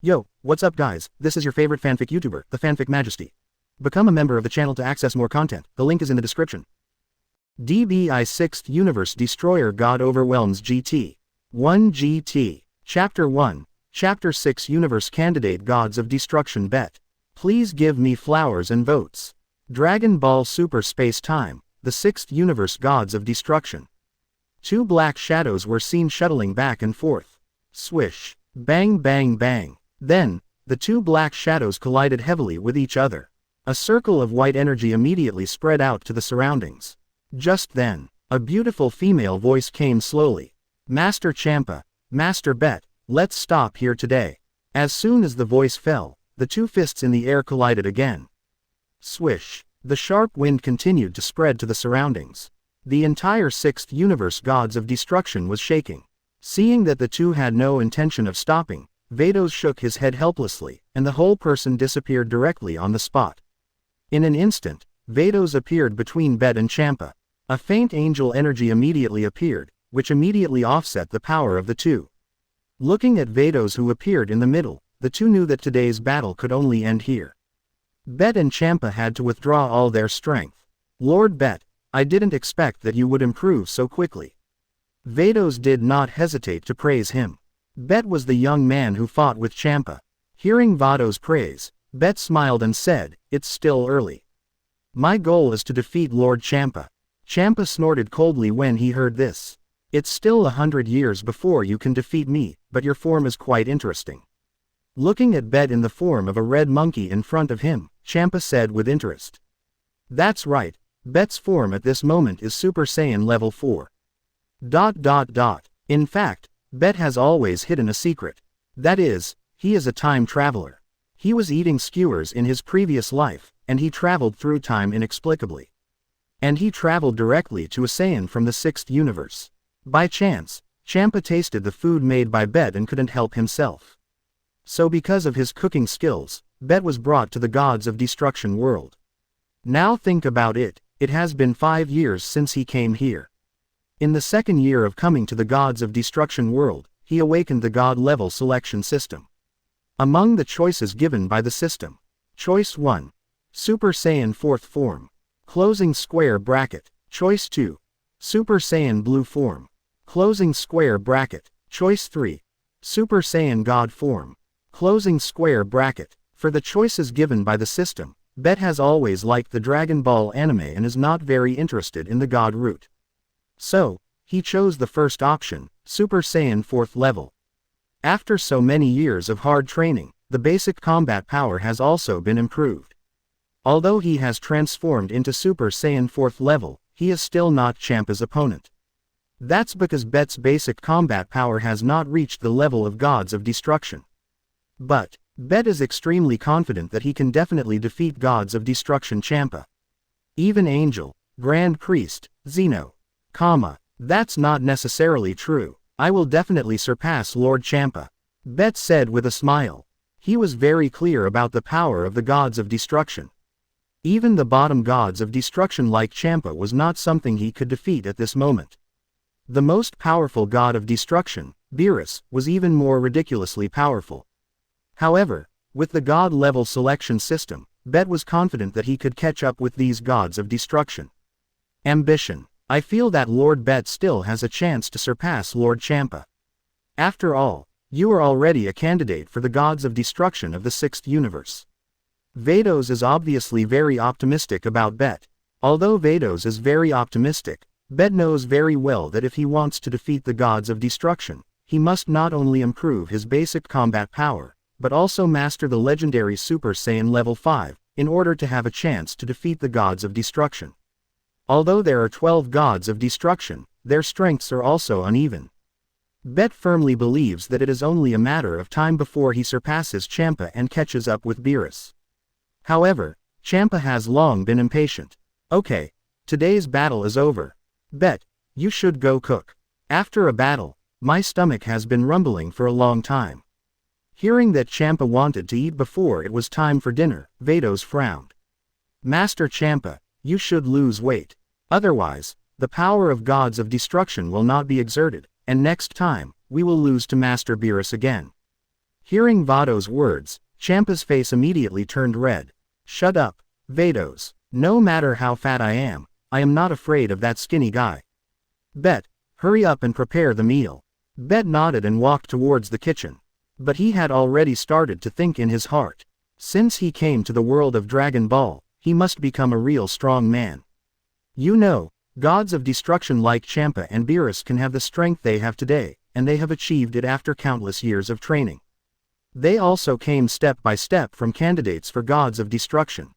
Yo, what's up guys, this is your favorite fanfic YouTuber, the Fanfic Majesty. Become a member of the channel to access more content, the link is in the description. DBI 6th Universe Destroyer God Overwhelms GT. 1 GT. Chapter 1. Chapter 6 Universe Candidate Gods of Destruction Bet. Please give me flowers and votes. Dragon Ball Super Space Time, the 6th Universe Gods of Destruction. Two black shadows were seen shuttling back and forth. Swish. Bang bang bang. Then, the two black shadows collided heavily with each other. A circle of white energy immediately spread out to the surroundings. Just then, a beautiful female voice came slowly. Master Champa, Master Bet, let's stop here today. As soon as the voice fell, the two fists in the air collided again. Swish. The sharp wind continued to spread to the surroundings. The entire 6th Universe Gods of Destruction was shaking. Seeing that the two had no intention of stopping, Vados shook his head helplessly, and the whole person disappeared directly on the spot. In an instant, Vados appeared between Bet and Champa. A faint angel energy immediately appeared, which immediately offset the power of the two. Looking at Vados who appeared in the middle, the two knew that today's battle could only end here. Bet and Champa had to withdraw all their strength. Lord Bet, I didn't expect that you would improve so quickly. Vados did not hesitate to praise him. Bet was the young man who fought with Champa. Hearing Vados' praise, Bet smiled and said, "It's still early. My goal is to defeat Lord Champa." Champa snorted coldly when he heard this. "It's still 100 years before you can defeat me, but your form is quite interesting." Looking at Bet in the form of a red monkey in front of him, Champa said with interest. "That's right, Bet's form at this moment is Super Saiyan level 4. In fact, Bet has always hidden a secret. That is, he is a time traveler. He was eating skewers in his previous life, and he traveled through time inexplicably. And he traveled directly to a Saiyan from the 6th universe. By chance, Champa tasted the food made by Bet and couldn't help himself. So because of his cooking skills, Bet was brought to the Gods of Destruction world. Now think about it, it has been 5 years since he came here. In the second year of coming to the Gods of Destruction world, he awakened the God-level selection system. Among the choices given by the system: Choice 1. Super Saiyan 4th form. Closing square bracket. Choice 2. Super Saiyan blue form. Closing square bracket. Choice 3. Super Saiyan God form. Closing square bracket. For the choices given by the system, Bet has always liked the Dragon Ball anime and is not very interested in the God route. So, he chose the first option, Super Saiyan 4th level. After so many years of hard training, the basic combat power has also been improved. Although he has transformed into Super Saiyan 4th level, he is still not Champa's opponent. That's because Bet's basic combat power has not reached the level of Gods of Destruction. But, Bet is extremely confident that he can definitely defeat Gods of Destruction Champa. Even Angel, Grand Priest, Zeno. That's not necessarily true. I will definitely surpass Lord Champa. Bet said with a smile. He was very clear about the power of the Gods of Destruction. Even the bottom Gods of Destruction like Champa was not something he could defeat at this moment. The most powerful God of Destruction, Beerus, was even more ridiculously powerful. However, with the God-level selection system, Bet was confident that he could catch up with these Gods of Destruction. Ambition. I feel that Lord Bet still has a chance to surpass Lord Champa. After all, you are already a candidate for the Gods of Destruction of the 6th universe. Vados is obviously very optimistic about Bet. Although Vados is very optimistic, Bet knows very well that if he wants to defeat the Gods of Destruction, he must not only improve his basic combat power, but also master the legendary Super Saiyan level 5, in order to have a chance to defeat the Gods of Destruction. Although there are 12 Gods of Destruction, their strengths are also uneven. Bet firmly believes that it is only a matter of time before he surpasses Champa and catches up with Beerus. However, Champa has long been impatient. Okay, today's battle is over. Bet, you should go cook. After a battle, my stomach has been rumbling for a long time. Hearing that Champa wanted to eat before it was time for dinner, Vados frowned. Master Champa, you should lose weight. Otherwise, the power of Gods of Destruction will not be exerted, and next time, we will lose to Master Beerus again. Hearing Vados' words, Champa's face immediately turned red. Shut up, Vados. No matter how fat I am not afraid of that skinny guy. Bet, hurry up and prepare the meal. Bet nodded and walked towards the kitchen. But he had already started to think in his heart. Since he came to the world of Dragon Ball, he must become a real strong man. You know, gods of destruction like Champa and Beerus can have the strength they have today, and they have achieved it after countless years of training. They also came step by step from candidates for gods of destruction.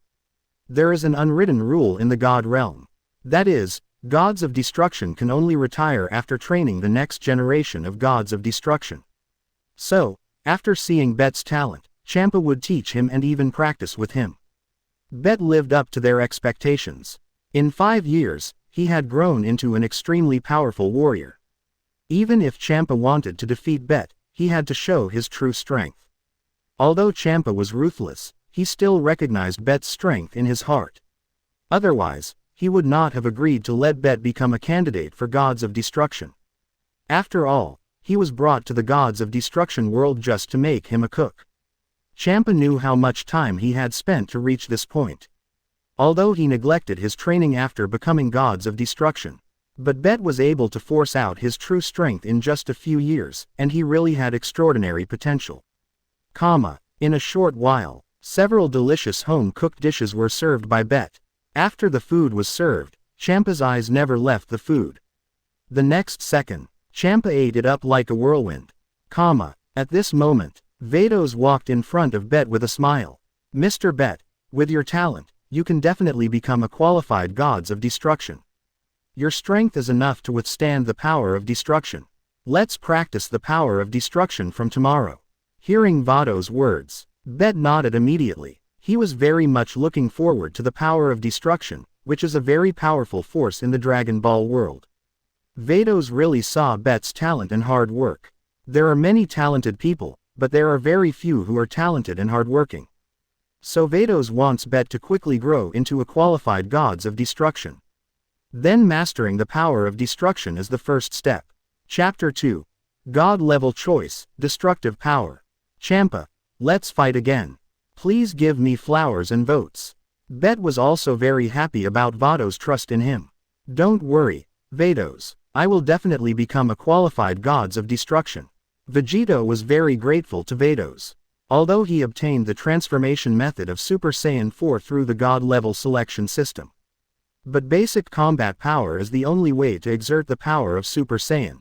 There is an unwritten rule in the god realm. That is, gods of destruction can only retire after training the next generation of gods of destruction. So, after seeing Bet's talent, Champa would teach him and even practice with him. Bet lived up to their expectations. In 5 years, he had grown into an extremely powerful warrior. Even if Champa wanted to defeat Bet, he had to show his true strength. Although Champa was ruthless, he still recognized Bet's strength in his heart. Otherwise, he would not have agreed to let Bet become a candidate for gods of destruction. After all, he was brought to the gods of destruction world just to make him a cook. Champa knew how much time he had spent to reach this point. Although he neglected his training after becoming gods of destruction. But Bet was able to force out his true strength in just a few years, and he really had extraordinary potential. In a short while, several delicious home-cooked dishes were served by Bet. After the food was served, Champa's eyes never left the food. The next second, Champa ate it up like a whirlwind. At this moment, Vados walked in front of Bet with a smile. Mr. Bet, with your talent, you can definitely become a qualified gods of destruction. Your strength is enough to withstand the power of destruction. Let's practice the power of destruction from tomorrow. Hearing Vados' words, Bet nodded immediately. He was very much looking forward to the power of destruction, which is a very powerful force in the Dragon Ball world. Vados really saw Bet's talent and hard work. There are many talented people, but there are very few who are talented and hardworking. So Vados wants Bet to quickly grow into a qualified gods of destruction. Then mastering the power of destruction is the first step. Chapter 2. God Level Choice, Destructive Power. Champa, let's fight again. Please give me flowers and votes. Bet was also very happy about Vados' trust in him. Don't worry, Vados, I will definitely become a qualified gods of destruction. Vegito was very grateful to Vados. Although he obtained the transformation method of Super Saiyan 4 through the God level selection system. But basic combat power is the only way to exert the power of Super Saiyan.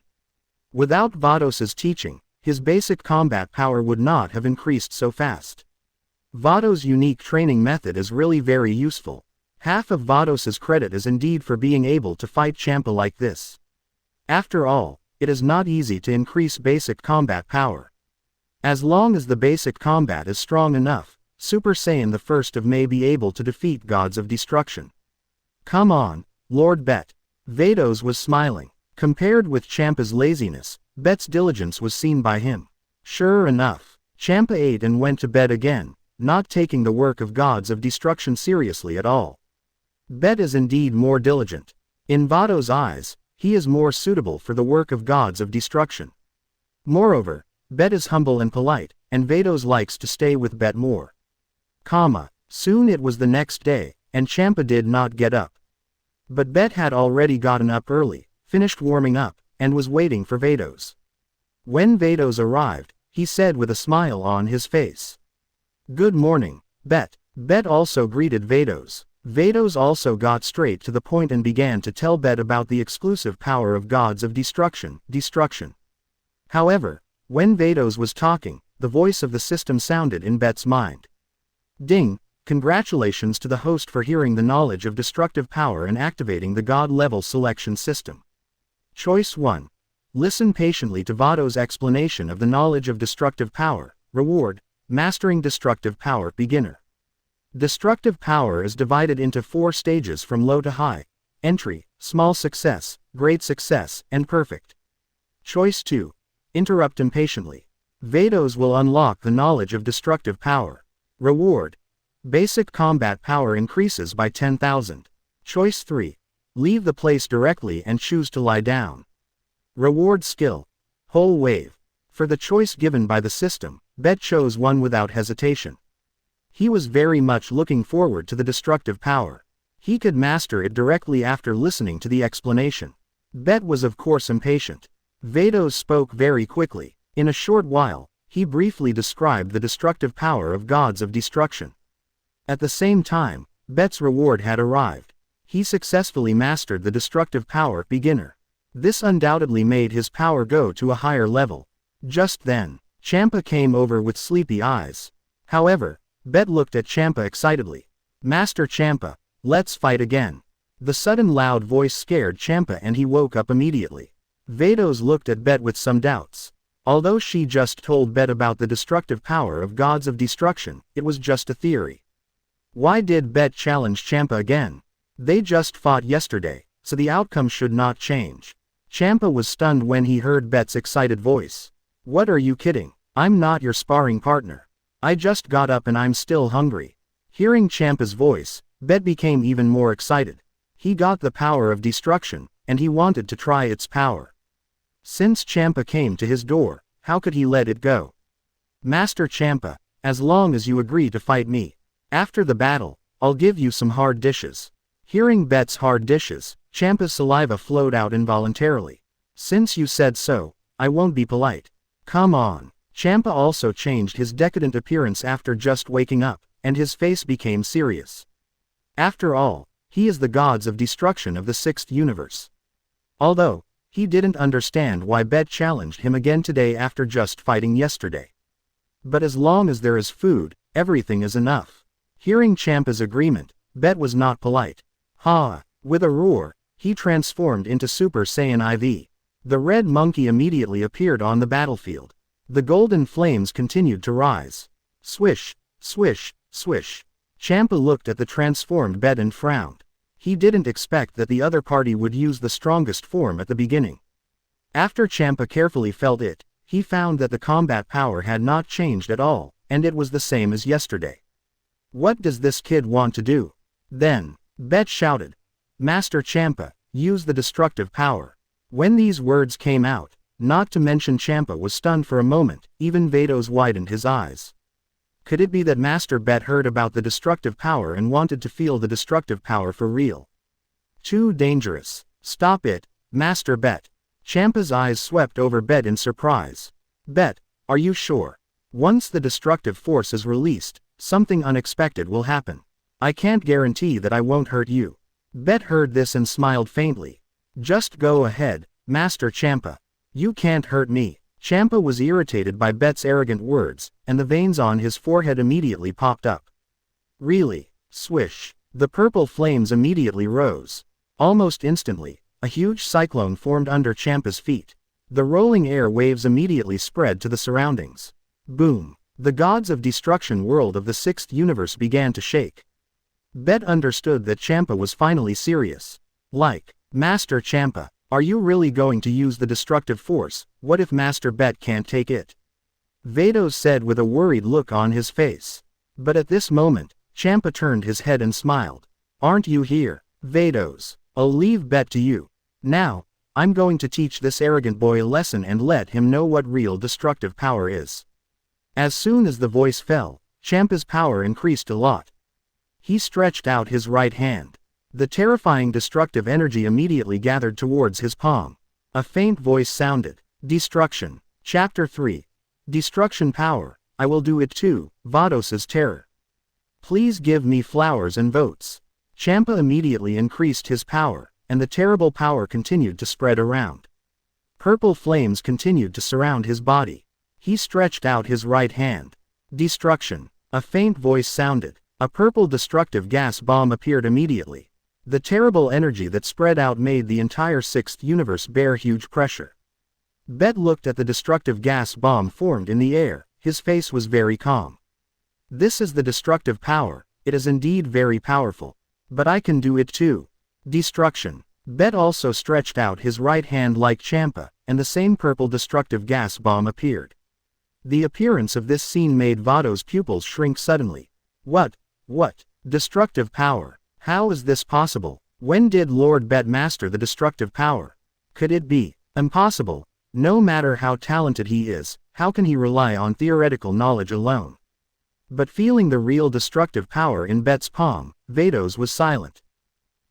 Without Vados' teaching, his basic combat power would not have increased so fast. Vados' unique training method is really very useful. Half of Vados' credit is indeed for being able to fight Champa like this. After all, it is not easy to increase basic combat power. As long as the basic combat is strong enough, Super Saiyan the First of may be able to defeat gods of destruction. Come on, Lord Bet. Vados was smiling. Compared with Champa's laziness, Bet's diligence was seen by him. Sure enough, Champa ate and went to bed again, not taking the work of gods of destruction seriously at all. Bet is indeed more diligent. In Vados' eyes, he is more suitable for the work of gods of destruction. Moreover, Bet is humble and polite, and Vados likes to stay with Bet more. Soon it was the next day, and Champa did not get up. But Bet had already gotten up early, finished warming up, and was waiting for Vados. When Vados arrived, he said with a smile on his face. Good morning, Bet. Bet also greeted Vados. Vados also got straight to the point and began to tell Bet about the exclusive power of gods of destruction. However, when Vados was talking, the voice of the system sounded in Bet's mind. Ding! Congratulations to the host for hearing the knowledge of destructive power and activating the God level selection system. Choice 1. Listen patiently to Vados' explanation of the knowledge of destructive power. Reward: Mastering Destructive Power Beginner. Destructive power is divided into 4 stages from low to high: entry, small success, great success, and perfect. Choice 2. Interrupt impatiently. Vados will unlock the knowledge of destructive power. Reward: Basic combat power increases by 10,000. Choice 3. Leave the place directly and choose to lie down. Reward skill: Whole Wave. For the choice given by the system, Bet chose one without hesitation. He was very much looking forward to the destructive power. He could master it directly after listening to the explanation. Bet was of course impatient. Vados spoke very quickly. In a short while, he briefly described the destructive power of gods of destruction. At the same time, Bet's reward had arrived. He successfully mastered the destructive power beginner. This undoubtedly made his power go to a higher level. Just then, Champa came over with sleepy eyes. However, Bet looked at Champa excitedly. "Master Champa, let's fight again." The sudden loud voice scared Champa and he woke up immediately. Vados looked at Bet with some doubts. Although she just told Bet about the destructive power of gods of destruction, it was just a theory. Why did Bet challenge Champa again? They just fought yesterday, so the outcome should not change. Champa was stunned when he heard Bet's excited voice. "What are you kidding? I'm not your sparring partner. I just got up and I'm still hungry." Hearing Champa's voice, Bet became even more excited. He got the power of destruction, and he wanted to try its power. Since Champa came to his door, how could he let it go? "Master Champa, as long as you agree to fight me, after the battle, I'll give you some hard dishes." Hearing Bet's hard dishes, Champa's saliva flowed out involuntarily. "Since you said so, I won't be polite. Come on." Champa also changed his decadent appearance after just waking up, and his face became serious. After all, he is the gods of destruction of the sixth universe. Although, he didn't understand why Bet challenged him again today after just fighting yesterday. But as long as there is food, everything is enough. Hearing Champa's agreement, Bet was not polite. "Ha!" With a roar, he transformed into Super Saiyan IV. The red monkey immediately appeared on the battlefield. The golden flames continued to rise. Swish, swish, swish. Champa looked at the transformed Bet and frowned. He didn't expect that the other party would use the strongest form at the beginning. After Champa carefully felt it, he found that the combat power had not changed at all, and it was the same as yesterday. What does this kid want to do? Then, Bet shouted, "Master Champa, use the destructive power." When these words came out, not to mention Champa was stunned for a moment, even Vados widened his eyes. Could it be that Master Bet heard about the destructive power and wanted to feel the destructive power for real? Too dangerous. Stop it, Master Bet. Champa's eyes swept over Bet in surprise. Bet, are you sure? Once the destructive force is released, something unexpected will happen. I can't guarantee that I won't hurt you. Bet heard this and smiled faintly. Just go ahead, Master Champa. You can't hurt me. Champa was irritated by Bet's arrogant words, and the veins on his forehead immediately popped up. Really? Swish. The purple flames immediately rose. Almost instantly, a huge cyclone formed under Champa's feet. The rolling air waves immediately spread to the surroundings. Boom. The gods of destruction world of the sixth universe began to shake. Bet understood that Champa was finally serious. Like, Master Champa, are you really going to use the destructive force? What if Master Bet can't take it? Vados said with a worried look on his face. But at this moment, Champa turned his head and smiled. Aren't you here, Vados? I'll leave Bet to you. Now, I'm going to teach this arrogant boy a lesson and let him know what real destructive power is. As soon as the voice fell, Champa's power increased a lot. He stretched out his right hand. The terrifying destructive energy immediately gathered towards his palm. A faint voice sounded. Destruction. Chapter 3. Destruction power. I will do it too, Vados's terror. Please give me flowers and votes. Champa immediately increased his power, and the terrible power continued to spread around. Purple flames continued to surround his body. He stretched out his right hand. Destruction. A faint voice sounded. A purple destructive gas bomb appeared immediately. The terrible energy that spread out made the entire sixth universe bear huge pressure. Bet looked at the destructive gas bomb formed in the air. His face was very calm. This is the destructive power. It is indeed very powerful. But I can do it too. Destruction. Bet also stretched out his right hand like Champa, and the same purple destructive gas bomb appeared. The appearance of this scene made Vados' pupils shrink suddenly. What? Destructive power. How is this possible? When did Lord Bet master the destructive power? Could it be impossible? No matter how talented he is, how can he rely on theoretical knowledge alone? But feeling the real destructive power in Bet's palm, Vados was silent.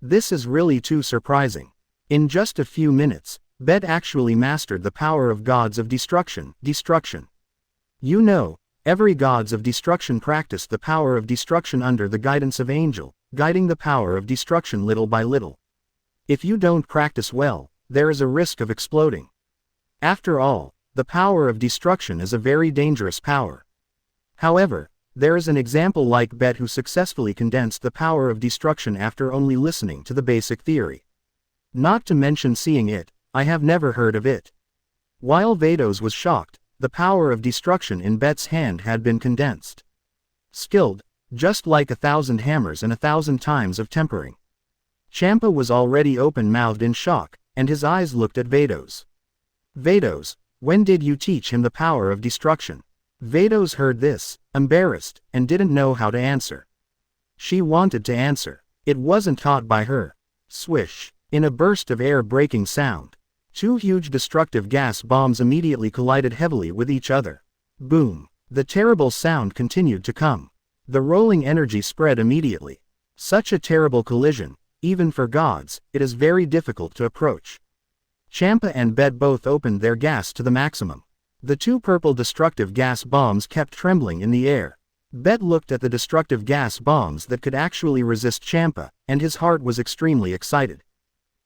This is really too surprising. In just a few minutes, Bet actually mastered the power of gods of destruction. You know, every gods of destruction practice the power of destruction under the guidance of angel, guiding the power of destruction little by little. If you don't practice well, there is a risk of exploding. After all, the power of destruction is a very dangerous power. However, there is an example like Bet who successfully condensed the power of destruction after only listening to the basic theory. Not to mention seeing it, I have never heard of it. While Vados was shocked, the power of destruction in Bet's hand had been condensed. Skilled, just like 1,000 hammers and 1,000 times of tempering. Champa was already open-mouthed in shock, and his eyes looked at Vados. Vados, when did you teach him the power of destruction? Vados heard this, embarrassed, and didn't know how to answer. She wanted to answer. It wasn't taught by her. Swish. In a burst of air-breaking sound, two huge destructive gas bombs immediately collided heavily with each other. Boom. The terrible sound continued to come. The rolling energy spread immediately. Such a terrible collision, even for gods, it is very difficult to approach. Champa and Bet both opened their gas to the maximum. The two purple destructive gas bombs kept trembling in the air. Bet looked at the destructive gas bombs that could actually resist Champa, and his heart was extremely excited.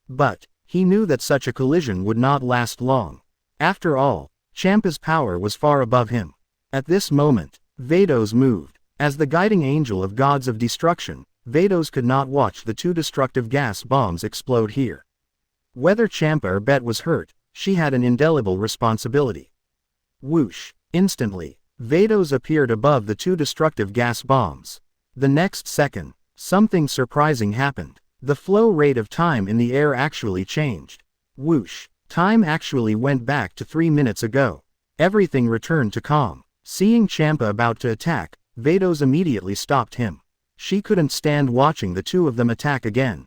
But, he knew that such a collision would not last long. After all, Champa's power was far above him. At this moment, Vados moved. As the guiding angel of gods of destruction, Vados could not watch the two destructive gas bombs explode here. Whether Champa or Bet was hurt, she had an indelible responsibility. Whoosh! Instantly, Vados appeared above the two destructive gas bombs. The next second, something surprising happened. The flow rate of time in the air actually changed. Whoosh! Time actually went back to 3 minutes ago. Everything returned to calm. Seeing Champa about to attack, Vados immediately stopped him. She couldn't stand watching the two of them attack again.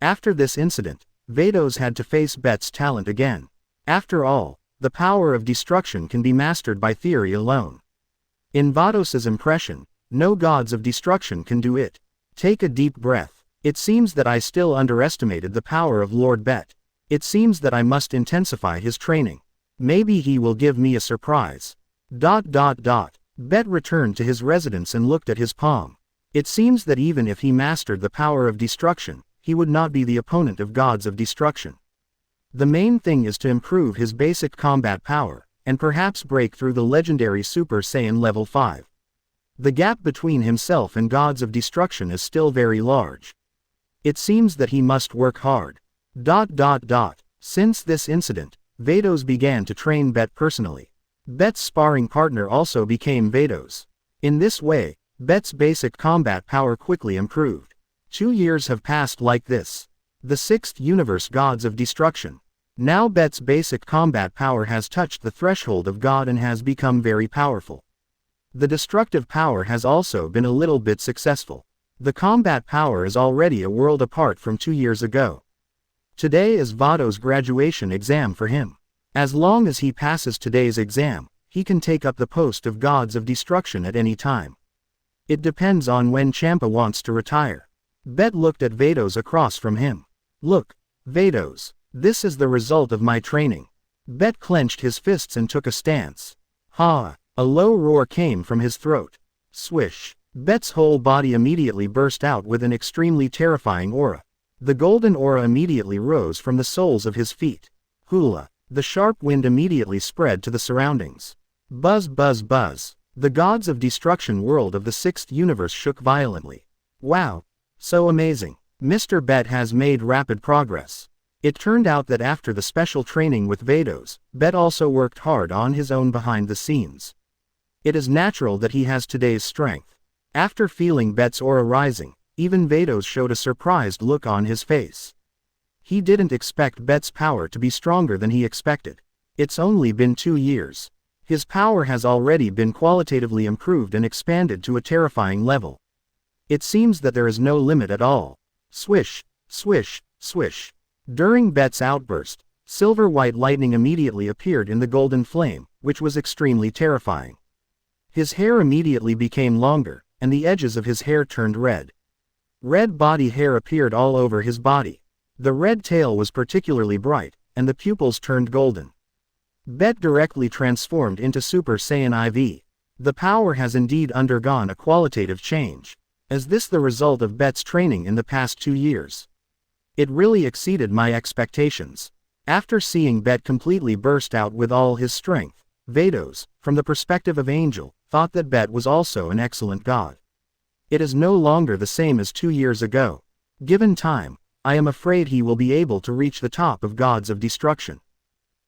After this incident, Vados had to face Bet's talent again. After all, the power of destruction can be mastered by theory alone. In Vados's impression, no gods of destruction can do it. Take a deep breath. It seems that I still underestimated the power of Lord Bet. It seems that I must intensify his training. Maybe he will give me a surprise. Bet returned to his residence and looked at his palm. It seems that even if he mastered the power of destruction, he would not be the opponent of gods of destruction. The main thing is to improve his basic combat power, and perhaps break through the legendary Super Saiyan level 5. The gap between himself and gods of destruction is still very large. It seems that he must work hard. Since this incident, Vados began to train Bet personally. Bet's sparring partner also became Vados. In this way, Bet's basic combat power quickly improved. 2 years have passed like this. The 6th universe gods of destruction. Now Bet's basic combat power has touched the threshold of God and has become very powerful. The destructive power has also been a little bit successful. The combat power is already a world apart from 2 years ago. Today is Vados' graduation exam for him. As long as he passes today's exam, he can take up the post of gods of destruction at any time. It depends on when Champa wants to retire. Bet looked at Vados across from him. Look, Vados, this is the result of my training. Bet clenched his fists and took a stance. Ha! A low roar came from his throat. Swish! Bet's whole body immediately burst out with an extremely terrifying aura. The golden aura immediately rose from the soles of his feet. Hula! The sharp wind immediately spread to the surroundings. Buzz buzz buzz! The gods of destruction world of the 6th universe shook violently. Wow! So amazing! Mr. Bet has made rapid progress. It turned out that after the special training with Vados, Bet also worked hard on his own behind the scenes. It is natural that he has today's strength. After feeling Bet's aura rising, even Vados showed a surprised look on his face. He didn't expect Bet's power to be stronger than he expected. It's only been 2 years. His power has already been qualitatively improved and expanded to a terrifying level. It seems that there is no limit at all. Swish, swish, swish. During Bet's outburst, Silver-white lightning immediately appeared in the golden flame, which was extremely terrifying. His hair immediately became longer, and the edges of his hair turned red. Red body hair appeared all over his body. The red tail was particularly bright, and the pupils turned golden. Bet directly transformed into Super Saiyan IV. The power has indeed undergone a qualitative change. Is this the result of Bet's training in the past 2 years? It really exceeded my expectations. After seeing Bet completely burst out with all his strength, Vados, from the perspective of Angel, thought that Bet was also an excellent god. It is no longer the same as 2 years ago. Given time, I am afraid he will be able to reach the top of gods of destruction.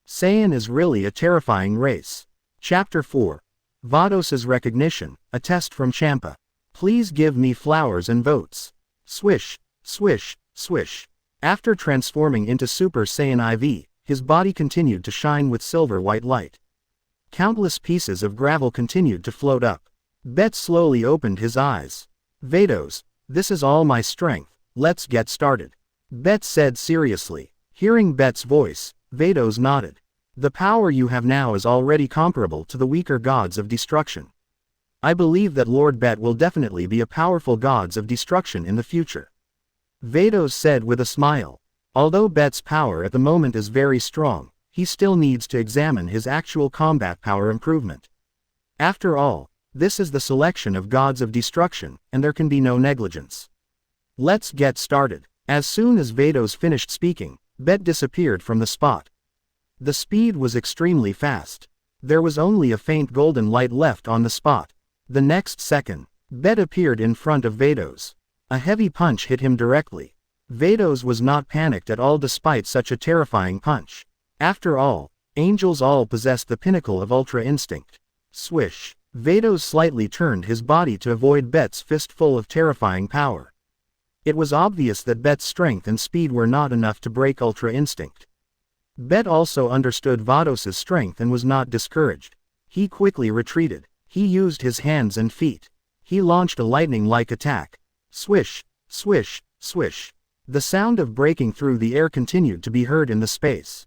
Saiyan is really a terrifying race. Chapter 4. Vados's recognition, a test from Champa. Please give me flowers and votes. Swish, swish, swish. After transforming into Super Saiyan IV, his body continued to shine with silver-white light. Countless pieces of gravel continued to float up. Bet slowly opened his eyes. Vados, this is all my strength, let's get started. Bet said seriously. Hearing Bet's voice, Vados nodded. The power you have now is already comparable to the weaker gods of destruction. I believe that Lord Bet will definitely be a powerful gods of destruction in the future. Vados said with a smile. Although Bet's power at the moment is very strong, he still needs to examine his actual combat power improvement. After all, this is the selection of gods of destruction, and there can be no negligence. Let's get started. As soon as Vados finished speaking, Bet disappeared from the spot. The speed was extremely fast. There was only a faint golden light left on the spot. The next second, Bet appeared in front of Vados. A heavy punch hit him directly. Vados was not panicked at all despite such a terrifying punch. After all, angels all possess the pinnacle of Ultra Instinct. Swish. Vados slightly turned his body to avoid Bet's fist full of terrifying power. It was obvious that Bet's strength and speed were not enough to break Ultra Instinct. Bet also understood Vados's strength and was not discouraged. He quickly retreated. He used his hands and feet. He launched a lightning-like attack. Swish, swish, swish. The sound of breaking through the air continued to be heard in the space.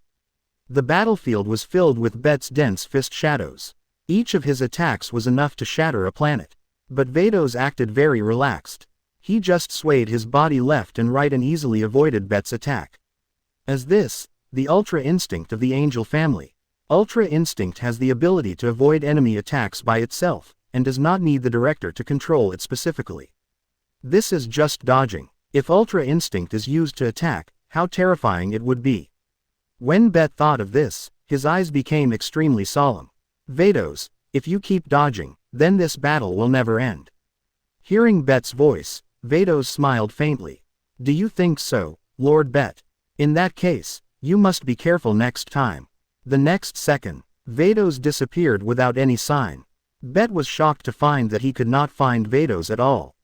The battlefield was filled with Bet's dense fist shadows. Each of his attacks was enough to shatter a planet. But Vados acted very relaxed. He just swayed his body left and right and easily avoided Bet's attack. As this, the Ultra Instinct of the Angel family. Ultra Instinct has the ability to avoid enemy attacks by itself, and does not need the director to control it specifically. This is just dodging. If Ultra Instinct is used to attack, how terrifying it would be. When Bet thought of this, his eyes became extremely solemn. Vados, if you keep dodging, then this battle will never end. Hearing Bet's voice, Vados smiled faintly. Do you think so, Lord Bet? In that case, you must be careful next time. The next second, Vados disappeared without any sign. Bet was shocked to find that he could not find Vados at all.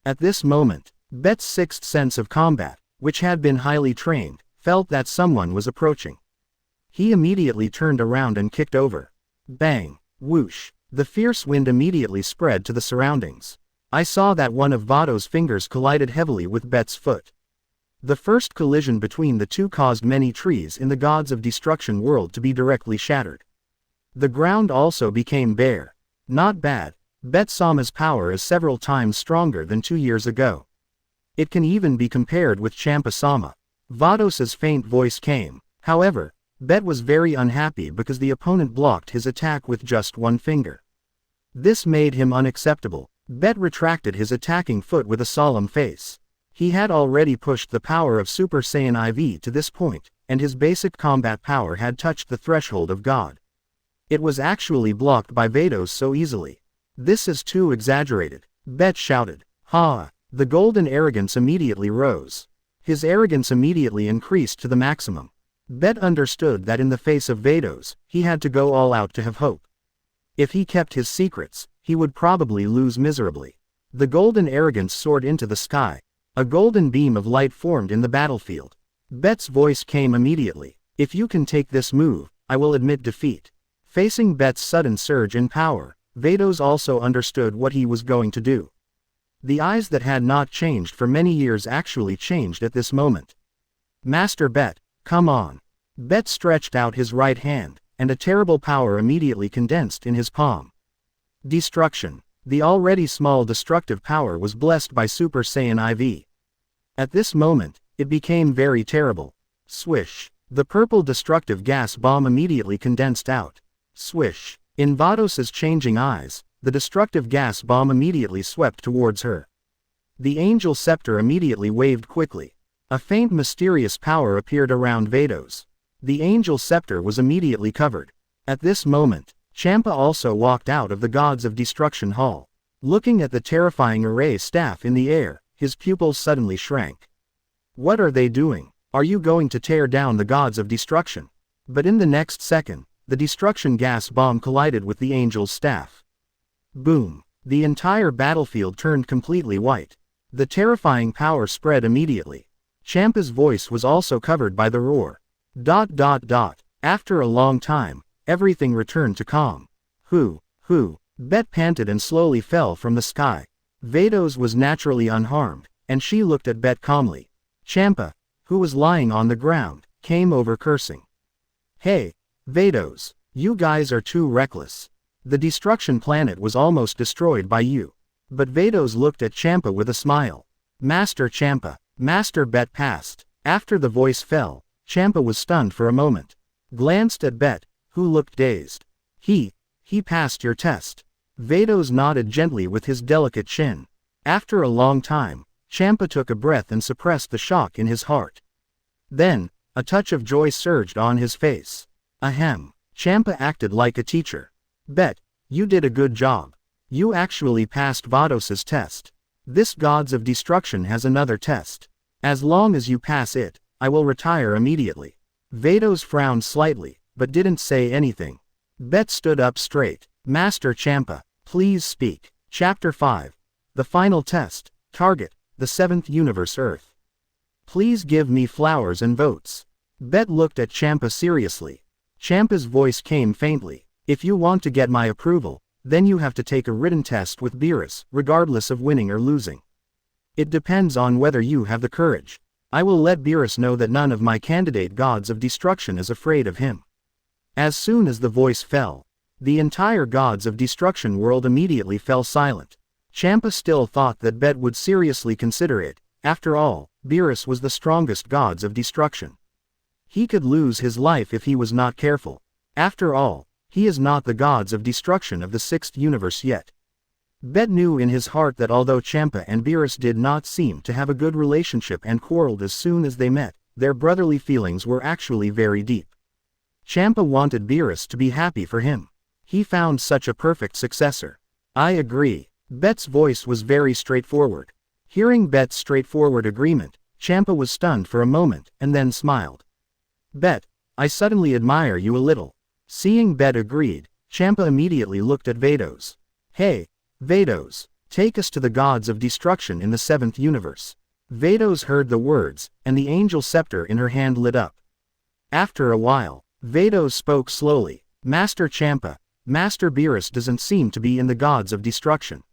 At this moment, Bet's sixth sense of combat, which had been highly trained, felt that someone was approaching. He immediately turned around and kicked over. Bang! Whoosh! The fierce wind immediately spread to the surroundings. I saw that one of Vados' fingers collided heavily with Bet's foot. The first collision between the two caused many trees in the Gods of Destruction world to be directly shattered. The ground also became bare. Not bad. Bet Sama's power is several times stronger than 2 years ago. It can even be compared with Champa Sama. Vados's faint voice came. However, Bet was very unhappy because the opponent blocked his attack with just one finger. This made him unacceptable. Bet retracted his attacking foot with a solemn face. He had already pushed the power of Super Saiyan IV to this point, and his basic combat power had touched the threshold of God. It was actually blocked by Vados so easily. This is too exaggerated, Bet shouted. Ha! The golden arrogance immediately rose. His arrogance immediately increased to the maximum. Bet understood that in the face of Vados, he had to go all out to have hope. If he kept his secrets, he would probably lose miserably. The golden arrogance soared into the sky. A golden beam of light formed in the battlefield. Bet's voice came immediately. If you can take this move, I will admit defeat. Facing Bet's sudden surge in power, Vados also understood what he was going to do. The eyes that had not changed for many years actually changed at this moment. Master Bet, come on. Bet stretched out his right hand, and a terrible power immediately condensed in his palm. Destruction. The already small destructive power was blessed by Super Saiyan IV. At this moment, it became very terrible. Swish. The purple destructive gas bomb immediately condensed out. Swish. In Vados's changing eyes, the destructive gas bomb immediately swept towards her. The angel scepter immediately waved quickly. A faint mysterious power appeared around Vados. The angel scepter was immediately covered. At this moment, Champa also walked out of the Gods of Destruction Hall. Looking at the terrifying array staff in the air, his pupils suddenly shrank. What are they doing? Are you going to tear down the Gods of Destruction? But in the next second, the destruction gas bomb collided with the angel's staff. Boom! The entire battlefield turned completely white. The terrifying power spread immediately. Champa's voice was also covered by the roar. ... After a long time, everything returned to calm. Who? Bet panted and slowly fell from the sky. Vados was naturally unharmed, and she looked at Bet calmly. Champa, who was lying on the ground, came over cursing. Hey, Vados, you guys are too reckless. The destruction planet was almost destroyed by you. But Vados looked at Champa with a smile. Master Champa, Master Bet passed. After the voice fell, Champa was stunned for a moment. Glanced at Bet, who looked dazed. He passed your test. Vados nodded gently with his delicate chin. After a long time, Champa took a breath and suppressed the shock in his heart. Then, a touch of joy surged on his face. Ahem. Champa acted like a teacher. Bet, you did a good job. You actually passed Vados's test. This Gods of Destruction has another test. As long as you pass it, I will retire immediately. Vados frowned slightly, but didn't say anything. Bet stood up straight. Master Champa, please speak. Chapter 5. The final test. Target, the 7th universe Earth. Please give me flowers and votes. Bet looked at Champa seriously. Champa's voice came faintly. If you want to get my approval, then you have to take a written test with Beerus, regardless of winning or losing. It depends on whether you have the courage. I will let Beerus know that none of my candidate Gods of Destruction is afraid of him. As soon as the voice fell, the entire Gods of Destruction world immediately fell silent. Champa still thought that Bet would seriously consider it. After all, Beerus was the strongest Gods of Destruction. He could lose his life if he was not careful. After all, he is not the Gods of Destruction of the 6th universe yet. Bet knew in his heart that although Champa and Beerus did not seem to have a good relationship and quarreled as soon as they met, their brotherly feelings were actually very deep. Champa wanted Beerus to be happy for him. He found such a perfect successor. I agree. Bet's voice was very straightforward. Hearing Bet's straightforward agreement, Champa was stunned for a moment, and then smiled. Bet, I suddenly admire you a little. Seeing Bet agreed, Champa immediately looked at Vados. Hey, Vados, take us to the Gods of Destruction in the 7th universe. Vados heard the words, and the angel scepter in her hand lit up. After a while, Vados spoke slowly. Master Champa, Master Beerus doesn't seem to be in the Gods of Destruction.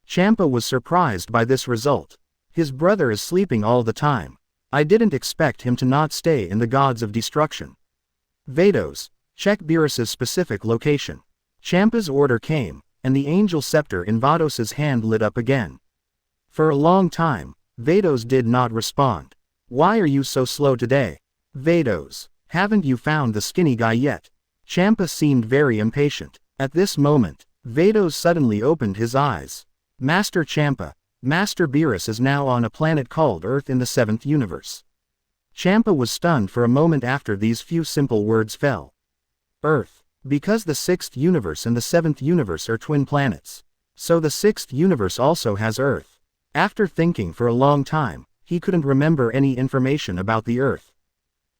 Champa was surprised by this result. His brother is sleeping all the time. I didn't expect him to not stay in the Gods of Destruction. Vados, check Beerus's specific location. Champa's order came, and the angel scepter in Vados's hand lit up again. For a long time, Vados did not respond. Why are you so slow today? Vados, haven't you found the skinny guy yet? Champa seemed very impatient. At this moment, Vados suddenly opened his eyes. Master Champa, Master Beerus is now on a planet called Earth in the 7th universe. Champa was stunned for a moment after these few simple words fell. Earth. Because the 6th universe and the 7th universe are twin planets. So the 6th universe also has Earth. After thinking for a long time, he couldn't remember any information about the Earth.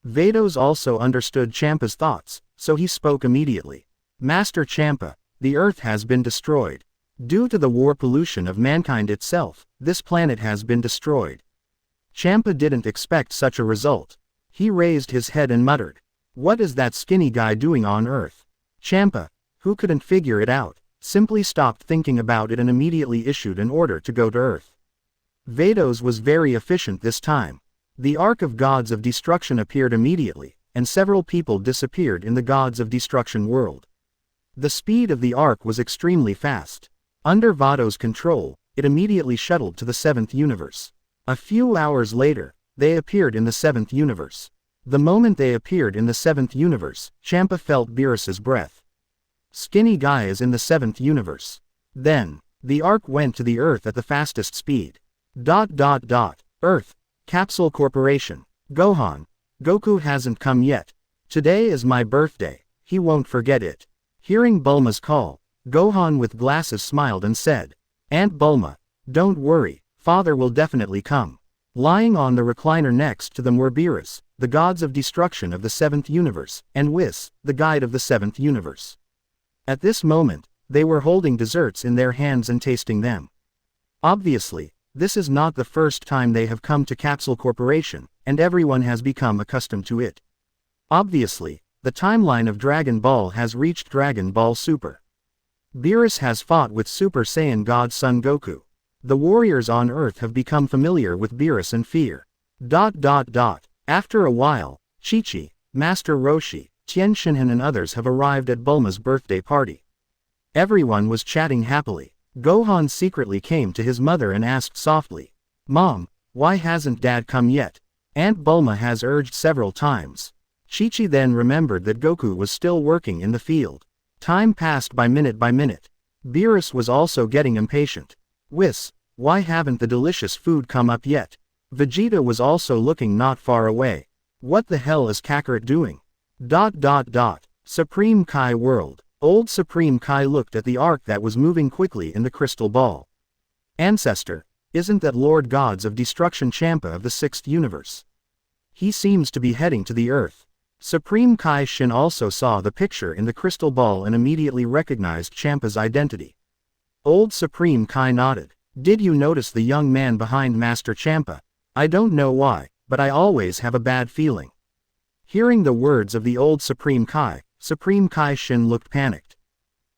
Vados also understood Champa's thoughts, so he spoke immediately. Master Champa, the Earth has been destroyed. Due to the war pollution of mankind itself, this planet has been destroyed. Champa didn't expect such a result. He raised his head and muttered. What is that skinny guy doing on Earth? Champa, who couldn't figure it out, simply stopped thinking about it and immediately issued an order to go to Earth. Vados was very efficient this time. The Ark of Gods of Destruction appeared immediately, and several people disappeared in the Gods of Destruction world. The speed of the ark was extremely fast. Under Vados' control, it immediately shuttled to the 7th universe. A few hours later, they appeared in the 7th universe. The moment they appeared in the 7th universe, Champa felt Beerus's breath. Skinny guy is in the 7th universe. Then, the ark went to the Earth at the fastest speed. Earth, Capsule Corporation. Gohan, Goku hasn't come yet. Today is my birthday, he won't forget it. Hearing Bulma's call, Gohan with glasses smiled and said, Aunt Bulma, don't worry, father will definitely come. Lying on the recliner next to them were Beerus, the gods of destruction of the 7th universe, and Whis, the guide of the 7th universe. At this moment, they were holding desserts in their hands and tasting them. Obviously, this is not the first time they have come to Capsule Corporation, and everyone has become accustomed to it. Obviously, the timeline of Dragon Ball has reached Dragon Ball Super. Beerus has fought with Super Saiyan God Son Goku. The warriors on Earth have become familiar with Beerus and fear. After a while, Chi-Chi, Master Roshi, Tien Shinhan and others have arrived at Bulma's birthday party. Everyone was chatting happily. Gohan secretly came to his mother and asked softly, Mom, why hasn't Dad come yet? Aunt Bulma has urged several times. Chi-Chi then remembered that Goku was still working in the field. Time passed by minute. Beerus was also getting impatient. Whis, why haven't the delicious food come up yet? Vegeta was also looking not far away. What the hell is Kakarot doing? Supreme Kai World. Old Supreme Kai looked at the ark that was moving quickly in the crystal ball. Ancestor, isn't that Lord Gods of Destruction Champa of the 6th universe? He seems to be heading to the Earth. Supreme Kai Shin also saw the picture in the crystal ball and immediately recognized Champa's identity. Old Supreme Kai nodded. Did you notice the young man behind Master Champa? I don't know why, but I always have a bad feeling. Hearing the words of the old Supreme Kai Shin looked panicked.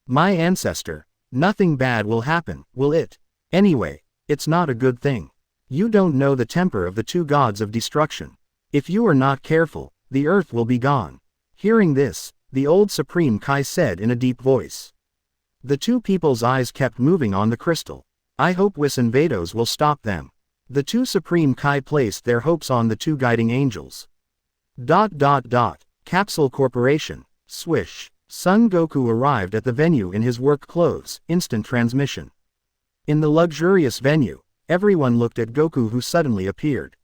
My ancestor, nothing bad will happen, will it? Anyway, it's not a good thing. You don't know the temper of the two gods of destruction. If you are not careful, the Earth will be gone. Hearing this, the old Supreme Kai said in a deep voice. The two people's eyes kept moving on the crystal. I hope Whis and Vados will stop them. The two Supreme Kai placed their hopes on the two guiding angels. Capsule Corporation. Swish. Son Goku arrived at the venue in his work clothes, instant transmission. In the luxurious venue, everyone looked at Goku who suddenly appeared.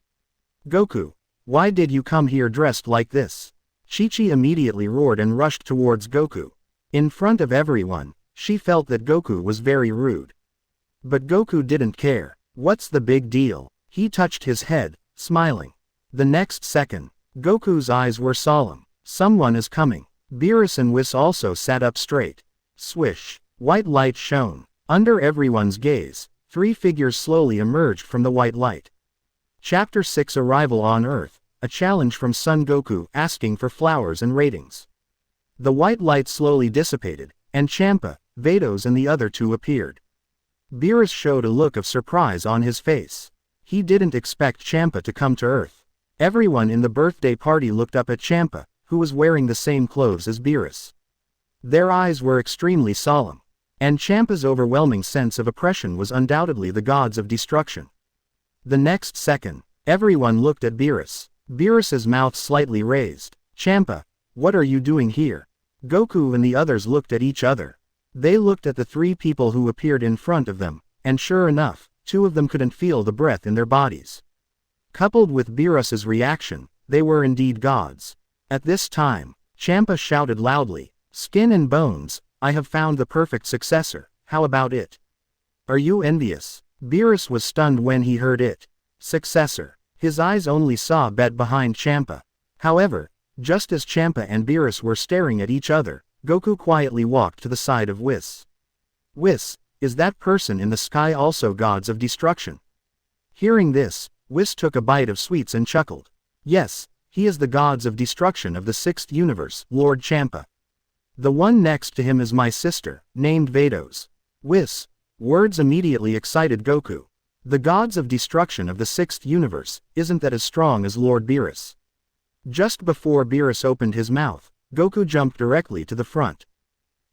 Goku, why did you come here dressed like this? Chi-Chi immediately roared and rushed towards Goku. In front of everyone, she felt that Goku was very rude. But Goku didn't care. What's the big deal? He touched his head, smiling. The next second, Goku's eyes were solemn. Someone is coming. Beerus and Whis also sat up straight. Swish. White light shone. Under everyone's gaze, three figures slowly emerged from the white light. Chapter 6 Arrival on Earth, a challenge from Son Goku asking for flowers and ratings. The white light slowly dissipated, and Champa, Vados and the other two appeared. Beerus showed a look of surprise on his face. He didn't expect Champa to come to Earth. Everyone in the birthday party looked up at Champa, who was wearing the same clothes as Beerus. Their eyes were extremely solemn. And Champa's overwhelming sense of oppression was undoubtedly the gods of destruction. The next second, everyone looked at Beerus. Beerus's mouth slightly raised. Champa, what are you doing here? Goku and the others looked at each other. They looked at the three people who appeared in front of them, and sure enough, two of them couldn't feel the breath in their bodies. Coupled with Beerus's reaction, they were indeed gods. At this time, Champa shouted loudly, Skin and bones, I have found the perfect successor, how about it? Are you envious? Beerus was stunned when he heard it. Successor. His eyes only saw Bet behind Champa. However, just as Champa and Beerus were staring at each other, Goku quietly walked to the side of Whis. Whis, is that person in the sky also gods of destruction? Hearing this, Whis took a bite of sweets and chuckled. Yes, he is the gods of destruction of the 6th universe, Lord Champa. The one next to him is my sister, named Vados. Whis. Words immediately excited Goku. The gods of destruction of the 6th universe, isn't that as strong as Lord Beerus? Just before Beerus opened his mouth, Goku jumped directly to the front.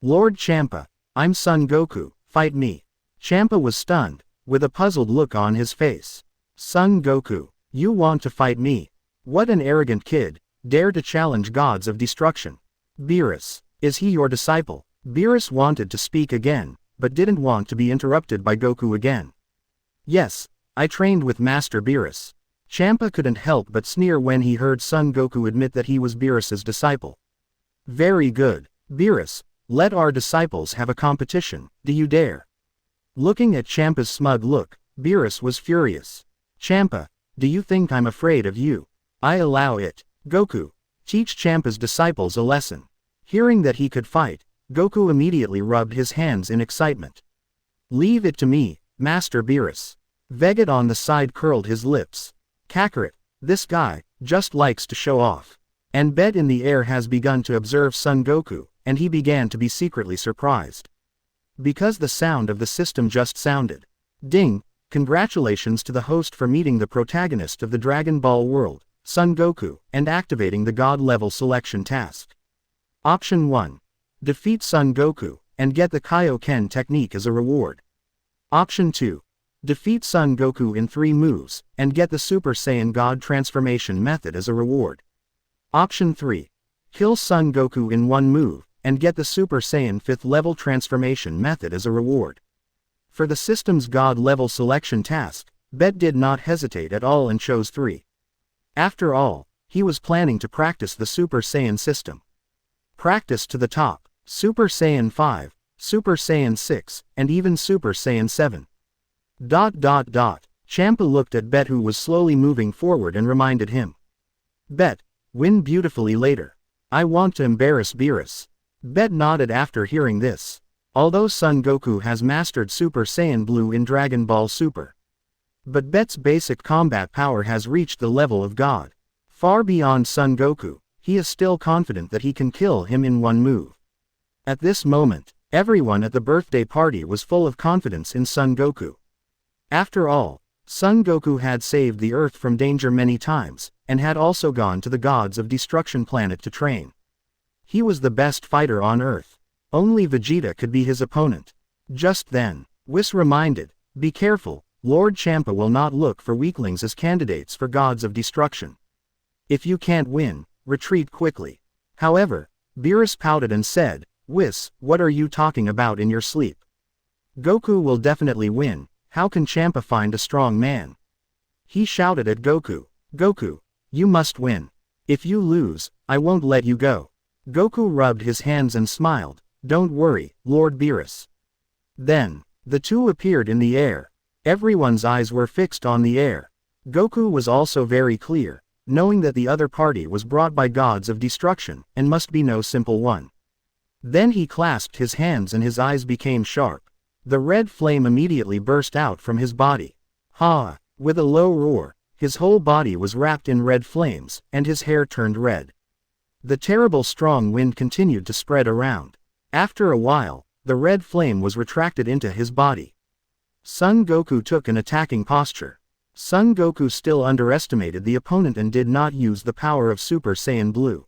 Lord Champa, I'm Son Goku, fight me. Champa was stunned, with a puzzled look on his face. Son Goku, you want to fight me? What an arrogant kid, dare to challenge gods of destruction. Beerus, is he your disciple? Beerus wanted to speak again, but didn't want to be interrupted by Goku again. Yes, I trained with Master Beerus. Champa couldn't help but sneer when he heard Son Goku admit that he was Beerus's disciple. Very good, Beerus, let our disciples have a competition, do you dare? Looking at Champa's smug look, Beerus was furious. Champa, do you think I'm afraid of you? I allow it. Goku, teach Champa's disciples a lesson. Hearing that he could fight, Goku immediately rubbed his hands in excitement. Leave it to me, Master Beerus. Vegeta on the side curled his lips. Kakarot, this guy just likes to show off. And Bet in the air has begun to observe Son Goku, and he began to be secretly surprised. Because the sound of the system just sounded. Ding, congratulations to the host for meeting the protagonist of the Dragon Ball world, Son Goku, and activating the God level selection task. Option 1. Defeat Son Goku, and get the Kaioken technique as a reward. Option 2. Defeat Son Goku in 3 moves, and get the Super Saiyan God transformation method as a reward. Option 3. Kill Son Goku in 1 move, and get the Super Saiyan 5th level transformation method as a reward. For the system's God level selection task, Bet did not hesitate at all and chose 3. After all, he was planning to practice the Super Saiyan system. Practice to the top, Super Saiyan 5, Super Saiyan 6, and even Super Saiyan 7. Champa looked at Bet, who was slowly moving forward, and reminded him. Bet, win beautifully later. I want to embarrass Beerus. Bet nodded after hearing this. Although Son Goku has mastered Super Saiyan Blue in Dragon Ball Super. But Bet's basic combat power has reached the level of God. Far beyond Son Goku, he is still confident that he can kill him in 1 move. At this moment, everyone at the birthday party was full of confidence in Son Goku. After all, Son Goku had saved the Earth from danger many times, and had also gone to the Gods of Destruction planet to train. He was the best fighter on Earth. Only Vegeta could be his opponent. Just then, Whis reminded, be careful, Lord Champa will not look for weaklings as candidates for Gods of Destruction. If you can't win, retreat quickly. However, Beerus pouted and said, Whis, what are you talking about in your sleep? Goku will definitely win. How can Champa find a strong man? He shouted at Goku. Goku, you must win. If you lose, I won't let you go. Goku rubbed his hands and smiled. Don't worry, Lord Beerus. Then, the two appeared in the air. Everyone's eyes were fixed on the air. Goku was also very clear, knowing that the other party was brought by Gods of Destruction, and must be no simple one. Then he clasped his hands and his eyes became sharp. The red flame immediately burst out from his body. Ha! With a low roar, his whole body was wrapped in red flames, and his hair turned red. The terrible strong wind continued to spread around. After a while, the red flame was retracted into his body. Son Goku took an attacking posture. Son Goku still underestimated the opponent and did not use the power of Super Saiyan Blue.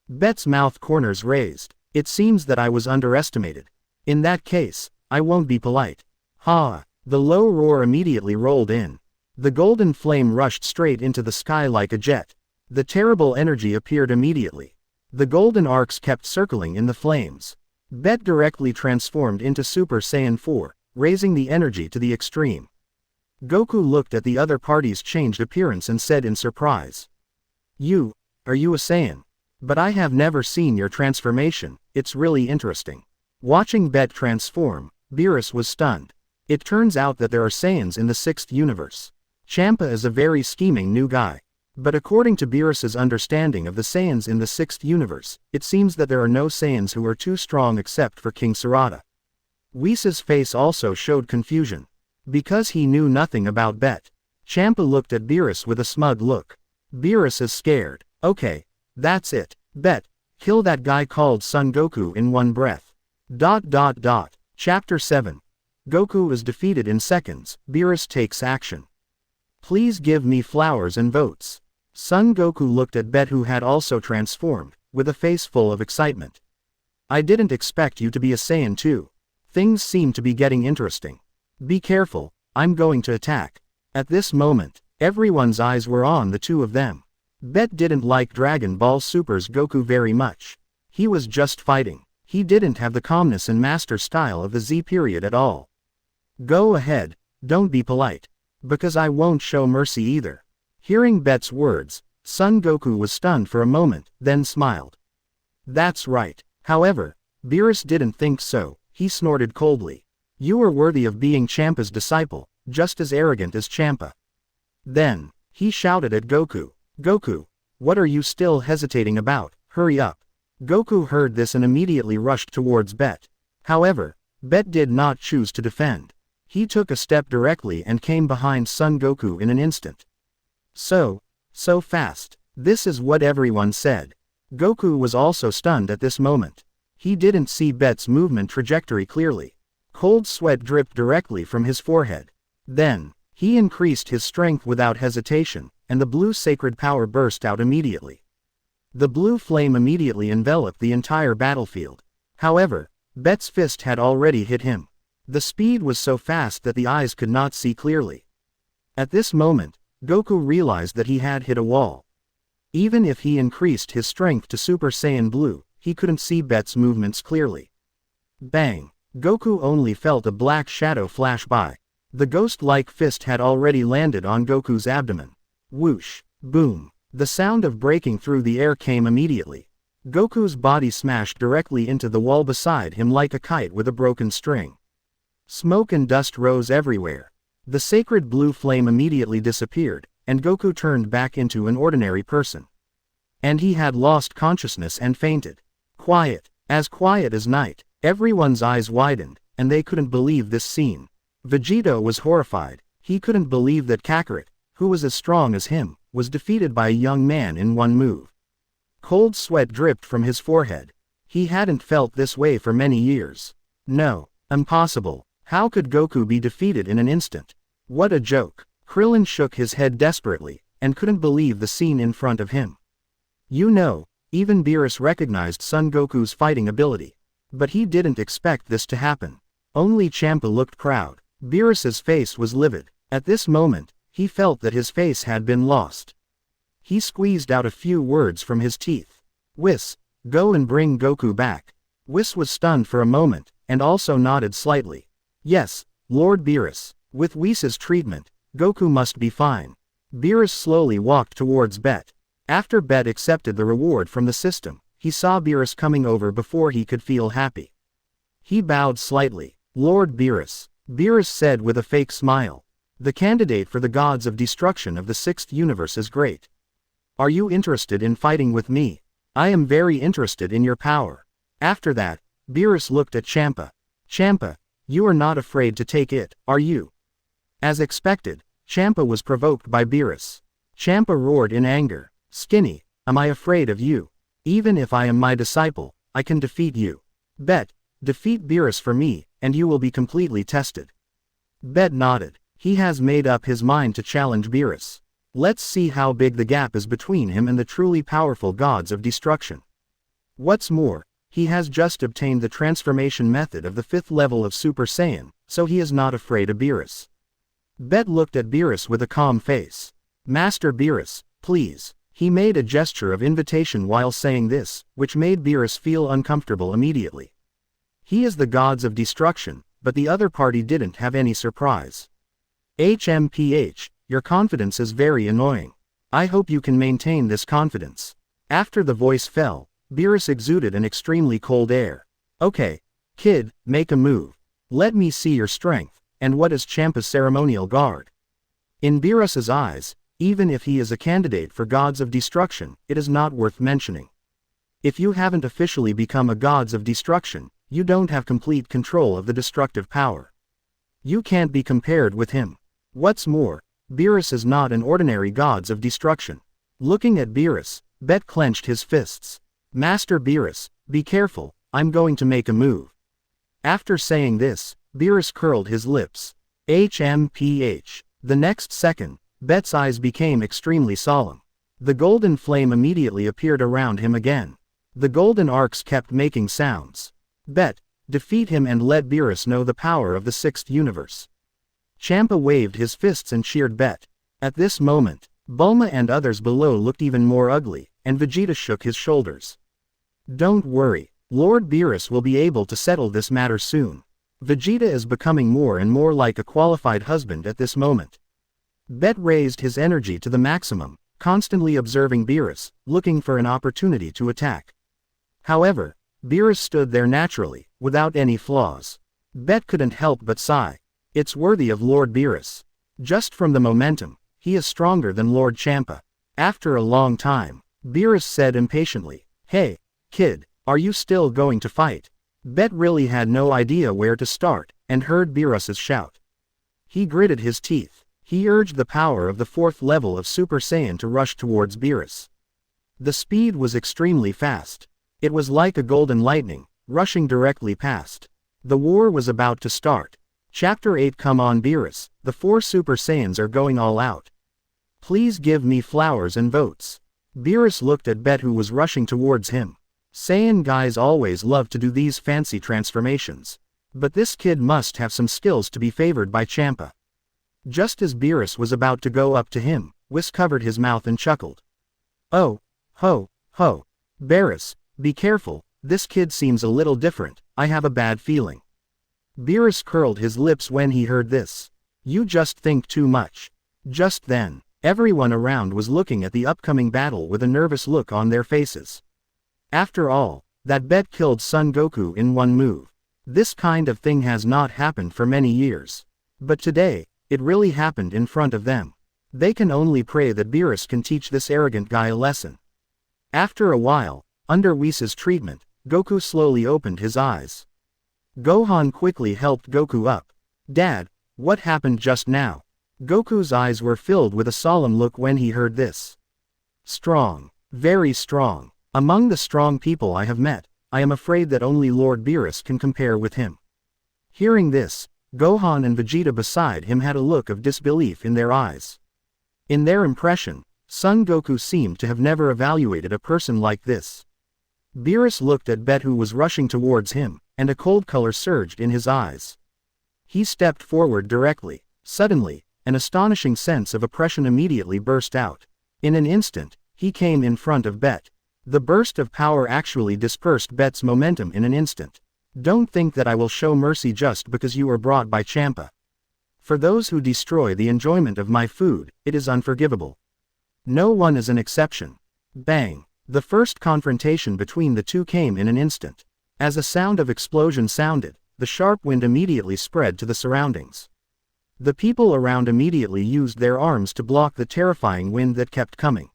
Bet's mouth corners raised. It seems that I was underestimated. In that case, I won't be polite. Ha! The low roar immediately rolled in. The golden flame rushed straight into the sky like a jet. The terrible energy appeared immediately. The golden arcs kept circling in the flames. Bet directly transformed into Super Saiyan 4, raising the energy to the extreme. Goku looked at the other party's changed appearance and said in surprise. Are you a Saiyan? But I have never seen your transformation, it's really interesting. Watching Bet transform, Beerus was stunned. It turns out that there are Saiyans in the 6th universe. Champa is a very scheming new guy. But according to Beerus's understanding of the Saiyans in the 6th universe, it seems that there are no Saiyans who are too strong except for King Sarada. Whis' face also showed confusion. Because he knew nothing about Bet. Champa looked at Beerus with a smug look. Beerus is scared. Okay, that's it. Bet, kill that guy called Son Goku in 1 breath. Chapter 7. Goku is defeated in seconds, Beerus takes action. Please give me flowers and votes. Son Goku looked at Bet, who had also transformed, with a face full of excitement. I didn't expect you to be a Saiyan too. Things seem to be getting interesting. Be careful, I'm going to attack. At this moment, everyone's eyes were on the two of them. Bet didn't like Dragon Ball Super's Goku very much. He was just fighting. He didn't have the calmness and master style of the Z period at all. Go ahead, don't be polite. Because I won't show mercy either. Hearing Bet's words, Son Goku was stunned for a moment, then smiled. That's right. However, Beerus didn't think so. He snorted coldly. You are worthy of being Champa's disciple, just as arrogant as Champa. Then, he shouted at Goku. Goku, what are you still hesitating about? Hurry up. Goku heard this and immediately rushed towards Bet. However, Bet did not choose to defend. He took a step directly and came behind Son Goku in an instant. So fast. This is what everyone said. Goku was also stunned at this moment. He didn't see Bet's movement trajectory clearly. Cold sweat dripped directly from his forehead. Then, he increased his strength without hesitation, and the blue sacred power burst out immediately. The blue flame immediately enveloped the entire battlefield. However, Bet's fist had already hit him. The speed was so fast that the eyes could not see clearly. At this moment, Goku realized that he had hit a wall. Even if he increased his strength to Super Saiyan Blue, he couldn't see Bet's movements clearly. Bang! Goku only felt a black shadow flash by. The ghost-like fist had already landed on Goku's abdomen. Whoosh! Boom! The sound of breaking through the air came immediately. Goku's body smashed directly into the wall beside him like a kite with a broken string. Smoke and dust rose everywhere. The sacred blue flame immediately disappeared, and Goku turned back into an ordinary person. And he had lost consciousness and fainted. Quiet as night. Everyone's eyes widened, and they couldn't believe this scene. Vegito was horrified. He couldn't believe that Kakarot, who was as strong as him, was defeated by a young man in one move. Cold sweat dripped from his forehead. He hadn't felt this way for many years. No, impossible. How could Goku be defeated in an instant? What a joke. Krillin shook his head desperately, and couldn't believe the scene in front of him. You know, even Beerus recognized Son Goku's fighting ability. But he didn't expect this to happen. Only Champa looked proud. Beerus's face was livid. At this moment, he felt that his face had been lost. He squeezed out a few words from his teeth. Whis, go and bring Goku back. Whis was stunned for a moment, and also nodded slightly. Yes, Lord Beerus. With Whis' treatment, Goku must be fine. Beerus slowly walked towards Bet. After Bet accepted the reward from the system, he saw Beerus coming over before he could feel happy. He bowed slightly. Lord Beerus. Beerus said with a fake smile. The candidate for the gods of destruction of the sixth universe is great. Are you interested in fighting with me? I am very interested in your power. After that, Beerus looked at Champa. Champa, you are not afraid to take it, are you? As expected, Champa was provoked by Beerus. Champa roared in anger. Skinny, am I afraid of you? Even if I am my disciple, I can defeat you. Bet, defeat Beerus for me, and you will be completely tested. Bet nodded. He has made up his mind to challenge Beerus. Let's see how big the gap is between him and the truly powerful gods of destruction. What's more, he has just obtained the transformation method of the 5th level of Super Saiyan, so he is not afraid of Beerus. Bet looked at Beerus with a calm face. Master Beerus, please. He made a gesture of invitation while saying this, which made Beerus feel uncomfortable immediately. He is the gods of destruction, but the other party didn't have any surprise. HMPH, your confidence is very annoying. I hope you can maintain this confidence. After the voice fell, Beerus exuded an extremely cold air. Okay, kid, make a move. Let me see your strength, and what is Champa's ceremonial guard. In Beerus's eyes, even if he is a candidate for gods of destruction, it is not worth mentioning. If you haven't officially become a gods of destruction, you don't have complete control of the destructive power. You can't be compared with him. What's more, Beerus is not an ordinary gods of destruction. Looking at Beerus, Bet clenched his fists. Master Beerus, be careful, I'm going to make a move. After saying this, Beerus curled his lips. HMPH. The next second, Bet's eyes became extremely solemn. The golden flame immediately appeared around him again. The golden arcs kept making sounds. Bet, defeat him and let Beerus know the power of the sixth universe. Champa waved his fists and cheered Bet. At this moment, Bulma and others below looked even more ugly, and Vegeta shook his shoulders. Don't worry, Lord Beerus will be able to settle this matter soon. Vegeta is becoming more and more like a qualified husband at this moment. Bet raised his energy to the maximum, constantly observing Beerus, looking for an opportunity to attack. However, Beerus stood there naturally, without any flaws. Bet couldn't help but sigh. It's worthy of Lord Beerus. Just from the momentum, he is stronger than Lord Champa. After a long time, Beerus said impatiently, "Hey, kid, are you still going to fight?" Bet really had no idea where to start, and heard Beerus's shout. He gritted his teeth. He urged the power of the fourth level of Super Saiyan to rush towards Beerus. The speed was extremely fast. It was like a golden lightning, rushing directly past. The war was about to start. Chapter 8. Come on Beerus, the 4 Super Saiyans are going all out. Please give me flowers and votes. Beerus looked at Bet who was rushing towards him. Saiyan guys always love to do these fancy transformations. But this kid must have some skills to be favored by Champa. Just as Beerus was about to go up to him, Whis covered his mouth and chuckled. Oh, ho, ho. Beerus, be careful, this kid seems a little different, I have a bad feeling. Beerus curled his lips when he heard this. You just think too much. Just then, everyone around was looking at the upcoming battle with a nervous look on their faces. After all, that Bet killed Son Goku in one move. This kind of thing has not happened for many years. But today, it really happened in front of them. They can only pray that Beerus can teach this arrogant guy a lesson. After a while, under Whis' treatment, Goku slowly opened his eyes. Gohan quickly helped Goku up. Dad, what happened just now? Goku's eyes were filled with a solemn look when he heard this. Strong. Very strong. Among the strong people I have met, I am afraid that only Lord Beerus can compare with him. Hearing this, Gohan and Vegeta beside him had a look of disbelief in their eyes. In their impression, Son Goku seemed to have never evaluated a person like this. Beerus looked at Bet who was rushing towards him, and a cold color surged in his eyes. He stepped forward directly. Suddenly, an astonishing sense of oppression immediately burst out. In an instant, he came in front of Bet. The burst of power actually dispersed Bet's momentum in an instant. Don't think that I will show mercy just because you were brought by Champa. For those who destroy the enjoyment of my food, it is unforgivable. No one is an exception. Bang! The first confrontation between the two came in an instant. As a sound of explosion sounded, the sharp wind immediately spread to the surroundings. The people around immediately used their arms to block the terrifying wind that kept coming.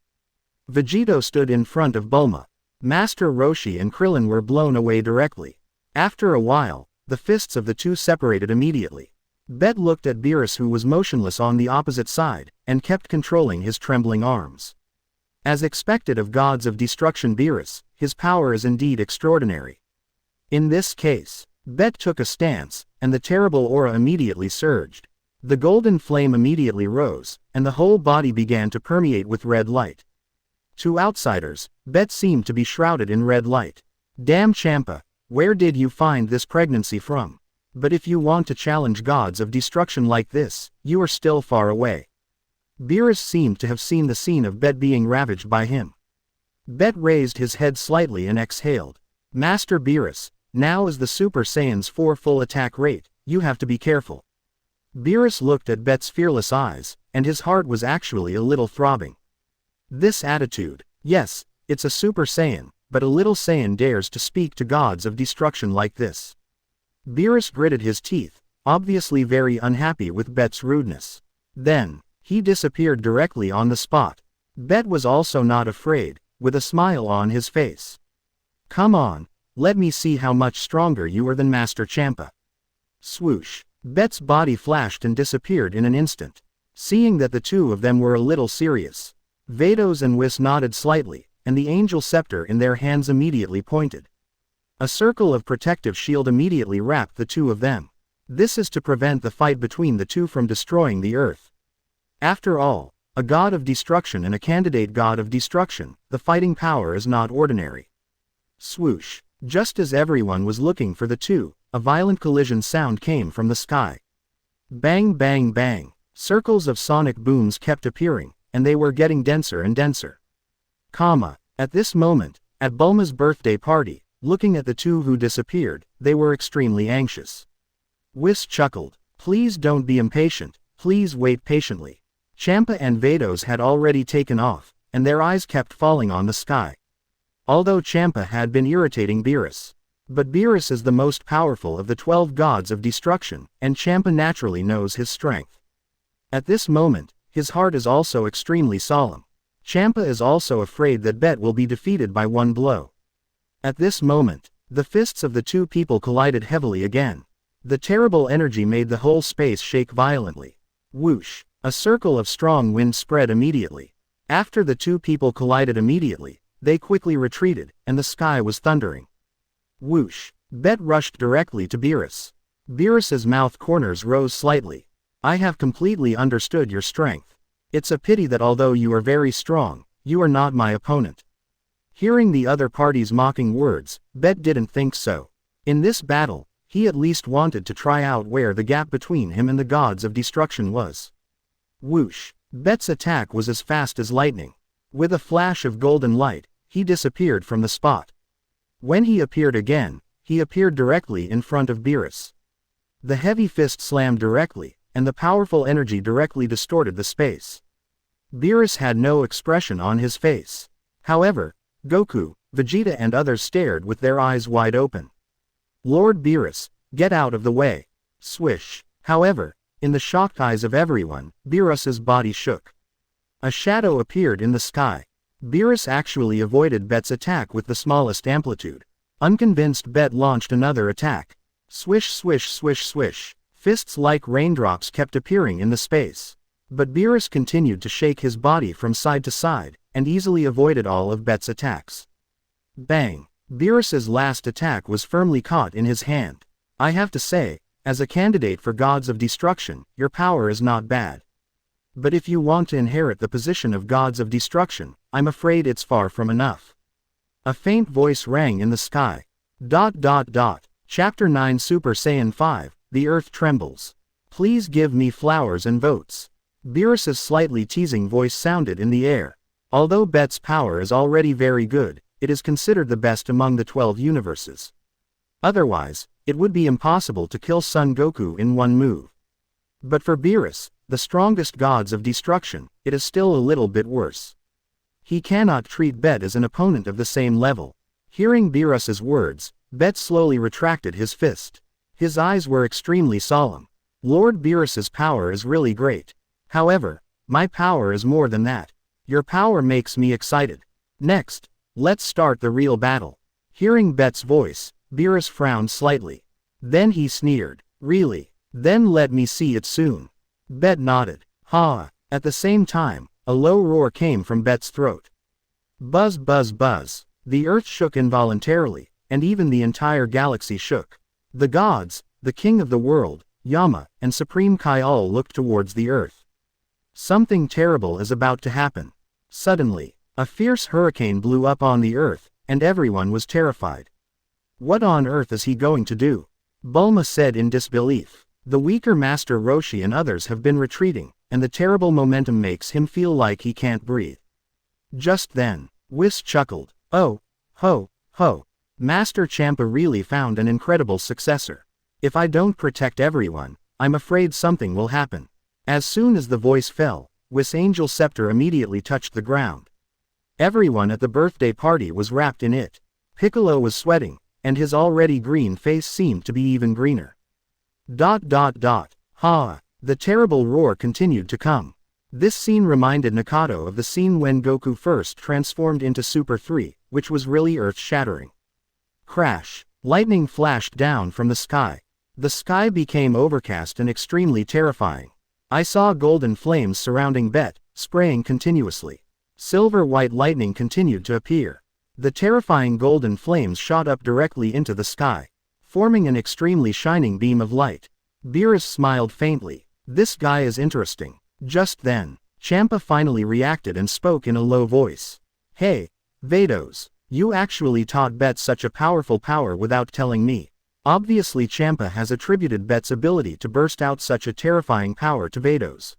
Vegito stood in front of Bulma. Master Roshi and Krillin were blown away directly. After a while, the fists of the two separated immediately. Bet looked at Beerus who was motionless on the opposite side, and kept controlling his trembling arms. As expected of gods of destruction Beerus, his power is indeed extraordinary. In this case, Bet took a stance, and the terrible aura immediately surged. The golden flame immediately rose, and the whole body began to permeate with red light. To outsiders, Bet seemed to be shrouded in red light. Damn Champa, where did you find this pregnancy from? But if you want to challenge gods of destruction like this, you are still far away. Beerus seemed to have seen the scene of Bet being ravaged by him. Bet raised his head slightly and exhaled. Master Beerus, now is the Super Saiyan's 4 full attack rate, you have to be careful. Beerus looked at Bet's fearless eyes, and his heart was actually a little throbbing. This attitude, yes, it's a Super Saiyan, but a little Saiyan dares to speak to gods of destruction like this. Beerus gritted his teeth, obviously very unhappy with Bet's rudeness. Then, he disappeared directly on the spot. Bet was also not afraid, with a smile on his face. Come on, let me see how much stronger you are than Master Champa. Swoosh. Bet's body flashed and disappeared in an instant. Seeing that the two of them were a little serious, Vados and Whis nodded slightly, and the angel scepter in their hands immediately pointed. A circle of protective shield immediately wrapped the two of them. This is to prevent the fight between the two from destroying the earth. After all, A god of destruction and a candidate god of destruction, the fighting power is not ordinary. Swoosh. Just as everyone was looking for the two, a violent collision sound came from the sky. Bang bang bang. Circles of sonic booms kept appearing, and they were getting denser and denser. At this moment, at Bulma's birthday party, looking at the two who disappeared, they were extremely anxious. Whis chuckled. Please don't be impatient, please wait patiently. Champa and Vados had already taken off, and their eyes kept falling on the sky. Although Champa had been irritating Beerus. But Beerus is the most powerful of the 12 gods of destruction, and Champa naturally knows his strength. At this moment, his heart is also extremely solemn. Champa is also afraid that Bet will be defeated by one blow. At this moment, the fists of the two people collided heavily again. The terrible energy made the whole space shake violently. Whoosh! A circle of strong wind spread immediately. After the two people collided immediately, they quickly retreated, and the sky was thundering. Whoosh! Bet rushed directly to Beerus. Beerus's mouth corners rose slightly. I have completely understood your strength. It's a pity that although you are very strong, you are not my opponent. Hearing the other party's mocking words, Bet didn't think so. In this battle, he at least wanted to try out where the gap between him and the gods of destruction was. Whoosh! Bet's attack was as fast as lightning. With a flash of golden light, he disappeared from the spot. When he appeared again, he appeared directly in front of Beerus. The heavy fist slammed directly, and the powerful energy directly distorted the space. Beerus had no expression on his face. However, Goku, Vegeta and others stared with their eyes wide open. Lord Beerus, get out of the way. Swish. However, in the shocked eyes of everyone, Beerus's body shook. A shadow appeared in the sky. Beerus actually avoided Bet's attack with the smallest amplitude. Unconvinced, Bet launched another attack. Swish swish swish swish. Fists like raindrops kept appearing in the space. But Beerus continued to shake his body from side to side, and easily avoided all of Bet's attacks. Bang! Beerus's last attack was firmly caught in his hand. I have to say, as a candidate for gods of destruction, your power is not bad. But if you want to inherit the position of gods of destruction, I'm afraid it's far from enough. A faint voice rang in the sky. Chapter 9 Super Saiyan 5, The Earth Trembles. Please give me flowers and votes. Beerus's slightly teasing voice sounded in the air. Although Bet's power is already very good, it is considered the best among the 12 universes. Otherwise, it would be impossible to kill Son Goku in one move. But for Beerus, the strongest gods of destruction, it is still a little bit worse. He cannot treat Bet as an opponent of the same level. Hearing Beerus's words, Bet slowly retracted his fist. His eyes were extremely solemn. Lord Beerus's power is really great. However, my power is more than that. Your power makes me excited. Next, let's start the real battle. Hearing Bet's voice, Beerus frowned slightly. Then he sneered. Really? Then let me see it soon. Bet nodded. Ha! At the same time, a low roar came from Bet's throat. Buzz buzz buzz. The earth shook involuntarily, and even the entire galaxy shook. The gods, the king of the world, Yama, and Supreme Kai all looked towards the earth. Something terrible is about to happen. Suddenly, a fierce hurricane blew up on the earth, and everyone was terrified. What on earth is he going to do? Bulma said in disbelief. The weaker Master Roshi and others have been retreating, and the terrible momentum makes him feel like he can't breathe. Just then, Whis chuckled. Oh, ho, ho. Master Champa really found an incredible successor. If I don't protect everyone, I'm afraid something will happen. As soon as the voice fell, Whis' angel scepter immediately touched the ground. Everyone at the birthday party was wrapped in it. Piccolo was sweating, and his already green face seemed to be even greener. Ha! The terrible roar continued to come. This scene reminded Nakato of the scene when Goku first transformed into Super 3, which was really earth-shattering. Crash! Lightning flashed down from the sky. The sky became overcast and extremely terrifying. I saw golden flames surrounding Bet, spraying continuously. Silver-white lightning continued to appear. The terrifying golden flames shot up directly into the sky, forming an extremely shining beam of light. Beerus smiled faintly. This guy is interesting. Just then, Champa finally reacted and spoke in a low voice. Hey, Vados, you actually taught Bet such a powerful power without telling me. Obviously Champa has attributed Bet's ability to burst out such a terrifying power to Vados.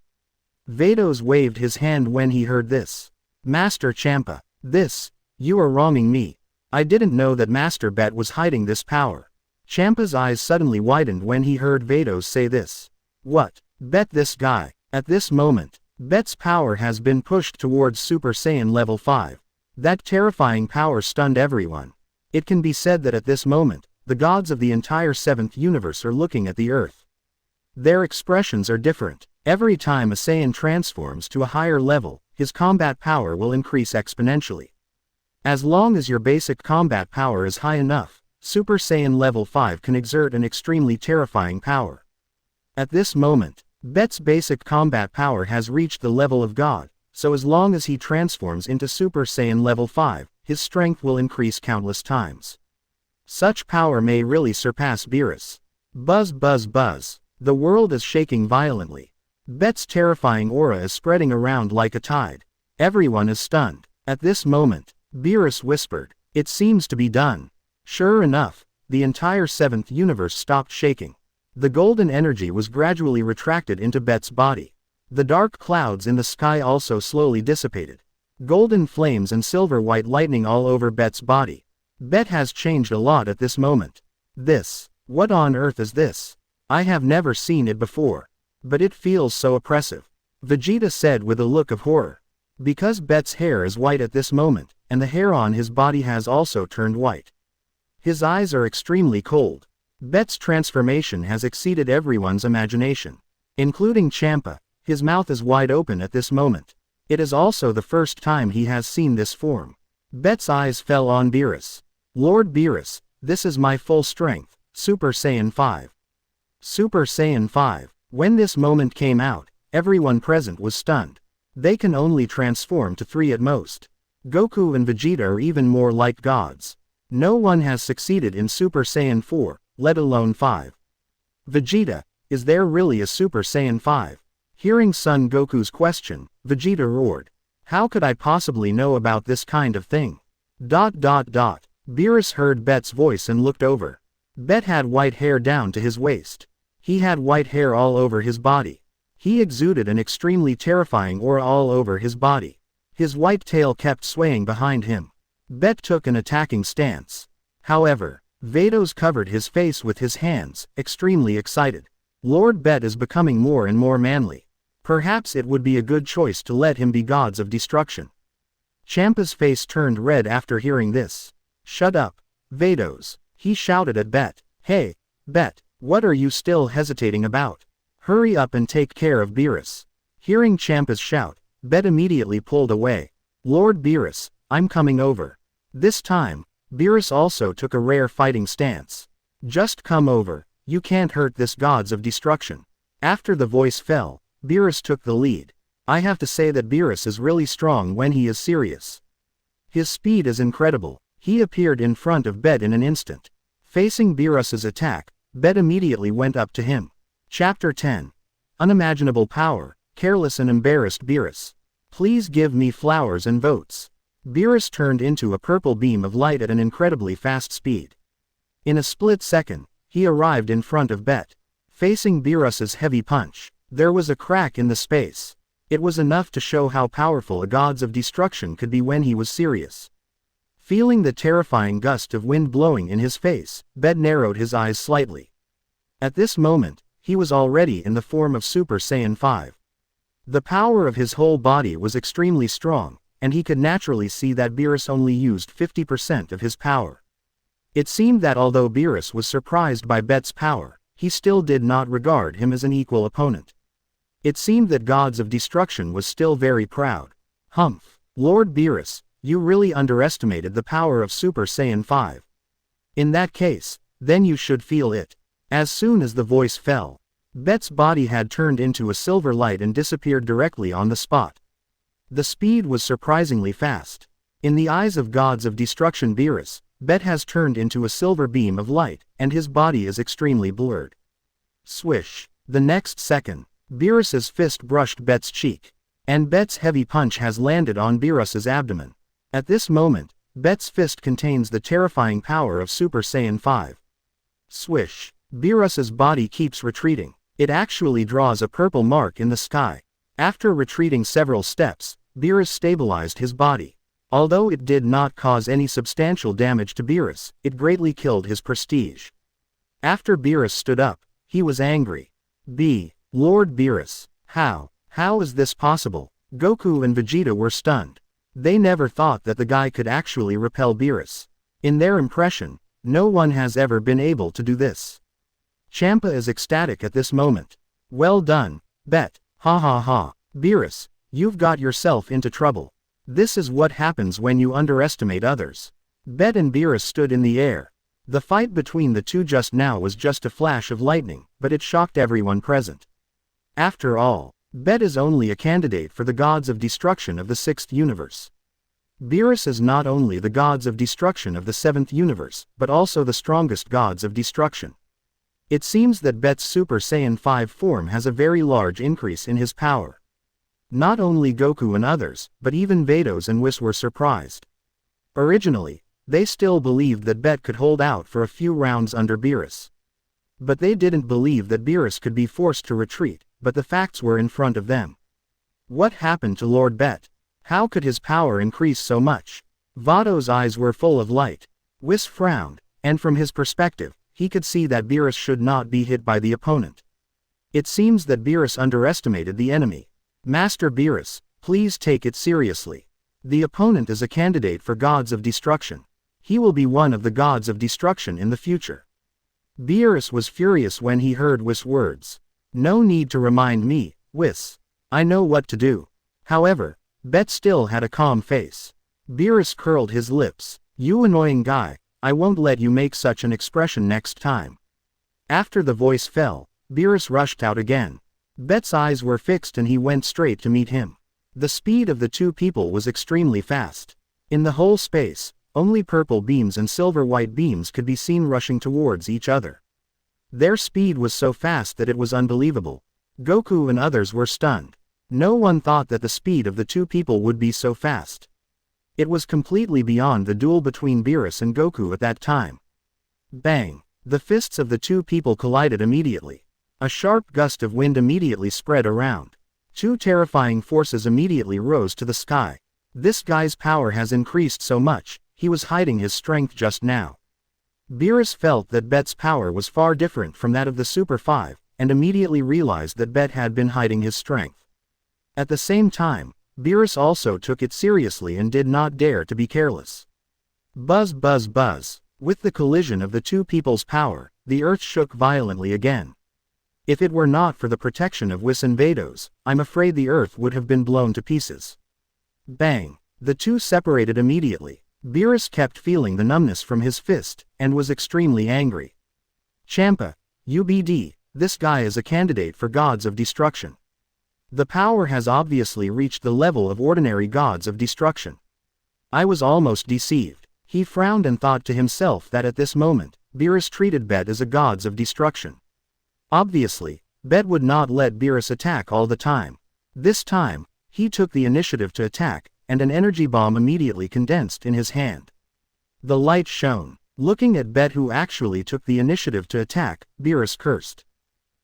Vados waved his hand when he heard this. Master Champa, you are wronging me. I didn't know that Master Bet was hiding this power. Champa's eyes suddenly widened when he heard Vados say this. What? Bet this guy. At this moment, Bet's power has been pushed towards Super Saiyan level 5. That terrifying power stunned everyone. It can be said that at this moment, the gods of the entire 7th universe are looking at the earth. Their expressions are different. Every time a Saiyan transforms to a higher level, his combat power will increase exponentially. As long as your basic combat power is high enough, Super Saiyan level 5 can exert an extremely terrifying power. At this moment, Bet's basic combat power has reached the level of God, so as long as he transforms into Super Saiyan level 5, his strength will increase countless times. Such power may really surpass Beerus. Buzz buzz buzz. The world is shaking violently. Bet's terrifying aura is spreading around like a tide. Everyone is stunned. At this moment, Beerus whispered, "It seems to be done." Sure enough, the entire 7th universe stopped shaking. The golden energy was gradually retracted into Bet's body. The dark clouds in the sky also slowly dissipated. Golden flames and silver-white lightning all over Bet's body. Bet has changed a lot at this moment. What on earth is this? I have never seen it before. But it feels so oppressive. Vegeta said with a look of horror. Because Bet's hair is white at this moment, and the hair on his body has also turned white. His eyes are extremely cold. Bet's transformation has exceeded everyone's imagination. Including Champa, his mouth is wide open at this moment. It is also the first time he has seen this form. Bet's eyes fell on Beerus. Lord Beerus, this is my full strength, Super Saiyan 5. Super Saiyan 5. When this moment came out, everyone present was stunned. They can only transform to 3 at most. Goku and Vegeta are even more like gods. No one has succeeded in Super Saiyan 4, let alone 5. Vegeta, is there really a Super Saiyan 5? Hearing Son Goku's question, Vegeta roared. How could I possibly know about this kind of thing? Beerus heard Bet's voice and looked over. Bet had white hair down to his waist. He had white hair all over his body. He exuded an extremely terrifying aura all over his body. His white tail kept swaying behind him. Bet took an attacking stance. However, Vados covered his face with his hands, extremely excited. Lord Bet is becoming more and more manly. Perhaps it would be a good choice to let him be gods of destruction. Champa's face turned red after hearing this. Shut up, Vados, he shouted at Bet. Hey, Bet, what are you still hesitating about? Hurry up and take care of Beerus. Hearing Champa's shout, Bet immediately pulled away. Lord Beerus, I'm coming over. This time, Beerus also took a rare fighting stance. Just come over, you can't hurt this gods of destruction. After the voice fell, Beerus took the lead. I have to say that Beerus is really strong when he is serious. His speed is incredible. He appeared in front of Bet in an instant. Facing Beerus's attack, Bet immediately went up to him. Chapter 10. Unimaginable Power, Careless and Embarrassed Beerus. Please give me flowers and votes. Beerus turned into a purple beam of light at an incredibly fast speed. In a split second, he arrived in front of Bet. Facing Beerus's heavy punch, there was a crack in the space. It was enough to show how powerful a gods of destruction could be when he was serious. Feeling the terrifying gust of wind blowing in his face, Bet narrowed his eyes slightly. At this moment, he was already in the form of Super Saiyan 5. The power of his whole body was extremely strong, and he could naturally see that Beerus only used 50% of his power. It seemed that although Beerus was surprised by Bet's power, he still did not regard him as an equal opponent. It seemed that Gods of Destruction was still very proud. Humph, Lord Beerus, you really underestimated the power of Super Saiyan 5. In that case, then you should feel it. As soon as the voice fell, Bet's body had turned into a silver light and disappeared directly on the spot. The speed was surprisingly fast. In the eyes of Gods of Destruction Beerus, Bet has turned into a silver beam of light, and his body is extremely blurred. Swish. The next second, Beerus's fist brushed Bet's cheek. And Bet's heavy punch has landed on Beerus's abdomen. At this moment, Bet's fist contains the terrifying power of Super Saiyan 5. Swish. Beerus's body keeps retreating. It actually draws a purple mark in the sky. After retreating several steps, Beerus stabilized his body. Although it did not cause any substantial damage to Beerus, it greatly killed his prestige. After Beerus stood up, he was angry. Lord Beerus, how is this possible? Goku and Vegeta were stunned. They never thought that the guy could actually repel Beerus. In their impression, no one has ever been able to do this. Champa is ecstatic at this moment. Well done, Bet, ha ha ha. Beerus, you've got yourself into trouble. This is what happens when you underestimate others. Bet and Beerus stood in the air. The fight between the two just now was just a flash of lightning, but it shocked everyone present. After all, Bet is only a candidate for the gods of destruction of the 6th universe. Beerus is not only the gods of destruction of the 7th universe, but also the strongest gods of destruction. It seems that Bet's Super Saiyan 5 form has a very large increase in his power. Not only Goku and others, but even Vados and Whis were surprised. Originally, they still believed that Bet could hold out for a few rounds under Beerus. But they didn't believe that Beerus could be forced to retreat, but the facts were in front of them. What happened to Lord Bet? How could his power increase so much? Vado's eyes were full of light. Whis frowned, and from his perspective, he could see that Beerus should not be hit by the opponent. It seems that Beerus underestimated the enemy. Master Beerus, please take it seriously. The opponent is a candidate for gods of destruction. He will be one of the gods of destruction in the future. Beerus was furious when he heard Whis' words. No need to remind me, Whis. I know what to do. However, Bet still had a calm face. Beerus curled his lips. You annoying guy, I won't let you make such an expression next time. After the voice fell, Beerus rushed out again. Bet's eyes were fixed and he went straight to meet him. The speed of the two people was extremely fast. In the whole space, only purple beams and silver-white beams could be seen rushing towards each other. Their speed was so fast that it was unbelievable. Goku and others were stunned. No one thought that the speed of the two people would be so fast. It was completely beyond the duel between Beerus and Goku at that time. Bang! The fists of the two people collided immediately. A sharp gust of wind immediately spread around. Two terrifying forces immediately rose to the sky. This guy's power has increased so much, he was hiding his strength just now. Beerus felt that Bet's power was far different from that of the Super 5, and immediately realized that Bet had been hiding his strength. At the same time, Beerus also took it seriously and did not dare to be careless. Buzz buzz buzz. With the collision of the two people's power, the earth shook violently again. If it were not for the protection of Whis and Vados, I'm afraid the earth would have been blown to pieces. Bang! The two separated immediately. Beerus kept feeling the numbness from his fist, and was extremely angry. Champa, UBD, this guy is a candidate for gods of destruction. The power has obviously reached the level of ordinary gods of destruction. I was almost deceived. He frowned and thought to himself that at this moment, Beerus treated Bet as a gods of destruction. Obviously, Bet would not let Beerus attack all the time. This time, he took the initiative to attack, and an energy bomb immediately condensed in his hand. The light shone. Looking at Bet who actually took the initiative to attack, Beerus cursed.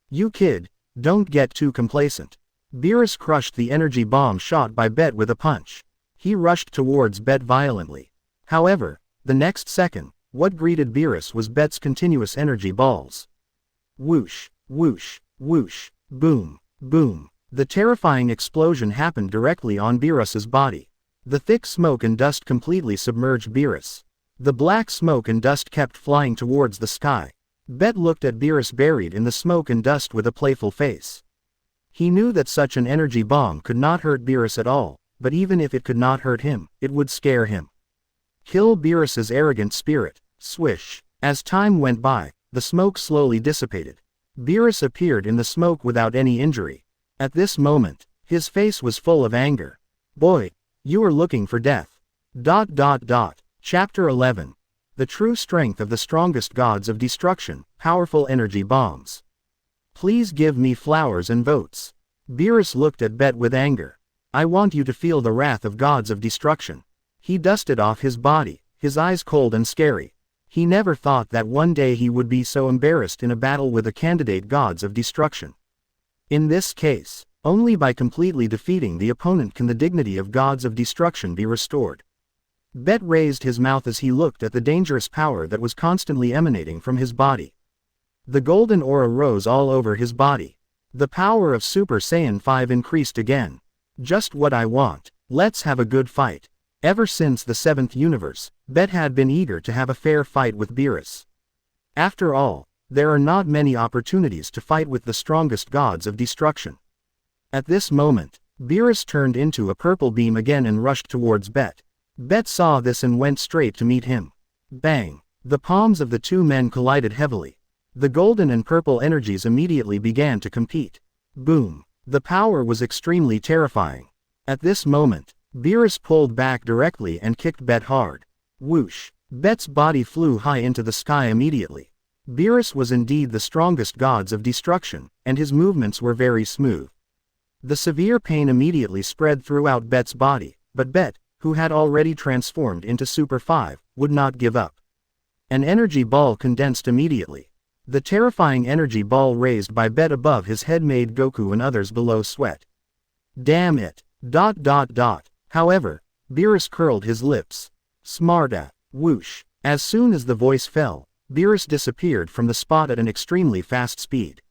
You kid, don't get too complacent. Beerus crushed the energy bomb shot by Bet with a punch. He rushed towards Bet violently. However, the next second, what greeted Beerus was Bet's continuous energy balls. Whoosh, whoosh, whoosh, boom, boom. The terrifying explosion happened directly on Beerus's body. The thick smoke and dust completely submerged Beerus. The black smoke and dust kept flying towards the sky. Bet looked at Beerus buried in the smoke and dust with a playful face. He knew that such an energy bomb could not hurt Beerus at all, but even if it could not hurt him, it would scare him. Kill Beerus's arrogant spirit. Swish. As time went by, the smoke slowly dissipated. Beerus appeared in the smoke without any injury. At this moment, his face was full of anger. Boy, you are looking for death. Chapter 11. The true strength of the strongest gods of destruction, powerful energy bombs. Please give me flowers and votes. Beerus looked at Bet with anger. I want you to feel the wrath of gods of destruction. He dusted off his body, his eyes cold and scary. He never thought that one day he would be so embarrassed in a battle with a candidate gods of destruction. In this case, only by completely defeating the opponent can the dignity of gods of destruction be restored. Bet raised his mouth as he looked at the dangerous power that was constantly emanating from his body. The golden aura rose all over his body. The power of Super Saiyan 5 increased again. Just what I want. Let's have a good fight. Ever since the 7th universe, Bet had been eager to have a fair fight with Beerus. After all, there are not many opportunities to fight with the strongest gods of destruction. At this moment, Beerus turned into a purple beam again and rushed towards Bet. Bet saw this and went straight to meet him. Bang! The palms of the two men collided heavily. The golden and purple energies immediately began to compete. Boom! The power was extremely terrifying. At this moment, Beerus pulled back directly and kicked Bet hard. Whoosh! Bet's body flew high into the sky immediately. Beerus was indeed the strongest gods of destruction, and his movements were very smooth. The severe pain immediately spread throughout Bet's body, but Bet, who had already transformed into Super 5, would not give up. An energy ball condensed immediately. The terrifying energy ball raised by Bet above his head made Goku and others below sweat. Damn it! ... However, Beerus curled his lips. Smarta! Whoosh! As soon as the voice fell, Beerus disappeared from the spot at an extremely fast speed.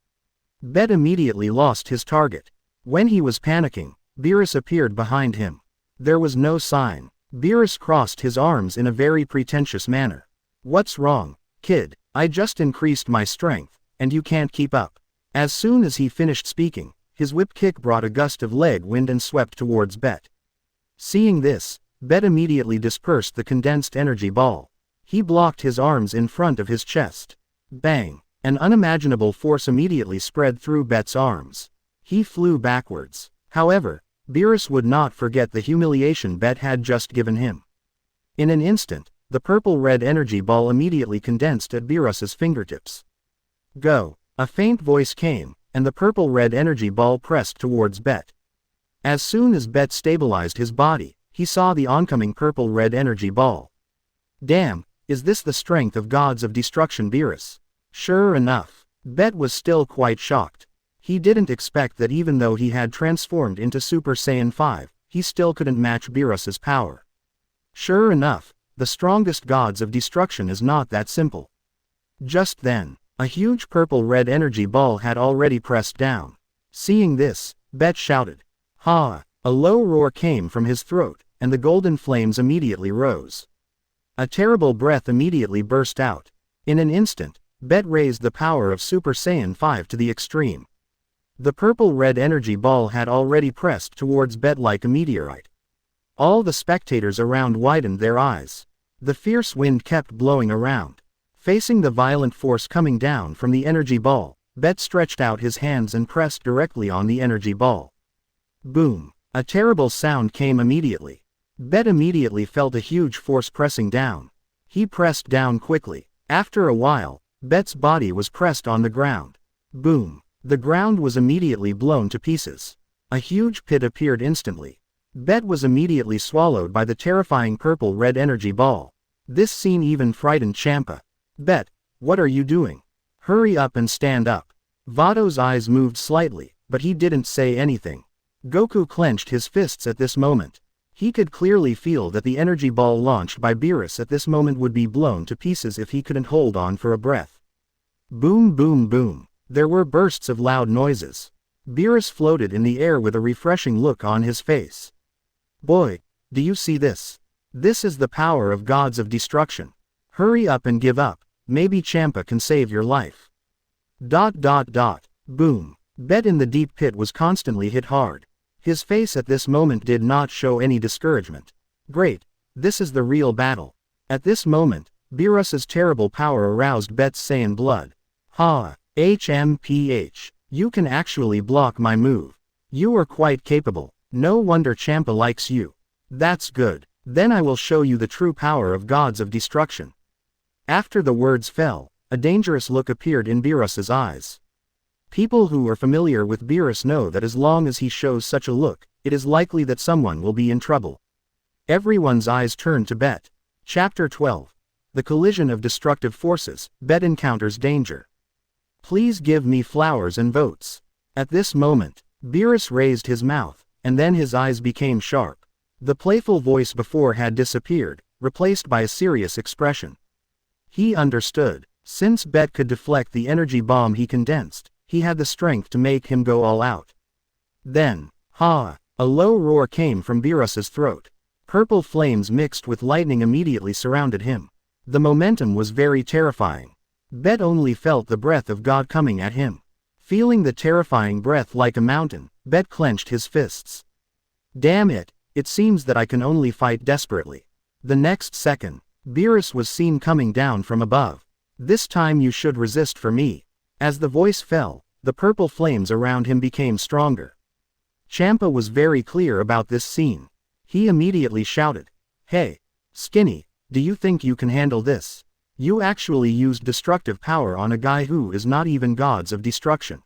Bet immediately lost his target. When he was panicking, Beerus appeared behind him. There was no sign. Beerus crossed his arms in a very pretentious manner. What's wrong, kid? I just increased my strength, and you can't keep up. As soon as he finished speaking, his whip kick brought a gust of leg wind and swept towards Bet. Seeing this, Bet immediately dispersed the condensed energy ball. He blocked his arms in front of his chest. Bang! An unimaginable force immediately spread through Bet's arms. He flew backwards. However, Beerus would not forget the humiliation Bet had just given him. In an instant, the purple-red energy ball immediately condensed at Beerus's fingertips. Go! A faint voice came, and the purple-red energy ball pressed towards Bet. As soon as Bet stabilized his body, he saw the oncoming purple-red energy ball. Damn, is this the strength of gods of destruction Beerus? Sure enough, Bet was still quite shocked. He didn't expect that even though he had transformed into Super Saiyan 5, he still couldn't match Beerus's power. Sure enough, the strongest gods of destruction is not that simple. Just then, a huge purple-red energy ball had already pressed down. Seeing this, Bet shouted. Ha! A low roar came from his throat, and the golden flames immediately rose. A terrible breath immediately burst out. In an instant, Bet raised the power of Super Saiyan 5 to the extreme. The purple-red energy ball had already pressed towards Bet like a meteorite. All the spectators around widened their eyes. The fierce wind kept blowing around. Facing the violent force coming down from the energy ball, Bet stretched out his hands and pressed directly on the energy ball. Boom! A terrible sound came immediately. Bet immediately felt a huge force pressing down. He pressed down quickly. After a while, Bet's body was pressed on the ground. Boom! The ground was immediately blown to pieces. A huge pit appeared instantly. Bet was immediately swallowed by the terrifying purple-red energy ball. This scene even frightened Champa. Bet, what are you doing? Hurry up and stand up. Vado's eyes moved slightly, but he didn't say anything. Goku clenched his fists at this moment. He could clearly feel that the energy ball launched by Beerus at this moment would be blown to pieces if he couldn't hold on for a breath. Boom boom boom. There were bursts of loud noises. Beerus floated in the air with a refreshing look on his face. Boy, do you see this? This is the power of gods of destruction. Hurry up and give up, maybe Champa can save your life. ... Boom. Bet in the deep pit was constantly hit hard. His face at this moment did not show any discouragement. Great, this is the real battle. At this moment, Beerus's terrible power aroused Bet's Saiyan blood. Ha! HMPH. You can actually block my move. You are quite capable. No wonder Champa likes you. That's good. Then I will show you the true power of gods of destruction. After the words fell, a dangerous look appeared in Beerus's eyes. People who are familiar with Beerus know that as long as he shows such a look, it is likely that someone will be in trouble. Everyone's eyes turned to Bet. Chapter 12. The collision of destructive forces. Bet encounters danger. Please give me flowers and votes. At this moment, Beerus raised his mouth, and then his eyes became sharp. The playful voice before had disappeared, replaced by a serious expression. He understood. Since Bet could deflect the energy bomb he condensed, he had the strength to make him go all out. Then, ha! A low roar came from Beerus's throat. Purple flames mixed with lightning immediately surrounded him. The momentum was very terrifying. Bet only felt the breath of God coming at him. Feeling the terrifying breath like a mountain, Bet clenched his fists. Damn it, it seems that I can only fight desperately. The next second, Beerus was seen coming down from above. This time you should resist for me. As the voice fell, the purple flames around him became stronger. Champa was very clear about this scene. He immediately shouted, "Hey, Skinny, do you think you can handle this? You actually used destructive power on a guy who is not even gods of destruction."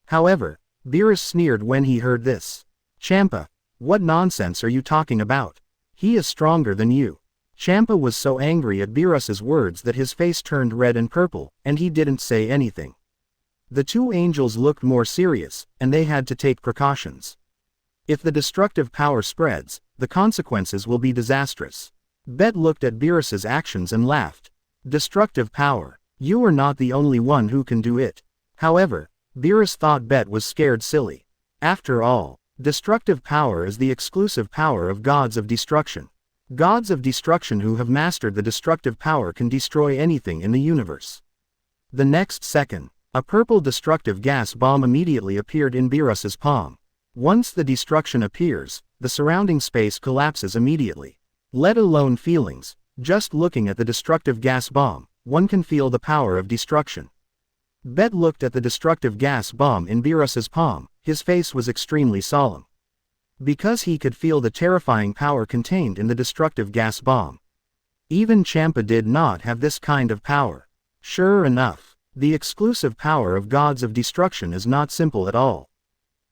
However, Beerus sneered when he heard this. "Champa, what nonsense are you talking about? He is stronger than you." Champa was so angry at Beerus's words that his face turned red and purple, and he didn't say anything. The two angels looked more serious, and they had to take precautions. If the destructive power spreads, the consequences will be disastrous. Bet looked at Beerus's actions and laughed. Destructive power. You are not the only one who can do it. However, Beerus thought Bet was scared silly. After all, destructive power is the exclusive power of gods of destruction. Gods of destruction who have mastered the destructive power can destroy anything in the universe. The next second, a purple destructive gas bomb immediately appeared in Beerus's palm. Once the destruction appears, the surrounding space collapses immediately. Let alone feelings, just looking at the destructive gas bomb, one can feel the power of destruction. Bet looked at the destructive gas bomb in Beerus's palm, his face was extremely solemn. Because he could feel the terrifying power contained in the destructive gas bomb. Even Champa did not have this kind of power. Sure enough, the exclusive power of gods of destruction is not simple at all.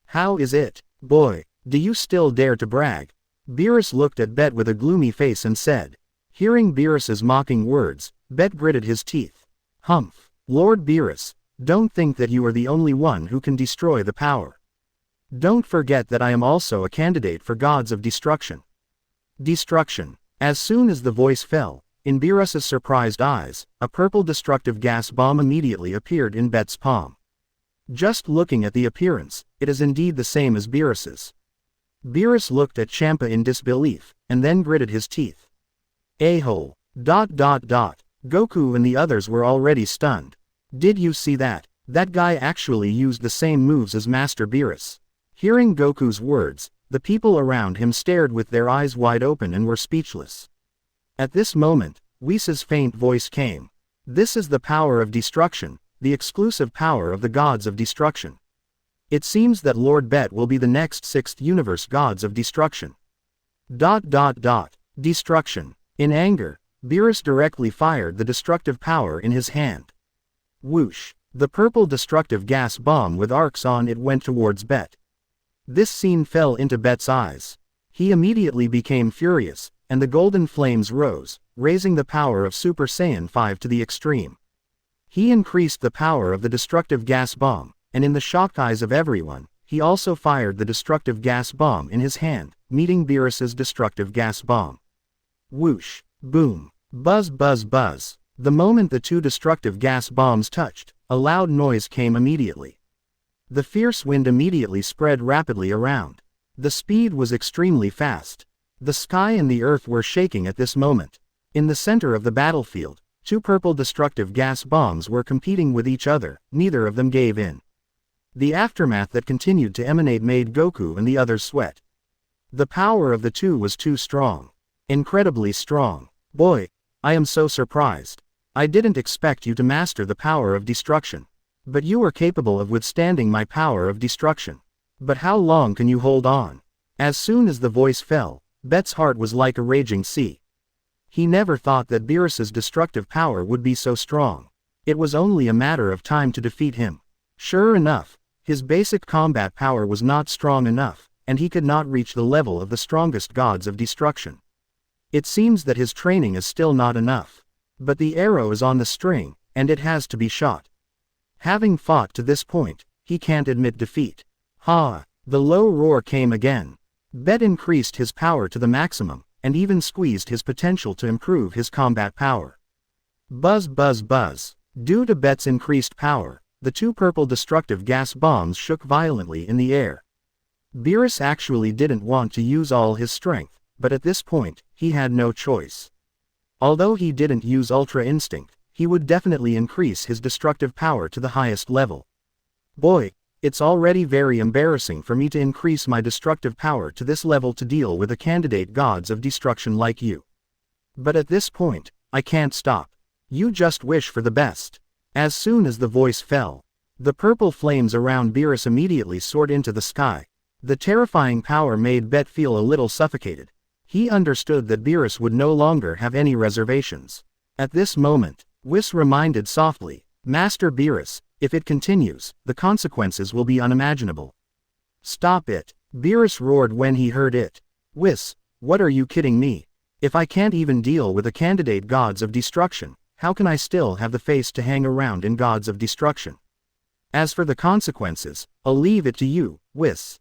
How is it, boy, do you still dare to brag? Beerus looked at Bet with a gloomy face and said. Hearing Beerus's mocking words, Bet gritted his teeth. Humph, Lord Beerus, don't think that you are the only one who can destroy the power. Don't forget that I am also a candidate for gods of destruction. Destruction. As soon as the voice fell, in Beerus's surprised eyes, a purple destructive gas bomb immediately appeared in Bet's palm. Just looking at the appearance, it is indeed the same as Beerus's. Beerus looked at Champa in disbelief, and then gritted his teeth. A-hole. Goku and the others were already stunned. Did you see that? That guy actually used the same moves as Master Beerus. Hearing Goku's words, the people around him stared with their eyes wide open and were speechless. At this moment, Whis' faint voice came. This is the power of destruction, the exclusive power of the gods of destruction. It seems that Lord Bet will be the next 6th universe gods of destruction. Destruction. In anger, Beerus directly fired the destructive power in his hand. Whoosh! The purple destructive gas bomb with arcs on it went towards Bet. This scene fell into Bet's eyes. He immediately became furious, and the golden flames rose, raising the power of Super Saiyan 5 to the extreme. He increased the power of the destructive gas bomb, and in the shocked eyes of everyone, he also fired the destructive gas bomb in his hand, meeting Beerus's destructive gas bomb. Whoosh! Boom! Buzz buzz buzz! The moment the two destructive gas bombs touched, a loud noise came immediately. The fierce wind immediately spread rapidly around. The speed was extremely fast. The sky and the earth were shaking at this moment. In the center of the battlefield, two purple destructive gas bombs were competing with each other, neither of them gave in. The aftermath that continued to emanate made Goku and the others sweat. The power of the two was too strong. Incredibly strong. Boy, I am so surprised. I didn't expect you to master the power of destruction. But you are capable of withstanding my power of destruction. But how long can you hold on? As soon as the voice fell, Bet's heart was like a raging sea. He never thought that Beerus's destructive power would be so strong. It was only a matter of time to defeat him. Sure enough, his basic combat power was not strong enough, and he could not reach the level of the strongest gods of destruction. It seems that his training is still not enough. But the arrow is on the string, and it has to be shot. Having fought to this point, he can't admit defeat. Ha! The low roar came again. Bet increased his power to the maximum, and even squeezed his potential to improve his combat power. Buzz buzz buzz. Due to Bet's increased power, the two purple destructive gas bombs shook violently in the air. Beerus actually didn't want to use all his strength, but at this point, he had no choice. Although he didn't use Ultra Instinct, he would definitely increase his destructive power to the highest level. Boy, it's already very embarrassing for me to increase my destructive power to this level to deal with a candidate gods of destruction like you. But at this point, I can't stop. You just wish for the best. As soon as the voice fell, the purple flames around Beerus immediately soared into the sky. The terrifying power made Bet feel a little suffocated. He understood that Beerus would no longer have any reservations. At this moment, Whis reminded softly, Master Beerus, if it continues, the consequences will be unimaginable. Stop it, Beerus roared when he heard it. Whis, what are you kidding me? If I can't even deal with a candidate gods of destruction, how can I still have the face to hang around in gods of destruction? As for the consequences, I'll leave it to you, Whis.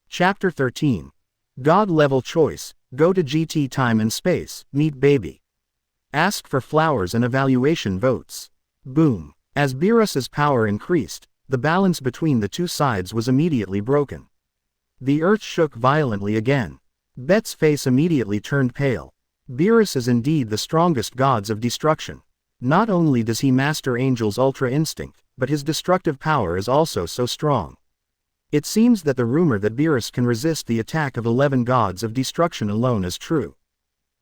Chapter 13. God Level Choice, go to GT Time and Space, meet baby. Ask for flowers and evaluation votes. Boom. As Beerus's power increased, the balance between the two sides was immediately broken. The earth shook violently again. Bet's face immediately turned pale. Beerus is indeed the strongest gods of destruction. Not only does he master Angel's Ultra Instinct, but his destructive power is also so strong. It seems that the rumor that Beerus can resist the attack of 11 gods of destruction alone is true.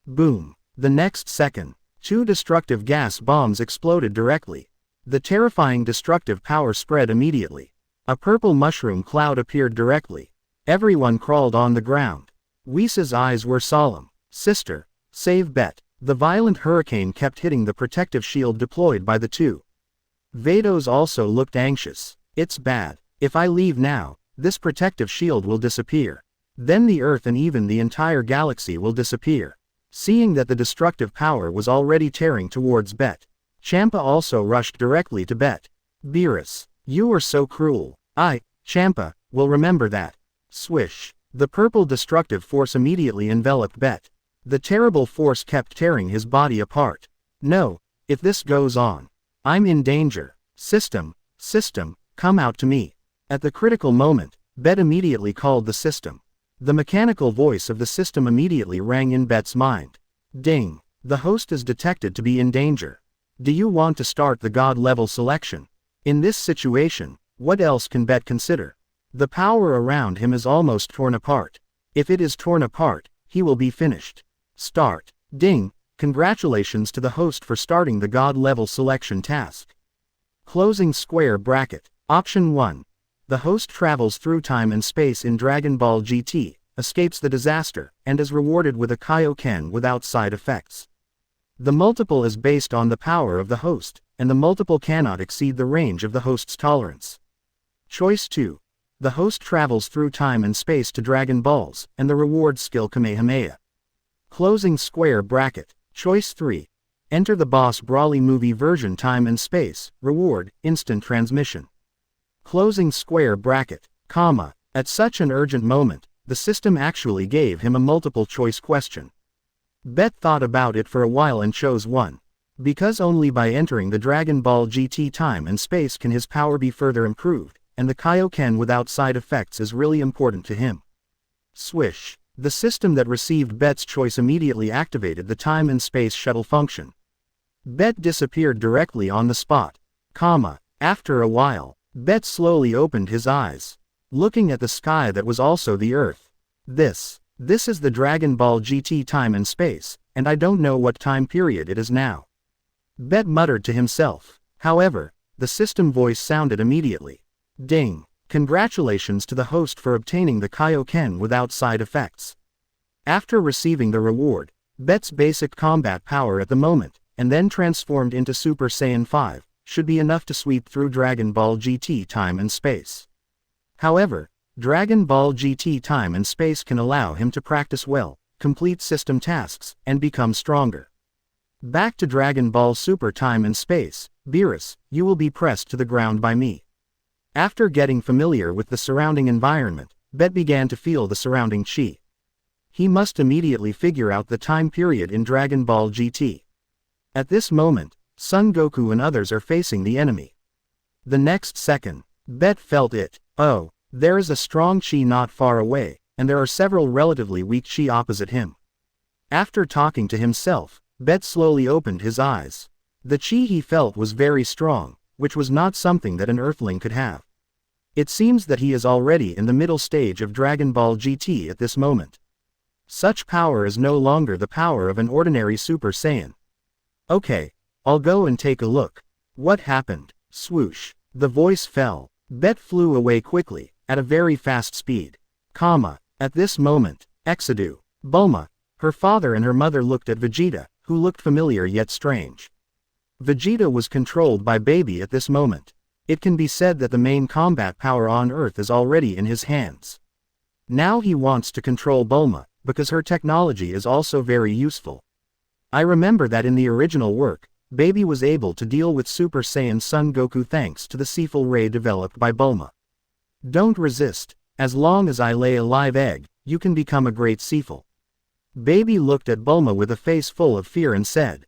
Boom. The next second, 2 destructive gas bombs exploded directly. The terrifying destructive power spread immediately. A purple mushroom cloud appeared directly. Everyone crawled on the ground. Whis's eyes were solemn. Sister, save Bet. The violent hurricane kept hitting the protective shield deployed by the two. Vados also looked anxious. It's bad. If I leave now, this protective shield will disappear. Then the Earth and even the entire galaxy will disappear. Seeing that the destructive power was already tearing towards Bet, Champa also rushed directly to Bet. Beerus, you were so cruel. I, Champa, will remember that. Swish. The purple destructive force immediately enveloped Bet. The terrible force kept tearing his body apart. No, if this goes on, I'm in danger. System, come out to me. At the critical moment, Bet immediately called the system. The mechanical voice of the system immediately rang in Bet's mind. Ding. The host is detected to be in danger. Do you want to start the god level selection? In this situation, what else can Bet consider? The power around him is almost torn apart. If it is torn apart, he will be finished. Start. Ding. Congratulations to the host for starting the god level selection task. Closing square bracket. Option 1. The host travels through time and space in Dragon Ball GT, escapes the disaster, and is rewarded with a Kaioken without side effects. The multiple is based on the power of the host, and the multiple cannot exceed the range of the host's tolerance. Choice 2. The host travels through time and space to Dragon Balls, and the reward skill Kamehameha. Closing square bracket. Choice 3. Enter the Boss Brawly movie version time and space, reward, instant transmission. Closing square bracket, comma. At such an urgent moment, the system actually gave him a multiple choice question. Bet thought about it for a while and chose 1. Because only by entering the Dragon Ball GT time and space can his power be further improved, and the Kaioken without side effects is really important to him. Swish. The system that received Bet's choice immediately activated the time and space shuttle function. Bet disappeared directly on the spot. Comma. After a while, Bet slowly opened his eyes, looking at the sky that was also the Earth. This is the Dragon Ball GT time and space, and I don't know what time period it is now. Bet muttered to himself. However, the system voice sounded immediately. Ding. Congratulations to the host for obtaining the Kaioken without side effects. After receiving the reward, Bet's basic combat power at the moment, and then transformed into Super Saiyan 5, should be enough to sweep through Dragon Ball GT time and space. However, Dragon Ball GT time and space can allow him to practice well, complete system tasks, and become stronger. Back to Dragon Ball Super time and space, Beerus, you will be pressed to the ground by me. After getting familiar with the surrounding environment, Bet began to feel the surrounding chi. He must immediately figure out the time period in Dragon Ball GT. At this moment, Son Goku and others are facing the enemy. The next second, Bet felt it. Oh, there is a strong chi not far away, and there are several relatively weak chi opposite him. After talking to himself, Bet slowly opened his eyes. The chi he felt was very strong, which was not something that an Earthling could have. It seems that he is already in the middle stage of Dragon Ball GT at this moment. Such power is no longer the power of an ordinary Super Saiyan. Okay, I'll go and take a look. What happened? Swoosh. The voice fell. Bet flew away quickly, at a very fast speed. At this moment, Exadu, Bulma, her father and her mother looked at Vegeta, who looked familiar yet strange. Vegeta was controlled by Baby at this moment. It can be said that the main combat power on Earth is already in his hands. Now he wants to control Bulma, because her technology is also very useful. I remember that in the original work, Baby was able to deal with Super Saiyan Son Goku thanks to the Seaful Ray developed by Bulma. Don't resist, as long as I lay a live egg, you can become a great Seaful. Baby looked at Bulma with a face full of fear and said.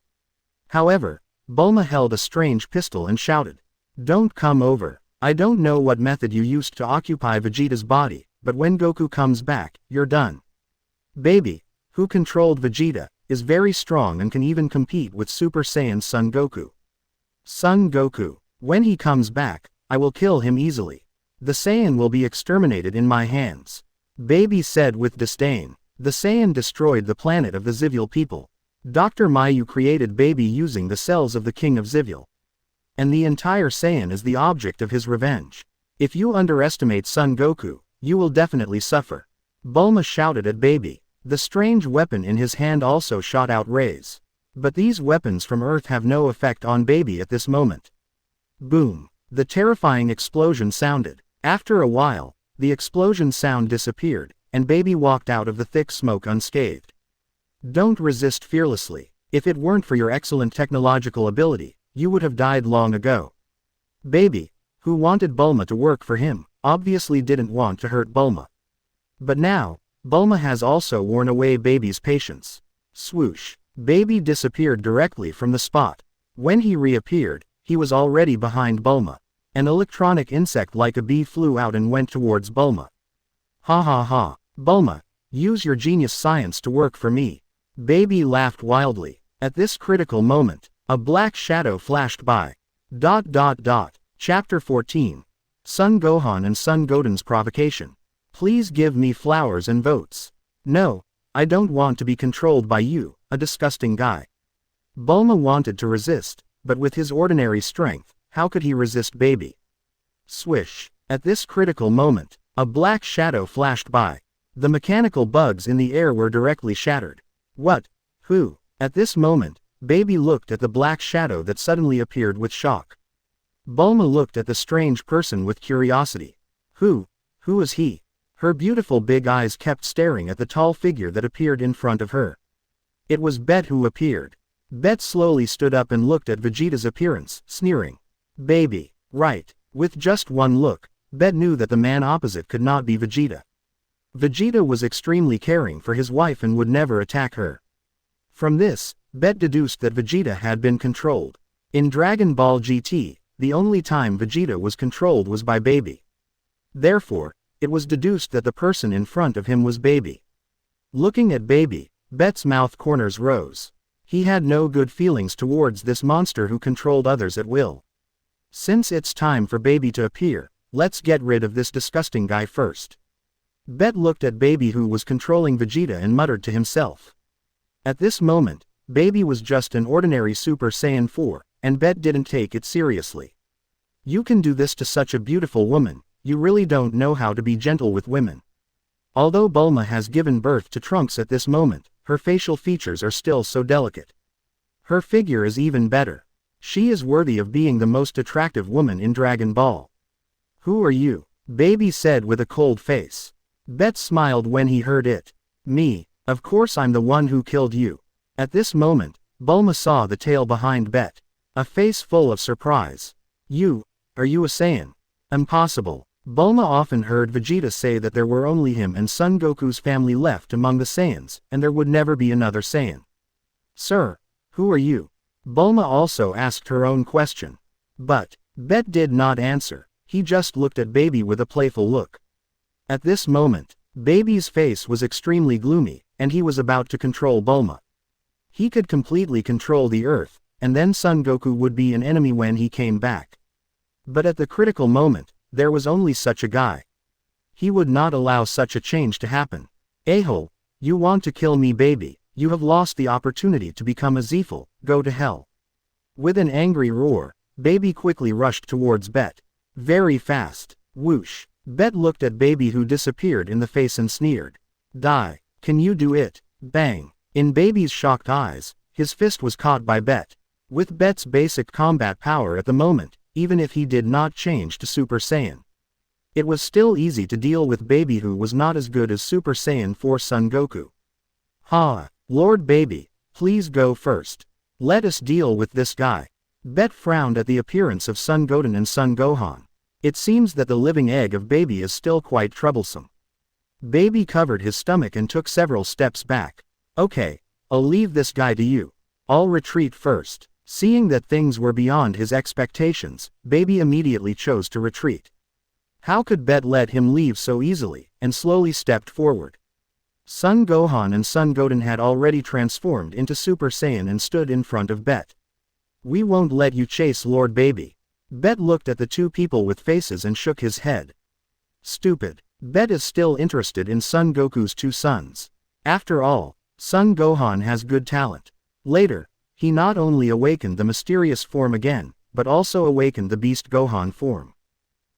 However, Bulma held a strange pistol and shouted, "Don't come over. I don't know what method you used to occupy Vegeta's body, but when Goku comes back, you're done." Baby, who controlled Vegeta, is very strong and can even compete with Super Saiyan Son Goku. Son Goku, when he comes back, I will kill him easily. The Saiyan will be exterminated in my hands. Baby said with disdain. The Saiyan destroyed the planet of the Zivil people. Dr. Mayu created Baby using the cells of the King of Zivil. And the entire Saiyan is the object of his revenge. If you underestimate Son Goku, you will definitely suffer. Bulma shouted at Baby. The strange weapon in his hand also shot out rays. But these weapons from Earth have no effect on Baby at this moment. Boom! The terrifying explosion sounded. After a while, the explosion sound disappeared, and Baby walked out of the thick smoke unscathed. Don't resist fearlessly. If it weren't for your excellent technological ability, you would have died long ago. Baby, who wanted Bulma to work for him, obviously didn't want to hurt Bulma. But now, Bulma has also worn away Baby's patience. Swoosh. Baby disappeared directly from the spot. When he reappeared, he was already behind Bulma. An electronic insect like a bee flew out and went towards Bulma. Ha ha ha. Bulma, use your genius science to work for me. Baby laughed wildly. At this critical moment, a black shadow flashed by. Chapter 14. Son Gohan and Son Goten's provocation. Please give me flowers and votes. No, I don't want to be controlled by you, a disgusting guy. Bulma wanted to resist, but with his ordinary strength, how could he resist Baby? Swish. At this critical moment, a black shadow flashed by. The mechanical bugs in the air were directly shattered. What? Who? At this moment, Baby looked at the black shadow that suddenly appeared with shock. Bulma looked at the strange person with curiosity. Who is he? Her beautiful big eyes kept staring at the tall figure that appeared in front of her. It was Bet who appeared. Bet slowly stood up and looked at Vegeta's appearance, sneering. Baby, right. With just one look, Bet knew that the man opposite could not be Vegeta. Vegeta was extremely caring for his wife and would never attack her. From this, Bet deduced that Vegeta had been controlled. In Dragon Ball GT, the only time Vegeta was controlled was by Baby. Therefore, it was deduced that the person in front of him was Baby. Looking at Baby, Bet's mouth corners rose. He had no good feelings towards this monster who controlled others at will. Since it's time for Baby to appear, let's get rid of this disgusting guy first. Bet looked at Baby who was controlling Vegeta and muttered to himself. At this moment, Baby was just an ordinary Super Saiyan 4, and Bet didn't take it seriously. You can do this to such a beautiful woman, you really don't know how to be gentle with women. Although Bulma has given birth to Trunks at this moment, her facial features are still so delicate. Her figure is even better. She is worthy of being the most attractive woman in Dragon Ball. Who are you? Baby said with a cold face. Bet smiled when he heard it. Me, of course I'm the one who killed you. At this moment, Bulma saw the tail behind Bet. A face full of surprise. Are you a Saiyan? Impossible. Bulma often heard Vegeta say that there were only him and Son Goku's family left among the Saiyans, and there would never be another Saiyan. Sir, who are you? Bulma also asked her own question. But Bet did not answer, he just looked at Baby with a playful look. At this moment, Baby's face was extremely gloomy, and he was about to control Bulma. He could completely control the earth, and then Son Goku would be an enemy when he came back. But at the critical moment, there was only such a guy. He would not allow such a change to happen. A-hole, you want to kill me, Baby? You have lost the opportunity to become a Zeefel, go to hell. With an angry roar, Baby quickly rushed towards Bet. Very fast. Whoosh. Bet looked at Baby who disappeared in the face and sneered. Die. Can you do it? Bang. In Baby's shocked eyes, his fist was caught by Bet. With Bet's basic combat power at the moment, even if he did not change to Super Saiyan, it was still easy to deal with Baby who was not as good as Super Saiyan 4 Son Goku. Ha! Lord Baby, please go first. Let us deal with this guy. Bet frowned at the appearance of Son Goten and Son Gohan. It seems that the living egg of Baby is still quite troublesome. Baby covered his stomach and took several steps back. Okay, I'll leave this guy to you. I'll retreat first. Seeing that things were beyond his expectations, Baby immediately chose to retreat. How could Bet let him leave so easily, and slowly stepped forward. Son Gohan and Son Goten had already transformed into Super Saiyan and stood in front of Bet. We won't let you chase Lord Baby. Bet looked at the two people with faces and shook his head. Stupid. Bet is still interested in Son Goku's two sons. After all, Son Gohan has good talent. Later, he not only awakened the mysterious form again, but also awakened the Beast Gohan form.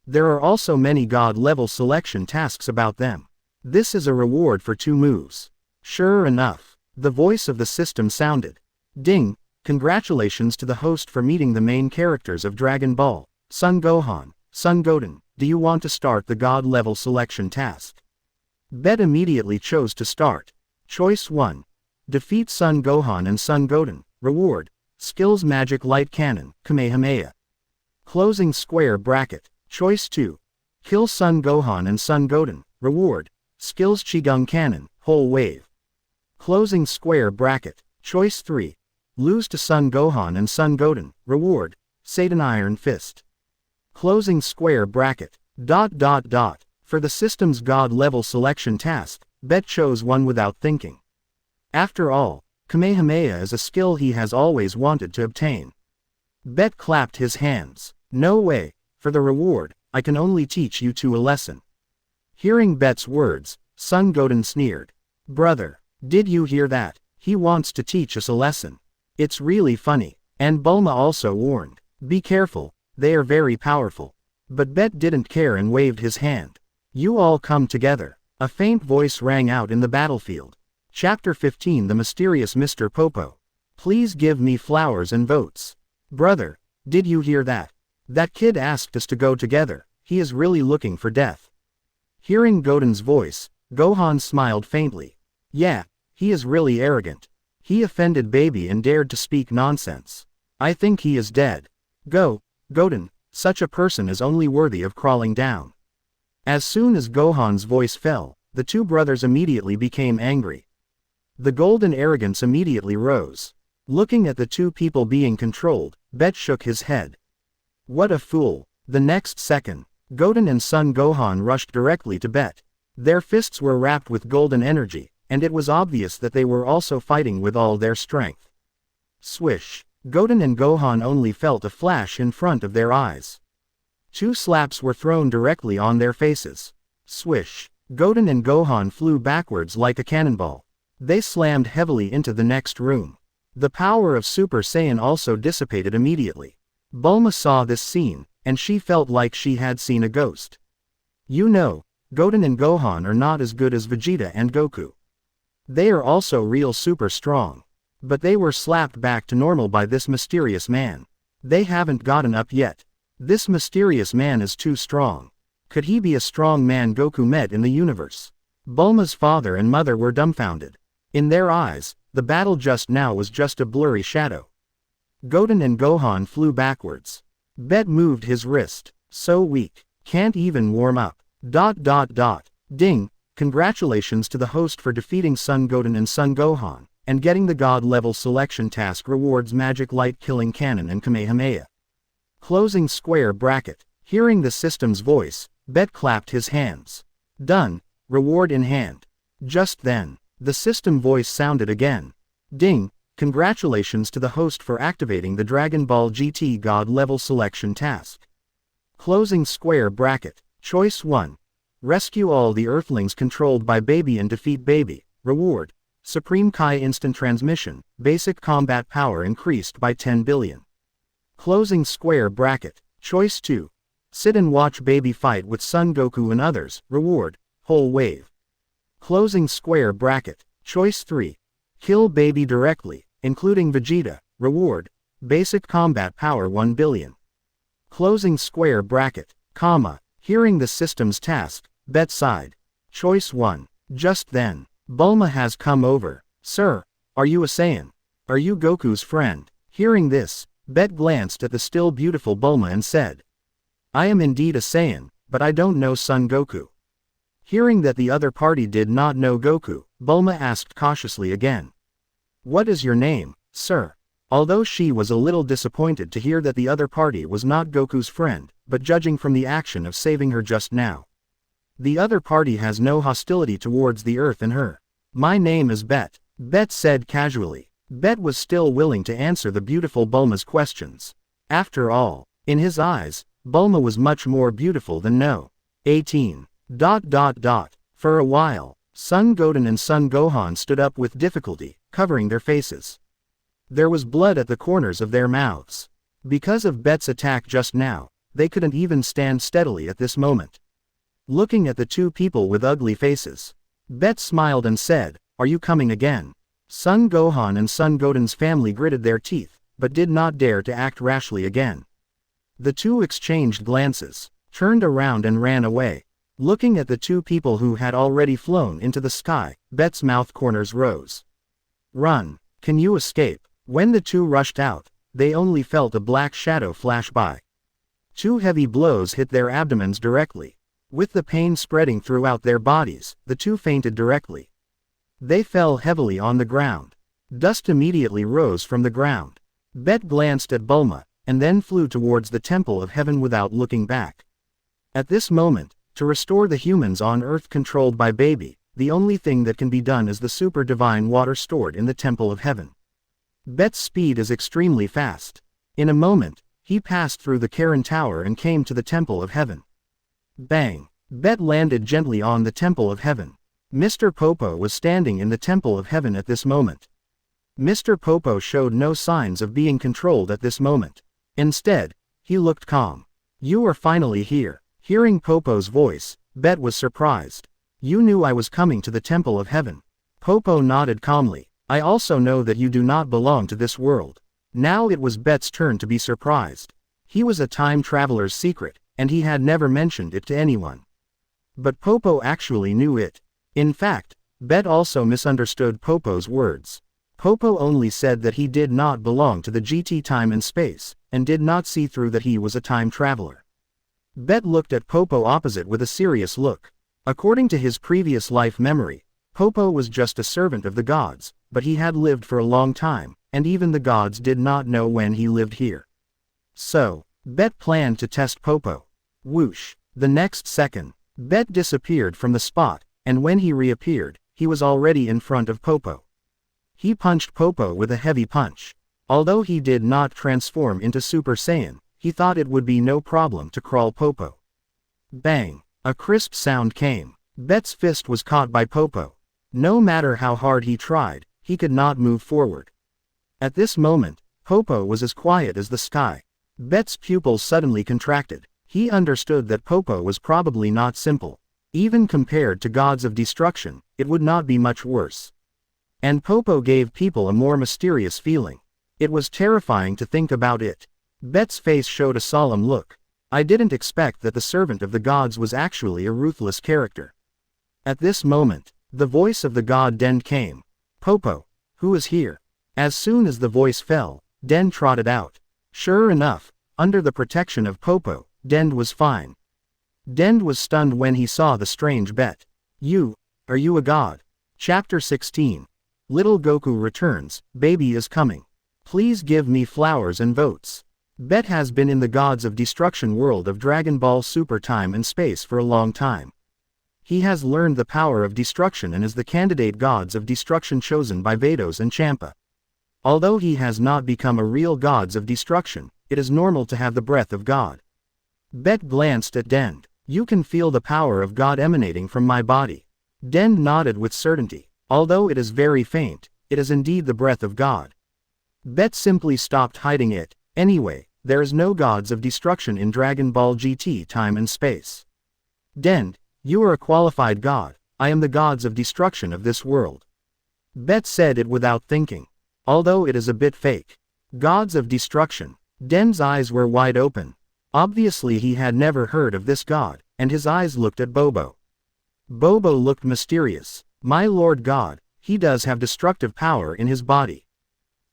There are also many God-level selection tasks about them. This is a reward for 2 moves. Sure enough, the voice of the system sounded. Ding, congratulations to the host for meeting the main characters of Dragon Ball, Son Gohan, Son Goten, do you want to start the God-level selection task? Bet immediately chose to start. Choice 1. Defeat Son Gohan and Son Goten. Reward, Skills Magic Light Cannon, Kamehameha. Closing square bracket. Choice 2. Kill Son Gohan and Son Goten. Reward, Skills Qigong Cannon, Whole Wave. Closing square bracket. Choice 3. Lose to Son Gohan and Son Goten. Reward, Satan Iron Fist. Closing square bracket. For the system's God-level selection task, Bet chose one without thinking. After all, Kamehameha is a skill he has always wanted to obtain. Bet clapped his hands. No way, for the reward, I can only teach you 2 a lesson. Hearing Bet's words, Son Goten sneered. Brother, did you hear that? He wants to teach us a lesson. It's really funny. And Bulma also warned. Be careful, they are very powerful. But Bet didn't care and waved his hand. You all come together. A faint voice rang out in the battlefield. Chapter 15 The Mysterious Mr. Popo. Please give me flowers and votes. Brother, did you hear that? That kid asked us to go together, he is really looking for death. Hearing Goten's voice, Gohan smiled faintly. Yeah, he is really arrogant. He offended Baby and dared to speak nonsense. I think he is dead. Go, Goten, such a person is only worthy of crawling down. As soon as Gohan's voice fell, the 2 brothers immediately became angry. The golden arrogance immediately rose. Looking at the 2 people being controlled, Bet shook his head. What a fool. The next second, Goten and Son Gohan rushed directly to Bet. Their fists were wrapped with golden energy, and it was obvious that they were also fighting with all their strength. Swish. Goten and Gohan only felt a flash in front of their eyes. 2 slaps were thrown directly on their faces. Swish. Goten and Gohan flew backwards like a cannonball. They slammed heavily into the next room. The power of Super Saiyan also dissipated immediately. Bulma saw this scene, and she felt like she had seen a ghost. You know, Goten and Gohan are not as good as Vegeta and Goku. They are also real super strong. But they were slapped back to normal by this mysterious man. They haven't gotten up yet. This mysterious man is too strong. Could he be a strong man Goku met in the universe? Bulma's father and mother were dumbfounded. In their eyes, the battle just now was just a blurry shadow. Goten and Gohan flew backwards. Bet moved his wrist. So weak. Can't even warm up. ... Ding. Congratulations to the host for defeating Son Goten and Son Gohan, and getting the God level selection task rewards magic light killing cannon and Kamehameha. Closing square bracket. Hearing the system's voice, Bet clapped his hands. Done. Reward in hand. Just then, the system voice sounded again. Ding. Congratulations to the host for activating the Dragon Ball GT God level selection task. Closing square bracket. Choice 1. Rescue all the Earthlings controlled by Baby and defeat Baby. Reward. Supreme Kai instant transmission. Basic combat power increased by 10 billion. Closing square bracket. Choice 2. Sit and watch Baby fight with Son Goku and others. Reward. Whole wave. Closing square bracket. Choice 3. Kill Baby directly, including Vegeta. Reward. Basic combat power 1 billion. Closing square bracket. Comma. Hearing the system's task, Bet sighed. Choice 1. Just then, Bulma has come over. Sir, are you a Saiyan? Are you Goku's friend? Hearing this, Bet glanced at the still beautiful Bulma and said, I am indeed a Saiyan, but I don't know Son Goku. Hearing that the other party did not know Goku, Bulma asked cautiously again. What is your name, sir? Although she was a little disappointed to hear that the other party was not Goku's friend, but judging from the action of saving her just now, the other party has no hostility towards the Earth and her. My name is Bet, Bet said casually. Bet was still willing to answer the beautiful Bulma's questions. After all, in his eyes, Bulma was much more beautiful than No. 18. For a while, Son Goten and Son Gohan stood up with difficulty, covering their faces. There was blood at the corners of their mouths. Because of Bet's attack just now, they couldn't even stand steadily at this moment. Looking at the two people with ugly faces, Bet smiled and said, Are you coming again? Son Gohan and Son Goten's family gritted their teeth, but did not dare to act rashly again. The two exchanged glances, turned around and ran away. Looking at the two people who had already flown into the sky, Bet's mouth corners rose. Run! Can you escape? When the two rushed out, they only felt a black shadow flash by. 2 heavy blows hit their abdomens directly. With the pain spreading throughout their bodies, the two fainted directly. They fell heavily on the ground. Dust immediately rose from the ground. Bet glanced at Bulma, and then flew towards the Temple of Heaven without looking back. At this moment, to restore the humans on Earth controlled by Baby, the only thing that can be done is the super divine water stored in the Temple of Heaven. Bet's speed is extremely fast. In a moment, he passed through the Karen Tower and came to the Temple of Heaven. Bang! Bet landed gently on the Temple of Heaven. Mr. Popo was standing in the Temple of Heaven at this moment. Mr. Popo showed no signs of being controlled at this moment. Instead, he looked calm. You are finally here. Hearing Popo's voice, Bet was surprised. You knew I was coming to the Temple of Heaven. Popo nodded calmly. I also know that you do not belong to this world. Now it was Bet's turn to be surprised. He was a time traveler's secret, and he had never mentioned it to anyone. But Popo actually knew it. In fact, Bet also misunderstood Popo's words. Popo only said that he did not belong to the GT time and space, and did not see through that he was a time traveler. Bet looked at Popo opposite with a serious look. According to his previous life memory, Popo was just a servant of the gods, but he had lived for a long time, and even the gods did not know when he lived here. So, Bet planned to test Popo. Whoosh! The next second, Bet disappeared from the spot, and when he reappeared, he was already in front of Popo. He punched Popo with a heavy punch. Although he did not transform into Super Saiyan, he thought it would be no problem to crawl Popo. Bang! A crisp sound came. Bet's fist was caught by Popo. No matter how hard he tried, he could not move forward. At this moment, Popo was as quiet as the sky. Bet's pupils suddenly contracted. He understood that Popo was probably not simple. Even compared to gods of destruction, it would not be much worse. And Popo gave people a more mysterious feeling. It was terrifying to think about it. Bet's face showed a solemn look. I didn't expect that the servant of the gods was actually a ruthless character. At this moment, the voice of the god Den came. Popo, who is here? As soon as the voice fell, Den trotted out. Sure enough, under the protection of Popo, Den was fine. Den was stunned when he saw the strange Bet. Are you a god? Chapter 16. Little Goku returns, baby is coming. Please give me flowers and votes. Bet has been in the Gods of Destruction world of Dragon Ball Super time and space for a long time. He has learned the power of destruction and is the candidate Gods of Destruction chosen by Vados and Champa. Although he has not become a real Gods of Destruction, it is normal to have the breath of God. Bet glanced at Den. You can feel the power of God emanating from my body. Den nodded with certainty. Although it is very faint, it is indeed the breath of God. Bet simply stopped hiding it. Anyway, there is no Gods of Destruction in Dragon Ball GT time and space. Den, you are a qualified god. I am the Gods of Destruction of this world. Bet said it without thinking. Although it is a bit fake. Gods of Destruction. Den's eyes were wide open. Obviously he had never heard of this god, and his eyes looked at Bobo. Bobo looked mysterious. My lord god, he does have destructive power in his body.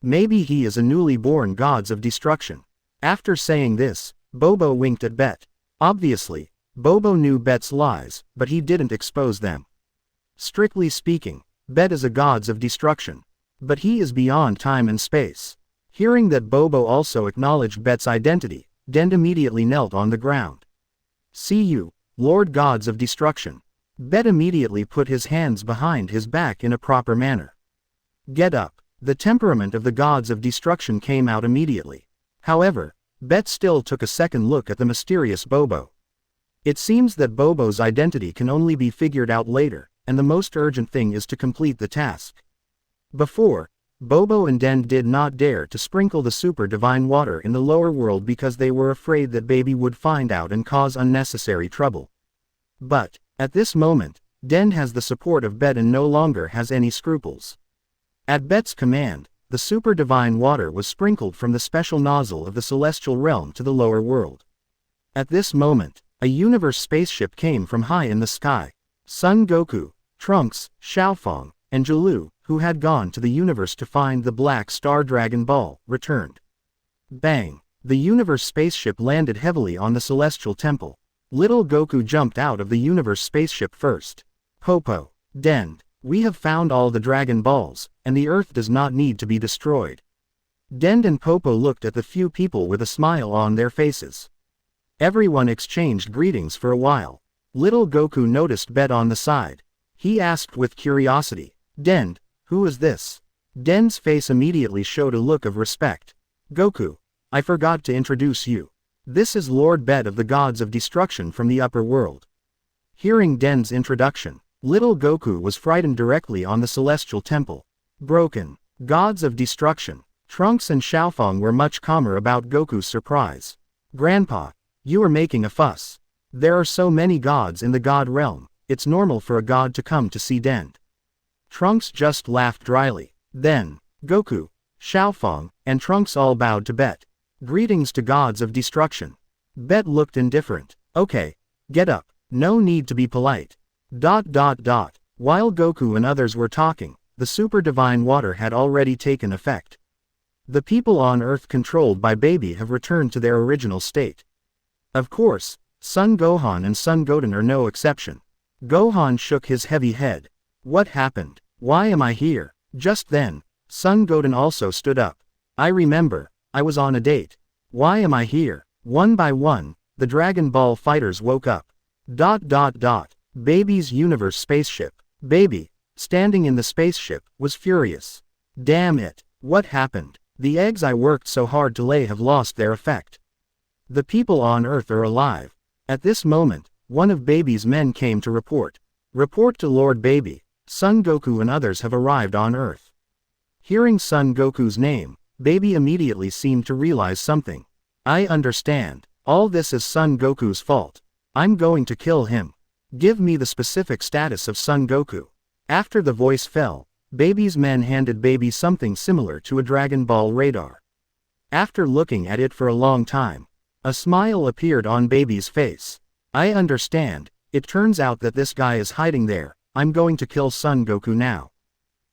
Maybe he is a newly born Gods of Destruction. After saying this, Bobo winked at Bet. Obviously, Bobo knew Bet's lies, but he didn't expose them. Strictly speaking, Bet is a Gods of Destruction. But he is beyond time and space. Hearing that Bobo also acknowledged Bet's identity, Den immediately knelt on the ground. See you, Lord Gods of Destruction. Bet immediately put his hands behind his back in a proper manner. Get up. The temperament of the Gods of Destruction came out immediately. However, Bet still took a second look at the mysterious Bobo. It seems that Bobo's identity can only be figured out later, and the most urgent thing is to complete the task. Before, Bobo and Den did not dare to sprinkle the super divine water in the lower world because they were afraid that baby would find out and cause unnecessary trouble. But, at this moment, Den has the support of Bet and no longer has any scruples. At Bet's command, the super divine water was sprinkled from the special nozzle of the celestial realm to the lower world. At this moment, a universe spaceship came from high in the sky. Son Goku, Trunks, Xiaofeng, and Jilu, who had gone to the universe to find the Black Star Dragon Ball, returned. Bang! The universe spaceship landed heavily on the celestial temple. Little Goku jumped out of the universe spaceship first. Popo, Den, we have found all the Dragon Balls, and the Earth does not need to be destroyed. Den and Popo looked at the few people with a smile on their faces. Everyone exchanged greetings for a while. Little Goku noticed Bet on the side. He asked with curiosity, Den, who is this? Den's face immediately showed a look of respect. Goku, I forgot to introduce you. This is Lord Bet of the Gods of Destruction from the upper world. Hearing Den's introduction, little Goku was frightened directly on the celestial temple. Broken. Gods of Destruction. Trunks and Xiaofeng were much calmer about Goku's surprise. Grandpa, you are making a fuss. There are so many gods in the god realm, it's normal for a god to come to see Den. Trunks just laughed dryly. Then, Goku, Xiaofeng, and Trunks all bowed to Bet. Greetings to Gods of Destruction. Bet looked indifferent. Okay, get up. No need to be polite. While Goku and others were talking, the super divine water had already taken effect. The people on Earth controlled by Baby have returned to their original state. Of course, Son Gohan and Son Goten are no exception. Gohan shook his heavy head. What happened? Why am I here? Just then, Son Goten also stood up. I remember, I was on a date. Why am I here? One by one, the Dragon Ball fighters woke up. Baby's universe spaceship. Baby, standing in the spaceship, was furious. Damn it, what happened? The eggs I worked so hard to lay have lost their effect. The people on Earth are alive. At this moment, one of Baby's men came to report. Report to Lord Baby, Son Goku and others have arrived on Earth. Hearing Son Goku's name, Baby immediately seemed to realize something. I understand. All this is Son Goku's fault. I'm going to kill him. Give me the specific status of Son Goku. After the voice fell, Baby's men handed Baby something similar to a Dragon Ball radar. After looking at it for a long time, A smile appeared on Baby's face. I understand. It turns out that this guy is hiding there. I'm going to kill Son Goku now.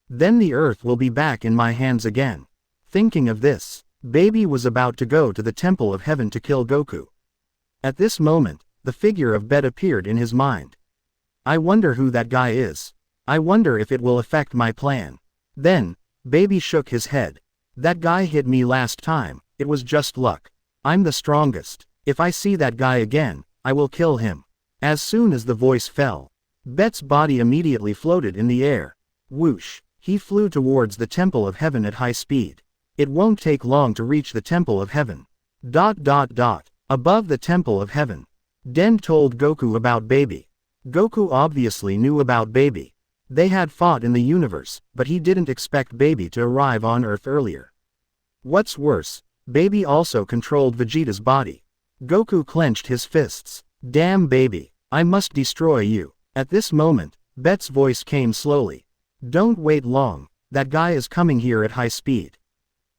Then the Earth will be back in my hands again. Thinking of this, Baby was about to go to the Temple of Heaven to kill Goku. At this moment, the figure of Bet appeared in his mind. I wonder who that guy is. I wonder if it will affect my plan. Then, Baby shook his head. That guy hit me last time, it was just luck. I'm the strongest. If I see that guy again, I will kill him. As soon as the voice fell, Bet's body immediately floated in the air. Whoosh, he flew towards the Temple of Heaven at high speed. It won't take long to reach the Temple of Heaven. Above the Temple of Heaven, Den told Goku about Baby. Goku obviously knew about Baby. They had fought in the universe, but he didn't expect Baby to arrive on Earth earlier. What's worse, Baby also controlled Vegeta's body. Goku clenched his fists. Damn Baby, I must destroy you. At this moment, Bet's voice came slowly. Don't wait long, that guy is coming here at high speed.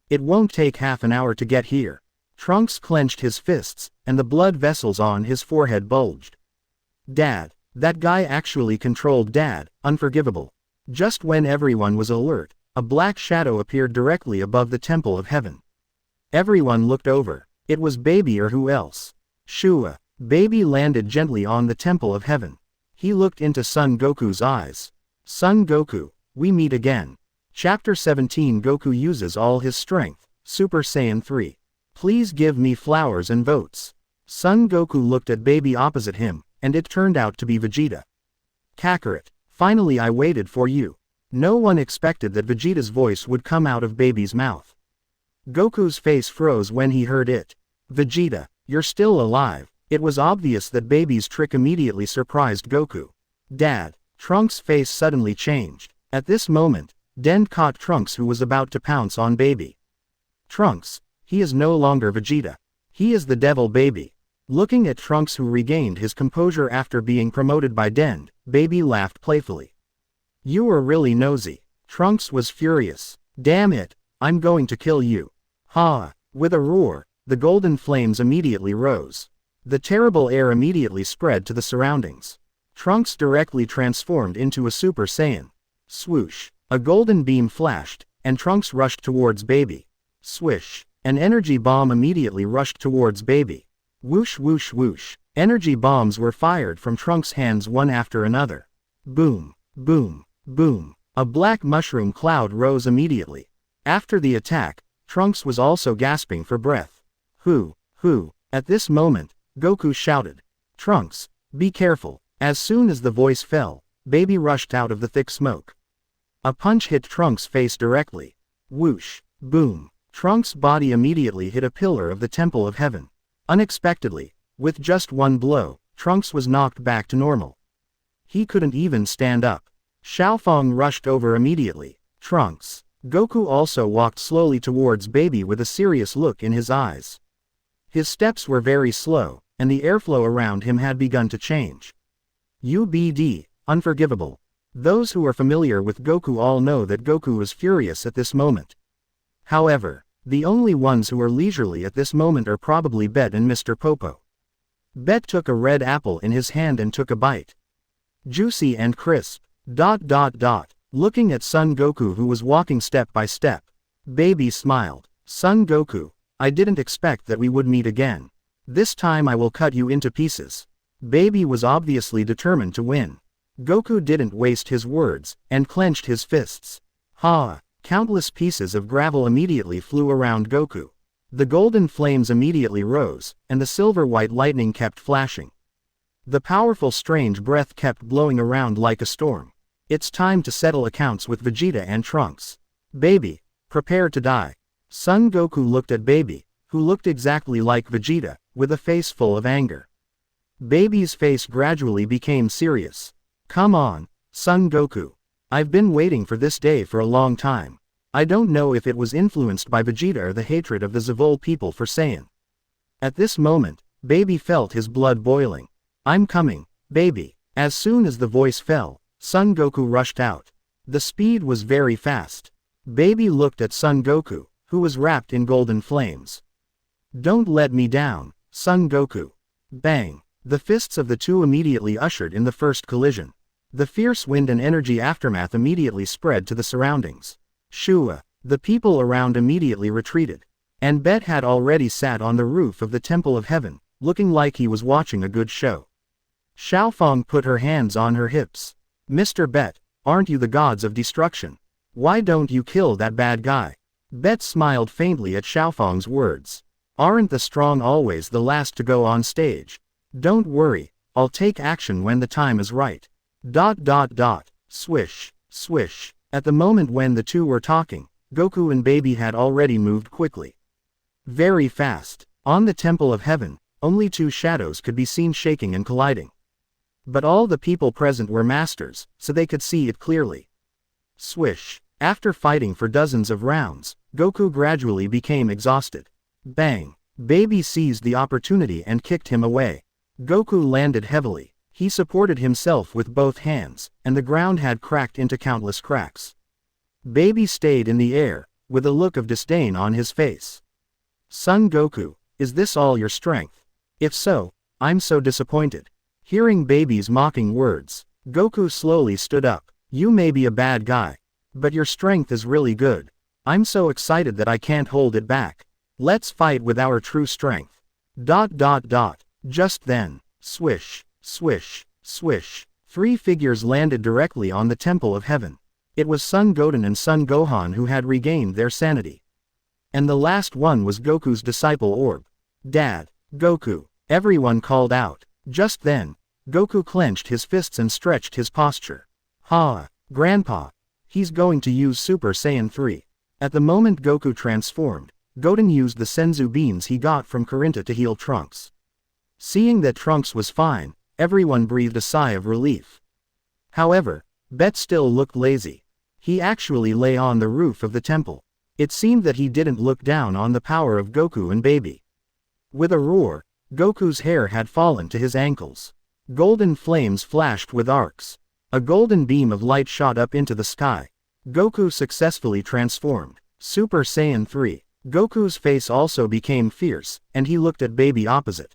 It won't take half an hour to get here. Trunks clenched his fists, and the blood vessels on his forehead bulged. Dad, that guy actually controlled Dad, unforgivable. Just when everyone was alert, a black shadow appeared directly above the Temple of Heaven. Everyone looked over. It was Baby or who else? Shua. Baby landed gently on the Temple of Heaven. He looked into Son Goku's eyes. Son Goku, we meet again. Chapter 17 Goku uses all his strength, Super Saiyan 3. Please give me flowers and votes. Son Goku looked at Baby opposite him, and it turned out to be Vegeta. Kakarot, finally I waited for you. No one expected that Vegeta's voice would come out of Baby's mouth. Goku's face froze when he heard it. Vegeta, you're still alive. It was obvious that Baby's trick immediately surprised Goku. Dad, Trunks' face suddenly changed. At this moment, Den caught Trunks who was about to pounce on Baby. Trunks, he is no longer Vegeta. He is the devil Baby. Looking at Trunks who regained his composure after being promoted by Den, Baby laughed playfully. You were really nosy. Trunks was furious. Damn it, I'm going to kill you. Ha! With a roar, the golden flames immediately rose. The terrible air immediately spread to the surroundings. Trunks directly transformed into a Super Saiyan. Swoosh! A golden beam flashed, and Trunks rushed towards Baby. Swish! An energy bomb immediately rushed towards Baby. Whoosh whoosh whoosh! Energy bombs were fired from Trunks' hands one after another. Boom! Boom! Boom! A black mushroom cloud rose immediately. After the attack, Trunks was also gasping for breath. Who? At this moment, Goku shouted. Trunks, be careful. As soon as the voice fell, Baby rushed out of the thick smoke. A punch hit Trunks' face directly. Whoosh! Boom! Trunks' body immediately hit a pillar of the Temple of Heaven. Unexpectedly, with just one blow, Trunks was knocked back to normal. He couldn't even stand up. Xiaofeng rushed over immediately. Trunks. Goku also walked slowly towards Baby with a serious look in his eyes. His steps were very slow, and the airflow around him had begun to change. UBD, unforgivable. Those who are familiar with Goku all know that Goku is furious at this moment. However, the only ones who are leisurely at this moment are probably Bet and Mr. Popo. Bet took a red apple in his hand and took a bite. Juicy and crisp. Looking at Son Goku who was walking step by step, Baby smiled. Son Goku, I didn't expect that we would meet again. This time I will cut you into pieces. Baby was obviously determined to win. Goku didn't waste his words, and clenched his fists. Ha! Countless pieces of gravel immediately flew around Goku. The golden flames immediately rose, and the silver-white lightning kept flashing. The powerful strange breath kept blowing around like a storm. It's time to settle accounts with Vegeta and Trunks. Baby, prepare to die. Son Goku looked at Baby, who looked exactly like Vegeta, with a face full of anger. Baby's face gradually became serious. Come on, Son Goku. I've been waiting for this day for a long time. I don't know if it was influenced by Vegeta or the hatred of the Zavol people for Saiyan. At this moment, Baby felt his blood boiling. I'm coming, Baby. As soon as the voice fell, Son Goku rushed out. The speed was very fast. Baby looked at Son Goku, who was wrapped in golden flames. Don't let me down, Son Goku. Bang. The fists of the two immediately ushered in the first collision. The fierce wind and energy aftermath immediately spread to the surroundings. Shua. The people around immediately retreated. And Bet had already sat on the roof of the Temple of Heaven, looking like he was watching a good show. Xiaofeng put her hands on her hips. Mr. Bet, aren't you the gods of destruction? Why don't you kill that bad guy? Bet smiled faintly at Xiaofeng's words. Aren't the strong always the last to go on stage? Don't worry, I'll take action when the time is right. ... Swish, swish. At the moment when the two were talking, Goku and Baby had already moved quickly. Very fast. On the Temple of Heaven, only two shadows could be seen shaking and colliding. But all the people present were masters, so they could see it clearly. Swish. After fighting for dozens of rounds, Goku gradually became exhausted. Bang. Baby seized the opportunity and kicked him away. Goku landed heavily. He supported himself with both hands, and the ground had cracked into countless cracks. Baby stayed in the air, with a look of disdain on his face. Son Goku, is this all your strength? If so, I'm so disappointed. Hearing Baby's mocking words, Goku slowly stood up. You may be a bad guy, but your strength is really good. I'm so excited that I can't hold it back. Let's fight with our true strength. ... Just then, swish, swish, swish. Three figures landed directly on the Temple of Heaven. It was Son Goten and Son Gohan who had regained their sanity. And the last one was Goku's disciple Orb. Dad, Goku, everyone called out. Just then, Goku clenched his fists and stretched his posture. Ha, Grandpa. He's going to use Super Saiyan 3. At the moment Goku transformed, Goten used the Senzu beans he got from Karinta to heal Trunks. Seeing that Trunks was fine, everyone breathed a sigh of relief. However, Bet still looked lazy. He actually lay on the roof of the temple. It seemed that he didn't look down on the power of Goku and Baby. With a roar, Goku's hair had fallen to his ankles. Golden flames flashed with arcs. A golden beam of light shot up into the sky. Goku successfully transformed. Super Saiyan 3. Goku's face also became fierce, and he looked at Baby opposite.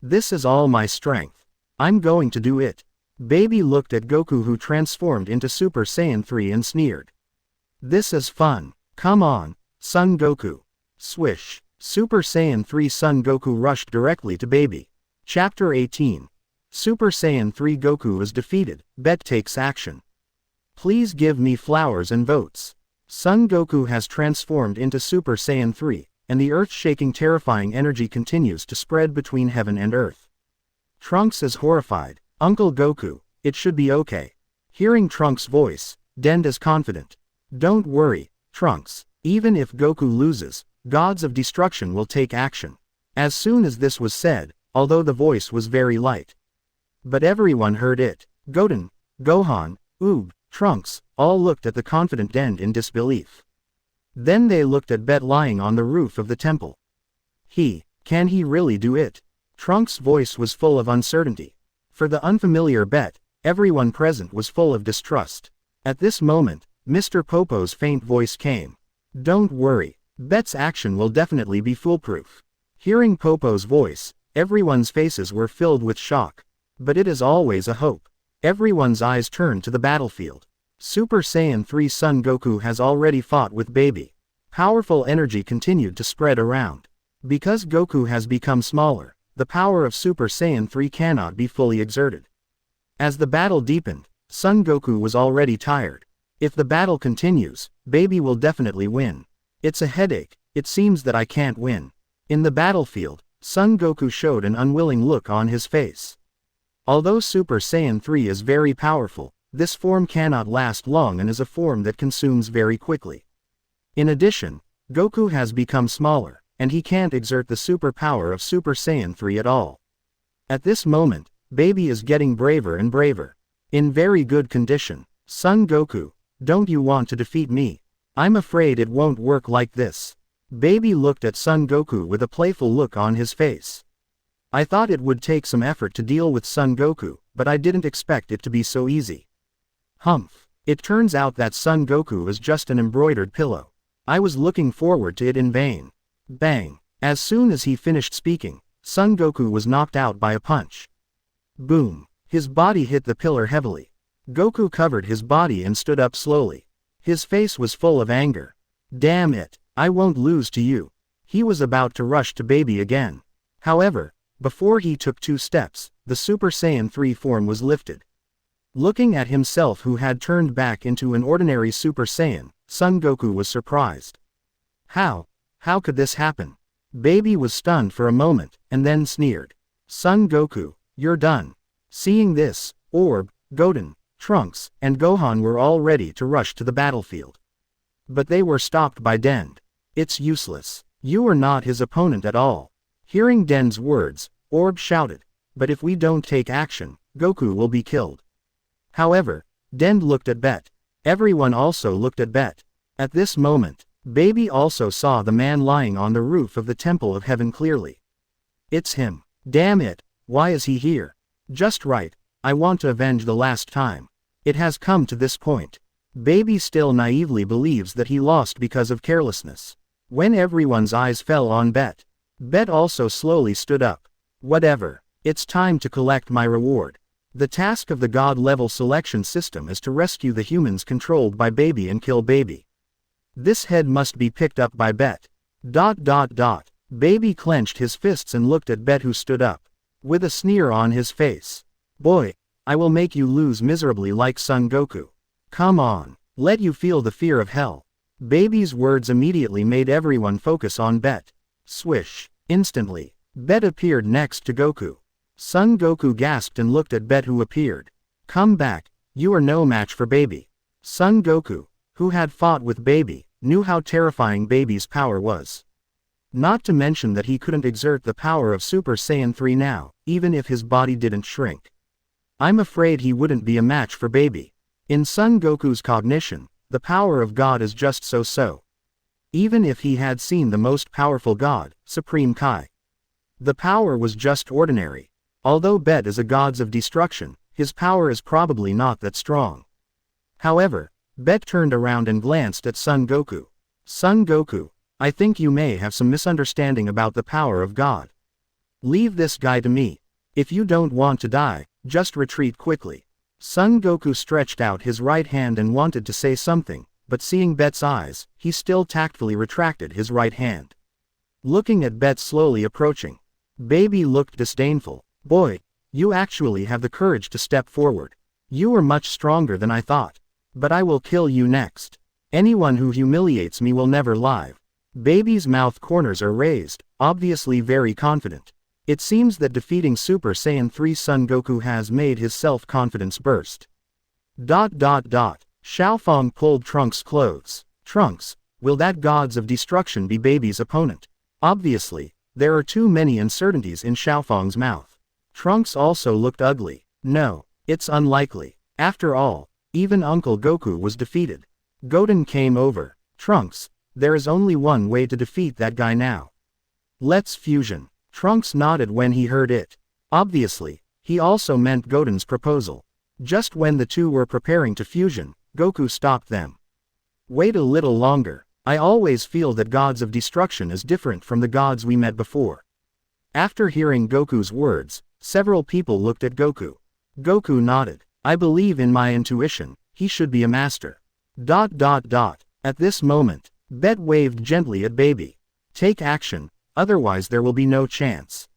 This is all my strength. I'm going to do it. Baby looked at Goku who transformed into Super Saiyan 3 and sneered. This is fun. Come on, Son Goku. Swish. Super Saiyan 3 Son Goku rushed directly to Baby. Chapter 18. Super Saiyan 3 Goku is defeated, Bet takes action. Please give me flowers and votes. Son Goku has transformed into Super Saiyan 3, and the earth-shaking terrifying energy continues to spread between heaven and earth. Trunks is horrified. Uncle Goku, it should be okay. Hearing Trunks' voice, Dend is confident. Don't worry, Trunks, even if Goku loses, gods of destruction will take action. As soon as this was said, although the voice was very light. But everyone heard it. Goten, Gohan, Oob, Trunks, all looked at the confident Dend in disbelief. Then they looked at Bet lying on the roof of the temple. Can he really do it? Trunks' voice was full of uncertainty. For the unfamiliar Bet, everyone present was full of distrust. At this moment, Mr. Popo's faint voice came. Don't worry, Bet's action will definitely be foolproof. Hearing Popo's voice, everyone's faces were filled with shock. But it is always a hope. Everyone's eyes turned to the battlefield. Super Saiyan 3 Son Goku has already fought with Baby. Powerful energy continued to spread around. Because Goku has become smaller, the power of Super Saiyan 3 cannot be fully exerted. As the battle deepened, Son Goku was already tired. If the battle continues, Baby will definitely win. It's a headache, it seems that I can't win. In the battlefield, Son Goku showed an unwilling look on his face. Although Super Saiyan 3 is very powerful, this form cannot last long and is a form that consumes very quickly. In addition, Goku has become smaller, and he can't exert the super power of Super Saiyan 3 at all. At this moment, Baby is getting braver and braver. In very good condition. Son Goku, don't you want to defeat me? I'm afraid it won't work like this. Baby looked at Son Goku with a playful look on his face. I thought it would take some effort to deal with Son Goku, but I didn't expect it to be so easy. Humph. It turns out that Son Goku is just an embroidered pillow. I was looking forward to it in vain. Bang. As soon as he finished speaking, Son Goku was knocked out by a punch. Boom. His body hit the pillar heavily. Goku covered his body and stood up slowly. His face was full of anger. Damn it, I won't lose to you. He was about to rush to Baby again. However, before he took 2 steps, the Super Saiyan 3 form was lifted. Looking at himself who had turned back into an ordinary Super Saiyan, Son Goku was surprised. How could this happen? Baby was stunned for a moment, and then sneered. Son Goku, you're done. Seeing this, Orb, Goten, Trunks, and Gohan were all ready to rush to the battlefield. But they were stopped by Dend. It's useless. You are not his opponent at all. Hearing Dend's words, Orb shouted, but if we don't take action, Goku will be killed. However, Dend looked at Bet. Everyone also looked at Bet. At this moment, Baby also saw the man lying on the roof of the Temple of Heaven clearly. It's him. Damn it, why is he here? Just right, I want to avenge the last time. It has come to this point. Baby still naively believes that he lost because of carelessness. When everyone's eyes fell on Bet, Bet also slowly stood up. Whatever, it's time to collect my reward. The task of the God-level selection system is to rescue the humans controlled by Baby and kill Baby. This head must be picked up by Bet. Baby clenched his fists and looked at Bet, who stood up. With a sneer on his face. Boy, I will make you lose miserably like Son Goku. Come on, let you feel the fear of hell. Baby's words immediately made everyone focus on Bet. Swish. Instantly, Bet appeared next to Goku. Son Goku gasped and looked at Bet, who appeared. Come back, you are no match for Baby. Son Goku, who had fought with Baby, knew how terrifying Baby's power was. Not to mention that he couldn't exert the power of Super Saiyan 3 now, even if his body didn't shrink. I'm afraid he wouldn't be a match for Baby. In Son Goku's cognition, the power of God is just so-so. Even if he had seen the most powerful God, Supreme Kai. The power was just ordinary. Although Bet is a god of destruction, his power is probably not that strong. However, Bet turned around and glanced at Son Goku. Son Goku, I think you may have some misunderstanding about the power of God. Leave this guy to me. If you don't want to die, just retreat quickly. Son Goku stretched out his right hand and wanted to say something, but seeing Bet's eyes, he still tactfully retracted his right hand. Looking at Bet slowly approaching, Baby looked disdainful. Boy, you actually have the courage to step forward. You are much stronger than I thought. But I will kill you next. Anyone who humiliates me will never live. Baby's mouth corners are raised, obviously very confident. It seems that defeating Super Saiyan 3 Son Goku has made his self-confidence burst. Xiaofang pulled Trunks' clothes. Trunks, will that gods of destruction be Baby's opponent? Obviously, there are too many uncertainties in Xiaofang's mouth. Trunks also looked ugly. No, it's unlikely. After all, even Uncle Goku was defeated. Goten came over. Trunks, there is only one way to defeat that guy now. Let's fusion. Trunks nodded when he heard it. Obviously, he also meant Goten's proposal. Just when the two were preparing to fusion, Goku stopped them. Wait a little longer. I always feel that gods of destruction is different from the gods we met before. After hearing Goku's words, several people looked at Goku. Goku nodded. I believe in my intuition, he should be a master. At this moment, Bet waved gently at Baby. Take action, otherwise there will be no chance.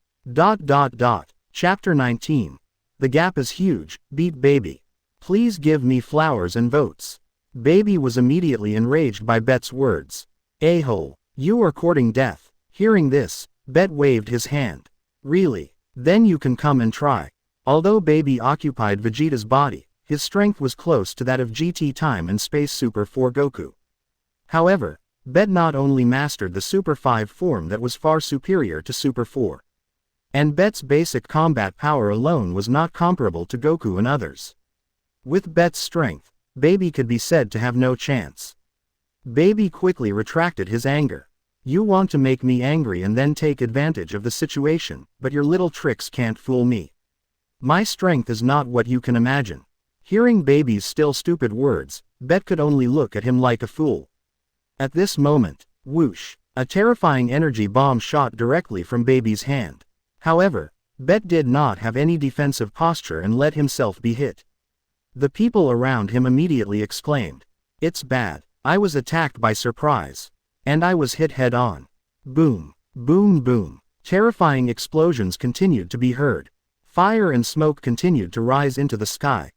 Chapter 19. The gap is huge, beat Baby. Please give me flowers and votes. Baby was immediately enraged by Bet's words. A-hole, you are courting death. Hearing this, Bet waved his hand. Really? Then you can come and try. Although Baby occupied Vegeta's body, his strength was close to that of GT Time and Space Super 4 Goku. However, Bet not only mastered the Super 5 form that was far superior to Super 4. And Bet's basic combat power alone was not comparable to Goku and others. With Bet's strength, Baby could be said to have no chance. Baby quickly retracted his anger. You want to make me angry and then take advantage of the situation, but your little tricks can't fool me. My strength is not what you can imagine. Hearing Baby's still stupid words, Bet could only look at him like a fool. At this moment, whoosh, a terrifying energy bomb shot directly from Baby's hand. However, Bet did not have any defensive posture and let himself be hit. The people around him immediately exclaimed, "It's bad. I was attacked by surprise. And I was hit head on." Boom, boom, boom. Terrifying explosions continued to be heard. Fire and smoke continued to rise into the sky.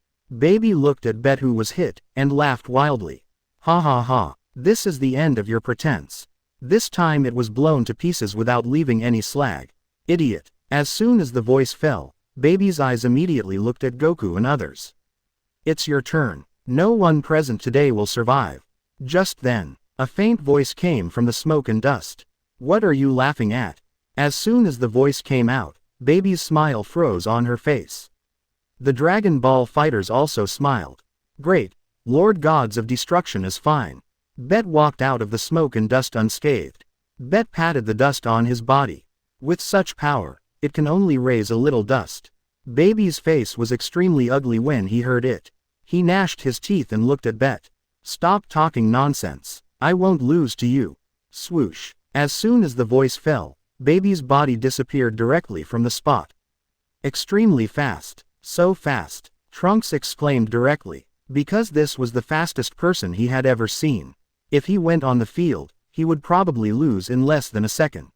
Baby looked at Bet who was hit, and laughed wildly. "Ha ha ha, this is the end of your pretense. This time it was blown to pieces without leaving any slag. Idiot." As soon as the voice fell, Baby's eyes immediately looked at Goku and others. "It's your turn. No one present today will survive." Just then, a faint voice came from the smoke and dust. "What are you laughing at?" As soon as the voice came out, Baby's smile froze on her face. The Dragon Ball fighters also smiled. "Great, Lord Gods of Destruction is fine." Bet walked out of the smoke and dust unscathed. Bet patted the dust on his body. With such power, it can only raise a little dust. Baby's face was extremely ugly when he heard it. He gnashed his teeth and looked at Bet. "Stop talking nonsense. I won't lose to you." Swoosh. As soon as the voice fell, Baby's body disappeared directly from the spot. "Extremely fast. So fast," Trunks exclaimed directly, because this was the fastest person he had ever seen. If he went on the field, he would probably lose in less than a second.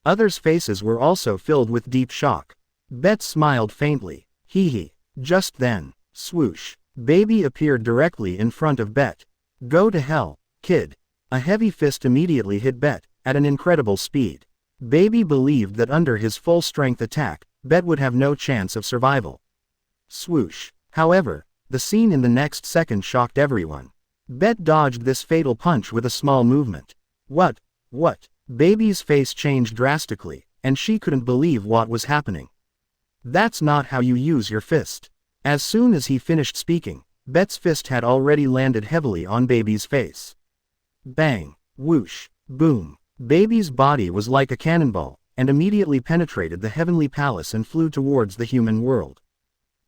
Others' faces were also filled with deep shock. Bet smiled faintly. Hee hee. Just then, swoosh, Baby appeared directly in front of Bet. "Go to hell, kid." A heavy fist immediately hit Bet, at an incredible speed. Baby believed that under his full-strength attack, Bet would have no chance of survival. Swoosh. However, the scene in the next second shocked everyone. Bet dodged this fatal punch with a small movement. What? Baby's face changed drastically, and she couldn't believe what was happening. "That's not how you use your fist." As soon as he finished speaking, Bet's fist had already landed heavily on Baby's face. Bang, whoosh, boom. Baby's body was like a cannonball, and immediately penetrated the heavenly palace and flew towards the human world.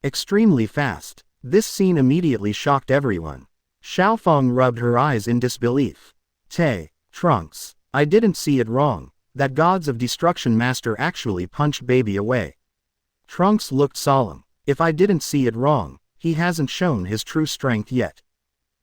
Extremely fast. This scene immediately shocked everyone. Xiaofeng rubbed her eyes in disbelief. Trunks. I didn't see it wrong. That Gods of Destruction Master actually punched Baby away. Trunks looked solemn. If I didn't see it wrong, he hasn't shown his true strength yet.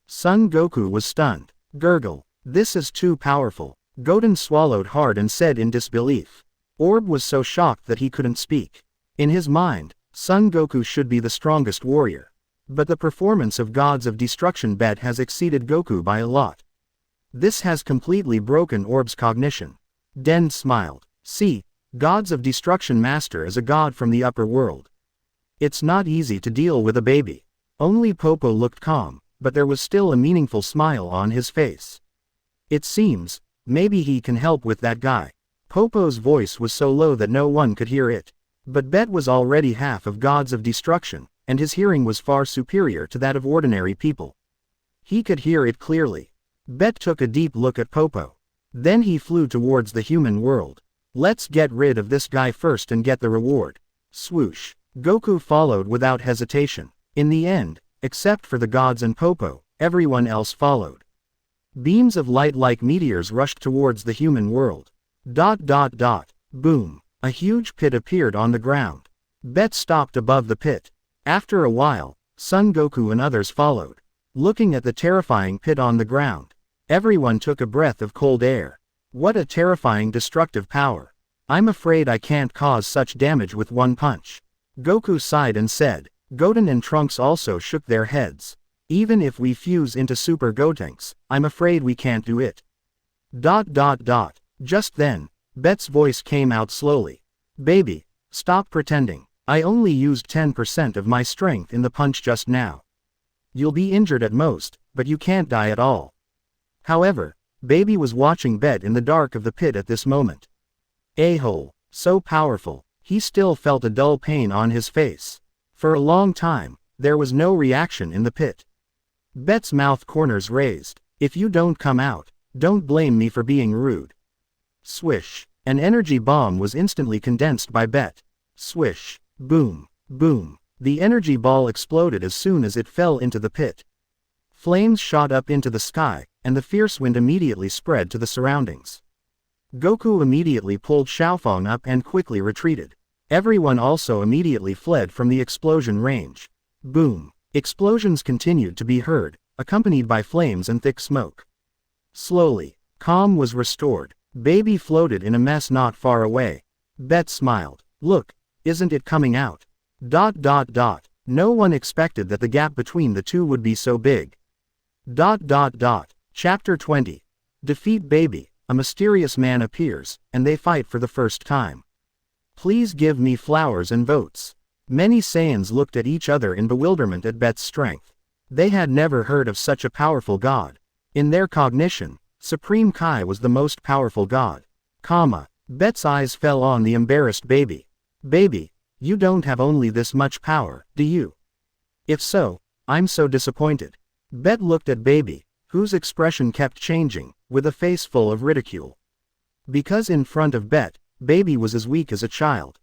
Son Goku was stunned. Gurgle. This is too powerful. Goten swallowed hard and said in disbelief. Orb was so shocked that he couldn't speak. In his mind, Son Goku should be the strongest warrior. But the performance of Gods of Destruction Bet has exceeded Goku by a lot. This has completely broken Orb's cognition. Den smiled. See, Gods of Destruction Master is a god from the upper world. It's not easy to deal with a baby. Only Popo looked calm, but there was still a meaningful smile on his face. It seems, maybe he can help with that guy. Popo's voice was so low that no one could hear it. But Bet was already half of Gods of Destruction, and his hearing was far superior to that of ordinary people. He could hear it clearly. Bet took a deep look at Popo. Then he flew towards the human world. Let's get rid of this guy first and get the reward. Swoosh. Goku followed without hesitation. In the end, except for the gods and Popo, everyone else followed. Beams of light like meteors rushed towards the human world. Boom. A huge pit appeared on the ground. Bet stopped above the pit. After a while, Son Goku and others followed. Looking at the terrifying pit on the ground, everyone took a breath of cold air. What a terrifying destructive power. I'm afraid I can't cause such damage with one punch. Goku sighed and said. Goten and Trunks also shook their heads. Even if we fuse into Super Gotenks, I'm afraid we can't do it. Just then, Bet's voice came out slowly. Baby, stop pretending. I only used 10% of my strength in the punch just now. You'll be injured at most, but you can't die at all. However, Baby was watching Bet in the dark of the pit at this moment. A-hole, so powerful, he still felt a dull pain on his face. For a long time, there was no reaction in the pit. Bet's mouth corners raised. If you don't come out, don't blame me for being rude. Swish. An energy bomb was instantly condensed by Bet. Swish. Boom. Boom. The energy ball exploded as soon as it fell into the pit. Flames shot up into the sky, and the fierce wind immediately spread to the surroundings. Goku immediately pulled Xiaofeng up and quickly retreated. Everyone also immediately fled from the explosion range. Boom. Explosions continued to be heard, accompanied by flames and thick smoke. Slowly, calm was restored. Baby floated in a mess not far away. Bet smiled. Look, isn't it coming out? ... No one expected that the gap between the two would be so big. ... Chapter 20. Defeat Baby. A mysterious man appears, and they fight for the first time. Please give me flowers and votes. Many Saiyans looked at each other in bewilderment at Bet's strength. They had never heard of such a powerful god. In their cognition, Supreme Kai was the most powerful god. Bet's eyes fell on the embarrassed Baby. Baby, you don't have only this much power, do you? If so, I'm so disappointed. Bet looked at Baby, whose expression kept changing, with a face full of ridicule. Because in front of Bet, Baby was as weak as a child.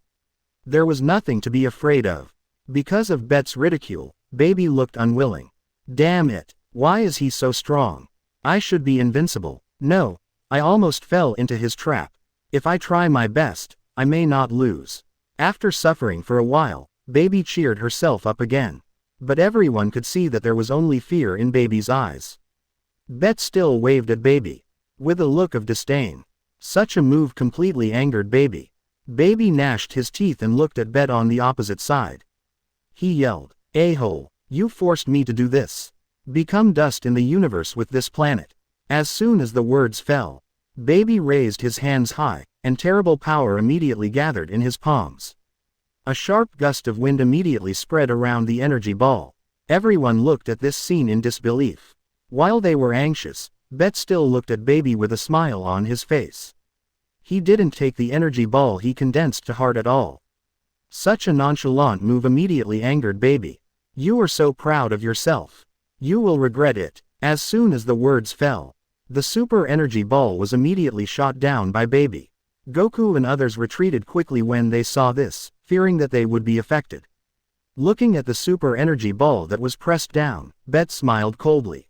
There was nothing to be afraid of. Because of Bet's ridicule, Baby looked unwilling. Damn it, why is he so strong? I should be invincible. No, I almost fell into his trap. If I try my best, I may not lose. After suffering for a while, Baby cheered herself up again. But everyone could see that there was only fear in Baby's eyes. Bet still waved at Baby, with a look of disdain. Such a move completely angered Baby. Baby gnashed his teeth and looked at Bet on the opposite side. He yelled, "A-hole, you forced me to do this. Become dust in the universe with this planet." As soon as the words fell, Baby raised his hands high, and terrible power immediately gathered in his palms. A sharp gust of wind immediately spread around the energy ball. Everyone looked at this scene in disbelief. While they were anxious, Bet still looked at Baby with a smile on his face. He didn't take the energy ball he condensed to heart at all. Such a nonchalant move immediately angered Baby. You are so proud of yourself. You will regret it. As soon as the words fell, the super energy ball was immediately shot down by Baby. Goku and others retreated quickly when they saw this, fearing that they would be affected. Looking at the super energy ball that was pressed down, Bet smiled coldly.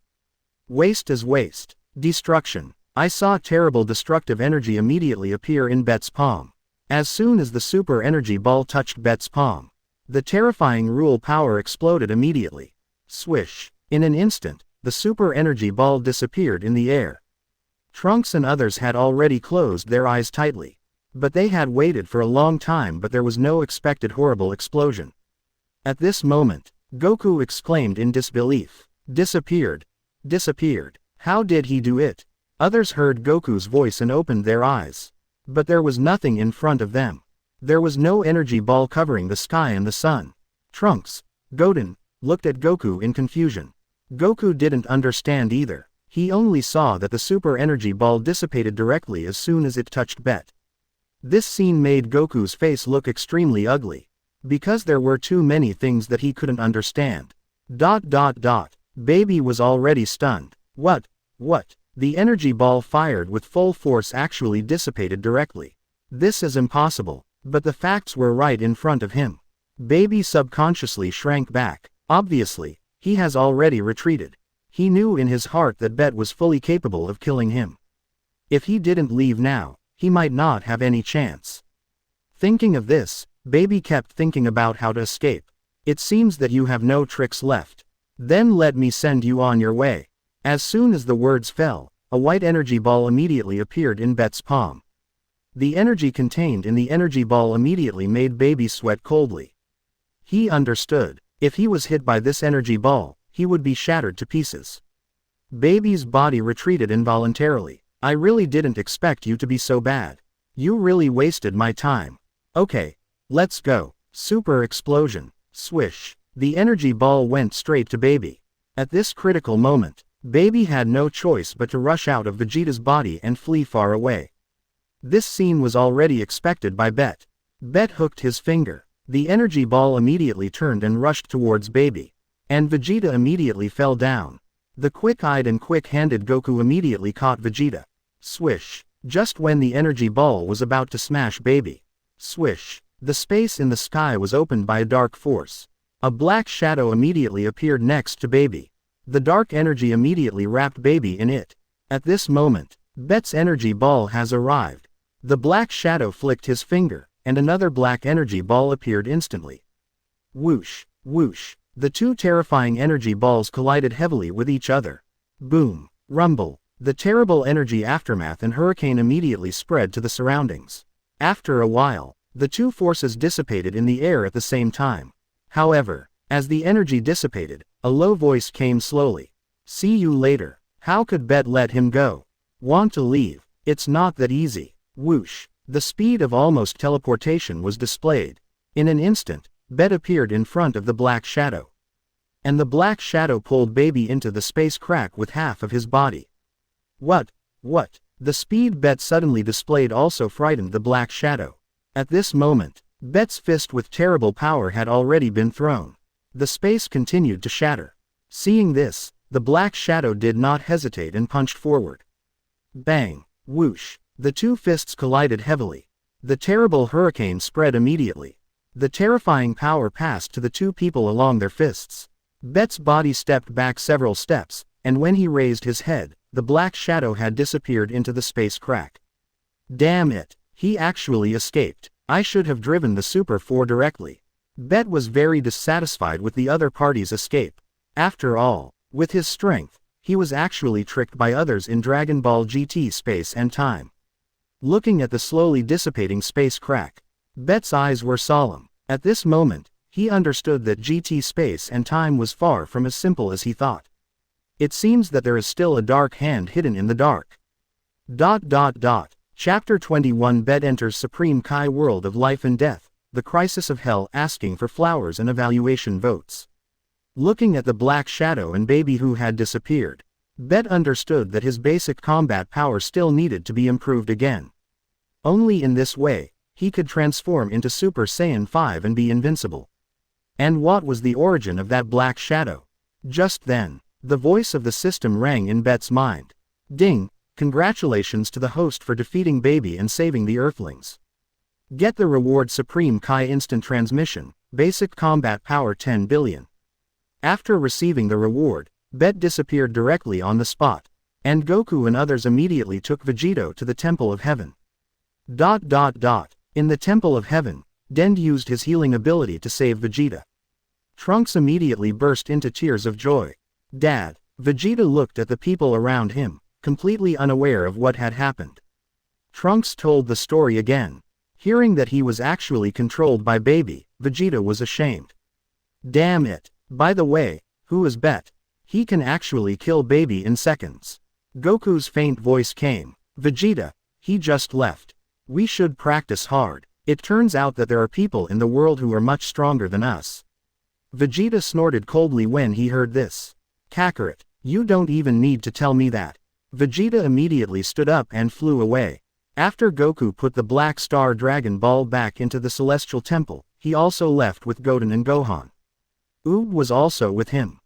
Waste is waste. Destruction. I saw terrible destructive energy immediately appear in Bet's palm. As soon as the super energy ball touched Bet's palm, the terrifying rule power exploded immediately. Swish. In an instant, the super energy ball disappeared in the air. Trunks and others had already closed their eyes tightly. But they had waited for a long time, but there was no expected horrible explosion. At this moment, Goku exclaimed in disbelief. Disappeared. Disappeared. How did he do it? Others heard Goku's voice and opened their eyes. But there was nothing in front of them. There was no energy ball covering the sky and the sun. Trunks, Goten, looked at Goku in confusion. Goku didn't understand either. He only saw that the super energy ball dissipated directly as soon as it touched Bet. This scene made Goku's face look extremely ugly. Because there were too many things that he couldn't understand. Baby was already stunned. What? The energy ball fired with full force actually dissipated directly. This is impossible, but the facts were right in front of him. Baby subconsciously shrank back. Obviously, he has already retreated. He knew in his heart that Bet was fully capable of killing him. If he didn't leave now, he might not have any chance. Thinking of this, Baby kept thinking about how to escape. It seems that you have no tricks left. Then let me send you on your way. As soon as the words fell, a white energy ball immediately appeared in Bet's palm. The energy contained in the energy ball immediately made Baby sweat coldly. He understood. If he was hit by this energy ball, he would be shattered to pieces. Baby's body retreated involuntarily. I really didn't expect you to be so bad. You really wasted my time. Okay, let's go. Super explosion. Swish. The energy ball went straight to Baby. At this critical moment, Baby had no choice but to rush out of Vegeta's body and flee far away. This scene was already expected by Bet. Bet hooked his finger. The energy ball immediately turned and rushed towards Baby. And Vegeta immediately fell down. The quick-eyed and quick-handed Goku immediately caught Vegeta. Swish. Just when the energy ball was about to smash Baby. Swish. The space in the sky was opened by a dark force. A black shadow immediately appeared next to Baby. The dark energy immediately wrapped Baby in it. At this moment, Bet's energy ball has arrived. The black shadow flicked his finger, and another black energy ball appeared instantly. Whoosh, whoosh, the two terrifying energy balls collided heavily with each other. Boom, rumble, the terrible energy aftermath and hurricane immediately spread to the surroundings. After a while, the two forces dissipated in the air at the same time. However, as the energy dissipated, a low voice came slowly. See you later. How could Bet let him go? Want to leave? It's not that easy. Whoosh, the speed of almost teleportation was displayed. In an instant, Bet appeared in front of the black shadow. And the black shadow pulled Baby into the space crack with half of his body. What? The speed Bet suddenly displayed also frightened the black shadow. At this moment, Bet's fist with terrible power had already been thrown. The space continued to shatter. Seeing this, the black shadow did not hesitate and punched forward. Bang, whoosh, the two fists collided heavily. The terrible hurricane spread immediately. The terrifying power passed to the two people along their fists. Bet's body stepped back several steps, and when he raised his head, the black shadow had disappeared into the space crack. Damn it, he actually escaped. I should have driven the Super 4 directly. Bet was very dissatisfied with the other party's escape. After all, with his strength, he was actually tricked by others in Dragon Ball GT space and time. Looking at the slowly dissipating space crack, Bet's eyes were solemn. At this moment, he understood that GT space and time was far from as simple as he thought. It seems that there is still a dark hand hidden in the dark. Chapter 21 Bet enters Supreme Kai world of life and death, the crisis of hell, asking for flowers and evaluation votes. Looking at the black shadow and Baby who had disappeared, Bet understood that his basic combat power still needed to be improved again. Only in this way, he could transform into Super Saiyan 5 and be invincible. And what was the origin of that black shadow? Just then, the voice of the system rang in Bet's mind. Ding! Congratulations to the host for defeating Baby and saving the Earthlings. Get the reward Supreme Kai Instant Transmission, Basic Combat Power 10 billion. After receiving the reward, Bet disappeared directly on the spot, and Goku and others immediately took Vegito to the Temple of Heaven. In the Temple of Heaven, Dend used his healing ability to save Vegeta. Trunks immediately burst into tears of joy. Dad, Vegeta looked at the people around him, completely unaware of what had happened. Trunks told the story again. Hearing that he was actually controlled by Baby, Vegeta was ashamed. Damn it, by the way, who is Bet? He can actually kill Baby in seconds. Goku's faint voice came. Vegeta, he just left. We should practice hard. It turns out that there are people in the world who are much stronger than us. Vegeta snorted coldly when he heard this. Kakarot, you don't even need to tell me that. Vegeta immediately stood up and flew away. After Goku put the Black Star Dragon Ball back into the Celestial Temple, he also left with Goten and Gohan. Oob was also with him.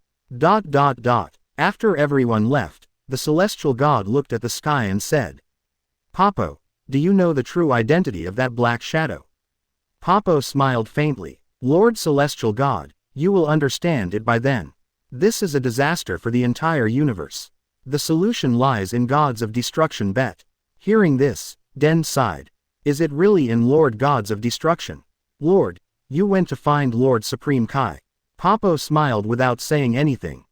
After everyone left, the Celestial God looked at the sky and said, Papo, do you know the true identity of that black shadow? Papo smiled faintly. Lord Celestial God, you will understand it by then. This is a disaster for the entire universe. The solution lies in gods of destruction Bet. Hearing this, Den sighed. Is it really in Lord Gods of Destruction? Lord, you went to find Lord Supreme Kai. Papo smiled without saying anything.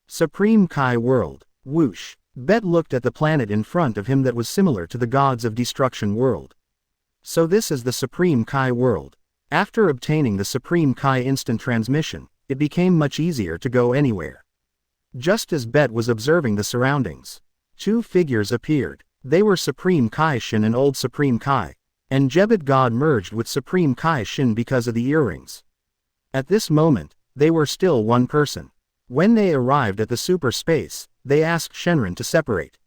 Supreme Kai world. Whoosh. Bet looked at the planet in front of him that was similar to the Gods of Destruction world. So this is the Supreme Kai world. After obtaining the Supreme Kai instant transmission, it became much easier to go anywhere. Just as Bet was observing the surroundings, two figures appeared. They were Supreme Kai Shin and Old Supreme Kai, and Jebet God merged with Supreme Kai Shin because of the earrings. At this moment, they were still one person. When they arrived at the super space, they asked Shenron to separate.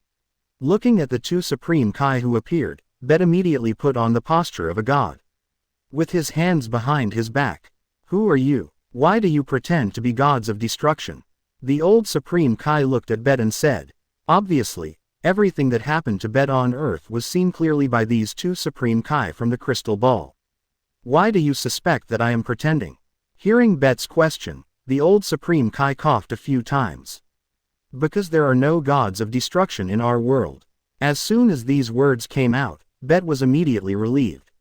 Looking at the two Supreme Kai who appeared, Bet immediately put on the posture of a god. With his hands behind his back. Who are you? Why do you pretend to be gods of destruction? The old Supreme Kai looked at Bet and said, obviously, everything that happened to Bet on Earth was seen clearly by these two Supreme Kai from the crystal ball. Why do you suspect that I am pretending? Hearing Bet's question, the old Supreme Kai coughed a few times. Because there are no gods of destruction in our world. As soon as these words came out, Bet was immediately relieved.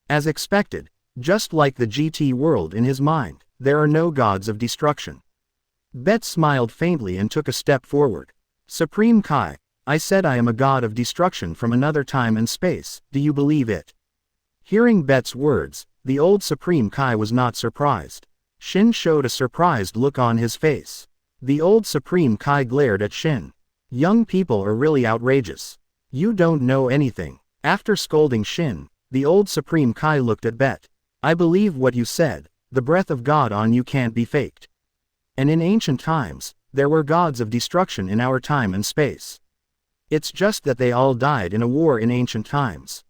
As expected, just like the GT world in his mind, there are no gods of destruction. Bet smiled faintly and took a step forward. Supreme Kai, I said I am a god of destruction from another time and space, do you believe it? Hearing Bet's words, the old Supreme Kai was not surprised. Shin showed a surprised look on his face. The old Supreme Kai glared at Shin. Young people are really outrageous. You don't know anything. After scolding Shin, the old Supreme Kai looked at Bet. I believe what you said, the breath of God on you can't be faked. And in ancient times, there were gods of destruction in our time and space. It's just that they all died in a war in ancient times.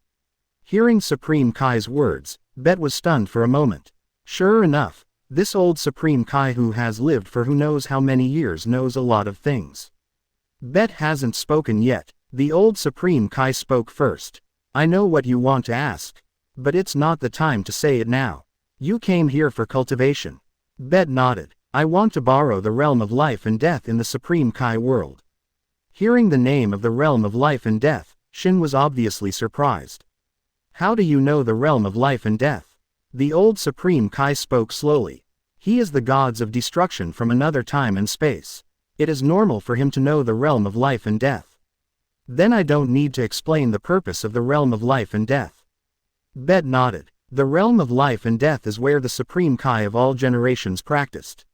Hearing Supreme Kai's words, Bet was stunned for a moment. Sure enough, this old Supreme Kai who has lived for who knows how many years knows a lot of things. Bet hasn't spoken yet. The old Supreme Kai spoke first. I know what you want to ask. But it's not the time to say it now. You came here for cultivation. Bet nodded. I want to borrow the realm of life and death in the Supreme Kai world. Hearing the name of the realm of life and death, Shin was obviously surprised. How do you know the realm of life and death? The old Supreme Kai spoke slowly. He is the gods of destruction from another time and space. It is normal for him to know the realm of life and death. Then I don't need to explain the purpose of the realm of life and death. Bet nodded. The realm of life and death is where the Supreme Kai of all generations practiced.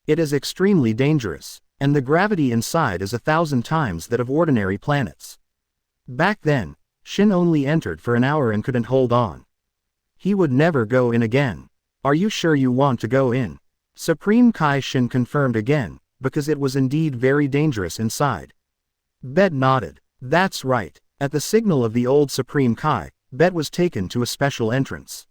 It is extremely dangerous, and the gravity inside is 1,000 times that of ordinary planets. Back then, Shin only entered for an hour and couldn't hold on. He would never go in again. Are you sure you want to go in? Supreme Kai Shin confirmed again, because it was indeed very dangerous inside. Bet nodded. That's right. At the signal of the old Supreme Kai, Bet was taken to a special entrance.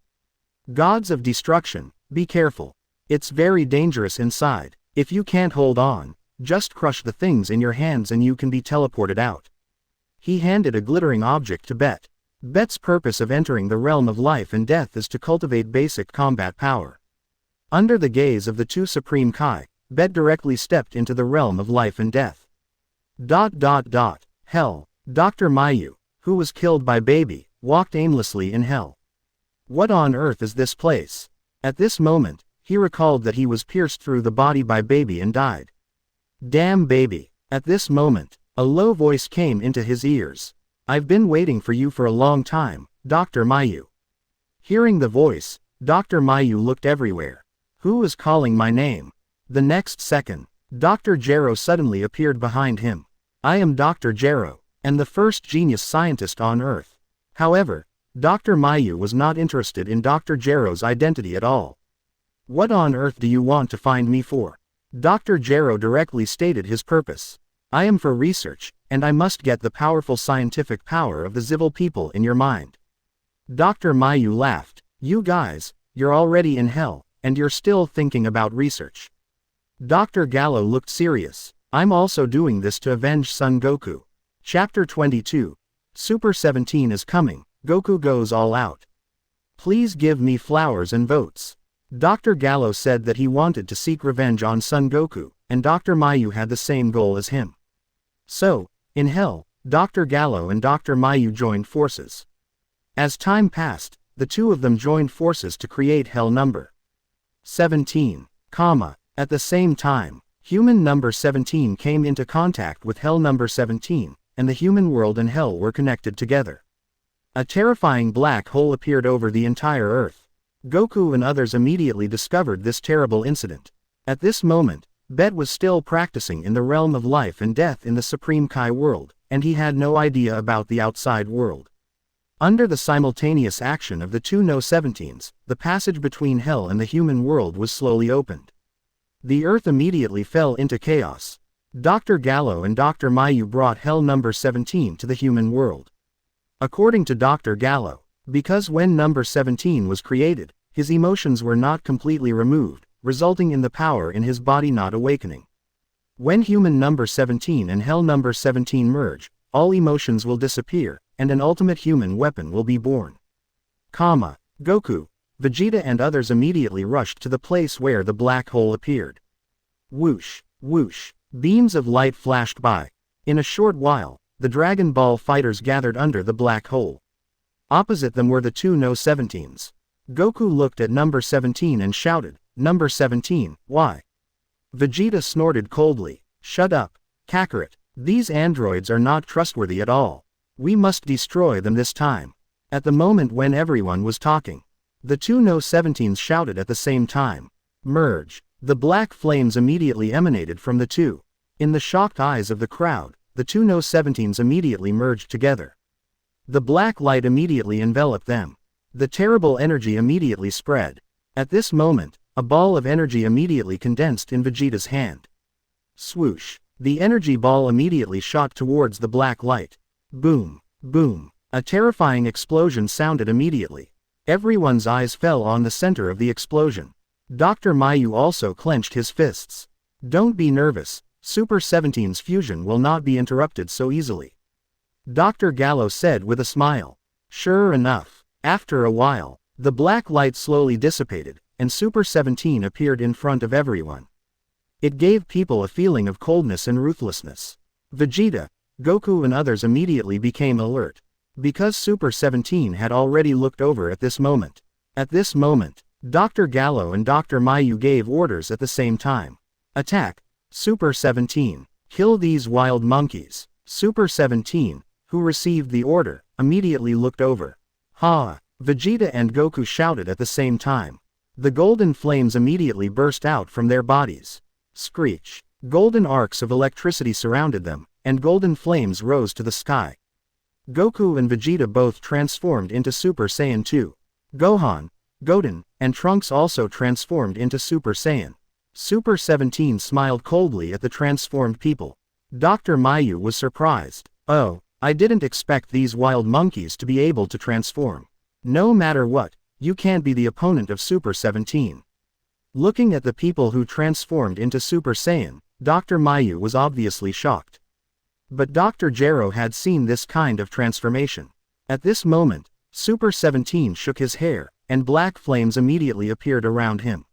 Gods of destruction, be careful. It's very dangerous inside. If you can't hold on, just crush the things in your hands and you can be teleported out. He handed a glittering object to Bet. Bet's purpose of entering the realm of life and death is to cultivate basic combat power. Under the gaze of the two Supreme Kai, Bet directly stepped into the realm of life and death. Hell. Dr. Mayu, who was killed by Baby, walked aimlessly in hell. What on earth is this place? At this moment, he recalled that he was pierced through the body by Baby and died. Damn Baby. At this moment, a low voice came into his ears. I've been waiting for you for a long time, Dr. Mayu. Hearing the voice, Dr. Mayu looked everywhere. Who is calling my name? The next second, Dr. Jero suddenly appeared behind him. I am Dr. Jero, and the first genius scientist on Earth. However, Dr. Mayu was not interested in Dr. Jero's identity at all. What on earth do you want to find me for? Dr. Jero directly stated his purpose. I am for research, and I must get the powerful scientific power of the Zivil people in your mind. Dr. Mayu laughed. You guys, you're already in hell, and you're still thinking about research. Dr. Gallo looked serious. I'm also doing this to avenge Son Goku. Chapter 22. Super 17 is coming, Goku goes all out. Please give me flowers and votes. Dr. Gallo said that he wanted to seek revenge on Son Goku, and Dr. Mayu had the same goal as him. So, in hell, Dr. Gallo and Dr. Mayu joined forces. As time passed, the two of them joined forces to create Hell number 17, at the same time, human number 17 came into contact with Hell number 17, and the human world and Hell were connected together. A terrifying black hole appeared over the entire Earth. Goku and others immediately discovered this terrible incident. At this moment, Bet was still practicing in the realm of life and death in the Supreme Kai world, and he had no idea about the outside world. Under the simultaneous action of the two No-17s, the passage between Hell and the human world was slowly opened. The Earth immediately fell into chaos. Dr. Gallo and Dr. Mayu brought Hell number 17 to the human world. According to Dr. Gallo, because when number 17 was created, his emotions were not completely removed, resulting in the power in his body not awakening. When human number 17 and Hell number 17 merge, all emotions will disappear, and an ultimate human weapon will be born. Goku, Vegeta and others immediately rushed to the place where the black hole appeared. Whoosh, whoosh, beams of light flashed by. In a short while, the Dragon Ball fighters gathered under the black hole. Opposite them were the two No 17s. Goku looked at number 17 and shouted, "Number 17, why?" Vegeta snorted coldly, "Shut up, Kakarot. These androids are not trustworthy at all. We must destroy them this time." At the moment when everyone was talking, the two No 17s shouted at the same time, "Merge." The black flames immediately emanated from the two. In the shocked eyes of the crowd, the two No 17s immediately merged together. The black light immediately enveloped them. The terrible energy immediately spread. At this moment, a ball of energy immediately condensed in Vegeta's hand. Swoosh! The energy ball immediately shot towards the black light. Boom! Boom! A terrifying explosion sounded immediately. Everyone's eyes fell on the center of the explosion. Dr. Mayu also clenched his fists. "Don't be nervous, Super 17's fusion will not be interrupted so easily," Dr. Gallo said with a smile. Sure enough, after a while, the black light slowly dissipated, and Super 17 appeared in front of everyone. It gave people a feeling of coldness and ruthlessness. Vegeta, Goku and others immediately became alert, because Super 17 had already looked over at this moment. At this moment, Dr. Gallo and Dr. Mayu gave orders at the same time. Attack, Super 17. Kill these wild monkeys. Super 17, who received the order, immediately looked over. Ha! Vegeta and Goku shouted at the same time. The golden flames immediately burst out from their bodies. Screech! Golden arcs of electricity surrounded them, and golden flames rose to the sky. Goku and Vegeta both transformed into Super Saiyan 2. Gohan, Goten, and Trunks also transformed into Super Saiyan. Super 17 smiled coldly at the transformed people. Dr. Mayu was surprised. "Oh, I didn't expect these wild monkeys to be able to transform. No matter what, you can't be the opponent of Super 17. Looking at the people who transformed into Super Saiyan, Dr. Mayu was obviously shocked. But Dr. Gero had seen this kind of transformation. At this moment, Super 17 shook his hair, and black flames immediately appeared around him.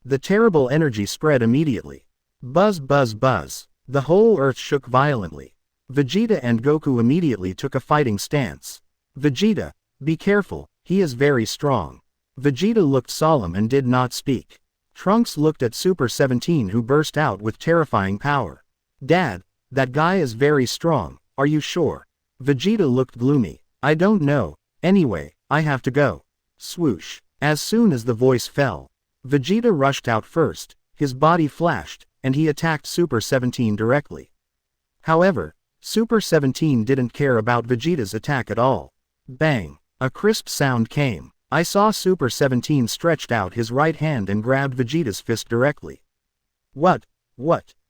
The terrible energy spread immediately. Buzz buzz buzz. The whole earth shook violently. Vegeta and Goku immediately took a fighting stance. "Vegeta, be careful, he is very strong." Vegeta looked solemn and did not speak. Trunks looked at Super 17 who burst out with terrifying power. "Dad, that guy is very strong, are you sure?" Vegeta looked gloomy. "I don't know, anyway, I have to go." Swoosh! As soon as the voice fell, Vegeta rushed out first, his body flashed, and he attacked Super 17 directly. However, Super 17 didn't care about Vegeta's attack at all. Bang! A crisp sound came. I saw Super 17 stretched out his right hand and grabbed Vegeta's fist directly. What?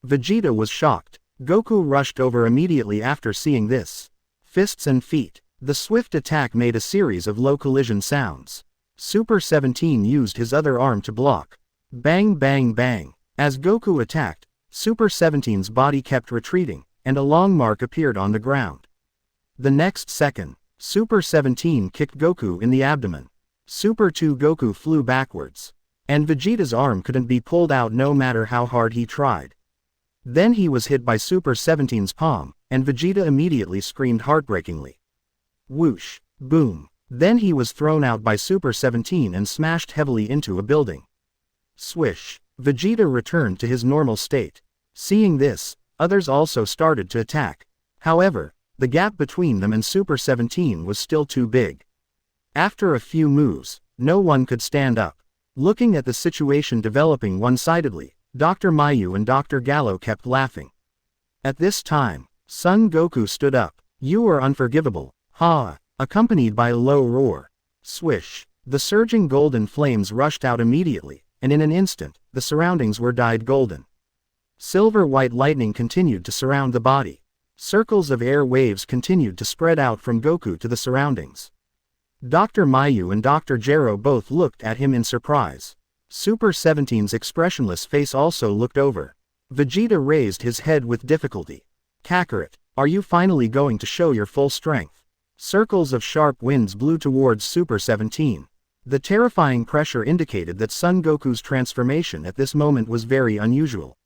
Vegeta was shocked. Goku rushed over immediately after seeing this. Fists and feet. The swift attack made a series of low collision sounds. Super 17 used his other arm to block. Bang bang bang. As Goku attacked, Super 17's body kept retreating, and a long mark appeared on the ground. The next second, Super 17 kicked Goku in the abdomen. Super 2 Goku flew backwards. And Vegeta's arm couldn't be pulled out no matter how hard he tried. Then he was hit by Super 17's palm, and Vegeta immediately screamed heartbreakingly. Whoosh! Boom! Then he was thrown out by Super 17 and smashed heavily into a building. Swish! Vegeta returned to his normal state. Seeing this, others also started to attack. However, the gap between them and Super 17 was still too big. After a few moves, no one could stand up. Looking at the situation developing one-sidedly, Dr. Mayu and Dr. Gallo kept laughing. At this time, Son Goku stood up. "You are unforgivable, ha!" accompanied by a low roar. Swish! The surging golden flames rushed out immediately, and in an instant, the surroundings were dyed golden. Silver-white lightning continued to surround the body. Circles of air waves continued to spread out from Goku to the surroundings. Dr. Mayu and Dr. Gero both looked at him in surprise. Super 17's expressionless face also looked over. Vegeta raised his head with difficulty. "Kakarot, are you finally going to show your full strength?" Circles of sharp winds blew towards Super 17. The terrifying pressure indicated that Son Goku's transformation at this moment was very unusual.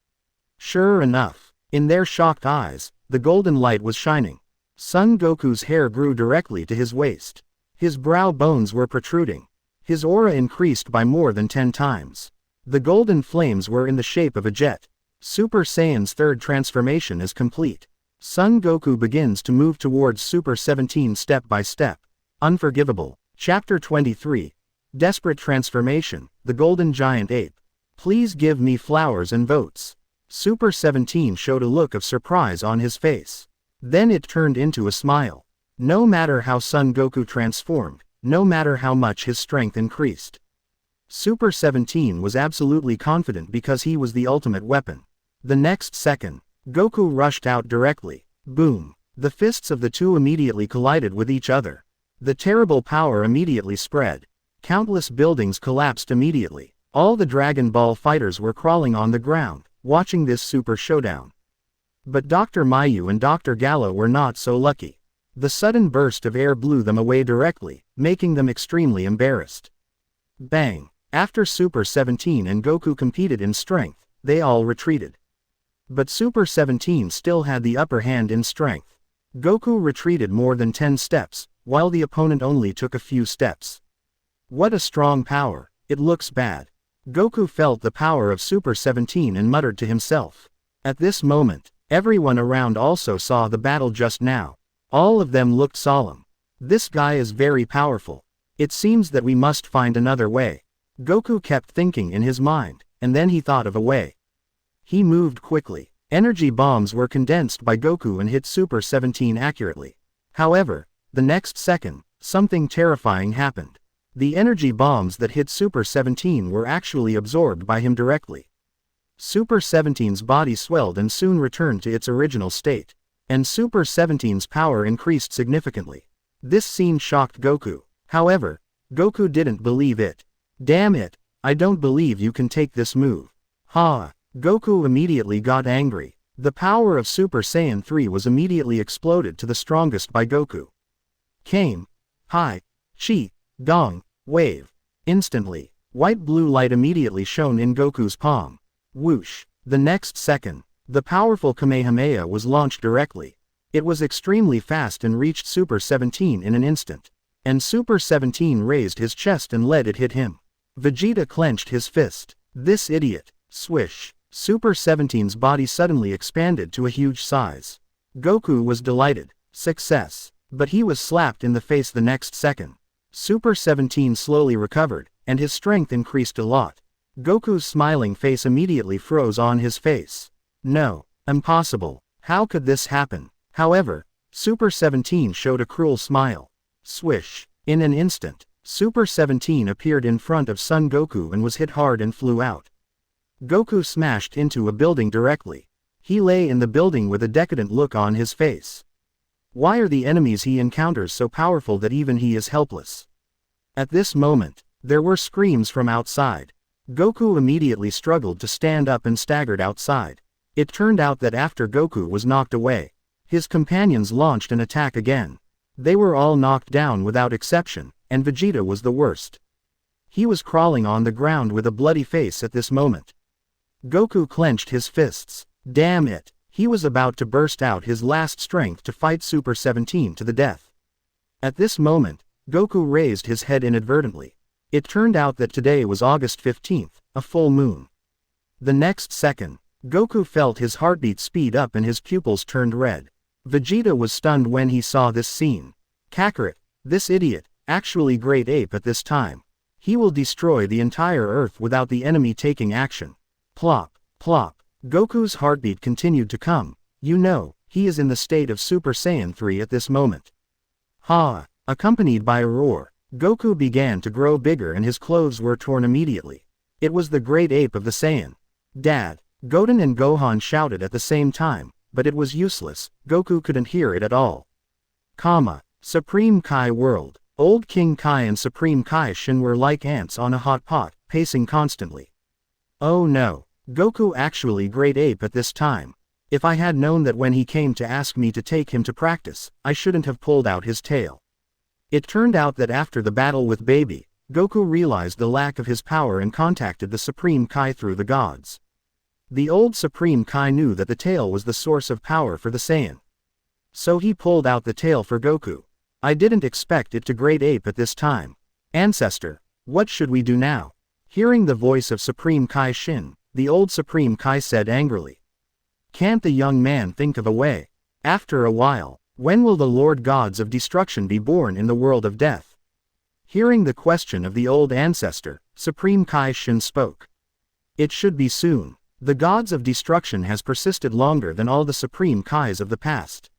Sure enough, in their shocked eyes, the golden light was shining. Son Goku's hair grew directly to his waist. His brow bones were protruding. His aura increased by more than 10 times. The golden flames were in the shape of a jet. Super Saiyan's third transformation is complete. Son Goku begins to move towards Super 17 step by step. Unforgivable. Chapter 23. Desperate Transformation, the Golden Giant Ape. Please give me flowers and votes. Super 17 showed a look of surprise on his face. Then it turned into a smile. No matter how Son Goku transformed, no matter how much his strength increased, Super 17 was absolutely confident because he was the ultimate weapon. The next second, Goku rushed out directly. Boom! The fists of the two immediately collided with each other. The terrible power immediately spread. Countless buildings collapsed immediately. All the Dragon Ball fighters were crawling on the ground, watching this super showdown. But Dr. Mayu and Dr. Gallo were not so lucky. The sudden burst of air blew them away directly, making them extremely embarrassed. Bang! After Super 17 and Goku competed in strength, they all retreated. But Super 17 still had the upper hand in strength. Goku retreated more than 10 steps, while the opponent only took a few steps. What a strong power, it looks bad. Goku felt the power of Super 17 and muttered to himself. At this moment, everyone around also saw the battle just now. All of them looked solemn. This guy is very powerful. It seems that we must find another way. Goku kept thinking in his mind, and then he thought of a way. He moved quickly. Energy bombs were condensed by Goku and hit Super 17 accurately. However, the next second, something terrifying happened. The energy bombs that hit Super 17 were actually absorbed by him directly. Super 17's body swelled and soon returned to its original state. And Super 17's power increased significantly. This scene shocked Goku. However, Goku didn't believe it. Damn it, I don't believe you can take this move. Ha! Goku immediately got angry. The power of Super Saiyan 3 was immediately exploded to the strongest by Goku. Came. Hi. Chi. Gong. Wave. Instantly, white-blue light immediately shone in Goku's palm. Whoosh. The next second, the powerful Kamehameha was launched directly. It was extremely fast and reached Super 17 in an instant. And Super 17 raised his chest and let it hit him. Vegeta clenched his fist. This idiot. Swish. Super 17's body suddenly expanded to a huge size. Goku was delighted. Success. But he was slapped in the face the next second. Super 17 slowly recovered, and his strength increased a lot. Goku's smiling face immediately froze on his face. No. Impossible. How could this happen? However, Super 17 showed a cruel smile. Swish. In an instant, Super 17 appeared in front of Son Goku and was hit hard and flew out. Goku smashed into a building directly. He lay in the building with a decadent look on his face. Why are the enemies he encounters so powerful that even he is helpless? At this moment, there were screams from outside. Goku immediately struggled to stand up and staggered outside. It turned out that after Goku was knocked away, his companions launched an attack again. They were all knocked down without exception, and Vegeta was the worst. He was crawling on the ground with a bloody face at this moment. Goku clenched his fists. Damn it, he was about to burst out his last strength to fight Super 17 to the death. At this moment, Goku raised his head inadvertently. It turned out that today was August 15th, a full moon. The next second, Goku felt his heartbeat speed up and his pupils turned red. Vegeta was stunned when he saw this scene. Kakarot, this idiot, actually great ape at this time. He will destroy the entire Earth without the enemy taking action. Plop, plop. Goku's heartbeat continued to come. You know, he is in the state of Super Saiyan 3 at this moment. Ha! Accompanied by a roar, Goku began to grow bigger and his clothes were torn immediately. It was the great ape of the Saiyan. Dad! Goten and Gohan shouted at the same time, but it was useless, Goku couldn't hear it at all. Supreme Kai World. Old King Kai and Supreme Kai Shin were like ants on a hot pot, pacing constantly. Oh no, Goku actually great ape at this time. If I had known that when he came to ask me to take him to practice, I shouldn't have pulled out his tail. It turned out that after the battle with Baby, Goku realized the lack of his power and contacted the Supreme Kai through the gods. The old Supreme Kai knew that the tail was the source of power for the Saiyan. So he pulled out the tail for Goku. I didn't expect it to Great Ape at this time. Ancestor, what should we do now? Hearing the voice of Supreme Kai Shin, the old Supreme Kai said angrily. Can't the young man think of a way? After a while, when will the Lord Gods of Destruction be born in the world of death? Hearing the question of the old ancestor, Supreme Kai Shin spoke. It should be soon. The Gods of Destruction has persisted longer than all the Supreme Kais of the past.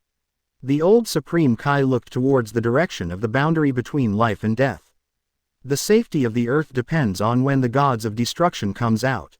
The old Supreme Kai looked towards the direction of the boundary between life and death. The safety of the earth depends on when the Gods of Destruction comes out.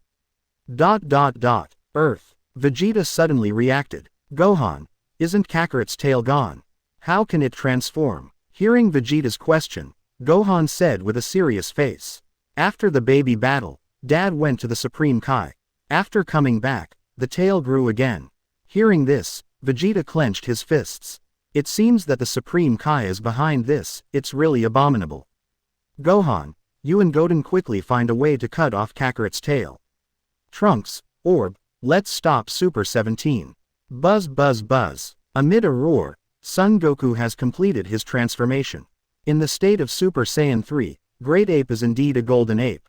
Earth. Vegeta suddenly reacted. Gohan, isn't Kakarot's tail gone? How can it transform? Hearing Vegeta's question, Gohan said with a serious face. After the baby battle, Dad went to the Supreme Kai. After coming back, the tail grew again. Hearing this, Vegeta clenched his fists. It seems that the Supreme Kai is behind this, it's really abominable. Gohan, you and Goten quickly find a way to cut off Kakarot's tail. Trunks, Orb, let's stop Super 17. Buzz buzz buzz. Amid a roar, Son Goku has completed his transformation. In the state of Super Saiyan 3, Great Ape is indeed a golden ape.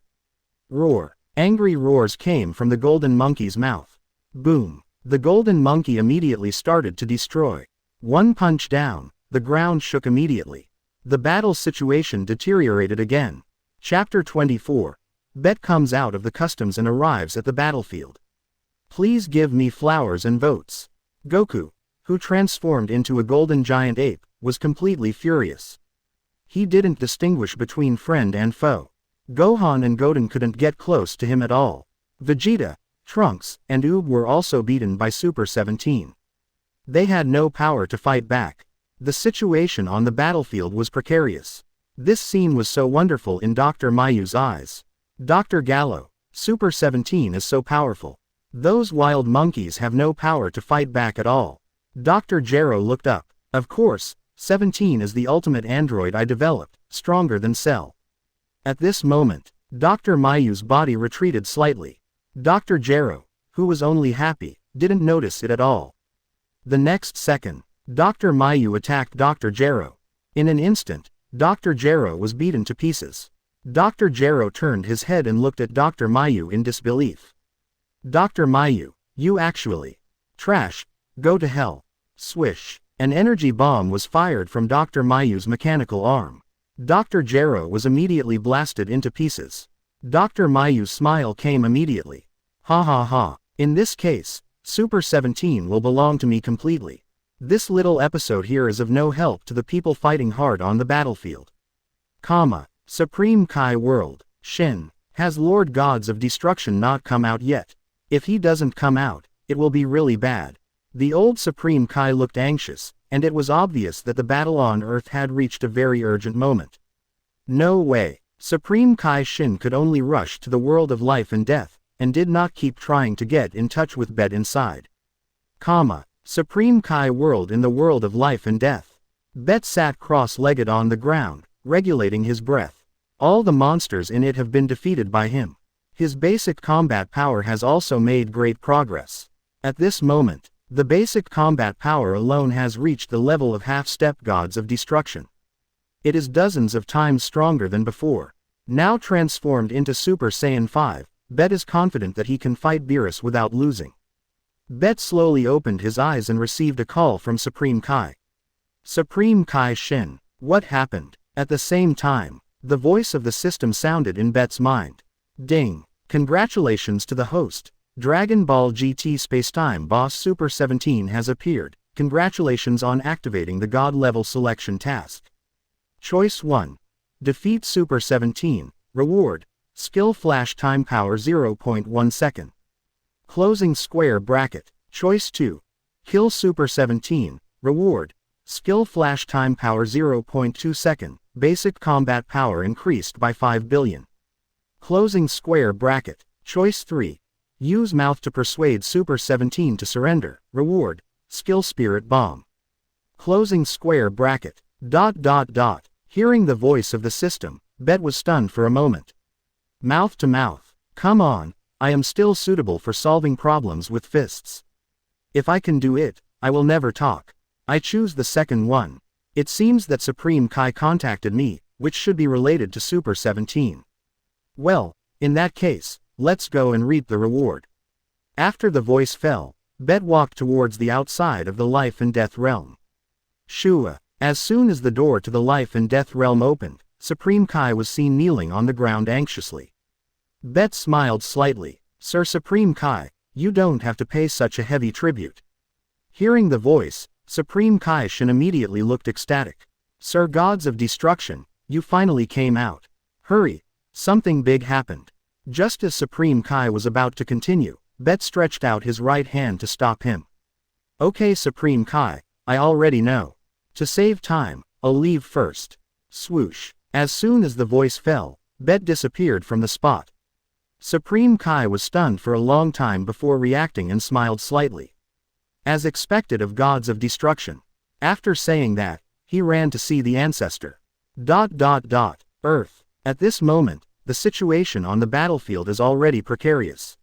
Roar. Angry roars came from the golden monkey's mouth. Boom. The golden monkey immediately started to destroy. One punch down, the ground shook immediately. The battle situation deteriorated again. Chapter 24. Bet comes out of the customs and arrives at the battlefield. Please give me flowers and votes. Goku, who transformed into a golden giant ape, was completely furious. He didn't distinguish between friend and foe. Gohan and Goten couldn't get close to him at all. Vegeta, Trunks, and Oob were also beaten by Super 17. They had no power to fight back. The situation on the battlefield was precarious. This scene was so wonderful in Dr. Mayu's eyes. Dr. Gallo, Super 17 is so powerful. Those wild monkeys have no power to fight back at all. Dr. Gero looked up. Of course, 17 is the ultimate android I developed, stronger than Cell. At this moment, Dr. Mayu's body retreated slightly. Dr. Gero, who was only happy, didn't notice it at all. The next second, Dr. Mayu attacked Dr. Gero. In an instant, Dr. Gero was beaten to pieces. Dr. Gero turned his head and looked at Dr. Mayu in disbelief. Dr. Mayu, you actually. Trash, go to hell. Swish. An energy bomb was fired from Dr. Mayu's mechanical arm. Dr. Gero was immediately blasted into pieces. Dr. Mayu's smile came immediately. Ha ha ha. In this case, Super 17 will belong to me completely. This little episode here is of no help to the people fighting hard on the battlefield. Supreme Kai World, Shin, has Lord Gods of Destruction not come out yet? If he doesn't come out, it will be really bad. The old Supreme Kai looked anxious, and it was obvious that the battle on Earth had reached a very urgent moment. No way. Supreme Kai Shin could only rush to the world of life and death, and did not keep trying to get in touch with Bet inside. Supreme Kai World in the world of life and death. Bet sat cross-legged on the ground, regulating his breath. All the monsters in it have been defeated by him. His basic combat power has also made great progress. At this moment, the basic combat power alone has reached the level of half-step Gods of Destruction. It is dozens of times stronger than before. Now transformed into Super Saiyan 5, Bet is confident that he can fight Beerus without losing. Bet slowly opened his eyes and received a call from Supreme Kai. Supreme Kai Shin, what happened? At the same time, the voice of the system sounded in Bet's mind. Ding! Congratulations to the host. Dragon Ball GT Spacetime Boss Super 17 has appeared. Congratulations on activating the God level selection task. Choice 1. Defeat Super 17. Reward. Skill Flash Time Power 0.1 second. Closing square bracket. Choice 2. Kill Super 17. Reward. Skill Flash Time Power 0.2 second. Basic combat power increased by 5 billion. Closing square bracket. Choice 3. Use mouth to persuade Super 17 to surrender. Reward. Skill Spirit Bomb. Closing square bracket. Hearing the voice of the system, Bet was stunned for a moment. Mouth to mouth. Come on. I am still suitable for solving problems with fists. If I can do it, I will never talk. I choose the second one. It seems that Supreme Kai contacted me, which should be related to Super 17. Well, in that case, let's go and reap the reward. After the voice fell, Bet walked towards the outside of the life and death realm. Shua. As soon as the door to the life and death realm opened, Supreme Kai was seen kneeling on the ground anxiously. Bet smiled slightly. Sir Supreme Kai, you don't have to pay such a heavy tribute. Hearing the voice, Supreme Kai Shin immediately looked ecstatic. Sir Gods of Destruction, you finally came out. Hurry, something big happened. Just as Supreme Kai was about to continue, Bet stretched out his right hand to stop him. Okay Supreme Kai, I already know. To save time, I'll leave first. Swoosh. As soon as the voice fell, Bet disappeared from the spot. Supreme Kai was stunned for a long time before reacting and smiled slightly. As expected of Gods of Destruction. After saying that, he ran to see the ancestor. Earth. At this moment, the situation on the battlefield is already precarious.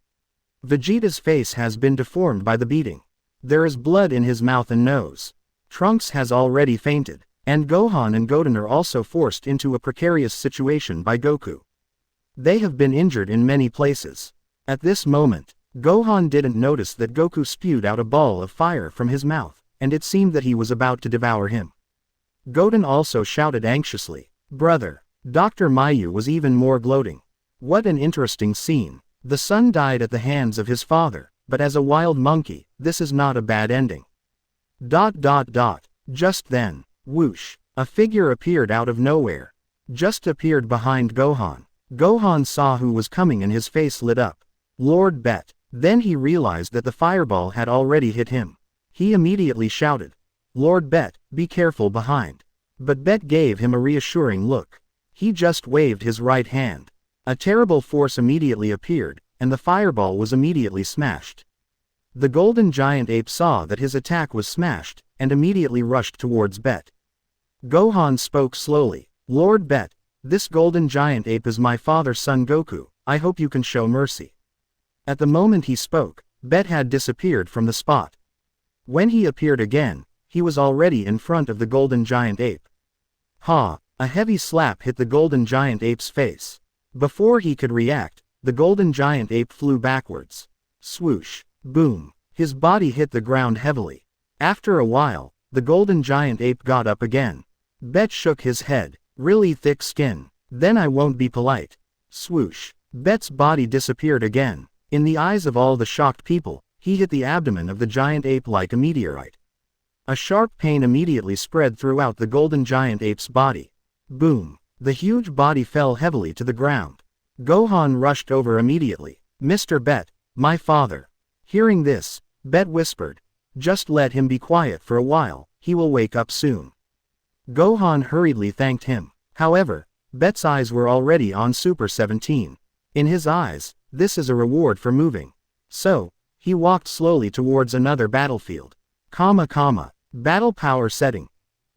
Vegeta's face has been deformed by the beating. There is blood in his mouth and nose. Trunks has already fainted, and Gohan and Goten are also forced into a precarious situation by Goku. They have been injured in many places. At this moment, Gohan didn't notice that Goku spewed out a ball of fire from his mouth, and it seemed that he was about to devour him. Goten also shouted anxiously, "Brother!" Dr. Mayu was even more gloating. What an interesting scene. The son died at the hands of his father, but as a wild monkey, this is not a bad ending. Just then, whoosh, a figure appeared out of nowhere. Just appeared behind Gohan. Gohan saw who was coming and his face lit up. Lord Bet. Then he realized that the fireball had already hit him. He immediately shouted, "Lord Bet, be careful behind." But Bet gave him a reassuring look. He just waved his right hand. A terrible force immediately appeared, and the fireball was immediately smashed. The golden giant ape saw that his attack was smashed, and immediately rushed towards Bet. Gohan spoke slowly, "Lord Bet, this golden giant ape is my father's son Goku, I hope you can show mercy." At the moment he spoke, Bet had disappeared from the spot. When he appeared again, he was already in front of the golden giant ape. Ha! A heavy slap hit the golden giant ape's face. Before he could react, the golden giant ape flew backwards. Swoosh! Boom! His body hit the ground heavily. After a while, the golden giant ape got up again. Bet shook his head. Really thick skin. Then I won't be polite. Swoosh! Bet's body disappeared again. In the eyes of all the shocked people, he hit the abdomen of the giant ape like a meteorite. A sharp pain immediately spread throughout the golden giant ape's body. Boom! The huge body fell heavily to the ground. Gohan rushed over immediately. "Mr. Bet, my father." Hearing this, Bet whispered, "Just let him be quiet for a while, he will wake up soon." Gohan hurriedly thanked him. However, Bet's eyes were already on Super 17. In his eyes, this is a reward for moving. So, he walked slowly towards another battlefield. Battle power setting.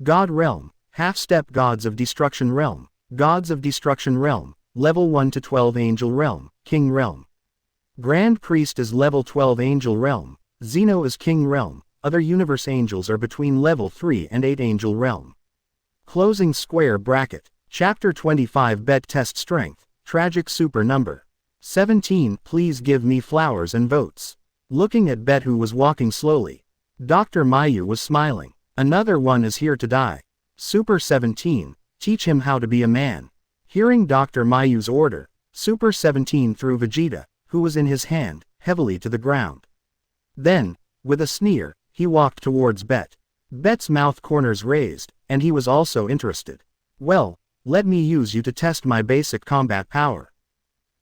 God Realm, Half-Step Gods of Destruction Realm, Gods of Destruction Realm, Level 1 to 12 Angel Realm, King Realm. Grand Priest is Level 12 Angel Realm, Zeno is King Realm, other Universe Angels are between Level 3 and 8 Angel Realm. Closing square bracket. Chapter 25 Bet Test Strength, Tragic Super Number 17. Please give me flowers and votes. Looking at Bet who was walking slowly. Dr. Mayu was smiling. Another one is here to die. Super 17, teach him how to be a man. Hearing Dr. Mayu's order, Super 17 threw Vegeta, who was in his hand, heavily to the ground. Then, with a sneer, he walked towards Bet. Bet's mouth corners raised, and he was also interested. Well, let me use you to test my basic combat power.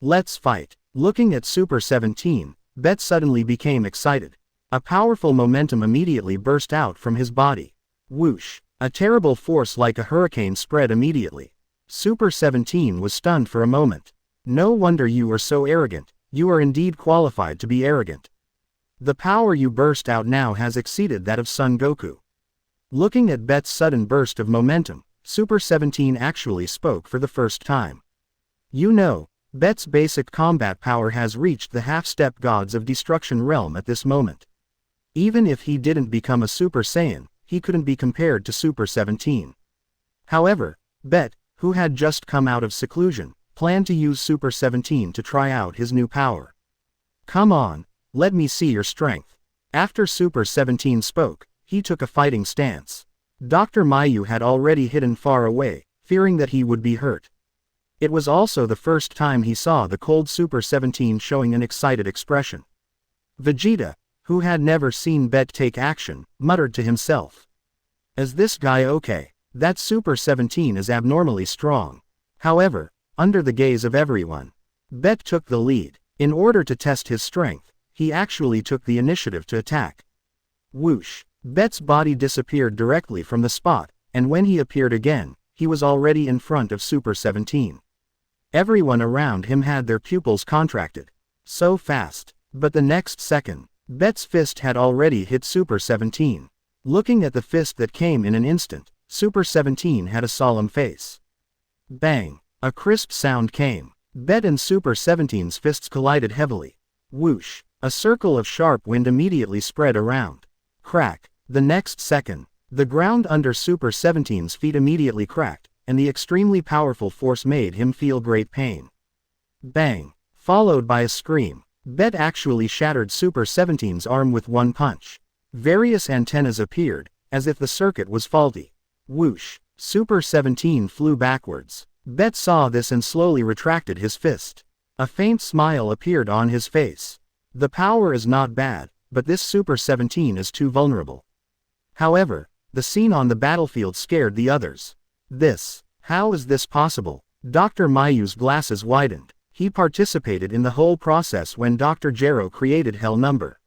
Let's fight. Looking at Super 17, Bet suddenly became excited. A powerful momentum immediately burst out from his body. Whoosh! A terrible force like a hurricane spread immediately. Super 17 was stunned for a moment. No wonder you are so arrogant, you are indeed qualified to be arrogant. The power you burst out now has exceeded that of Son Goku. Looking at Bet's sudden burst of momentum, Super 17 actually spoke for the first time. You know, Bet's basic combat power has reached the half-step Gods of Destruction realm at this moment. Even if he didn't become a Super Saiyan, he couldn't be compared to Super 17. However, Bet, who had just come out of seclusion, planned to use Super 17 to try out his new power. "Come on, let me see your strength." After Super 17 spoke, he took a fighting stance. Dr. Mayu had already hidden far away, fearing that he would be hurt. It was also the first time he saw the cold Super 17 showing an excited expression. Vegeta, who had never seen Bet take action, muttered to himself. "Is this guy okay? That Super 17 is abnormally strong." However, under the gaze of everyone, Bet took the lead. In order to test his strength, he actually took the initiative to attack. Whoosh! Bet's body disappeared directly from the spot, and when he appeared again, he was already in front of Super 17. Everyone around him had their pupils contracted. So fast. But the next second, Bet's fist had already hit Super 17. Looking at the fist that came in an instant, Super 17 had a solemn face. Bang! A crisp sound came. Bet and Super 17's fists collided heavily. Whoosh! A circle of sharp wind immediately spread around. Crack! The next second, the ground under Super 17's feet immediately cracked, and the extremely powerful force made him feel great pain. Bang! Followed by a scream. Bet actually shattered Super 17's arm with one punch. Various antennas appeared, as if the circuit was faulty. Whoosh! Super 17 flew backwards. Bet saw this and slowly retracted his fist. A faint smile appeared on his face. The power is not bad, but this Super 17 is too vulnerable. However, the scene on the battlefield scared the others. How is this possible? Dr. Mayu's glasses widened. He participated in the whole process when Dr. Gero created Hell number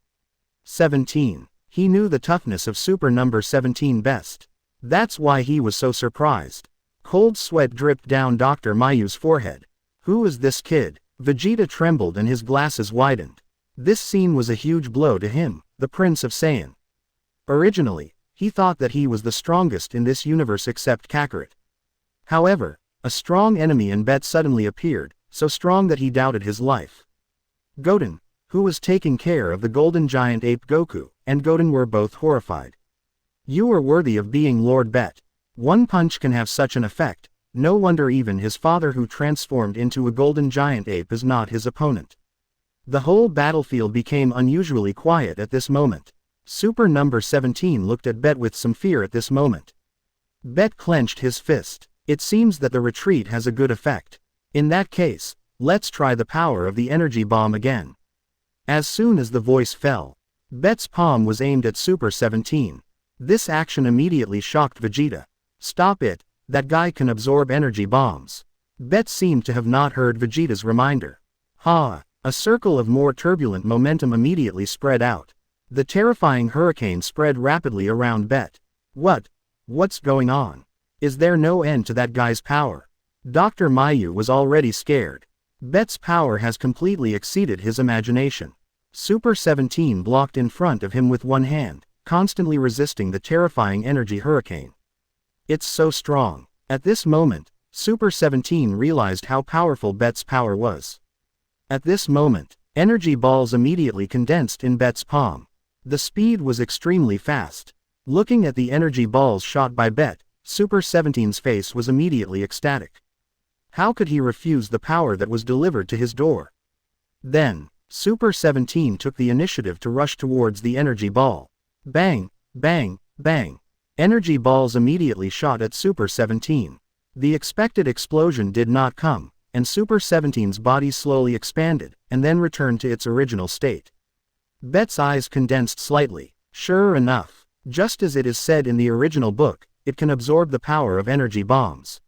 17. He knew the toughness of Super number 17 best. That's why he was so surprised. Cold sweat dripped down Dr. Mayu's forehead. Who is this kid? Vegeta trembled and his glasses widened. This scene was a huge blow to him, the Prince of Saiyan. Originally, he thought that he was the strongest in this universe except Kakarot. However, a strong enemy in Bet suddenly appeared, so strong that he doubted his life. Goten, who was taking care of the golden giant ape Goku, and Goten were both horrified. "You are worthy of being Lord Bet. One punch can have such an effect, no wonder even his father who transformed into a golden giant ape is not his opponent." The whole battlefield became unusually quiet at this moment. Super number 17 looked at Bet with some fear at this moment. Bet clenched his fist. It seems that the retreat has a good effect. In that case, let's try the power of the energy bomb again. As soon as the voice fell, Bet's palm was aimed at Super 17. This action immediately shocked Vegeta. "Stop it, that guy can absorb energy bombs." Bet seemed to have not heard Vegeta's reminder. Ha! A circle of more turbulent momentum immediately spread out. The terrifying hurricane spread rapidly around Bet. What's going on? Is there no end to that guy's power? Dr. Mayu was already scared. Bet's power has completely exceeded his imagination. Super 17 blocked in front of him with one hand, constantly resisting the terrifying energy hurricane. It's so strong. At this moment, Super 17 realized how powerful Bet's power was. At this moment, energy balls immediately condensed in Bet's palm. The speed was extremely fast. Looking at the energy balls shot by Bet, Super 17's face was immediately ecstatic. How could he refuse the power that was delivered to his door? Then, Super 17 took the initiative to rush towards the energy ball. Bang, bang, bang. Energy balls immediately shot at Super 17. The expected explosion did not come, and Super 17's body slowly expanded, and then returned to its original state. Bet's eyes condensed slightly. Sure enough, just as it is said in the original book, it can absorb the power of energy bombs.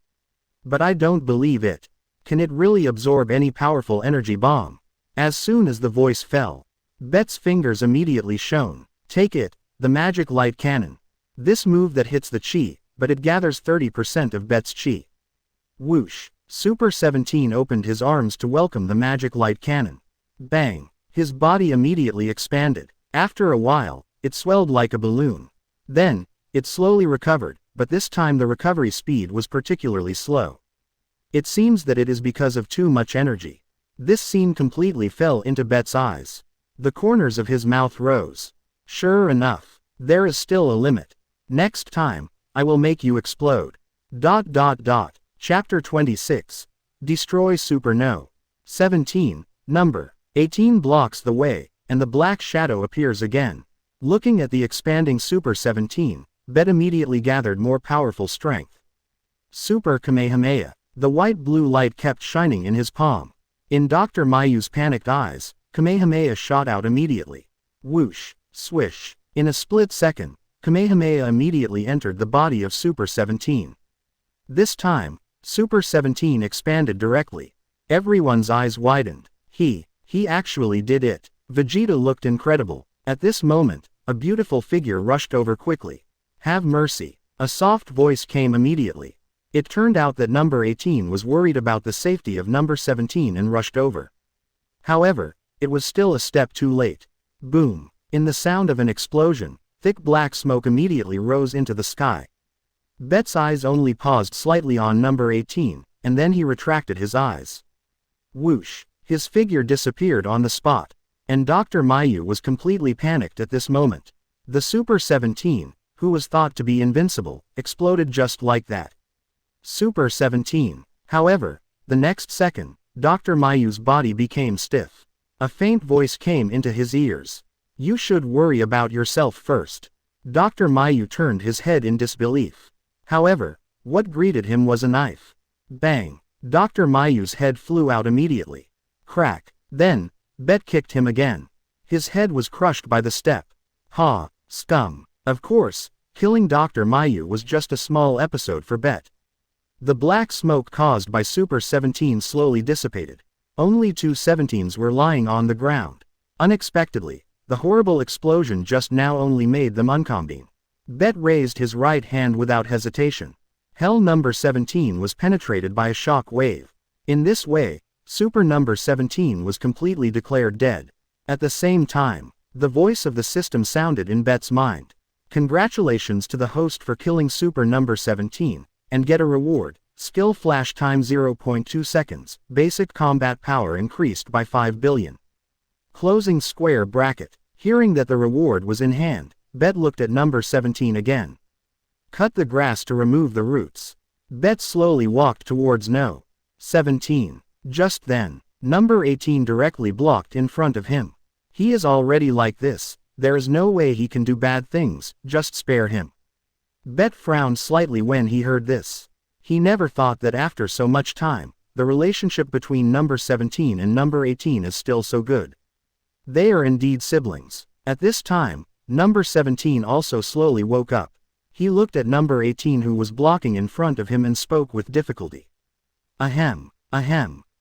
But I don't believe it. Can it really absorb any powerful energy bomb? As soon as the voice fell, Bet's fingers immediately shone. Take it, the magic light cannon. This move that hits the chi, but it gathers 30% of Bet's chi. Whoosh! Super 17 opened his arms to welcome the magic light cannon. Bang! His body immediately expanded. After a while, it swelled like a balloon. Then, it slowly recovered, but this time the recovery speed was particularly slow. It seems that it is because of too much energy. This scene completely fell into Bet's eyes. The corners of his mouth rose. Sure enough, there is still a limit. Next time, I will make you explode. Chapter 26. Destroy Super No. 17, number 18 blocks the way, and the black shadow appears again. Looking at the expanding Super 17, Bet immediately gathered more powerful strength. Super Kamehameha. The white-blue light kept shining in his palm. In Dr. Mayu's panicked eyes, Kamehameha shot out immediately. Whoosh, swish. In a split second, Kamehameha immediately entered the body of Super 17. This time, Super 17 expanded directly. Everyone's eyes widened. He actually did it. Vegeta looked incredible. At this moment, a beautiful figure rushed over quickly. Have mercy. A soft voice came immediately. It turned out that number 18 was worried about the safety of number 17 and rushed over. However, it was still a step too late. Boom. In the sound of an explosion, thick black smoke immediately rose into the sky. Bet's eyes only paused slightly on number 18, and then he retracted his eyes. Whoosh. His figure disappeared on the spot, and Dr. Mayu was completely panicked at this moment. The Super 17, who was thought to be invincible, exploded just like that. Super 17. However, the next second, Dr. Mayu's body became stiff. A faint voice came into his ears. You should worry about yourself first. Dr. Mayu turned his head in disbelief. However, what greeted him was a knife. Bang! Dr. Mayu's head flew out immediately. Crack! Then, Bet kicked him again. His head was crushed by the step. Ha! Scum! Of course, killing Dr. Mayu was just a small episode for Bet. The black smoke caused by Super 17 slowly dissipated. Only two 17s were lying on the ground. Unexpectedly, the horrible explosion just now only made them uncombine. Bet raised his right hand without hesitation. Hell number 17 was penetrated by a shock wave. In this way, Super number 17 was completely declared dead. At the same time, the voice of the system sounded in Bet's mind. Congratulations to the host for killing Super number 17. And get a reward. Skill flash time 0.2 seconds. Basic combat power increased by 5 billion. Closing square bracket. Hearing that the reward was in hand, Bet looked at number 17 again. Cut the grass to remove the roots. Bet slowly walked towards No. 17. Just then, number 18 directly blocked in front of him. He is already like this. There is no way he can do bad things, just spare him. Bet frowned slightly when he heard this. He never thought that after so much time, the relationship between number 17 and number 18 is still so good. They are indeed siblings. At this time, number 17 also slowly woke up. He looked at number 18 who was blocking in front of him and spoke with difficulty. Ahem.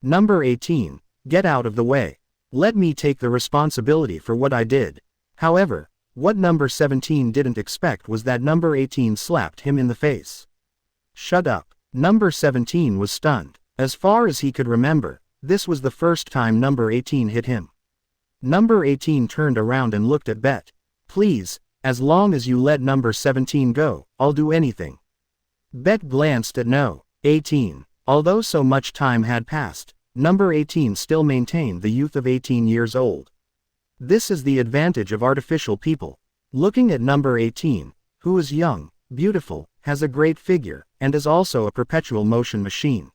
Number 18, get out of the way. Let me take the responsibility for what I did. However, what number 17 didn't expect was that number 18 slapped him in the face. Shut up. Number 17 was stunned. As far as he could remember, this was the first time number 18 hit him. Number 18 turned around and looked at Bet. Please, as long as you let number 17 go, I'll do anything. Bet glanced at No. 18. Although so much time had passed, number 18 still maintained the youth of 18 years old. This is the advantage of artificial people. Looking at number 18, who is young, beautiful, has a great figure, and is also a perpetual motion machine.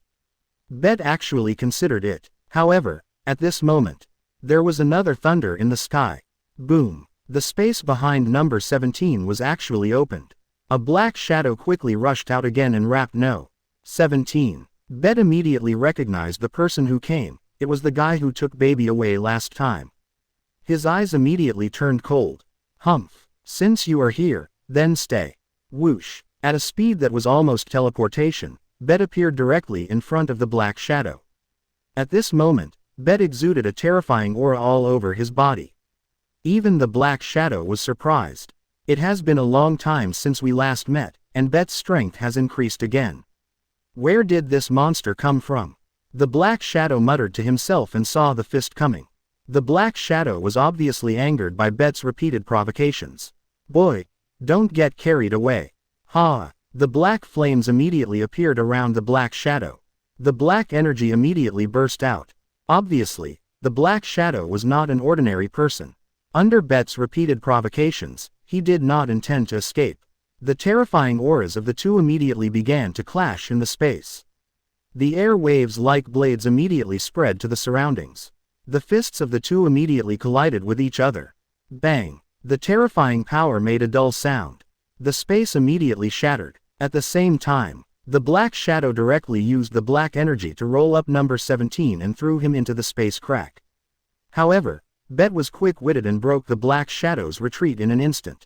Bet actually considered it. However, at this moment, there was another thunder in the sky. Boom. The space behind number 17 was actually opened. A black shadow quickly rushed out again and wrapped No. 17. Bet immediately recognized the person who came. It was the guy who took baby away last time. His eyes immediately turned cold. Humph. Since you are here, then stay. Whoosh. At a speed that was almost teleportation, Bet appeared directly in front of the black shadow. At this moment, Bet exuded a terrifying aura all over his body. Even the black shadow was surprised. It has been a long time since we last met, and Bet's strength has increased again. Where did this monster come from? The black shadow muttered to himself and saw the fist coming. The black shadow was obviously angered by Bet's repeated provocations. Boy, don't get carried away. Ha! The black flames immediately appeared around the black shadow. The black energy immediately burst out. Obviously, the black shadow was not an ordinary person. Under Bet's repeated provocations, he did not intend to escape. The terrifying auras of the two immediately began to clash in the space. The air waves like blades immediately spread to the surroundings. The fists of the two immediately collided with each other. Bang! The terrifying power made a dull sound. The space immediately shattered. At the same time, the black shadow directly used the black energy to roll up number 17 and threw him into the space crack. However, Bet was quick-witted and broke the black shadow's retreat in an instant.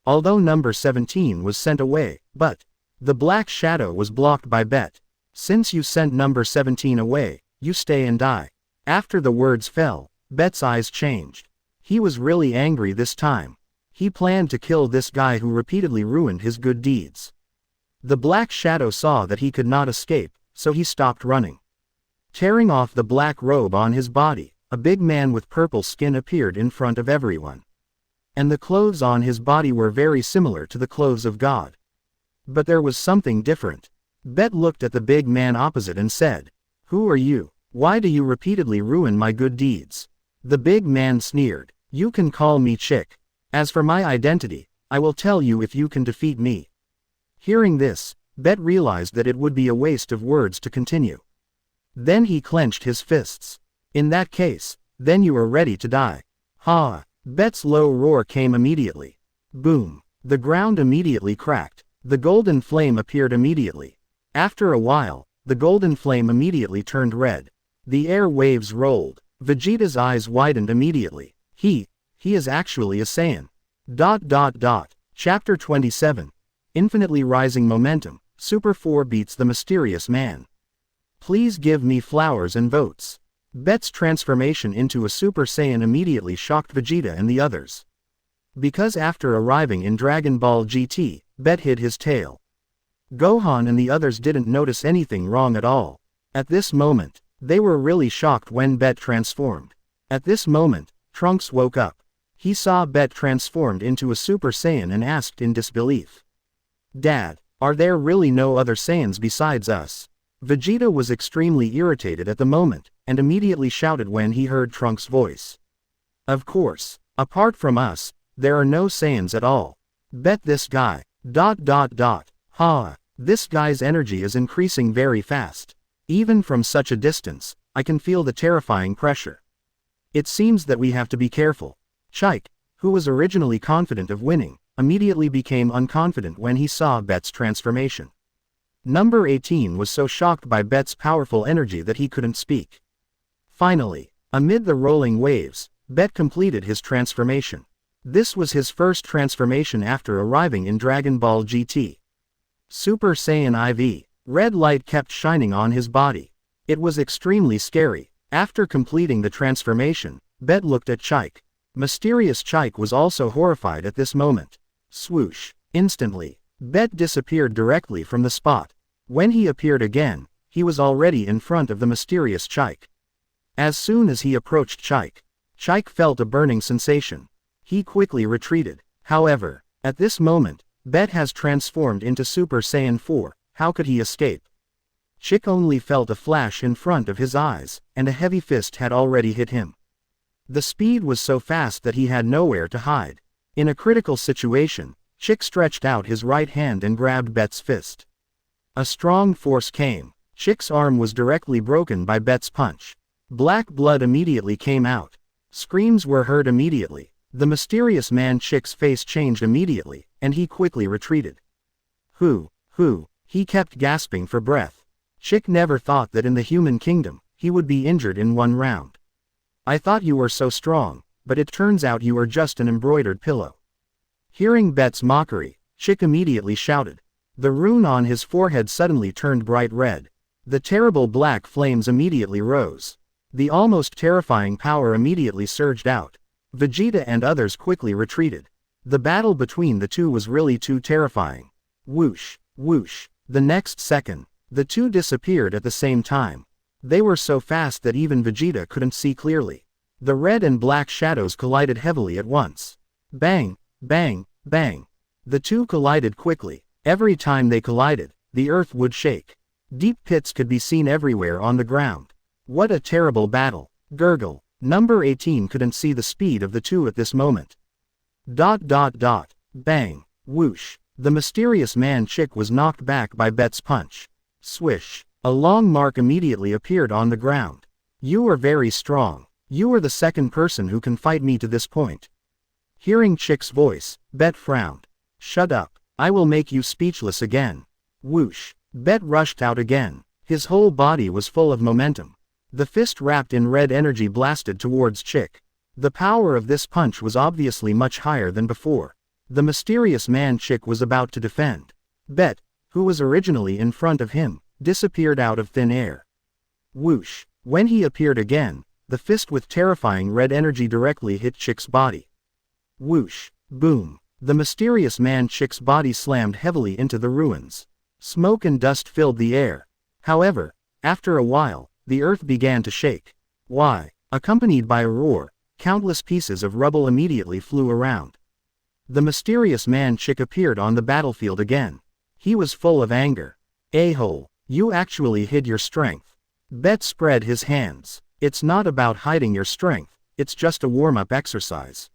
Although number 17 was sent away, but the black shadow was blocked by Bet. Since you sent number 17 away, you stay and die. After the words fell, Bet's eyes changed. He was really angry this time. He planned to kill this guy who repeatedly ruined his good deeds. The black shadow saw that he could not escape, so he stopped running. Tearing off the black robe on his body, a big man with purple skin appeared in front of everyone. And the clothes on his body were very similar to the clothes of God. But there was something different. Bet looked at the big man opposite and said, "Who are you? Why do you repeatedly ruin my good deeds?" The big man sneered, "You can call me Chick. As for my identity, I will tell you if you can defeat me." Hearing this, Bet realized that it would be a waste of words to continue. Then he clenched his fists. "In that case, then you are ready to die." Ha! Bet's low roar came immediately. Boom! The ground immediately cracked. The golden flame appeared immediately. After a while, the golden flame immediately turned red. The air waves rolled. Vegeta's eyes widened immediately. He is actually a Saiyan. Chapter 27. Infinitely Rising Momentum. Super 4 beats the mysterious man. Please give me flowers and votes. Bet's transformation into a Super Saiyan immediately shocked Vegeta and the others. Because after arriving in Dragon Ball GT, Bet hid his tail. Gohan and the others didn't notice anything wrong at all. At this moment, they were really shocked when Bet transformed. At this moment, Trunks woke up. He saw Bet transformed into a Super Saiyan and asked in disbelief, "Dad, are there really no other Saiyans besides us?" Vegeta was extremely irritated at the moment, and immediately shouted when he heard Trunks' voice. "Of course, apart from us, there are no Saiyans at all. Bet this guy, Ha, this guy's energy is increasing very fast. Even from such a distance, I can feel the terrifying pressure. It seems that we have to be careful." Chike, who was originally confident of winning, immediately became unconfident when he saw Bet's transformation. Number 18 was so shocked by Bet's powerful energy that he couldn't speak. Finally, amid the rolling waves, Bet completed his transformation. This was his first transformation after arriving in Dragon Ball GT. Super Saiyan IV. Red light kept shining on his body. It was extremely scary. After completing the transformation, Bet looked at Chike. Mysterious Chike was also horrified at this moment. Swoosh! Instantly, Bet disappeared directly from the spot. When he appeared again, he was already in front of the mysterious Chike. As soon as he approached Chike, Chike felt a burning sensation. He quickly retreated. However, at this moment, Bet has transformed into Super Saiyan 4, how could he escape? Chike only felt a flash in front of his eyes, and a heavy fist had already hit him. The speed was so fast that he had nowhere to hide. In a critical situation, Chike stretched out his right hand and grabbed Bet's fist. A strong force came. Chike's arm was directly broken by Bet's punch. Black blood immediately came out. Screams were heard immediately. The mysterious man Chike's face changed immediately, and he quickly retreated. Who? He kept gasping for breath. Chike never thought that in the human kingdom, he would be injured in one round. I thought you were so strong, but it turns out you are just an embroidered pillow. Hearing Bet's mockery, Chike immediately shouted. The rune on his forehead suddenly turned bright red. The terrible black flames immediately rose. The almost terrifying power immediately surged out. Vegeta and others quickly retreated. The battle between the two was really too terrifying. Whoosh, whoosh. The next second, the two disappeared at the same time. They were so fast that even Vegeta couldn't see clearly. The red and black shadows collided heavily at once. Bang, bang, bang. The two collided quickly. Every time they collided, the earth would shake. Deep pits could be seen everywhere on the ground. What a terrible battle. Gurgle. Number 18 couldn't see the speed of the two at this moment. Bang. Whoosh. The mysterious man chick was knocked back by Bet's punch. Swish. A long mark immediately appeared on the ground. You are very strong. You are the second person who can fight me to this point. Hearing Chick's voice, Bet frowned. Shut up. I will make you speechless again. Whoosh. Bet rushed out again. His whole body was full of momentum. The fist wrapped in red energy blasted towards Chick. The power of this punch was obviously much higher than before. The mysterious man Chick was about to defend. Bet, who was originally in front of him, disappeared out of thin air. Whoosh. When he appeared again, the fist with terrifying red energy directly hit Chick's body. Whoosh. Boom. The mysterious man Chick's body slammed heavily into the ruins. Smoke and dust filled the air. However, after a while, the earth began to shake. Why? Accompanied by a roar, countless pieces of rubble immediately flew around. The mysterious man Chick appeared on the battlefield again. He was full of anger. A-hole, you actually hid your strength. Bet spread his hands. It's not about hiding your strength, it's just a warm-up exercise.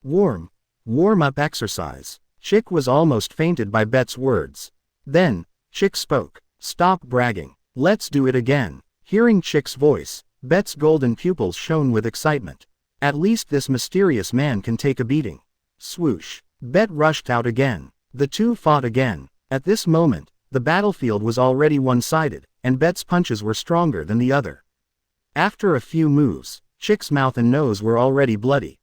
Warm-up exercise. Chick was almost fainted by Bet's words. Then, Chick spoke. Stop bragging. Let's do it again. Hearing Chick's voice, Bet's golden pupils shone with excitement. At least this mysterious man can take a beating. Swoosh. Bet rushed out again. The two fought again. At this moment, the battlefield was already one-sided, and Bet's punches were stronger than the other. After a few moves, Chick's mouth and nose were already bloody.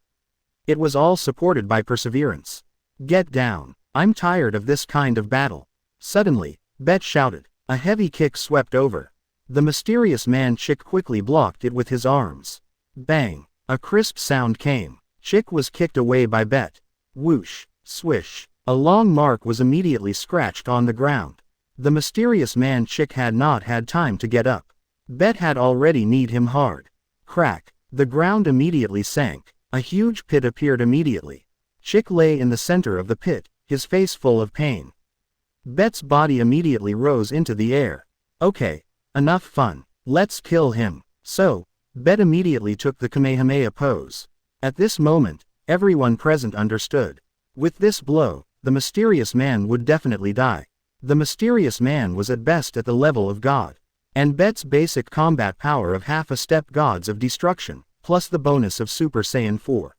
It was all supported by perseverance. Get down. I'm tired of this kind of battle. Suddenly, Bet shouted. A heavy kick swept over. The mysterious man Chick quickly blocked it with his arms. Bang! A crisp sound came. Chick was kicked away by Bet. Whoosh! Swish! A long mark was immediately scratched on the ground. The mysterious man Chick had not had time to get up. Bet had already kneed him hard. Crack! The ground immediately sank. A huge pit appeared immediately. Chick lay in the center of the pit, his face full of pain. Bet's body immediately rose into the air. Okay. Enough fun. Let's kill him. So, Bet immediately took the Kamehameha pose. At this moment, everyone present understood. With this blow, the mysterious man would definitely die. The mysterious man was at best at the level of God. And Bet's basic combat power of half a step gods of destruction, plus the bonus of Super Saiyan 4.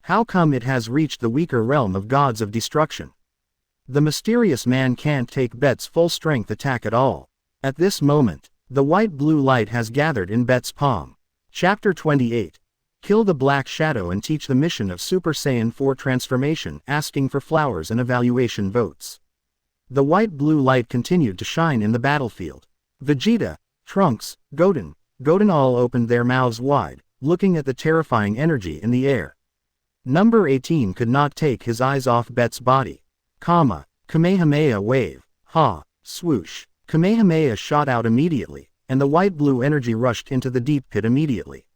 How come it has reached the weaker realm of gods of destruction? The mysterious man can't take Bet's full strength attack at all. At this moment, the white-blue light has gathered in Bet's palm. Chapter 28. Kill the Black Shadow and teach the mission of Super Saiyan 4 transformation, asking for flowers and evaluation votes. The white-blue light continued to shine in the battlefield. Vegeta, Trunks, Goten all opened their mouths wide, looking at the terrifying energy in the air. Number 18 could not take his eyes off Bet's body. Kamehameha wave. Ha, swoosh. Kamehameha shot out immediately, and the white-blue energy rushed into the deep pit immediately.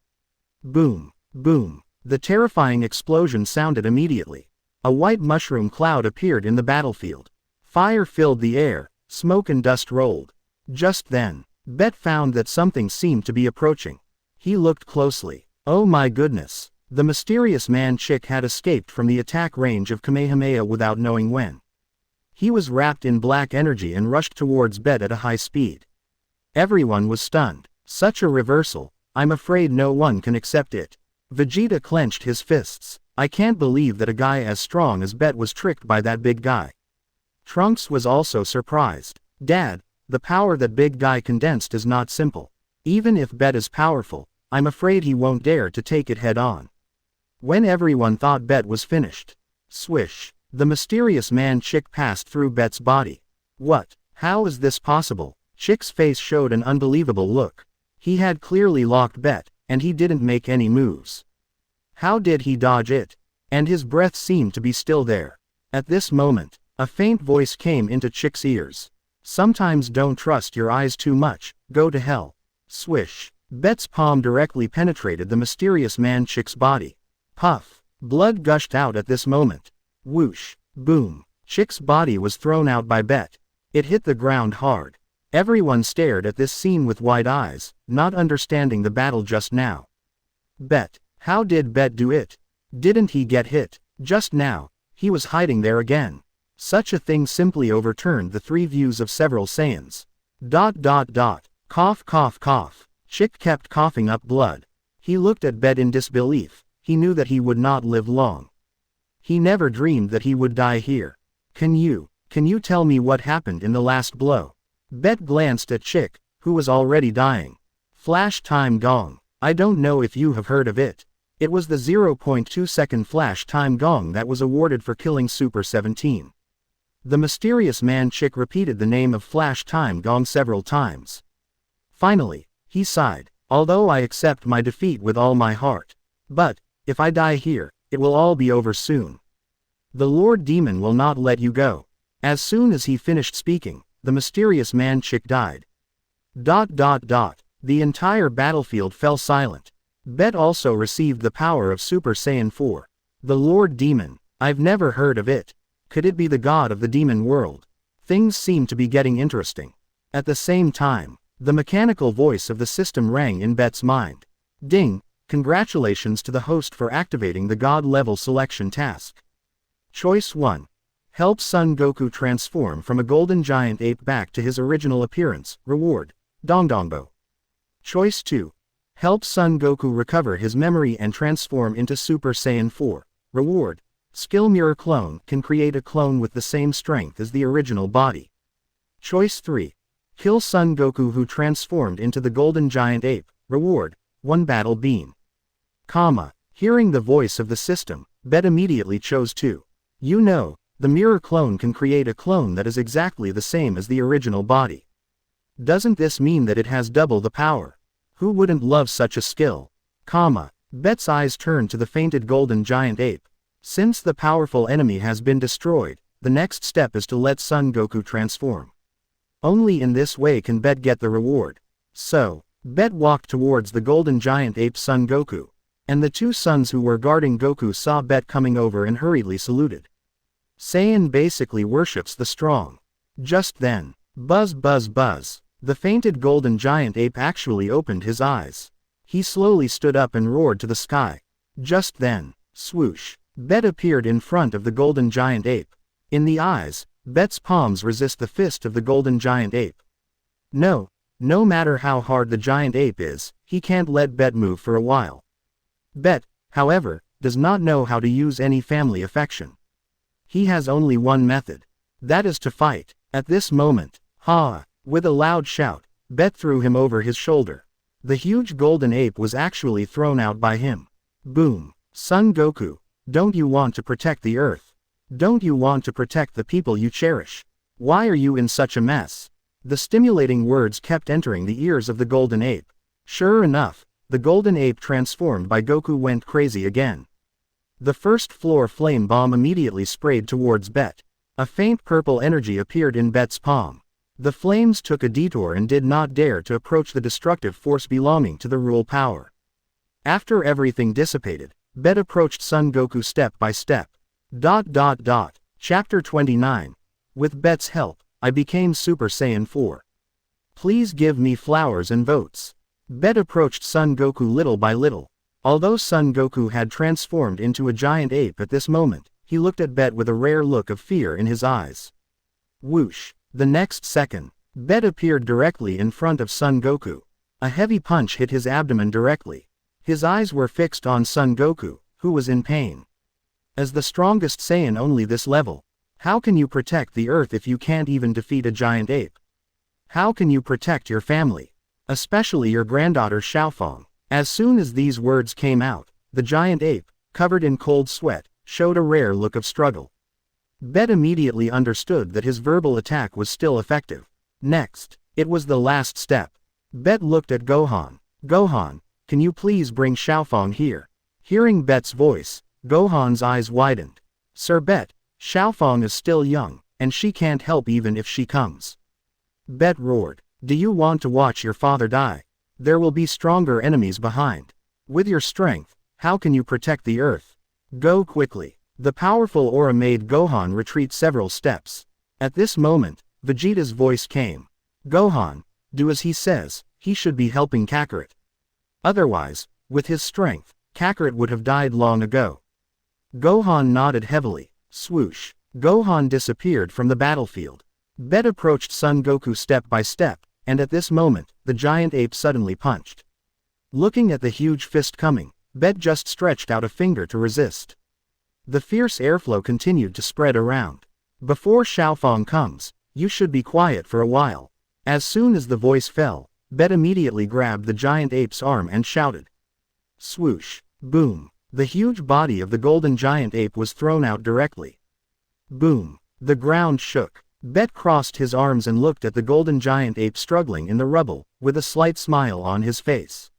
Boom, boom. The terrifying explosion sounded immediately. A white mushroom cloud appeared in the battlefield. Fire filled the air, smoke and dust rolled. Just then, Bet found that something seemed to be approaching. He looked closely. Oh my goodness. The mysterious man Chick had escaped from the attack range of Kamehameha without knowing when. He was wrapped in black energy and rushed towards Bet at a high speed. Everyone was stunned. Such a reversal, I'm afraid no one can accept it. Vegeta clenched his fists. I can't believe that a guy as strong as Bet was tricked by that big guy. Trunks was also surprised. Dad, the power that big guy condensed is not simple. Even if Bet is powerful, I'm afraid he won't dare to take it head on. When everyone thought Bet was finished. Swish. The mysterious man Chick passed through Bet's body. What? How is this possible? Chick's face showed an unbelievable look. He had clearly locked Bet, and he didn't make any moves. How did he dodge it? And his breath seemed to be still there. At this moment, a faint voice came into Chick's ears. Sometimes don't trust your eyes too much, go to hell. Swish. Bet's palm directly penetrated the mysterious man Chick's body. Puff. Blood gushed out at this moment. Whoosh. Boom. Chick's body was thrown out by Bet. It hit the ground hard. Everyone stared at this scene with wide eyes, not understanding the battle just now. Bet. How did Bet do it? Didn't he get hit? Just now, he was hiding there again. Such a thing simply overturned the three views of several Saiyans. Cough cough cough. Chick kept coughing up blood. He looked at Bet in disbelief. He knew that he would not live long. He never dreamed that he would die here. Can you tell me what happened in the last blow? Bet glanced at Chick, who was already dying. Flash time gong. I don't know if you have heard of it. It was the 0.2-second flash time gong that was awarded for killing Super 17. The mysterious man Chick repeated the name of flash time gong several times. Finally, he sighed. Although I accept my defeat with all my heart. But, if I die here, it will all be over soon. The Lord Demon will not let you go. As soon as he finished speaking, the mysterious man Chick died. The entire battlefield fell silent. Bet also received the power of Super Saiyan 4. The Lord Demon. I've never heard of it. Could it be the god of the demon world? Things seem to be getting interesting. At the same time, the mechanical voice of the system rang in Bet's mind. Ding! Congratulations to the host for activating the God-level selection task. Choice 1. Help Son Goku transform from a golden giant ape back to his original appearance. Reward. Dongdongbo. Choice 2. Help Son Goku recover his memory and transform into Super Saiyan 4. Reward. Skill Mirror Clone can create a clone with the same strength as the original body. Choice 3. Kill Son Goku who transformed into the golden giant ape. Reward. 1 battle beam. Hearing the voice of the system, Bet immediately chose 2. You know, the mirror clone can create a clone that is exactly the same as the original body. Doesn't this mean that it has double the power? Who wouldn't love such a skill? Bet's eyes turned to the fainted golden giant ape. Since the powerful enemy has been destroyed, the next step is to let Son Goku transform. Only in this way can Bet get the reward. So, Bet walked towards the golden giant ape Son Goku. And the two sons who were guarding Goku saw Bet coming over and hurriedly saluted. Saiyan basically worships the strong. Just then, buzz buzz buzz, the fainted golden giant ape actually opened his eyes. He slowly stood up and roared to the sky. Just then, swoosh, Bet appeared in front of the golden giant ape. In the eyes, Bet's palms resist the fist of the golden giant ape. No matter how hard the giant ape is, he can't let Bet move for a while. Bet, however, does not know how to use any family affection. He has only one method. That is to fight. At this moment, with a loud shout, Bet threw him over his shoulder. The huge golden ape was actually thrown out by him. Boom! Son Goku, don't you want to protect the Earth? Don't you want to protect the people you cherish? Why are you in such a mess? The stimulating words kept entering the ears of the golden ape. Sure enough, the golden ape transformed by Goku went crazy again. The first floor flame bomb immediately sprayed towards Bet. A faint purple energy appeared in Bet's palm. The flames took a detour and did not dare to approach the destructive force belonging to the rule power. After everything dissipated, Bet approached Son Goku step by step. Chapter 29. With Bet's help, I became Super Saiyan 4. Please give me flowers and votes. Bet approached Son Goku little by little. Although Son Goku had transformed into a giant ape at this moment, he looked at Bet with a rare look of fear in his eyes. Whoosh! The next second, Bet appeared directly in front of Son Goku. A heavy punch hit his abdomen directly. His eyes were fixed on Son Goku, who was in pain. As the strongest Saiyan only this level, how can you protect the Earth if you can't even defeat a giant ape? How can you protect your family? Especially your granddaughter Xiaofang. As soon as these words came out, the giant ape, covered in cold sweat, showed a rare look of struggle. Bet immediately understood that his verbal attack was still effective. Next, it was the last step. Bet looked at Gohan. Gohan, can you please bring Xiaofang here? Hearing Bet's voice, Gohan's eyes widened. Sir Bet, Xiaofang is still young, and she can't help even if she comes. Bet roared. Do you want to watch your father die? There will be stronger enemies behind. With your strength, how can you protect the Earth? Go quickly. The powerful aura made Gohan retreat several steps. At this moment, Vegeta's voice came. Gohan, do as he says, he should be helping Kakarot. Otherwise, with his strength, Kakarot would have died long ago. Gohan nodded heavily. Swoosh. Gohan disappeared from the battlefield. Bet approached Son Goku step by step, and at this moment, the giant ape suddenly punched. Looking at the huge fist coming, Bet just stretched out a finger to resist. The fierce airflow continued to spread around. Before Xiaofang comes, you should be quiet for a while. As soon as the voice fell, Bet immediately grabbed the giant ape's arm and shouted. Swoosh! Boom! The huge body of the golden giant ape was thrown out directly. Boom! The ground shook. Bet crossed his arms and looked at the golden giant ape struggling in the rubble, with a slight smile on his face.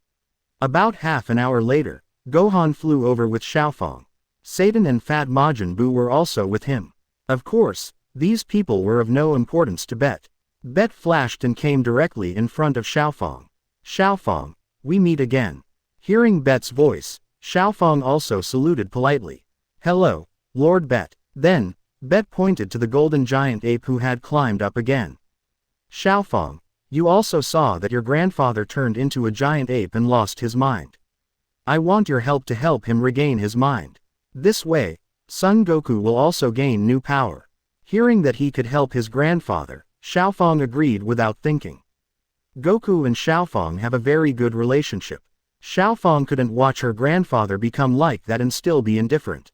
About half an hour later, Gohan flew over with Xiaofang. Satan and Fat Majin Buu were also with him. Of course, these people were of no importance to Bet. Bet flashed and came directly in front of Xiaofang. Xiaofang, we meet again. Hearing Bet's voice, Xiaofang also saluted politely. Hello, Lord Bet. Then, Bet pointed to the golden giant ape who had climbed up again. Xiaofang, you also saw that your grandfather turned into a giant ape and lost his mind. I want your help to help him regain his mind. This way, Son Goku will also gain new power. Hearing that he could help his grandfather, Xiaofang agreed without thinking. Goku and Xiaofang have a very good relationship. Xiaofang couldn't watch her grandfather become like that and still be indifferent.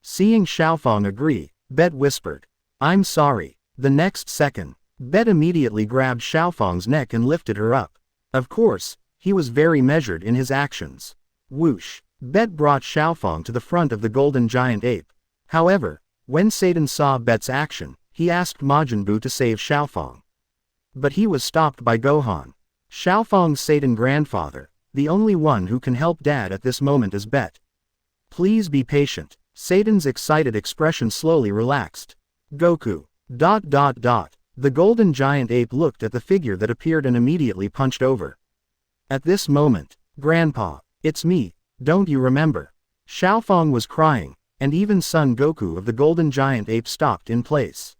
Seeing Xiaofang agree, Bet whispered, I'm sorry. The next second, Bet immediately grabbed Xiaofang's neck and lifted her up. Of course, he was very measured in his actions. Whoosh! Bet brought Xiaofang to the front of the golden giant ape. However, when Satan saw Bet's action, he asked Majin Buu to save Xiaofang. But he was stopped by Gohan. Xiaofang's Satan grandfather, the only one who can help Dad at this moment is Bet. Please be patient. Satan's excited expression slowly relaxed. Goku. The golden giant ape looked at the figure that appeared and immediately punched over. At this moment, Grandpa, it's me, don't you remember? Xiaofang was crying, and even Son Goku of the golden giant ape stopped in place.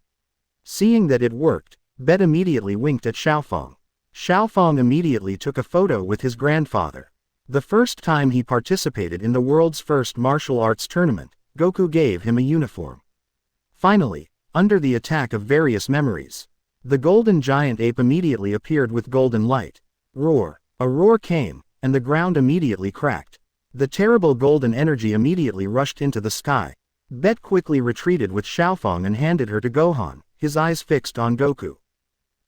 Seeing that it worked, Bet immediately winked at Xiaofang. Xiaofang immediately took a photo with his grandfather. The first time he participated in the world's first martial arts tournament, Goku gave him a uniform. Finally, under the attack of various memories, the golden giant ape immediately appeared with golden light. Roar! A roar came, and the ground immediately cracked. The terrible golden energy immediately rushed into the sky. Bet quickly retreated with Xiaofang and handed her to Gohan, his eyes fixed on Goku.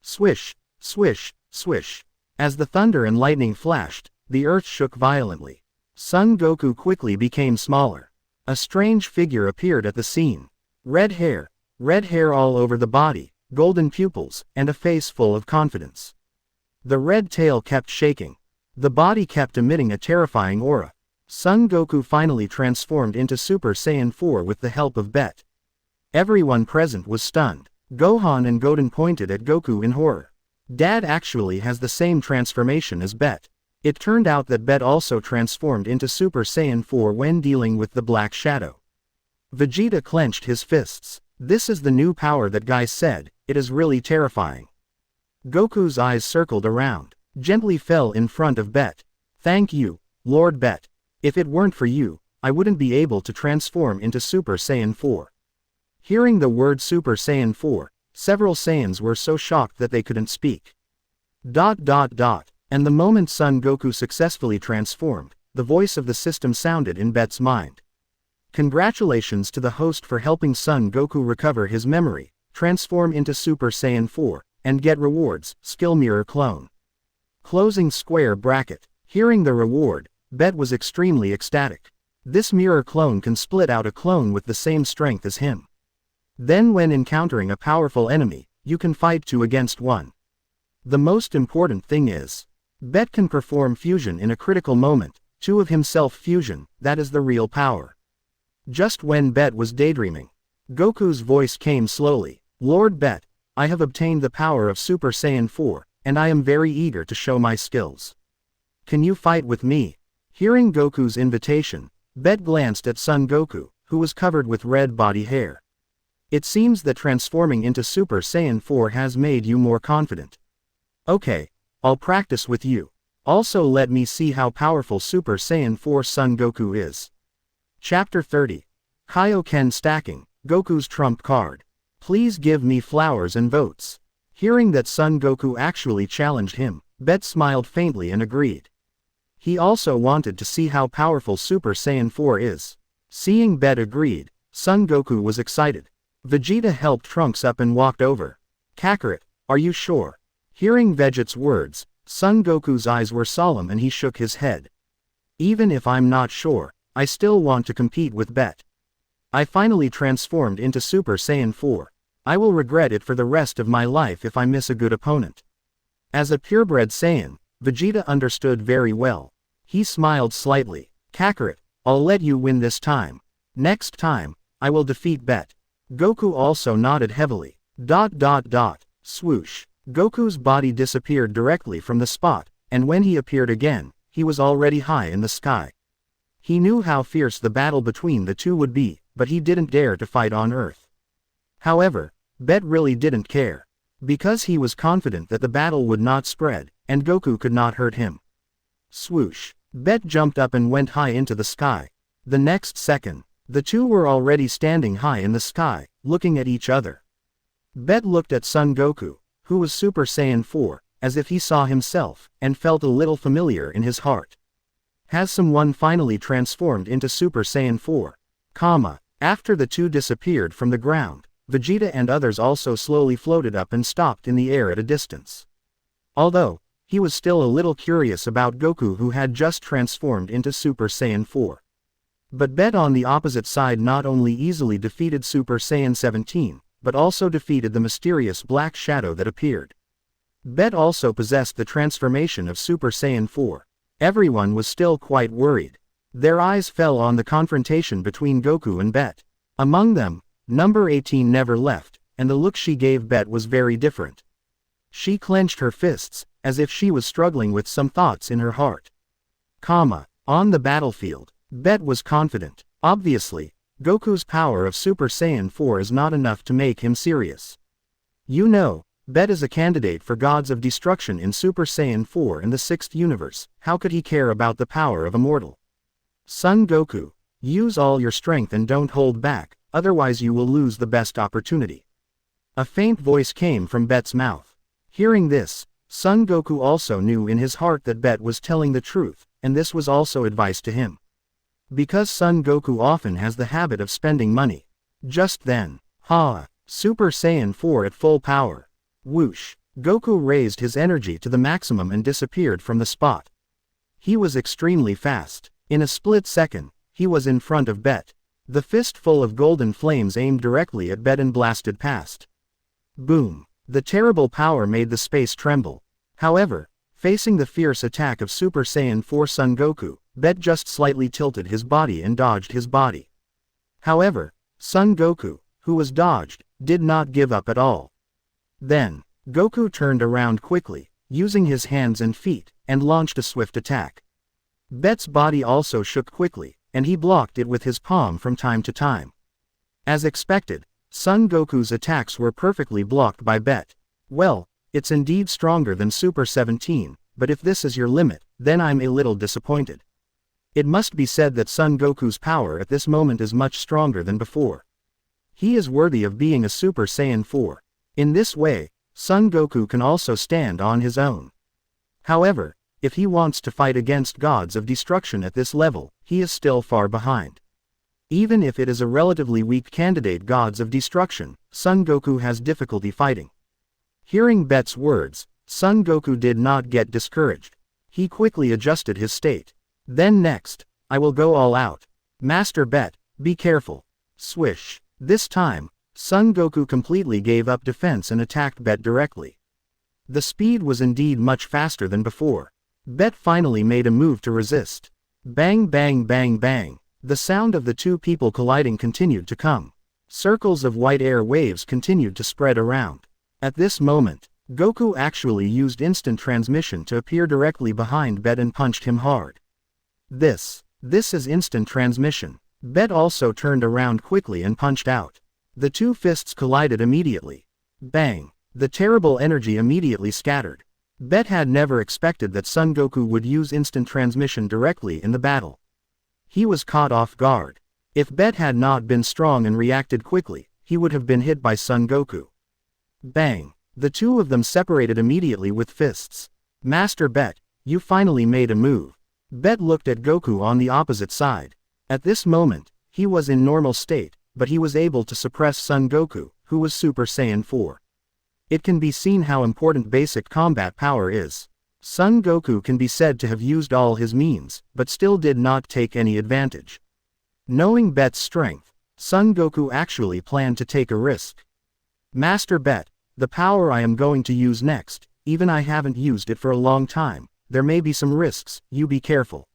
Swish! Swish! Swish! As the thunder and lightning flashed, the earth shook violently. Son Goku quickly became smaller. A strange figure appeared at the scene. Red hair all over the body, golden pupils, and a face full of confidence. The red tail kept shaking. The body kept emitting a terrifying aura. Son Goku finally transformed into Super Saiyan 4 with the help of Bet. Everyone present was stunned. Gohan and Goten pointed at Goku in horror. Dad actually has the same transformation as Bet. It turned out that Bet also transformed into Super Saiyan 4 when dealing with the Black Shadow. Vegeta clenched his fists. This is the new power that guys said, it is really terrifying. Goku's eyes circled around, gently fell in front of Bet. Thank you, Lord Bet. If it weren't for you, I wouldn't be able to transform into Super Saiyan 4. Hearing the word Super Saiyan 4, several Saiyans were so shocked that they couldn't speak. And the moment Son Goku successfully transformed, the voice of the system sounded in Bet's mind. Congratulations to the host for helping Son Goku recover his memory, transform into Super Saiyan 4, and get rewards, skill mirror clone. Closing square bracket. Hearing the reward, Bet was extremely ecstatic. This mirror clone can split out a clone with the same strength as him. Then when encountering a powerful enemy, you can fight 2 against 1. The most important thing is, Bet can perform fusion in a critical moment, 2 of himself fusion, that is the real power. Just when Bet was daydreaming, Goku's voice came slowly. Lord Bet, I have obtained the power of Super Saiyan 4, and I am very eager to show my skills. Can you fight with me? Hearing Goku's invitation, Bet glanced at Son Goku, who was covered with red body hair. It seems that transforming into Super Saiyan 4 has made you more confident. Okay, I'll practice with you. Also let me see how powerful Super Saiyan 4 Son Goku is. Chapter 30. Kaioken Stacking. Goku's trump card. Please give me flowers and votes. Hearing that Son Goku actually challenged him, Bet smiled faintly and agreed. He also wanted to see how powerful Super Saiyan 4 is. Seeing Bet agreed, Son Goku was excited. Vegeta helped Trunks up and walked over. Kakarot, are you sure? Hearing Veget's words, Son Goku's eyes were solemn and he shook his head. Even if I'm not sure, I still want to compete with Bet. I finally transformed into Super Saiyan 4. I will regret it for the rest of my life if I miss a good opponent. As a purebred Saiyan, Vegeta understood very well. He smiled slightly. Kakarot, I'll let you win this time. Next time, I will defeat Bet. Goku also nodded heavily. Swoosh. Goku's body disappeared directly from the spot, and when he appeared again, he was already high in the sky. He knew how fierce the battle between the two would be, but he didn't dare to fight on Earth. However, Bet really didn't care. Because he was confident that the battle would not spread, and Goku could not hurt him. Swoosh. Bet jumped up and went high into the sky. The next second, the two were already standing high in the sky, looking at each other. Bet looked at Son Goku, who was Super Saiyan 4, as if he saw himself, and felt a little familiar in his heart. Has someone finally transformed into Super Saiyan 4? After the two disappeared from the ground, Vegeta and others also slowly floated up and stopped in the air at a distance. Although, he was still a little curious about Goku who had just transformed into Super Saiyan 4. But Bet on the opposite side not only easily defeated Super Saiyan 17, but also defeated the mysterious black shadow that appeared. Bet also possessed the transformation of Super Saiyan 4. Everyone was still quite worried. Their eyes fell on the confrontation between Goku and Bet. Among them, number 18 never left, and the look she gave Bet was very different. She clenched her fists, as if she was struggling with some thoughts in her heart. On the battlefield, Bet was confident. Obviously, Goku's power of Super Saiyan 4 is not enough to make him serious. You know, Bet is a candidate for Gods of Destruction in Super Saiyan 4 in the 6th universe, how could he care about the power of a mortal? Son Goku, use all your strength and don't hold back, otherwise you will lose the best opportunity. A faint voice came from Bet's mouth. Hearing this, Son Goku also knew in his heart that Bet was telling the truth, and this was also advice to him. Because Son Goku often has the habit of spending money. Just then, Super Saiyan 4 at full power. Whoosh! Goku raised his energy to the maximum and disappeared from the spot. He was extremely fast. In a split second, he was in front of Bet. The fist full of golden flames aimed directly at Bet and blasted past. Boom! The terrible power made the space tremble. However, facing the fierce attack of Super Saiyan 4 Son Goku, Bet just slightly tilted his body and dodged his body. However, Son Goku, who was dodged, did not give up at all. Then, Goku turned around quickly, using his hands and feet, and launched a swift attack. Bet's body also shook quickly, and he blocked it with his palm from time to time. As expected, Son Goku's attacks were perfectly blocked by Bet. Well, it's indeed stronger than Super 17, but if this is your limit, then I'm a little disappointed. It must be said that Son Goku's power at this moment is much stronger than before. He is worthy of being a Super Saiyan 4. In this way, Son Goku can also stand on his own. However, if he wants to fight against Gods of Destruction at this level, he is still far behind. Even if it is a relatively weak candidate Gods of Destruction, Son Goku has difficulty fighting. Hearing Bet's words, Son Goku did not get discouraged. He quickly adjusted his state. Then next, I will go all out. Master Bet, be careful. Swish. This time, Son Goku completely gave up defense and attacked Bet directly. The speed was indeed much faster than before. Bet finally made a move to resist. Bang bang bang bang. The sound of the two people colliding continued to come. Circles of white air waves continued to spread around. At this moment, Goku actually used instant transmission to appear directly behind Bet and punched him hard. This is instant transmission. Bet also turned around quickly and punched out. The two fists collided immediately. Bang! The terrible energy immediately scattered. Bet had never expected that Son Goku would use instant transmission directly in the battle. He was caught off guard. If Bet had not been strong and reacted quickly, he would have been hit by Son Goku. Bang! The two of them separated immediately with fists. Master Bet, you finally made a move. Bet looked at Goku on the opposite side. At this moment, he was in normal state, but he was able to suppress Son Goku, who was Super Saiyan 4. It can be seen how important basic combat power is. Son Goku can be said to have used all his means, but still did not take any advantage. Knowing Bet's strength, Son Goku actually planned to take a risk. Master Bet, the power I am going to use next, even I haven't used it for a long time, there may be some risks, you be careful.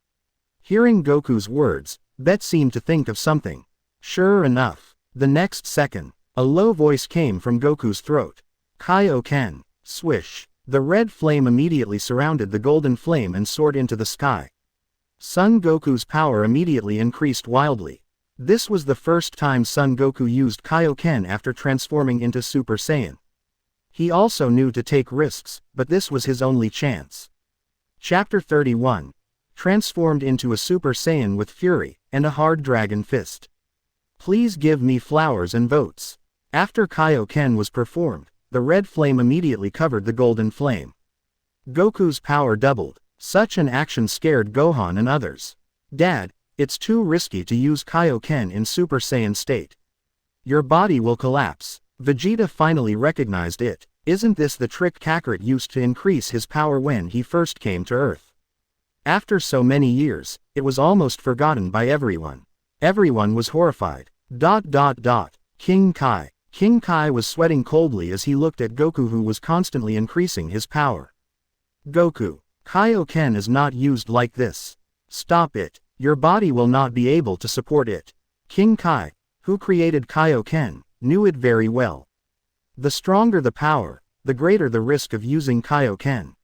Hearing Goku's words, Bet seemed to think of something. Sure enough, the next second, a low voice came from Goku's throat. Kaioken, swish. The red flame immediately surrounded the golden flame and soared into the sky. Son Goku's power immediately increased wildly. This was the first time Son Goku used Kaioken after transforming into Super Saiyan. He also knew to take risks, but this was his only chance. Chapter 31. Transformed into a Super Saiyan with fury, and a hard dragon fist. Please give me flowers and votes. After Kaioken was performed, the red flame immediately covered the golden flame. Goku's power doubled. Such an action scared Gohan and others. Dad, it's too risky to use Kaioken in Super Saiyan state. Your body will collapse. Vegeta finally recognized it. Isn't this the trick Kakarot used to increase his power when he first came to Earth? After so many years, it was almost forgotten by everyone. Everyone was horrified. King Kai. King Kai was sweating coldly as he looked at Goku, who was constantly increasing his power. Goku, Kaioken is not used like this. Stop it. Your body will not be able to support it. King Kai, who created Kaioken, knew it very well. The stronger the power, the greater the risk of using Kaioken.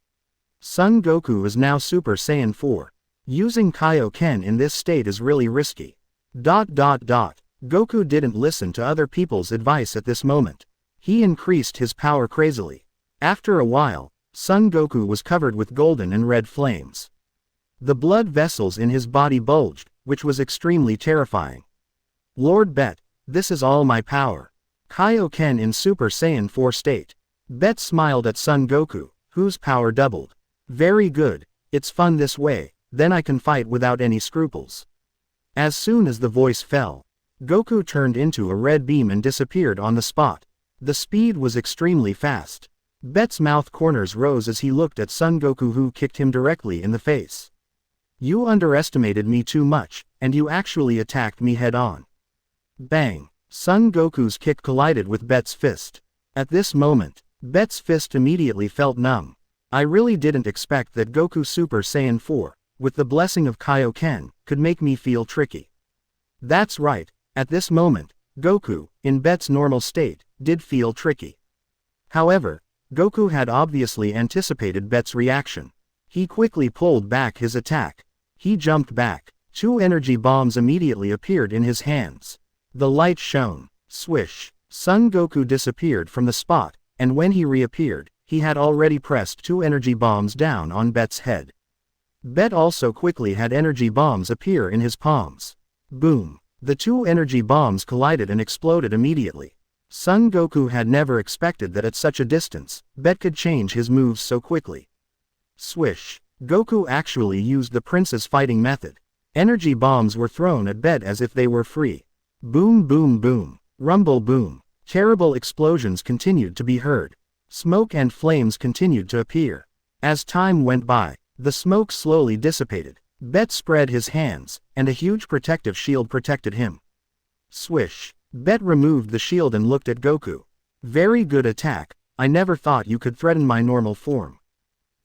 Son Goku is now Super Saiyan 4. Using Kaioken in this state is really risky. Goku didn't listen to other people's advice at this moment. He increased his power crazily. After a while, Son Goku was covered with golden and red flames. The blood vessels in his body bulged, which was extremely terrifying. Lord Bet, this is all my power. Kaioken in Super Saiyan 4 state. Bet smiled at Son Goku, whose power doubled. Very good, it's fun this way, then I can fight without any scruples. As soon as the voice fell, Goku turned into a red beam and disappeared on the spot. The speed was extremely fast. Bet's mouth corners rose as he looked at Son Goku, who kicked him directly in the face. You underestimated me too much, and you actually attacked me head-on. Bang! Son Goku's kick collided with Bet's fist. At this moment, Bet's fist immediately felt numb. I really didn't expect that Goku Super Saiyan 4, with the blessing of Kaioken, could make me feel tricky. That's right. At this moment, Goku, in Bet's normal state, did feel tricky. However, Goku had obviously anticipated Bet's reaction. He quickly pulled back his attack. He jumped back. 2 energy bombs immediately appeared in his hands. The light shone. Swish. Son Goku disappeared from the spot, and when he reappeared, he had already pressed 2 energy bombs down on Bet's head. Bet also quickly had energy bombs appear in his palms. Boom. The 2 energy bombs collided and exploded immediately. Son Goku had never expected that at such a distance, Bet could change his moves so quickly. Swish. Goku actually used the Prince's fighting method. Energy bombs were thrown at Bet as if they were free. Boom boom boom. Rumble boom. Terrible explosions continued to be heard. Smoke and flames continued to appear. As time went by, the smoke slowly dissipated. Bet spread his hands, and a huge protective shield protected him. Swish. Bet removed the shield and looked at Goku. Very good attack, I never thought you could threaten my normal form.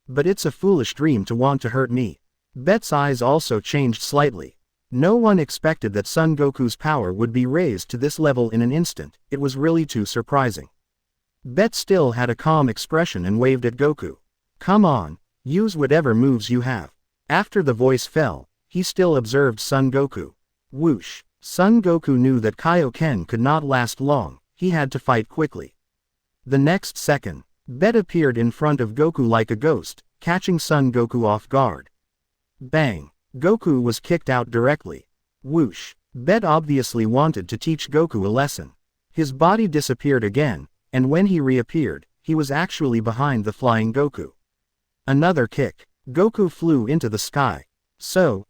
But it's a foolish dream to want to hurt me. Bet's eyes also changed slightly. No one expected that Son Goku's power would be raised to this level in an instant, it was really too surprising. Bet still had a calm expression and waved at Goku. Come on, use whatever moves you have. After the voice fell, he still observed Son Goku. Whoosh. Son Goku knew that Kaioken could not last long, he had to fight quickly. The next second, Bet appeared in front of Goku like a ghost, catching Son Goku off guard. Bang! Goku was kicked out directly. Whoosh! Bet obviously wanted to teach Goku a lesson. His body disappeared again, and when he reappeared, he was actually behind the flying Goku. Another kick. Goku flew into the sky. So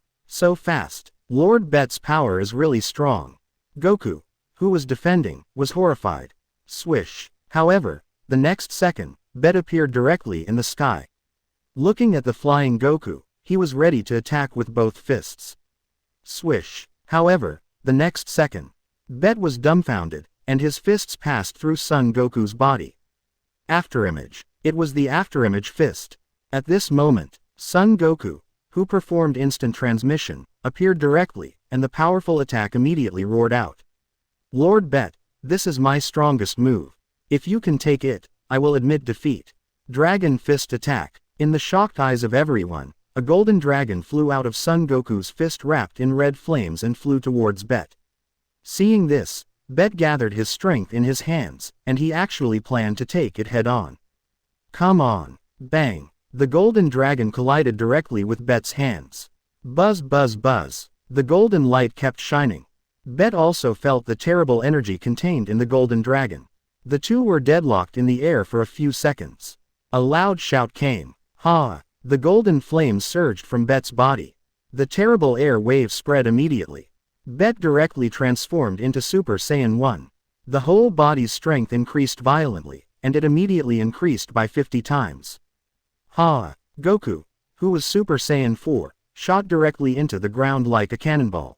fast. Lord Bet's power is really strong. Goku, who was defending, was horrified. Swish. However, the next second, Bet appeared directly in the sky. Looking at the flying Goku, he was ready to attack with both fists. Swish. However, the next second, Bet was dumbfounded, and his fists passed through Son Goku's body. Afterimage. It was the afterimage fist. At this moment, Son Goku, who performed instant transmission, appeared directly, and the powerful attack immediately roared out. Lord Bet, this is my strongest move. If you can take it, I will admit defeat. Dragon Fist Attack. In the shocked eyes of everyone, a golden dragon flew out of Son Goku's fist wrapped in red flames and flew towards Bet. Seeing this, Bet gathered his strength in his hands, and he actually planned to take it head-on. Come on. Bang. The golden dragon collided directly with Bet's hands. Buzz buzz buzz. The golden light kept shining. Bet also felt the terrible energy contained in the golden dragon. The two were deadlocked in the air for a few seconds. A loud shout came. Ha! The golden flames surged from Bet's body. The terrible air wave spread immediately. Bet directly transformed into Super Saiyan 1. The whole body's strength increased violently, and it immediately increased by 50 times. Ha! Goku, who was Super Saiyan 4, shot directly into the ground like a cannonball.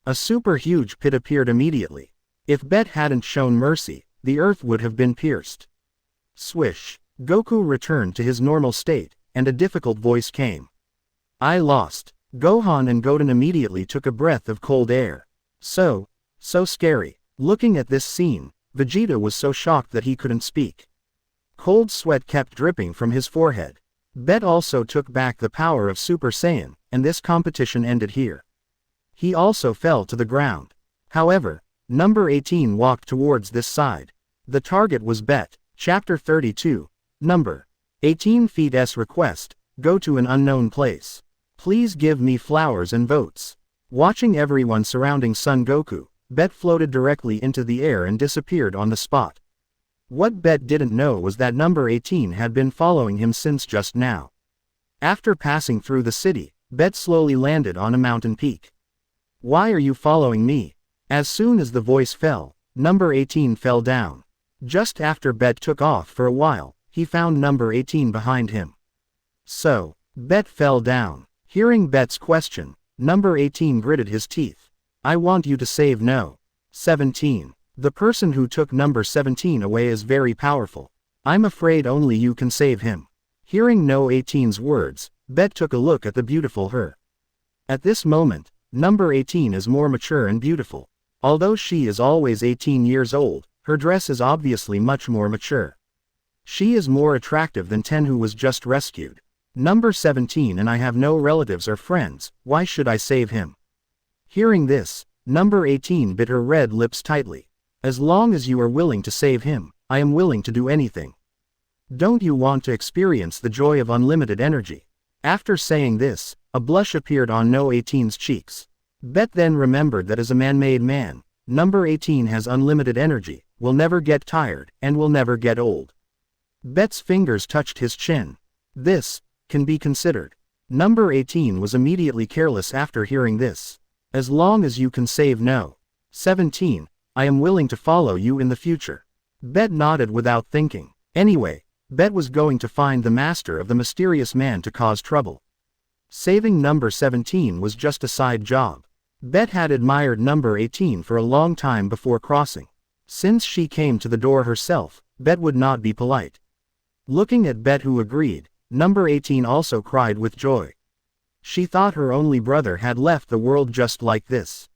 A super huge pit appeared immediately. If Bet hadn't shown mercy, the earth would have been pierced. Swish. Goku returned to his normal state, and a difficult voice came. I lost. Gohan and Goten immediately took a breath of cold air. So scary. Looking at this scene, Vegeta was so shocked that he couldn't speak. Cold sweat kept dripping from his forehead. Bet also took back the power of Super Saiyan, and this competition ended here. He also fell to the ground. However, number 18 walked towards this side. The target was Bet. Chapter 32. Number 18 feet's request, go to an unknown place. Please give me flowers and votes. Watching everyone surrounding Son Goku, Bet floated directly into the air and disappeared on the spot. What Bet didn't know was that number 18 had been following him since just now. After passing through the city, Bet slowly landed on a mountain peak. Why are you following me? As soon as the voice fell, number 18 fell down. Just after Bet took off for a while, he found number 18 behind him. So, Bet fell down. Hearing Bet's question, number 18 gritted his teeth. I want you to save No. 17. The person who took number 17 away is very powerful. I'm afraid only you can save him. Hearing No 18's words, Bet took a look at the beautiful her. At this moment, number 18 is more mature and beautiful. Although she is always 18 years old, her dress is obviously much more mature. She is more attractive than 10 who was just rescued. Number 17 and I have no relatives or friends, why should I save him? Hearing this, number 18 bit her red lips tightly. As long as you are willing to save him, I am willing to do anything. Don't you want to experience the joy of unlimited energy? After saying this, a blush appeared on No 18's cheeks. Bet then remembered that as a man-made man, number 18 has unlimited energy, will never get tired, and will never get old. Bet's fingers touched his chin. This can be considered. Number 18 was immediately careless after hearing this. As long as you can save No. 17, I am willing to follow you in the future. Bet nodded without thinking. Anyway, Bet was going to find the master of the mysterious man to cause trouble. Saving number 17 was just a side job. Bet had admired number 18 for a long time before crossing. Since she came to the door herself, Bet would not be polite. Looking at Bet who agreed, number 18 also cried with joy. She thought her only brother had left the world just like this.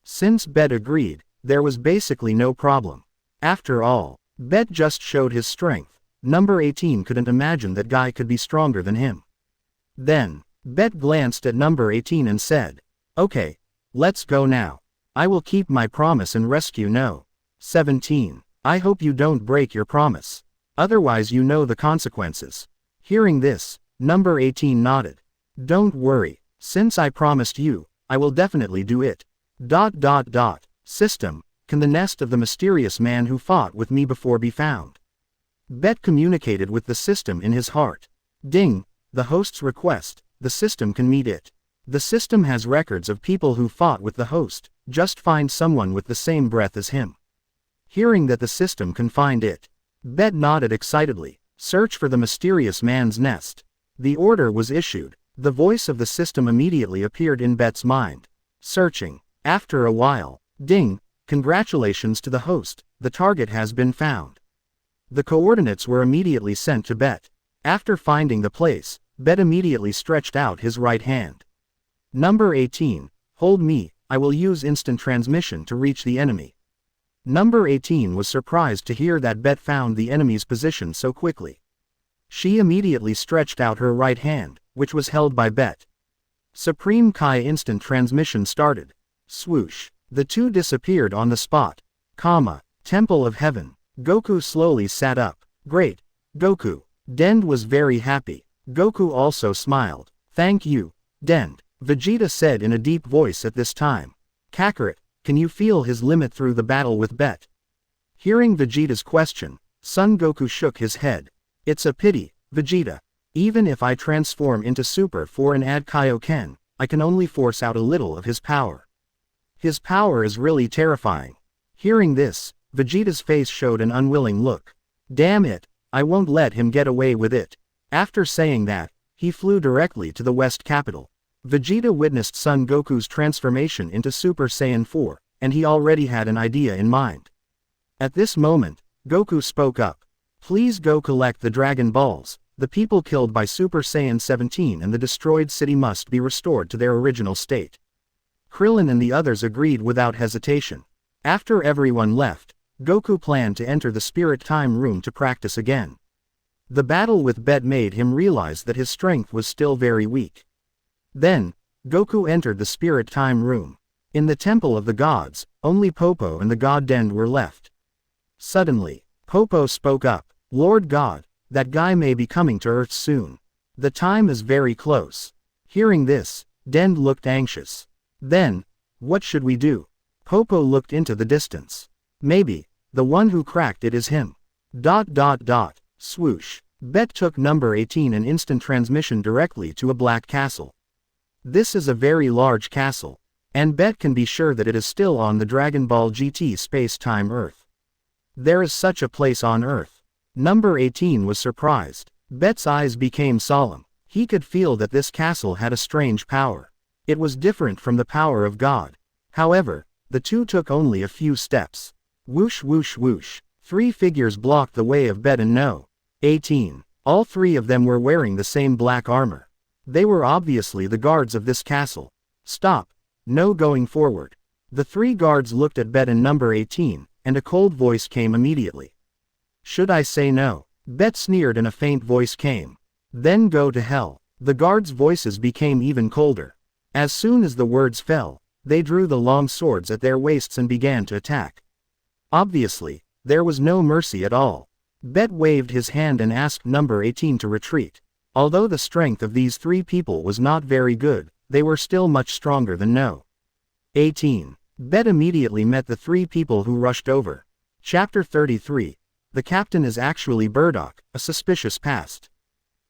Since Bet agreed, there was basically no problem. After all, Bet just showed his strength. Number 18 couldn't imagine that guy could be stronger than him. Then, Bet glanced at number 18 and said, okay, let's go now. I will keep my promise and rescue No. 17. I hope you don't break your promise. Otherwise you know the consequences. Hearing this, number 18 nodded. Don't worry, since I promised you, I will definitely do it. System, can the nest of the mysterious man who fought with me before be found? Bet communicated with the system in his heart. Ding, the host's request, the system can meet it. The system has records of people who fought with the host, just find someone with the same breath as him. Hearing that the system can find it, Bet nodded excitedly. Search for the mysterious man's nest. The order was issued. The voice of the system immediately appeared in Bet's mind. Searching. After a while, ding, congratulations to the host, the target has been found. The coordinates were immediately sent to Bet. After finding the place, Bet immediately stretched out his right hand. Number 18, hold me, I will use instant transmission to reach the enemy. Number 18 was surprised to hear that Bet found the enemy's position so quickly. She immediately stretched out her right hand, which was held by Bet. Supreme Kai instant transmission started. Swoosh. The two disappeared on the spot. Temple of Heaven. Goku slowly sat up. Great. Goku. Dend was very happy. Goku also smiled. Thank you, Dend, Vegeta said in a deep voice at this time. Kakarot, can you feel his limit through the battle with Bet? Hearing Vegeta's question, Son Goku shook his head. It's a pity, Vegeta. Even if I transform into Super 4 and add Kaioken, I can only force out a little of his power. His power is really terrifying. Hearing this, Vegeta's face showed an unwilling look. Damn it, I won't let him get away with it. After saying that, he flew directly to the West capital. Vegeta witnessed Son Goku's transformation into Super Saiyan 4, and he already had an idea in mind. At this moment, Goku spoke up. Please go collect the Dragon Balls. The people killed by Super Saiyan 17 and the destroyed city must be restored to their original state. Krillin and the others agreed without hesitation. After everyone left, Goku planned to enter the Spirit Time Room to practice again. The battle with Bet made him realize that his strength was still very weak. Then, Goku entered the Spirit Time Room. In the Temple of the Gods, only Popo and the God Dend were left. Suddenly, Popo spoke up. Lord God, that guy may be coming to Earth soon. The time is very close. Hearing this, Dend looked anxious. Then, what should we do? Popo looked into the distance. Maybe, the one who cracked it is him. Swoosh. Bet took number 18 and instant transmission directly to a black castle. This is a very large castle, and Bet can be sure that it is still on the Dragon Ball GT space-time Earth. There is such a place on Earth. Number 18 was surprised. Bet's eyes became solemn. He could feel that this castle had a strange power. It was different from the power of God. However, the two took only a few steps. Whoosh whoosh whoosh. 3 figures blocked the way of Bet and No. 18. All 3 of them were wearing the same black armor. They were obviously the guards of this castle. Stop. No going forward. The 3 guards looked at Bet and number 18, and a cold voice came immediately. Should I say no? Bet sneered and a faint voice came. Then go to hell. The guards' voices became even colder. As soon as the words fell, they drew the long swords at their waists and began to attack. Obviously, there was no mercy at all. Bet waved his hand and asked number 18 to retreat. Although the strength of these 3 people was not very good, they were still much stronger than No. 18. Bet immediately met the 3 people who rushed over. Chapter 33. The captain is actually Burdock, a suspicious past.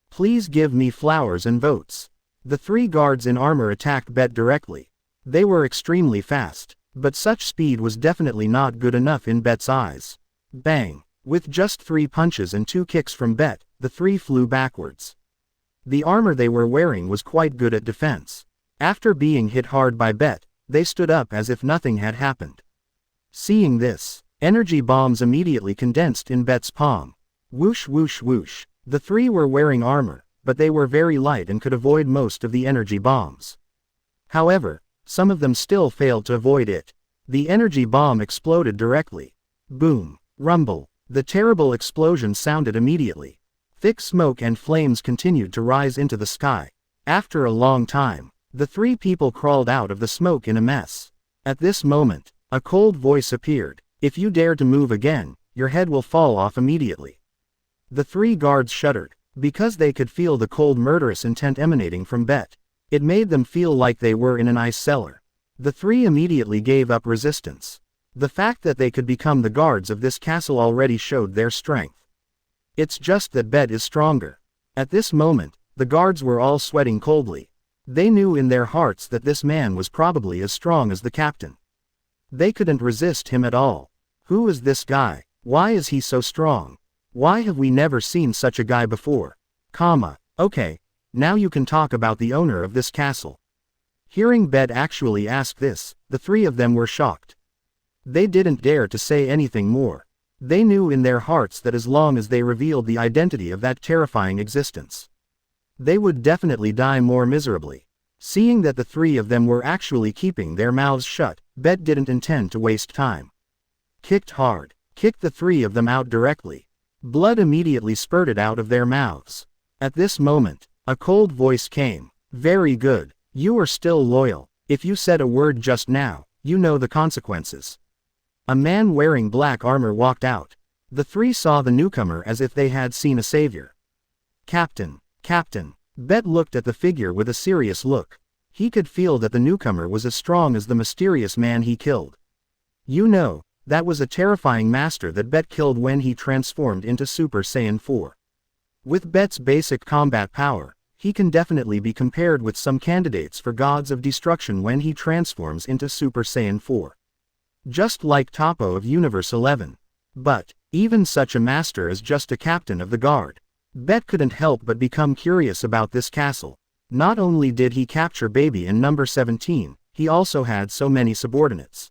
Please give me flowers and votes. The 3 guards in armor attacked Bet directly. They were extremely fast, but such speed was definitely not good enough in Bet's eyes. Bang! With just 3 punches and 2 kicks from Bet, the 3 flew backwards. The armor they were wearing was quite good at defense. After being hit hard by Bet, they stood up as if nothing had happened. Seeing this, energy bombs immediately condensed in Bet's palm. Whoosh whoosh whoosh. The 3 were wearing armor, but they were very light and could avoid most of the energy bombs. However, some of them still failed to avoid it. The energy bomb exploded directly. Boom. Rumble. The terrible explosion sounded immediately. Thick smoke and flames continued to rise into the sky. After a long time, the 3 people crawled out of the smoke in a mess. At this moment, a cold voice appeared. If you dare to move again, your head will fall off immediately. The 3 guards shuddered, because they could feel the cold murderous intent emanating from Bet. It made them feel like they were in an ice cellar. The three immediately gave up resistance. The fact that they could become the guards of this castle already showed their strength. It's just that Bet is stronger. At this moment, the guards were all sweating coldly. They knew in their hearts that this man was probably as strong as the captain. They couldn't resist him at all. Who is this guy? Why is he so strong? Why have we never seen such a guy before? Okay, now you can talk about the owner of this castle. Hearing Bet actually ask this, the three of them were shocked. They didn't dare to say anything more. They knew in their hearts that as long as they revealed the identity of that terrifying existence, they would definitely die more miserably. Seeing that the three of them were actually keeping their mouths shut, Bet didn't intend to waste time. Kicked hard. Kicked the three of them out directly. Blood immediately spurted out of their mouths. At this moment, a cold voice came. Very good. You are still loyal. If you said a word just now, you know the consequences. A man wearing black armor walked out. The three saw the newcomer as if they had seen a savior. Captain. Bet looked at the figure with a serious look. He could feel that the newcomer was as strong as the mysterious man he killed. You know, that was a terrifying master that Bet killed when he transformed into Super Saiyan 4. With Bet's basic combat power, he can definitely be compared with some candidates for gods of destruction when he transforms into Super Saiyan 4. Just like Toppo of Universe 11. But, even such a master is just a captain of the guard. Bet couldn't help but become curious about this castle. Not only did he capture Baby in number 17, he also had so many subordinates.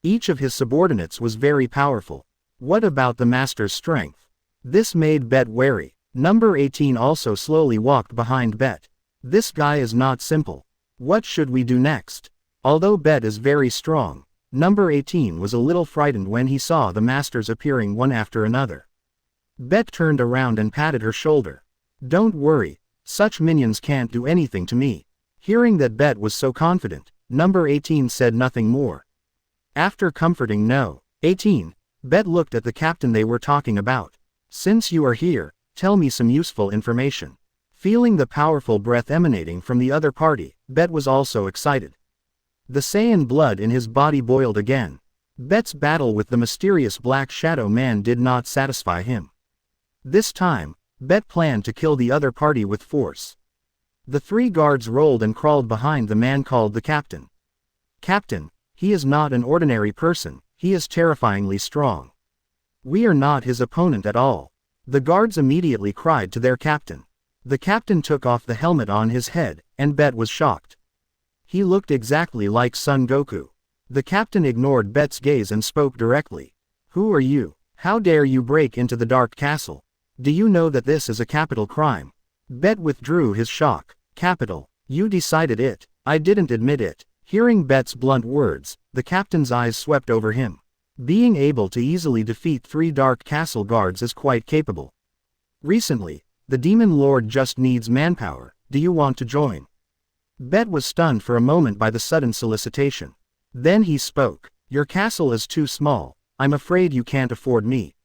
Each of his subordinates was very powerful. What about the master's strength? This made Bet wary. Number 18 also slowly walked behind Bet. This guy is not simple. What should we do next? Although Bet is very strong, number 18 was a little frightened when he saw the masters appearing one after another. Bet turned around and patted her shoulder. Don't worry, such minions can't do anything to me. Hearing that Bet was so confident, number 18 said nothing more. After comforting no. 18, Bet looked at the captain they were talking about. Since you are here, tell me some useful information. Feeling the powerful breath emanating from the other party, Bet was also excited. The Saiyan blood in his body boiled again. Bet's battle with the mysterious Black Shadow Man did not satisfy him. This time, Bet planned to kill the other party with force. The three guards rolled and crawled behind the man called the captain. Captain, he is not an ordinary person, he is terrifyingly strong. We are not his opponent at all. The guards immediately cried to their captain. The captain took off the helmet on his head, and Bet was shocked. He looked exactly like Son Goku. The captain ignored Bet's gaze and spoke directly. Who are you? How dare you break into the Dark Castle? Do you know that this is a capital crime? Bet withdrew his shock. Capital? You decided it. I didn't admit it. Hearing Bet's blunt words, the captain's eyes swept over him. Being able to easily defeat 3 Dark Castle guards is quite capable. Recently, the Demon Lord just needs manpower. Do you want to join? Bet was stunned for a moment by the sudden solicitation. Then he spoke. Your castle is too small. I'm afraid you can't afford me.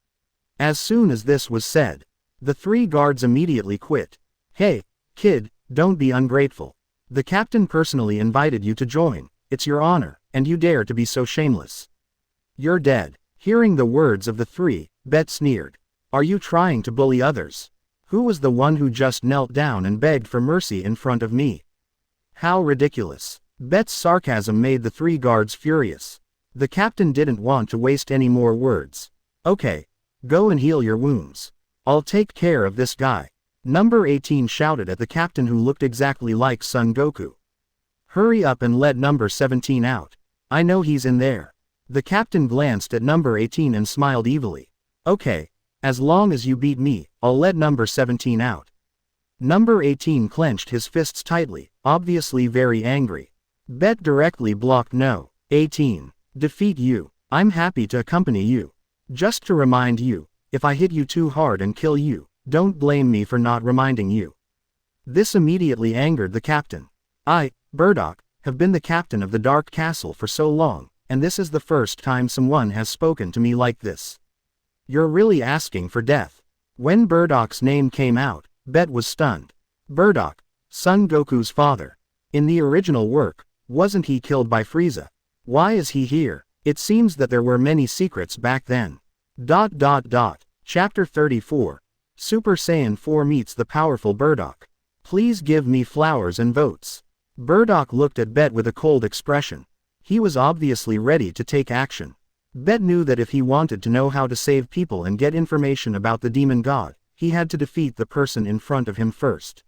As soon as this was said, the 3 guards immediately quit. Hey, kid, don't be ungrateful. The captain personally invited you to join. It's your honor, and you dare to be so shameless. You're dead. Hearing the words of the 3, Bet sneered. Are you trying to bully others? Who was the one who just knelt down and begged for mercy in front of me? How ridiculous. Bet's sarcasm made the 3 guards furious. The captain didn't want to waste any more words. Okay. Go and heal your wounds. I'll take care of this guy. Number 18 shouted at the captain who looked exactly like Son Goku. Hurry up and let number 17 out. I know he's in there. The captain glanced at number 18 and smiled evilly. Okay, as long as you beat me, I'll let number 17 out. Number 18 clenched his fists tightly, obviously very angry. Bet directly blocked no. 18. Defeat you. I'm happy to accompany you. Just to remind you, if I hit you too hard and kill you, don't blame me for not reminding you. This immediately angered the captain. I, Burdock, have been the captain of the Dark Castle for so long, and this is the first time someone has spoken to me like this. You're really asking for death. When Burdock's name came out, Bet was stunned. Burdock, Son Goku's father. In the original work, Wasn't he killed by Frieza? Why is he here? It seems that there were many secrets back then. Chapter 34. Super Saiyan 4 meets the powerful Bardock. Please give me flowers and votes. Bardock looked at Bet with a cold expression. He was obviously ready to take action. Bet knew that if he wanted to know how to save people and get information about the demon god, he had to defeat the person in front of him first.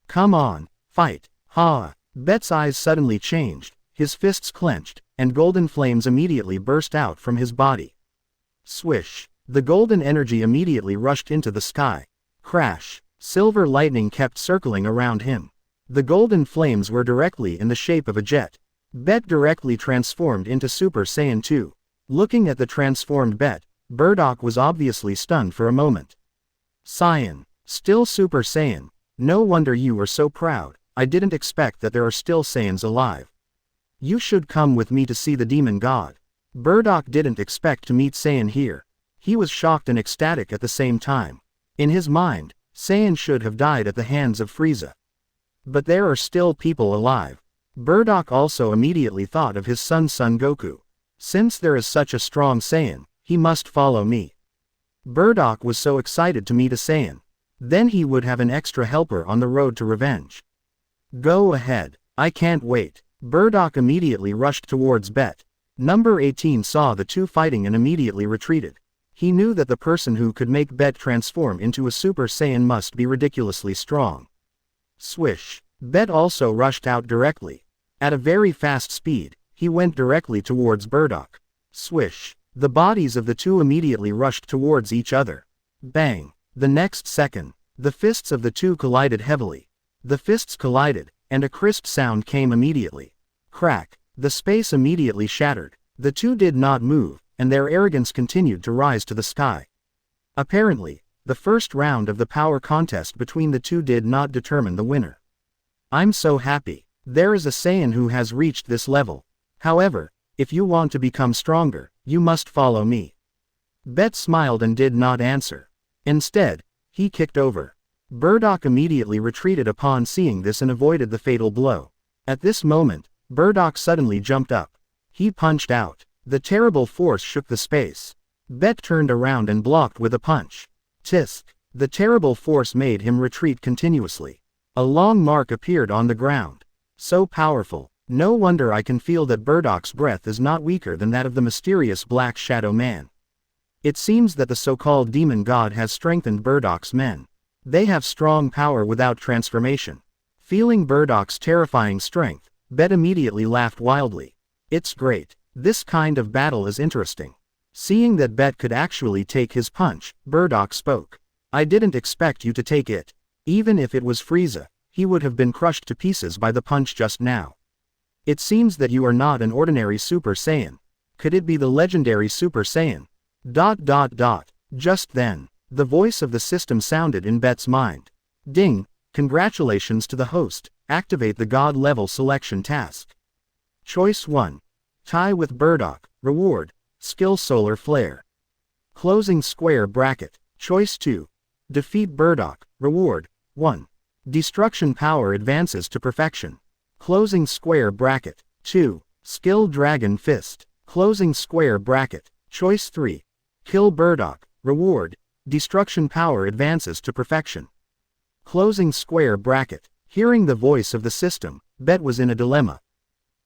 Come on, fight. Ha! Bet's eyes suddenly changed, his fists clenched, and golden flames immediately burst out from his body. Swish! The golden energy immediately rushed into the sky. Crash! Silver lightning kept circling around him. The golden flames were directly in the shape of a jet. Bet directly transformed into Super Saiyan 2. Looking at the transformed Bet, Bardock was obviously stunned for a moment. Saiyan. Still Super Saiyan. No wonder you were so proud. I didn't expect that there are still Saiyans alive. You should come with me to see the demon god. Bardock didn't expect to meet Saiyan here. He was shocked and ecstatic at the same time. In his mind, Saiyan should have died at the hands of Frieza. But there are still people alive. Bardock also immediately thought of his son Goku. Since there is such a strong Saiyan, he must follow me. Bardock was so excited to meet a Saiyan. Then he would have an extra helper on the road to revenge. Go ahead, I can't wait. Bardock immediately rushed towards Bet. Number 18 saw the two fighting and immediately retreated. He knew that the person who could make Bet transform into a Super Saiyan must be ridiculously strong. Swish! Bet also rushed out directly. At a very fast speed, he went directly towards Bardock. Swish! The bodies of the two immediately rushed towards each other. Bang! The next second, the fists of the two collided heavily. The fists collided, and a crisp sound came immediately. Crack! The space immediately shattered. The two did not move, and their arrogance continued to rise to the sky. Apparently, the first round of the power contest between the two did not determine the winner. I'm so happy. There is a Saiyan who has reached this level. However, if you want to become stronger, you must follow me. Bet smiled and did not answer. Instead, he kicked over. Bardock immediately retreated upon seeing this and avoided the fatal blow. At this moment, Bardock suddenly jumped up. He punched out. The terrible force shook the space. Bet turned around and blocked with a punch. Tisk! The terrible force made him retreat continuously. A long mark appeared on the ground. So powerful. No wonder I can feel that Bardock's breath is not weaker than that of the mysterious Black Shadow Man. It seems that the so-called demon god has strengthened Bardock's men. They have strong power without transformation. Feeling Bardock's terrifying strength, Bet immediately laughed wildly. It's great. This kind of battle is interesting. Seeing that Bet could actually take his punch, Bardock spoke. I didn't expect you to take it. Even if it was Frieza, he would have been crushed to pieces by the punch just now. It seems that you are not an ordinary Super Saiyan. Could it be the legendary Super Saiyan? Just then, the voice of the system sounded in Bet's mind. Ding! Congratulations to the host. Activate the God level selection task. Choice 1. Tie with Bardock. Reward. Skill Solar Flare. Closing square bracket. Choice 2. Defeat Bardock. Reward. 1. Destruction power advances to perfection. Closing square bracket. 2. Skill Dragon Fist. Closing square bracket. Choice 3. Kill Bardock. Reward. Destruction power advances to perfection. Closing square bracket. Hearing the voice of the system, Bet was in a dilemma.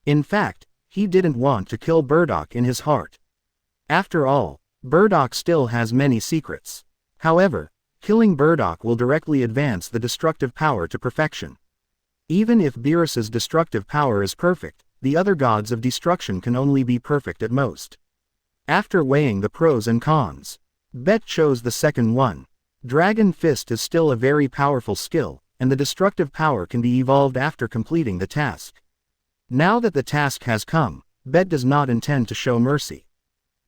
In fact, he didn't want to kill Bardock in his heart. After all, Bardock still has many secrets. However, killing Bardock will directly advance the destructive power to perfection. Even if Beerus's destructive power is perfect, the other gods of destruction can only be perfect at most. After weighing the pros and cons, Bet chose the second one. Dragon Fist is still a very powerful skill, and the destructive power can be evolved after completing the task. Now that the task has come, Bet does not intend to show mercy.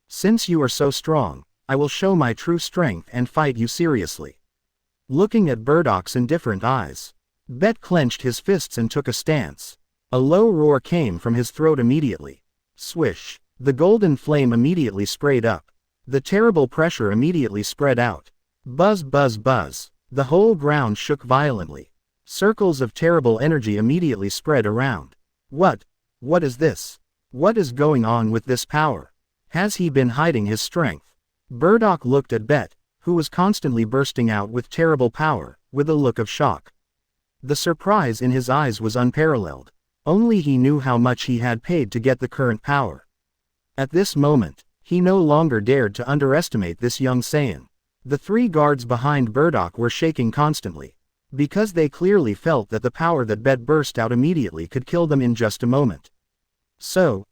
Since you are so strong, I will show my true strength and fight you seriously. Looking at Bardock's indifferent eyes, Bet clenched his fists and took a stance. A low roar came from his throat immediately. Swish! The golden flame immediately sprayed up. The terrible pressure immediately spread out. Buzz buzz buzz. The whole ground shook violently. Circles of terrible energy immediately spread around. What? What is this? What is going on with this power? Has he been hiding his strength? Burdock looked at Bet, who was constantly bursting out with terrible power, with a look of shock. The surprise in his eyes was unparalleled. Only he knew how much he had paid to get the current power. At this moment, he no longer dared to underestimate this young Saiyan. The three guards behind Burdock were shaking constantly, because they clearly felt that the power that Bet burst out immediately could kill them in just a moment. So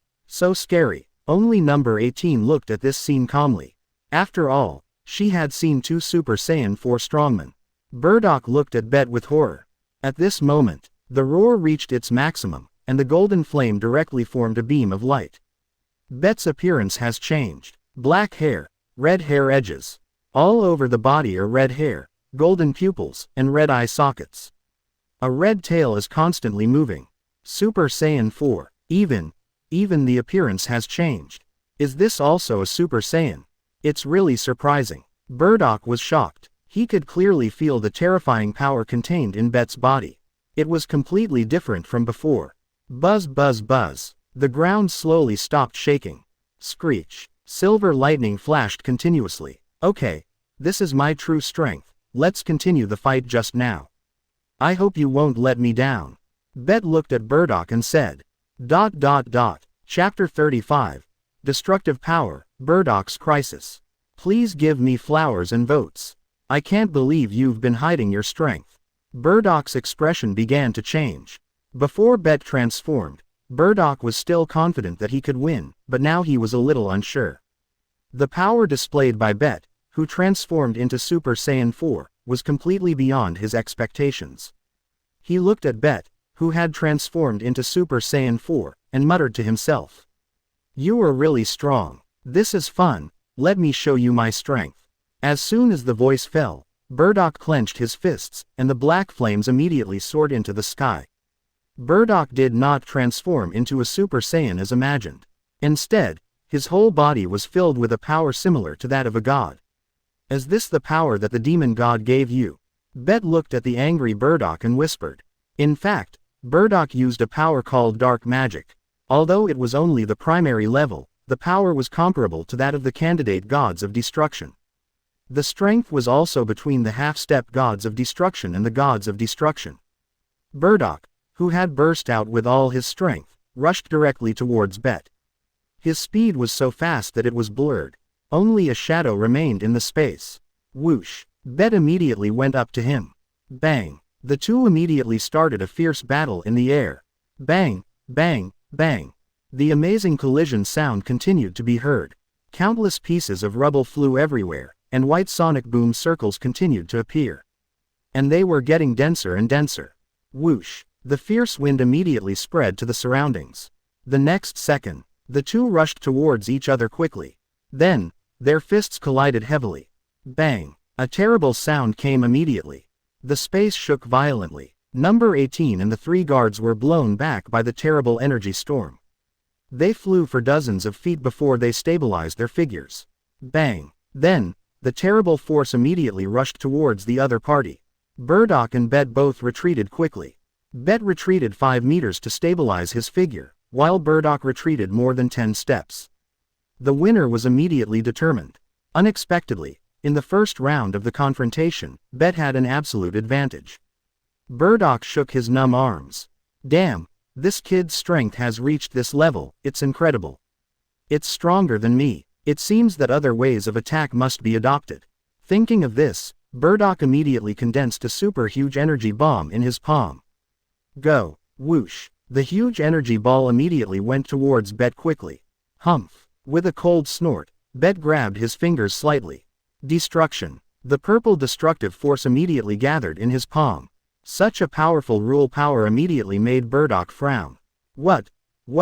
scary. Only number 18 looked at this scene calmly. After all, she had seen two Super Saiyan 4 strongmen. Burdock looked at Bet with horror. At this moment, the roar reached its maximum, and the golden flame directly formed a beam of light. Bet's appearance has changed. Black hair, red hair edges. All over the body are red hair, golden pupils, and red eye sockets. A red tail is constantly moving. Super Saiyan 4. Even the appearance has changed. Is this also a Super Saiyan? It's really surprising. Burdock was shocked. He could clearly feel the terrifying power contained in Bet's body. It was completely different from before. Buzz buzz buzz. The ground slowly stopped shaking. Screech. Silver lightning flashed continuously. Okay, this is my true strength. Let's continue the fight just now. I hope you won't let me down. Bet looked at Burdock and said. Chapter 35. Destructive Power, Burdock's Crisis. Please give me flowers and votes. I can't believe you've been hiding your strength. Burdock's expression began to change. Before Bet transformed, Burdock was still confident that he could win, but now he was a little unsure. The power displayed by Bet, who transformed into Super Saiyan 4, was completely beyond his expectations. He looked at Bet, who had transformed into Super Saiyan 4, and muttered to himself. You are really strong. This is fun, let me show you my strength. As soon as the voice fell, Burdock clenched his fists, and the black flames immediately soared into the sky. Burdock did not transform into a Super Saiyan as imagined. Instead, his whole body was filled with a power similar to that of a god. Is this the power that the demon god gave you? Bet looked at the angry Burdock and whispered. In fact, Burdock used a power called dark magic. Although it was only the primary level, the power was comparable to that of the candidate gods of destruction. The strength was also between the half-step gods of destruction and the gods of destruction. Burdock, who had burst out with all his strength, rushed directly towards Bet. His speed was so fast that it was blurred. Only a shadow remained in the space. Whoosh! Bet immediately went up to him. Bang! The two immediately started a fierce battle in the air. Bang! Bang! Bang! The amazing collision sound continued to be heard. Countless pieces of rubble flew everywhere, and white sonic boom circles continued to appear. And they were getting denser and denser. Whoosh! The fierce wind immediately spread to the surroundings. The next second, the two rushed towards each other quickly. Then, their fists collided heavily. Bang! A terrible sound came immediately. The space shook violently. Number 18 and the three guards were blown back by the terrible energy storm. They flew for dozens of feet before they stabilized their figures. Bang! Then, the terrible force immediately rushed towards the other party. Burdock and Bet both retreated quickly. Bet retreated 5 meters to stabilize his figure, while Burdock retreated more than 10 steps. The winner was immediately determined. Unexpectedly, in the first round of the confrontation, Bet had an absolute advantage. Burdock shook his numb arms. Damn, this kid's strength has reached this level, it's incredible. It's stronger than me. It seems that other ways of attack must be adopted. Thinking of this, Burdock immediately condensed a super huge energy bomb in his palm. Go! Whoosh! The huge energy ball immediately went towards Bet quickly. Humph! With a cold snort, Bet grabbed his fingers slightly. Destruction! The purple destructive force immediately gathered in his palm. Such a powerful rule power immediately made Burdock frown. What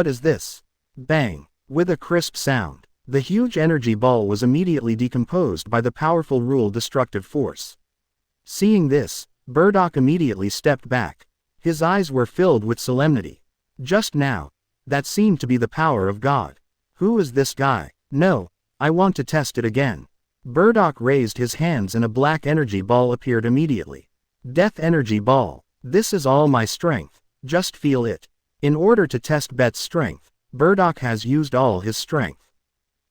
is this? Bang! With a crisp sound, the huge energy ball was immediately decomposed by the powerful rule destructive force. Seeing this, Burdock immediately stepped back. His eyes were filled with solemnity. Just now, that seemed to be the power of God. Who is this guy? No, I want to test it again. Burdock raised his hands and a black energy ball appeared immediately. Death energy ball. This is all my strength, just feel it. In order to test Bet's strength, Burdock has used all his strength.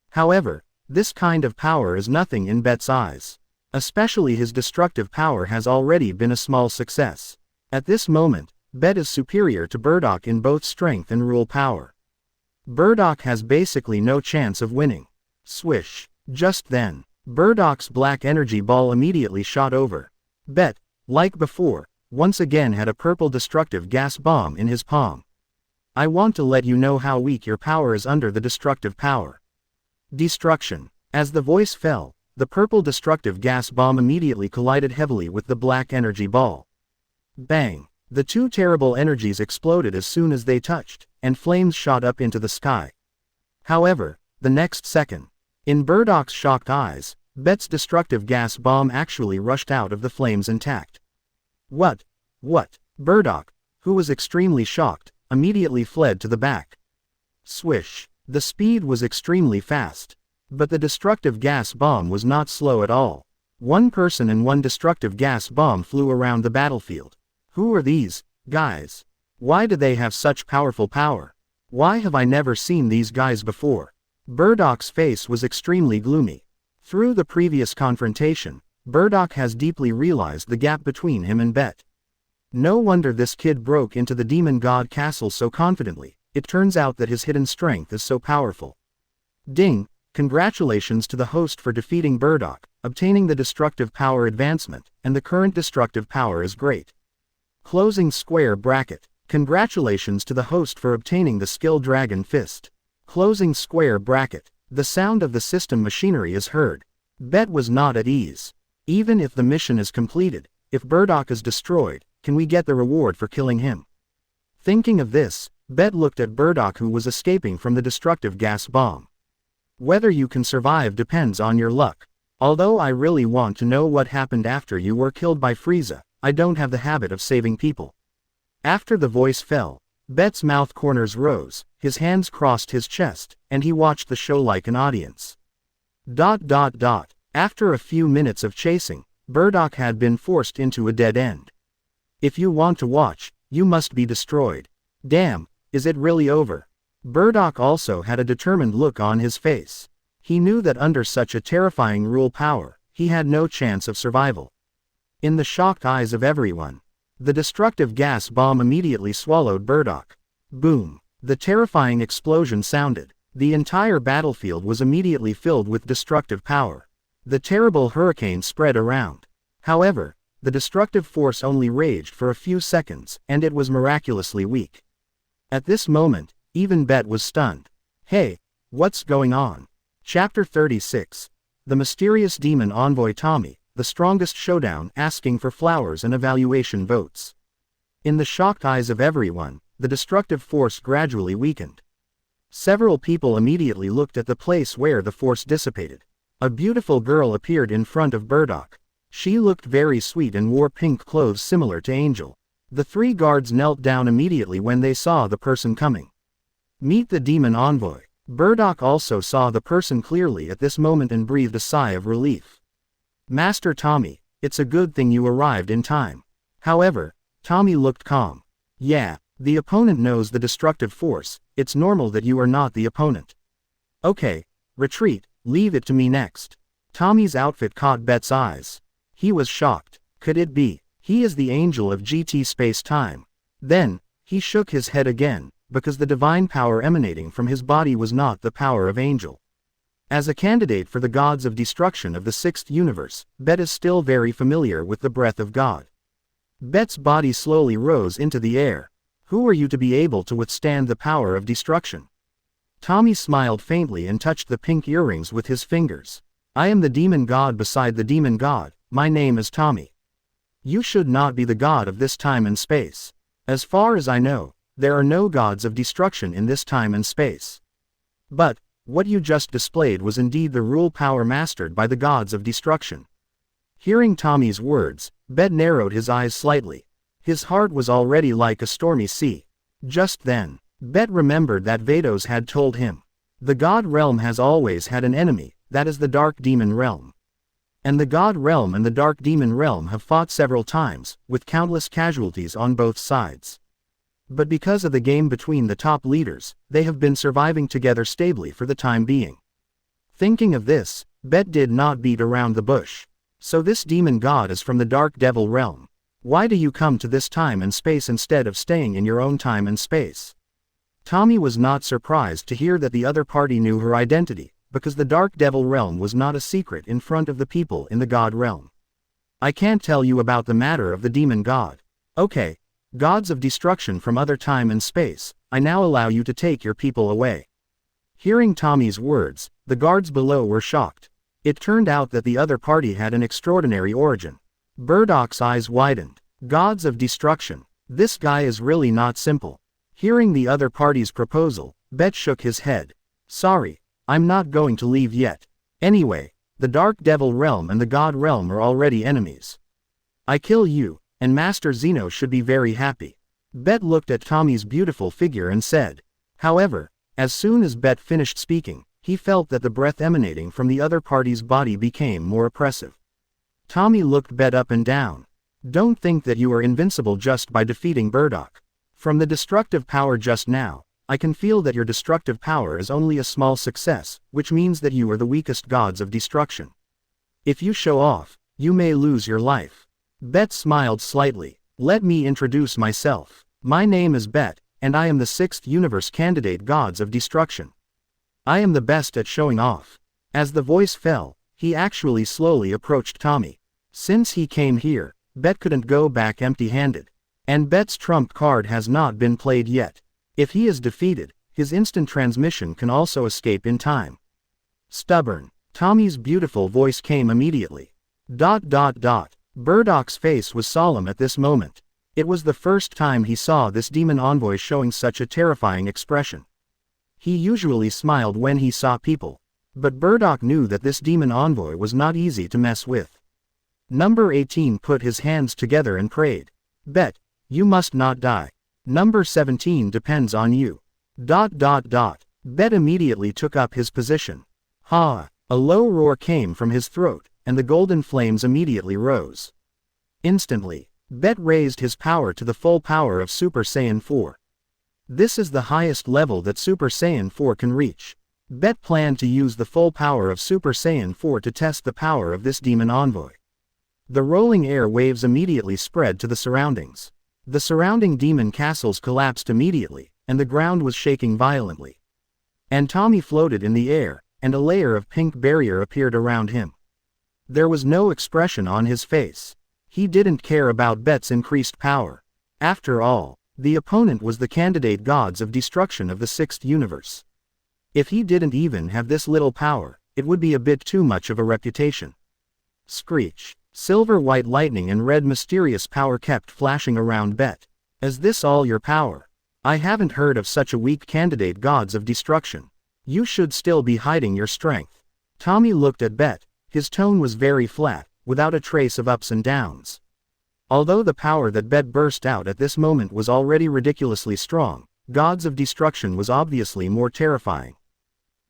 However, this kind of power is nothing in Bet's eyes. Especially his destructive power has already been a small success. At this moment, Bet is superior to Burdock in both strength and rule power. Burdock has basically no chance of winning. Swish. Just then, Burdock's black energy ball immediately shot over. Bet, like before, once again had a purple destructive gas bomb in his palm. I want to let you know how weak your power is under the destructive power. Destruction. As the voice fell, the purple destructive gas bomb immediately collided heavily with the black energy ball. Bang! The two terrible energies exploded as soon as they touched, and flames shot up into the sky. However, the next second, in Burdock's shocked eyes, Bet's destructive gas bomb actually rushed out of the flames intact. What? Burdock, who was extremely shocked, immediately fled to the back. Swish. The speed was extremely fast. But the destructive gas bomb was not slow at all. One person and one destructive gas bomb flew around the battlefield. Who are these guys? Why do they have such powerful power? Why have I never seen these guys before? Burdock's face was extremely gloomy. Through the previous confrontation, Burdock has deeply realized the gap between him and Bet. No wonder this kid broke into the demon god castle so confidently. It turns out that his hidden strength is so powerful. Ding! Congratulations to the host for defeating Burdock, obtaining the destructive power advancement, and the current destructive power is great. Closing square bracket. Congratulations to the host for obtaining the skill Dragon Fist. Closing square bracket. The sound of the system machinery is heard. Bet was not at ease. Even if the mission is completed, if Burdock is destroyed, can we get the reward for killing him? Thinking of this, Bet looked at Burdock, who was escaping from the destructive gas bomb. Whether you can survive depends on your luck. Although I really want to know what happened after you were killed by Frieza, I don't have the habit of saving people. After the voice fell, Bet's mouth corners rose, his hands crossed his chest, and he watched the show like an audience. After a few minutes of chasing, Burdock had been forced into a dead end. If you want to watch, you must be destroyed. Damn, is it really over? Burdock also had a determined look on his face. He knew that under such a terrifying rule power, he had no chance of survival. In the shocked eyes of everyone, the destructive gas bomb immediately swallowed Burdock. Boom! The terrifying explosion sounded. The entire battlefield was immediately filled with destructive power. The terrible hurricane spread around. However, the destructive force only raged for a few seconds, and it was miraculously weak. At this moment, even Bet was stunned. Hey, what's going on? Chapter 36. The mysterious demon envoy Tommy, the strongest showdown, asking for flowers and evaluation votes. In the shocked eyes of everyone, the destructive force gradually weakened. Several people immediately looked at the place where the force dissipated. A beautiful girl appeared in front of Burdock. She looked very sweet and wore pink clothes similar to Angel. The three guards knelt down immediately when they saw the person coming. Meet the demon envoy. Burdock also saw the person clearly at this moment and breathed a sigh of relief. Master Tommy, it's a good thing you arrived in time. However, Tommy looked calm. Yeah, the opponent knows the destructive force, it's normal that you are not the opponent. Okay, retreat, leave it to me next. Tommy's outfit caught Bet's eyes. He was shocked. Could it be? He is the angel of GT space-time. Then, he shook his head again, because the divine power emanating from his body was not the power of Angel. As a candidate for the gods of destruction of the sixth universe, Bet is still very familiar with the breath of God. Bet's body slowly rose into the air. Who are you to be able to withstand the power of destruction? Tommy smiled faintly and touched the pink earrings with his fingers. I am the demon god beside the demon god, my name is Tommy. You should not be the god of this time and space. As far as I know, there are no gods of destruction in this time and space. But, what you just displayed was indeed the rule power mastered by the gods of destruction. Hearing Tommy's words, Bet narrowed his eyes slightly. His heart was already like a stormy sea. Just then, Bet remembered that Vados had told him. The God realm has always had an enemy, that is the Dark Demon realm. And the God realm and the Dark Demon realm have fought several times, with countless casualties on both sides. But because of the game between the top leaders, they have been surviving together stably for the time being. Thinking of this, Bet did not beat around the bush. So this demon god is from the Dark Devil realm. Why do you come to this time and space instead of staying in your own time and space? Tommy was not surprised to hear that the other party knew her identity, because the Dark Devil realm was not a secret in front of the people in the God realm. I can't tell you about the matter of the demon god. Okay. Gods of destruction from other time and space, I now allow you to take your people away. Hearing Tommy's words, the guards below were shocked. It turned out that the other party had an extraordinary origin. Burdock's eyes widened. Gods of destruction. This guy is really not simple. Hearing the other party's proposal, Bet shook his head. Sorry, I'm not going to leave yet. Anyway, the Dark Devil realm and the God realm are already enemies. I kill you, and Master Zeno should be very happy. Bet looked at Tommy's beautiful figure and said. However, as soon as Bet finished speaking, he felt that the breath emanating from the other party's body became more oppressive. Tommy looked Bet up and down. Don't think that you are invincible just by defeating Burdock. From the destructive power just now, I can feel that your destructive power is only a small success, which means that you are the weakest gods of destruction. If you show off, you may lose your life. Bet smiled slightly. Let me introduce myself. My name is Bet, and I am the 6th universe candidate gods of destruction. I am the best at showing off. As the voice fell, he actually slowly approached Tommy. Since he came here, Bet couldn't go back empty-handed. And Bet's trump card has not been played yet. If he is defeated, his instant transmission can also escape in time. Stubborn. Tommy's beautiful voice came immediately. ... Burdock's face was solemn at this moment. It was the first time he saw this demon envoy showing such a terrifying expression. He usually smiled when he saw people. But Burdock knew that this demon envoy was not easy to mess with. Number 18 put his hands together and prayed. Bet, you must not die. Number 17 depends on you. ... Bet immediately took up his position. Ha! A low roar came from his throat, and the golden flames immediately rose. Instantly, Bet raised his power to the full power of Super Saiyan 4. This is the highest level that Super Saiyan 4 can reach. Bet planned to use the full power of Super Saiyan 4 to test the power of this demon envoy. The rolling air waves immediately spread to the surroundings. The surrounding demon castles collapsed immediately, and the ground was shaking violently. And Tommy floated in the air, and a layer of pink barrier appeared around him. There was no expression on his face. He didn't care about Bet's increased power. After all, the opponent was the candidate gods of destruction of the 6th universe. If he didn't even have this little power, it would be a bit too much of a reputation. Screech. Silver-white lightning and red mysterious power kept flashing around Bet. Is this all your power? I haven't heard of such a weak candidate gods of destruction. You should still be hiding your strength. Tommy looked at Bet. His tone was very flat, without a trace of ups and downs. Although the power that Bet burst out at this moment was already ridiculously strong, gods of destruction was obviously more terrifying.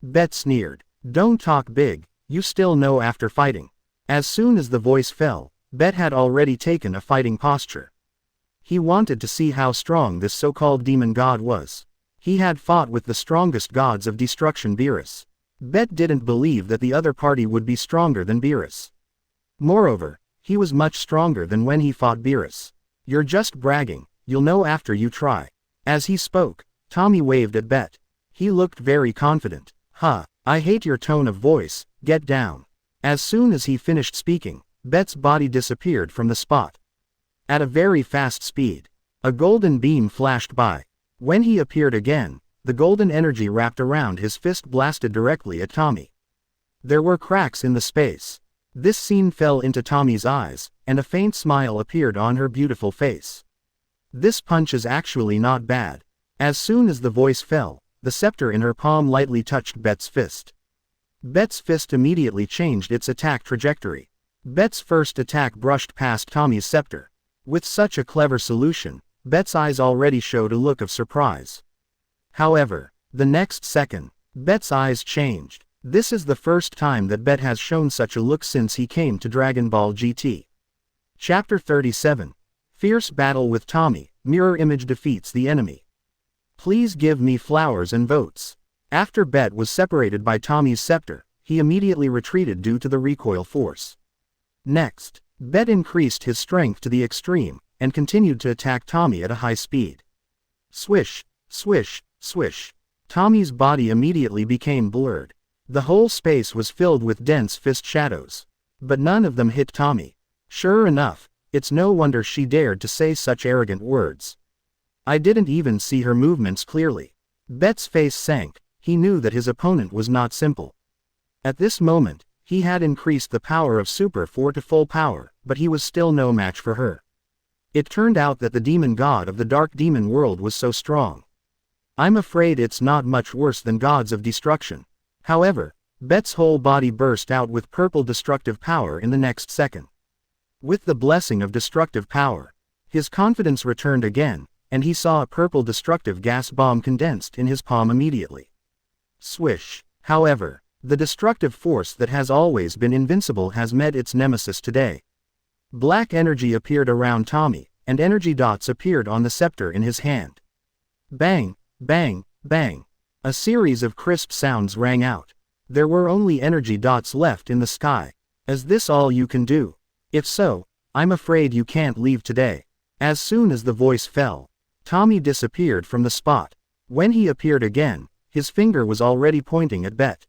Bet sneered. Don't talk big, you still know after fighting. As soon as the voice fell, Bet had already taken a fighting posture. He wanted to see how strong this so-called demon god was. He had fought with the strongest gods of destruction Beerus. Bet didn't believe that the other party would be stronger than Beerus. Moreover, he was much stronger than when he fought Beerus. You're just bragging, you'll know after you try. As he spoke, Tommy waved at Bet. He looked very confident. Huh, I hate your tone of voice, get down. As soon as he finished speaking, Bet's body disappeared from the spot. At a very fast speed, a golden beam flashed by. When he appeared again, the golden energy wrapped around his fist blasted directly at Tommy. There were cracks in the space. This scene fell into Tommy's eyes, and a faint smile appeared on her beautiful face. This punch is actually not bad. As soon as the voice fell, the scepter in her palm lightly touched Bet's fist. Bet's fist immediately changed its attack trajectory. Bet's first attack brushed past Tommy's scepter. With such a clever solution, Bet's eyes already showed a look of surprise. However, the next second, Bet's eyes changed. This is the first time that Bet has shown such a look since he came to Dragon Ball GT. Chapter 37. Fierce Battle with Tommy. mirror image defeats the enemy. Please give me flowers and votes. After Bet was separated by Tommy's scepter, he immediately retreated due to the recoil force. Next, Bet increased his strength to the extreme, and continued to attack Tommy at a high speed. Swish, swish, swish. Tommy's body immediately became blurred. The whole space was filled with dense fist shadows. But none of them hit Tommy. Sure enough, it's no wonder she dared to say such arrogant words. I didn't even see her movements clearly. Bet's face sank. He knew that his opponent was not simple. At this moment, he had increased the power of Super 4 to full power, but he was still no match for her. It turned out that the demon god of the dark demon world was so strong. I'm afraid it's not much worse than gods of destruction. However, Bet's whole body burst out with purple destructive power in the next second. With the blessing of destructive power, his confidence returned again, and he saw a purple destructive gas bomb condensed in his palm immediately. Swish. However, the destructive force that has always been invincible has met its nemesis today. Black energy appeared around Tommy, and energy dots appeared on the scepter in his hand. Bang, bang, bang. A series of crisp sounds rang out. There were only energy dots left in the sky. Is this all you can do? If so, I'm afraid you can't leave today. As soon as the voice fell, Tommy disappeared from the spot. When he appeared again, his finger was already pointing at Bet.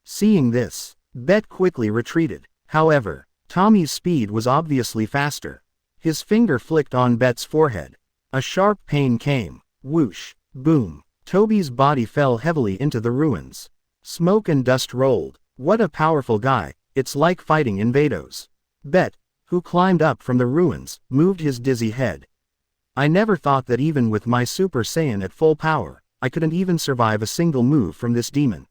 Seeing this, Bet quickly retreated. However, Tommy's speed was obviously faster. His finger flicked on Bet's forehead. A sharp pain came. Whoosh, boom. Toby's body fell heavily into the ruins. Smoke and dust rolled. What a powerful guy, it's like fighting in Vados. Bet, who climbed up from the ruins, moved his dizzy head. I never thought that even with my Super Saiyan at full power, I couldn't even survive a single move from this demon.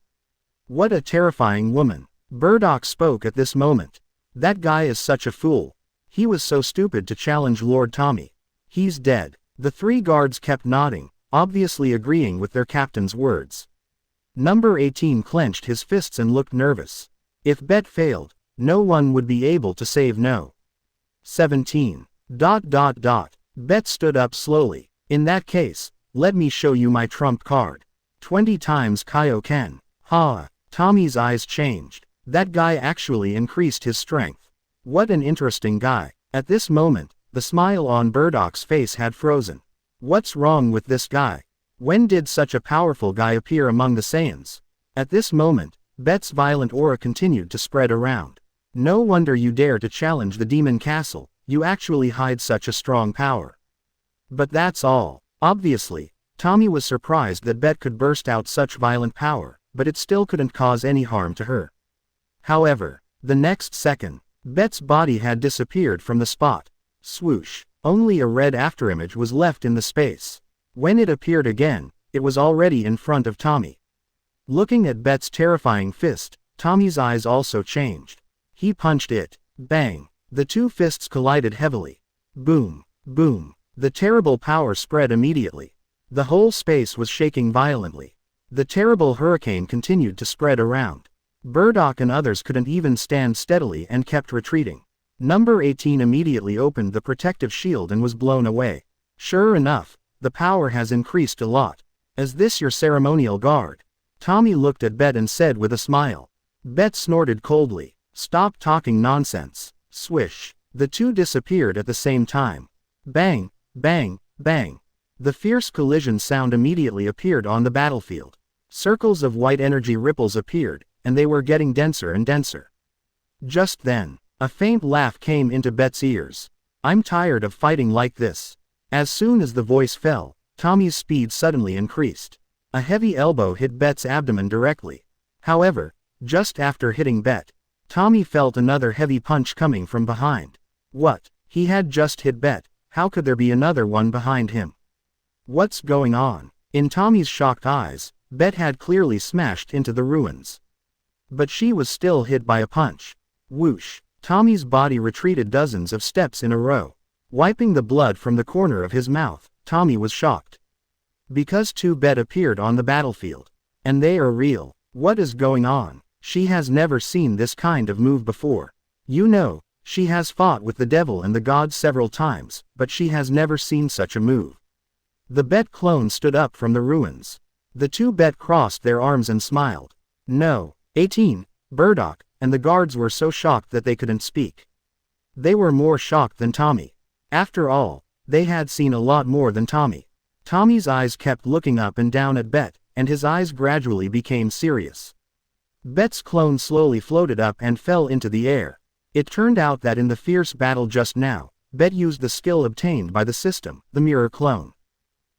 What a terrifying woman. Burdock spoke at this moment. That guy is such a fool. He was so stupid to challenge Lord Tommy. He's dead. The three guards kept nodding, obviously agreeing with their captain's words. Number 18 clenched his fists and looked nervous. If Bet failed, no one would be able to save No. 17. Bet stood up slowly. In that case, let me show you my trump card. 20 times Kaioken. Ha! Tommy's eyes changed. That guy actually increased his strength. What an interesting guy. At this moment, the smile on Burdock's face had frozen. What's wrong with this guy? When did such a powerful guy appear among the Saiyans? At this moment, Bet's violent aura continued to spread around. No wonder you dare to challenge the demon castle, you actually hide such a strong power. But that's all. Obviously, Tommy was surprised that Bet could burst out such violent power, but it still couldn't cause any harm to her. However, the next second, Bet's body had disappeared from the spot. Swoosh. Only a red afterimage was left in the space. When it appeared again, it was already in front of Tommy. Looking at Bet's terrifying fist, Tommy's eyes also changed. He punched it. Bang. The two fists collided heavily. Boom. Boom. The terrible power spread immediately. The whole space was shaking violently. The terrible hurricane continued to spread around. Burdock and others couldn't even stand steadily and kept retreating. Number 18 immediately opened the protective shield and was blown away. Sure enough, the power has increased a lot. Is this your ceremonial guard? Tommy looked at Bet and said with a smile. Bet snorted coldly. Stop talking nonsense. Swish. The two disappeared at the same time. Bang, bang, bang. The fierce collision sound immediately appeared on the battlefield. Circles of white energy ripples appeared, and they were getting denser and denser. Just then, a faint laugh came into Bet's ears. I'm tired of fighting like this. As soon as the voice fell, Tommy's speed suddenly increased. A heavy elbow hit Bet's abdomen directly. However, just after hitting Bet, Tommy felt another heavy punch coming from behind. What? He had just hit Bet, how could there be another one behind him? What's going on? In Tommy's shocked eyes, Bet had clearly smashed into the ruins. But she was still hit by a punch. Whoosh. Tommy's body retreated dozens of steps in a row. Wiping the blood from the corner of his mouth, Tommy was shocked. Because two Bet appeared on the battlefield. And they are real. What is going on? She has never seen this kind of move before. You know, She has fought with the devil and the gods several times, but she has never seen such a move. The Bet clone stood up from the ruins. The two Bet crossed their arms and smiled. No. 18. Burdock, and the guards were so shocked that they couldn't speak. They were more shocked than Tommy. After all, they had seen a lot more than Tommy. Tommy's eyes kept looking up and down at Bet, and his eyes gradually became serious. Bet's clone slowly floated up and fell into the air. It turned out that in the fierce battle just now, Bet used the skill obtained by the system, the mirror clone.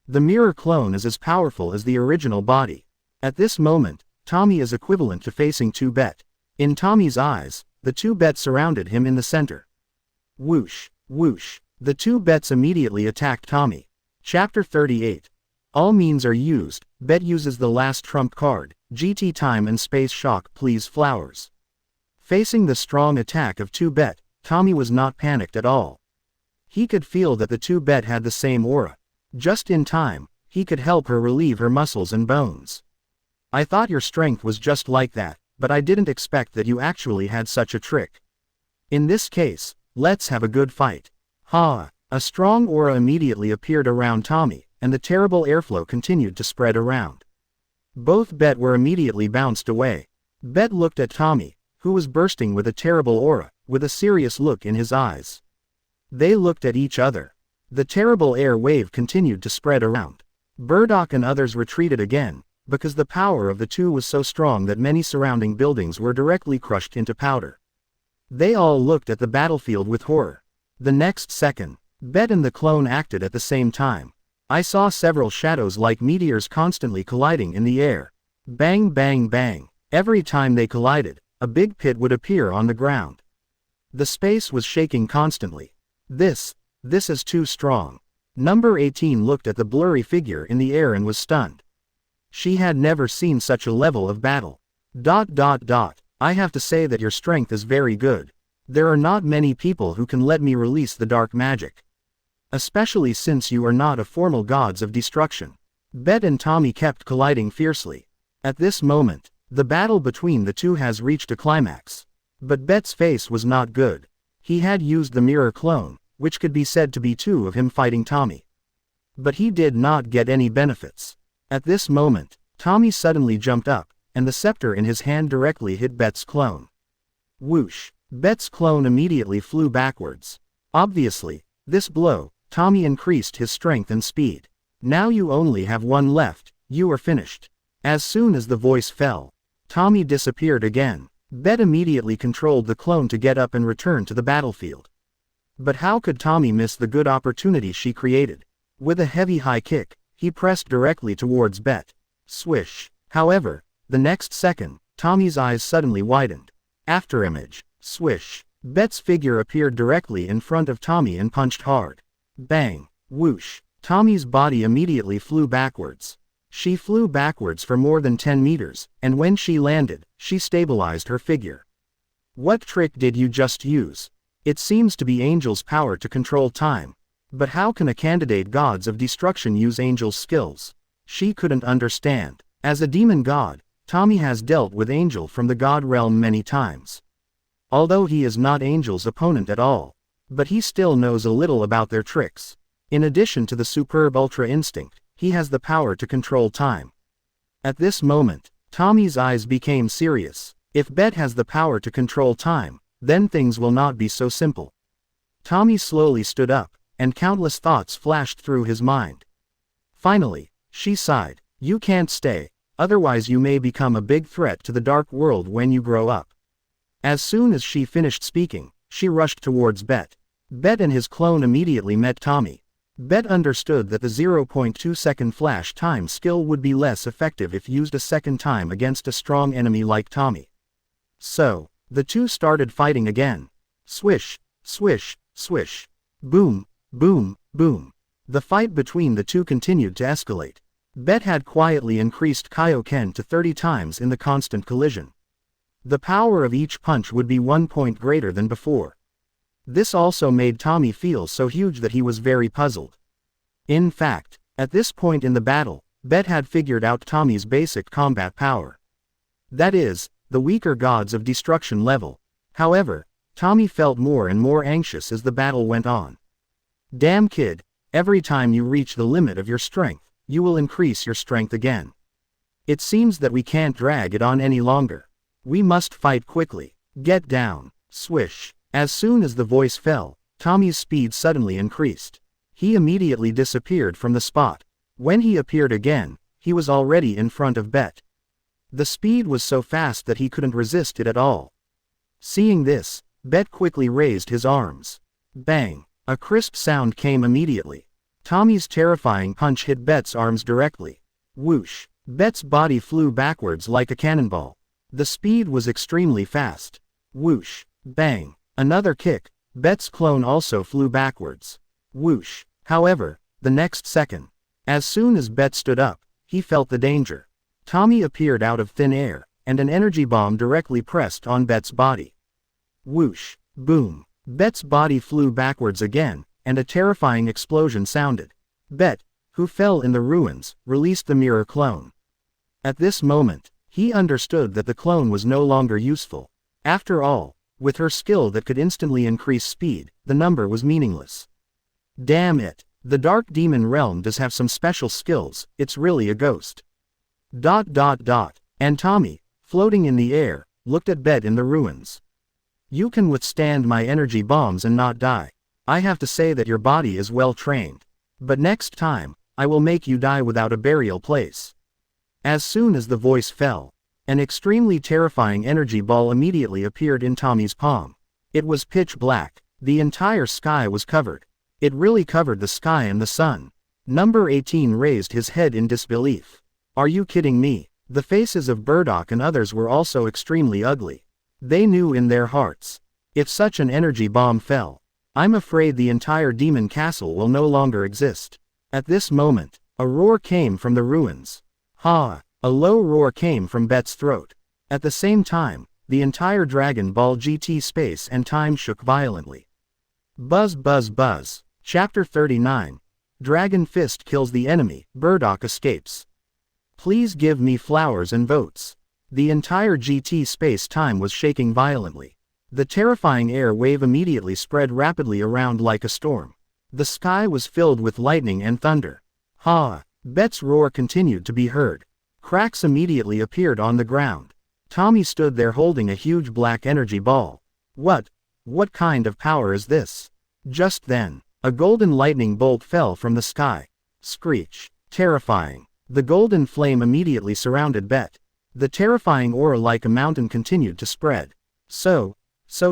The mirror clone is as powerful as the original body. At this moment, Tommy is equivalent to facing two Bet. In Tommy's eyes, the two Bet surrounded him in the center. Whoosh, whoosh. The two Bets immediately attacked Tommy. Chapter 38. All means are used. Bet uses the last trump card, GT time and space shock please flowers. Facing the strong attack of two Bet, Tommy was not panicked at all. He could feel that the two Bet had the same aura. Just in time, he could help her relieve her muscles and bones. I thought your strength was just like that, but I didn't expect that you actually had such a trick. In this case, let's have a good fight. Ha! A strong aura immediately appeared around Tommy, and the terrible airflow continued to spread around. Both Bet were immediately bounced away. Bet looked at Tommy, who was bursting with a terrible aura, with a serious look in his eyes. They looked at each other. The terrible air wave continued to spread around. Burdock and others retreated again, because the power of the two was so strong that many surrounding buildings were directly crushed into powder. They all looked at the battlefield with horror. The next second, Bet and the clone acted at the same time. I saw several shadows like meteors constantly colliding in the air. Bang bang bang. Every time they collided, a big pit would appear on the ground. The space was shaking constantly. This is too strong. Number 18 looked at the blurry figure in the air and was stunned. She had never seen such a level of battle. I have to say that your strength is very good. There are not many people who can let me release the dark magic. Especially since you are not a formal gods of destruction. Bet and Tommy kept colliding fiercely. At this moment, the battle between the two has reached a climax. But Bet's face was not good. He had used the mirror clone, which could be said to be two of him fighting Tommy. But he did not get any benefits. At this moment, Tommy suddenly jumped up, and the scepter in his hand directly hit Bet's clone. Whoosh! Bet's clone immediately flew backwards. Obviously, this blow, Tommy increased his strength and speed. Now you only have one left, you are finished. As soon as the voice fell, Tommy disappeared again. Bet immediately controlled the clone to get up and return to the battlefield. But how could Tommy miss the good opportunity she created? With a heavy high kick, he pressed directly towards Bet. Swish! However, the next second, Tommy's eyes suddenly widened. Afterimage. Swish! Bet's figure appeared directly in front of Tommy and punched hard. Bang! Whoosh! Tommy's body immediately flew backwards. She flew backwards for more than 10 meters, and when she landed, she stabilized her figure. What trick did you just use? It seems to be Angel's power to control time. But how can a candidate gods of destruction use Angel's skills? She couldn't understand. As a demon god, Tommy has dealt with Angel from the god realm many times. Although he is not Angel's opponent at all. But he still knows a little about their tricks. In addition to the superb Ultra Instinct, he has the power to control time. At this moment, Tommy's eyes became serious. If Bet has the power to control time, then things will not be so simple. Tommy slowly stood up, and countless thoughts flashed through his mind. Finally, she sighed. You can't stay, otherwise you may become a big threat to the dark world when you grow up. As soon as she finished speaking, she rushed towards Bet. Bet and his clone immediately met Tommy. Bet understood that the 0.2 second flash time skill would be less effective if used a second time against a strong enemy like Tommy. So, the two started fighting again. Swish, swish, swish. Boom, boom, boom. The fight between the two continued to escalate. Bet had quietly increased Kaioken to 30 times in the constant collision. The power of each punch would be 1 point greater than before. This also made Tommy feel so huge that he was very puzzled. In fact, at this point in the battle, Bet had figured out Tommy's basic combat power. That is, the weaker gods of destruction level. However, Tommy felt more and more anxious as the battle went on. Damn kid, every time you reach the limit of your strength, you will increase your strength again. It seems that we can't drag it on any longer. We must fight quickly. Get down. Swish. As soon as the voice fell, Tommy's speed suddenly increased. He immediately disappeared from the spot. When he appeared again, he was already in front of Bet. The speed was so fast that he couldn't resist it at all. Seeing this, Bet quickly raised his arms. Bang! A crisp sound came immediately. Tommy's terrifying punch hit Bet's arms directly. Whoosh! Bet's body flew backwards like a cannonball. The speed was extremely fast. Whoosh! Bang! Another kick. Bet's clone also flew backwards. Whoosh! However, the next second, as soon as Bet stood up, he felt the danger. Tommy appeared out of thin air, and an energy bomb directly pressed on Bet's body. Whoosh! Boom! Bet's body flew backwards again, and a terrifying explosion sounded. Bet, who fell in the ruins, released the mirror clone. At this moment, he understood that the clone was no longer useful. After all, with her skill that could instantly increase speed, the number was meaningless. Damn it, the Dark Demon Realm does have some special skills, it's really a ghost. And Tommy, floating in the air, looked at Bet in the ruins. You can withstand my energy bombs and not die. I have to say that your body is well trained. But next time, I will make you die without a burial place. As soon as the voice fell, an extremely terrifying energy ball immediately appeared in Tommy's palm. It was pitch black. The entire sky was covered. It really covered the sky and the sun. Number 18 raised his head in disbelief. Are you kidding me? The faces of Burdock and others were also extremely ugly. They knew in their hearts, if such an energy bomb fell, I'm afraid the entire demon castle will no longer exist. At this moment, a roar came from the ruins. Ha! A low roar came from Bet's throat. At the same time, the entire Dragon Ball GT space and time shook violently. Buzz buzz buzz. Chapter 39. Dragon Fist kills the enemy, Burdock escapes. Please give me flowers and votes. The entire GT space-time was shaking violently. The terrifying air wave immediately spread rapidly around like a storm. The sky was filled with lightning and thunder. Ha! Bet's roar continued to be heard. Cracks immediately appeared on the ground. Tommy stood there holding a huge black energy ball. What kind of power is this? Just then, a golden lightning bolt fell from the sky. Screech! Terrifying. The golden flame immediately surrounded Bet. The terrifying aura like a mountain continued to spread. So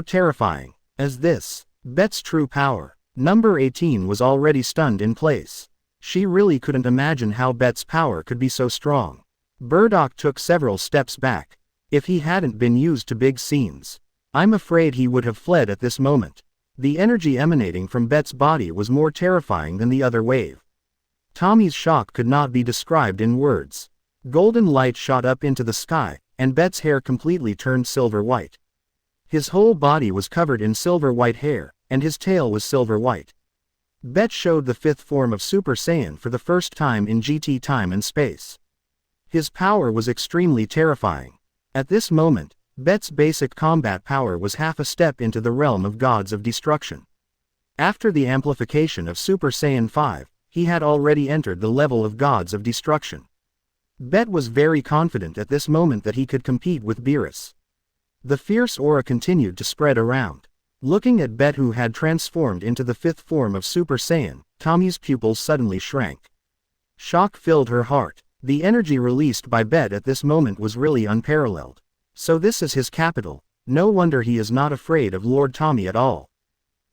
terrifying. As this, Bet's true power. Number 18 was already stunned in place. She really couldn't imagine how Bet's power could be so strong. Burdock took several steps back. If he hadn't been used to big scenes, I'm afraid he would have fled at this moment. The energy emanating from Bet's body was more terrifying than the other wave. Tommy's shock could not be described in words. Golden light shot up into the sky, and Bet's hair completely turned silver white. His whole body was covered in silver white hair, and his tail was silver white. Bet showed the fifth form of Super Saiyan for the first time in GT time and space. His power was extremely terrifying. At this moment, Bet's basic combat power was half a step into the realm of gods of destruction. After the amplification of Super Saiyan 5, he had already entered the level of gods of destruction. Bet was very confident at this moment that he could compete with Beerus. The fierce aura continued to spread around. Looking at Bet, who had transformed into the fifth form of Super Saiyan, Tommy's pupils suddenly shrank. Shock filled her heart. The energy released by Bet at this moment was really unparalleled. So this is his capital. No wonder he is not afraid of Lord Tommy at all.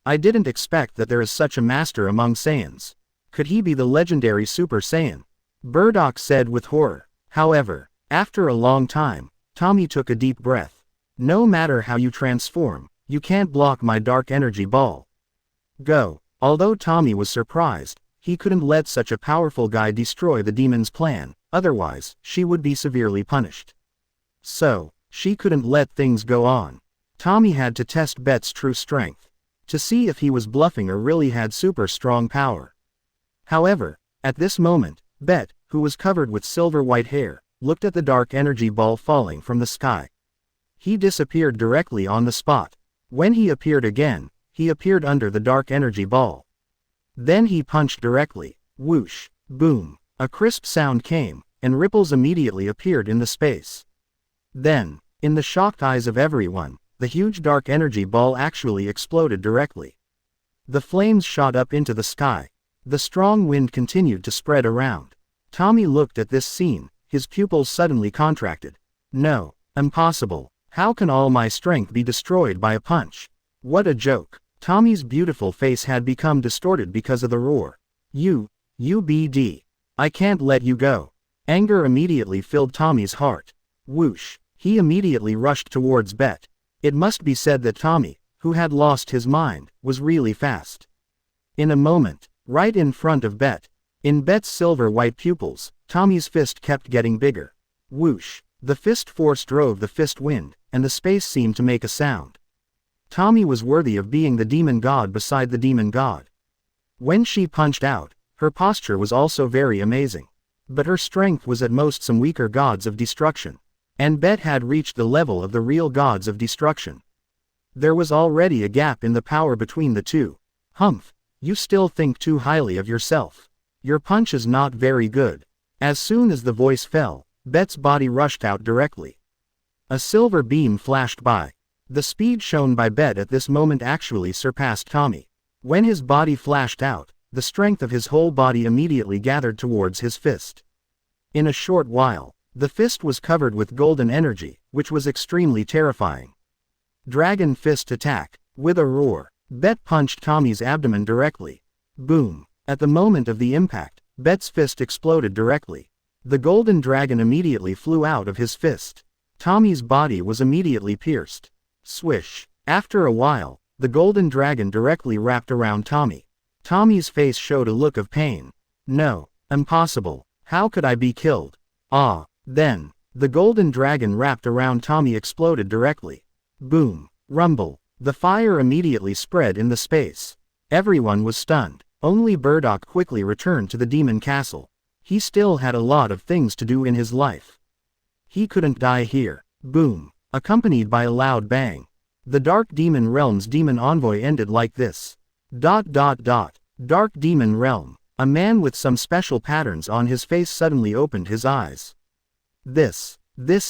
I didn't expect that there is such a master among Saiyans. Could he be the legendary Super Saiyan? Burdock said with horror. However, after a long time, Tommy took a deep breath. No matter how you transform, you can't block my dark energy ball. Go. Although Tommy was surprised, he couldn't let such a powerful guy destroy the demon's plan, otherwise, she would be severely punished. So, she couldn't let things go on. Tommy had to test Bet's true strength, to see if he was bluffing or really had super strong power. However, at this moment, Bet, who was covered with silver white hair, looked at the dark energy ball falling from the sky. He disappeared directly on the spot. When he appeared again, he appeared under the dark energy ball. Then he punched directly. Whoosh, boom, a crisp sound came, and ripples immediately appeared in the space. Then, in the shocked eyes of everyone, the huge dark energy ball actually exploded directly. The flames shot up into the sky. The strong wind continued to spread around. Tommy looked at this scene, his pupils suddenly contracted. No, impossible. How can all my strength be destroyed by a punch? What a joke. Tommy's beautiful face had become distorted because of the roar. UBD. I can't let you go. Anger immediately filled Tommy's heart. Whoosh. He immediately rushed towards Bet. It must be said that Tommy, who had lost his mind, was really fast. In a moment, right in front of Bet, in Bet's silver-white pupils, Tommy's fist kept getting bigger. Whoosh. The fist force drove the fist wind, and the space seemed to make a sound. Tommy was worthy of being the demon god beside the demon god. When she punched out, her posture was also very amazing. But her strength was at most some weaker gods of destruction. And Bet had reached the level of the real gods of destruction. There was already a gap in the power between the two. Humph, you still think too highly of yourself. Your punch is not very good. As soon as the voice fell, Bet's body rushed out directly. A silver beam flashed by. The speed shown by Bet at this moment actually surpassed Tommy. When his body flashed out, the strength of his whole body immediately gathered towards his fist. In a short while, the fist was covered with golden energy, which was extremely terrifying. Dragon fist attack. With a roar, Bet punched Tommy's abdomen directly. Boom. At the moment of the impact, Bet's fist exploded directly. The golden dragon immediately flew out of his fist. Tommy's body was immediately pierced. Swish. After a while, the golden dragon directly wrapped around Tommy. Tommy's face showed a look of pain. No, impossible. How could I be killed? Ah. Then, the golden dragon wrapped around Tommy exploded directly. Boom. Rumble. The fire immediately spread in the space. Everyone was stunned. Only Burdock quickly returned to the demon castle. He still had a lot of things to do in his life. He couldn't die here. Boom. Accompanied by a loud bang. The Dark Demon Realm's demon envoy ended like this. ... Dark Demon Realm. A man with some special patterns on his face suddenly opened his eyes. This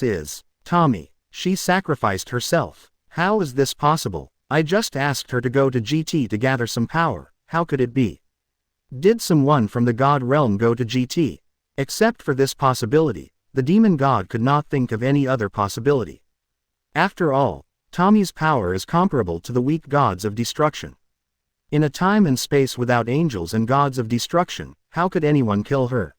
is Tommy. She sacrificed herself. How is this possible? I just asked her to go to GT to gather some power. How could it be? Did someone from the God Realm go to GT? Except for this possibility, the demon god could not think of any other possibility. After all, Tommy's power is comparable to the weak gods of destruction. In a time and space without angels and gods of destruction, how could anyone kill her?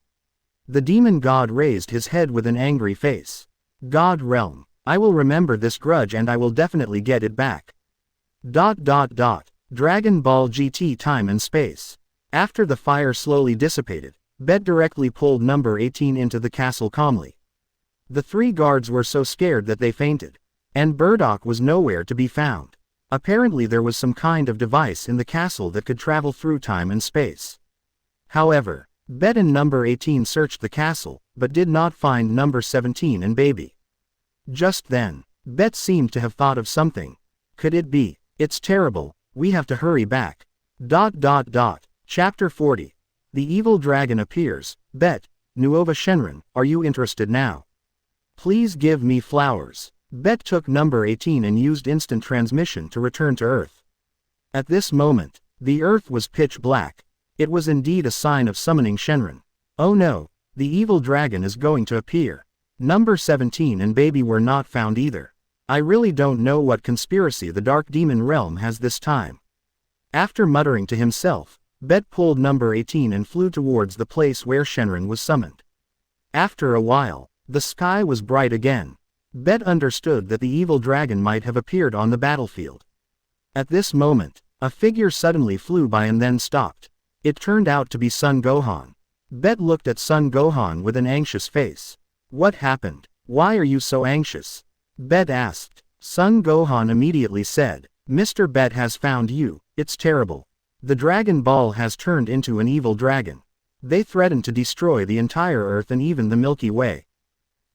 The demon god raised his head with an angry face. God Realm. I will remember this grudge and I will definitely get it back. Dragon Ball GT time and space. After the fire slowly dissipated, Bet directly pulled number 18 into the castle calmly. The three guards were so scared that they fainted. And Burdock was nowhere to be found. Apparently there was some kind of device in the castle that could travel through time and space. However, Bet and number 18 searched the castle, but did not find number 17 and Baby. Just then, Bet seemed to have thought of something. Could it be? It's terrible, we have to hurry back. Chapter 40. The evil dragon appears. Bet, Nuova Shenron, are you interested now? Please give me flowers. Bet took number 18 and used instant transmission to return to Earth. At this moment, the Earth was pitch black. It was indeed a sign of summoning Shenron. Oh no, the evil dragon is going to appear. Number 17 and Baby were not found either. I really don't know what conspiracy the Dark Demon Realm has this time. After muttering to himself, Bet pulled number 18 and flew towards the place where Shenron was summoned. After a while, the sky was bright again. Bet understood that the evil dragon might have appeared on the battlefield. At this moment, a figure suddenly flew by and then stopped. It turned out to be Son Gohan. Bet looked at Son Gohan with an anxious face. What happened? Why are you so anxious? Bet asked. Son Gohan immediately said, Mr. Bet has found you, it's terrible. The Dragon Ball has turned into an evil dragon. They threaten to destroy the entire Earth and even the Milky Way.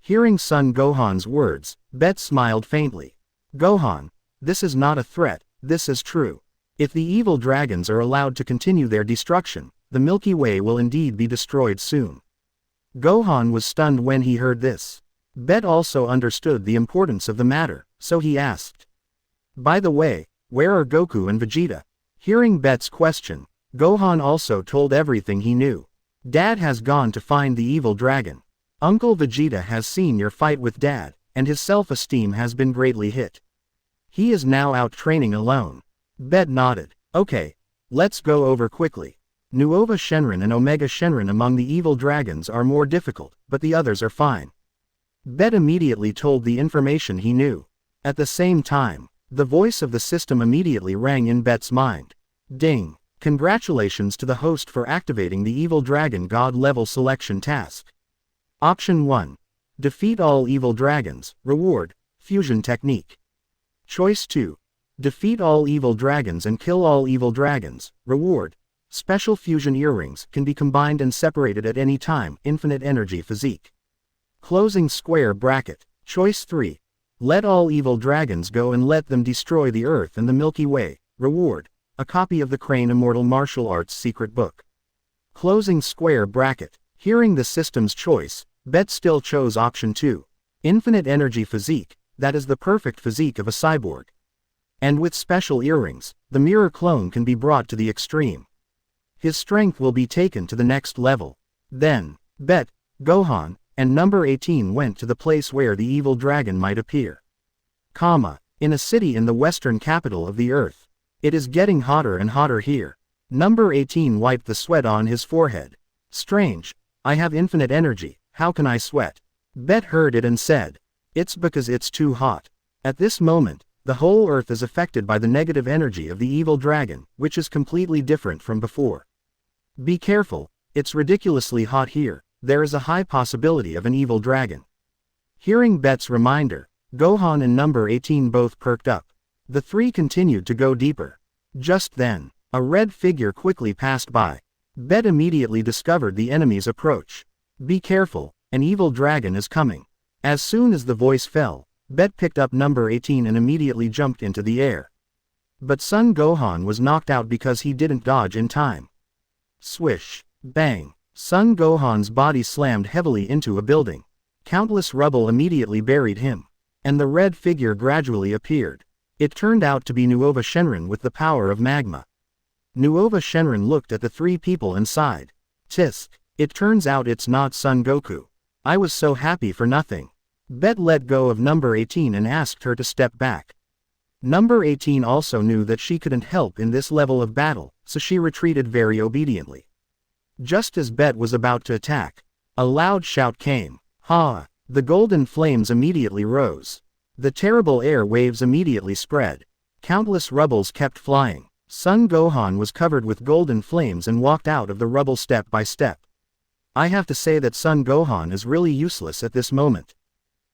Hearing Son Gohan's words, Bet smiled faintly. Gohan, This is not a threat, this is true. If the evil dragons are allowed to continue their destruction, the Milky Way will indeed be destroyed soon. Gohan was stunned when he heard this. Bet also understood the importance of the matter, so he asked. By the way, where are Goku and Vegeta? Hearing Bet's question, Gohan also told everything he knew. Dad has gone to find the evil dragon. Uncle Vegeta has seen your fight with Dad, and his self-esteem has been greatly hit. He is now out training alone. Bet nodded. Okay, let's go over quickly. Nuova Shenron and Omega Shenron among the evil dragons are more difficult, but the others are fine. Bet immediately told the information he knew. At the same time, the voice of the system immediately rang in Bet's mind. Ding! Congratulations to the host for activating the evil dragon god level selection task. Option 1. Defeat all evil dragons. Reward, fusion technique. Choice 2. Defeat all evil dragons and kill all evil dragons. Reward, special fusion earrings can be combined and separated at any time. Infinite energy physique. Closing square bracket. Choice 3. Let all evil dragons go and let them destroy the earth and the Milky Way. Reward, a copy of the Crane Immortal Martial Arts secret book. Closing square bracket. Hearing the system's choice, Bet still chose option 2. Infinite energy physique, that is the perfect physique of a cyborg. And with special earrings, the mirror clone can be brought to the extreme. His strength will be taken to the next level. Then, Bet, Gohan, and number 18 went to the place where the evil dragon might appear. In a city in the western capital of the earth. It is getting hotter and hotter here. Number 18 wiped the sweat on his forehead. Strange, I have infinite energy, how can I sweat? Bet heard it and said, it's because it's too hot. At this moment, the whole earth is affected by the negative energy of the evil dragon, which is completely different from before. Be careful, it's ridiculously hot here, there is a high possibility of an evil dragon. Hearing Bet's reminder, Gohan and number 18 both perked up. The three continued to go deeper. Just then, a red figure quickly passed by. Bet immediately discovered the enemy's approach. Be careful, an evil dragon is coming. As soon as the voice fell, Bet picked up number 18 and immediately jumped into the air. But Son Gohan was knocked out because he didn't dodge in time. Swish, bang, Son Gohan's body slammed heavily into a building. Countless rubble immediately buried him. And the red figure gradually appeared. It turned out to be Nuova Shenron with the power of magma. Nuova Shenron looked at the three people and sighed. Tisk, it turns out it's not Son Goku. I was so happy for nothing. Bet let go of number 18 and asked her to step back. Number 18 also knew that she couldn't help in this level of battle, so she retreated very obediently. Just as Bet was about to attack, a loud shout came. Ha! The golden flames immediately rose. The terrible air waves immediately spread. Countless rubbles kept flying. Son Gohan was covered with golden flames and walked out of the rubble step by step. I have to say that Son Gohan is really useless at this moment.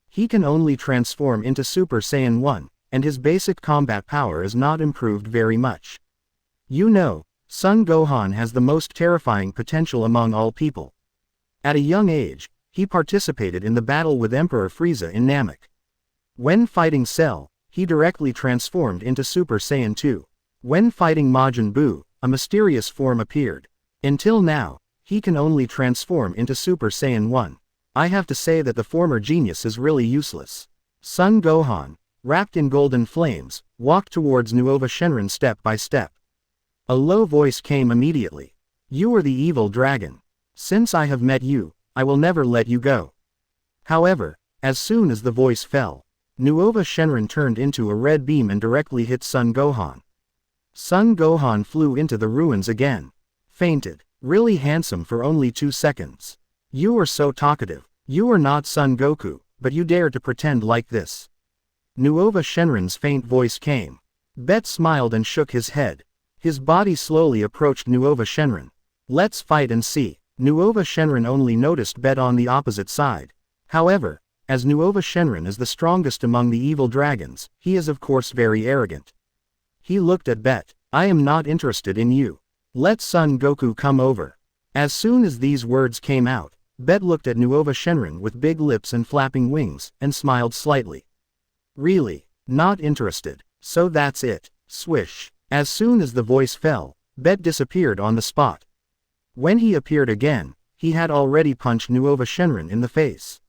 He can only transform into Super Saiyan 1, and his basic combat power is not improved very much. You know, Son Gohan has the most terrifying potential among all people. At a young age, he participated in the battle with Emperor Frieza in Namek. When fighting Cell, he directly transformed into Super Saiyan 2. When fighting Majin Buu, a mysterious form appeared. Until now, he can only transform into Super Saiyan 1. I have to say that the former genius is really useless. Son Gohan, wrapped in golden flames, walked towards Nuova Shenron step by step. A low voice came immediately. You are the evil dragon. Since I have met you, I will never let you go. However, as soon as the voice fell, Nuova Shenron turned into a red beam and directly hit Son Gohan. Son Gohan flew into the ruins again. Fainted. Really handsome for only 2 seconds. You are so talkative. You are not Son Goku, but you dare to pretend like this. Nuova Shenron's faint voice came. Bet smiled and shook his head. His body slowly approached Nuova Shenron. Let's fight and see. Nuova Shenron only noticed Bet on the opposite side. However, as Nuova Shenron is the strongest among the evil dragons, he is of course very arrogant. He looked at Bet. I am not interested in you. Let Son Goku come over. As soon as these words came out, Bet looked at Nuova Shenron with big lips and flapping wings, and smiled slightly. Really? Not interested? So that's it. Swish. As soon as the voice fell, Bet disappeared on the spot. When he appeared again, he had already punched Nuova Shenron in the face.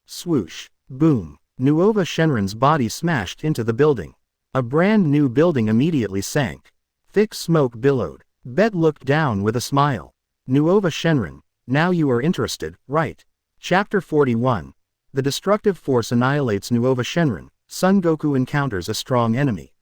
Swoosh. Boom. Nuova Shenron's body smashed into the building. A brand new building immediately sank. Thick smoke billowed. Bet looked down with a smile. Nuova Shenron, now you are interested, right? Chapter 41. The destructive force annihilates Nuova Shenron. Son Goku encounters a strong enemy.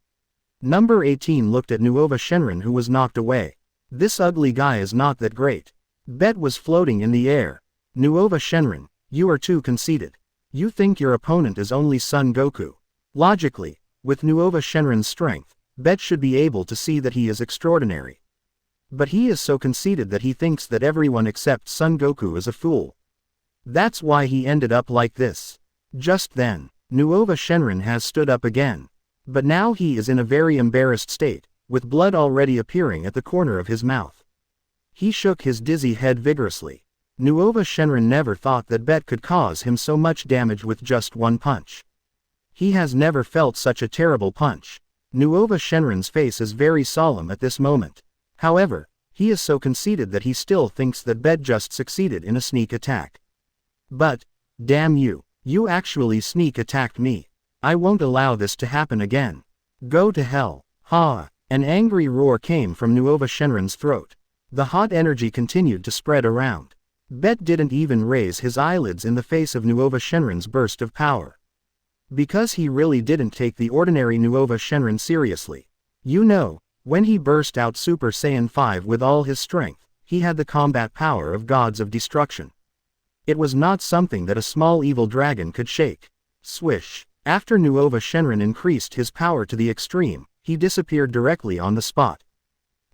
Number 18 looked at Nuova Shenron, who was knocked away. This ugly guy is not that great. Bet was floating in the air. Nuova Shenron, you are too conceited. You think your opponent is only Son Goku. Logically, with Nuova Shenron's strength, Bet should be able to see that he is extraordinary. But he is so conceited that he thinks that everyone except Son Goku is a fool. That's why he ended up like this. Just then, Nuova Shenron has stood up again. But now he is in a very embarrassed state, with blood already appearing at the corner of his mouth. He shook his dizzy head vigorously. Nuova Shenron never thought that Bet could cause him so much damage with just one punch. He has never felt such a terrible punch. Nuova Shenron's face is very solemn at this moment. However, he is so conceited that he still thinks that Bet just succeeded in a sneak attack. But, damn you, you actually sneak attacked me. I won't allow this to happen again. Go to hell. Ha! An angry roar came from Nuova Shenron's throat. The hot energy continued to spread around. Bet didn't even raise his eyelids in the face of Nuova Shenron's burst of power. Because he really didn't take the ordinary Nuova Shenron seriously. You know, when he burst out Super Saiyan 5 with all his strength, he had the combat power of gods of destruction. It was not something that a small evil dragon could shake. Swish. After Nuova Shenron increased his power to the extreme, he disappeared directly on the spot.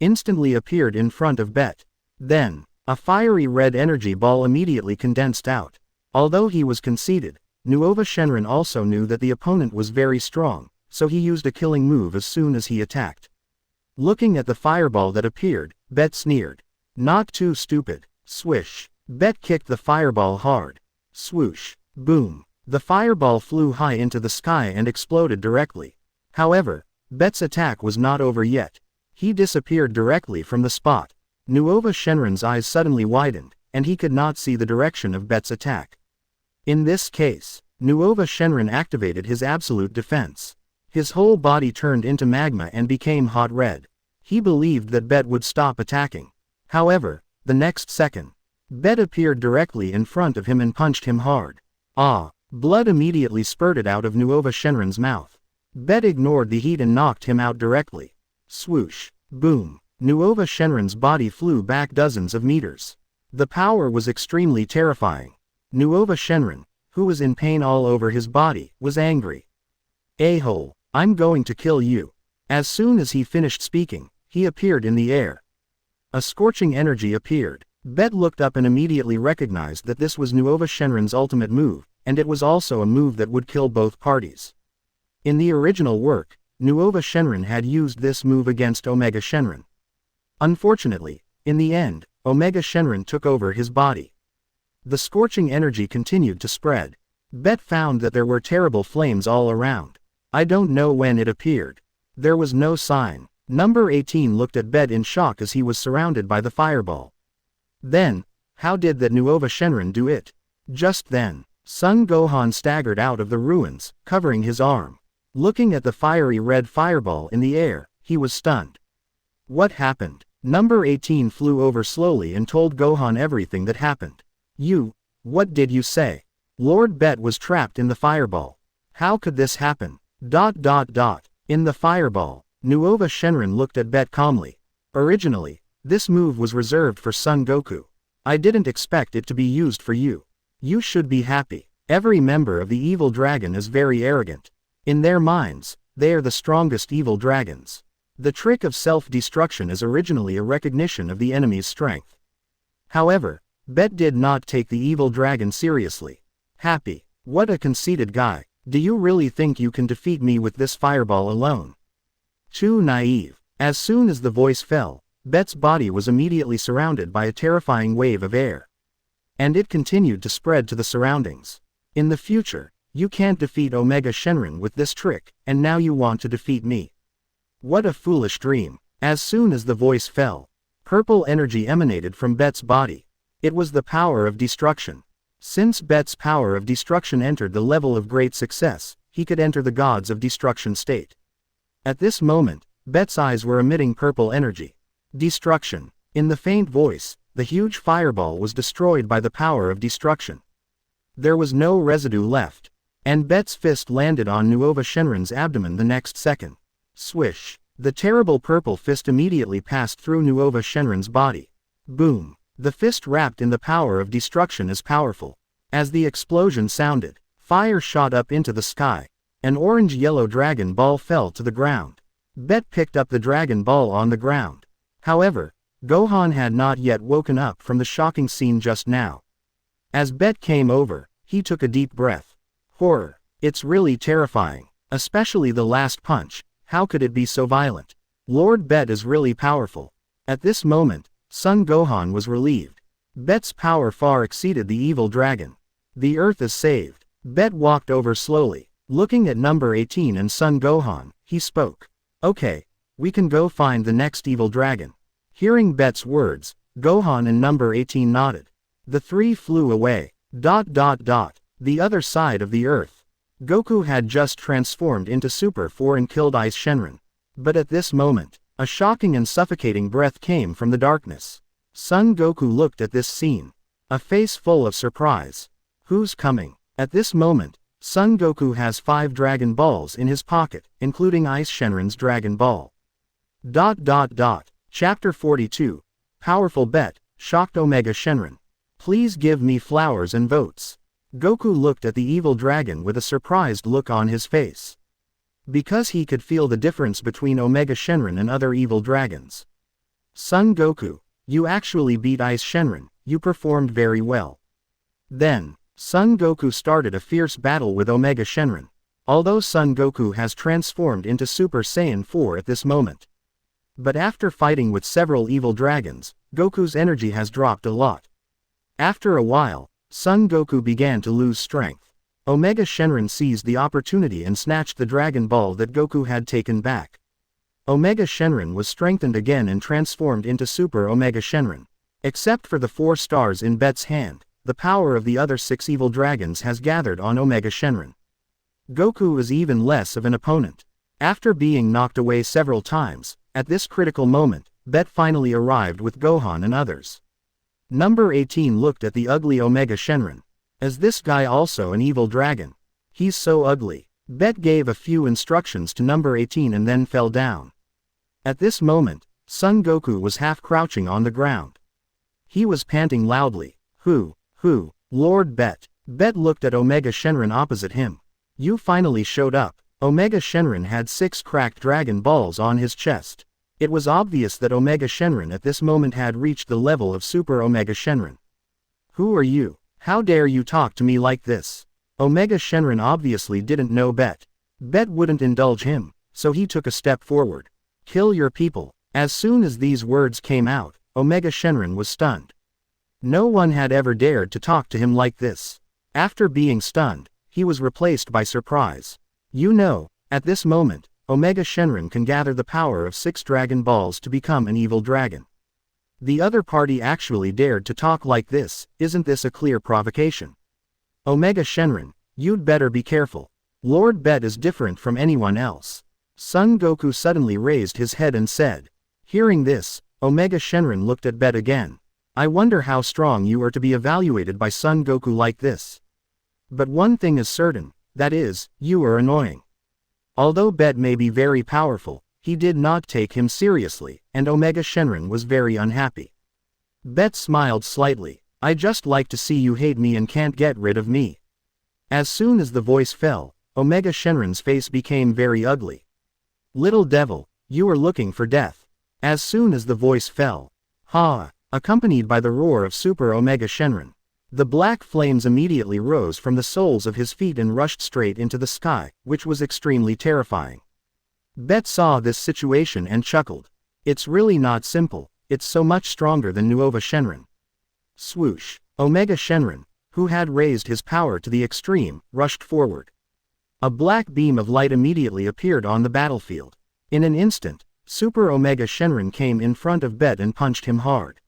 Instantly appeared in front of Bet. Then, a fiery red energy ball immediately condensed out. Although he was conceited, Nuova Shenron also knew that the opponent was very strong, so he used a killing move as soon as he attacked. Looking at the fireball that appeared, Bet sneered. Not too stupid. Swish. Bet kicked the fireball hard. Swoosh. Boom. The fireball flew high into the sky and exploded directly. However, Bet's attack was not over yet. He disappeared directly from the spot. Nuova Shenron's eyes suddenly widened, and he could not see the direction of Bet's attack. In this case, Nuova Shenron activated his absolute defense. His whole body turned into magma and became hot red. He believed that Bet would stop attacking. However, the next second, Bet appeared directly in front of him and punched him hard. Ah! Blood immediately spurted out of Nuova Shenron's mouth. Bet ignored the heat and knocked him out directly. Swoosh. Boom. Nuova Shenron's body flew back dozens of meters. The power was extremely terrifying. Nuova Shenron, who was in pain all over his body, was angry. A-hole, I'm going to kill you. As soon as he finished speaking, he appeared in the air. A scorching energy appeared. Bet looked up and immediately recognized that this was Nuova Shenron's ultimate move, and it was also a move that would kill both parties. In the original work, Nuova Shenron had used this move against Omega Shenron. Unfortunately, in the end, Omega Shenron took over his body. The scorching energy continued to spread. Bet found that there were terrible flames all around. I don't know when it appeared. There was no sign. Number 18 looked at Bet in shock as he was surrounded by the fireball. Then, how did that Nuova Shenron do it? Just then, Son Gohan staggered out of the ruins, covering his arm. Looking at the fiery red fireball in the air, he was stunned. What happened? Number 18 flew over slowly and told Gohan everything that happened. What did you say? Lord Bet was trapped in the fireball. How could this happen? In the fireball, Nuova Shenron looked at Bet calmly. Originally, this move was reserved for Son Goku. I didn't expect it to be used for you. You should be happy. Every member of the evil dragon is very arrogant. In their minds, they are the strongest evil dragons. The trick of self-destruction is originally a recognition of the enemy's strength. However, Bet did not take the evil dragon seriously. Happy. What a conceited guy. Do you really think you can defeat me with this fireball alone? Too naive. As soon as the voice fell, Bet's body was immediately surrounded by a terrifying wave of air. And it continued to spread to the surroundings. In the future, You can't defeat Omega Shenron with this trick, and now you want to defeat me. What a foolish dream. As soon as the voice fell, purple energy emanated from Bet's body. It was the power of destruction. Since Bet's power of destruction entered the level of great success, he could enter the gods of destruction state. At this moment, Bet's eyes were emitting purple energy. Destruction. In the faint voice, the huge fireball was destroyed by the power of destruction. There was no residue left, and Bet's fist landed on Nuova Shenron's abdomen the next second. Swish. The terrible purple fist immediately passed through Nuova Shenron's body. Boom. The fist wrapped in the power of destruction is powerful. As the explosion sounded, fire shot up into the sky. An orange-yellow dragon ball fell to the ground. Bet picked up the dragon ball on the ground. However, Gohan had not yet woken up from the shocking scene just now. As Bet came over, he took a deep breath. Horror. It's really terrifying. Especially the last punch. How could it be so violent? Lord Bet is really powerful. At this moment, Son Gohan was relieved. Bet's power far exceeded the evil dragon. The earth is saved. Bet walked over slowly. Looking at number 18 and Son Gohan, he spoke. Okay, we can go find the next evil dragon. Hearing Bet's words, Gohan and number 18 nodded. The three flew away. The other side of the earth. Goku had just transformed into Super 4 and killed Ice Shenron. But at this moment, a shocking and suffocating breath came from the darkness. Son Goku looked at this scene. A face full of surprise. Who's coming? At this moment, Son Goku has 5 Dragon Balls in his pocket, including Ice Shenron's Dragon Ball. Chapter 42. Powerful Bet, shocked Omega Shenron. Please give me flowers and votes. Goku looked at the evil dragon with a surprised look on his face. Because he could feel the difference between Omega Shenron and other evil dragons. Son Goku, you actually beat Ice Shenron, you performed very well. Then, Son Goku started a fierce battle with Omega Shenron. Although Son Goku has transformed into Super Saiyan 4 at this moment. But after fighting with several evil dragons, Goku's energy has dropped a lot. After a while, Son Goku began to lose strength. Omega Shenron seized the opportunity and snatched the Dragon Ball that Goku had taken back. Omega Shenron was strengthened again and transformed into Super Omega Shenron. Except for the 4 stars in Bet's hand, the power of the other 6 evil dragons has gathered on Omega Shenron. Goku is even less of an opponent. After being knocked away several times, at this critical moment, Bet finally arrived with Gohan and others. Number 18 looked at the ugly Omega Shenron. Is this guy also an evil dragon? He's so ugly. Bet gave a few instructions to number 18 and then fell down. At this moment, Son Goku was half crouching on the ground. He was panting loudly. Who, Lord Bet. Bet looked at Omega Shenron opposite him. You finally showed up. Omega Shenron had 6 cracked Dragon Balls on his chest. It was obvious that Omega Shenron at this moment had reached the level of Super Omega Shenron. Who are you? How dare you talk to me like this? Omega Shenron obviously didn't know Bet. Bet wouldn't indulge him, so he took a step forward. Kill your people. As soon as these words came out, Omega Shenron was stunned. No one had ever dared to talk to him like this. After being stunned, he was replaced by surprise. You know, at this moment, Omega Shenron can gather the power of 6 Dragon Balls to become an evil dragon. The other party actually dared to talk like this. Isn't this a clear provocation? Omega Shenron, you'd better be careful. Lord Bet is different from anyone else. Son Goku suddenly raised his head and said. Hearing this, Omega Shenron looked at Bet again. I wonder how strong you are to be evaluated by Son Goku like this. But one thing is certain, that is, you are annoying. Although Bet may be very powerful, he did not take him seriously, and Omega Shenron was very unhappy. Bet smiled slightly. I just like to see you hate me and can't get rid of me. As soon as the voice fell, Omega Shenron's face became very ugly. Little devil, you are looking for death. As soon as the voice fell, accompanied by the roar of Super Omega Shenron. The black flames immediately rose from the soles of his feet and rushed straight into the sky, which was extremely terrifying. Bet saw this situation and chuckled. It's really not simple, it's so much stronger than Nuova Shenron. Swoosh. Omega Shenron, who had raised his power to the extreme, rushed forward. A black beam of light immediately appeared on the battlefield. In an instant, Super Omega Shenron came in front of Bet and punched him hard.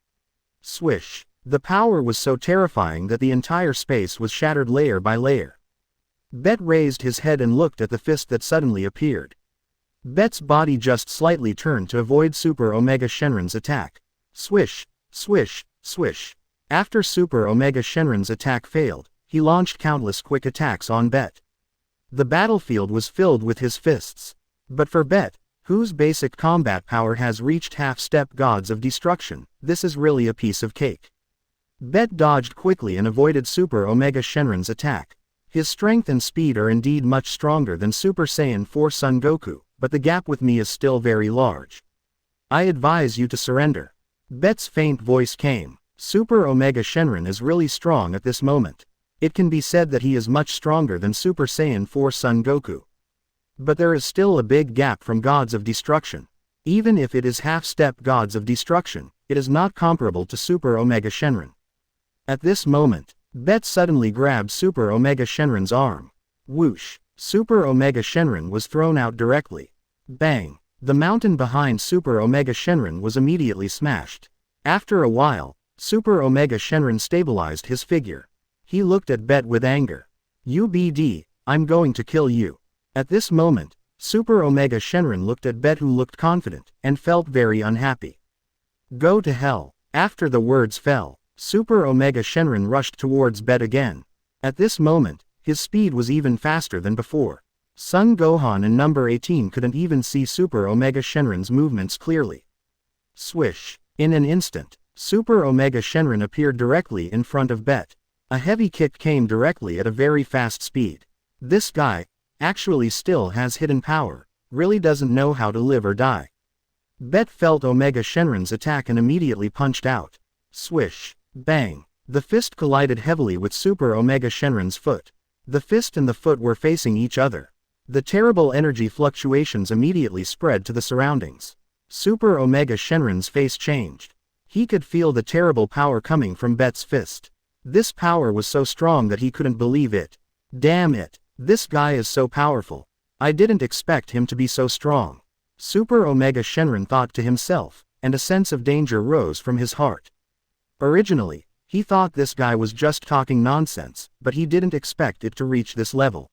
Swish! The power was so terrifying that the entire space was shattered layer by layer. Bet raised his head and looked at the fist that suddenly appeared. Bet's body just slightly turned to avoid Super Omega Shenron's attack. Swish! Swish! Swish! After Super Omega Shenron's attack failed, he launched countless quick attacks on Bet. The battlefield was filled with his fists. But for Bet, whose basic combat power has reached half-step gods of destruction, this is really a piece of cake. Bet dodged quickly and avoided Super Omega Shenron's attack. His strength and speed are indeed much stronger than Super Saiyan 4 Son Goku, but the gap with me is still very large. I advise you to surrender. Bet's faint voice came. Super Omega Shenron is really strong at this moment. It can be said that he is much stronger than Super Saiyan 4 Son Goku. But there is still a big gap from gods of destruction. Even if it is half-step gods of destruction, it is not comparable to Super Omega Shenron. At this moment, Bet suddenly grabbed Super Omega Shenron's arm. Whoosh! Super Omega Shenron was thrown out directly. Bang! The mountain behind Super Omega Shenron was immediately smashed. After a while, Super Omega Shenron stabilized his figure. He looked at Bet with anger. "UBD, I'm going to kill you." At this moment, Super Omega Shenron looked at Bet, who looked confident, and felt very unhappy. "Go to hell." After the words fell, Super Omega Shenron rushed towards Bet again. At this moment, his speed was even faster than before. Son Gohan and number 18 couldn't even see Super Omega Shenron's movements clearly. Swish! In an instant, Super Omega Shenron appeared directly in front of Bet. A heavy kick came directly at a very fast speed. This guy actually still has hidden power, really doesn't know how to live or die. Bet felt Omega Shenron's attack and immediately punched out. Swish! Bang! The fist collided heavily with Super Omega Shenron's foot. The fist and the foot were facing each other. The terrible energy fluctuations immediately spread to the surroundings. Super Omega Shenron's face changed. He could feel the terrible power coming from Bet's fist. This power was so strong that he couldn't believe it. Damn it! This guy is so powerful. I didn't expect him to be so strong. Super Omega Shenron thought to himself, and a sense of danger rose from his heart. Originally, he thought this guy was just talking nonsense, but he didn't expect it to reach this level.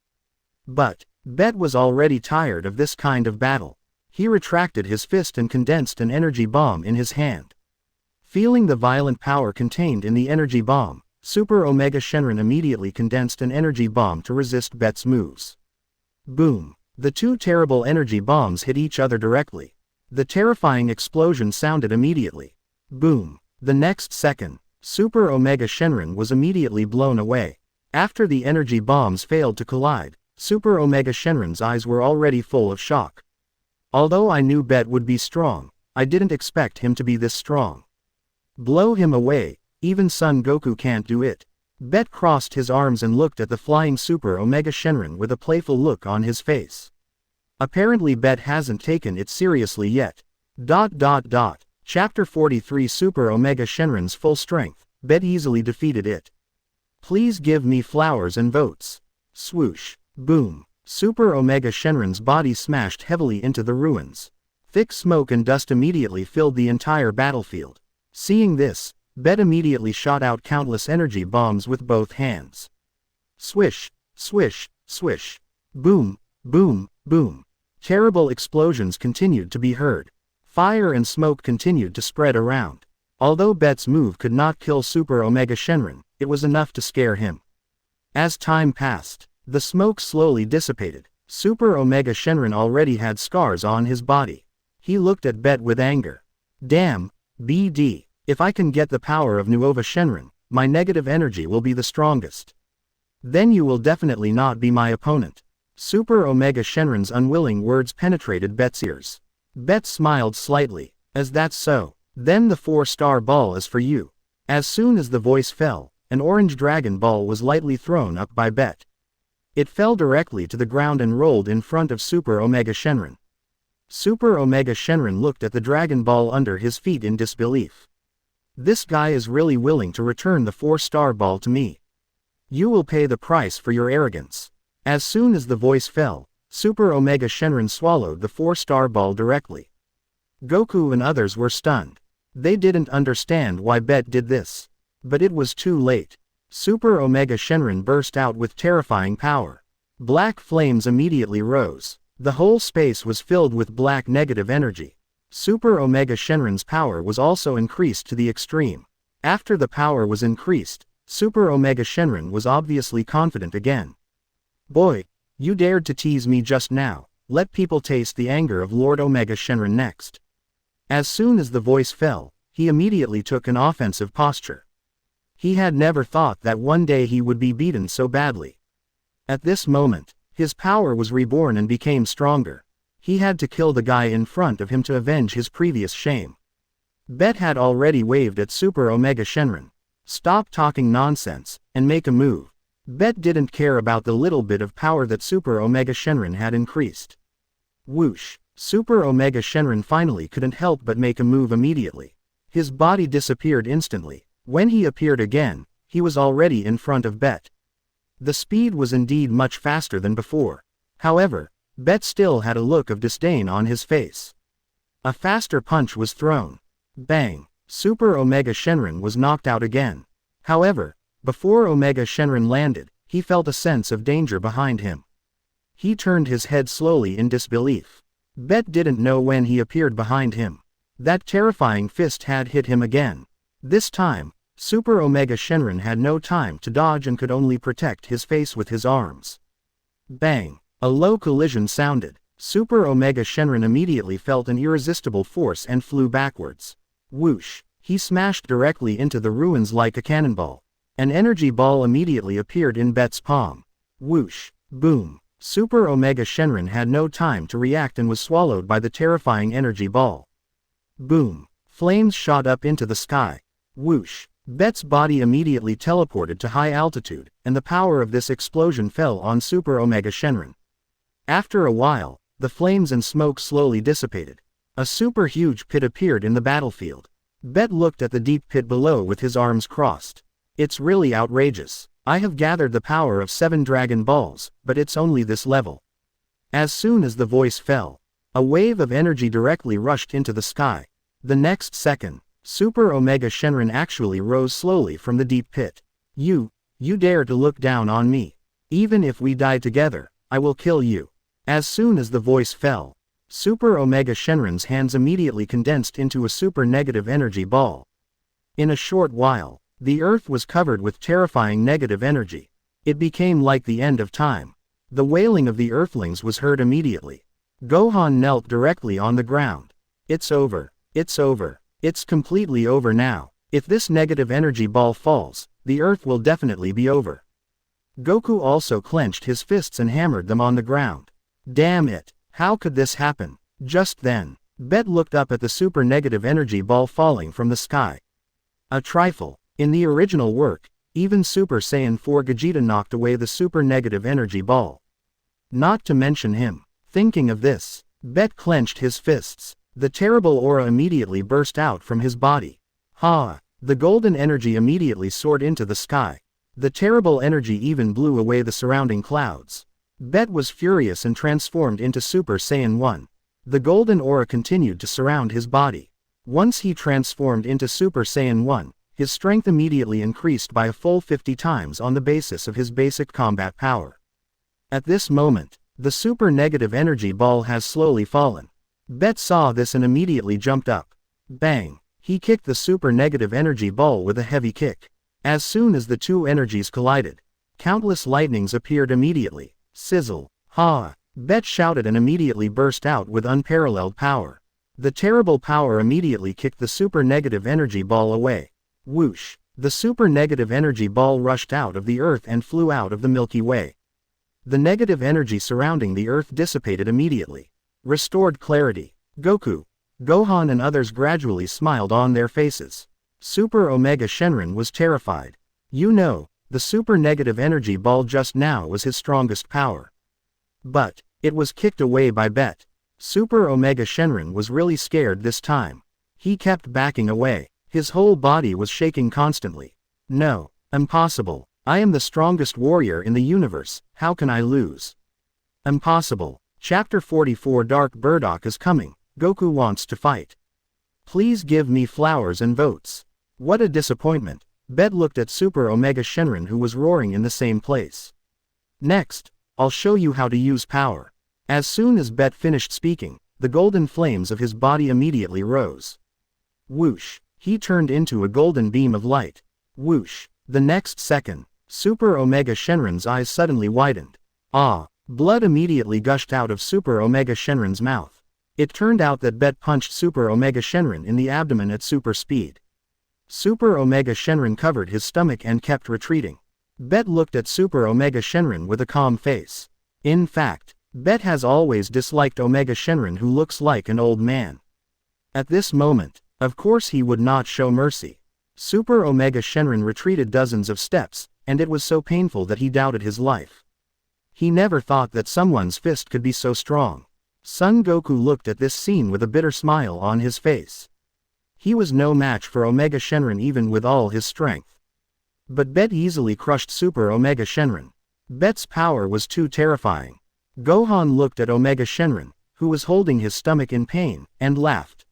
But Bet was already tired of this kind of battle. He retracted his fist and condensed an energy bomb in his hand. Feeling the violent power contained in the energy bomb, Super Omega Shenron immediately condensed an energy bomb to resist Bet's moves. Boom! The two terrible energy bombs hit each other directly. The terrifying explosion sounded immediately. Boom! The next second, Super Omega Shenron was immediately blown away. After the energy bombs failed to collide, Super Omega Shenron's eyes were already full of shock. Although I knew Bet would be strong, I didn't expect him to be this strong. Blow him away, even Son Goku can't do it. Bet crossed his arms and looked at the flying Super Omega Shenron with a playful look on his face. Apparently Bet hasn't taken it seriously yet. Chapter 43 Super Omega Shenron's full strength. Bet easily defeated it. Please give me flowers and votes. Swoosh. Boom. Super Omega Shenron's body smashed heavily into the ruins. Thick smoke and dust immediately filled the entire battlefield. Seeing this, Bet immediately shot out countless energy bombs with both hands. Swish, swish, swish. Boom, boom, boom. Terrible explosions continued to be heard. Fire and smoke continued to spread around. Although Bet's move could not kill Super Omega Shenron, it was enough to scare him. As time passed, the smoke slowly dissipated. Super Omega Shenron already had scars on his body. He looked at Bet with anger. Damn, BD, if I can get the power of Nuova Shenron, my negative energy will be the strongest. Then you will definitely not be my opponent. Super Omega Shenron's unwilling words penetrated Bet's ears. Bet smiled slightly. As that's so, then the 4-star ball is for you. As soon as the voice fell, an orange dragon ball was lightly thrown up by Bet. It fell directly to the ground and rolled in front of Super Omega Shenron. Super Omega Shenron looked at the dragon ball under his feet in disbelief. This guy is really willing to return the 4-star ball to me. You will pay the price for your arrogance. As soon as the voice fell, Super Omega Shenron swallowed the 4-star ball directly. Goku and others were stunned. They didn't understand why Bet did this. But it was too late. Super Omega Shenron burst out with terrifying power. Black flames immediately rose. The whole space was filled with black negative energy. Super Omega Shenron's power was also increased to the extreme. After the power was increased, Super Omega Shenron was obviously confident again. Boy, you dared to tease me just now. Let people taste the anger of Lord Omega Shenron next. As soon as the voice fell, he immediately took an offensive posture. He had never thought that one day he would be beaten so badly. At this moment, his power was reborn and became stronger. He had to kill the guy in front of him to avenge his previous shame. Bet had already waved at Super Omega Shenron. Stop talking nonsense, and make a move. Bet didn't care about the little bit of power that Super Omega Shenron had increased. Whoosh! Super Omega Shenron finally couldn't help but make a move immediately. His body disappeared instantly. When he appeared again, he was already in front of Bet. The speed was indeed much faster than before. However, Bet still had a look of disdain on his face. A faster punch was thrown. Bang! Super Omega Shenron was knocked out again. However, before Omega Shenron landed, he felt a sense of danger behind him. He turned his head slowly in disbelief. Bet didn't know when he appeared behind him. That terrifying fist had hit him again. This time, Super Omega Shenron had no time to dodge and could only protect his face with his arms. Bang! A low collision sounded. Super Omega Shenron immediately felt an irresistible force and flew backwards. Whoosh! He smashed directly into the ruins like a cannonball. An energy ball immediately appeared in Bet's palm. Whoosh! Boom! Super Omega Shenron had no time to react and was swallowed by the terrifying energy ball. Boom! Flames shot up into the sky. Whoosh! Bet's body immediately teleported to high altitude, and the power of this explosion fell on Super Omega Shenron. After a while, the flames and smoke slowly dissipated. A super huge pit appeared in the battlefield. Bet looked at the deep pit below with his arms crossed. It's really outrageous. I have gathered the power of 7 Dragon Balls, but it's only this level. As soon as the voice fell, a wave of energy directly rushed into the sky. The next second, Super Omega Shenron actually rose slowly from the deep pit. You dare to look down on me. Even if we die together, I will kill you. As soon as the voice fell, Super Omega Shenron's hands immediately condensed into a super negative energy ball. In a short while, the earth was covered with terrifying negative energy. It became like the end of time. The wailing of the earthlings was heard immediately. Gohan knelt directly on the ground. It's over. It's over. It's completely over now. If this negative energy ball falls, the earth will definitely be over. Goku also clenched his fists and hammered them on the ground. Damn it! How could this happen? Just then, Bet looked up at the super negative energy ball falling from the sky. A trifle. In the original work, even Super Saiyan 4 Gogeta knocked away the super negative energy ball. Not to mention him. Thinking of this, Bet clenched his fists. The terrible aura immediately burst out from his body. Ha! The golden energy immediately soared into the sky. The terrible energy even blew away the surrounding clouds. Bet was furious and transformed into Super Saiyan 1. The golden aura continued to surround his body. Once he transformed into Super Saiyan 1, his strength immediately increased by a full 50 times on the basis of his basic combat power. At this moment, the super negative energy ball has slowly fallen. Bet saw this and immediately jumped up. Bang! He kicked the super negative energy ball with a heavy kick. As soon as the two energies collided, countless lightnings appeared immediately. Sizzle! Ha! Bet shouted and immediately burst out with unparalleled power. The terrible power immediately kicked the super negative energy ball away. Whoosh! The super negative energy ball rushed out of the earth and flew out of the Milky Way. The negative energy surrounding the earth dissipated immediately. Restored clarity. Goku, Gohan and others gradually smiled on their faces. Super Omega Shenron was terrified. The super negative energy ball just now was his strongest power. But it was kicked away by Bet. Super Omega Shenron was really scared this time. He kept backing away. His whole body was shaking constantly. No, impossible. I am the strongest warrior in the universe, how can I lose? Impossible. Chapter 44 Dark Bardock is coming, Goku wants to fight. Please give me flowers and votes. What a disappointment. Bet looked at Super Omega Shenron who was roaring in the same place. Next, I'll show you how to use power. As soon as Bet finished speaking, the golden flames of his body immediately rose. Whoosh, he turned into a golden beam of light. Whoosh, the next second, Super Omega Shenron's eyes suddenly widened. Ah, blood immediately gushed out of Super Omega Shenron's mouth. It turned out that Bet punched Super Omega Shenron in the abdomen at super speed. Super Omega Shenron covered his stomach and kept retreating. Bet looked at Super Omega Shenron with a calm face. In fact, Bet has always disliked Omega Shenron who looks like an old man. At this moment, of course he would not show mercy. Super Omega Shenron retreated dozens of steps, and it was so painful that he doubted his life. He never thought that someone's fist could be so strong. Son Goku looked at this scene with a bitter smile on his face. He was no match for Omega Shenron even with all his strength. But Bet easily crushed Super Omega Shenron. Bet's power was too terrifying. Gohan looked at Omega Shenron, who was holding his stomach in pain, and laughed.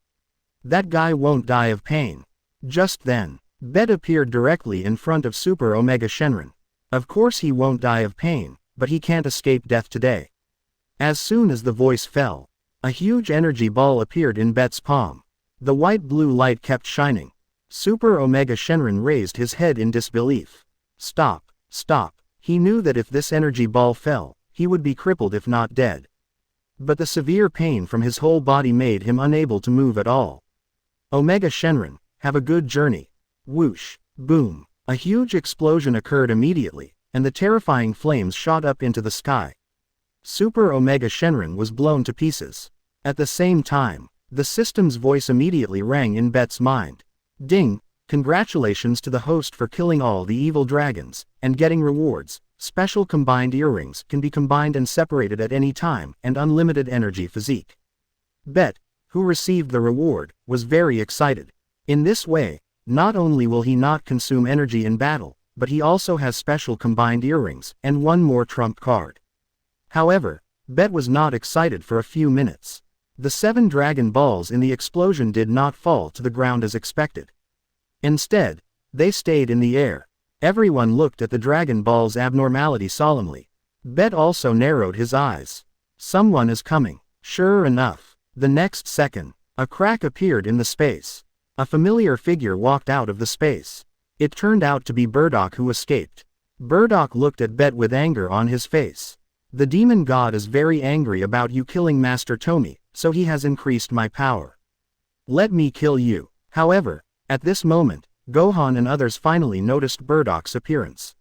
That guy won't die of pain. Just then, Bet appeared directly in front of Super Omega Shenron. Of course he won't die of pain, but he can't escape death today. As soon as the voice fell, a huge energy ball appeared in Bet's palm. The white-blue light kept shining. Super Omega Shenron raised his head in disbelief. Stop, stop. He knew that if this energy ball fell, he would be crippled if not dead. But the severe pain from his whole body made him unable to move at all. Omega Shenron, have a good journey. Whoosh, boom. A huge explosion occurred immediately, and the terrifying flames shot up into the sky. Super Omega Shenron was blown to pieces. At the same time, the system's voice immediately rang in Bet's mind. Ding, congratulations to the host for killing all the evil dragons, and getting rewards. Special combined earrings can be combined and separated at any time, and unlimited energy physique. Bet, who received the reward, was very excited. In this way, not only will he not consume energy in battle, but he also has special combined earrings, and one more trump card. However, Bet was not excited for a few minutes. The 7 dragon balls in the explosion did not fall to the ground as expected. Instead, they stayed in the air. Everyone looked at the dragon ball's abnormality solemnly. Bet also narrowed his eyes. Someone is coming. Sure enough, the next second, a crack appeared in the space. A familiar figure walked out of the space. It turned out to be Bardock who escaped. Bardock looked at Bet with anger on his face. The demon god is very angry about you killing Master Tomy, so he has increased my power. Let me kill you. However, at this moment, Gohan and others finally noticed Bardock's appearance.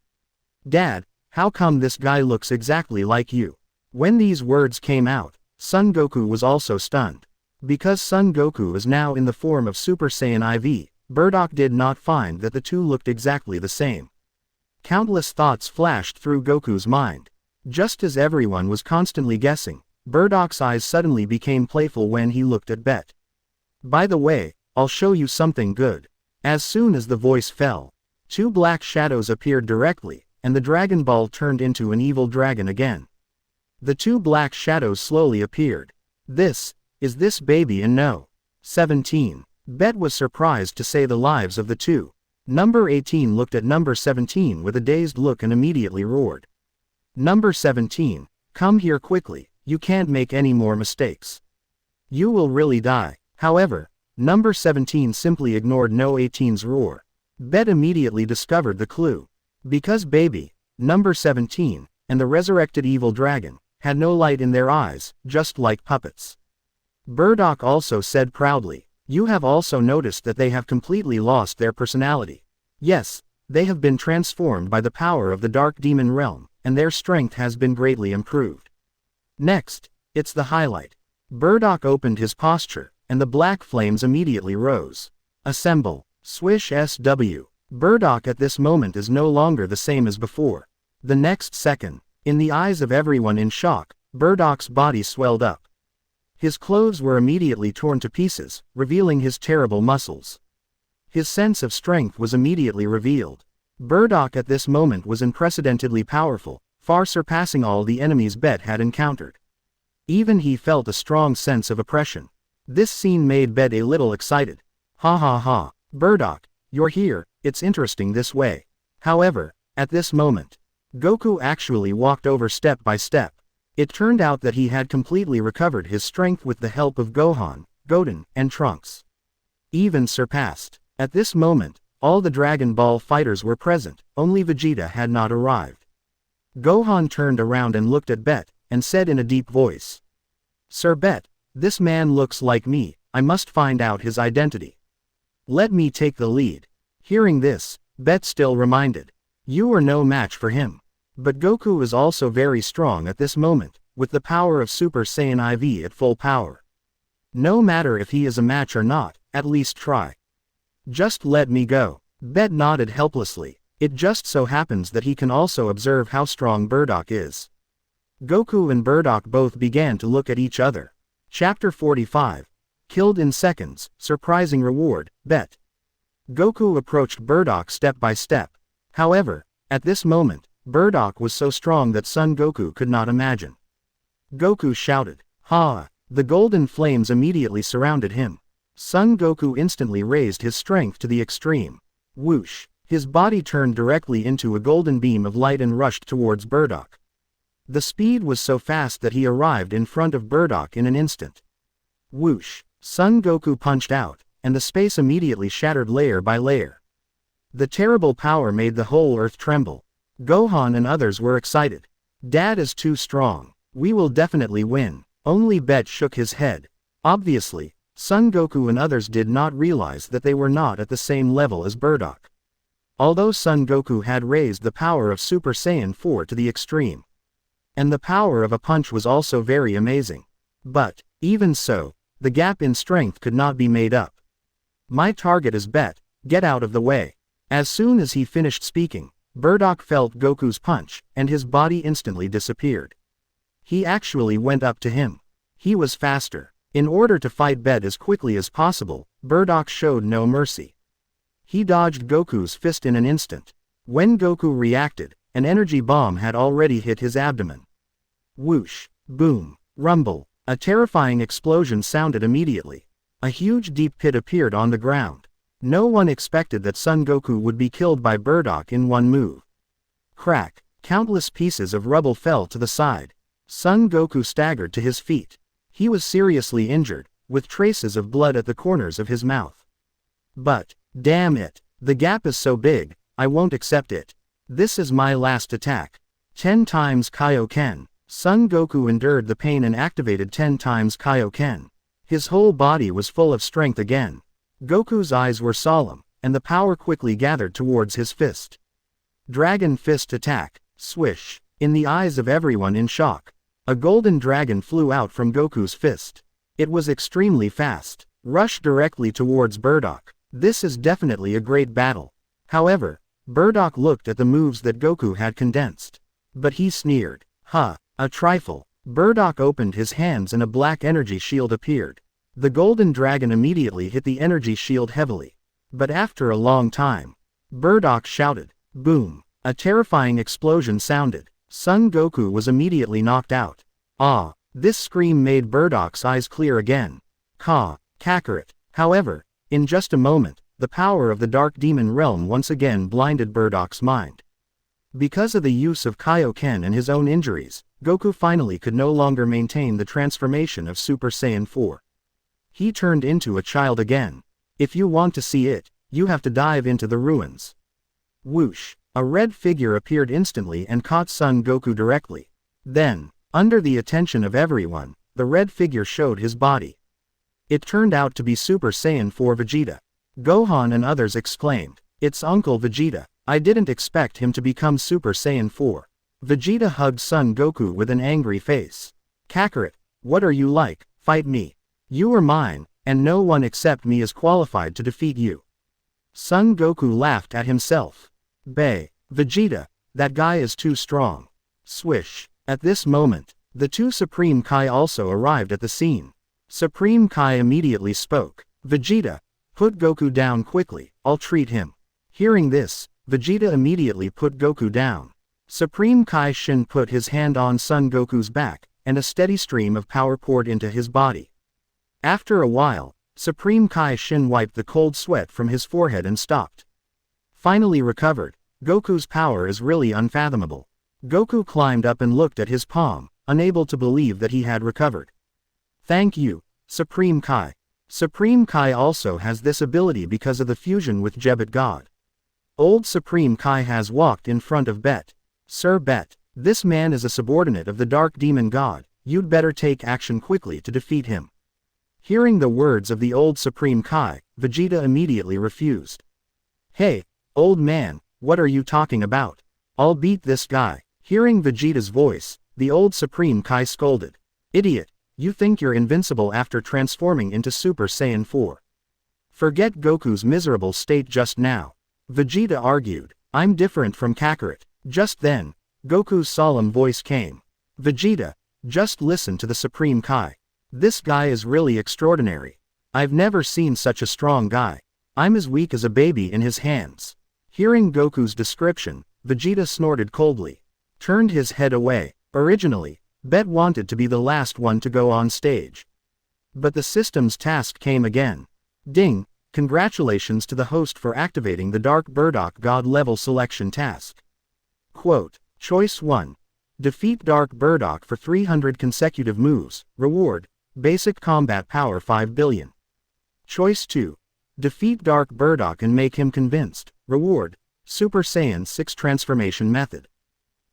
Dad, how come this guy looks exactly like you? When these words came out, Son Goku was also stunned. Because Son Goku is now in the form of Super Saiyan IV, Bardock did not find that the two looked exactly the same. Countless thoughts flashed through Goku's mind. Just as everyone was constantly guessing, Bardock's eyes suddenly became playful when he looked at Bet. By the way, I'll show you something good. As soon as the voice fell, 2 black shadows appeared directly, and the Dragon Ball turned into an evil dragon again. The 2 black shadows slowly appeared. This baby in No. 17. Bet was surprised to say the lives of the two. Number 18 looked at number 17 with a dazed look and immediately roared. Number 17, come here quickly, you can't make any more mistakes. You will really die. However, number 17 simply ignored No 18's roar. Bet immediately discovered the clue. Because baby, number 17, and the resurrected evil dragon, had no light in their eyes, just like puppets. Bardock also said proudly, you have also noticed that they have completely lost their personality. Yes, they have been transformed by the power of the Dark Demon Realm, and their strength has been greatly improved. Next, it's the highlight. Bardock opened his posture, and the black flames immediately rose. Assemble. Swish SW. Bardock at this moment is no longer the same as before. The next second, in the eyes of everyone in shock, Bardock's body swelled up. His clothes were immediately torn to pieces, revealing his terrible muscles. His sense of strength was immediately revealed. Bardock at this moment was unprecedentedly powerful, far surpassing all the enemies Bet had encountered. Even he felt a strong sense of oppression. This scene made Bet a little excited. Ha ha ha, Bardock, you're here, it's interesting this way. However, at this moment, Goku actually walked over step by step. It turned out that he had completely recovered his strength with the help of Gohan, Goten, and Trunks. Even surpassed. At this moment, all the Dragon Ball fighters were present, only Vegeta had not arrived. Gohan turned around and looked at Bet, and said in a deep voice. Sir Bet, this man looks like me, I must find out his identity. Let me take the lead. Hearing this, Bet still reminded. You are no match for him. But Goku is also very strong at this moment, with the power of Super Saiyan IV at full power. No matter if he is a match or not, at least try. Just let me go. Bet nodded helplessly. It just so happens that he can also observe how strong Bardock is. Goku and Bardock both began to look at each other. Chapter 45. Killed in seconds, surprising reward, Bet. Goku approached Bardock step by step. However, at this moment, Bardock was so strong that Son Goku could not imagine. Goku shouted, Ha! The golden flames immediately surrounded him. Son Goku instantly raised his strength to the extreme. Whoosh! His body turned directly into a golden beam of light and rushed towards Bardock. The speed was so fast that he arrived in front of Bardock in an instant. Whoosh! Son Goku punched out, and the space immediately shattered layer by layer. The terrible power made the whole earth tremble. Gohan and others were excited. Dad is too strong. We will definitely win. Only Bet shook his head. Obviously, Son Goku and others did not realize that they were not at the same level as Bardock. Although Son Goku had raised the power of Super Saiyan 4 to the extreme. And the power of a punch was also very amazing. But, even so, the gap in strength could not be made up. My target is Bet, get out of the way. As soon as he finished speaking, Bardock felt Goku's punch, and his body instantly disappeared. He actually went up to him. He was faster. In order to fight Bet as quickly as possible, Bardock showed no mercy. He dodged Goku's fist in an instant. When Goku reacted, an energy bomb had already hit his abdomen. Whoosh! Boom! Rumble! A terrifying explosion sounded immediately. A huge deep pit appeared on the ground. No one expected that Son Goku would be killed by Bardock in one move. Crack! Countless pieces of rubble fell to the side. Son Goku staggered to his feet. He was seriously injured, with traces of blood at the corners of his mouth. But, damn it, the gap is so big, I won't accept it. This is my last attack. 10 times Kaioken. Son Goku endured the pain and activated 10 times Kaioken. His whole body was full of strength again. Goku's eyes were solemn, and the power quickly gathered towards his fist. Dragon Fist Attack. Swish! In the eyes of everyone in shock. A golden dragon flew out from Goku's fist. It was extremely fast. Rushed directly towards Bardock. This is definitely a great battle. However, Bardock looked at the moves that Goku had condensed. But he sneered. Ha! A trifle. Bardock opened his hands and a black energy shield appeared. The golden dragon immediately hit the energy shield heavily. But after a long time, Bardock shouted. Boom! A terrifying explosion sounded. Son Goku was immediately knocked out. Ah! This scream made Bardock's eyes clear again. Kakarot. However, in just a moment, the power of the Dark Demon Realm once again blinded Bardock's mind. Because of the use of Kaioken and his own injuries, Goku finally could no longer maintain the transformation of Super Saiyan 4. He turned into a child again. If you want to see it, you have to dive into the ruins. Whoosh! A red figure appeared instantly and caught Son Goku directly. Then, under the attention of everyone, the red figure showed his body. It turned out to be Super Saiyan 4 Vegeta. Gohan and others exclaimed, "It's Uncle Vegeta, I didn't expect him to become Super Saiyan 4. Vegeta hugged Son Goku with an angry face. Kakarot, what are you like? Fight me. You are mine, and no one except me is qualified to defeat you. Son Goku laughed at himself. Vegeta, that guy is too strong. Swish. At this moment, the two Supreme Kai also arrived at the scene. Supreme Kai immediately spoke. Vegeta, put Goku down quickly, I'll treat him. Hearing this, Vegeta immediately put Goku down. Supreme Kai Shin put his hand on Son Goku's back, and a steady stream of power poured into his body. After a while, Supreme Kai Shin wiped the cold sweat from his forehead and stopped. Finally recovered, Goku's power is really unfathomable. Goku climbed up and looked at his palm, unable to believe that he had recovered. Thank you, Supreme Kai. Supreme Kai also has this ability because of the fusion with Jebet God. Old Supreme Kai has walked in front of Bet. Sir Bet, this man is a subordinate of the Dark Demon God, you'd better take action quickly to defeat him. Hearing the words of the old Supreme Kai, Vegeta immediately refused. Hey, old man, what are you talking about? I'll beat this guy. Hearing Vegeta's voice, the old Supreme Kai scolded. Idiot, you think you're invincible after transforming into Super Saiyan 4. Forget Goku's miserable state just now. Vegeta argued, I'm different from Kakarot. Just then, Goku's solemn voice came. Vegeta, just listen to the Supreme Kai. This guy is really extraordinary. I've never seen such a strong guy. I'm as weak as a baby in his hands. Hearing Goku's description, Vegeta snorted coldly. Turned his head away. Originally, Bet wanted to be the last one to go on stage. But the system's task came again. Ding, congratulations to the host for activating the Dark Burdock God level selection task. Quote, Choice 1. Defeat Dark Burdock for 300 consecutive moves, reward, basic combat power 5 billion. Choice 2. Defeat Dark Burdock and make him convinced, reward, Super Saiyan 6 transformation method.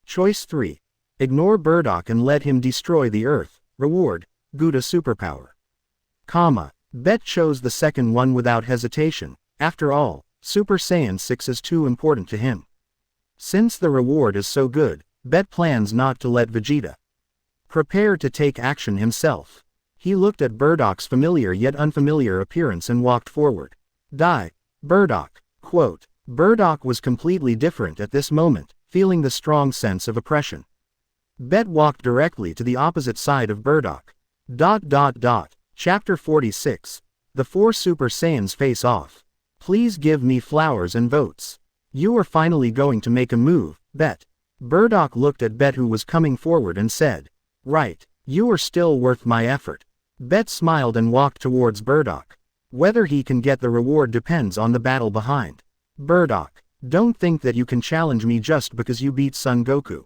Choice 3. Ignore Burdock and let him destroy the Earth, reward, Gouda superpower. Bet chose the second one without hesitation. After all, Super Saiyan 6 is too important to him. Since the reward is so good, Bet plans not to let Vegeta prepare to take action himself. He looked at Burdock's familiar yet unfamiliar appearance and walked forward. Burdock. Quote, Burdock was completely different at this moment, feeling the strong sense of oppression. Bet walked directly to the opposite side of Burdock. Chapter 46. The 4 Super Saiyans face off. Please give me flowers and votes. You are finally going to make a move, Bet. Burdock looked at Bet, who was coming forward, and said, Right, you are still worth my effort. Bet smiled and walked towards Burdock. Whether he can get the reward depends on the battle behind. Burdock, don't think that you can challenge me just because you beat Son Goku.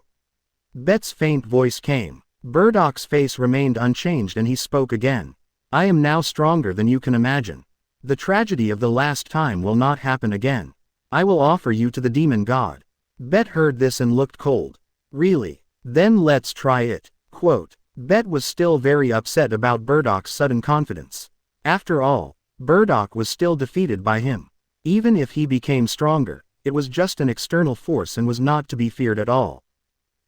Bet's faint voice came. Burdock's face remained unchanged and he spoke again. I am now stronger than you can imagine. The tragedy of the last time will not happen again. I will offer you to the demon god. Bet heard this and looked cold. Really? Then let's try it. Quote, Bet was still very upset about Burdock's sudden confidence. After all, Burdock was still defeated by him. Even if he became stronger, it was just an external force and was not to be feared at all.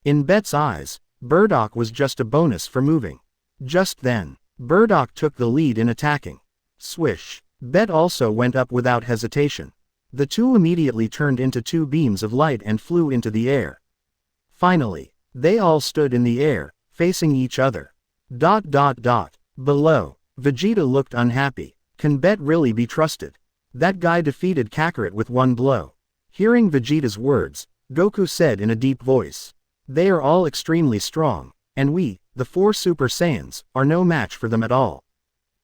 In Bet's eyes, Burdock was just a bonus for moving. Just then, Burdock took the lead in attacking. Swish. Bet also went up without hesitation. The two immediately turned into 2 beams of light and flew into the air. Finally, they all stood in the air, facing each other. Below, Vegeta looked unhappy. Can Bet really be trusted? That guy defeated Kakarot with 1 blow. Hearing Vegeta's words, Goku said in a deep voice. They are all extremely strong, and we, the 4 Super Saiyans, are no match for them at all.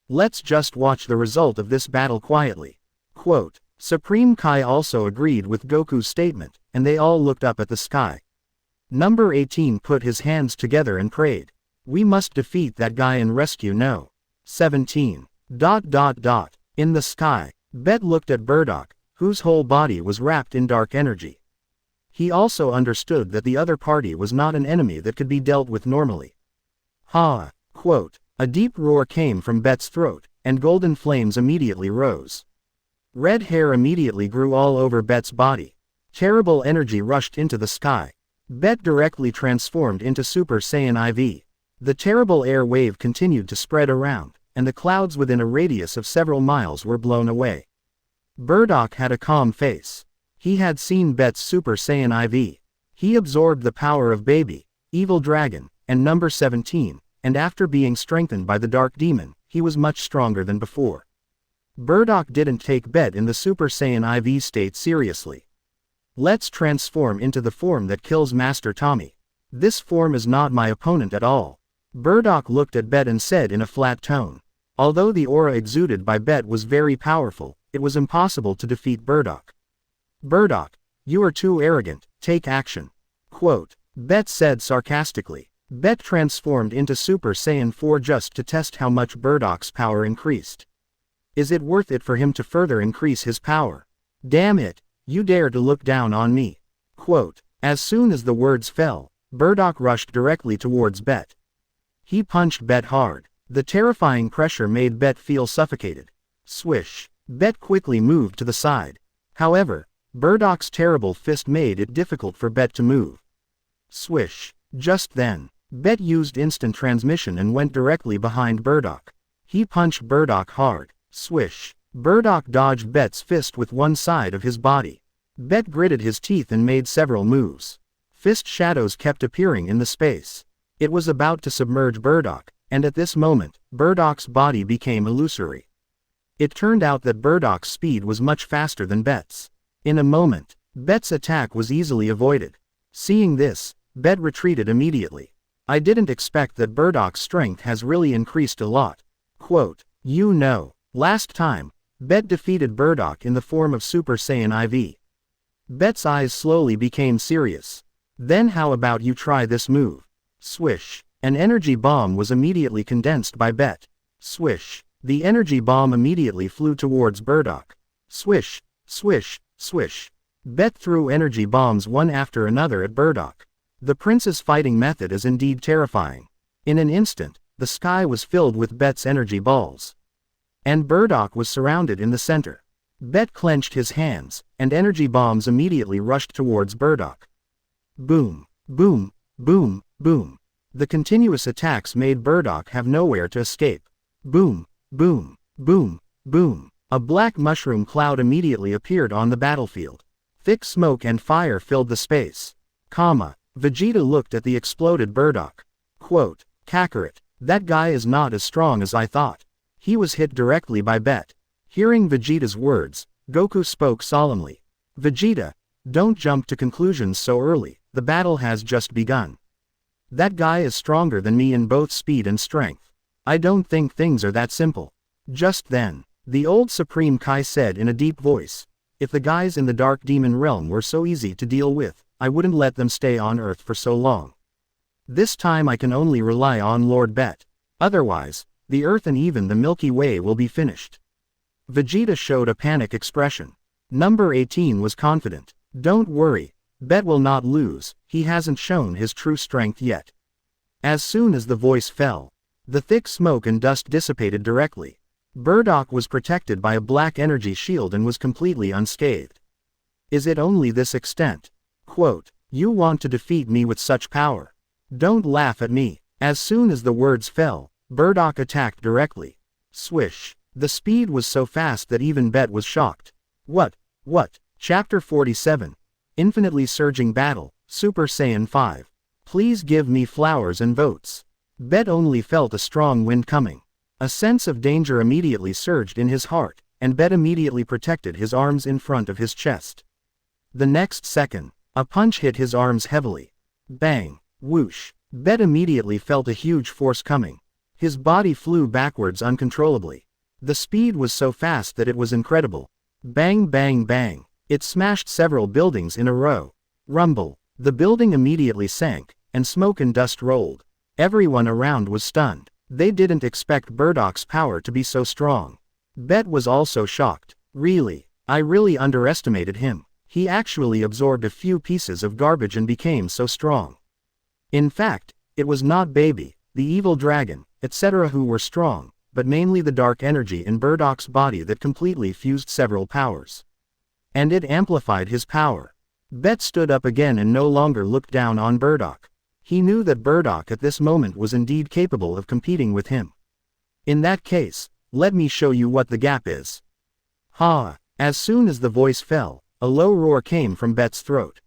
Let's just watch the result of this battle quietly. Quote, Supreme Kai also agreed with Goku's statement, and they all looked up at the sky. Number 18 put his hands together and prayed. We must defeat that guy and rescue No. 17. In the sky, Bet looked at Burdock, whose whole body was wrapped in dark energy. He also understood that the other party was not an enemy that could be dealt with normally. Quote, a deep roar came from Bet's throat, and golden flames immediately rose. Red hair immediately grew all over Bet's body. Terrible energy rushed into the sky. Bet directly transformed into Super Saiyan IV. The terrible air wave continued to spread around, and the clouds within a radius of several miles were blown away. Burdock had a calm face. He had seen Bet's Super Saiyan IV. He absorbed the power of Baby, Evil Dragon, and Number 17, and after being strengthened by the Dark Demon, he was much stronger than before. Burdock didn't take Bet in the Super Saiyan IV state seriously. Let's transform into the form that kills Master Tommy. This form is not my opponent at all. Bardock looked at Bet and said in a flat tone. Although the aura exuded by Bet was very powerful, it was impossible to defeat Bardock. Bardock, you are too arrogant, take action. Quote. Bet said sarcastically. Bet transformed into Super Saiyan 4 just to test how much Bardock's power increased. Is it worth it for him to further increase his power? Damn it, you dare to look down on me. Quote. As soon as the words fell, Bardock rushed directly towards Bet. He punched Bet hard. The terrifying pressure made Bet feel suffocated. Swish. Bet quickly moved to the side. However, Bardock's terrible fist made it difficult for Bet to move. Swish. Just then, Bet used instant transmission and went directly behind Bardock. He punched Bardock hard. Swish. Bardock dodged Bet's fist with one side of his body. Bet gritted his teeth and made several moves. Fist shadows kept appearing in the space. It was about to submerge Bardock, and at this moment, Bardock's body became illusory. It turned out that Bardock's speed was much faster than Bet's. In a moment, Bet's attack was easily avoided. Seeing this, Bet retreated immediately. I didn't expect that Bardock's strength has really increased a lot. Quote. You know, last time, Bet defeated Bardock in the form of Super Saiyan IV. Bet's eyes slowly became serious. Then how about you try this move? Swish. An energy bomb was immediately condensed by Bet. Swish. The energy bomb immediately flew towards Bardock. Swish, swish, swish. Bet threw energy bombs one after another at Bardock. The prince's fighting method is indeed terrifying. In an instant, the sky was filled with Bet's energy balls. And Bardock was surrounded in the center. Bet clenched his hands, and energy bombs immediately rushed towards Bardock. Boom, boom, boom, boom. The continuous attacks made Bardock have nowhere to escape. Boom, boom, boom, boom. A black mushroom cloud immediately appeared on the battlefield. Thick smoke and fire filled the space. Vegeta looked at the exploded Bardock. Quote. Kakarot, that guy is not as strong as I thought. He was hit directly by Bet. Hearing Vegeta's words, Goku spoke solemnly. Vegeta, don't jump to conclusions so early, the battle has just begun. That guy is stronger than me in both speed and strength. I don't think things are that simple. Just then, the old Supreme Kai said in a deep voice, if the guys in the Dark Demon Realm were so easy to deal with, I wouldn't let them stay on Earth for so long. This time I can only rely on Lord Bet. Otherwise, the Earth and even the Milky Way will be finished. Vegeta showed a panic expression. Number 18 was confident. Don't worry, Bet will not lose, he hasn't shown his true strength yet. As soon as the voice fell, the thick smoke and dust dissipated directly. Bardock was protected by a black energy shield and was completely unscathed. Is it only this extent? Quote. You want to defeat me with such power? Don't laugh at me. As soon as the words fell, Bardock attacked directly. Swish. The speed was so fast that even Bet was shocked. What? Chapter 47. Infinitely Surging Battle, Super Saiyan 5. Please give me flowers and votes. Bet only felt a strong wind coming. A sense of danger immediately surged in his heart, and Bet immediately protected his arms in front of his chest. The next second, a punch hit his arms heavily. Bang, whoosh. Bet immediately felt a huge force coming. His body flew backwards uncontrollably. The speed was so fast that it was incredible. Bang bang bang. It smashed several buildings in a row. Rumble. The building immediately sank, and smoke and dust rolled. Everyone around was stunned. They didn't expect Bardock's power to be so strong. Bet was also shocked. Really, I really underestimated him. He actually absorbed a few pieces of garbage and became so strong. In fact, it was not Baby, the evil dragon, etc. who were strong, but mainly the dark energy in Bardock's body that completely fused several powers. And it amplified his power. Bet stood up again and no longer looked down on Bardock. He knew that Bardock at this moment was indeed capable of competing with him. In that case, let me show you what the gap is. Ha! As soon as the voice fell, a low roar came from Bet's throat.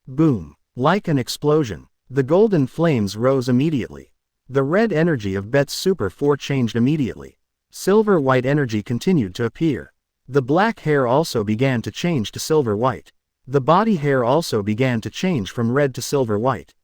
Boom! Like an explosion, the golden flames rose immediately. The red energy of Bet's Super 4 changed immediately. Silver-white energy continued to appear. The black hair also began to change to silver-white. The body hair also began to change from red to silver white.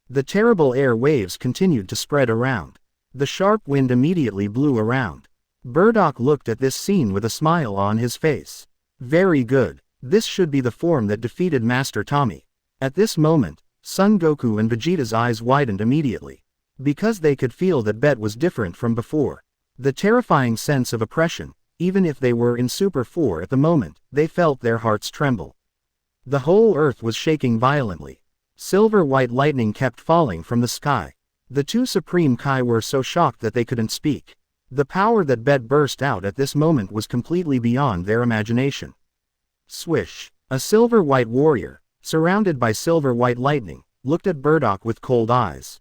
The terrible air waves continued to spread around. The sharp wind immediately blew around. Bardock looked at this scene with a smile on his face. Very good. This should be the form that defeated Master Tommy. At this moment, Son Goku and Vegeta's eyes widened immediately. Because they could feel that Bet was different from before. The terrifying sense of oppression, even if they were in Super 4 at the moment, they felt their hearts tremble. The whole earth was shaking violently. Silver-white lightning kept falling from the sky. The two Supreme Kai were so shocked that they couldn't speak. The power that Bet burst out at this moment was completely beyond their imagination. Swish! A silver-white warrior, surrounded by silver-white lightning, looked at Bardock with cold eyes.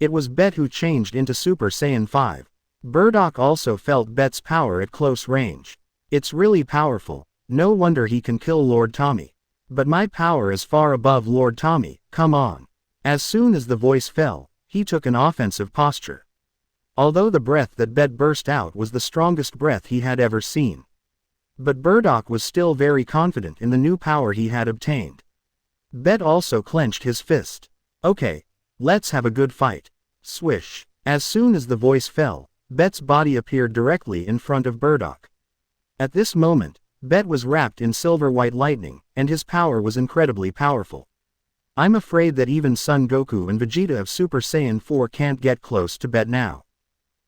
It was Bet who changed into Super Saiyan 5. Bardock also felt Bet's power at close range. It's really powerful, no wonder he can kill Lord Tommy. But my power is far above Lord Tommy, come on. As soon as the voice fell, he took an offensive posture. Although the breath that Bet burst out was the strongest breath he had ever seen. But Bardock was still very confident in the new power he had obtained. Bet also clenched his fist. Okay, let's have a good fight. Swish. As soon as the voice fell, Bet's body appeared directly in front of Bardock. At this moment, Bet was wrapped in silver-white lightning, and his power was incredibly powerful. I'm afraid that even Son Goku and Vegeta of Super Saiyan 4 can't get close to Bet now.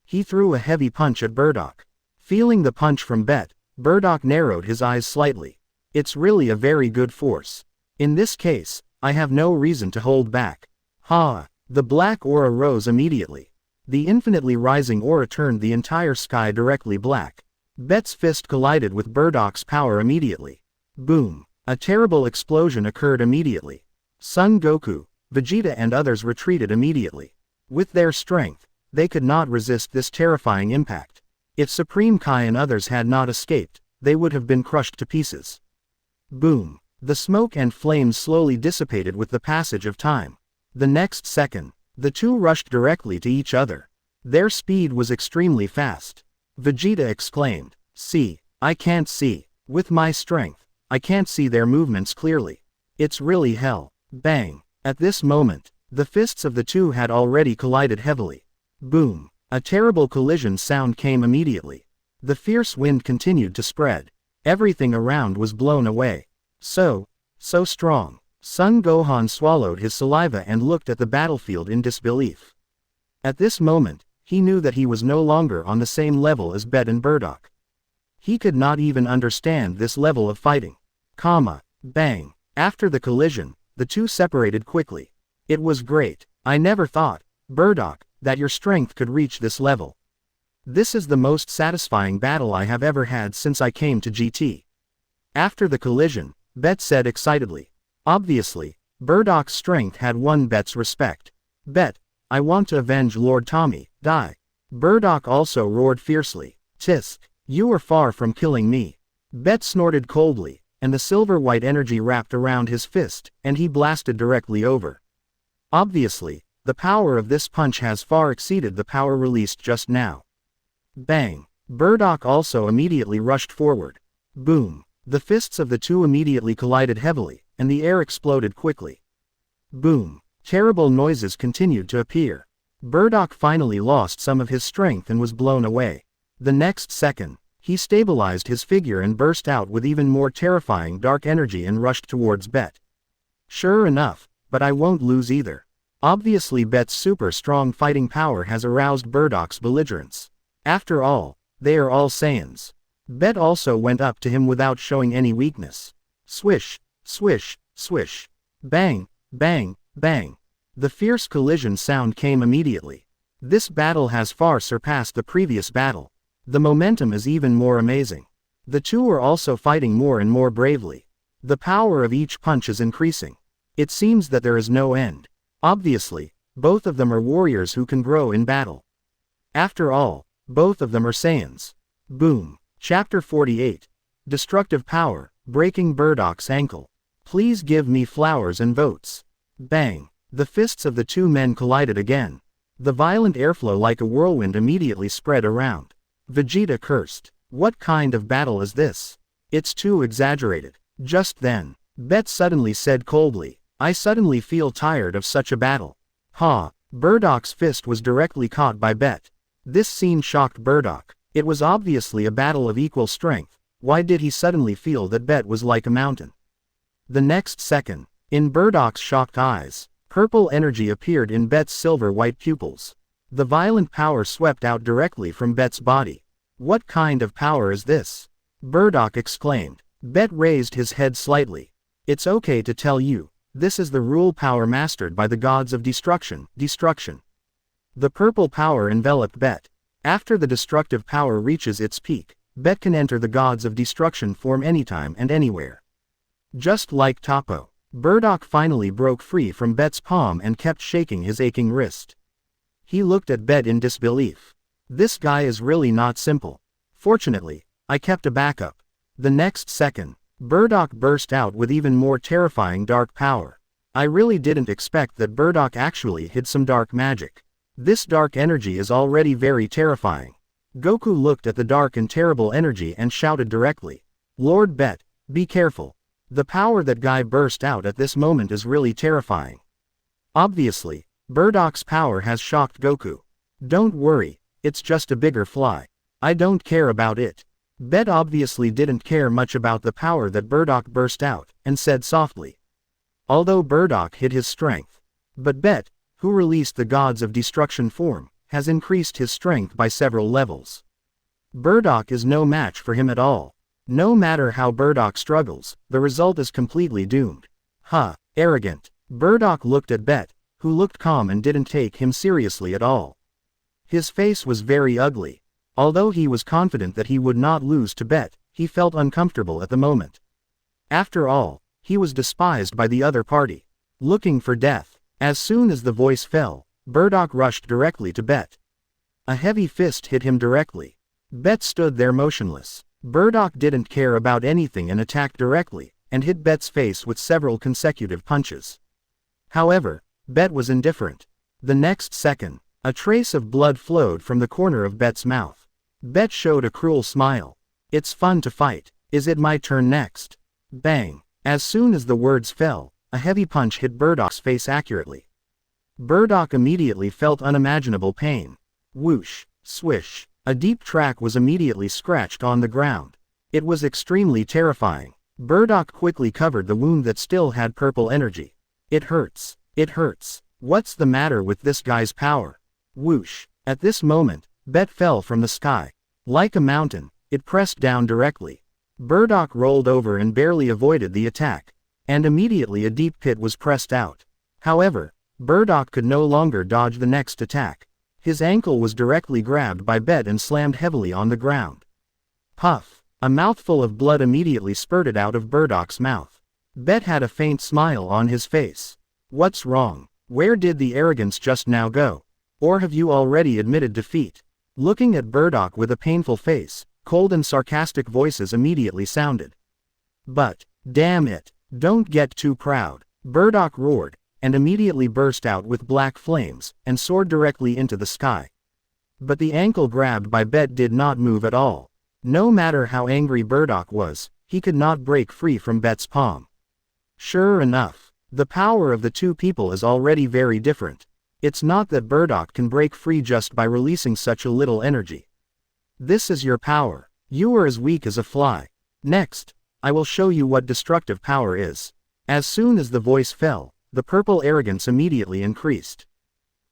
He threw a heavy punch at Bardock. Feeling the punch from Bet, Bardock narrowed his eyes slightly. It's really a very good force. In this case, I have no reason to hold back. Ha! The black aura rose immediately. The infinitely rising aura turned the entire sky directly black. Bet's fist collided with Bardock's power immediately. Boom! A terrible explosion occurred immediately. Son Goku, Vegeta and others retreated immediately. With their strength, they could not resist this terrifying impact. If Supreme Kai and others had not escaped, they would have been crushed to pieces. Boom! The smoke and flames slowly dissipated with the passage of time. The next second, the two rushed directly to each other. Their speed was extremely fast. Vegeta exclaimed, "See, I can't see. With my strength, I can't see their movements clearly. It's really hell." Bang! At this moment, the fists of the two had already collided heavily. Boom! A terrible collision sound came immediately. The fierce wind continued to spread. Everything around was blown away. So strong. Son Gohan swallowed his saliva and looked at the battlefield in disbelief. At this moment, he knew that he was no longer on the same level as Bet and Bardock. He could not even understand this level of fighting. Bang! After the collision, the two separated quickly. It was great. I never thought, Bardock, that your strength could reach this level. This is the most satisfying battle I have ever had since I came to GT. After the collision, Bet said excitedly. Obviously, Bardock's strength had won Bet's respect. Bet, I want to avenge Lord Tommy, die. Bardock also roared fiercely. Tisk, you are far from killing me. Bet snorted coldly, and the silver-white energy wrapped around his fist, and he blasted directly over. Obviously, the power of this punch has far exceeded the power released just now. Bang! Bardock also immediately rushed forward. Boom! The fists of the two immediately collided heavily, and the air exploded quickly. Boom! Terrible noises continued to appear. Bardock finally lost some of his strength and was blown away. The next second, he stabilized his figure and burst out with even more terrifying dark energy and rushed towards Bet. Sure enough, but I won't lose either. Obviously Bet's super strong fighting power has aroused Bardock's belligerence. After all, they are all Saiyans. Bet also went up to him without showing any weakness. Swish, swish, swish. Bang, bang, bang. The fierce collision sound came immediately. This battle has far surpassed the previous battle. The momentum is even more amazing. The two are also fighting more and more bravely. The power of each punch is increasing. It seems that there is no end. Obviously, both of them are warriors who can grow in battle. After all, both of them are Saiyans. Boom. Chapter 48. Destructive Power, Breaking Bardock's Ankle. Please give me flowers and votes. Bang. The fists of the two men collided again. The violent airflow like a whirlwind immediately spread around. Vegeta cursed. What kind of battle is this? It's too exaggerated. Just then, Bet suddenly said coldly. I suddenly feel tired of such a battle. Ha! Burdok's fist was directly caught by Bet. This scene shocked Burdok. It was obviously a battle of equal strength. Why did he suddenly feel that Bet was like a mountain? The next second, in Burdok's shocked eyes, purple energy appeared in Bet's silver-white pupils. The violent power swept out directly from Bet's body. What kind of power is this? Burdok exclaimed. Bet raised his head slightly. It's okay to tell you, this is the rule power mastered by the gods of destruction. The purple power enveloped Bet. After the destructive power reaches its peak, Bet can enter the gods of destruction form anytime and anywhere. Just like Topo, Burdok finally broke free from Bet's palm and kept shaking his aching wrist. He looked at Bet in disbelief. This guy is really not simple. Fortunately, I kept a backup. The next second, Burdok burst out with even more terrifying dark power. I really didn't expect that Burdok actually hid some dark magic. This dark energy is already very terrifying. Goku looked at the dark and terrible energy and shouted directly. Lord Bet, be careful. The power that guy burst out at this moment is really terrifying. Obviously, Burdok's power has shocked Goku. Don't worry, it's just a bigger fly. I don't care about it. Bet obviously didn't care much about the power that Burdok burst out, and said softly. Although Burdok hid his strength. But Bet, who released the gods of destruction form, has increased his strength by several levels. Burdok is no match for him at all. No matter how Burdok struggles, the result is completely doomed. Huh, arrogant. Burdok looked at Bet, who looked calm and didn't take him seriously at all. His face was very ugly. Although he was confident that he would not lose to Bet, he felt uncomfortable at the moment. After all, he was despised by the other party. Looking for death. As soon as the voice fell, Burdok rushed directly to Bet. A heavy fist hit him directly. Bet stood there motionless. Burdok didn't care about anything and attacked directly, and hit Bet's face with several consecutive punches. However, Bet was indifferent. The next second, a trace of blood flowed from the corner of Bet's mouth. Bet showed a cruel smile. It's fun to fight. Is it my turn next? Bang! As soon as the words fell, a heavy punch hit Burdok's face accurately. Burdok immediately felt unimaginable pain. Whoosh! Swish! A deep track was immediately scratched on the ground. It was extremely terrifying. Burdok quickly covered the wound that still had purple energy. It hurts. It hurts. What's the matter with this guy's power? Whoosh! At this moment, Bet fell from the sky. Like a mountain, it pressed down directly. Burdok rolled over and barely avoided the attack. And immediately a deep pit was pressed out. However, Burdok could no longer dodge the next attack. His ankle was directly grabbed by Bet and slammed heavily on the ground. Puff! A mouthful of blood immediately spurted out of Burdok's mouth. Bet had a faint smile on his face. What's wrong? Where did the arrogance just now go? Or have you already admitted defeat? Looking at Burdok with a painful face, cold and sarcastic voices immediately sounded. But, damn it, don't get too proud. Burdok roared, and immediately burst out with black flames, and soared directly into the sky. But the ankle grabbed by Bet did not move at all. No matter how angry Burdok was, he could not break free from Bet's palm. Sure enough, the power of the two people is already very different. It's not that Burdok can break free just by releasing such a little energy. This is your power. You are as weak as a fly. Next, I will show you what destructive power is. As soon as the voice fell, the purple arrogance immediately increased.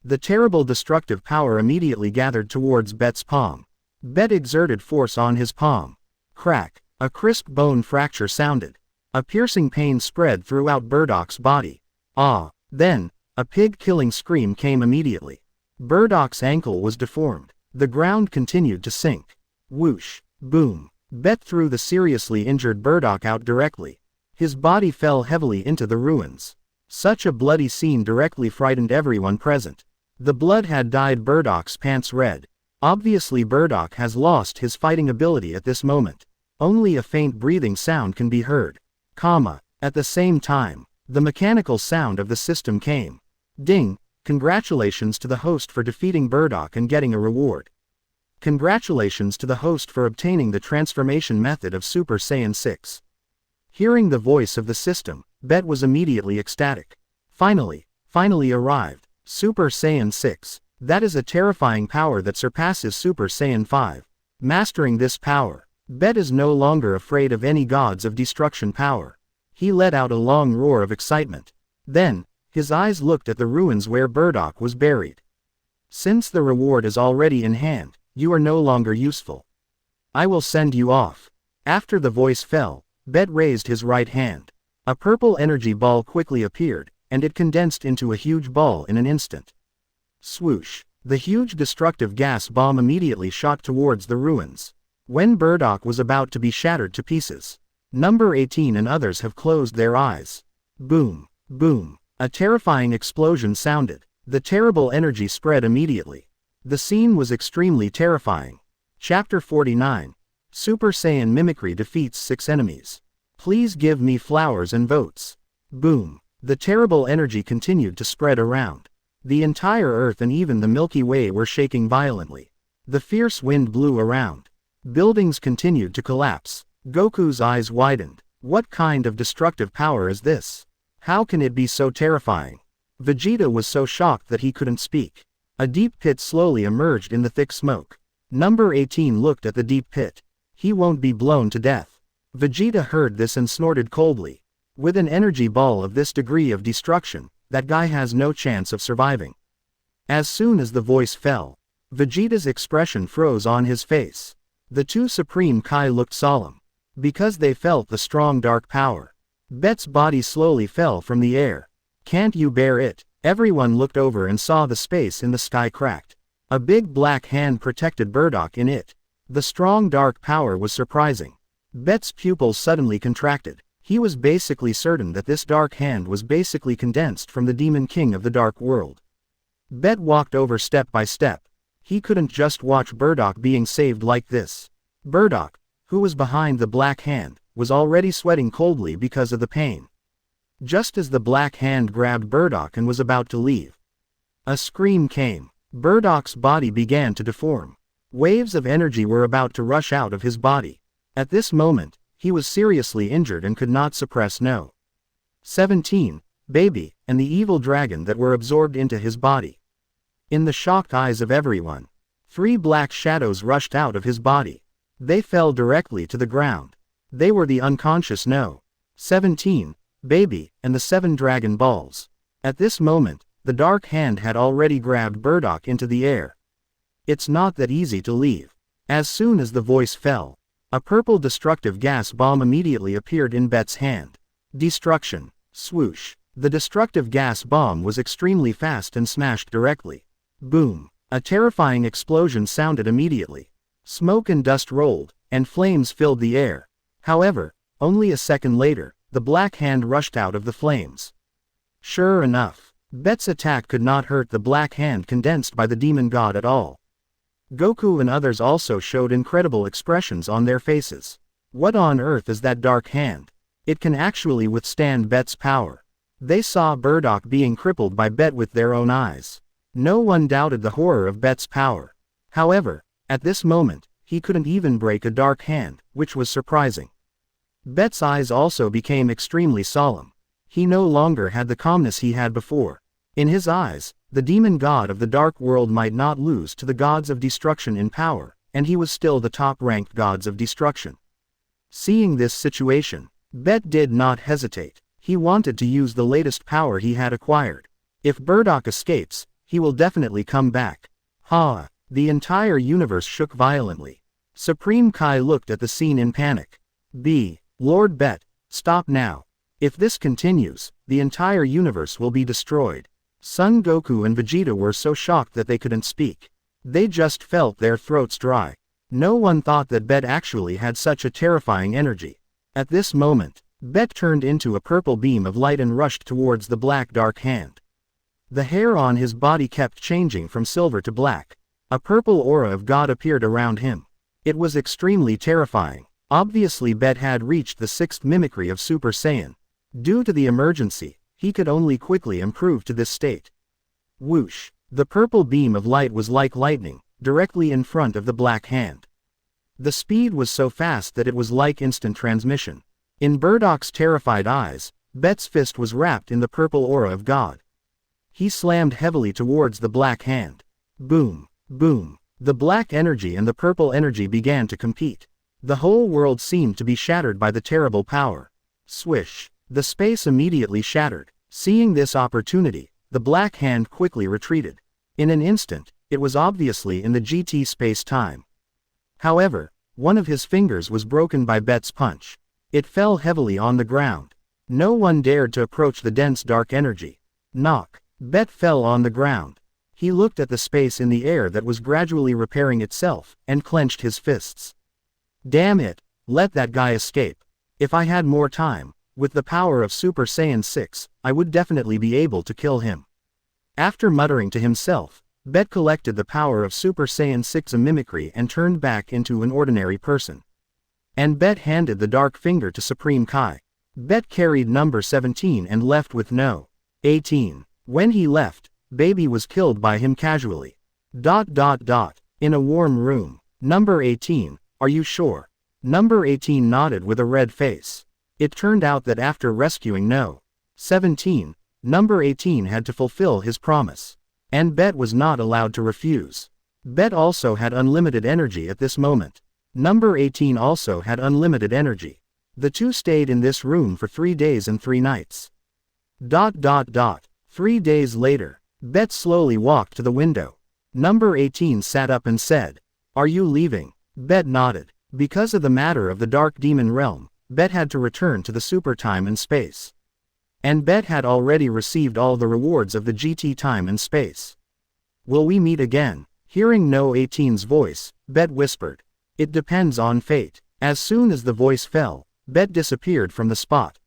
The terrible destructive power immediately gathered towards Bet's palm. Bet exerted force on his palm. Crack! A crisp bone fracture sounded. A piercing pain spread throughout Burdok's body. Ah! Then, a pig-killing scream came immediately. Burdok's ankle was deformed. The ground continued to sink. Whoosh! Boom! Bet threw the seriously injured Burdok out directly. His body fell heavily into the ruins. Such a bloody scene directly frightened everyone present. The blood had dyed Burdok's pants red. Obviously Burdok has lost his fighting ability at this moment. Only a faint breathing sound can be heard. At the same time, the mechanical sound of the system came. Ding! Congratulations to the host for defeating Burdok and getting a reward. Congratulations to the host for obtaining the transformation method of Super Saiyan 6. Hearing the voice of the system, Bet was immediately ecstatic. Finally arrived. Super Saiyan 6. That is a terrifying power that surpasses Super Saiyan 5. Mastering this power, Bet is no longer afraid of any gods of destruction power. He let out a long roar of excitement. Then, his eyes looked at the ruins where Bardock was buried. Since the reward is already in hand, you are no longer useful. I will send you off. After the voice fell, Bet raised his right hand. A purple energy ball quickly appeared, and it condensed into a huge ball in an instant. Swoosh! The huge destructive gas bomb immediately shot towards the ruins. When Bardock was about to be shattered to pieces, Number 18 and others have closed their eyes. Boom! Boom! A terrifying explosion sounded. The terrible energy spread immediately. The scene was extremely terrifying. Chapter 49. Super Saiyan Mimicry defeats 6 enemies. Please give me flowers and votes. Boom! The terrible energy continued to spread around. The entire Earth and even the Milky Way were shaking violently. The fierce wind blew around. Buildings continued to collapse. Goku's eyes widened. What kind of destructive power is this? How can it be so terrifying? Vegeta was so shocked that he couldn't speak. A deep pit slowly emerged in the thick smoke. Number 18 looked at the deep pit. He won't be blown to death. Vegeta heard this and snorted coldly. With an energy ball of this degree of destruction, that guy has no chance of surviving. As soon as the voice fell, Vegeta's expression froze on his face. The two Supreme Kai looked solemn, because they felt the strong dark power. Bet's body slowly fell from the air. Can't you bear it? Everyone looked over and saw the space in the sky cracked. A big black hand protected Bardock in it. The strong dark power was surprising. Bet's pupils suddenly contracted. He was basically certain that this dark hand was basically condensed from the Demon King of the Dark World. Bet walked over step by step. He couldn't just watch Bardock being saved like this. Bardock, who was behind the black hand, was already sweating coldly because of the pain. Just as the black hand grabbed Bardock and was about to leave, a scream came. Bardock's body began to deform. Waves of energy were about to rush out of his body. At this moment, he was seriously injured and could not suppress No. 17, Baby, and the evil dragon that were absorbed into his body. In the shocked eyes of everyone, 3 black shadows rushed out of his body. They fell directly to the ground. They were the unconscious No. 17, Baby, and the 7 Dragon Balls. At this moment, the dark hand had already grabbed Bardock into the air. It's not that easy to leave. As soon as the voice fell, a purple destructive gas bomb immediately appeared in Bet's hand. Destruction. Swoosh. The destructive gas bomb was extremely fast and smashed directly. Boom. A terrifying explosion sounded immediately. Smoke and dust rolled, and flames filled the air. However, only a second later, the black hand rushed out of the flames. Sure enough, Bet's attack could not hurt the black hand condensed by the demon god at all. Goku and others also showed incredible expressions on their faces. What on earth is that dark hand? It can actually withstand Bet's power. They saw Bardock being crippled by Bet with their own eyes. No one doubted the horror of Bet's power. However, at this moment, he couldn't even break a dark hand, which was surprising. Bet's eyes also became extremely solemn. He no longer had the calmness he had before. In his eyes, the demon god of the dark world might not lose to the gods of destruction in power, and he was still the top-ranked gods of destruction. Seeing this situation, Bet did not hesitate. He wanted to use the latest power he had acquired. If Bardock escapes, he will definitely come back. Ha! The entire universe shook violently. Supreme Kai looked at the scene in panic. Lord Bet, stop now. If this continues, the entire universe will be destroyed. Son Goku and Vegeta were so shocked that they couldn't speak. They just felt their throats dry. No one thought that Bet actually had such a terrifying energy. At this moment, Bet turned into a purple beam of light and rushed towards the black dark hand. The hair on his body kept changing from silver to black. A purple aura of God appeared around him. It was extremely terrifying. Obviously Bet had reached the 6th mimicry of Super Saiyan. Due to the emergency, he could only quickly improve to this state. Whoosh! The purple beam of light was like lightning, directly in front of the black hand. The speed was so fast that it was like instant transmission. In Burdoc's terrified eyes, Bet's fist was wrapped in the purple aura of God. He slammed heavily towards the black hand. Boom, boom. The black energy and the purple energy began to compete. The whole world seemed to be shattered by the terrible power. Swish. The space immediately shattered. Seeing this opportunity, the black hand quickly retreated. In an instant, it was obviously in the GT space-time. However, one of his fingers was broken by Bet's punch. It fell heavily on the ground. No one dared to approach the dense dark energy. Knock. Bet fell on the ground. He looked at the space in the air that was gradually repairing itself, and clenched his fists. Damn it, let that guy escape. If I had more time, with the power of Super Saiyan 6, I would definitely be able to kill him. After muttering to himself, Bet collected the power of Super Saiyan 6 mimicry and turned back into an ordinary person. And Bet handed the dark finger to Supreme Kai. Bet carried number 17 and left with no 18. When he left, Baby was killed by him casually. In a warm room. Number 18, are you sure? Number 18 nodded with a red face. It turned out that after rescuing no 17, number 18 had to fulfill his promise. And Bet was not allowed to refuse. Bet also had unlimited energy at this moment. Number 18 also had unlimited energy. The two stayed in this room for 3 days and 3 nights. 3 days later, Bet slowly walked to the window. Number 18 sat up and said, "Are you leaving?" Bet nodded. Because of the matter of the Dark Demon Realm, Bet had to return to the super time and space. And Bet had already received all the rewards of the GT time and space. Will we meet again? Hearing No 18's voice, Bet whispered. It depends on fate. As soon as the voice fell, Bet disappeared from the spot.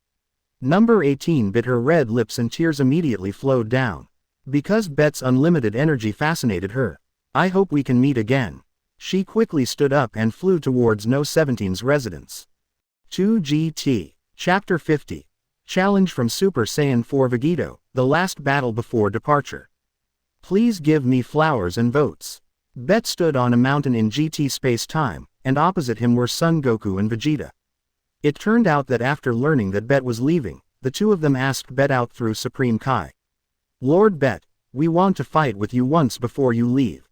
Number 18 bit her red lips and tears immediately flowed down. Because Bet's unlimited energy fascinated her. I hope we can meet again. She quickly stood up and flew towards No 17's residence. 2 GT. Chapter 50. Challenge from Super Saiyan 4 Vegito, the last battle before departure. Please give me flowers and votes. Bet stood on a mountain in GT space-time, and opposite him were Son Goku and Vegeta. It turned out that after learning that Bet was leaving, the two of them asked Bet out through Supreme Kai. Lord Bet, we want to fight with you once before you leave.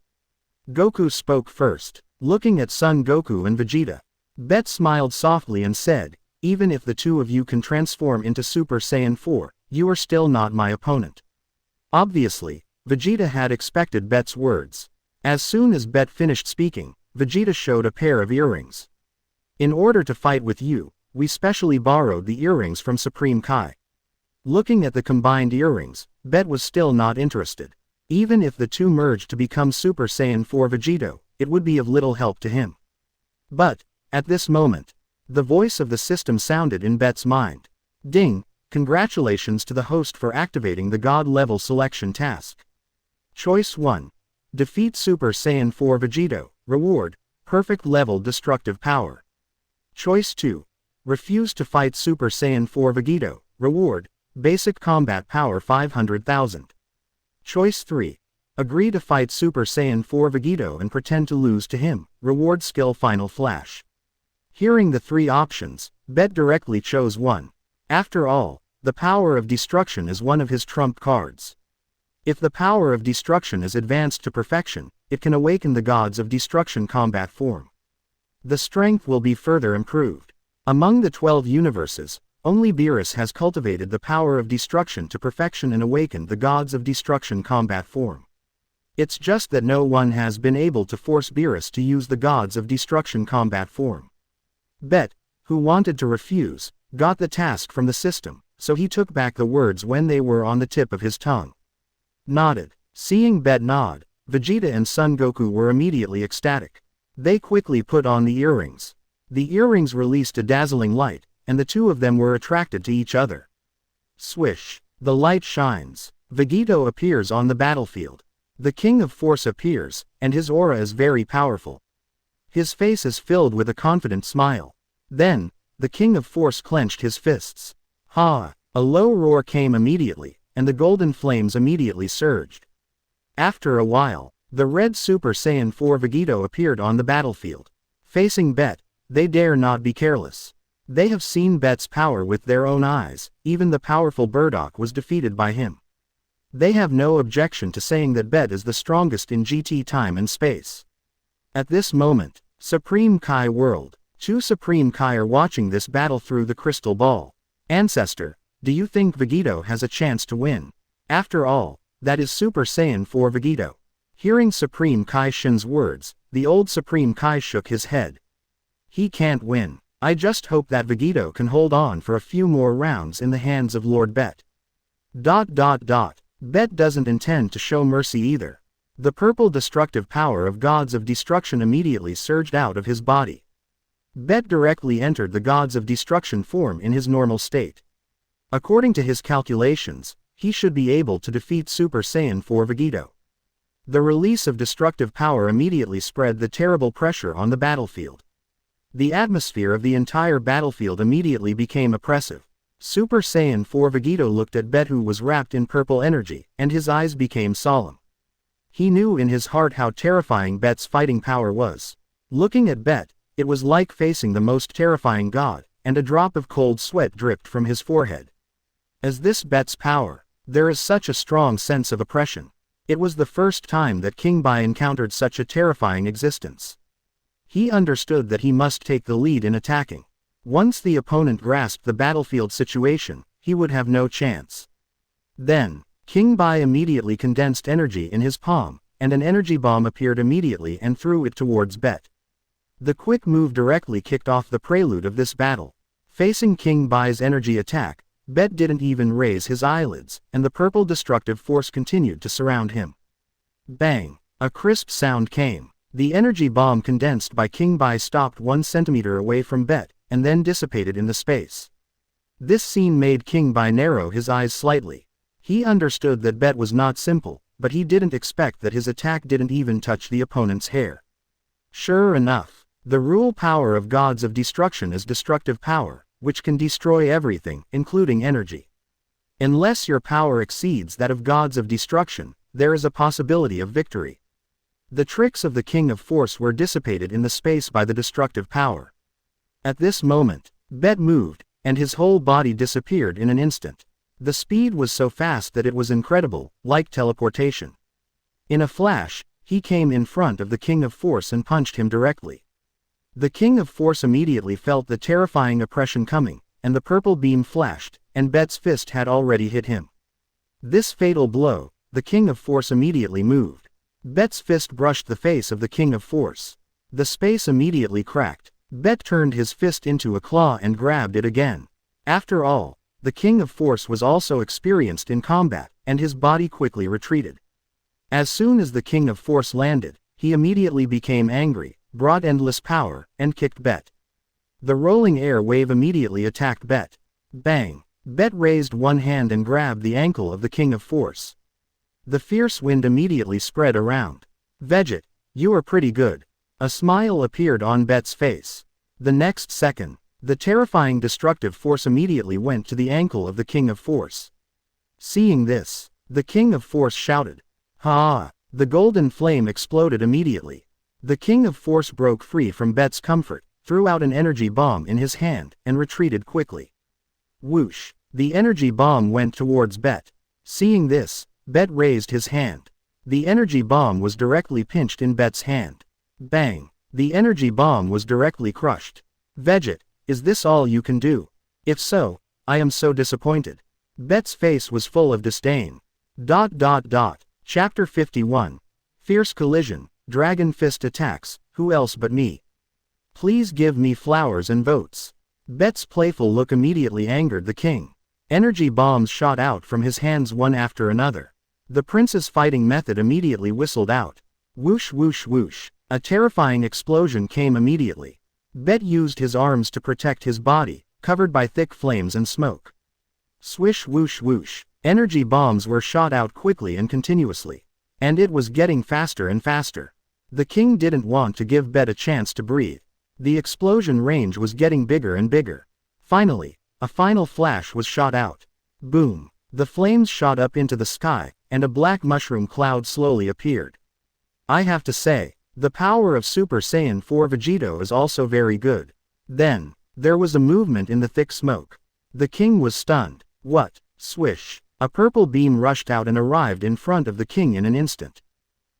Goku spoke first, looking at Son Goku and Vegeta. Bet smiled softly and said, even if the two of you can transform into Super Saiyan 4, you are still not my opponent. Obviously, Vegeta had expected Bet's words. As soon as Bet finished speaking, Vegeta showed a pair of earrings. In order to fight with you, we specially borrowed the earrings from Supreme Kai. Looking at the combined earrings, Bet was still not interested. Even if the two merged to become Super Saiyan 4 Vegito, it would be of little help to him. But, at this moment, the voice of the system sounded in Bet's mind. Ding, congratulations to the host for activating the God-level selection task. Choice 1. Defeat Super Saiyan 4 Vegito, reward, perfect level destructive power. Choice 2. Refuse to fight Super Saiyan 4 Vegito, reward, basic combat power 500,000. Choice 3. Agree to fight Super Saiyan 4 Vegito and pretend to lose to him, reward skill final flash. Hearing the 3 options, Bet directly chose 1. After all, the power of destruction is one of his trump cards. If the power of destruction is advanced to perfection, it can awaken the gods of destruction combat form. The strength will be further improved. Among the 12 universes, only Beerus has cultivated the power of destruction to perfection and awakened the gods of destruction combat form. It's just that no one has been able to force Beerus to use the gods of destruction combat form. Bet, who wanted to refuse, got the task from the system, so he took back the words when they were on the tip of his tongue. Nodded. Seeing Bet nod, Vegeta and Son Goku were immediately ecstatic. They quickly put on the earrings. The earrings released a dazzling light, and the two of them were attracted to each other. Swish. The light shines. Vegito appears on the battlefield. The King of Force appears, and his aura is very powerful. His face is filled with a confident smile. Then, the King of Force clenched his fists. Ha! A low roar came immediately, and the golden flames immediately surged. After a while, the red Super Saiyan 4 Vegito appeared on the battlefield. Facing Bet, they dare not be careless. They have seen Bet's power with their own eyes, even the powerful Burdock was defeated by him. They have no objection to saying that Bet is the strongest in GT time and space. At this moment, Supreme Kai World, two Supreme Kai are watching this battle through the crystal ball. Ancestor, do you think Vegito has a chance to win? After all, that is Super Saiyan 4 Vegito. Hearing Supreme Kai Shin's words, the old Supreme Kai shook his head. He can't win. I just hope that Vegito can hold on for a few more rounds in the hands of Lord Bet. Bet doesn't intend to show mercy either. The purple destructive power of Gods of Destruction immediately surged out of his body. Bet directly entered the Gods of Destruction form in his normal state. According to his calculations, he should be able to defeat Super Saiyan 4 Vegito. The release of destructive power immediately spread the terrible pressure on the battlefield. The atmosphere of the entire battlefield immediately became oppressive. Super Saiyan 4 Vegito looked at Bet, who was wrapped in purple energy, and his eyes became solemn. He knew in his heart how terrifying Bet's fighting power was. Looking at Bet, it was like facing the most terrifying god, and a drop of cold sweat dripped from his forehead. As this Bet's power, there is such a strong sense of oppression. It was the first time that King Bai encountered such a terrifying existence. He understood that he must take the lead in attacking. Once the opponent grasped the battlefield situation, he would have no chance. Then, King Bai immediately condensed energy in his palm, and an energy bomb appeared immediately and threw it towards Bet. The quick move directly kicked off the prelude of this battle. Facing King Bai's energy attack, Bet didn't even raise his eyelids, and the purple destructive force continued to surround him. Bang! A crisp sound came. The energy bomb condensed by King Bai stopped 1 centimeter away from Bet, and then dissipated in the space. This scene made King Bai narrow his eyes slightly. He understood that Bet was not simple, but he didn't expect that his attack didn't even touch the opponent's hair. Sure enough, the rule power of Gods of Destruction is destructive power, which can destroy everything, including energy. Unless your power exceeds that of Gods of Destruction, there is a possibility of victory. The tricks of the King of Force were dissipated in the space by the destructive power. At this moment, Bet moved, and his whole body disappeared in an instant. The speed was so fast that it was incredible, like teleportation. In a flash, he came in front of the King of Force and punched him directly. The King of Force immediately felt the terrifying oppression coming, and the purple beam flashed, and Bet's fist had already hit him. This fatal blow, the King of Force immediately moved. Bet's fist brushed the face of the King of Force. The space immediately cracked. Bet turned his fist into a claw and grabbed it again. After all, the King of Force was also experienced in combat, and his body quickly retreated. As soon as the King of Force landed, he immediately became angry, brought endless power, and kicked Bet. The rolling air wave immediately attacked Bet. Bang! Bet raised one hand and grabbed the ankle of the King of Force. The fierce wind immediately spread around. Veget, you are pretty good. A smile appeared on Bet's face. The next second, the terrifying destructive force immediately went to the ankle of the King of Force. Seeing this, the King of Force shouted, "Ha!" The golden flame exploded immediately. The King of Force broke free from Bet's comfort, threw out an energy bomb in his hand, and retreated quickly. Whoosh! The energy bomb went towards Bet. Seeing this, Bet raised his hand. The energy bomb was directly pinched in Bet's hand. Bang! The energy bomb was directly crushed. Veget, is this all you can do? If so, I am so disappointed. Bet's face was full of disdain. Chapter 51. Fierce Collision, Dragon Fist Attacks, Who Else But Me? Please give me flowers and votes. Bet's playful look immediately angered the king. Energy bombs shot out from his hands one after another. The prince's fighting method immediately whistled out. Whoosh whoosh whoosh. A terrifying explosion came immediately. Bet used his arms to protect his body, covered by thick flames and smoke. Swish whoosh whoosh. Energy bombs were shot out quickly and continuously. And it was getting faster and faster. The king didn't want to give Bet a chance to breathe. The explosion range was getting bigger and bigger. Finally, a final flash was shot out. Boom! The flames shot up into the sky, and a black mushroom cloud slowly appeared. I have to say, the power of Super Saiyan 4 Vegito is also very good. Then, There was a movement in the thick smoke. The king was stunned. What? Swish. A purple beam rushed out and arrived in front of the king in an instant.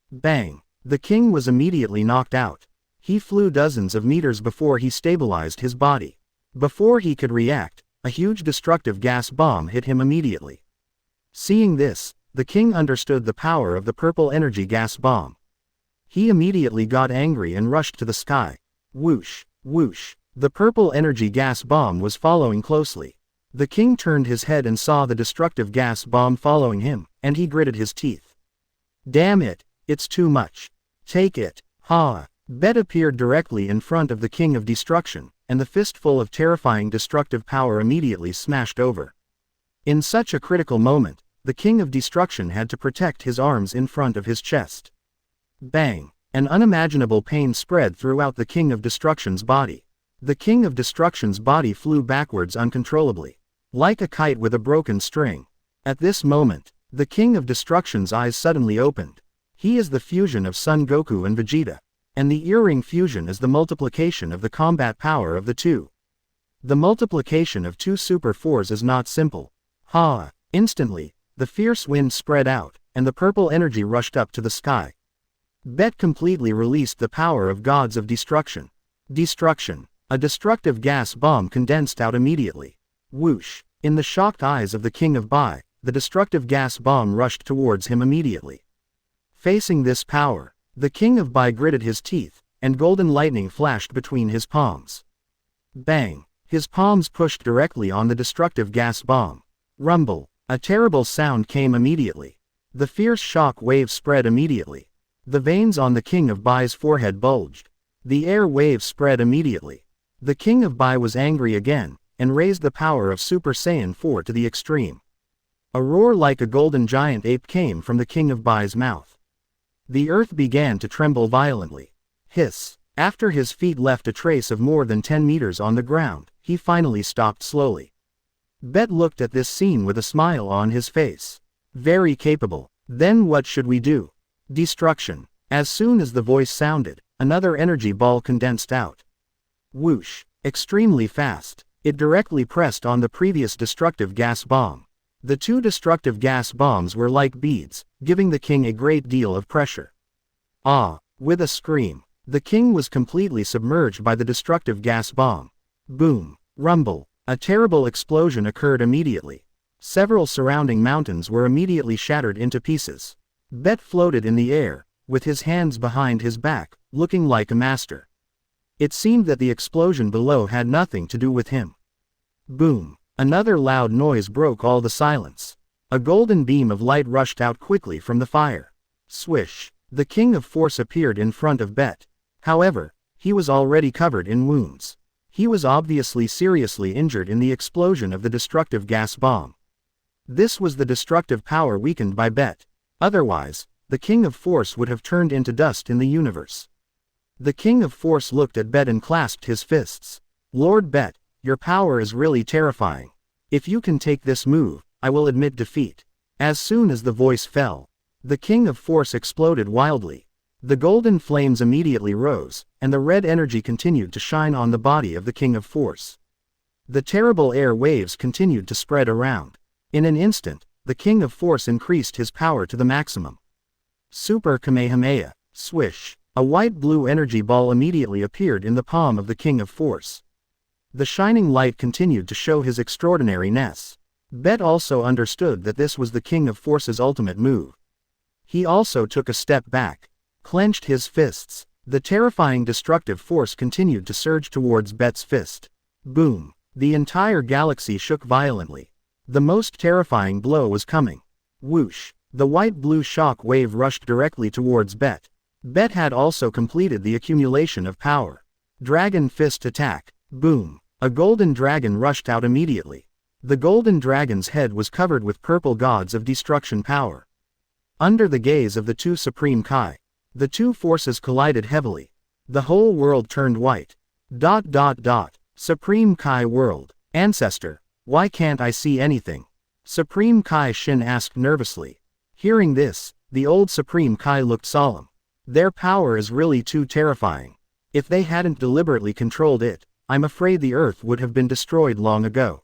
Bang. The king was immediately knocked out. He flew dozens of meters before he stabilized his body. Before he could react, a huge destructive gas bomb hit him immediately. Seeing this, the king understood the power of the purple energy gas bomb. He immediately got angry and rushed to the sky. Whoosh, whoosh. The purple energy gas bomb was following closely. The king turned his head and saw the destructive gas bomb following him, and he gritted his teeth. Damn it, it's too much. Take it. Ha! Bet appeared directly in front of the king of destruction, and the fistful of terrifying destructive power immediately smashed over. In such a critical moment, the king of destruction had to protect his arms in front of his chest. Bang! An unimaginable pain spread throughout the king of destruction's body. The king of destruction's body flew backwards uncontrollably, like a kite with a broken string. At this moment, the king of destruction's eyes suddenly opened. He is the fusion of Son Goku and Vegeta, and the earring fusion is the multiplication of the combat power of the two. The multiplication of two Super 4s is not simple. Ha! Instantly, the fierce wind spread out, and the purple energy rushed up to the sky. Bet completely released the power of gods of destruction. Destruction. A destructive gas bomb condensed out immediately. Whoosh. In the shocked eyes of the king of Bai, the destructive gas bomb rushed towards him immediately. Facing this power, the king of Bai gritted his teeth, and golden lightning flashed between his palms. Bang! His palms pushed directly on the destructive gas bomb. Rumble! A terrible sound came immediately. The fierce shock wave spread immediately. The veins on the king of Bai's forehead bulged. The air wave spread immediately. The king of Bai was angry again, and raised the power of Super Saiyan 4 to the extreme. A roar like a golden giant ape came from the king of Bai's mouth. The earth began to tremble violently. Hiss! After his feet left a trace of more than 10 meters on the ground, he finally stopped slowly. Bet looked at this scene with a smile on his face. Very capable. Then what should we do? Destruction. As soon as the voice sounded, another energy ball condensed out. Whoosh! Extremely fast. It directly pressed on the previous destructive gas bomb. The two destructive gas bombs were like beads, giving the king a great deal of pressure. Ah! With a scream, the king was completely submerged by the destructive gas bomb. Boom! Rumble! A terrible explosion occurred immediately. Several surrounding mountains were immediately shattered into pieces. Bet floated in the air, with his hands behind his back, looking like a master. It seemed that the explosion below had nothing to do with him. Boom! Another loud noise broke all the silence. A golden beam of light rushed out quickly from the fire. Swish! The king of force appeared in front of Bet. However, he was already covered in wounds. He was obviously seriously injured in the explosion of the destructive gas bomb. This was the destructive power weakened by Bet. Otherwise, the king of force would have turned into dust in the universe. The king of force looked at Bet and clasped his fists. Lord Bet, your power is really terrifying. If you can take this move, I will admit defeat. As soon as the voice fell, the king of force exploded wildly. The golden flames immediately rose, and the red energy continued to shine on the body of the king of force. The terrible air waves continued to spread around. In an instant, the king of force increased his power to the maximum. Super Kamehameha. Swish! A white-blue energy ball immediately appeared in the palm of the king of force. The shining light continued to show his extraordinariness. Bet also understood that this was the king of force's ultimate move. He also took a step back, clenched his fists. The terrifying destructive force continued to surge towards Bet's fist. Boom! The entire galaxy shook violently. The most terrifying blow was coming. Whoosh! The white-blue shock wave rushed directly towards Bet. Bet had also completed the accumulation of power. Dragon fist attack. Boom! A golden dragon rushed out immediately. The golden dragon's head was covered with purple gods of destruction power. Under the gaze of the two Supreme Kai, the two forces collided heavily. The whole world turned white. Supreme Kai world. Ancestor, why can't I see anything? Supreme Kai Shin asked nervously. Hearing this, the old Supreme Kai looked solemn. Their power is really too terrifying. If they hadn't deliberately controlled it, I'm afraid the Earth would have been destroyed long ago.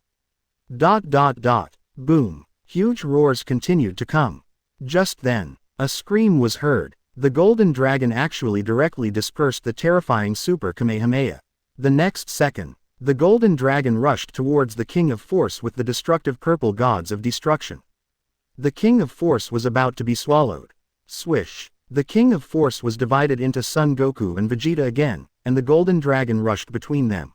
Boom. Huge roars continued to come. Just then, a scream was heard. The golden dragon actually directly dispersed the terrifying Super Kamehameha. The next second, the golden dragon rushed towards the King of Force with the destructive purple gods of destruction. The King of Force was about to be swallowed. Swish. The King of Force was divided into Son Goku and Vegeta again, and the golden dragon rushed between them.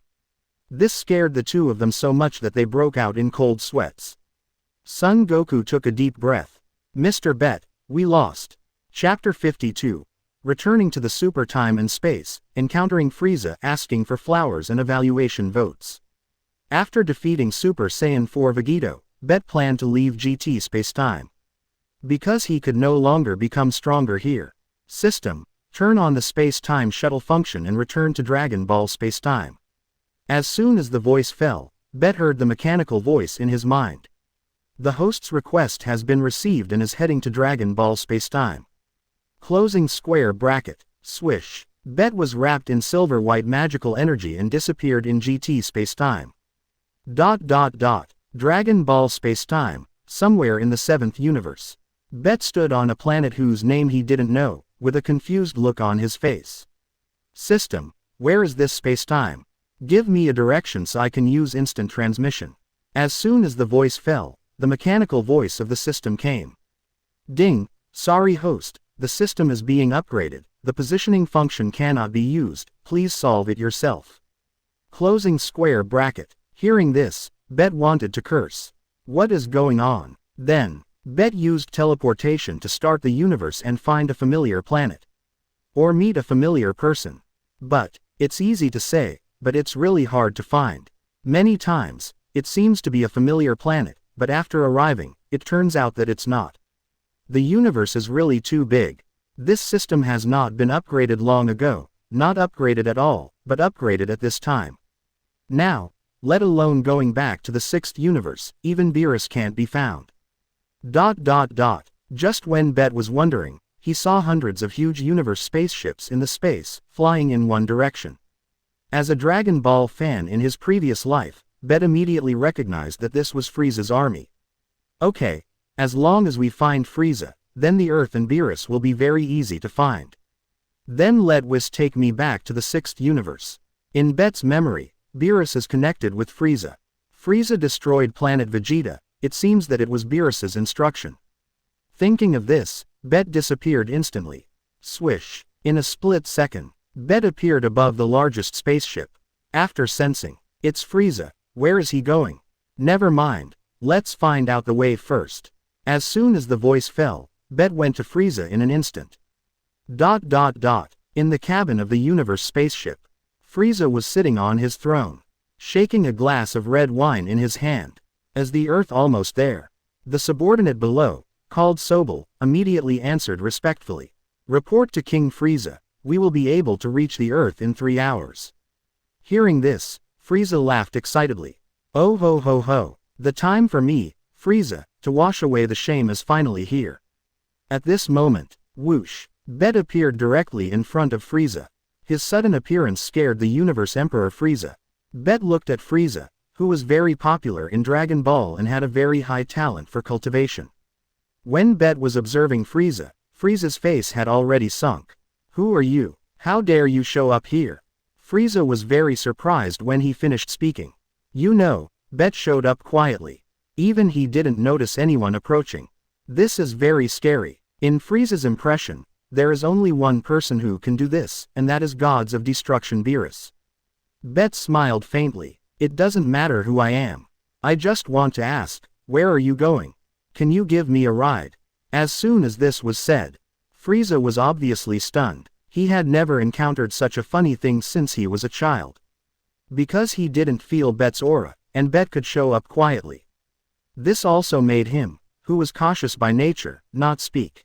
This scared the two of them so much that they broke out in cold sweats. Son Goku took a deep breath. Mr. Bet, we lost. Chapter 52. Returning to the super time and space, encountering Frieza asking for flowers and evaluation votes. After defeating Super Saiyan 4 Vegito, Bet planned to leave GT spacetime. Because he could no longer become stronger here. System, turn on the space-time shuttle function and return to Dragon Ball spacetime. As soon as the voice fell, Bet heard the mechanical voice in his mind. The host's request has been received and is heading to Dragon Ball spacetime. Closing square bracket, swish. Bet was wrapped in silver-white magical energy and disappeared in GT spacetime. Dragon Ball spacetime, somewhere in the 7th universe. Bet stood on a planet whose name he didn't know, with a confused look on his face. System, where is this spacetime? Give me a direction so I can use instant transmission. As soon as the voice fell, the mechanical voice of the system came. Ding, sorry host, the system is being upgraded, the positioning function cannot be used, please solve it yourself. Closing square bracket. Hearing this, Bet wanted to curse. What is going on? Then, Bet used teleportation to start the universe and find a familiar planet. Or meet a familiar person. But, it's easy to say, but it's really hard to find. Many times, it seems to be a familiar planet, but after arriving, it turns out that it's not. The universe is really too big. This system has not been upgraded long ago, not upgraded at all, but upgraded at this time. Now, let alone going back to the 6th universe, even Beerus can't be found. Just when Bet was wondering, he saw hundreds of huge universe spaceships in the space, flying in one direction. As a Dragon Ball fan in his previous life, Bet immediately recognized that this was Frieza's army. Okay, as long as we find Frieza, then the Earth and Beerus will be very easy to find. Then let Whis take me back to the 6th universe. In Bet's memory, Beerus is connected with Frieza. Frieza destroyed planet Vegeta, it seems that it was Beerus's instruction. Thinking of this, Bet disappeared instantly. Swish. In a split second, Bet appeared above the largest spaceship. After sensing, it's Frieza, where is he going? Never mind, let's find out the way first. As soon as the voice fell, Bet went to Frieza in an instant. In the cabin of the universe spaceship, Frieza was sitting on his throne, shaking a glass of red wine in his hand. As the Earth almost there, the subordinate below, called Sobel, immediately answered respectfully. Report to King Frieza, we will be able to reach the Earth in 3 hours. Hearing this, Frieza laughed excitedly. Oh ho ho ho, the time for me, Frieza, to wash away the shame is finally here. At this moment, whoosh, Bet appeared directly in front of Frieza. His sudden appearance scared the Universe Emperor Frieza. Bet looked at Frieza, who was very popular in Dragon Ball and had a very high talent for cultivation. When Bet was observing Frieza, Frieza's face had already sunk. Who are you? How dare you show up here? Frieza was very surprised when he finished speaking. You know, Bet showed up quietly. Even he didn't notice anyone approaching. This is very scary. In Frieza's impression, there is only one person who can do this, and that is Gods of Destruction Beerus. Bet smiled faintly. It doesn't matter who I am. I just want to ask, where are you going? Can you give me a ride? As soon as this was said, Frieza was obviously stunned. He had never encountered such a funny thing since he was a child. Because he didn't feel Bet's aura, and Bet could show up quietly. This also made him, who was cautious by nature, not speak.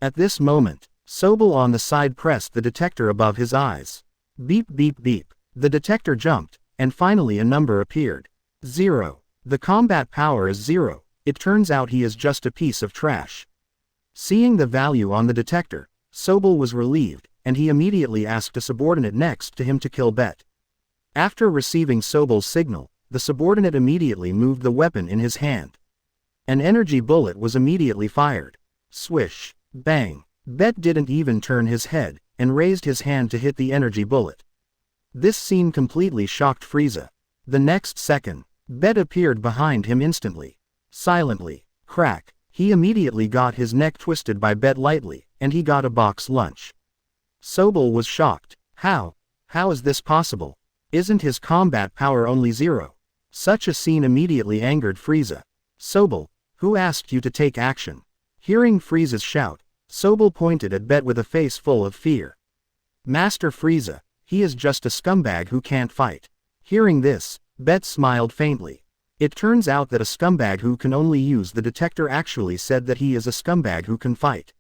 At this moment, Sobel on the side pressed the detector above his eyes. Beep beep beep. The detector jumped, and finally a number appeared. 0. The combat power is 0, it turns out he is just a piece of trash. Seeing the value on the detector, Sobel was relieved, and he immediately asked a subordinate next to him to kill Bet. After receiving Sobel's signal, the subordinate immediately moved the weapon in his hand. An energy bullet was immediately fired. Swish, bang. Bet didn't even turn his head, and raised his hand to hit the energy bullet. This scene completely shocked Frieza. The next second, Bet appeared behind him instantly. Silently, crack, he immediately got his neck twisted by Bet lightly, and he got a box lunch. Sobel was shocked. How is this possible? Isn't his combat power only 0? Such a scene immediately angered Frieza. Sobel, who asked you to take action? Hearing Frieza's shout, Sobel pointed at Bet with a face full of fear. Master Frieza, he is just a scumbag who can't fight. Hearing this, Bet smiled faintly. It turns out that a scumbag who can only use the detector actually said that he is a scumbag who can fight.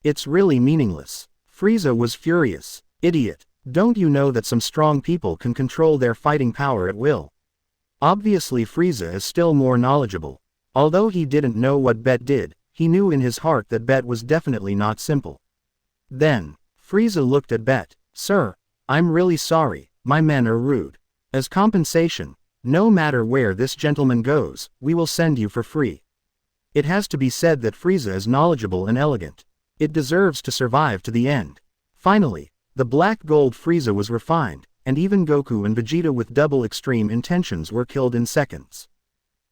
It's really meaningless. Frieza was furious. Idiot, don't you know that some strong people can control their fighting power at will? Obviously Frieza is still more knowledgeable. Although he didn't know what Bet did, he knew in his heart that Bet was definitely not simple. Then, Frieza looked at Bet. Sir, I'm really sorry, my men are rude. As compensation, no matter where this gentleman goes, we will send you for free. It has to be said that Frieza is knowledgeable and elegant. It deserves to survive to the end. Finally, the black gold Frieza was refined, and even Goku and Vegeta with double extreme intentions were killed in seconds.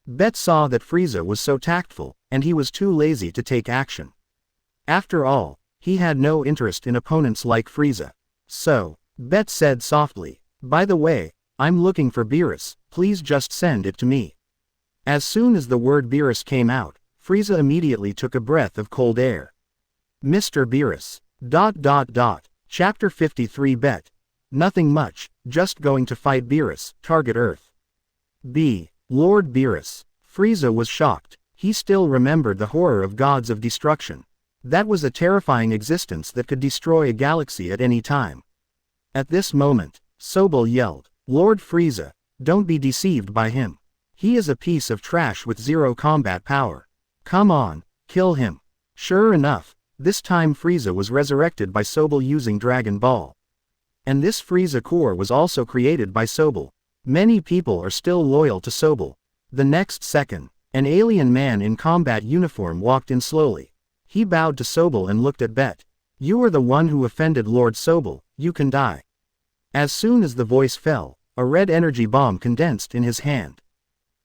Bet saw that Frieza was so tactful, and he was too lazy to take action. After all, he had no interest in opponents like Frieza. So, Bet said softly, by the way, I'm looking for Beerus, please just send it to me. As soon as the word Beerus came out, Frieza immediately took a breath of cold air. Mr. Beerus. Chapter 53 Bet. Nothing much, just going to fight Beerus, target Earth. B. Lord Beerus. Frieza was shocked. He still remembered the horror of gods of destruction. That was a terrifying existence that could destroy a galaxy at any time. At this moment, Sobel yelled, Lord Frieza, don't be deceived by him. He is a piece of trash with 0 combat power. Come on, kill him. Sure enough, this time Frieza was resurrected by Sobel using Dragon Ball. And this Frieza core was also created by Sobel. Many people are still loyal to Sobel. The next second, an alien man in combat uniform walked in slowly. He bowed to Sobel and looked at Bet. You are the one who offended Lord Sobel, you can die. As soon as the voice fell, a red energy bomb condensed in his hand.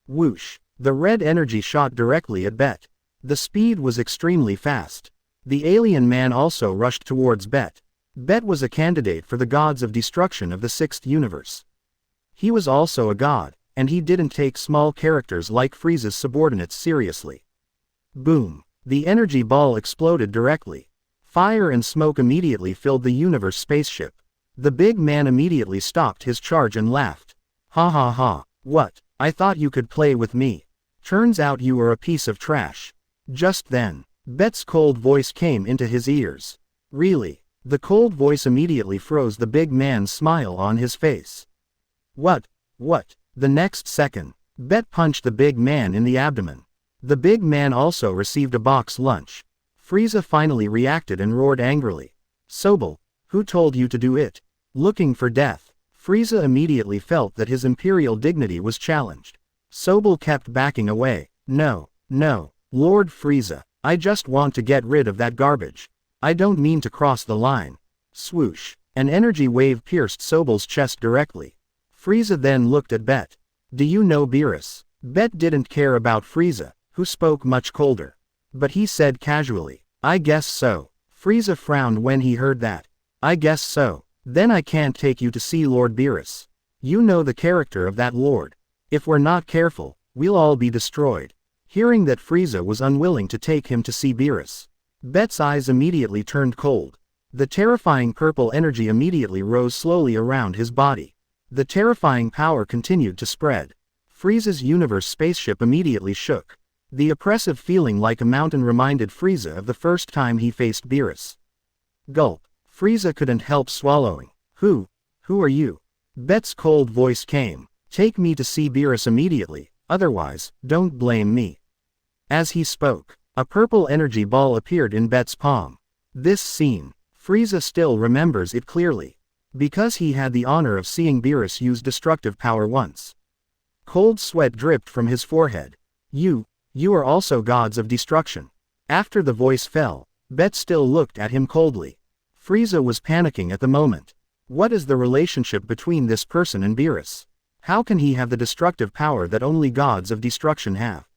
Whoosh! The red energy shot directly at Bet. The speed was extremely fast. The alien man also rushed towards Bet. Bet was a candidate for the gods of destruction of the 6th universe. He was also a god, and he didn't take small characters like Frieza's subordinates seriously. Boom! The energy ball exploded directly. Fire and smoke immediately filled the universe spaceship. The big man immediately stopped his charge and laughed. Ha ha ha, what, I thought you could play with me. Turns out you are a piece of trash. Just then, Bet's cold voice came into his ears. Really? The cold voice immediately froze the big man's smile on his face. What? The next second, Bet punched the big man in the abdomen. The big man also received a box lunch. Frieza finally reacted and roared angrily. Sobel, who told you to do it? Looking for death. Frieza immediately felt that his imperial dignity was challenged. Sobel kept backing away. No, Lord Frieza, I just want to get rid of that garbage. I don't mean to cross the line. Swoosh! An energy wave pierced Sobel's chest directly. Frieza then looked at Bet. Do you know Beerus? Bet didn't care about Frieza, who spoke much colder. But he said casually, I guess so. Frieza frowned when he heard that. I guess so. Then I can't take you to see Lord Beerus. You know the character of that lord. If we're not careful, we'll all be destroyed. Hearing that Frieza was unwilling to take him to see Beerus, Bet's eyes immediately turned cold. The terrifying purple energy immediately rose slowly around his body. The terrifying power continued to spread. Frieza's universe spaceship immediately shook. The oppressive feeling like a mountain reminded Frieza of the first time he faced Beerus. Gulp. Frieza couldn't help swallowing. Who are you? Bet's cold voice came. Take me to see Beerus immediately, otherwise, don't blame me. As he spoke, a purple energy ball appeared in Bet's palm. This scene, Frieza still remembers it clearly. because he had the honor of seeing Beerus use destructive power once. Cold sweat dripped from his forehead. You are also gods of destruction. After the voice fell, Bet still looked at him coldly. Frieza was panicking at the moment. What is the relationship between this person and Beerus? How can he have the destructive power that only gods of destruction have?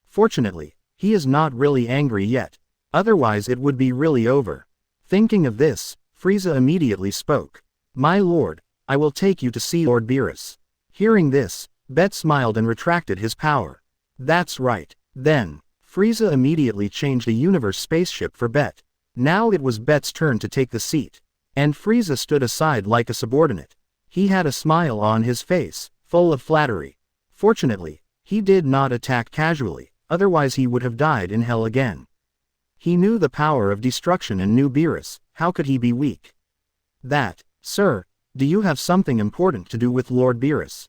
Fortunately, he is not really angry yet. Otherwise it would be really over. Thinking of this, Frieza immediately spoke. My lord, I will take you to see Lord Beerus. Hearing this, Bet smiled and retracted his power. That's right. Then, Frieza immediately changed a universe spaceship for Bet. Now it was Bet's turn to take the seat. And Frieza stood aside like a subordinate. He had a smile on his face, full of flattery. Fortunately, he did not attack casually, otherwise he would have died in hell again. He knew the power of destruction and knew Beerus, how could he be weak? That, sir, do you have something important to do with Lord Beerus?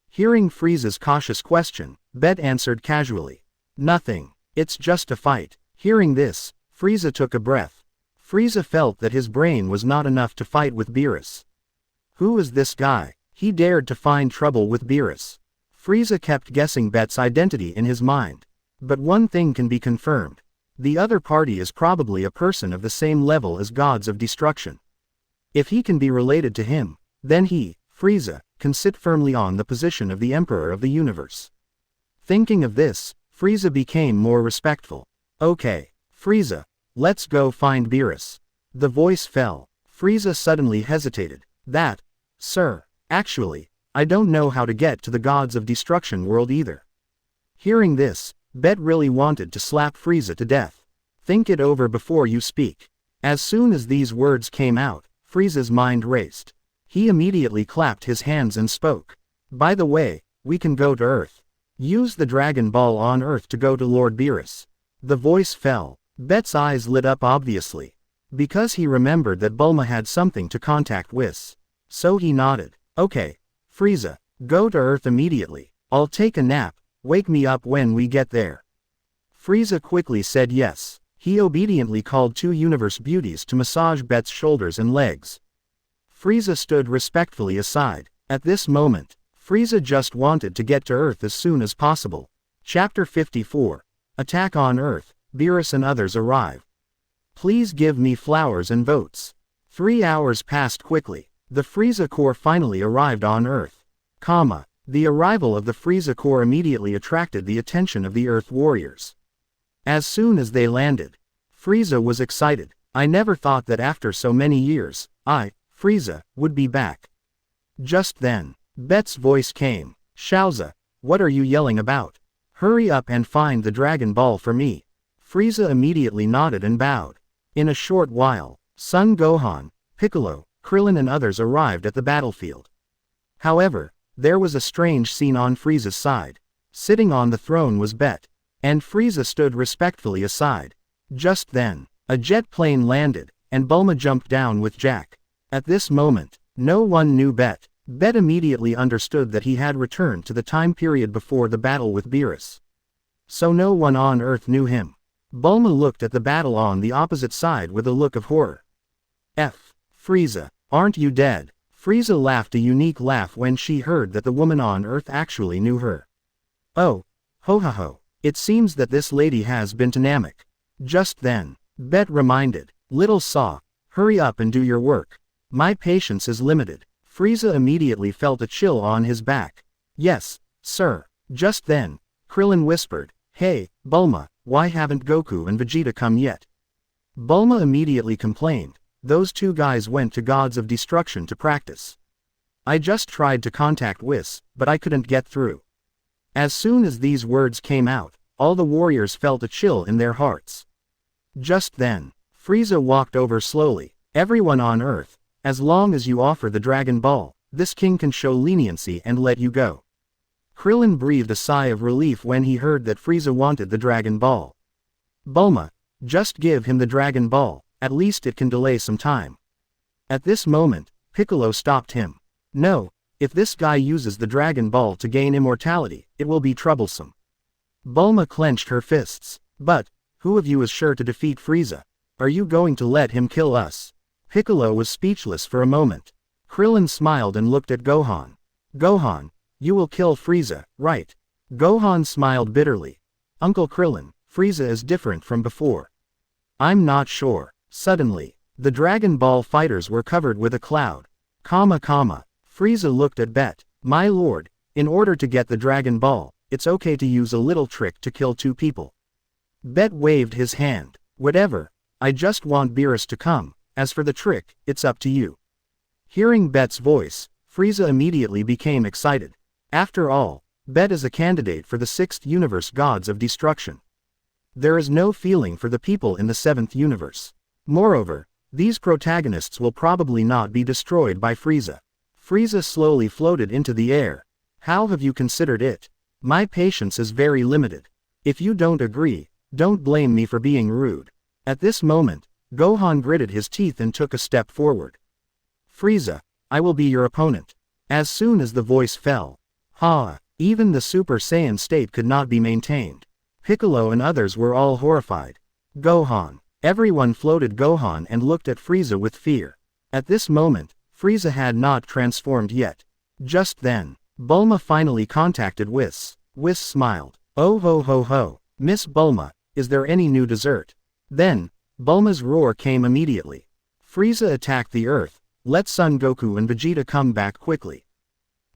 Hearing Frieza's cautious question, Bet answered casually. Nothing, it's just a fight. Hearing this, Frieza took a breath. Frieza felt that his brain was not enough to fight with Beerus. Who is this guy? He dared to find trouble with Beerus. Frieza kept guessing Bet's identity in his mind. But one thing can be confirmed. The other party is probably a person of the same level as gods of destruction. If he can be related to him, then he, Frieza, can sit firmly on the position of the Emperor of the universe. Thinking of this, Frieza became more respectful. Okay, Frieza, let's go find Beerus. The voice fell. Frieza suddenly hesitated. That, sir, actually, I don't know how to get to the gods of destruction world either. Hearing this, Bet really wanted to slap Frieza to death. Think it over before you speak. As soon as these words came out, Frieza's mind raced. He immediately clapped his hands and spoke. By the way, we can go to Earth. Use the Dragon Ball on Earth to go to Lord Beerus. The voice fell. Bet's eyes lit up obviously. Because he remembered that Bulma had something to contact Whis. So he nodded. Okay, Frieza, go to Earth immediately. I'll take a nap, wake me up when we get there. Frieza quickly said yes. He obediently called two universe beauties to massage Bet's shoulders and legs. Frieza stood respectfully aside. At this moment, Frieza just wanted to get to Earth as soon as possible. Chapter 54. Attack on Earth, Beerus and others arrive. Please give me flowers and votes. 3 hours passed quickly. The Frieza Corps finally arrived on Earth. The arrival of the Frieza Corps immediately attracted the attention of the Earth warriors. As soon as they landed, Frieza was excited. I never thought that after so many years, Frieza, would be back. Just then, Bet's voice came. Shauza, what are you yelling about? Hurry up and find the Dragon Ball for me. Frieza immediately nodded and bowed. In a short while, Son Gohan, Piccolo, Krillin and others arrived at the battlefield. However, there was a strange scene on Frieza's side. Sitting on the throne was Bet. And Frieza stood respectfully aside. Just then, a jet plane landed, and Bulma jumped down with Jack. At this moment, no one knew Bet. Bet immediately understood that he had returned to the time period before the battle with Beerus. So no one on Earth knew him. Bulma looked at the battle on the opposite side with a look of horror. Frieza, aren't you dead? Frieza laughed a unique laugh when she heard that the woman on Earth actually knew her. Oh, ho. It seems that this lady has been to Namek. Just then, Bet reminded, Little Saw, hurry up and do your work. My patience is limited. Frieza immediately felt a chill on his back. Yes, sir. Just then, Krillin whispered, Hey, Bulma, why haven't Goku and Vegeta come yet? Bulma immediately complained, those two guys went to Gods of Destruction to practice. I just tried to contact Whis, but I couldn't get through. As soon as these words came out, all the warriors felt a chill in their hearts. Just then, Frieza walked over slowly. Everyone on Earth, as long as you offer the Dragon Ball, this king can show leniency and let you go. Krillin breathed a sigh of relief when he heard that Frieza wanted the Dragon Ball. Bulma, just give him the Dragon Ball, at least it can delay some time. At this moment, Piccolo stopped him. No, if this guy uses the Dragon Ball to gain immortality, it will be troublesome. Bulma clenched her fists. But, who of you is sure to defeat Frieza? Are you going to let him kill us? Piccolo was speechless for a moment. Krillin smiled and looked at Gohan. Gohan, you will kill Frieza, right? Gohan smiled bitterly. Uncle Krillin, Frieza is different from before. I'm not sure. Suddenly, the Dragon Ball fighters were covered with a cloud. Frieza looked at Bet. My lord, in order to get the Dragon Ball, it's okay to use a little trick to kill two people. Bet waved his hand. Whatever, I just want Beerus to come, as for the trick, it's up to you. Hearing Bet's voice, Frieza immediately became excited. After all, Bet is a candidate for the 6th universe gods of destruction. There is no feeling for the people in the 7th universe. Moreover, these protagonists will probably not be destroyed by Frieza. Frieza slowly floated into the air. How have you considered it? My patience is very limited. If you don't agree, don't blame me for being rude. At this moment, Gohan gritted his teeth and took a step forward. Frieza, I will be your opponent. As soon as the voice fell. Even the Super Saiyan state could not be maintained. Piccolo and others were all horrified. Gohan. Everyone floated Gohan and looked at Frieza with fear. At this moment, Frieza had not transformed yet. Just then, Bulma finally contacted Whis. Whis smiled. Oh ho ho ho, Miss Bulma, is there any new dessert? Then, Bulma's roar came immediately. Frieza attacked the earth, let Son Goku and Vegeta come back quickly.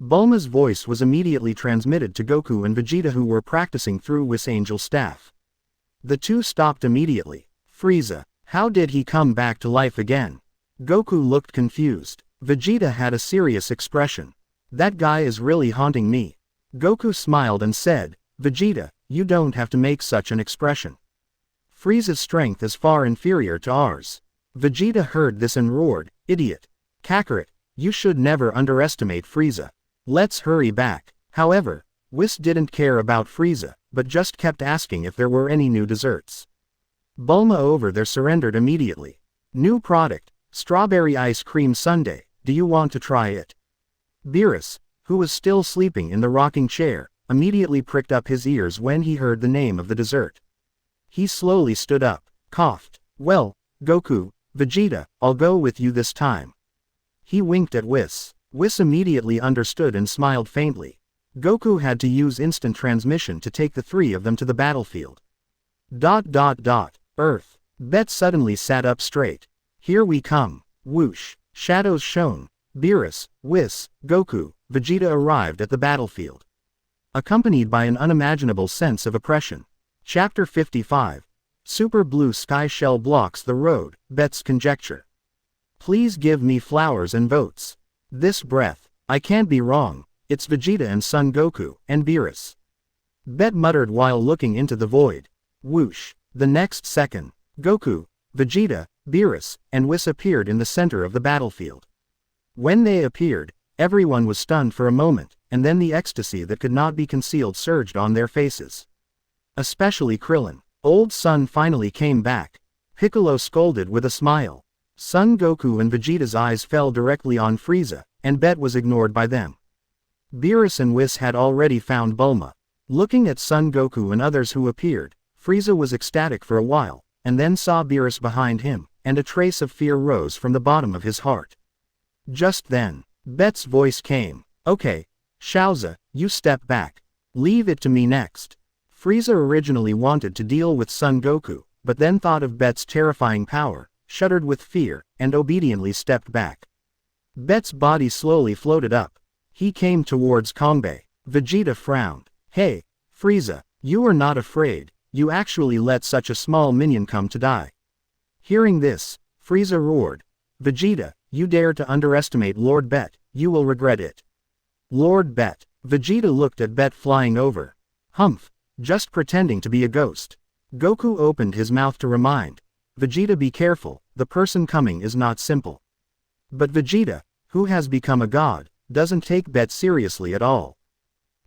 Bulma's voice was immediately transmitted to Goku and Vegeta who were practicing through Whis Angel Staff. The two stopped immediately. Frieza, how did he come back to life again? Goku looked confused. Vegeta had a serious expression. That guy is really haunting me. Goku smiled and said, Vegeta, you don't have to make such an expression. Frieza's strength is far inferior to ours. Vegeta heard this and roared, idiot. Kakarot, you should never underestimate Frieza. Let's hurry back. However, Whis didn't care about Frieza, but just kept asking if there were any new desserts. Bulma over there surrendered immediately. New product, strawberry ice cream sundae, do you want to try it? Beerus, who was still sleeping in the rocking chair, immediately pricked up his ears when he heard the name of the dessert. He slowly stood up, coughed. Well, Goku, Vegeta, I'll go with you this time. He winked at Whis. Whis immediately understood and smiled faintly. Goku had to use instant transmission to take the three of them to the battlefield. Earth. Bet suddenly sat up straight. Here we come. Whoosh. Shadows shone. Beerus, Whis, Goku, Vegeta arrived at the battlefield. Accompanied by an unimaginable sense of oppression. Chapter 55. Super blue sky shell blocks the road, Bet's conjecture. Please give me flowers and votes. This breath, I can't be wrong, it's Vegeta and Son Goku, and Beerus. Bet muttered while looking into the void. Whoosh. The next second, Goku, Vegeta, Beerus, and Whis appeared in the center of the battlefield. When they appeared, everyone was stunned for a moment, and then the ecstasy that could not be concealed surged on their faces. Especially Krillin. Old Son finally came back. Piccolo scolded with a smile. Son Goku and Vegeta's eyes fell directly on Frieza, and Bet was ignored by them. Beerus and Whis had already found Bulma. Looking at Son Goku and others who appeared, Frieza was ecstatic for a while, and then saw Beerus behind him, and a trace of fear rose from the bottom of his heart. Just then, Bet's voice came. Okay, Shaoza, you step back. Leave it to me next. Frieza originally wanted to deal with Son Goku, but then thought of Bet's terrifying power, shuddered with fear, and obediently stepped back. Bet's body slowly floated up. He came towards Kongbe. Vegeta frowned. Hey, Frieza, you are not afraid. You actually let such a small minion come to die. Hearing this, Frieza roared. Vegeta, you dare to underestimate Lord Bet, you will regret it. Lord Bet. Vegeta looked at Bet flying over. Humph, just pretending to be a ghost. Goku opened his mouth to remind. Vegeta, be careful, the person coming is not simple. But Vegeta, who has become a god, doesn't take Bet seriously at all.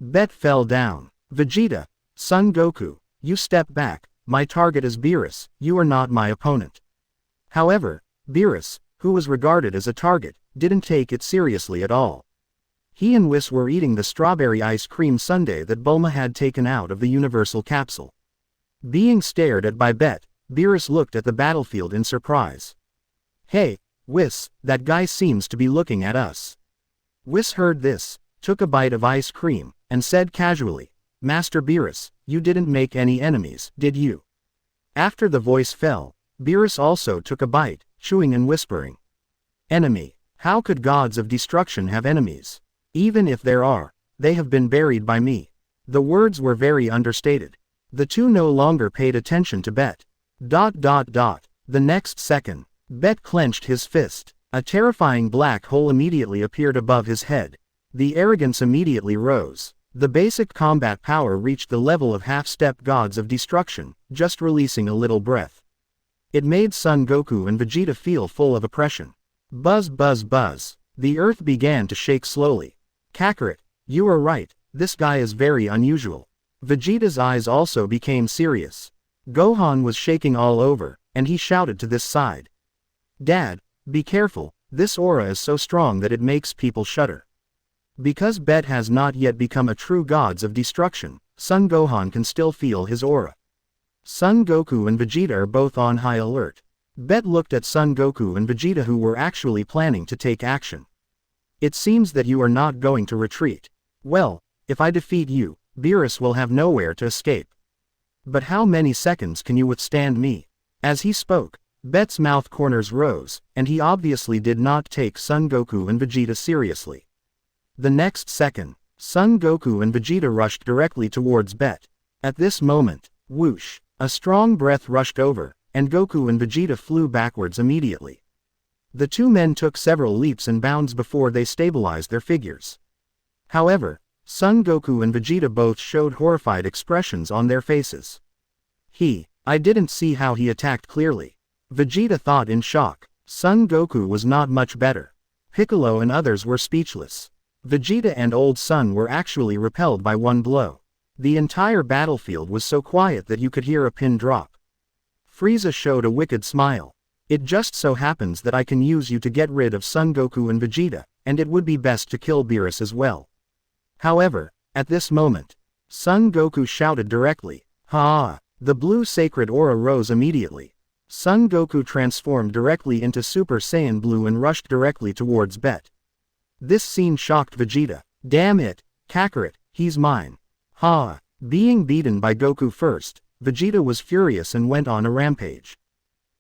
Bet fell down. Vegeta, Son Goku, you step back, my target is Beerus, you are not my opponent. However, Beerus, who was regarded as a target, didn't take it seriously at all. He and Whis were eating the strawberry ice cream sundae that Bulma had taken out of the universal capsule. Being stared at by Bet, Beerus looked at the battlefield in surprise. Hey, Whis, that guy seems to be looking at us. Whis heard this, took a bite of ice cream, and said casually, Master Beerus, you didn't make any enemies, did you? After the voice fell, Beerus also took a bite, chewing and whispering. Enemy. How could gods of destruction have enemies? Even if there are, they have been buried by me. The words were very understated. The two no longer paid attention to Bet. The next second, Bet clenched his fist. A terrifying black hole immediately appeared above his head. The arrogance immediately rose. The basic combat power reached the level of half-step gods of destruction, just releasing a little breath. It made Son Goku and Vegeta feel full of oppression. Buzz buzz buzz. The earth began to shake slowly. Kakarot, you are right, this guy is very unusual. Vegeta's eyes also became serious. Gohan was shaking all over, and he shouted to this side. Dad, be careful, this aura is so strong that it makes people shudder. Because Bet has not yet become a true gods of destruction, Son Gohan can still feel his aura. Son Goku and Vegeta are both on high alert. Bet looked at Son Goku and Vegeta, who were actually planning to take action. It seems that you are not going to retreat. Well, if I defeat you, Beerus will have nowhere to escape. But how many seconds can you withstand me? As he spoke, Bet's mouth corners rose, and he obviously did not take Son Goku and Vegeta seriously. The next second, Son Goku and Vegeta rushed directly towards Bet. At this moment, whoosh, a strong breath rushed over, and Goku and Vegeta flew backwards immediately. The two men took several leaps and bounds before they stabilized their figures. However, Son Goku and Vegeta both showed horrified expressions on their faces. I didn't see how he attacked clearly. Vegeta thought in shock. Son Goku was not much better. Piccolo and others were speechless. Vegeta and Old Son were actually repelled by one blow. The entire battlefield was so quiet that you could hear a pin drop. Frieza showed a wicked smile. It just so happens that I can use you to get rid of Son Goku and Vegeta, and it would be best to kill Beerus as well. However, at this moment, Son Goku shouted directly, "Ha!" The blue sacred aura rose immediately. Son Goku transformed directly into Super Saiyan Blue and rushed directly towards Bet. This scene shocked Vegeta. Damn it, Kakarot, he's mine. Ha! Being beaten by Goku first, Vegeta was furious and went on a rampage.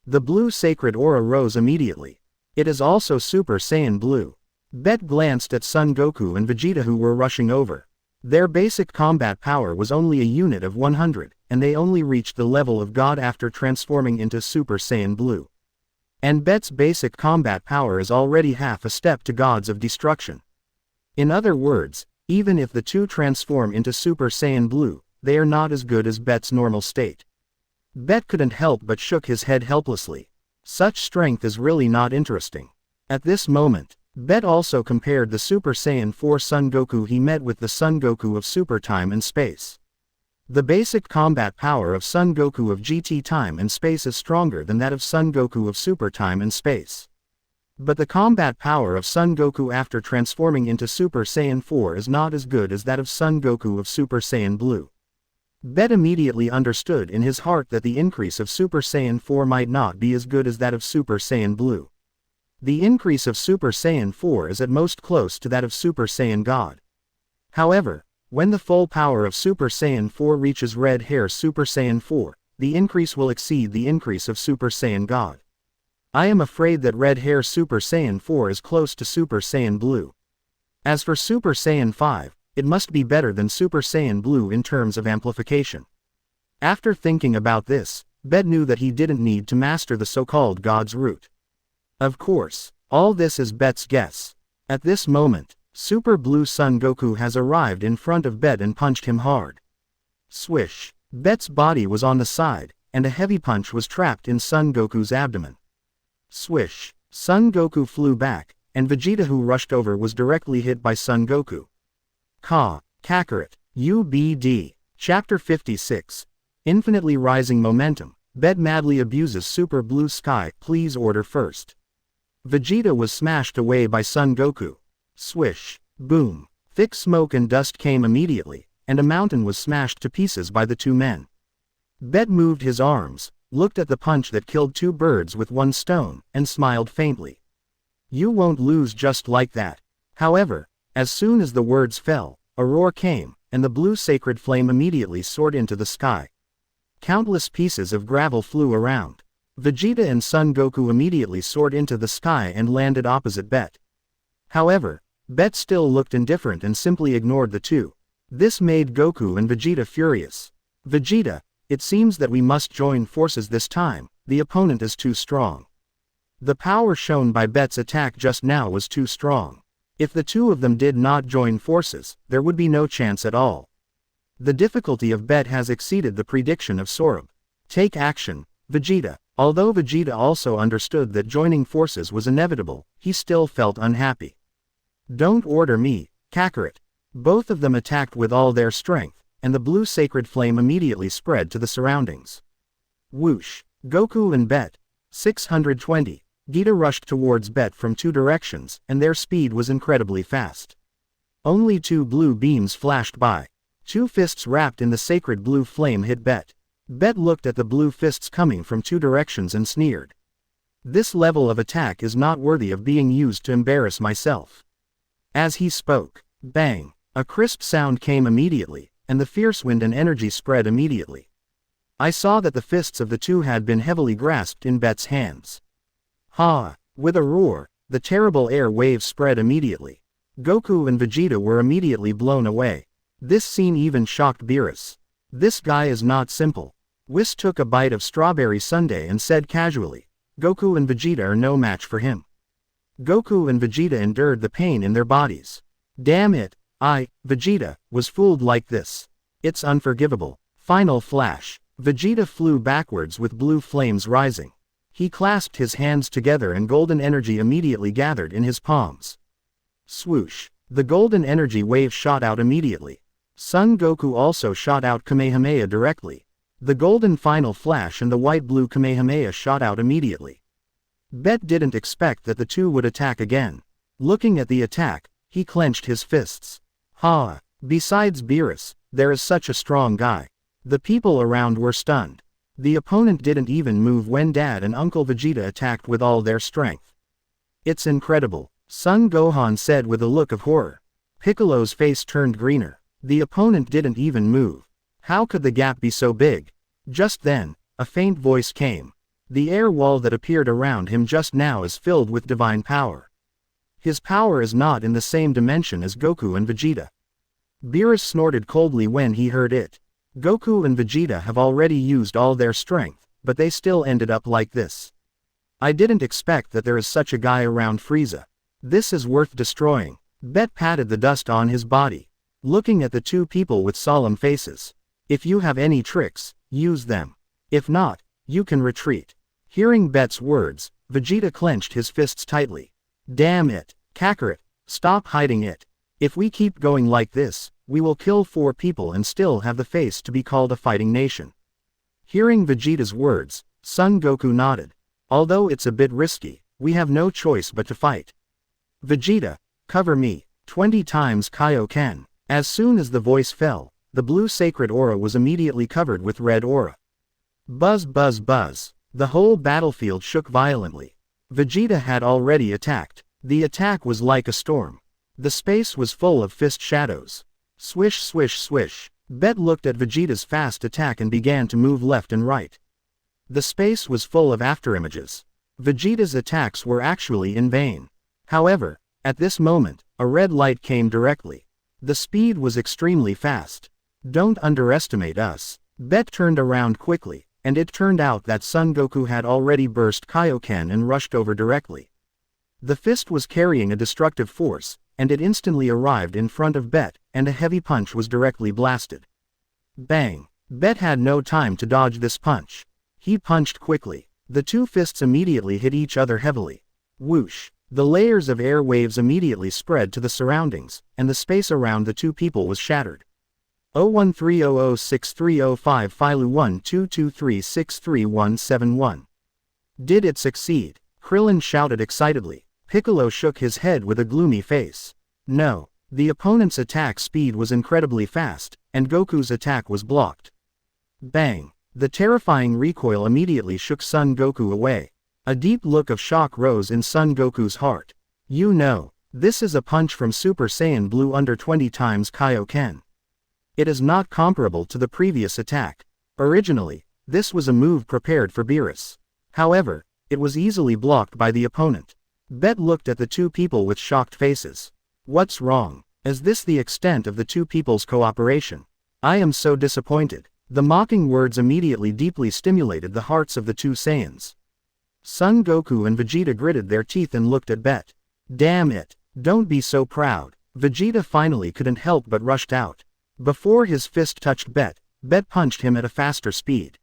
The blue sacred aura rose immediately. It is also Super Saiyan Blue. Bet glanced at Son Goku and Vegeta, who were rushing over. Their basic combat power was only a unit of 100, and they only reached the level of God after transforming into Super Saiyan Blue. And Bet's basic combat power is already half a step to gods of destruction. In other words, even if the two transform into Super Saiyan Blue, they are not as good as Bet's normal state. Bet couldn't help but shook his head helplessly. Such strength is really not interesting. At this moment, Bet also compared the Super Saiyan 4 Son Goku he met with the Son Goku of Super Time and Space. The basic combat power of Son Goku of GT Time and Space is stronger than that of Son Goku of Super Time and Space. But the combat power of Son Goku after transforming into Super Saiyan 4 is not as good as that of Son Goku of Super Saiyan Blue. Bet immediately understood in his heart that the increase of Super Saiyan 4 might not be as good as that of Super Saiyan Blue. The increase of Super Saiyan 4 is at most close to that of Super Saiyan God. However, when the full power of Super Saiyan 4 reaches Red Hair Super Saiyan 4, the increase will exceed the increase of Super Saiyan God. I am afraid that Red Hair Super Saiyan 4 is close to Super Saiyan Blue. As for Super Saiyan 5, it must be better than Super Saiyan Blue in terms of amplification. After thinking about this, Bet knew that he didn't need to master the so-called God's root. Of course, all this is Bet's guess. At this moment, Super Blue Son Goku has arrived in front of Bet and punched him hard. Swish! Bet's body was on the side, and a heavy punch was trapped in Son Goku's abdomen. Swish! Son Goku flew back, and Vegeta, who rushed over, was directly hit by Son Goku. Kakarot, UBD. Chapter 56. Infinitely Rising Momentum. Bet madly abuses Super Blue Sky, please order first. Vegeta was smashed away by Son Goku. Swish! Boom! Thick smoke and dust came immediately, and a mountain was smashed to pieces by the two men. Bet moved his arms, looked at the punch that killed two birds with one stone, and smiled faintly. You won't lose just like that. However, as soon as the words fell, a roar came, and the blue sacred flame immediately soared into the sky. Countless pieces of gravel flew around. Vegeta and Son Goku immediately soared into the sky and landed opposite Bet. However, Bet still looked indifferent and simply ignored the two. This made Goku and Vegeta furious. Vegeta, it seems that we must join forces this time, the opponent is too strong. The power shown by Bet's attack just now was too strong. If the two of them did not join forces, there would be no chance at all. The difficulty of Bet has exceeded the prediction of Sorab. Take action, Vegeta. Although Vegeta also understood that joining forces was inevitable, he still felt unhappy. Don't order me, Kakarot. Both of them attacked with all their strength, and the blue sacred flame immediately spread to the surroundings. Whoosh! Goku and Bet. 620. Gita rushed towards Bet from two directions, and their speed was incredibly fast. Only two blue beams flashed by. Two fists wrapped in the sacred blue flame hit Bet. Bet looked at the blue fists coming from two directions and sneered. This level of attack is not worthy of being used to embarrass myself. As he spoke, bang! A crisp sound came immediately, and the fierce wind and energy spread immediately. I saw that the fists of the two had been heavily grasped in Bet's hands. Ha! With a roar, the terrible air wave spread immediately. Goku and Vegeta were immediately blown away. This scene even shocked Beerus. This guy is not simple. Whis took a bite of strawberry sundae and said casually, Goku and Vegeta are no match for him. Goku and Vegeta endured the pain in their bodies. Damn it, Vegeta, was fooled like this. It's unforgivable. Final flash. Vegeta flew backwards with blue flames rising. He clasped his hands together and golden energy immediately gathered in his palms. Swoosh! The golden energy wave shot out immediately. Son Goku also shot out Kamehameha directly. The golden final flash and the white-blue Kamehameha shot out immediately. Bet didn't expect that the two would attack again. Looking at the attack, he clenched his fists. Ha! Besides Beerus, there is such a strong guy. The people around were stunned. The opponent didn't even move when Dad and Uncle Vegeta attacked with all their strength. It's incredible, Son Gohan said with a look of horror. Piccolo's face turned greener. The opponent didn't even move. How could the gap be so big? Just then, a faint voice came. The air wall that appeared around him just now is filled with divine power. His power is not in the same dimension as Goku and Vegeta. Beerus snorted coldly when he heard it. Goku and Vegeta have already used all their strength, but they still ended up like this. I didn't expect that there is such a guy around Frieza. This is worth destroying. Bet patted the dust on his body, looking at the two people with solemn faces. If you have any tricks, use them. If not, you can retreat. Hearing Bet's words, Vegeta clenched his fists tightly. Damn it, Kakarot, stop hiding it. If we keep going like this, we will kill 4 people and still have the face to be called a fighting nation. Hearing Vegeta's words, Son Goku nodded. Although it's a bit risky, we have no choice but to fight. Vegeta, cover me. 20 times Kaioken. As soon as the voice fell, the blue sacred aura was immediately covered with red aura. Buzz buzz buzz. The whole battlefield shook violently. Vegeta had already attacked. The attack was like a storm. The space was full of fist shadows. Swish swish swish. Bet looked at Vegeta's fast attack and began to move left and right. The space was full of afterimages. Vegeta's attacks were actually in vain. However, at this moment, a red light came directly. The speed was extremely fast. Don't underestimate us. Bet turned around quickly, and it turned out that Son Goku had already burst Kaioken and rushed over directly. The fist was carrying a destructive force, and it instantly arrived in front of Bet, and a heavy punch was directly blasted. Bang! Bet had no time to dodge this punch. He punched quickly. The two fists immediately hit each other heavily. Whoosh! The layers of air waves immediately spread to the surroundings, and the space around the two people was shattered. 0130063055 Filu 1223633171. Did it succeed? Krillin shouted excitedly. Piccolo shook his head with a gloomy face. No. The opponent's attack speed was incredibly fast, and Goku's attack was blocked. Bang! The terrifying recoil immediately shook Son Goku away. A deep look of shock rose in Son Goku's heart. You know, this is a punch from Super Saiyan Blue under 20 times Kaioken. It is not comparable to the previous attack. Originally, this was a move prepared for Beerus. However, it was easily blocked by the opponent. Bet looked at the two people with shocked faces. What's wrong? Is this the extent of the two people's cooperation? I am so disappointed. The mocking words immediately deeply stimulated the hearts of the two Saiyans. Son Goku and Vegeta gritted their teeth and looked at Bet. Damn it, don't be so proud. Vegeta finally couldn't help but rushed out. Before his fist touched Bet, Bet punched him at a faster speed.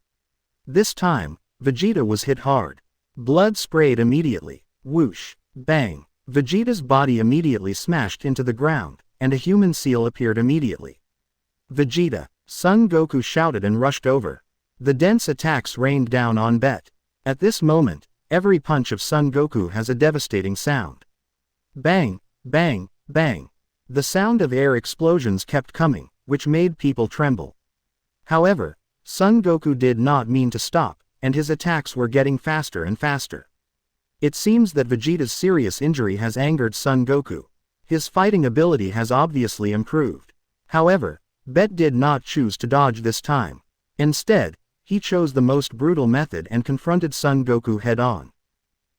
This time, Vegeta was hit hard. Blood sprayed immediately. Whoosh, bang. Vegeta's body immediately smashed into the ground, and a human seal appeared immediately. Vegeta, Son Goku shouted and rushed over. The dense attacks rained down on Bet. At this moment, every punch of Son Goku has a devastating sound. Bang, bang, bang. The sound of air explosions kept coming, which made people tremble. However, Son Goku did not mean to stop, and his attacks were getting faster and faster. It seems that Vegeta's serious injury has angered Son Goku. His fighting ability has obviously improved. However, Bet did not choose to dodge this time. Instead, he chose the most brutal method and confronted Son Goku head-on.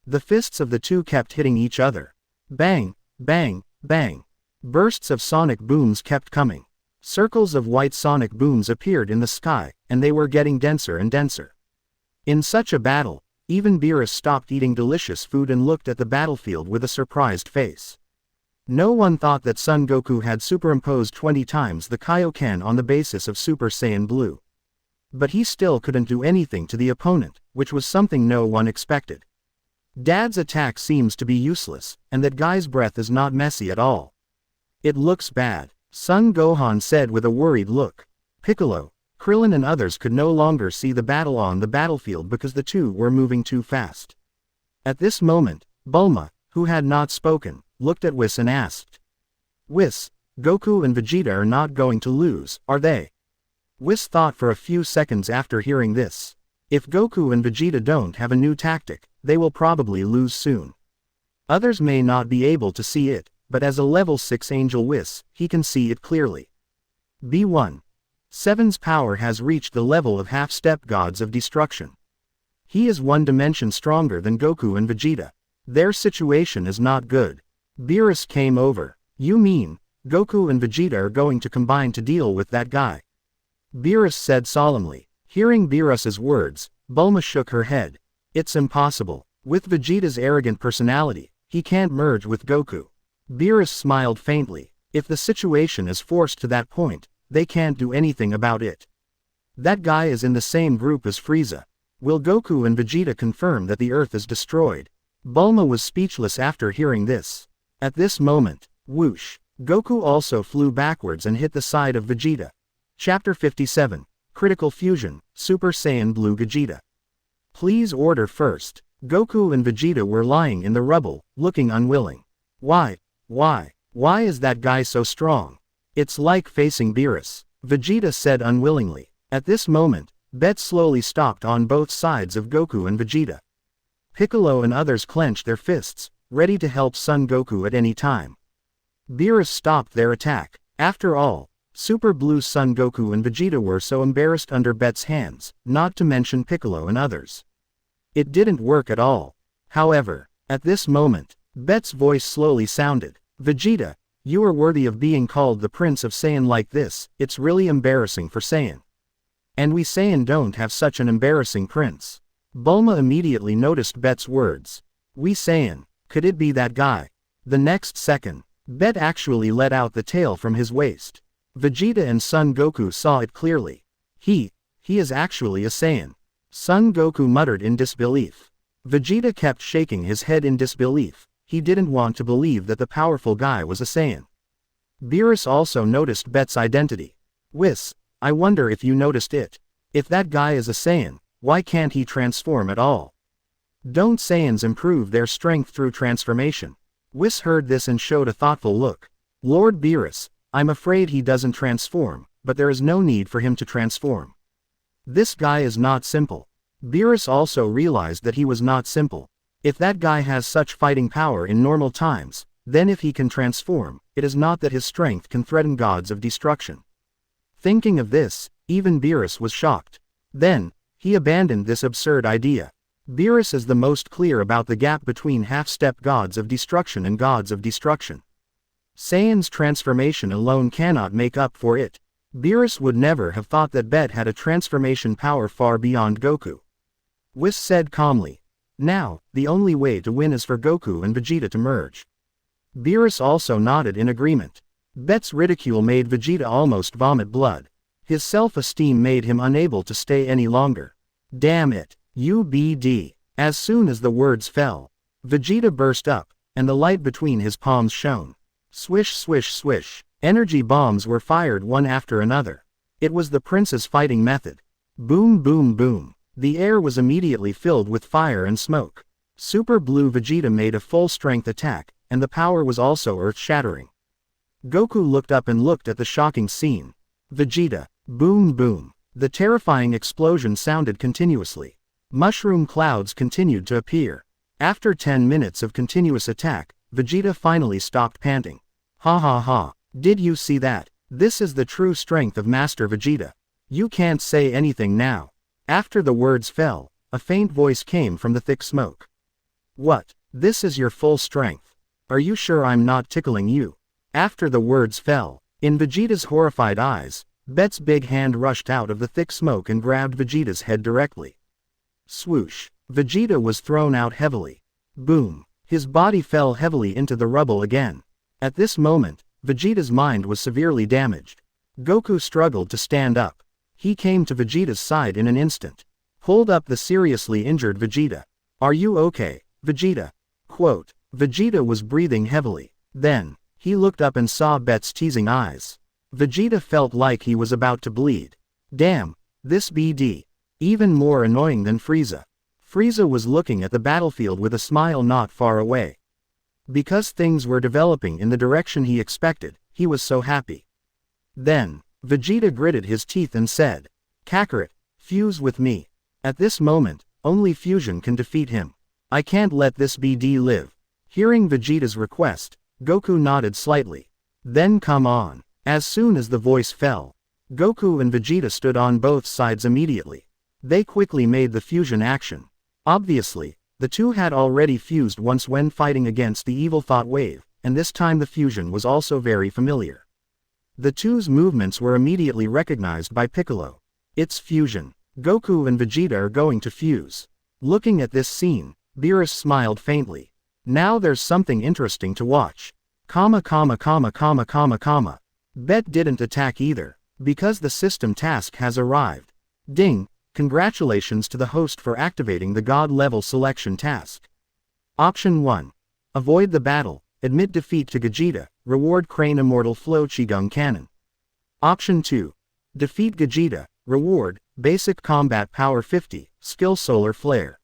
The fists of the two kept hitting each other. Bang, bang, bang. Bursts of sonic booms kept coming. Circles of white sonic booms appeared in the sky, and they were getting denser and denser. In such a battle, even Beerus stopped eating delicious food and looked at the battlefield with a surprised face. No one thought that Son Goku had superimposed 20 times the Kaioken on the basis of Super Saiyan Blue. But he still couldn't do anything to the opponent, which was something no one expected. Dad's attack seems to be useless, and that guy's breath is not messy at all. It looks bad, Son Gohan said with a worried look. Piccolo, Krillin and others could no longer see the battle on the battlefield because the two were moving too fast. At this moment, Bulma, who had not spoken, looked at Whis and asked. Whis, Goku and Vegeta are not going to lose, are they? Whis thought for a few seconds after hearing this. If Goku and Vegeta don't have a new tactic, they will probably lose soon. Others may not be able to see it, but as a level 6 Angel Whis, he can see it clearly. B1. Seven's power has reached the level of half-step gods of destruction. He is one dimension stronger than Goku and Vegeta. Their situation is not good. Beerus came over. You mean, Goku and Vegeta are going to combine to deal with that guy? Beerus said solemnly. Hearing Beerus's words, Bulma shook her head. It's impossible. With Vegeta's arrogant personality, he can't merge with Goku. Beerus smiled faintly. If the situation is forced to that point, they can't do anything about it. That guy is in the same group as Frieza. Will Goku and Vegeta confirm that the Earth is destroyed? Bulma was speechless after hearing this. At this moment, whoosh, Goku also flew backwards and hit the side of Vegeta. Chapter 57, Critical Fusion, Super Saiyan Blue Vegeta. Please order first. Goku and Vegeta were lying in the rubble, looking unwilling. Why is that guy so strong? It's like facing Beerus, Vegeta said unwillingly. At this moment, Bet slowly stopped on both sides of Goku and Vegeta. Piccolo and others clenched their fists, ready to help Son Goku at any time. Beerus stopped their attack. After all, Super Blue Son Goku and Vegeta were so embarrassed under Bet's hands, not to mention Piccolo and others. It didn't work at all. However, at this moment, Bet's voice slowly sounded. Vegeta, you are worthy of being called the Prince of Saiyan like this. It's really embarrassing for Saiyan. And we Saiyan don't have such an embarrassing prince. Bulma immediately noticed Bet's words. We Saiyan, could it be that guy? The next second, Bet actually let out the tail from his waist. Vegeta and Son Goku saw it clearly. He is actually a Saiyan. Son Goku muttered in disbelief. Vegeta kept shaking his head in disbelief. He didn't want to believe that the powerful guy was a Saiyan. Beerus also noticed Bet's identity. Whis, I wonder if you noticed it. If that guy is a Saiyan, why can't he transform at all? Don't Saiyans improve their strength through transformation? Whis heard this and showed a thoughtful look. Lord Beerus, I'm afraid he doesn't transform, but there is no need for him to transform. This guy is not simple. Beerus also realized that he was not simple. If that guy has such fighting power in normal times, then if he can transform, it is not that his strength can threaten gods of destruction. Thinking of this, even Beerus was shocked. Then, he abandoned this absurd idea. Beerus is the most clear about the gap between half-step gods of destruction and gods of destruction. Saiyan's transformation alone cannot make up for it. Beerus would never have thought that Bet had a transformation power far beyond Goku. Whis said calmly. Now, the only way to win is for Goku and Vegeta to merge. Beerus also nodded in agreement. Bet's ridicule made Vegeta almost vomit blood. His self-esteem made him unable to stay any longer. Damn it, UBD. As soon as the words fell, Vegeta burst up, and the light between his palms shone. Swish swish swish. Energy bombs were fired one after another. It was the prince's fighting method. Boom boom boom. The air was immediately filled with fire and smoke. Super Blue Vegeta made a full-strength attack, and the power was also earth-shattering. Goku looked up and looked at the shocking scene. Vegeta. Boom boom. The terrifying explosion sounded continuously. Mushroom clouds continued to appear. After 10 minutes of continuous attack, Vegeta finally stopped panting. Ha ha ha. Did you see that? This is the true strength of Master Vegeta. You can't say anything now. After the words fell, a faint voice came from the thick smoke. What? This is your full strength? Are you sure I'm not tickling you? After the words fell, in Vegeta's horrified eyes, Bet's big hand rushed out of the thick smoke and grabbed Vegeta's head directly. Swoosh. Vegeta was thrown out heavily. Boom. His body fell heavily into the rubble again. At this moment, Vegeta's mind was severely damaged. Goku struggled to stand up. He came to Vegeta's side in an instant. Hold up the seriously injured Vegeta. Are you okay, Vegeta? Quote. Vegeta was breathing heavily. Then, he looked up and saw Bet's teasing eyes. Vegeta felt like he was about to bleed. Damn, this BD. Even more annoying than Frieza. Frieza was looking at the battlefield with a smile not far away. Because things were developing in the direction he expected, he was so happy. Then, Vegeta gritted his teeth and said, Kakarot, fuse with me. At this moment, only fusion can defeat him. I can't let this BD live. Hearing Vegeta's request, Goku nodded slightly. Then come on. As soon as the voice fell, Goku and Vegeta stood on both sides immediately. They quickly made the fusion action. Obviously, the two had already fused once when fighting against the evil thought wave, and this time the fusion was also very familiar. The two's movements were immediately recognized by Piccolo. It's fusion. Goku and Vegeta are going to fuse. Looking at this scene, Beerus smiled faintly. Now there's something interesting to watch. Bet didn't attack either, because the system task has arrived. Ding, congratulations to the host for activating the God-level selection task. Option 1. Avoid the battle, admit defeat to Gogeta, reward Crane Immortal Flow Qigong Cannon. Option 2. Defeat Gogeta, reward, Basic Combat Power 50, Skill Solar Flare.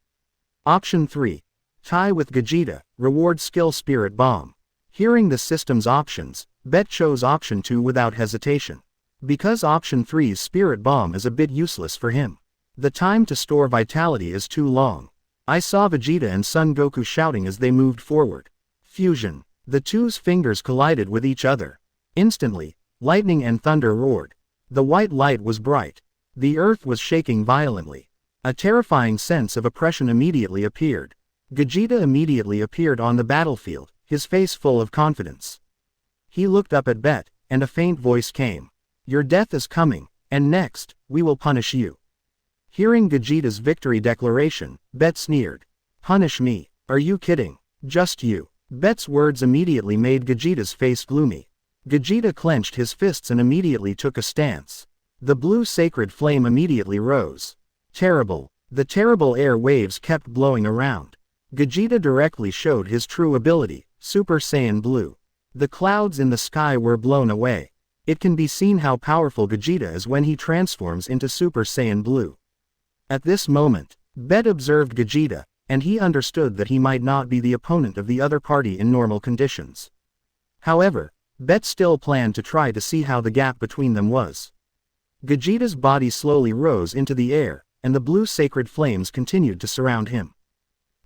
Option 3. Tie with Gogeta, reward Skill Spirit Bomb. Hearing the system's options, Bet chose option 2 without hesitation. Because option 3's Spirit Bomb is a bit useless for him. The time to store vitality is too long. I saw Vegeta and Son Goku shouting as they moved forward. Fusion. The two's fingers collided with each other. Instantly, lightning and thunder roared. The white light was bright. The earth was shaking violently. A terrifying sense of oppression immediately appeared. Gogeta immediately appeared on the battlefield, his face full of confidence. He looked up at Bet, and a faint voice came. Your death is coming, and next, we will punish you. Hearing Gogeta's victory declaration, Bet sneered. Punish me? Are you kidding? Just you. Bet's words immediately made Gogeta's face gloomy. Gogeta clenched his fists and immediately took a stance. The blue sacred flame immediately rose. Terrible. The terrible air waves kept blowing around. Gogeta directly showed his true ability, Super Saiyan Blue. The clouds in the sky were blown away. It can be seen how powerful Gogeta is when he transforms into Super Saiyan Blue. At this moment, Bet observed Gogeta, and he understood that he might not be the opponent of the other party in normal conditions. However, Bet still planned to try to see how the gap between them was. Gogeta's body slowly rose into the air, and the blue sacred flames continued to surround him.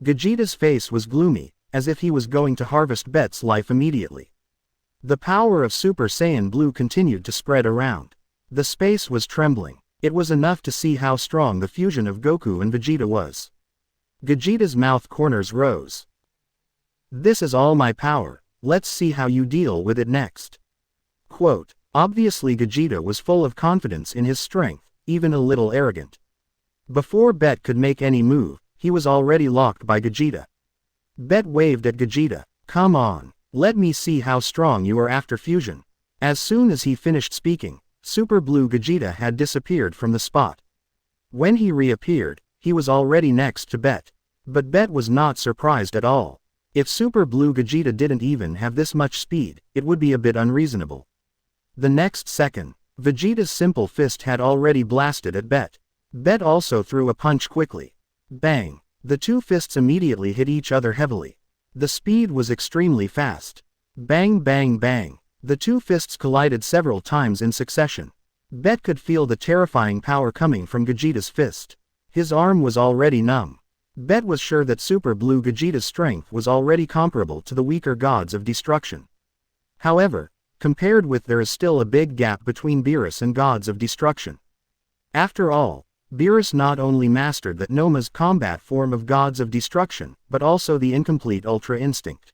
Gogeta's face was gloomy, as if he was going to harvest Bet's life immediately. The power of Super Saiyan Blue continued to spread around. The space was trembling. It was enough to see how strong the fusion of Goku and Vegeta was. Gogeta's mouth corners rose. "This is all my power, let's see how you deal with it next." Quote. Obviously Gogeta was full of confidence in his strength, even a little arrogant. Before Bet could make any move, he was already locked by Gogeta. Bet waved at Gogeta. "Come on, let me see how strong you are after fusion." As soon as he finished speaking, Super Blue Gogeta had disappeared from the spot. When he reappeared, he was already next to Bet. But Bet was not surprised at all. If Super Blue Gogeta didn't even have this much speed, it would be a bit unreasonable. The next second, Vegeta's simple fist had already blasted at Bet. Bet also threw a punch quickly. Bang! The two fists immediately hit each other heavily. The speed was extremely fast. Bang bang bang! The two fists collided several times in succession. Bet could feel the terrifying power coming from Gogeta's fist. His arm was already numb. Bet was sure that Super Blue Gogeta's strength was already comparable to the weaker gods of destruction. However, compared with, there is still a big gap between Beerus and gods of destruction. After all, Beerus not only mastered that Noma's combat form of gods of destruction, but also the incomplete Ultra Instinct.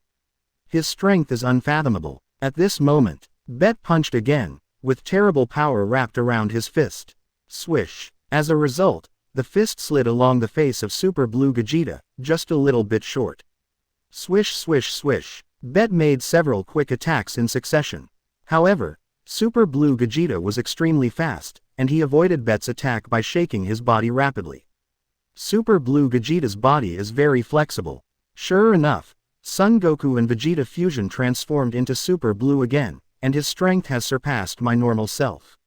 His strength is unfathomable. At this moment, Bet punched again, with terrible power wrapped around his fist. Swish! As a result, the fist slid along the face of Super Blue Gogeta, just a little bit short. Swish swish swish! Bet made several quick attacks in succession. However, Super Blue Gogeta was extremely fast, and he avoided Bet's attack by shaking his body rapidly. Super Blue Gogeta's body is very flexible. Sure enough, Son Goku and Vegeta fusion transformed into Super Blue again, and his strength has surpassed my normal self.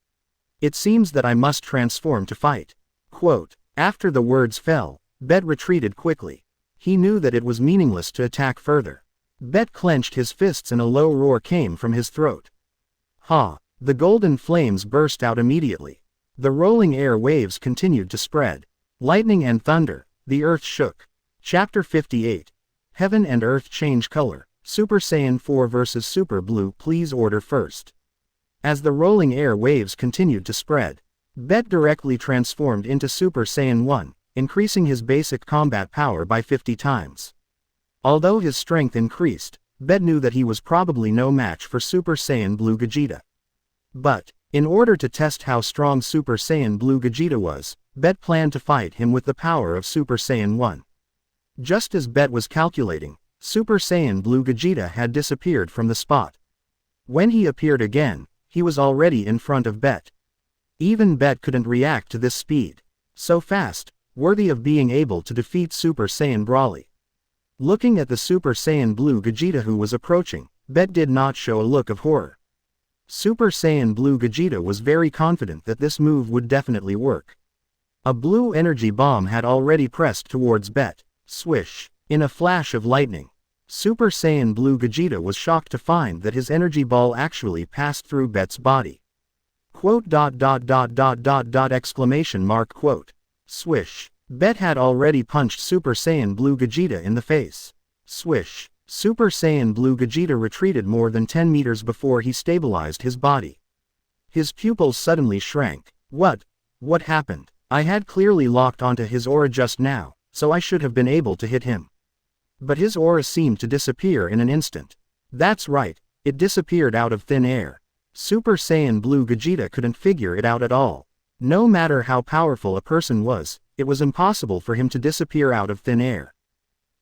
It seems that I must transform to fight. Quote. After the words fell, Bet retreated quickly. He knew that it was meaningless to attack further. Bet clenched his fists and a low roar came from his throat. Ha! The golden flames burst out immediately. The rolling air waves continued to spread. Lightning and thunder, the earth shook. Chapter 58. Heaven and Earth change color. Super Saiyan 4 vs Super Blue, please order first. As the rolling air waves continued to spread, Bet directly transformed into Super Saiyan 1, increasing his basic combat power by 50 times. Although his strength increased, Bet knew that he was probably no match for Super Saiyan Blue Gogeta. But, in order to test how strong Super Saiyan Blue Gogeta was, Bet planned to fight him with the power of Super Saiyan 1. Just as Bet was calculating, Super Saiyan Blue Gogeta had disappeared from the spot. When he appeared again, he was already in front of Bet. Even Bet couldn't react to this speed. So fast, worthy of being able to defeat Super Saiyan Broly. Looking at the Super Saiyan Blue Gogeta who was approaching, Bet did not show a look of horror. Super Saiyan Blue Gogeta was very confident that this move would definitely work. A blue energy bomb had already pressed towards Bet. Swish! In a flash of lightning, Super Saiyan Blue Gogeta was shocked to find that his energy ball actually passed through Bet's body. Quote. Exclamation mark quote. Swish! Bet had already punched Super Saiyan Blue Gogeta in the face. Swish! Super Saiyan Blue Gogeta retreated more than 10 meters before he stabilized his body. His pupils suddenly shrank. What happened? I had clearly locked onto his aura just now, so I should have been able to hit him. But his aura seemed to disappear in an instant. That's right, it disappeared out of thin air. Super Saiyan Blue Gogeta couldn't figure it out at all. No matter how powerful a person was, it was impossible for him to disappear out of thin air.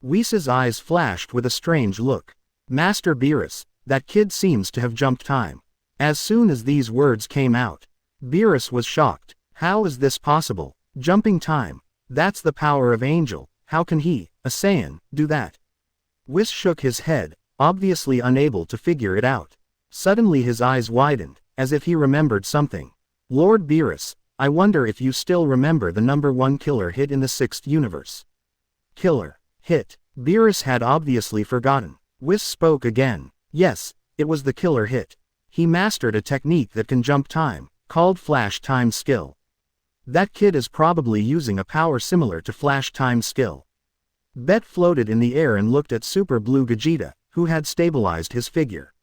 Whis' eyes flashed with a strange look. Master Beerus, that kid seems to have jumped time. As soon as these words came out, Beerus was shocked. How is this possible? Jumping time? That's the power of Angel. How can he, a Saiyan, do that? Whis shook his head, obviously unable to figure it out. Suddenly his eyes widened, as if he remembered something. Lord Beerus, I wonder if you still remember the #1 killer hit in the 6th universe. Killer hit. Beerus had obviously forgotten. Whis spoke again. Yes, it was the killer hit. He mastered a technique that can jump time, called Flash Time Skill. That kid is probably using a power similar to Flash Time Skill. Bet floated in the air and looked at Super Blue Gogeta, who had stabilized his figure.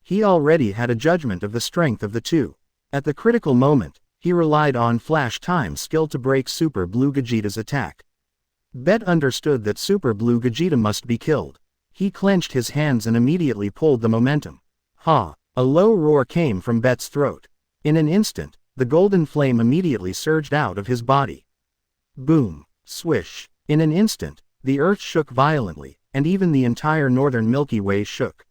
He already had a judgment of the strength of the two. At the critical moment, he relied on Flash Time's skill to break Super Blue Gogeta's attack. Bet understood that Super Blue Gogeta must be killed. He clenched his hands and immediately pulled the momentum. Ha! A low roar came from Bet's throat. In an instant, the golden flame immediately surged out of his body. Boom! Swish! In an instant, the earth shook violently, and even the entire northern Milky Way shook.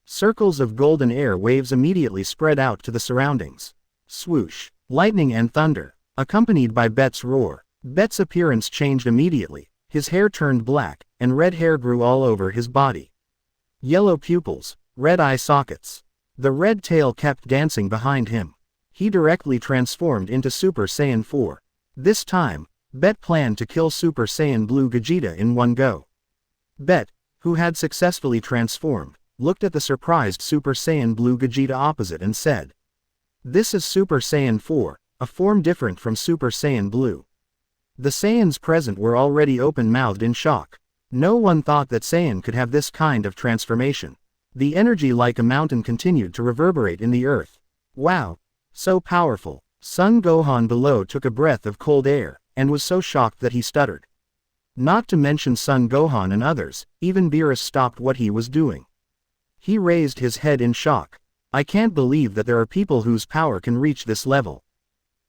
Circles of golden air waves immediately spread out to the surroundings. Swoosh! Lightning and thunder, accompanied by Bet's roar. Bet's appearance changed immediately. His hair turned black, and red hair grew all over his body. Yellow pupils, red eye sockets. The red tail kept dancing behind him. He directly transformed into Super Saiyan 4. This time, Bet planned to kill Super Saiyan Blue Gogeta in one go. Bet, who had successfully transformed, looked at the surprised Super Saiyan Blue Gogeta opposite and said, "This is Super Saiyan 4, a form different from Super Saiyan Blue." The Saiyans present were already open-mouthed in shock. No one thought that Saiyan could have this kind of transformation. The energy like a mountain continued to reverberate in the earth. Wow! So powerful. Son Gohan below took a breath of cold air, and was so shocked that he stuttered. Not to mention Son Gohan and others, even Beerus stopped what he was doing. He raised his head in shock. "I can't believe that there are people whose power can reach this level."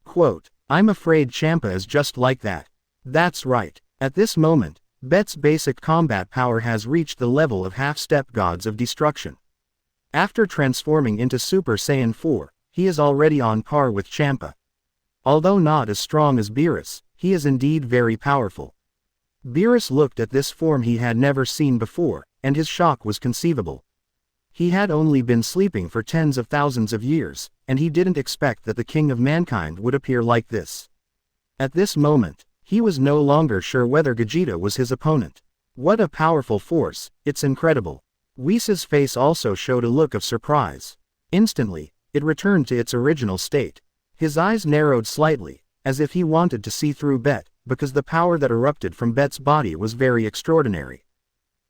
Quote, "I'm afraid Champa is just like that." That's right. At this moment, Bet's basic combat power has reached the level of half-step gods of destruction. After transforming into Super Saiyan 4, he is already on par with Champa. Although not as strong as Beerus, he is indeed very powerful. Beerus looked at this form he had never seen before, and his shock was conceivable. He had only been sleeping for tens of thousands of years, and he didn't expect that the king of mankind would appear like this. At this moment, he was no longer sure whether Gogeta was his opponent. What a powerful force, it's incredible. Whis' face also showed a look of surprise. Instantly, it returned to its original state. His eyes narrowed slightly, as if he wanted to see through Bet, because the power that erupted from Bet's body was very extraordinary.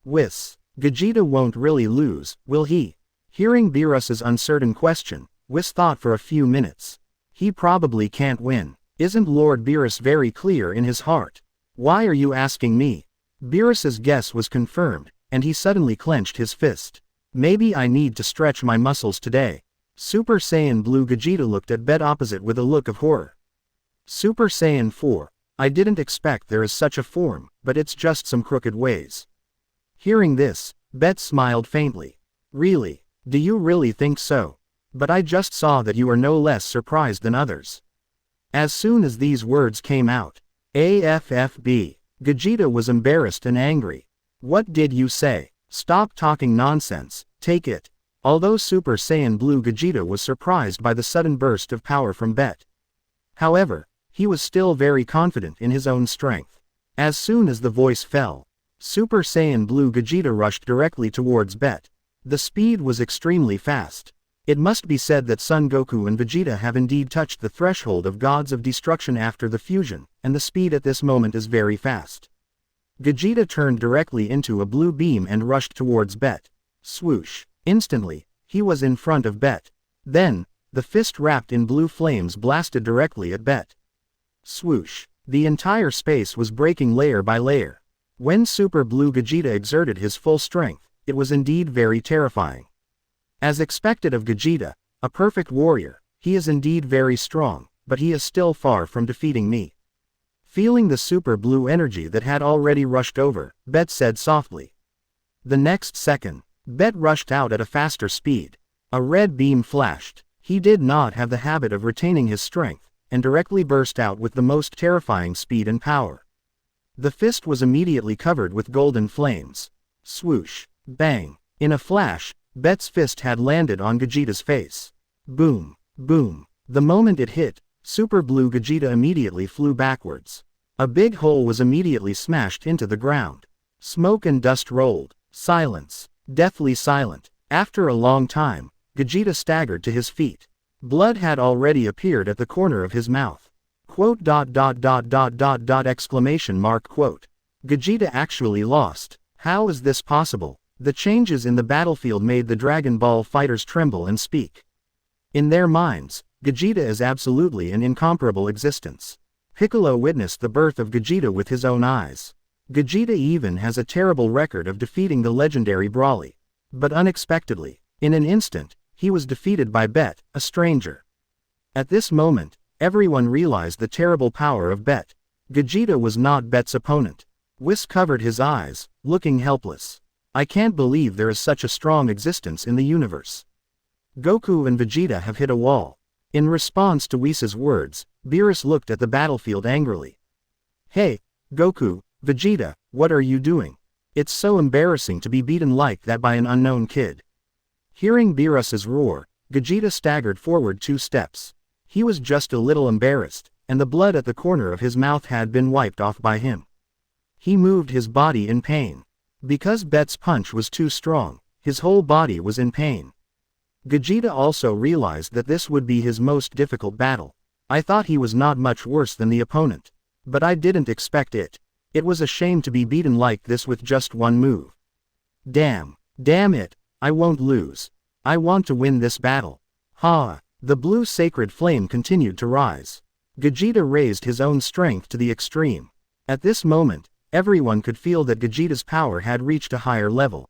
Whis, Gogeta won't really lose, will he? Hearing Beerus's uncertain question, Whis thought for a few minutes. He probably can't win. Isn't Lord Beerus very clear in his heart? Why are you asking me? Beerus's guess was confirmed, and he suddenly clenched his fist. Maybe I need to stretch my muscles today. Super Saiyan Blue Gogeta looked at Bet opposite with a look of horror. Super Saiyan 4, I didn't expect there is such a form, but it's just some crooked ways. Hearing this, Bet smiled faintly. Really? Do you really think so? But I just saw that you are no less surprised than others. As soon as these words came out, AFFB, Gogeta was embarrassed and angry. What did you say? Stop talking nonsense, take it. Although Super Saiyan Blue Gogeta was surprised by the sudden burst of power from Bet. However, he was still very confident in his own strength. As soon as the voice fell, Super Saiyan Blue Gogeta rushed directly towards Bet. The speed was extremely fast. It must be said that Son Goku and Vegeta have indeed touched the threshold of gods of destruction after the fusion, and the speed at this moment is very fast. Gogeta turned directly into a blue beam and rushed towards Bet. Swoosh! Instantly, he was in front of Bet. Then, the fist wrapped in blue flames blasted directly at Bet. Swoosh! The entire space was breaking layer by layer. When Super Blue Gogeta exerted his full strength, it was indeed very terrifying. As expected of Gogeta, a perfect warrior, he is indeed very strong, but he is still far from defeating me. Feeling the super blue energy that had already rushed over, Bet said softly. The next second, Bet rushed out at a faster speed. A red beam flashed. He did not have the habit of retaining his strength, and directly burst out with the most terrifying speed and power. The fist was immediately covered with golden flames. Swoosh! Bang! In a flash, Bet's fist had landed on Gogeta's face. Boom! Boom! The moment it hit, Super Blue Gogeta immediately flew backwards. A big hole was immediately smashed into the ground. Smoke and dust rolled. Silence. Deathly silent. After a long time, Gogeta staggered to his feet. Blood had already appeared at the corner of his mouth. Quote. Exclamation mark quote. Gogeta actually lost. How is this possible? The changes in the battlefield made the Dragon Ball fighters tremble and speak. In their minds, Gogeta is absolutely an incomparable existence. Piccolo witnessed the birth of Gogeta with his own eyes. Gogeta even has a terrible record of defeating the legendary Broly. But unexpectedly, in an instant, he was defeated by Bet, a stranger. At this moment, everyone realized the terrible power of Bet. Gogeta was not Bet's opponent. Whis covered his eyes, looking helpless. I can't believe there is such a strong existence in the universe. Goku and Vegeta have hit a wall. In response to Whis' words, Beerus looked at the battlefield angrily. Hey, Goku, Vegeta, what are you doing? It's so embarrassing to be beaten like that by an unknown kid. Hearing Beerus's roar, Gogeta staggered forward 2 steps. He was just a little embarrassed, and the blood at the corner of his mouth had been wiped off by him. He moved his body in pain. Because Bet's punch was too strong, his whole body was in pain. Gogeta also realized that this would be his most difficult battle. I thought he was not much worse than the opponent. But I didn't expect it. It was a shame to be beaten like this with just one move. Damn it, I won't lose. I want to win this battle. Ha! The blue sacred flame continued to rise. Gogeta raised his own strength to the extreme. At this moment, everyone could feel that Gogeta's power had reached a higher level.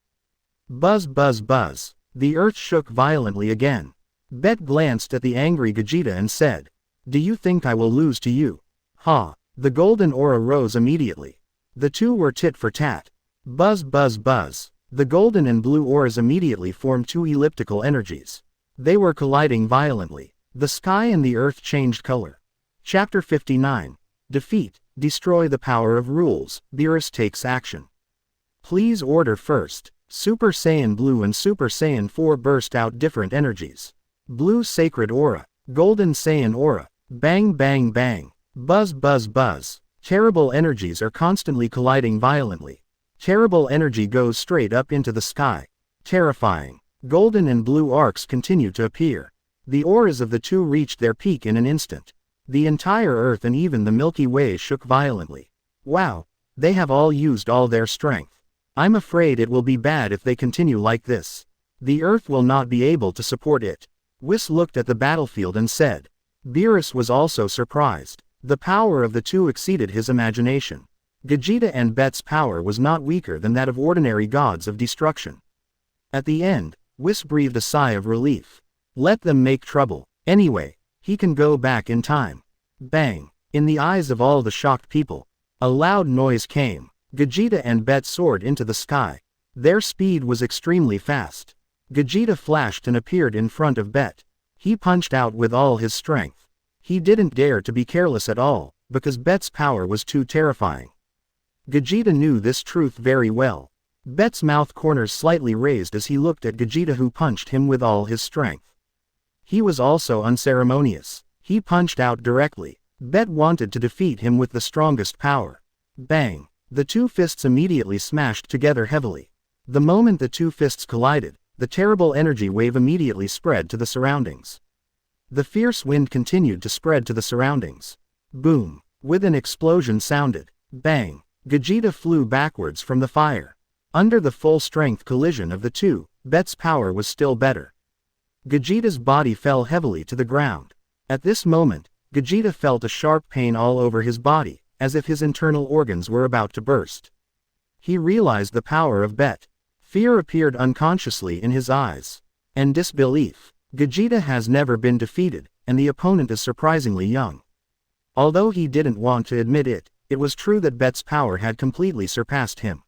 Buzz buzz buzz. The earth shook violently again. Bet glanced at the angry Gogeta and said, "Do you think I will lose to you?" Ha! The golden aura rose immediately. The two were tit for tat. Buzz buzz buzz. The golden and blue auras immediately formed 2 elliptical energies. They were colliding violently. The sky and the earth changed color. Chapter 59. Defeat, destroy the power of rules, Beerus takes action. Please order first. Super Saiyan Blue and Super Saiyan 4 burst out different energies. Blue Sacred Aura. Golden Saiyan Aura. Bang bang bang. Buzz buzz buzz. Terrible energies are constantly colliding violently. Terrible energy goes straight up into the sky. Terrifying. Golden and blue arcs continue to appear. The auras of the two reached their peak in an instant. The entire Earth and even the Milky Way shook violently. Wow, they have all used all their strength. I'm afraid it will be bad if they continue like this. The Earth will not be able to support it. Whis looked at the battlefield and said. Beerus was also surprised. The power of the two exceeded his imagination. Gogeta and Bet's power was not weaker than that of ordinary gods of destruction. At the end, Whis breathed a sigh of relief. Let them make trouble. Anyway, he can go back in time. Bang! In the eyes of all the shocked people, a loud noise came. Gogeta and Bet soared into the sky. Their speed was extremely fast. Gogeta flashed and appeared in front of Bet. He punched out with all his strength. He didn't dare to be careless at all, because Bet's power was too terrifying. Gogeta knew this truth very well. Bet's mouth corners slightly raised as he looked at Gogeta, who punched him with all his strength. He was also unceremonious. He punched out directly. Bet wanted to defeat him with the strongest power. Bang! The two fists immediately smashed together heavily. The moment the two fists collided, the terrible energy wave immediately spread to the surroundings. The fierce wind continued to spread to the surroundings. Boom! With an explosion sounded. Bang! Gogeta flew backwards from the fire. Under the full strength collision of the two, Bet's power was still better. Gogeta's body fell heavily to the ground. At this moment, Gogeta felt a sharp pain all over his body, as if his internal organs were about to burst. He realized the power of Bet. Fear appeared unconsciously in his eyes. And disbelief. Gogeta has never been defeated, and the opponent is surprisingly young. Although he didn't want to admit it, it was true that Bet's power had completely surpassed him.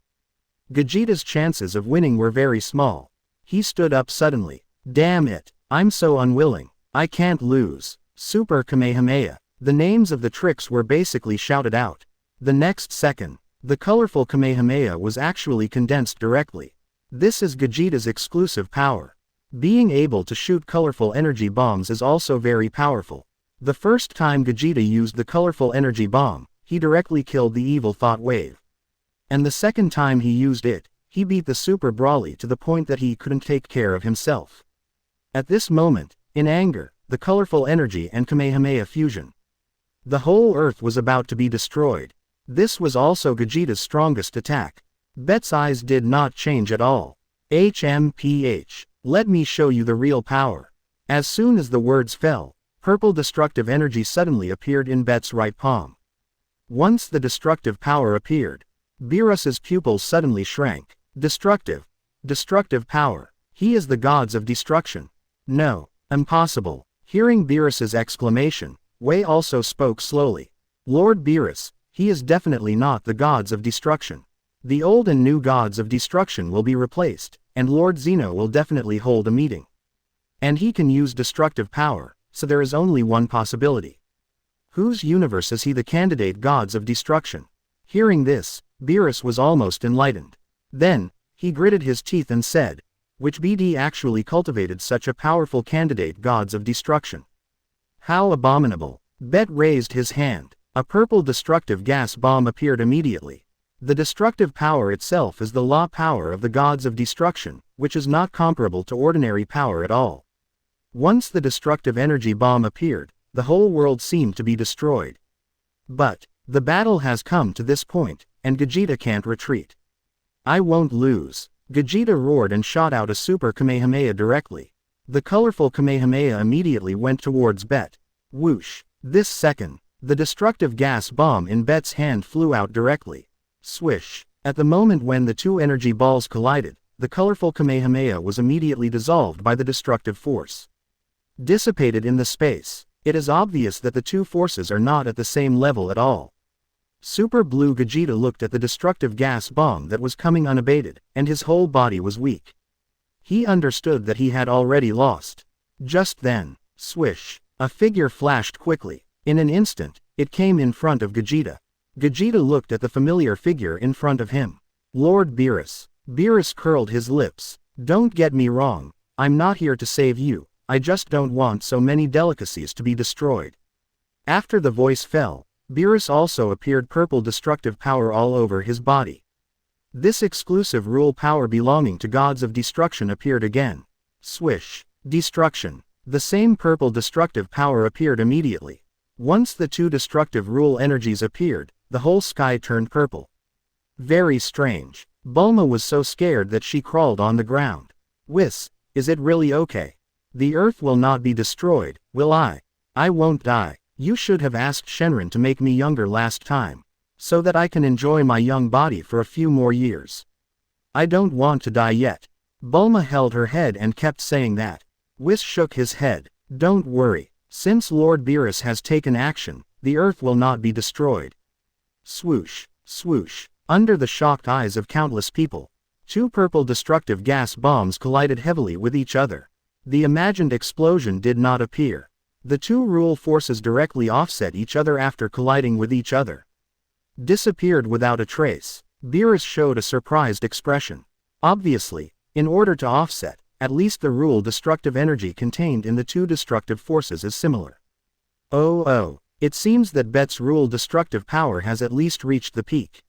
Gogeta's chances of winning were very small. He stood up suddenly. Damn it, I'm so unwilling. I can't lose. Super Kamehameha. The names of the tricks were basically shouted out. The next second, the colorful Kamehameha was actually condensed directly. This is Gogeta's exclusive power. Being able to shoot colorful energy bombs is also very powerful. The first time Gogeta used the colorful energy bomb, he directly killed the evil thought wave. And the second time he used it, he beat the Super Broly to the point that he couldn't take care of himself. At this moment, in anger, the colorful energy and Kamehameha fusion. The whole Earth was about to be destroyed. This was also Gogeta's strongest attack. Bet's eyes did not change at all. HMPH. Let me show you the real power. As soon as the words fell, purple destructive energy suddenly appeared in Bet's right palm. Once the destructive power appeared, Beerus's pupils suddenly shrank. Destructive power. He is the gods of destruction. No, impossible. Hearing Beerus's exclamation, Wei also spoke slowly. Lord Beerus, he is definitely not the gods of destruction. The old and new gods of destruction will be replaced, and Lord Zeno will definitely hold a meeting. And he can use destructive power, so there is only one possibility. Whose universe is he the candidate gods of destruction? Hearing this, Beerus was almost enlightened. Then, he gritted his teeth and said, which BD actually cultivated such a powerful candidate gods of destruction? How abominable. Bet raised his hand. A purple destructive gas bomb appeared immediately. The destructive power itself is the law power of the gods of destruction, which is not comparable to ordinary power at all. Once the destructive energy bomb appeared, the whole world seemed to be destroyed. But, the battle has come to this point, and Gogeta can't retreat. I won't lose. Gogeta roared and shot out a super Kamehameha directly. The colorful Kamehameha immediately went towards Bet. Whoosh. This second, the destructive gas bomb in Bet's hand flew out directly. Swish. At the moment when the two energy balls collided, the colorful Kamehameha was immediately dissolved by the destructive force. Dissipated in the space. It is obvious that the two forces are not at the same level at all. Super Blue Gogeta looked at the destructive gas bomb that was coming unabated, and his whole body was weak. He understood that he had already lost. Just then, swish, a figure flashed quickly. In an instant, it came in front of Gogeta. Gogeta looked at the familiar figure in front of him. Lord Beerus. Beerus curled his lips. Don't get me wrong, I'm not here to save you, I just don't want so many delicacies to be destroyed. After the voice fell, Beerus also appeared purple destructive power all over his body. This exclusive rule power belonging to gods of destruction appeared again. Swish. Destruction. The same purple destructive power appeared immediately. Once the two destructive rule energies appeared, the whole sky turned purple. Very strange. Bulma was so scared that she crawled on the ground. Whis, is it really okay? The earth will not be destroyed, will I? I won't die. You should have asked Shenron to make me younger last time, so that I can enjoy my young body for a few more years. I don't want to die yet. Bulma held her head and kept saying that. Whis shook his head. Don't worry. Since Lord Beerus has taken action, the earth will not be destroyed. Swoosh, swoosh. Under the shocked eyes of countless people, two purple destructive gas bombs collided heavily with each other. The imagined explosion did not appear. The two rule forces directly offset each other after colliding with each other. Disappeared without a trace. Beerus showed a surprised expression. Obviously, in order to offset, at least the rule destructive energy contained in the two destructive forces is similar. Oh, it seems that Bet's rule destructive power has at least reached the peak.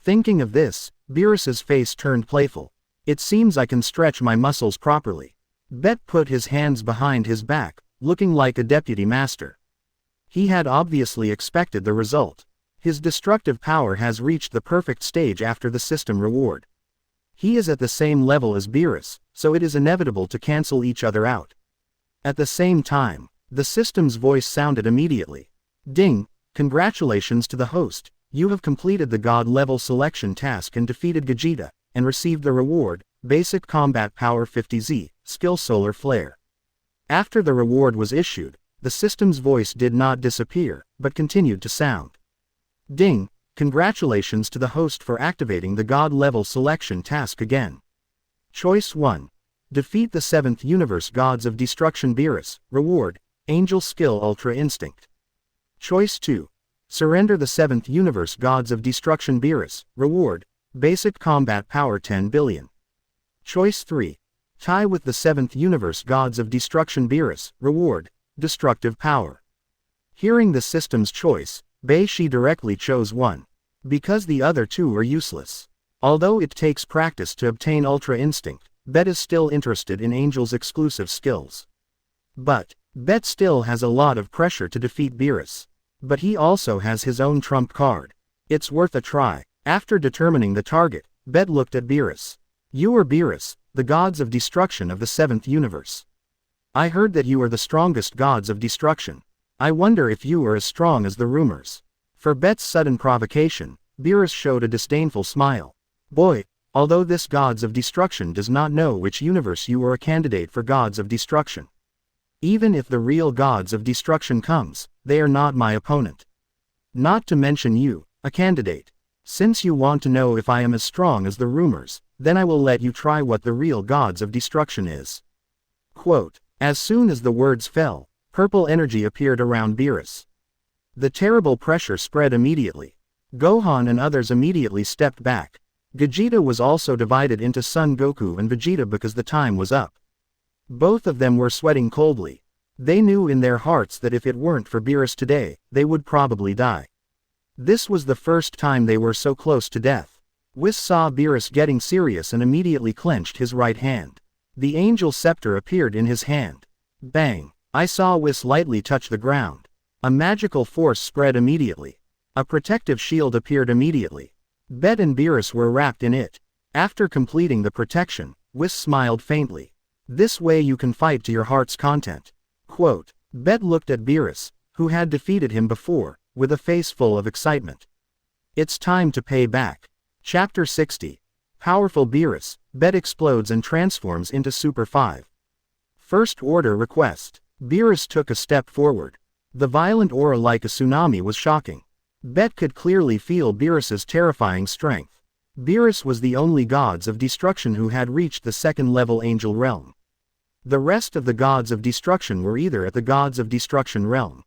Thinking of this, Beerus's face turned playful. It seems I can stretch my muscles properly. Bet put his hands behind his back, looking like a deputy master. He had obviously expected the result. His destructive power has reached the perfect stage after the system reward. He is at the same level as Beerus, so it is inevitable to cancel each other out. At the same time, the system's voice sounded immediately. Ding, congratulations to the host, you have completed the God level selection task and defeated Gogeta, and received the reward, Basic Combat Power 50Z, Skill Solar Flare. After the reward was issued, the system's voice did not disappear, but continued to sound. Ding, congratulations to the host for activating the God level selection task again. Choice 1. Defeat the 7th Universe Gods of Destruction Beerus, reward, Angel Skill Ultra Instinct. Choice 2. Surrender the 7th Universe Gods of Destruction Beerus, reward, Basic Combat Power 10 billion. Choice 3. Tie with the 7th Universe Gods of Destruction Beerus, reward, Destructive Power. Hearing the system's choice, Bei-Shi directly chose one. Because the other two are useless. Although it takes practice to obtain Ultra Instinct, Bet is still interested in Angel's exclusive skills. But, Bet still has a lot of pressure to defeat Beerus. But he also has his own trump card. It's worth a try. After determining the target, Bet looked at Beerus. You are Beerus, the gods of destruction of the 7th universe. I heard that you are the strongest gods of destruction. I wonder if you are as strong as the rumors. For Bet's sudden provocation, Beerus showed a disdainful smile. Boy, although this gods of destruction does not know which universe you are a candidate for gods of destruction. Even if the real gods of destruction comes, they are not my opponent. Not to mention you, a candidate. Since you want to know if I am as strong as the rumors, then I will let you try what the real gods of destruction is. Quote, as soon as the words fell, purple energy appeared around Beerus. The terrible pressure spread immediately. Gohan and others immediately stepped back. Vegeta was also divided into Son Goku and Vegeta because the time was up. Both of them were sweating coldly. They knew in their hearts that if it weren't for Beerus today, they would probably die. This was the first time they were so close to death. Whis saw Beerus getting serious and immediately clenched his right hand. The angel scepter appeared in his hand. Bang! I saw Whis lightly touch the ground. A magical force spread immediately. A protective shield appeared immediately. Bet and Beerus were wrapped in it. After completing the protection, Whis smiled faintly. This way you can fight to your heart's content. Quote, Bet looked at Beerus, who had defeated him before, with a face full of excitement. It's time to pay back. Chapter 60. Powerful Beerus, Bet explodes and transforms into Super 5. First Order Request. Beerus took a step forward. The violent aura like a tsunami was shocking. Bet could clearly feel Beerus's terrifying strength. Beerus was the only gods of destruction who had reached the 2nd level angel realm. The rest of the gods of destruction were either at the gods of destruction realm,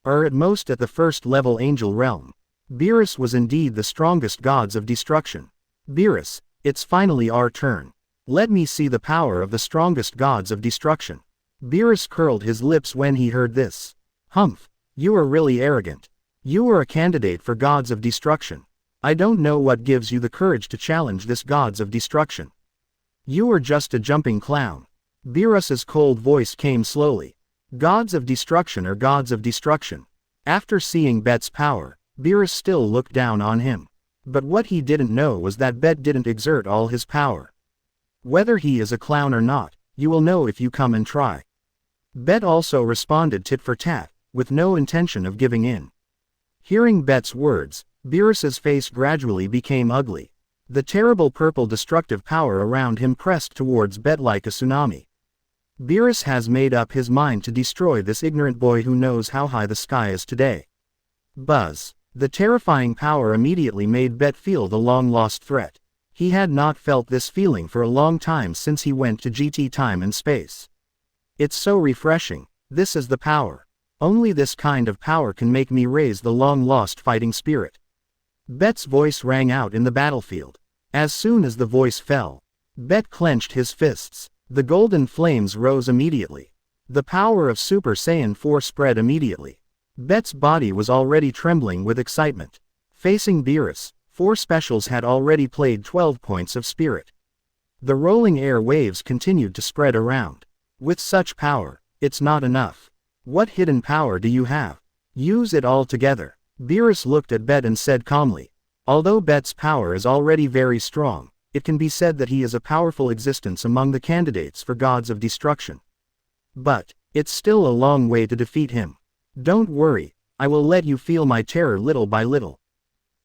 or at most at the 1st level angel realm. Beerus was indeed the strongest gods of destruction. Beerus, it's finally our turn. Let me see the power of the strongest gods of destruction. Beerus curled his lips when he heard this. Humph, you are really arrogant. You are a candidate for gods of destruction. I don't know what gives you the courage to challenge this gods of destruction. You are just a jumping clown. Beerus's cold voice came slowly. Gods of destruction are gods of destruction. After seeing Bet's power, Beerus still looked down on him. But what he didn't know was that Bet didn't exert all his power. Whether he is a clown or not, you will know if you come and try. Bet also responded tit for tat, with no intention of giving in. Hearing Bet's words, Beerus's face gradually became ugly. The terrible purple destructive power around him pressed towards Bet like a tsunami. Beerus has made up his mind to destroy this ignorant boy who knows how high the sky is today. Buzz. The terrifying power immediately made Bet feel the long-lost threat. He had not felt this feeling for a long time since he went to GT time and space. It's so refreshing. This is the power. Only this kind of power can make me raise the long-lost fighting spirit. Bet's voice rang out in the battlefield. As soon as the voice fell, Bet clenched his fists. The golden flames rose immediately. The power of Super Saiyan 4 spread immediately. Bet's body was already trembling with excitement. Facing Beerus, 4 specials had already played 12 points of spirit. The rolling air waves continued to spread around. With such power, it's not enough. What hidden power do you have? Use it all together. Beerus looked at Bet and said calmly. Although Bet's power is already very strong, it can be said that he is a powerful existence among the candidates for gods of destruction. But, it's still a long way to defeat him. Don't worry, I will let you feel my terror little by little.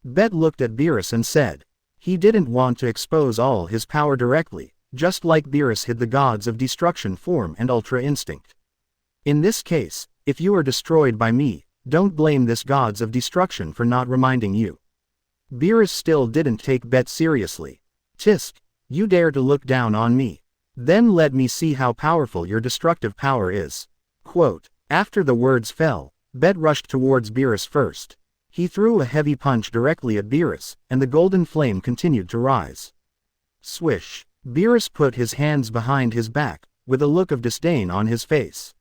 Bet looked at Beerus and said. He didn't want to expose all his power directly, just like Beerus hid the gods of destruction form and ultra instinct. In this case, if you are destroyed by me, don't blame this gods of destruction for not reminding you. Beerus still didn't take Bet seriously. Tisk, you dare to look down on me. Then let me see how powerful your destructive power is. Quote, after the words fell, Bet rushed towards Beerus first. He threw a heavy punch directly at Beerus, and the golden flame continued to rise. Swish. Beerus put his hands behind his back, with a look of disdain on his face.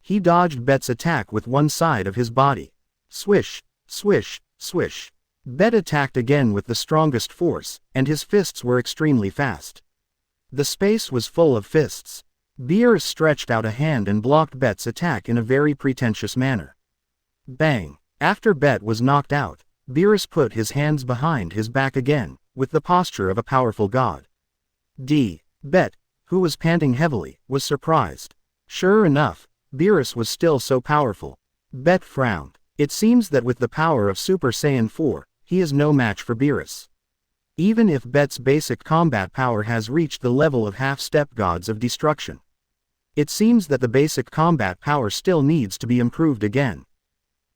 He dodged Bet's attack with one side of his body. Swish, swish, swish. Bet attacked again with the strongest force, and his fists were extremely fast. The space was full of fists. Beerus stretched out a hand and blocked Bet's attack in a very pretentious manner. Bang! After Bet was knocked out, Beerus put his hands behind his back again, with the posture of a powerful god. Bet, who was panting heavily, was surprised. Sure enough, Beerus was still so powerful. Bet frowned. It seems that with the power of Super Saiyan 4, he is no match for Beerus. Even if Bet's basic combat power has reached the level of half-step gods of destruction, it seems that the basic combat power still needs to be improved again.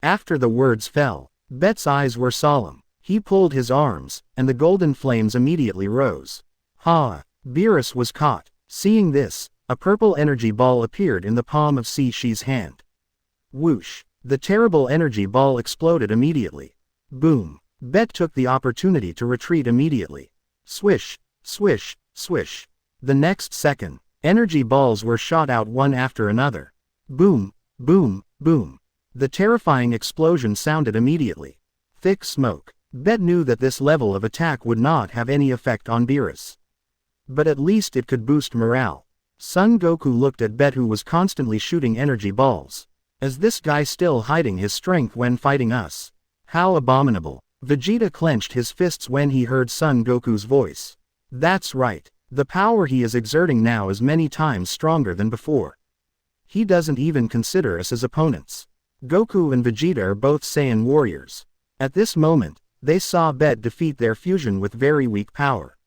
After the words fell, Bet's eyes were solemn. He pulled his arms, and the golden flames immediately rose. Beerus was caught. Seeing this, a purple energy ball appeared in the palm of Shi's hand. Whoosh! The terrible energy ball exploded immediately. Boom! Bet took the opportunity to retreat immediately. Swish, swish, swish. The next second, energy balls were shot out one after another. Boom, boom, boom. The terrifying explosion sounded immediately. Thick smoke. Bet knew that this level of attack would not have any effect on Beerus. But at least it could boost morale. Son Goku looked at Bet, who was constantly shooting energy balls. Is this guy still hiding his strength when fighting us? How abominable. Vegeta clenched his fists when he heard Son Goku's voice. That's right. The power he is exerting now is many times stronger than before. He doesn't even consider us as opponents. Goku and Vegeta are both Saiyan warriors. At this moment, they saw Bet defeat their fusion with very weak power.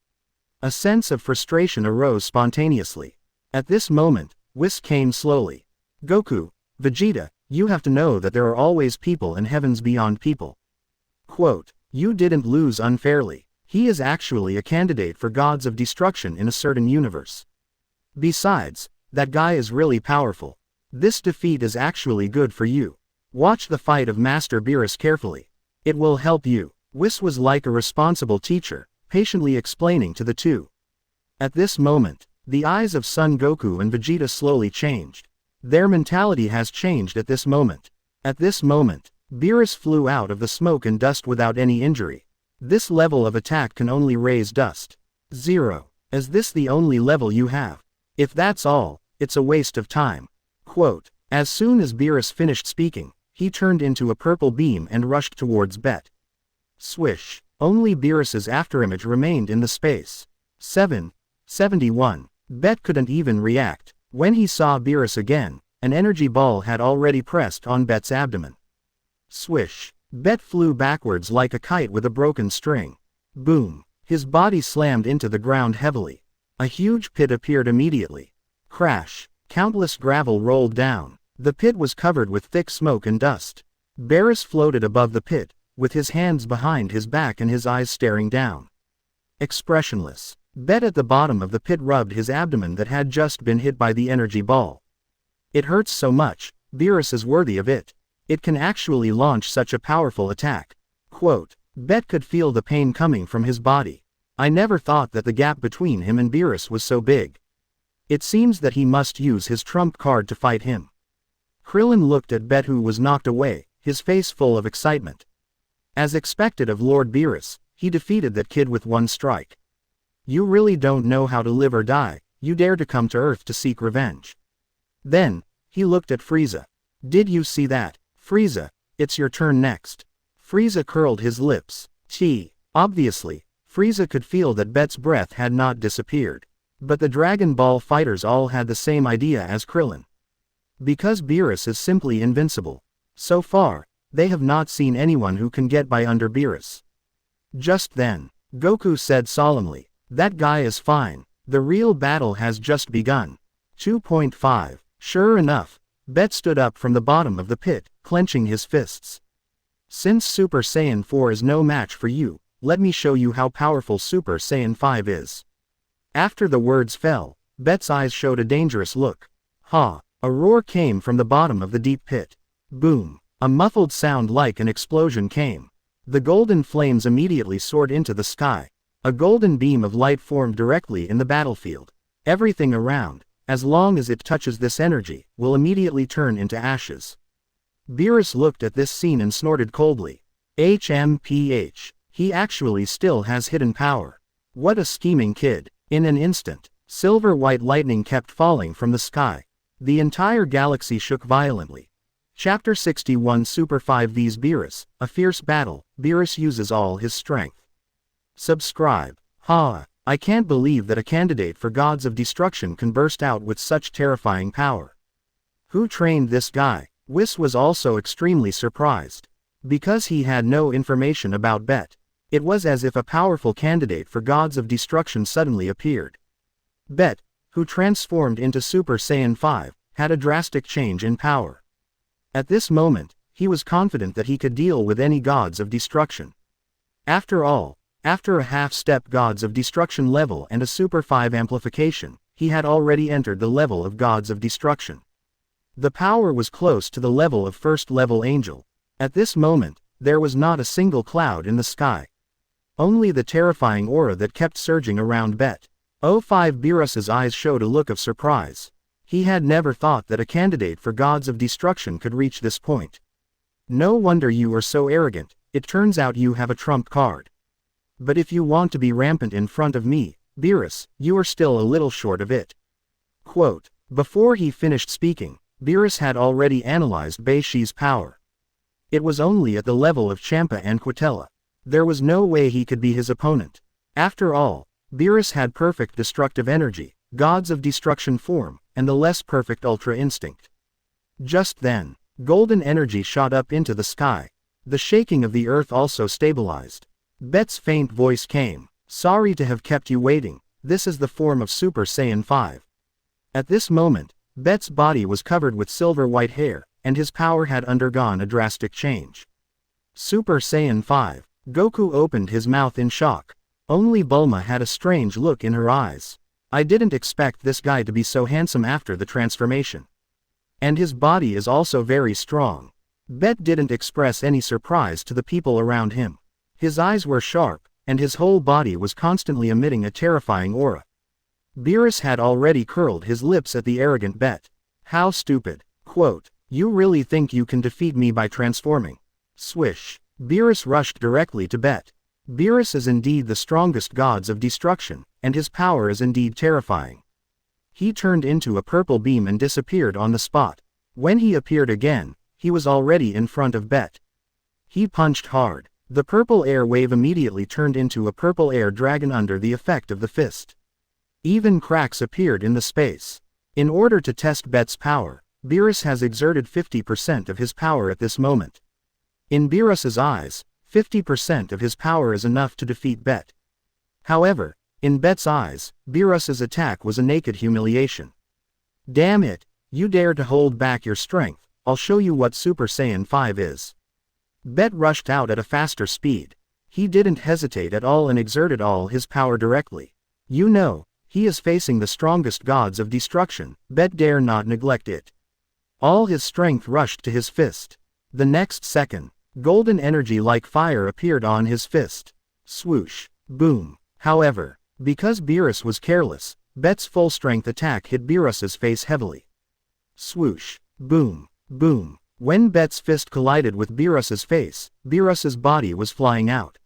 A sense of frustration arose spontaneously. At this moment, Whis came slowly. Goku, Vegeta, you have to know that there are always people in heavens beyond people. Quote, you didn't lose unfairly. He is actually a candidate for gods of destruction in a certain universe. Besides, that guy is really powerful. This defeat is actually good for you. Watch the fight of Master Beerus carefully. It will help you. Whis was like a responsible teacher, patiently explaining to the two. At this moment, the eyes of Son Goku and Vegeta slowly changed. Their mentality has changed at this moment. At this moment, Beerus flew out of the smoke and dust without any injury. This level of attack can only raise dust. 0. Is this the only level you have? If that's all, it's a waste of time. Quote, as soon as Beerus finished speaking, he turned into a purple beam and rushed towards Bet. Swish. Only Beerus's afterimage remained in the space. 71. Bet couldn't even react. When he saw Beerus again, an energy ball had already pressed on Bet's abdomen. Swish. Bet flew backwards like a kite with a broken string. Boom. His body slammed into the ground heavily. A huge pit appeared immediately. Crash. Countless gravel rolled down. The pit was covered with thick smoke and dust. Beerus floated above the pit, with his hands behind his back and his eyes staring down. Expressionless. Bet at the bottom of the pit rubbed his abdomen that had just been hit by the energy ball. It hurts so much, Beerus is worthy of it. It can actually launch such a powerful attack. Quote, Bet could feel the pain coming from his body. I never thought that the gap between him and Beerus was so big. It seems that he must use his trump card to fight him. Krillin looked at Bet, who was knocked away, his face full of excitement. As expected of Lord Beerus, he defeated that kid with one strike. You really don't know how to live or die, you dare to come to Earth to seek revenge. Then, he looked at Frieza. Did you see that? Frieza, it's your turn next. Frieza curled his lips. Obviously, Frieza could feel that Bet's breath had not disappeared. But the Dragon Ball fighters all had the same idea as Krillin. Because Beerus is simply invincible. So far, they have not seen anyone who can get by under Beerus. Just then, Goku said solemnly, that guy is fine. The real battle has just begun. 2.5. Sure enough, Bet stood up from the bottom of the pit, clenching his fists. Since Super Saiyan 4 is no match for you, let me show you how powerful Super Saiyan 5 is. After the words fell, Bet's eyes showed a dangerous look. A roar came from the bottom of the deep pit. Boom. A muffled sound like an explosion came. The golden flames immediately soared into the sky. A golden beam of light formed directly in the battlefield. Everything around, as long as it touches this energy, will immediately turn into ashes. Beerus looked at this scene and snorted coldly. HMPH. He actually still has hidden power. What a scheming kid. In an instant, silver-white lightning kept falling from the sky. The entire galaxy shook violently. Chapter 61 Super 5 vs Beerus, a fierce battle. Beerus uses all his strength. Subscribe. I can't believe that a candidate for Gods of Destruction can burst out with such terrifying power. Who trained this guy? Whis was also extremely surprised. Because he had no information about Bet. It was as if a powerful candidate for Gods of Destruction suddenly appeared. Bet, who transformed into Super Saiyan 5, had a drastic change in power. At this moment, he was confident that he could deal with any Gods of Destruction. After all, after a half-step Gods of Destruction level and a Super 5 amplification, he had already entered the level of Gods of Destruction. The power was close to the level of first-level Angel. At this moment, there was not a single cloud in the sky. Only the terrifying aura that kept surging around Bet. 05 Beerus's eyes showed a look of surprise. He had never thought that a candidate for Gods of Destruction could reach this point. No wonder you are so arrogant, it turns out you have a trump card. But if you want to be rampant in front of me, Beerus, you are still a little short of it. Quote. Before he finished speaking, Beerus had already analyzed Beishi's power. It was only at the level of Champa and Quitella. There was no way he could be his opponent. After all, Beerus had perfect destructive energy, Gods of Destruction form, and the less perfect Ultra Instinct. Just then, golden energy shot up into the sky. The shaking of the earth also stabilized. Bet's faint voice came. Sorry to have kept you waiting, this is the form of Super Saiyan 5. At this moment, Bet's body was covered with silver-white hair, and his power had undergone a drastic change. Super Saiyan 5. Goku opened his mouth in shock. Only Bulma had a strange look in her eyes. I didn't expect this guy to be so handsome after the transformation. And his body is also very strong. Bet didn't express any surprise to the people around him. His eyes were sharp, and his whole body was constantly emitting a terrifying aura. Beerus had already curled his lips at the arrogant Bet. How stupid. Quote. You really think you can defeat me by transforming? Swish. Beerus rushed directly to Bet. Beerus is indeed the strongest Gods of Destruction, and his power is indeed terrifying. He turned into a purple beam and disappeared on the spot. When he appeared again, he was already in front of Bet. He punched hard. The purple air wave immediately turned into a purple air dragon under the effect of the fist. Even cracks appeared in the space. In order to test Bet's power, Beerus has exerted 50% of his power at this moment. In Beerus's eyes, 50% of his power is enough to defeat Bet. However, in Bet's eyes, Beerus's attack was a naked humiliation. Damn it, you dare to hold back your strength, I'll show you what Super Saiyan 5 is. Bet rushed out at a faster speed. He didn't hesitate at all and exerted all his power directly. You know, he is facing the strongest Gods of Destruction, Bet dare not neglect it. All his strength rushed to his fist. The next second, golden energy like fire appeared on his fist. Swoosh. Boom. However, because Beerus was careless, Bet's full-strength attack hit Beerus's face heavily. Swoosh. Boom. Boom. When Bet's fist collided with Beerus's face, Beerus's body was flying out.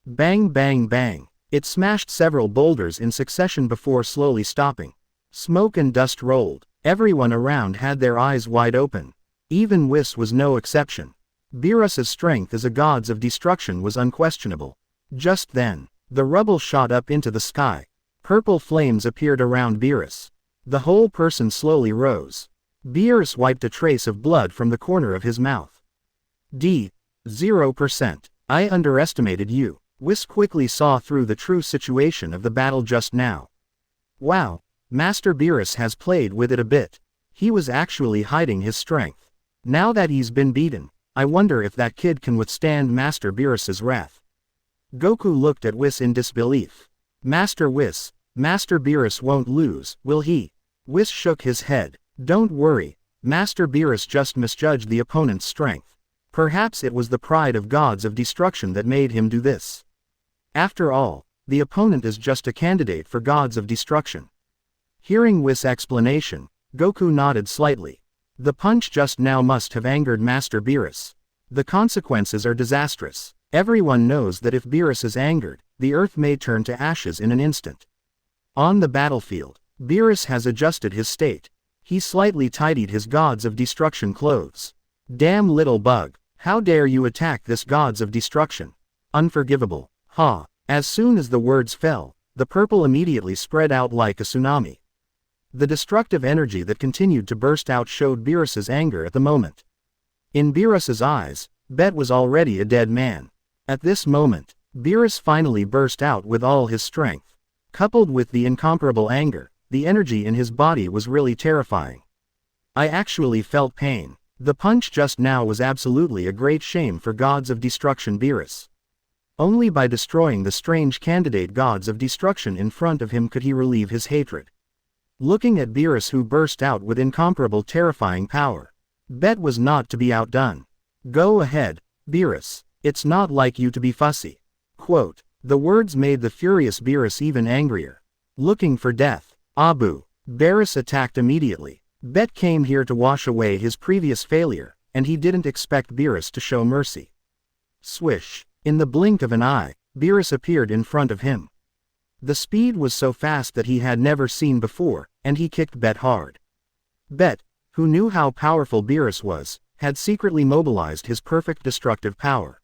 Bang bang bang. It smashed several boulders in succession before slowly stopping. Smoke and dust rolled. Everyone around had their eyes wide open. Even Whis was no exception. Beerus's strength as a Gods of Destruction was unquestionable. Just then, the rubble shot up into the sky. Purple flames appeared around Beerus. The whole person slowly rose. Beerus wiped a trace of blood from the corner of his mouth. 0%. I underestimated you. Whis quickly saw through the true situation of the battle just now. Wow, Master Beerus has played with it a bit. He was actually hiding his strength. Now that he's been beaten, I wonder if that kid can withstand Master Beerus's wrath. Goku looked at Whis in disbelief. Master Whis, Master Beerus won't lose, will he? Whis shook his head. Don't worry, Master Beerus just misjudged the opponent's strength. Perhaps it was the pride of Gods of Destruction that made him do this. After all, the opponent is just a candidate for Gods of Destruction. Hearing Whis' explanation, Goku nodded slightly. The punch just now must have angered Master Beerus. The consequences are disastrous. Everyone knows that if Beerus is angered, the earth may turn to ashes in an instant. On the battlefield, Beerus has adjusted his state. He slightly tidied his Gods of Destruction clothes. Damn little bug. How dare you attack this gods of destruction? Unforgivable. Ha. As soon as the words fell, the purple immediately spread out like a tsunami. The destructive energy that continued to burst out showed Beerus's anger at the moment. In Beerus's eyes, Bet was already a dead man. At this moment, Beerus finally burst out with all his strength. Coupled with the incomparable anger, the energy in his body was really terrifying. I actually felt pain. The punch just now was absolutely a great shame for gods of destruction Beerus. Only by destroying the strange candidate gods of destruction in front of him could he relieve his hatred. Looking at Beerus, who burst out with incomparable terrifying power, Bet was not to be outdone. Go ahead, Beerus, it's not like you to be fussy. Quote. The words made the furious Beerus even angrier. Looking for death. Abu. Beerus attacked immediately. Bet came here to wash away his previous failure, and he didn't expect Beerus to show mercy. Swish. In the blink of an eye, Beerus appeared in front of him. The speed was so fast that he had never seen before, and he kicked Bet hard. Bet, who knew how powerful Beerus was, had secretly mobilized his perfect destructive power.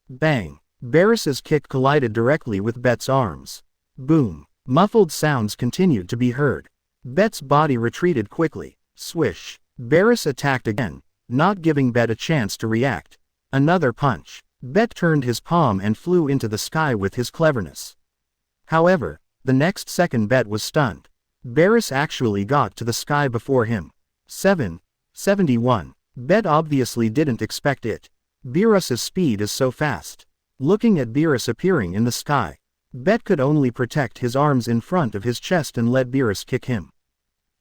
Bang! Beerus's kick collided directly with Bet's arms. Boom! Muffled sounds continued to be heard. Bet's body retreated quickly. Swish! Beerus attacked again, not giving Bet a chance to react. Another punch. Bet turned his palm and flew into the sky with his cleverness. However, the next second Bet was stunned. Beerus actually got to the sky before him. 771. Bet obviously didn't expect it. Beerus's speed is so fast. Looking at Beerus appearing in the sky, Bet could only protect his arms in front of his chest and let Beerus kick him.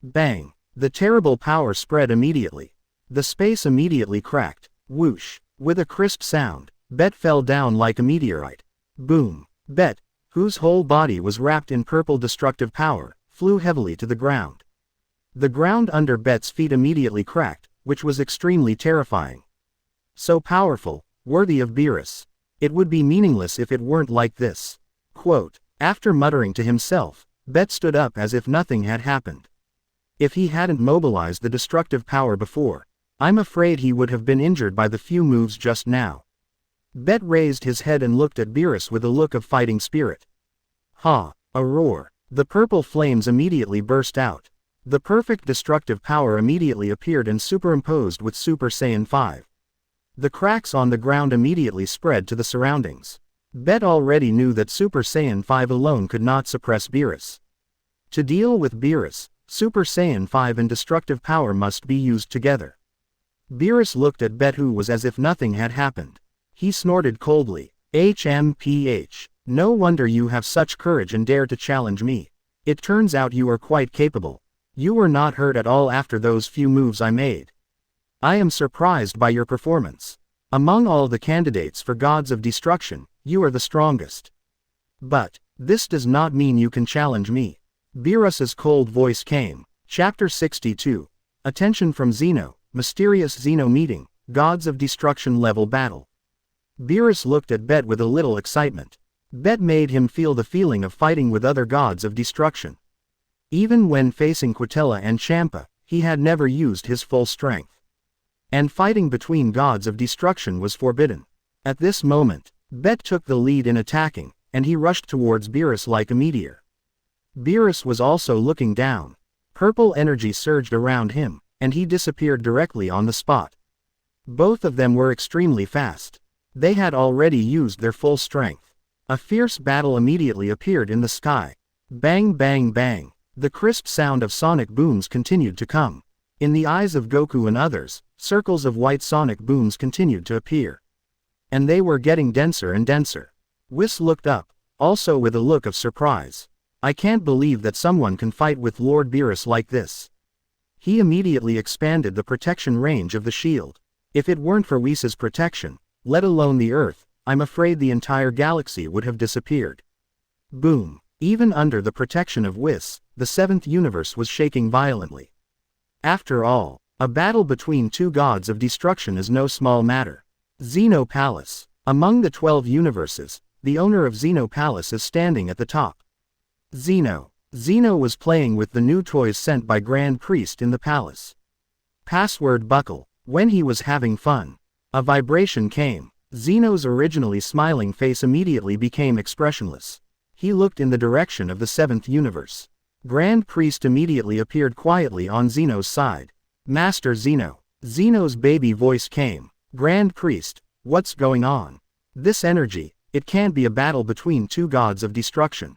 Bang! The terrible power spread immediately. The space immediately cracked. Whoosh! With a crisp sound, Bet fell down like a meteorite. Boom! Bet, whose whole body was wrapped in purple destructive power, flew heavily to the ground. The ground under Bet's feet immediately cracked, which was extremely terrifying. So powerful, worthy of Beerus. It would be meaningless if it weren't like this. Quote. After muttering to himself, Bet stood up as if nothing had happened. If he hadn't mobilized the destructive power before, I'm afraid he would have been injured by the few moves just now. Bet raised his head and looked at Beerus with a look of fighting spirit. Ha! A roar. The purple flames immediately burst out. The perfect destructive power immediately appeared and superimposed with Super Saiyan 5. The cracks on the ground immediately spread to the surroundings. Bet already knew that Super Saiyan 5 alone could not suppress Beerus. To deal with Beerus, Super Saiyan 5 and destructive power must be used together. Beerus looked at Bet, who was as if nothing had happened. He snorted coldly. HMPH. No wonder you have such courage and dare to challenge me. It turns out you are quite capable. You were not hurt at all after those few moves I made. I am surprised by your performance. Among all the candidates for gods of destruction, you are the strongest. But this does not mean you can challenge me. Beerus's cold voice came. Chapter 62. Attention from Zeno. Mysterious Zeno meeting. Gods of destruction level battle. Beerus looked at Bet with a little excitement. Bet made him feel the feeling of fighting with other gods of destruction. Even when facing Quitella and Champa, he had never used his full strength. And fighting between gods of destruction was forbidden. At this moment, Bet took the lead in attacking, and he rushed towards Beerus like a meteor. Beerus was also looking down. Purple energy surged around him, and he disappeared directly on the spot. Both of them were extremely fast. They had already used their full strength. A fierce battle immediately appeared in the sky. Bang bang bang. The crisp sound of sonic booms continued to come. In the eyes of Goku and others, circles of white sonic booms continued to appear. And they were getting denser and denser. Whis looked up, also with a look of surprise. I can't believe that someone can fight with Lord Beerus like this. He immediately expanded the protection range of the shield. If it weren't for Whis' protection, let alone the Earth, I'm afraid the entire galaxy would have disappeared. Boom. Even under the protection of Whis, the seventh universe was shaking violently. After all, a battle between two gods of destruction is no small matter. Zeno Palace. Among the 12 universes, the owner of Zeno Palace is standing at the top. Zeno. Zeno was playing with the new toys sent by Grand Priest in the palace. Password buckle. When he was having fun, a vibration came. Zeno's originally smiling face immediately became expressionless. He looked in the direction of the seventh universe. Grand Priest immediately appeared quietly on Zeno's side. Master Zeno. Zeno's baby voice came. Grand Priest, what's going on? This energy, it can't be a battle between two gods of destruction.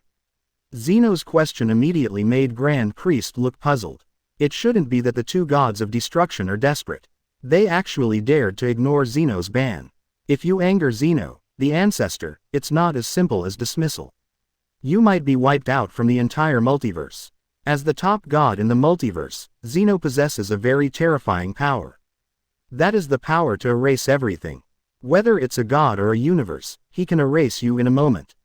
Zeno's question immediately made Grand Priest look puzzled. It shouldn't be that the two gods of destruction are desperate. They actually dared to ignore Zeno's ban. If you anger Zeno, the ancestor, it's not as simple as dismissal. You might be wiped out from the entire multiverse. As the top god in the multiverse, Zeno possesses a very terrifying power. That is the power to erase everything. Whether it's a god or a universe, he can erase you in a moment.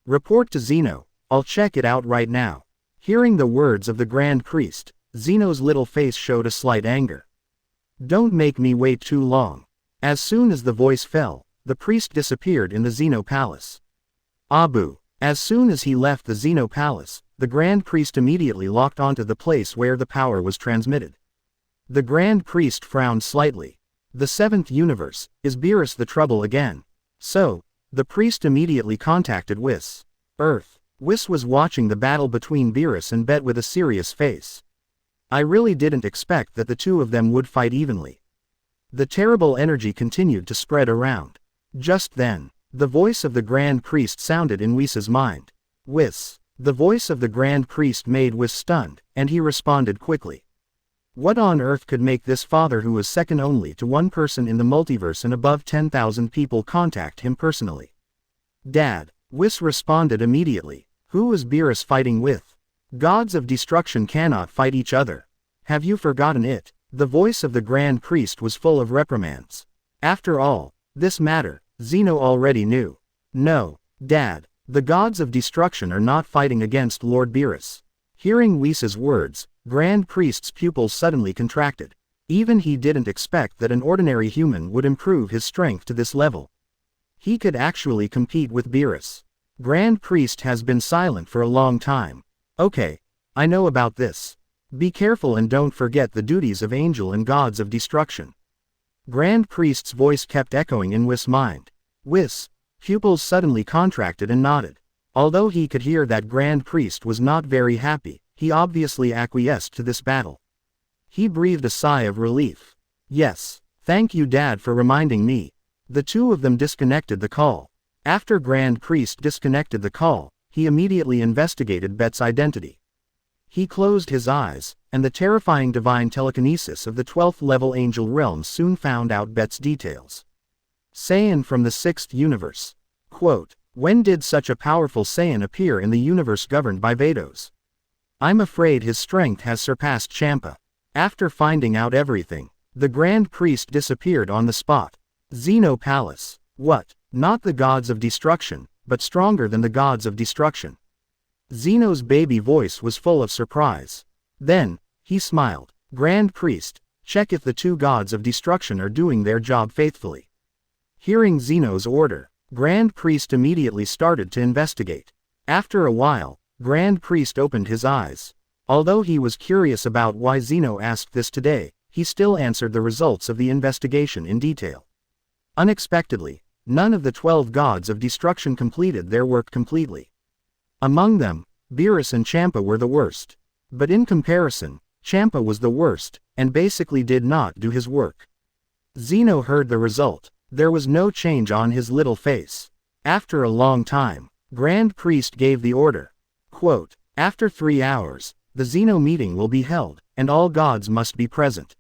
Report to Zeno, I'll check it out right now. Hearing the words of the Grand Priest, Zeno's little face showed a slight anger. Don't make me wait too long. As soon as the voice fell, the priest disappeared in the Zeno palace. Abu. As soon as he left the Zeno palace, the Grand Priest immediately locked onto the place where the power was transmitted. The Grand Priest frowned slightly. The seventh universe, is Beerus the trouble again? So, the priest immediately contacted Whis. Earth. Whis was watching the battle between Beerus and Bet with a serious face. I really didn't expect that the two of them would fight evenly. The terrible energy continued to spread around. Just then, the voice of the Grand Priest sounded in Whis's mind. Whis. The voice of the Grand Priest made Whis stunned, and he responded quickly. What on earth could make this father who was second only to one person in the multiverse and above 10,000 people contact him personally? Dad. Whis responded immediately. Who is Beerus fighting with? Gods of destruction cannot fight each other. Have you forgotten it? The voice of the Grand Priest was full of reprimands. After all, this matter, Zeno already knew. No, Dad, the gods of destruction are not fighting against Lord Beerus. Hearing Whis's words, Grand Priest's pupils suddenly contracted. Even he didn't expect that an ordinary human would improve his strength to this level. He could actually compete with Beerus. Grand Priest has been silent for a long time. Okay, I know about this. Be careful and don't forget the duties of angel and gods of destruction. Grand Priest's voice kept echoing in Whis' mind. Whis' pupils suddenly contracted and nodded. Although he could hear that Grand Priest was not very happy, he obviously acquiesced to this battle. He breathed a sigh of relief. Yes, thank you Dad for reminding me. The two of them disconnected the call. After Grand Priest disconnected the call, he immediately investigated Bet's identity. He closed his eyes, and the terrifying divine telekinesis of the 12th level angel realm soon found out Bet's details. Saiyan from the 6th universe. Quote, when did such a powerful Saiyan appear in the universe governed by Vados? I'm afraid his strength has surpassed Champa. After finding out everything, the Grand Priest disappeared on the spot. Zeno Palace. What? Not the gods of destruction, but stronger than the gods of destruction. Zeno's baby voice was full of surprise. Then, he smiled. Grand Priest, check if the two gods of destruction are doing their job faithfully. Hearing Zeno's order, Grand Priest immediately started to investigate. After a while, Grand Priest opened his eyes. Although he was curious about why Zeno asked this today, he still answered the results of the investigation in detail. Unexpectedly, none of the 12 gods of destruction completed their work completely. Among them, Beerus and Champa were the worst. But in comparison, Champa was the worst, and basically did not do his work. Zeno heard the result. There was no change on his little face. After a long time, Grand Priest gave the order. Quote, after 3 hours, the Zeno meeting will be held, and all gods must be present.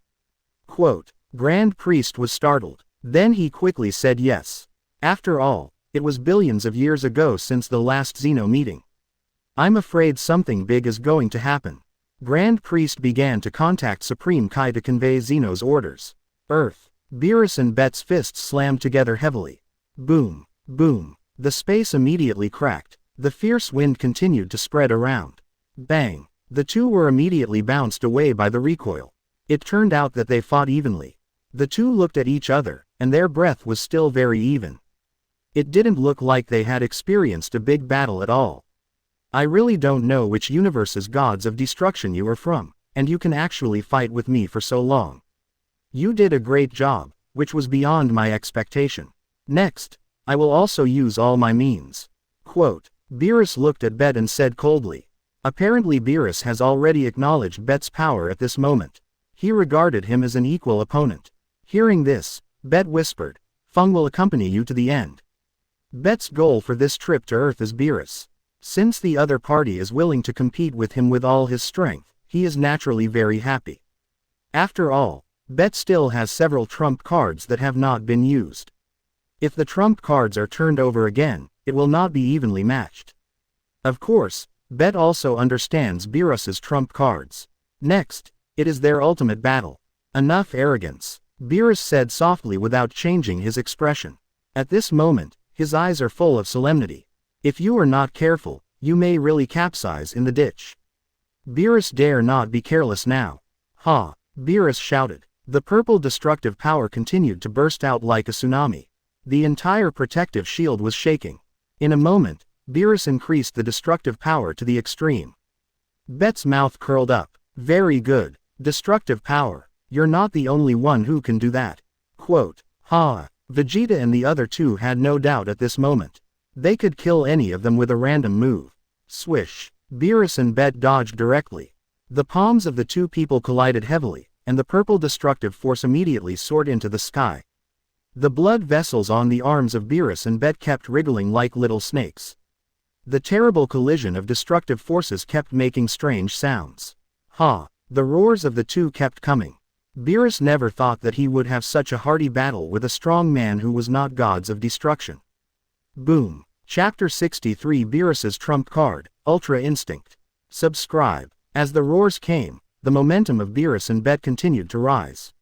Quote, Grand Priest was startled. Then he quickly said yes. After all, it was billions of years ago since the last Zeno meeting. I'm afraid something big is going to happen. Grand Priest began to contact Supreme Kai to convey Zeno's orders. Earth. Beerus and Bet's fists slammed together heavily. Boom, boom. The space immediately cracked. The fierce wind continued to spread around. Bang. The two were immediately bounced away by the recoil. It turned out that they fought evenly. The two looked at each other, and their breath was still very even. It didn't look like they had experienced a big battle at all. I really don't know which universe's gods of destruction you are from, and you can actually fight with me for so long. You did a great job, which was beyond my expectation. Next, I will also use all my means. Quote, Beerus looked at Bet and said coldly. Apparently Beerus has already acknowledged Bet's power at this moment. He regarded him as an equal opponent. Hearing this, Bet whispered, Feng will accompany you to the end. Bet's goal for this trip to Earth is Beerus. Since the other party is willing to compete with him with all his strength, he is naturally very happy. After all, Bet still has several trump cards that have not been used. If the trump cards are turned over again, it will not be evenly matched. Of course, Bet also understands Beerus's trump cards. Next, it is their ultimate battle. Enough arrogance, Beerus said softly without changing his expression. At this moment, his eyes are full of solemnity. If you are not careful, you may really capsize in the ditch. Beerus dare not be careless now. Ha! Beerus shouted. The purple destructive power continued to burst out like a tsunami. The entire protective shield was shaking. In a moment, Beerus increased the destructive power to the extreme. Bet's mouth curled up. Very good. Destructive power. You're not the only one who can do that. Quote, Ha! Vegeta and the other two had no doubt at this moment. They could kill any of them with a random move. Swish. Beerus and Bet dodged directly. The palms of the two people collided heavily, and the purple destructive force immediately soared into the sky. The blood vessels on the arms of Beerus and Bet kept wriggling like little snakes. The terrible collision of destructive forces kept making strange sounds. Ha! The roars of the two kept coming. Beerus never thought that he would have such a hearty battle with a strong man who was not gods of destruction. Boom. Chapter 63 Beerus's Trump Card, Ultra Instinct. Subscribe. As the roars came, the momentum of Beerus and Bet continued to rise.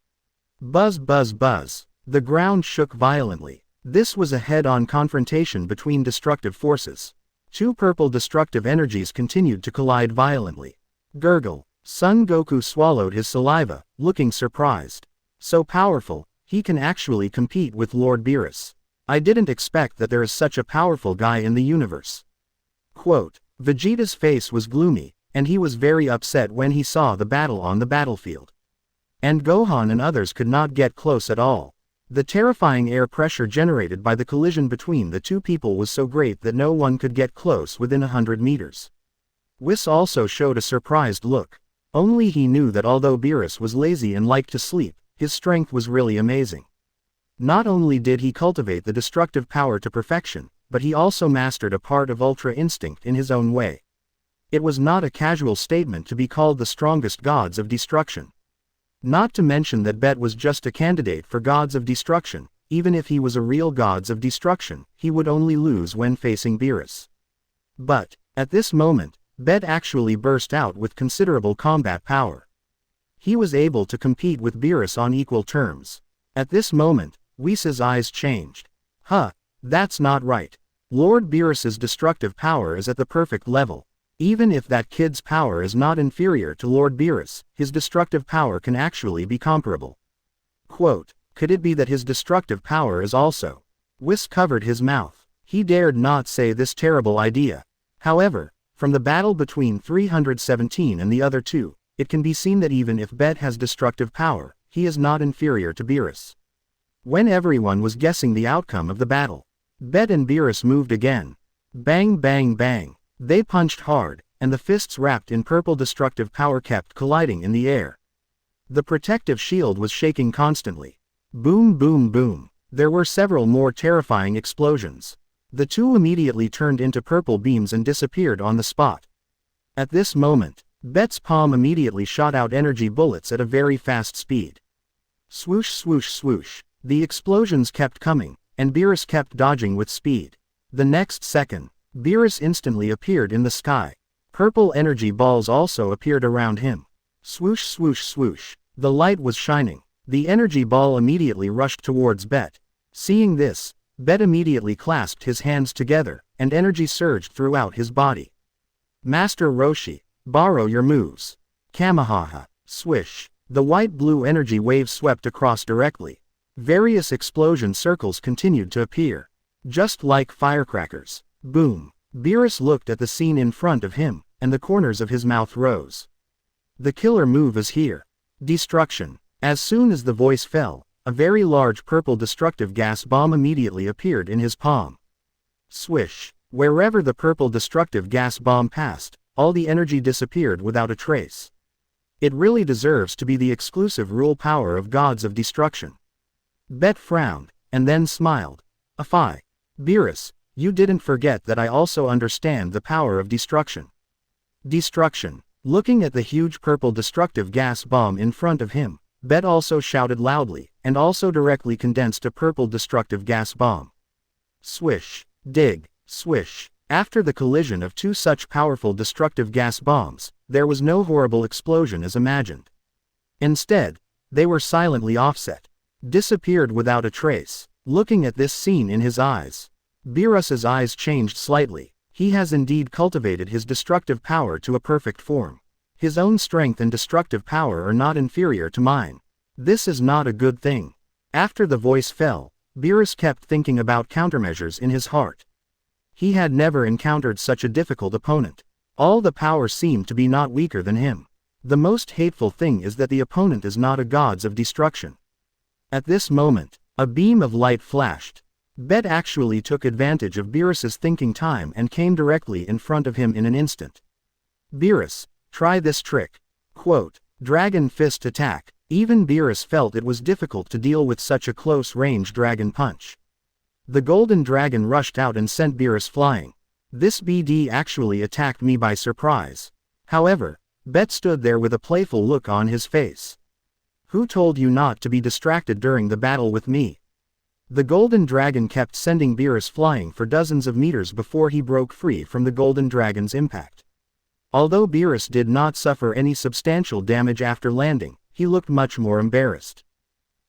Buzz buzz buzz. The ground shook violently. This was a head-on confrontation between destructive forces. Two purple destructive energies continued to collide violently. Gurgle. Son Goku swallowed his saliva, looking surprised. So powerful, he can actually compete with Lord Beerus. I didn't expect that there is such a powerful guy in the universe. Quote, Vegeta's face was gloomy, and he was very upset when he saw the battle on the battlefield. And Gohan and others could not get close at all. The terrifying air pressure generated by the collision between the two people was so great that no one could get close within 100 meters. Whis also showed a surprised look. Only he knew that although Beerus was lazy and liked to sleep, his strength was really amazing. Not only did he cultivate the destructive power to perfection, but he also mastered a part of Ultra Instinct in his own way. It was not a casual statement to be called the strongest gods of destruction. Not to mention that Bet was just a candidate for gods of destruction. Even if he was a real gods of destruction, he would only lose when facing Beerus. But, at this moment, Bet actually burst out with considerable combat power. He was able to compete with Beerus on equal terms. At this moment, Whis' eyes changed. Huh, that's not right. Lord Beerus's destructive power is at the perfect level. Even if that kid's power is not inferior to Lord Beerus, his destructive power can actually be comparable. Quote, could it be that his destructive power is also? Whis covered his mouth. He dared not say this terrible idea. However, from the battle between 317 and the other two, it can be seen that even if Bet has destructive power, he is not inferior to Beerus. When everyone was guessing the outcome of the battle, Bet and Beerus moved again. Bang bang bang. They punched hard, and the fists wrapped in purple destructive power kept colliding in the air. The protective shield was shaking constantly. Boom boom boom. There were several more terrifying explosions. The two immediately turned into purple beams and disappeared on the spot. At this moment, Bet's palm immediately shot out energy bullets at a very fast speed. Swoosh swoosh swoosh. The explosions kept coming, and Beerus kept dodging with speed. The next second, Beerus instantly appeared in the sky. Purple energy balls also appeared around him. Swoosh swoosh swoosh. The light was shining. The energy ball immediately rushed towards Bet. Seeing this, Bet immediately clasped his hands together, and energy surged throughout his body. Master Roshi, borrow your moves. Kamehameha. Swish. The white-blue energy wave swept across directly. Various explosion circles continued to appear. Just like firecrackers. Boom. Beerus looked at the scene in front of him, and the corners of his mouth rose. The killer move is here. Destruction. As soon as the voice fell, a very large purple destructive gas bomb immediately appeared in his palm. Swish! Wherever the purple destructive gas bomb passed, all the energy disappeared without a trace. It really deserves to be the exclusive rule power of gods of destruction. Bet frowned, and then smiled. Afai. Beerus, you didn't forget that I also understand the power of destruction. Destruction. Looking at the huge purple destructive gas bomb in front of him, Bet also shouted loudly, and also directly condensed a purple destructive gas bomb. Swish. Dig. Swish. After the collision of two such powerful destructive gas bombs, there was no horrible explosion as imagined. Instead, they were silently offset. Disappeared without a trace. Looking at this scene in his eyes, Beerus's eyes changed slightly. He has indeed cultivated his destructive power to a perfect form. His own strength and destructive power are not inferior to mine. This is not a good thing. After the voice fell, Beerus kept thinking about countermeasures in his heart. He had never encountered such a difficult opponent. All the power seemed to be not weaker than him. The most hateful thing is that the opponent is not a god of destruction. At this moment, a beam of light flashed. Bet actually took advantage of Beerus's thinking time and came directly in front of him in an instant. Beerus, try this trick. Quote, Dragon Fist Attack. Even Beerus felt it was difficult to deal with such a close-range dragon punch. The golden dragon rushed out and sent Beerus flying. This BD actually attacked me by surprise. However, Bet stood there with a playful look on his face. Who told you not to be distracted during the battle with me? The golden dragon kept sending Beerus flying for dozens of meters before he broke free from the golden dragon's impact. Although Beerus did not suffer any substantial damage after landing, he looked much more embarrassed.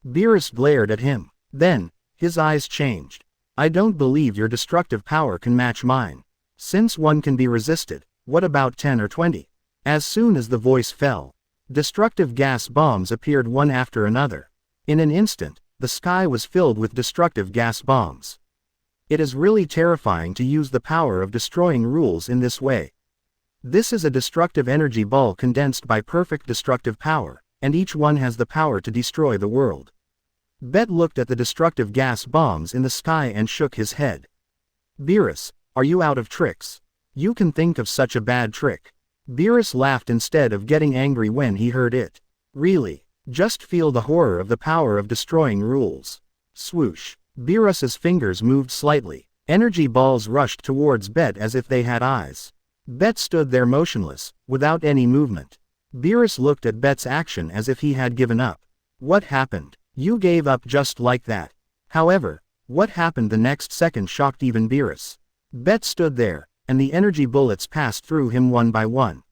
Beerus glared at him. Then, his eyes changed. I don't believe your destructive power can match mine. Since one can be resisted, what about 10 or 20? As soon as the voice fell, destructive gas bombs appeared one after another. In an instant, the sky was filled with destructive gas bombs. It is really terrifying to use the power of destroying rules in this way. This is a destructive energy ball condensed by perfect destructive power, and each one has the power to destroy the world. Bet looked at the destructive gas bombs in the sky and shook his head. Beerus, are you out of tricks? You can think of such a bad trick. Beerus laughed instead of getting angry when he heard it. Really, just feel the horror of the power of destroying rules. Swoosh. Beerus's fingers moved slightly. Energy balls rushed towards Bet as if they had eyes. Bet stood there motionless, without any movement. Beerus looked at Bet's action as if he had given up. What happened? You gave up just like that. However, what happened the next second shocked even Beerus. Bet stood there, and the energy bullets passed through him one by one.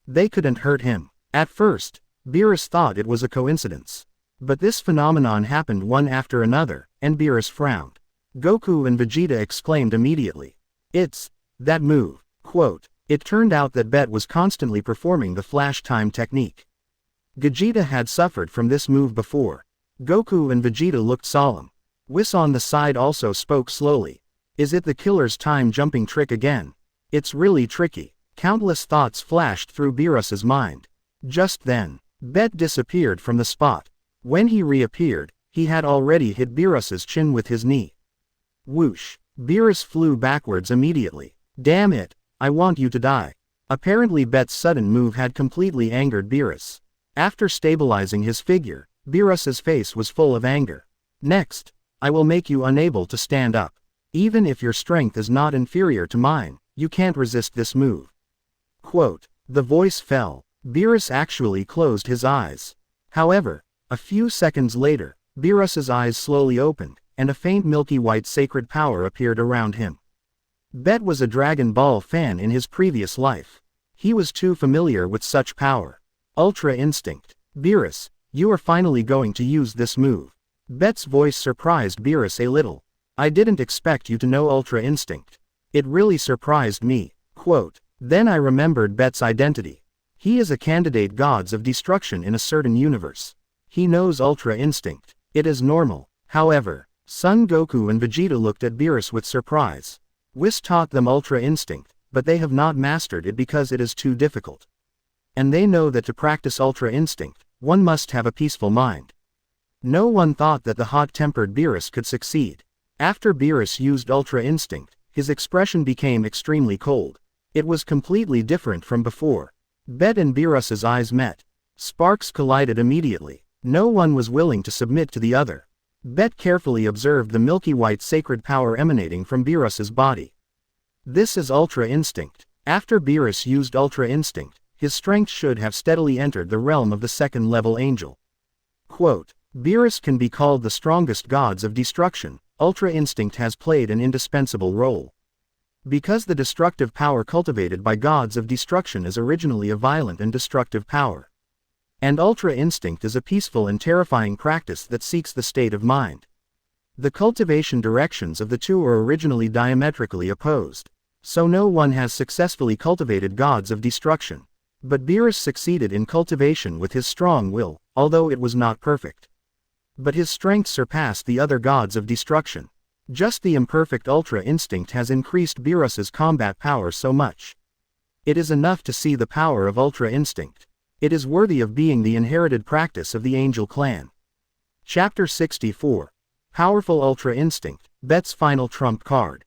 They couldn't hurt him. At first, Beerus thought it was a coincidence. But this phenomenon happened one after another, and Beerus frowned. Goku and Vegeta exclaimed immediately. It's that move. Quote, it turned out that Bet was constantly performing the flash time technique. Vegeta had suffered from this move before. Goku and Vegeta looked solemn. Whis on the side also spoke slowly. Is it the killer's time jumping trick again? It's really tricky. Countless thoughts flashed through Beerus's mind. Just then, Bet disappeared from the spot. When he reappeared, he had already hit Beerus's chin with his knee. Whoosh! Beerus flew backwards immediately. Damn it! I want you to die. Apparently Bet's sudden move had completely angered Beerus. After stabilizing his figure, Beerus's face was full of anger. Next, I will make you unable to stand up. Even if your strength is not inferior to mine, you can't resist this move. Quote, the voice fell. Beerus actually closed his eyes. However, a few seconds later, Beerus's eyes slowly opened, and a faint milky white sacred power appeared around him. Bet was a Dragon Ball fan in his previous life. He was too familiar with such power. Ultra Instinct. Beerus, you are finally going to use this move. Bet's voice surprised Beerus a little. I didn't expect you to know Ultra Instinct. It really surprised me. Quote, then I remembered Bet's identity. He is a candidate gods of destruction in a certain universe. He knows Ultra Instinct. It is normal. However, Son Goku and Vegeta looked at Beerus with surprise. Whis taught them Ultra Instinct, but they have not mastered it because it is too difficult. And they know that to practice Ultra Instinct, one must have a peaceful mind. No one thought that the hot-tempered Beerus could succeed. After Beerus used Ultra Instinct, his expression became extremely cold. It was completely different from before. Bet and Beerus's eyes met. Sparks collided immediately. No one was willing to submit to the other. Bet carefully observed the milky white sacred power emanating from Beerus's body. This is Ultra Instinct. After Beerus used Ultra Instinct, his strength should have steadily entered the realm of the second-level angel. Quote, Beerus can be called the strongest gods of destruction. Ultra Instinct has played an indispensable role. Because the destructive power cultivated by gods of destruction is originally a violent and destructive power. And Ultra Instinct is a peaceful and terrifying practice that seeks the state of mind. The cultivation directions of the two are originally diametrically opposed. So no one has successfully cultivated gods of destruction. But Beerus succeeded in cultivation with his strong will, although it was not perfect. But his strength surpassed the other gods of destruction. Just the imperfect Ultra Instinct has increased Beerus's combat power so much. It is enough to see the power of Ultra Instinct. It is worthy of being the inherited practice of the Angel Clan. Chapter 64. Powerful Ultra Instinct, Bet's final trump card.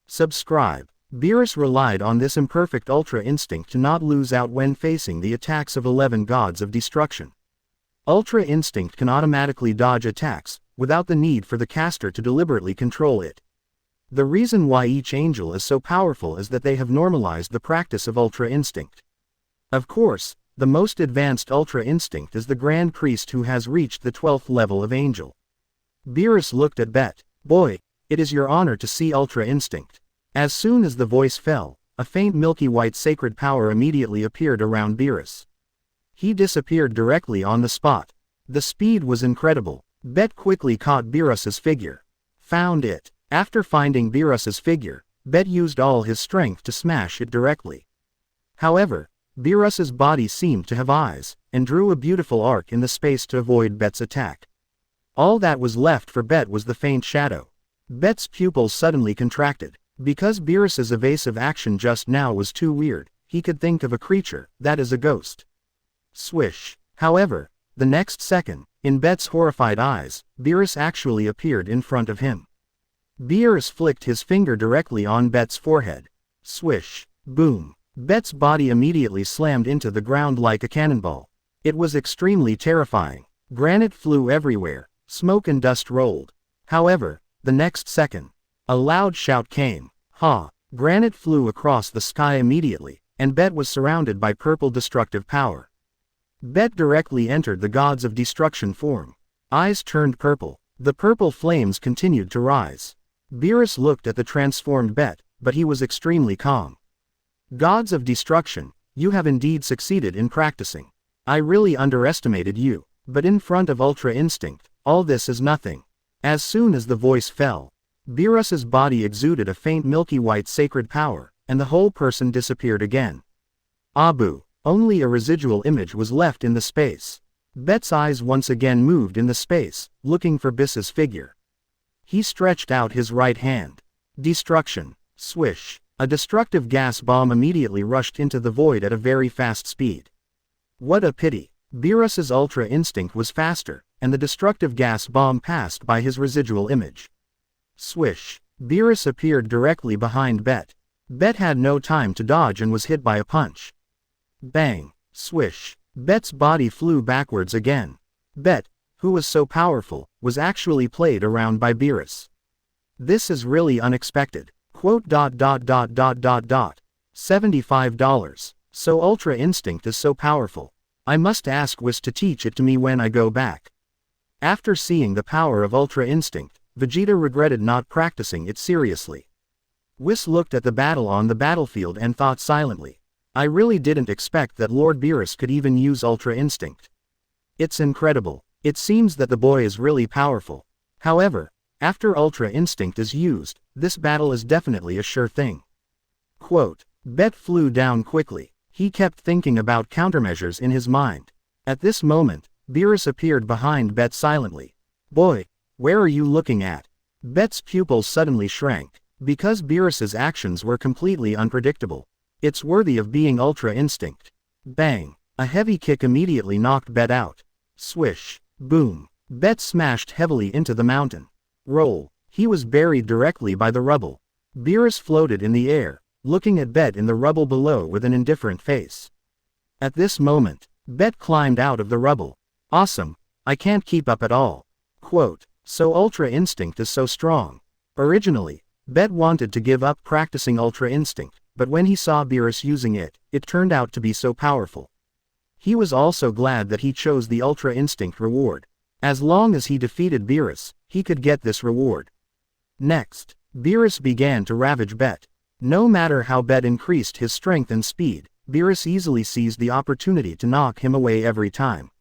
Subscribe. Beerus relied on this imperfect Ultra Instinct to not lose out when facing the attacks of 11 gods of destruction. Ultra Instinct can automatically dodge attacks, without the need for the caster to deliberately control it. The reason why each angel is so powerful is that they have normalized the practice of Ultra Instinct. Of course, the most advanced Ultra Instinct is the Grand Priest who has reached the 12th level of angel. Beerus looked at Bet. Boy, it is your honor to see Ultra Instinct. As soon as the voice fell, a faint milky white sacred power immediately appeared around Beerus. He disappeared directly on the spot. The speed was incredible. Bet quickly caught Beerus's figure. Found it. After finding Beerus's figure, Bet used all his strength to smash it directly. However, Beerus's body seemed to have eyes, and drew a beautiful arc in the space to avoid Bet's attack. All that was left for Bet was the faint shadow. Bet's pupils suddenly contracted. Because Beerus's evasive action just now was too weird, he could think of a creature, that is a ghost. Swish. However, the next second, in Bet's horrified eyes, Beerus actually appeared in front of him. Beerus flicked his finger directly on Bet's forehead. Swish. Boom. Bet's body immediately slammed into the ground like a cannonball. It was extremely terrifying. Granite flew everywhere, smoke and dust rolled. However, the next second, a loud shout came. Ha! Granite flew across the sky immediately, and Bet was surrounded by purple destructive power. Bet directly entered the gods of destruction form. Eyes turned purple. The purple flames continued to rise. Beerus looked at the transformed Bet, but he was extremely calm. Gods of destruction, you have indeed succeeded in practicing. I really underestimated you, but in front of Ultra Instinct, all this is nothing. As soon as the voice fell, Beerus's body exuded a faint milky white sacred power, and the whole person disappeared again. Abu, only a residual image was left in the space. Bet's eyes once again moved in the space, looking for Beerus's figure. He stretched out his right hand. Destruction. Swish. A destructive gas bomb immediately rushed into the void at a very fast speed. What a pity. Beerus's Ultra Instinct was faster, and the destructive gas bomb passed by his residual image. Swish. Beerus appeared directly behind Bet. Bet had no time to dodge and was hit by a punch. Bang. Swish. Bet's body flew backwards again. Bet, who was so powerful, was actually played around by Beerus. This is really unexpected. Quote. $75. So Ultra Instinct is so powerful. I must ask Whis to teach it to me when I go back. After seeing the power of Ultra Instinct, Vegeta regretted not practicing it seriously. Whis looked at the battle on the battlefield and thought silently. I really didn't expect that Lord Beerus could even use Ultra Instinct. It's incredible. It seems that the boy is really powerful. However, after Ultra Instinct is used, this battle is definitely a sure thing. Quote. Bet flew down quickly. He kept thinking about countermeasures in his mind. At this moment, Beerus appeared behind Bet silently. Boy, where are you looking at? Bet's pupils suddenly shrank. Because Beerus's actions were completely unpredictable. It's worthy of being Ultra Instinct. Bang. A heavy kick immediately knocked Bet out. Swish. Boom. Bet smashed heavily into the mountain. Roll. He was buried directly by the rubble. Beerus floated in the air, looking at Bet in the rubble below with an indifferent face. At this moment, Bet climbed out of the rubble. Awesome. I can't keep up at all. Quote, so Ultra Instinct is so strong. Originally, Bet wanted to give up practicing Ultra Instinct, but when he saw Beerus using it, it turned out to be so powerful. He was also glad that he chose the Ultra Instinct reward. As long as he defeated Beerus, he could get this reward. Next, Beerus began to ravage Bet. No matter how Bet increased his strength and speed, Beerus easily seized the opportunity to knock him away every time.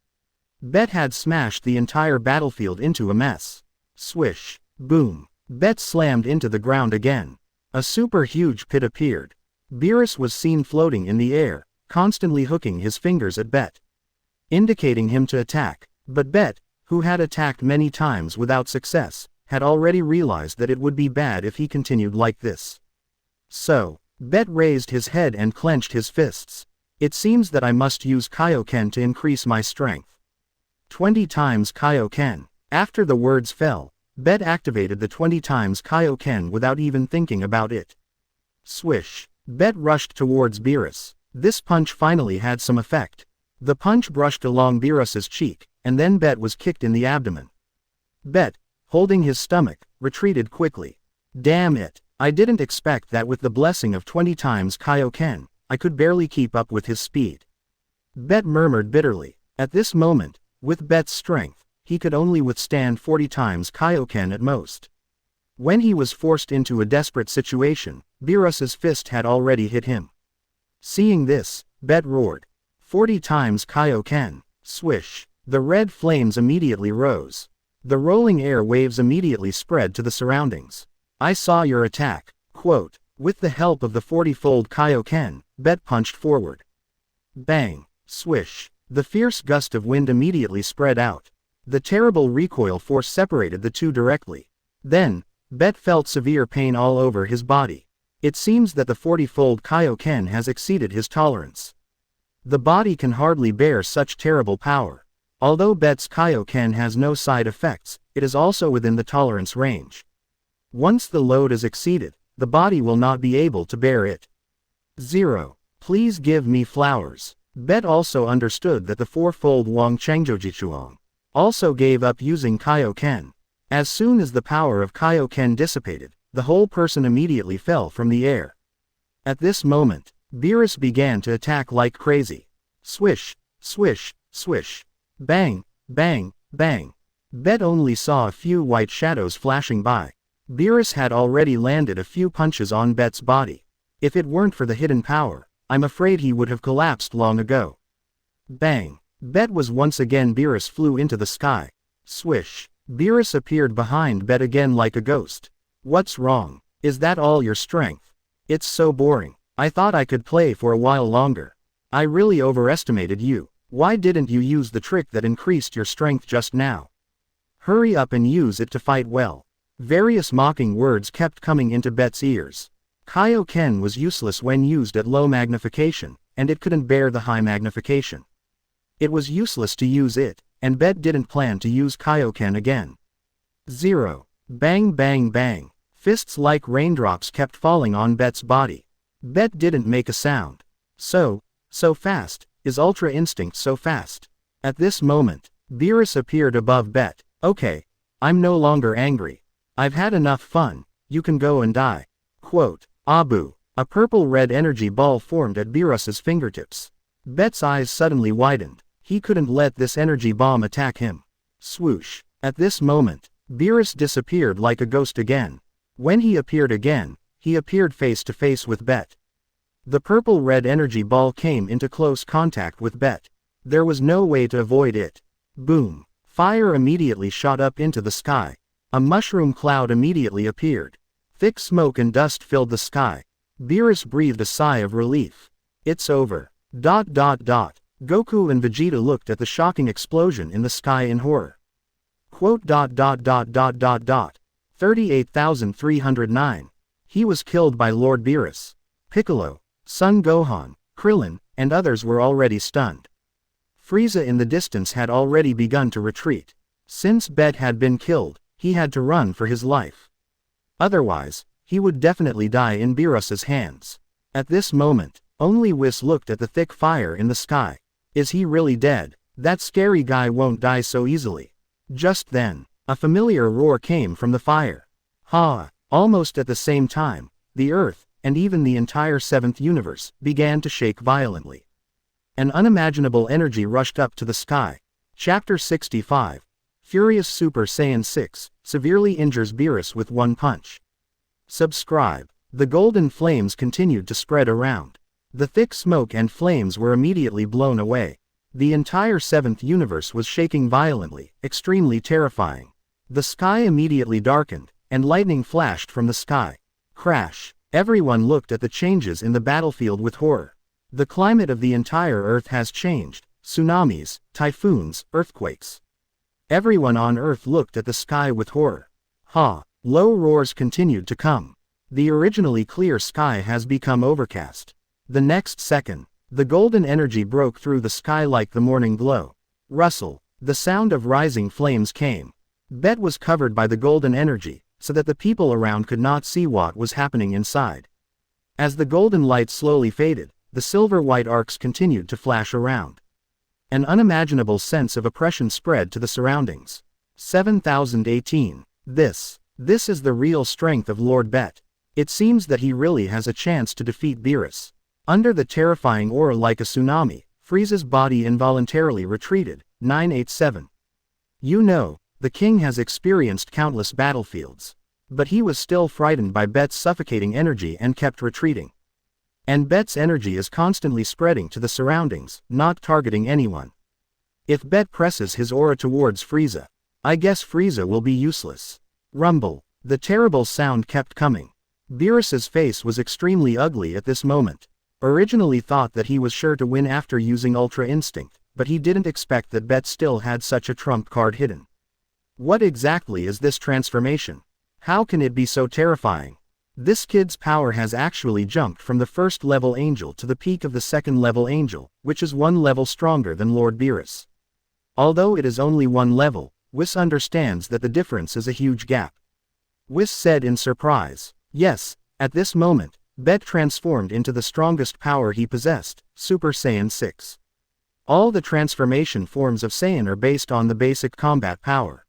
Bet had smashed the entire battlefield into a mess. Swish. Boom. Bet slammed into the ground again. A super huge pit appeared. Beerus was seen floating in the air, constantly hooking his fingers at Bet, indicating him to attack, but Bet, who had attacked many times without success, had already realized that it would be bad if he continued like this. So, Bet raised his head and clenched his fists. It seems that I must use Kaioken to increase my strength. 20 times Kaioken. After the words fell, Bet activated the 20 times Kaioken without even thinking about it. Swish. Bet rushed towards Beerus. This punch finally had some effect. The punch brushed along Beerus's cheek, and then Bet was kicked in the abdomen. Bet, holding his stomach, retreated quickly. Damn it, I didn't expect that with the blessing of 20 times Kaioken, I could barely keep up with his speed. Bet murmured bitterly. At this moment, with Bet's strength, he could only withstand 40 times Kaioken at most. When he was forced into a desperate situation, Beerus's fist had already hit him. Seeing this, Bet roared. 40 times Kaioken. Swish. The red flames immediately rose. The rolling air waves immediately spread to the surroundings. I saw your attack. Quote, with the help of the 40-fold Kaioken, Bet punched forward. Bang. Swish. The fierce gust of wind immediately spread out. The terrible recoil force separated the two directly. Then, Bet felt severe pain all over his body. It seems that the 40-fold Kaioken has exceeded his tolerance. The body can hardly bear such terrible power. Although Bet's Kaioken has no side effects, it is also within the tolerance range. Once the load is exceeded, the body will not be able to bear it. 0. Please give me flowers. Bet also understood that the 4-fold Wang Chengjojichuang also gave up using Kaioken. As soon as the power of Kaioken dissipated, the whole person immediately fell from the air. At this moment, Beerus began to attack like crazy. Swish, swish, swish. Bang, bang, bang. Bet only saw a few white shadows flashing by. Beerus had already landed a few punches on Bet's body. If it weren't for the hidden power, I'm afraid he would have collapsed long ago. Bang. Bet was once again. Beerus flew into the sky. Swish. Beerus appeared behind Bet again like a ghost. What's wrong? Is that all your strength? It's so boring. I thought I could play for a while longer. I really overestimated you. Why didn't you use the trick that increased your strength just now? Hurry up and use it to fight well. Various mocking words kept coming into Bet's ears. Kaioken was useless when used at low magnification, and it couldn't bear the high magnification. It was useless to use it, and Bet didn't plan to use Kaioken again. 0. Bang bang bang. Fists like raindrops kept falling on Bet's body. Bet didn't make a sound. So fast, is Ultra Instinct so fast? At this moment, Beerus appeared above Bet. Okay, I'm no longer angry. I've had enough fun, you can go and die. Quote, Abu. A purple-red energy ball formed at Beerus's fingertips. Bet's eyes suddenly widened. He couldn't let this energy bomb attack him. Swoosh. At this moment, Beerus disappeared like a ghost again. When he appeared again, he appeared face to face with Bet. The purple-red energy ball came into close contact with Bet. There was no way to avoid it. Boom. Fire immediately shot up into the sky. A mushroom cloud immediately appeared. Thick smoke and dust filled the sky. Beerus breathed a sigh of relief. It's over. Goku and Vegeta looked at the shocking explosion in the sky in horror. Quote. 38,309. He was killed by Lord Beerus. Piccolo, Son Gohan, Krillin, and others were already stunned. Frieza in the distance had already begun to retreat. Since Bet had been killed, he had to run for his life. Otherwise, he would definitely die in Beerus's hands. At this moment, only Whis looked at the thick fire in the sky. Is he really dead? That scary guy won't die so easily. Just then, a familiar roar came from the fire. Ha! Almost at the same time, the Earth, and even the entire seventh universe, began to shake violently. An unimaginable energy rushed up to the sky. Chapter 65. Furious Super Saiyan 6, severely injures Beerus with one punch. Subscribe. The golden flames continued to spread around. The thick smoke and flames were immediately blown away. The entire seventh universe was shaking violently, extremely terrifying. The sky immediately darkened, and lightning flashed from the sky. Crash! Everyone looked at the changes in the battlefield with horror. The climate of the entire Earth has changed. Tsunamis, typhoons, earthquakes. Everyone on Earth looked at the sky with horror. Ha! Low roars continued to come. The originally clear sky has become overcast. The next second, the golden energy broke through the sky like the morning glow. Rustle! The sound of rising flames came. Bet was covered by the golden energy, so that the people around could not see what was happening inside. As the golden light slowly faded, the silver-white arcs continued to flash around. An unimaginable sense of oppression spread to the surroundings. 7018. This is the real strength of Lord Bet. It seems that he really has a chance to defeat Beerus. Under the terrifying aura like a tsunami, Frieza's body involuntarily retreated. 987. You know, the king has experienced countless battlefields. But he was still frightened by Bet's suffocating energy and kept retreating. And Bet's energy is constantly spreading to the surroundings, not targeting anyone. If Bet presses his aura towards Frieza, I guess Frieza will be useless. Rumble. The terrible sound kept coming. Beerus's face was extremely ugly at this moment. Originally thought that he was sure to win after using Ultra Instinct, but he didn't expect that Bet still had such a trump card hidden. What exactly is this transformation? How can it be so terrifying? This kid's power has actually jumped from the first level angel to the peak of the second level angel, which is one level stronger than Lord Beerus. Although it is only one level, Whis understands that the difference is a huge gap. Whis said in surprise. Yes, at this moment, Bet transformed into the strongest power he possessed, Super Saiyan 6. All the transformation forms of Saiyan are based on the basic combat power.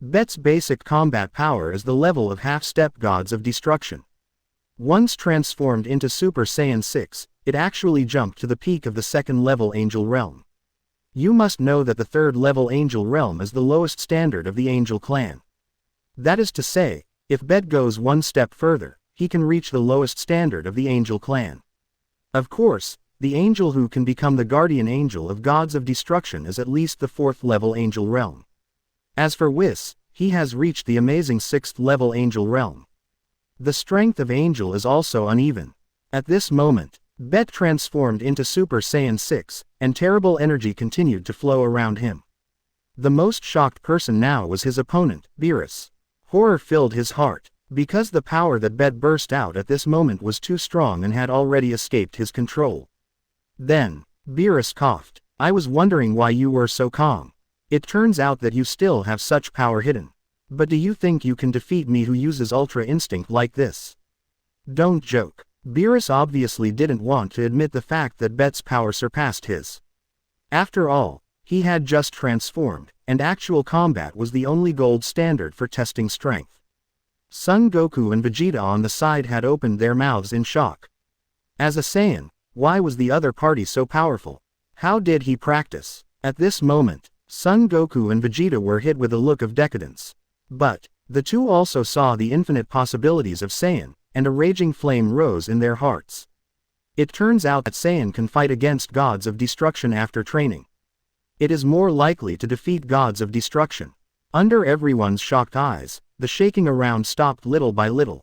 Bet's basic combat power is the level of half-step gods of destruction. Once transformed into Super Saiyan 6, it actually jumped to the peak of the second-level angel realm. You must know that the third-level angel realm is the lowest standard of the angel clan. That is to say, if Bet goes one step further, he can reach the lowest standard of the angel clan. Of course, the angel who can become the guardian angel of gods of destruction is at least the fourth-level angel realm. As for Whis, he has reached the amazing sixth-level angel realm. The strength of angel is also uneven. At this moment, Bet transformed into Super Saiyan 6, and terrible energy continued to flow around him. The most shocked person now was his opponent, Beerus. Horror filled his heart, because the power that Bet burst out at this moment was too strong and had already escaped his control. Then, Beerus coughed. I was wondering why you were so calm. It turns out that you still have such power hidden. But do you think you can defeat me who uses Ultra Instinct like this? Don't joke. Beerus obviously didn't want to admit the fact that Bet's power surpassed his. After all, he had just transformed, and actual combat was the only gold standard for testing strength. Son Goku and Vegeta on the side had opened their mouths in shock. As a Saiyan, why was the other party so powerful? How did he practice? At this moment, Son Goku and Vegeta were hit with a look of decadence. But, the two also saw the infinite possibilities of Saiyan, and a raging flame rose in their hearts. It turns out that Saiyan can fight against gods of destruction after training. It is more likely to defeat gods of destruction. Under everyone's shocked eyes, the shaking around stopped little by little.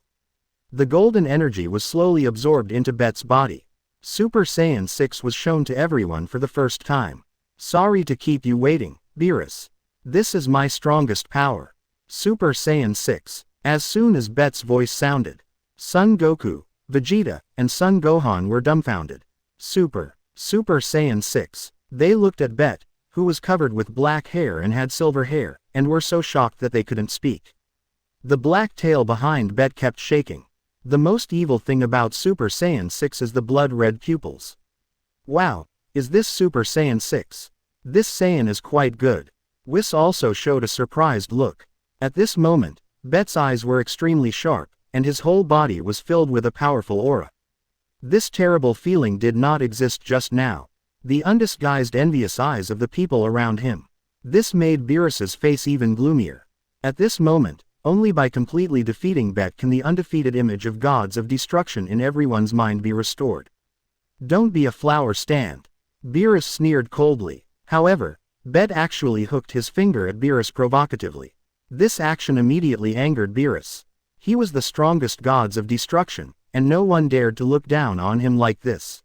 The golden energy was slowly absorbed into Bet's body. Super Saiyan 6 was shown to everyone for the first time. Sorry to keep you waiting, Beerus. This is my strongest power. Super Saiyan 6. As soon as Bet's voice sounded, Son Goku, Vegeta, and Son Gohan were dumbfounded. Super Saiyan 6. They looked at Bet, who was covered with black hair and had silver hair, and were so shocked that they couldn't speak. The black tail behind Bet kept shaking. The most evil thing about Super Saiyan 6 is the blood-red pupils. Wow, is this Super Saiyan 6? This Saiyan is quite good. Whis also showed a surprised look. At this moment, Bet's eyes were extremely sharp, and his whole body was filled with a powerful aura. This terrible feeling did not exist just now. The undisguised envious eyes of the people around him. This made Beerus's face even gloomier. At this moment, only by completely defeating Bet can the undefeated image of gods of destruction in everyone's mind be restored. Don't be a flower stand. Beerus sneered coldly. However, Bet actually hooked his finger at Beerus provocatively. This action immediately angered Beerus. He was the strongest gods of destruction, and no one dared to look down on him like this.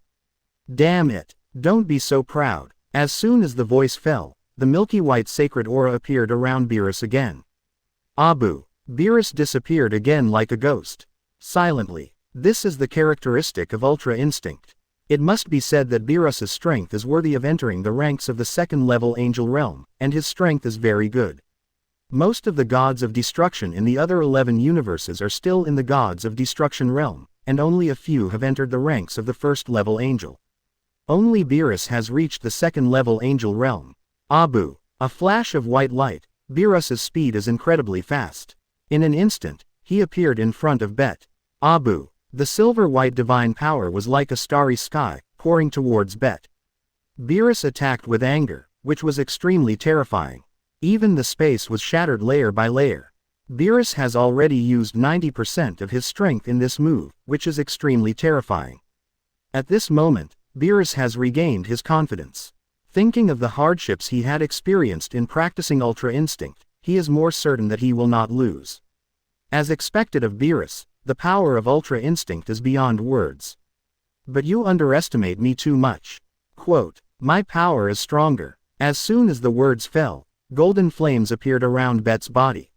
Damn it, don't be so proud. As soon as the voice fell, the milky white sacred aura appeared around Beerus again. Abu. Beerus disappeared again like a ghost. Silently. This is the characteristic of Ultra Instinct. It must be said that Beerus's strength is worthy of entering the ranks of the second-level angel realm, and his strength is very good. Most of the gods of destruction in the other 11 universes are still in the gods of destruction realm, and only a few have entered the ranks of the first-level angel. Only Beerus has reached the second-level angel realm. Abu. A flash of white light. Beerus's speed is incredibly fast. In an instant, he appeared in front of Bet. Abu. The silver-white divine power was like a starry sky, pouring towards Bet. Beerus attacked with anger, which was extremely terrifying. Even the space was shattered layer by layer. Beerus has already used 90% of his strength in this move, which is extremely terrifying. At this moment, Beerus has regained his confidence. Thinking of the hardships he had experienced in practicing Ultra Instinct, he is more certain that he will not lose. As expected of Beerus, the power of Ultra Instinct is beyond words. But you underestimate me too much. Quote, my power is stronger. As soon as the words fell, golden flames appeared around Bet's body.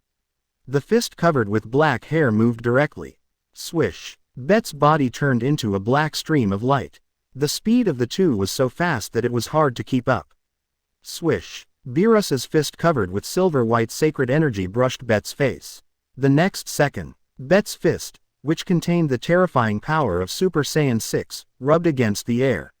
The fist covered with black hair moved directly. Swish. Bet's body turned into a black stream of light. The speed of the two was so fast that it was hard to keep up. Swish. Beerus's fist covered with silver-white sacred energy brushed Bet's face. The next second, Bet's fist, which contained the terrifying power of Super Saiyan 6, rubbed against the air.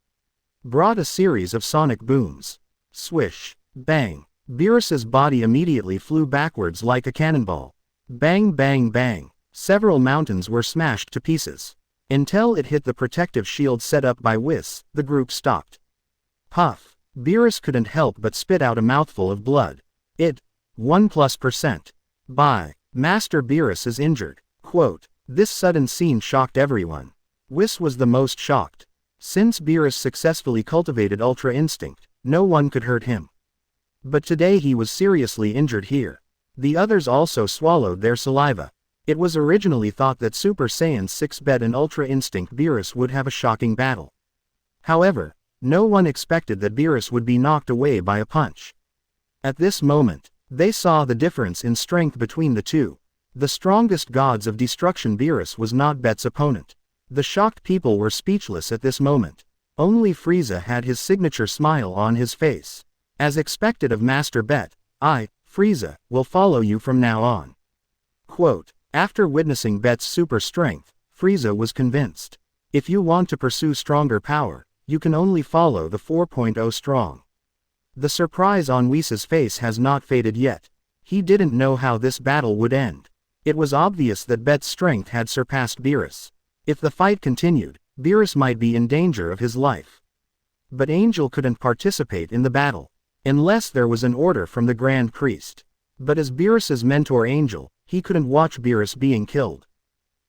Brought a series of sonic booms. Swish. Bang. Beerus's body immediately flew backwards like a cannonball. Bang bang bang. Several mountains were smashed to pieces. Until it hit the protective shield set up by Whis, the group stopped. Puff. Beerus couldn't help but spit out a mouthful of blood. 1+%. Bye. Master Beerus is injured. Quote, this sudden scene shocked everyone. Whis was the most shocked. Since Beerus successfully cultivated Ultra Instinct, no one could hurt him. But today he was seriously injured here. The others also swallowed their saliva. It was originally thought that Super Saiyan 6 Bet and Ultra Instinct Beerus would have a shocking battle. However, no one expected that Beerus would be knocked away by a punch. At this moment, they saw the difference in strength between the two. The strongest gods of destruction Beerus was not Bet's opponent. The shocked people were speechless at this moment. Only Frieza had his signature smile on his face. As expected of Master Bet, I, Frieza, will follow you from now on. Quote, after witnessing Bet's super strength, Frieza was convinced. If you want to pursue stronger power, you can only follow the 4.0 strong. The surprise on Whis' face has not faded yet. He didn't know how this battle would end. It was obvious that Bet's strength had surpassed Beerus. If the fight continued, Beerus might be in danger of his life. But Angel couldn't participate in the battle, unless there was an order from the Grand Priest. But as Beerus's mentor Angel, he couldn't watch Beerus being killed.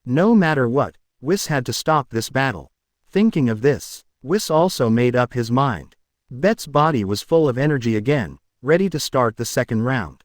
No matter what, Whis had to stop this battle. Thinking of this, Whis also made up his mind. Bet's body was full of energy again, ready to start the second round.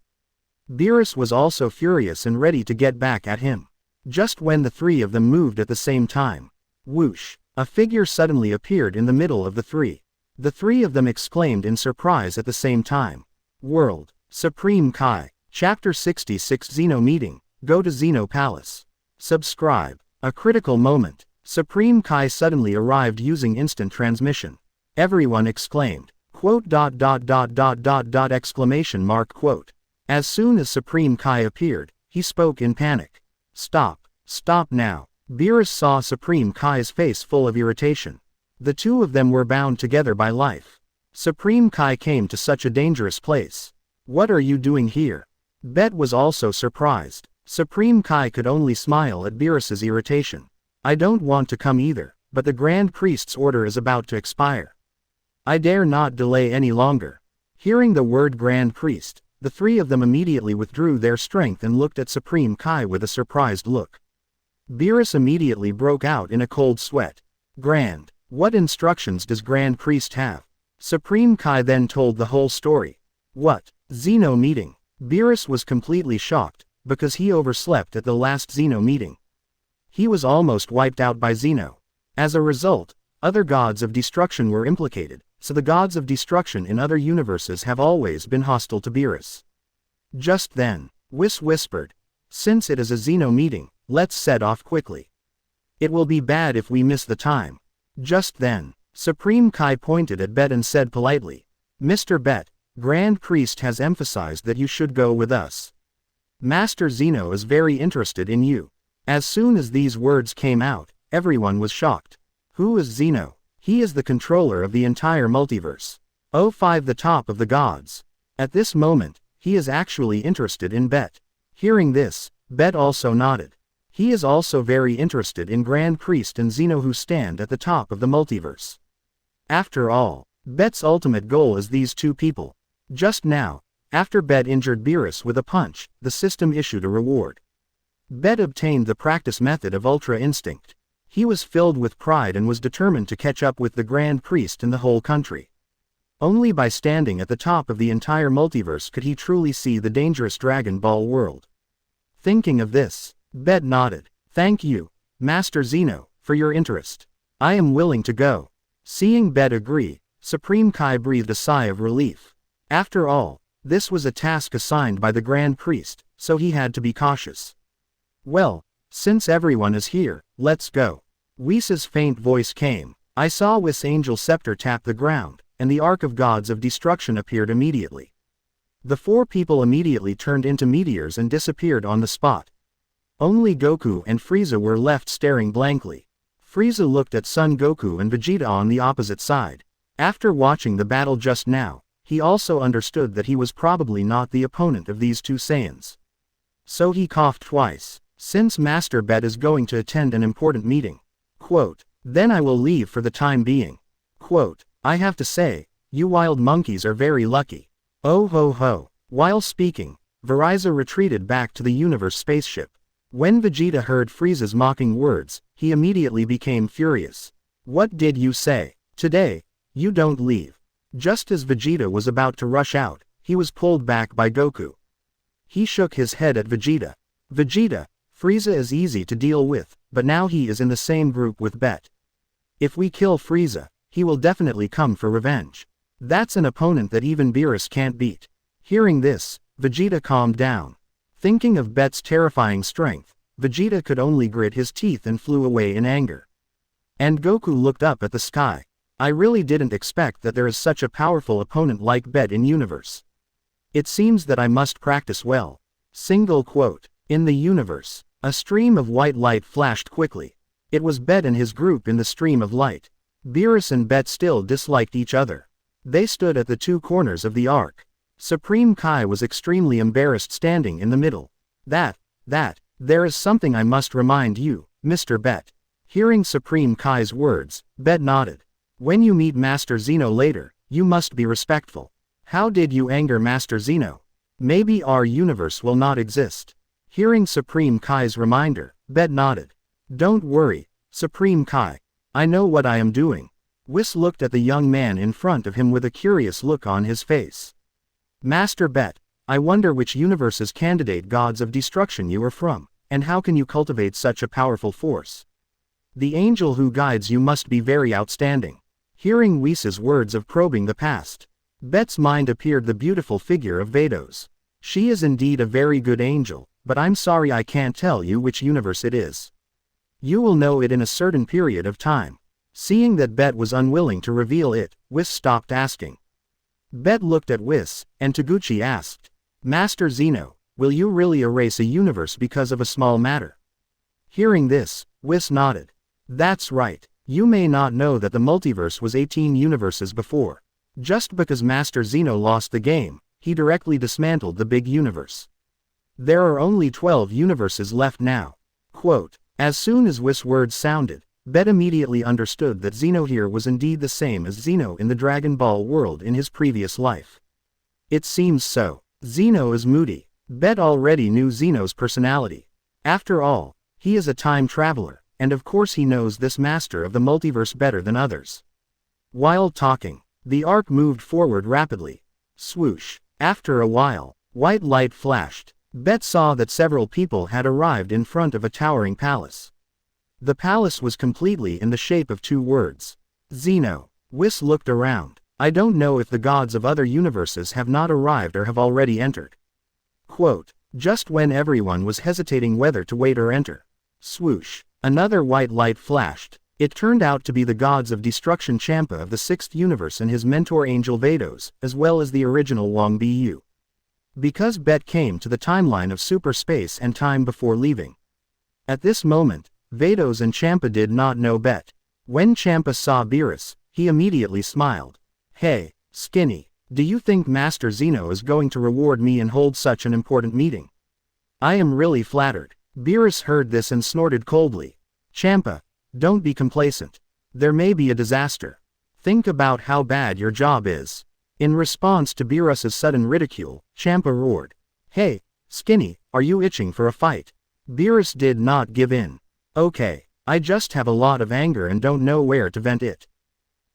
Beerus was also furious and ready to get back at him. Just when the three of them moved at the same time, whoosh, a figure suddenly appeared in the middle of the three. The three of them exclaimed in surprise at the same time. World, Supreme Kai. Chapter 66 Zeno Meeting, go to Zeno Palace. Subscribe. A critical moment. Supreme Kai suddenly arrived using instant transmission. Everyone exclaimed, Quote dot dot dot dot dot dot exclamation mark quote. As soon as Supreme Kai appeared, he spoke in panic. Stop. Stop now. Beerus saw Supreme Kai's face full of irritation. The two of them were bound together by life. Supreme Kai came to such a dangerous place. What are you doing here? Bet was also surprised. Supreme Kai could only smile at Beerus's irritation. I don't want to come either, but the Grand Priest's order is about to expire. I dare not delay any longer. Hearing the word Grand Priest, the three of them immediately withdrew their strength and looked at Supreme Kai with a surprised look. Beerus immediately broke out in a cold sweat. Grand. What instructions does Grand Priest have? Supreme Kai then told the whole story. What? Zeno meeting. Beerus was completely shocked, because he overslept at the last Zeno meeting. He was almost wiped out by Zeno. As a result, other gods of destruction were implicated, so the gods of destruction in other universes have always been hostile to Beerus. Just then, Whis whispered, since it is a Zeno meeting, let's set off quickly. It will be bad if we miss the time. Just then, Supreme Kai pointed at Bet and said politely, Mr. Bet, Grand Priest has emphasized that you should go with us. Master Zeno is very interested in you. As soon as these words came out, everyone was shocked. Who is Zeno? He is the controller of the entire multiverse. O5 the top of the gods. At this moment, he is actually interested in Bet. Hearing this, Bet also nodded. He is also very interested in Grand Priest and Zeno who stand at the top of the multiverse. After all, Bet's ultimate goal is these two people. Just now, after Bet injured Beerus with a punch, the system issued a reward. Bet obtained the practice method of Ultra Instinct. He was filled with pride and was determined to catch up with the Grand Priest in the whole country. Only by standing at the top of the entire multiverse could he truly see the dangerous Dragon Ball world. Thinking of this, Bet nodded. Thank you, Master Zeno, for your interest. I am willing to go. Seeing Bet agree, Supreme Kai breathed a sigh of relief. After all, this was a task assigned by the Grand Priest, so he had to be cautious. Well, since everyone is here, let's go. Whis' faint voice came. I saw Whis' angel scepter tap the ground, and the Ark of Gods of Destruction appeared immediately. The four people immediately turned into meteors and disappeared on the spot. Only Goku and Frieza were left staring blankly. Frieza looked at Son Goku and Vegeta on the opposite side. After watching the battle just now, he also understood that he was probably not the opponent of these two Saiyans. So he coughed twice. Since Master Bet is going to attend an important meeting. Quote, then I will leave for the time being. Quote, I have to say, you wild monkeys are very lucky. Oh ho ho. While speaking, Frieza retreated back to the universe spaceship. When Vegeta heard Frieza's mocking words, he immediately became furious. What did you say? Today, you don't leave. Just as Vegeta was about to rush out, he was pulled back by Goku. He shook his head at Vegeta. Vegeta, Frieza is easy to deal with, but now he is in the same group with Bet. If we kill Frieza, he will definitely come for revenge. That's an opponent that even Beerus can't beat. Hearing this, Vegeta calmed down. Thinking of Bet's terrifying strength, Vegeta could only grit his teeth and flew away in anger. And Goku looked up at the sky. I really didn't expect that there is such a powerful opponent like Bet in universe. It seems that I must practice well. Single quote. In the universe, a stream of white light flashed quickly. It was Bet and his group in the stream of light. Beerus and Bet still disliked each other. They stood at the two corners of the ark. Supreme Kai was extremely embarrassed standing in the middle. There is something I must remind you, Mr. Bet. Hearing Supreme Kai's words, Bet nodded. When you meet Master Zeno later, you must be respectful. How did you anger Master Zeno? Maybe our universe will not exist. Hearing Supreme Kai's reminder, Bet nodded. Don't worry, Supreme Kai. I know what I am doing. Whis looked at the young man in front of him with a curious look on his face. Master Bet, I wonder which universe's candidate gods of destruction you are from, and how can you cultivate such a powerful force? The angel who guides you must be very outstanding. Hearing Whis' words of probing the past, Bet's mind appeared the beautiful figure of Vados. She is indeed a very good angel, but I'm sorry I can't tell you which universe it is. You will know it in a certain period of time. Seeing that Bet was unwilling to reveal it, Whis stopped asking. Bet looked at Whis, and Taguchi asked, Master Zeno, will you really erase a universe because of a small matter? Hearing this, Whis nodded. That's right. You may not know that the multiverse was 18 universes before. Just because Master Zeno lost the game, he directly dismantled the big universe. There are only 12 universes left now. Quote, as soon as Whis' words sounded, Bet immediately understood that Zeno here was indeed the same as Zeno in the Dragon Ball world in his previous life. It seems so. Zeno is moody. Bet already knew Zeno's personality. After all, he is a time traveler, and of course he knows this master of the multiverse better than others. While talking, the arc moved forward rapidly. Swoosh. After a while, white light flashed. Bet saw that several people had arrived in front of a towering palace. The palace was completely in the shape of two words. Zeno. Whis looked around. I don't know if the gods of other universes have not arrived or have already entered. Quote, just when everyone was hesitating whether to wait or enter. Swoosh. Another white light flashed. It turned out to be the gods of destruction Champa of the 6th universe and his mentor angel Vados, as well as the original Wong Bu. Because Bet came to the timeline of super space and time before leaving. At this moment, Vados and Champa did not know Bet. When Champa saw Beerus, he immediately smiled. Hey, Skinny, do you think Master Zeno is going to reward me and hold such an important meeting? I am really flattered. Beerus heard this and snorted coldly. Champa, don't be complacent. There may be a disaster. Think about how bad your job is. In response to Beerus's sudden ridicule, Champa roared. Hey, Skinny, are you itching for a fight? Beerus did not give in. Okay, I just have a lot of anger and don't know where to vent it.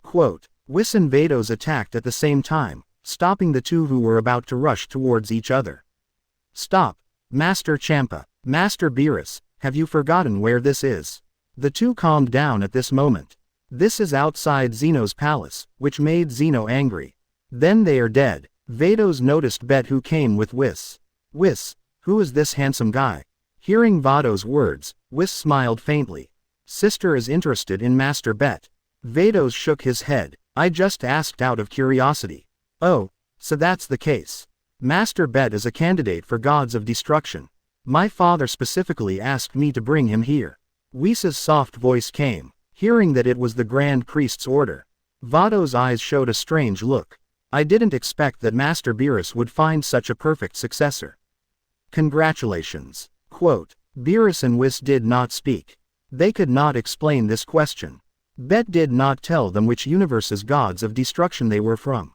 Quote, Whis and Vados attacked at the same time, stopping the two who were about to rush towards each other. Stop, Master Champa, Master Beerus, have you forgotten where this is? The two calmed down at this moment. This is outside Zeno's palace, which made Zeno angry. Then they are dead. Vados noticed Bet who came with Whis. Whis, who is this handsome guy? Hearing Vados' words, Whis smiled faintly. Sister is interested in Master Bet. Vados shook his head. I just asked out of curiosity. Oh, so that's the case. Master Bet is a candidate for gods of destruction. My father specifically asked me to bring him here. Whis' soft voice came. Hearing that it was the Grand Priest's order, Vados' eyes showed a strange look. I didn't expect that Master Beerus would find such a perfect successor. Congratulations. Quote, Beerus and Whis did not speak. They could not explain this question. Bet did not tell them which universe's gods of destruction they were from.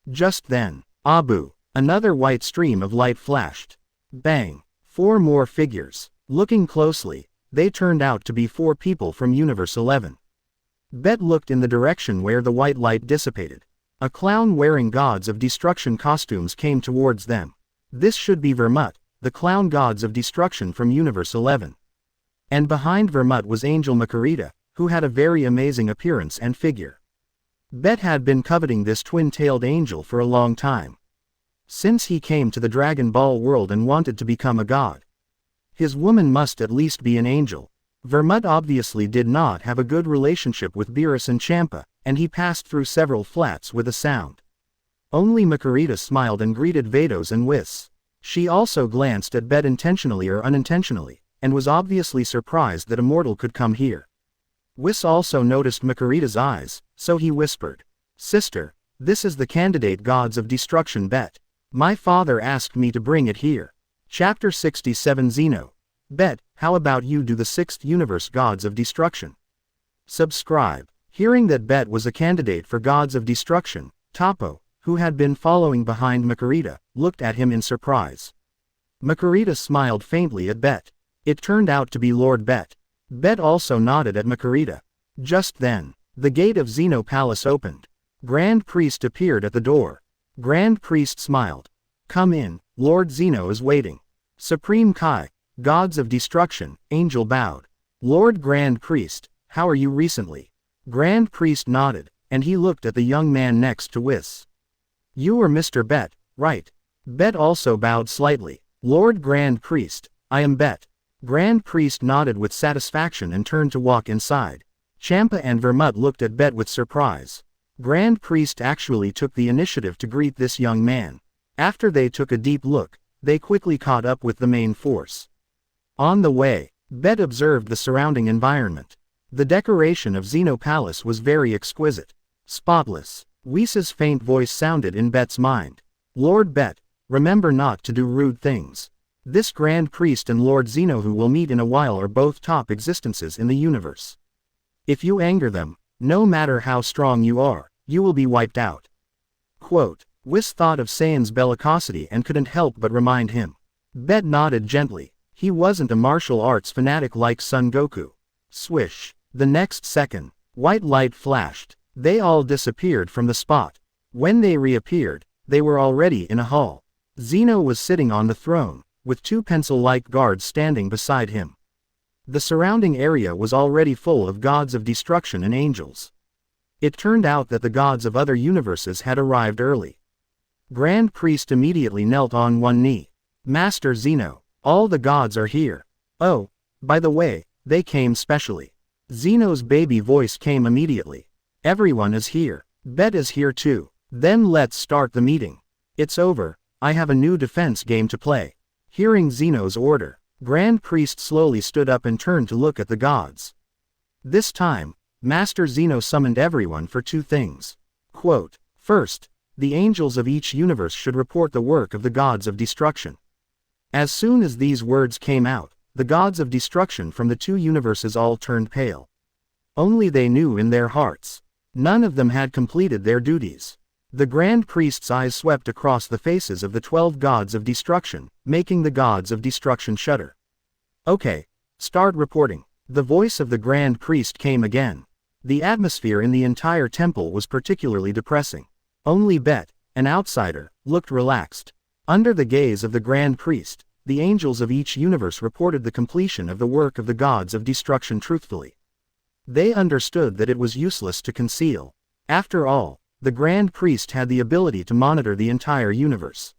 Just then, Abu, another white stream of light flashed. Bang. 4 more figures. Looking closely, they turned out to be 4 people from Universe 11. Bet looked in the direction where the white light dissipated. A clown wearing gods of destruction costumes came towards them. This should be Vermut, the clown gods of destruction from Universe 11. And behind Vermut was Angel Makarita, who had a very amazing appearance and figure. Bet had been coveting this twin-tailed angel for a long time. Since he came to the Dragon Ball world and wanted to become a god. His woman must at least be an angel. Vermut obviously did not have a good relationship with Beerus and Champa, and he passed through several flats with a sound. Only Makarita smiled and greeted Vados and Whis. She also glanced at Bet intentionally or unintentionally, and was obviously surprised that a mortal could come here. Whis also noticed Makarita's eyes, so he whispered, Sister, this is the candidate gods of destruction Bet. My father asked me to bring it here. Chapter 67 Zeno. Bet, how about you do the 6th universe gods of destruction? Subscribe. Hearing that Bet was a candidate for gods of destruction, Topo, who had been following behind Makarita, looked at him in surprise. Makarita smiled faintly at Bet. It turned out to be Lord Bet. Bet also nodded at Makarita. Just then, the gate of Zeno Palace opened. Grand Priest appeared at the door. Grand Priest smiled. Come in, Lord Zeno is waiting. Supreme Kai, gods of destruction, Angel bowed. Lord Grand Priest, how are you recently? Grand Priest nodded, and he looked at the young man next to Whis. You are Mr. Bet, right? Bet also bowed slightly. Lord Grand Priest, I am Bet. Grand Priest nodded with satisfaction and turned to walk inside. Champa and Vermut looked at Bet with surprise. Grand Priest actually took the initiative to greet this young man. After they took a deep look, they quickly caught up with the main force. On the way, Bet observed the surrounding environment. The decoration of Zeno Palace was very exquisite. Spotless. Whisa's faint voice sounded in Bet's mind. Lord Bet, remember not to do rude things. This Grand Priest and Lord Zeno who will meet in a while are both top existences in the universe. If you anger them, no matter how strong you are, you will be wiped out. Quote. Whis thought of Saiyan's bellicosity and couldn't help but remind him. Bet nodded gently. He wasn't a martial arts fanatic like Son Goku. Swish. The next second, white light flashed. They all disappeared from the spot. When they reappeared, they were already in a hall. Zeno was sitting on the throne, with two pencil-like guards standing beside him. The surrounding area was already full of gods of destruction and angels. It turned out that the gods of other universes had arrived early. Grand Priest immediately knelt on one knee. Master Zeno, all the gods are here. Oh, by the way, they came specially. Zeno's baby voice came immediately. Everyone is here. Bet is here too. Then let's start the meeting. It's over, I have a new defense game to play. Hearing Zeno's order, Grand Priest slowly stood up and turned to look at the gods. This time, Master Zeno summoned everyone for two things. Quote, first, the angels of each universe should report the work of the gods of destruction. As soon as these words came out, the gods of destruction from the two universes all turned pale. Only they knew in their hearts. None of them had completed their duties. The Grand Priest's eyes swept across the faces of the 12 gods of destruction, making the gods of destruction shudder. Okay, start reporting. The voice of the Grand Priest came again. The atmosphere in the entire temple was particularly depressing. Only Bet, an outsider, looked relaxed. Under the gaze of the Grand Priest, the angels of each universe reported the completion of the work of the gods of destruction truthfully. They understood that it was useless to conceal. After all, the Grand Priest had the ability to monitor the entire universe.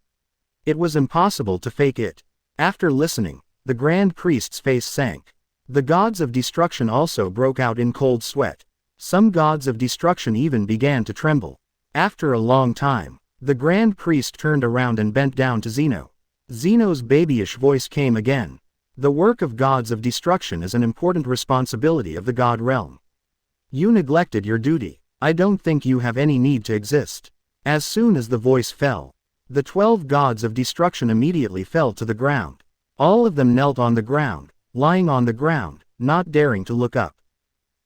It was impossible to fake it. After listening, the Grand Priest's face sank. The gods of destruction also broke out in cold sweat. Some gods of destruction even began to tremble. After a long time, the Grand Priest turned around and bent down to Zeno. Zeno's babyish voice came again. The work of gods of destruction is an important responsibility of the god realm. You neglected your duty. I don't think you have any need to exist. As soon as the voice fell, the 12 gods of destruction immediately fell to the ground. All of them knelt on the ground, lying on the ground, not daring to look up.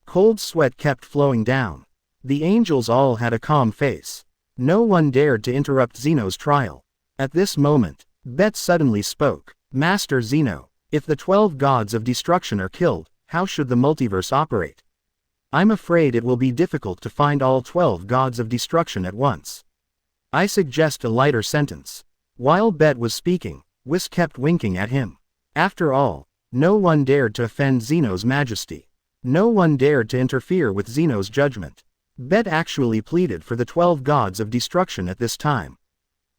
Cold sweat kept flowing down. The angels all had a calm face. No one dared to interrupt Zeno's trial. At this moment, Bet suddenly spoke. Master Zeno, if the 12 gods of destruction are killed, how should the multiverse operate? I'm afraid it will be difficult to find all 12 gods of destruction at once. I suggest a lighter sentence. While Bet was speaking, Whis kept winking at him. After all, no one dared to offend Zeno's majesty. No one dared to interfere with Zeno's judgment. Bet actually pleaded for the 12 gods of destruction at this time.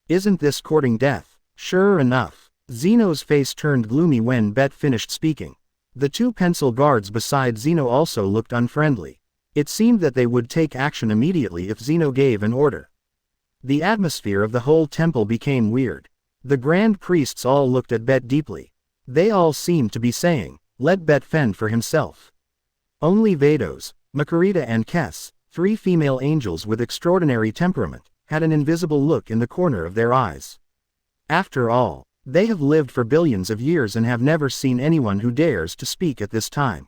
Isn't this courting death? Sure enough, Zeno's face turned gloomy when Bet finished speaking. The two pencil guards beside Zeno also looked unfriendly. It seemed that they would take action immediately if Zeno gave an order. The atmosphere of the whole temple became weird. The Grand Priests all looked at Bet deeply. They all seemed to be saying, let Bet fend for himself. Only Vados, Makarita and Kes, 3 female angels with extraordinary temperament, had an invisible look in the corner of their eyes. After all, they have lived for billions of years and have never seen anyone who dares to speak at this time.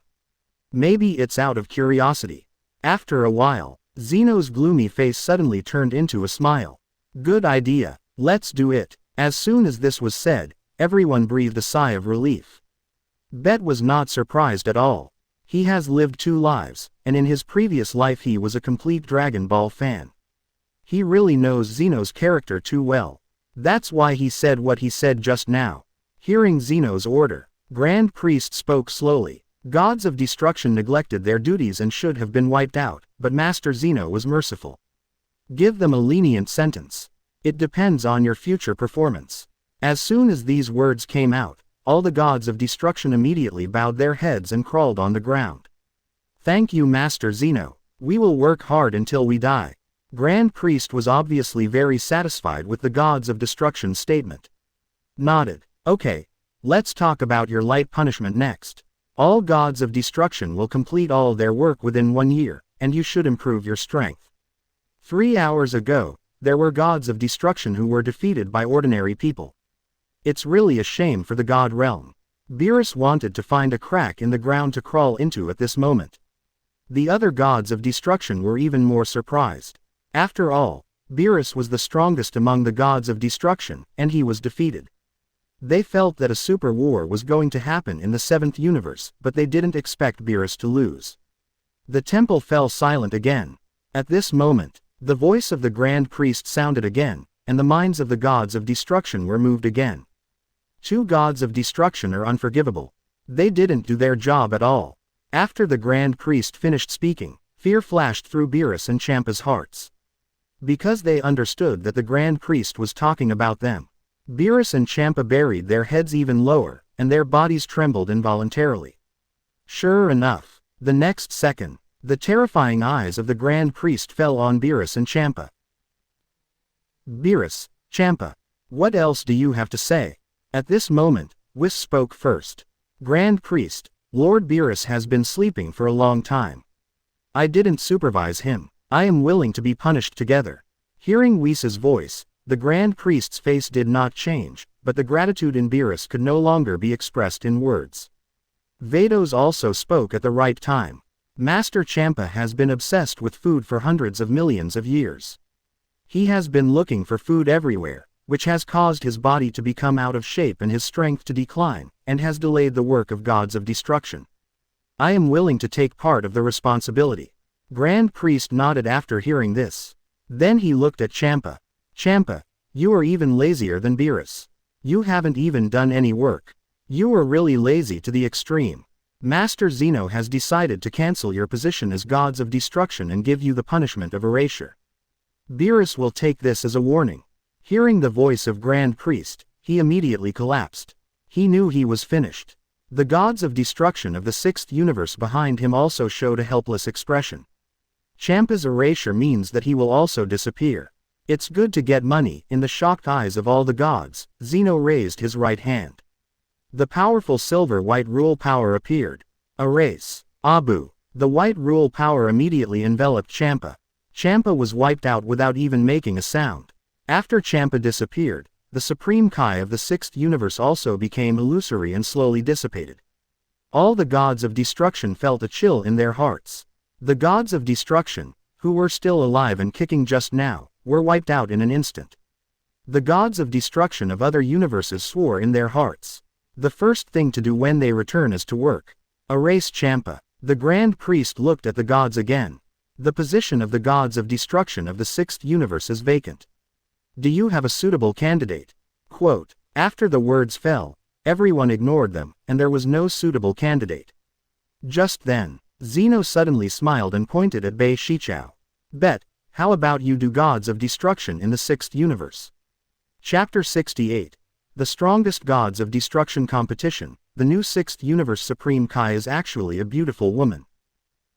Maybe it's out of curiosity. After a while, Zeno's gloomy face suddenly turned into a smile. Good idea, let's do it. As soon as this was said, everyone breathed a sigh of relief. Bet was not surprised at all. He has lived 2 lives, and in his previous life he was a complete Dragon Ball fan. He really knows Zeno's character too well. That's why he said what he said just now. Hearing Zeno's order, Grand Priest spoke slowly. Gods of destruction neglected their duties and should have been wiped out, but Master Zeno was merciful. Give them a lenient sentence. It depends on your future performance. As soon as these words came out, all the gods of destruction immediately bowed their heads and crawled on the ground. Thank you, Master Zeno. We will work hard until we die. Grand Priest was obviously very satisfied with the Gods of Destruction's statement. Nodded. Okay, let's talk about your light punishment next. All Gods of Destruction will complete all their work within 1 year, and you should improve your strength. 3 hours ago, there were Gods of Destruction who were defeated by ordinary people. It's really a shame for the God realm. Beerus wanted to find a crack in the ground to crawl into at this moment. The other Gods of Destruction were even more surprised. After all, Beerus was the strongest among the Gods of Destruction, and he was defeated. They felt that a super war was going to happen in the 7th universe, but they didn't expect Beerus to lose. The temple fell silent again. At this moment, the voice of the Grand Priest sounded again, and the minds of the Gods of Destruction were moved again. 2 Gods of Destruction are unforgivable. They didn't do their job at all. After the Grand Priest finished speaking, fear flashed through Beerus and Champa's hearts. Because they understood that the Grand Priest was talking about them, Beerus and Champa buried their heads even lower, and their bodies trembled involuntarily. Sure enough, the next second, the terrifying eyes of the Grand Priest fell on Beerus and Champa. Beerus, Champa, what else do you have to say? At this moment, Whis spoke first. Grand Priest, Lord Beerus has been sleeping for a long time. I didn't supervise him. I am willing to be punished together. Hearing Whis's voice, the Grand Priest's face did not change, but the gratitude in Beerus could no longer be expressed in words. Vados also spoke at the right time. Master Champa has been obsessed with food for hundreds of millions of years. He has been looking for food everywhere, which has caused his body to become out of shape and his strength to decline, and has delayed the work of Gods of Destruction. I am willing to take part of the responsibility. Grand Priest nodded after hearing this. Then he looked at Champa. Champa, you are even lazier than Beerus. You haven't even done any work. You are really lazy to the extreme. Master Zeno has decided to cancel your position as Gods of Destruction and give you the punishment of erasure. Beerus will take this as a warning. Hearing the voice of Grand Priest, he immediately collapsed. He knew he was finished. The Gods of Destruction of the 6th universe behind him also showed a helpless expression. Champa's erasure means that he will also disappear. It's good to get money. In the shocked eyes of all the gods, Zeno raised his right hand. The powerful silver-white rule power appeared. Erase. Abu. The white rule power immediately enveloped Champa. Champa was wiped out without even making a sound. After Champa disappeared, the Supreme Kai of the 6th universe also became illusory and slowly dissipated. All the Gods of Destruction felt a chill in their hearts. The Gods of Destruction, who were still alive and kicking just now, were wiped out in an instant. The Gods of Destruction of other universes swore in their hearts. The first thing to do when they return is to work. Erase Champa. The Grand Priest looked at the gods again. The position of the Gods of Destruction of the 6th universe is vacant. Do you have a suitable candidate? Quote. After the words fell, everyone ignored them, and there was no suitable candidate. Just then, Zeno suddenly smiled and pointed at Bei Shichao. Bet, how about you do Gods of Destruction in the 6th universe? Chapter 68. The Strongest Gods of Destruction Competition. The new 6th universe Supreme Kai is actually a beautiful woman.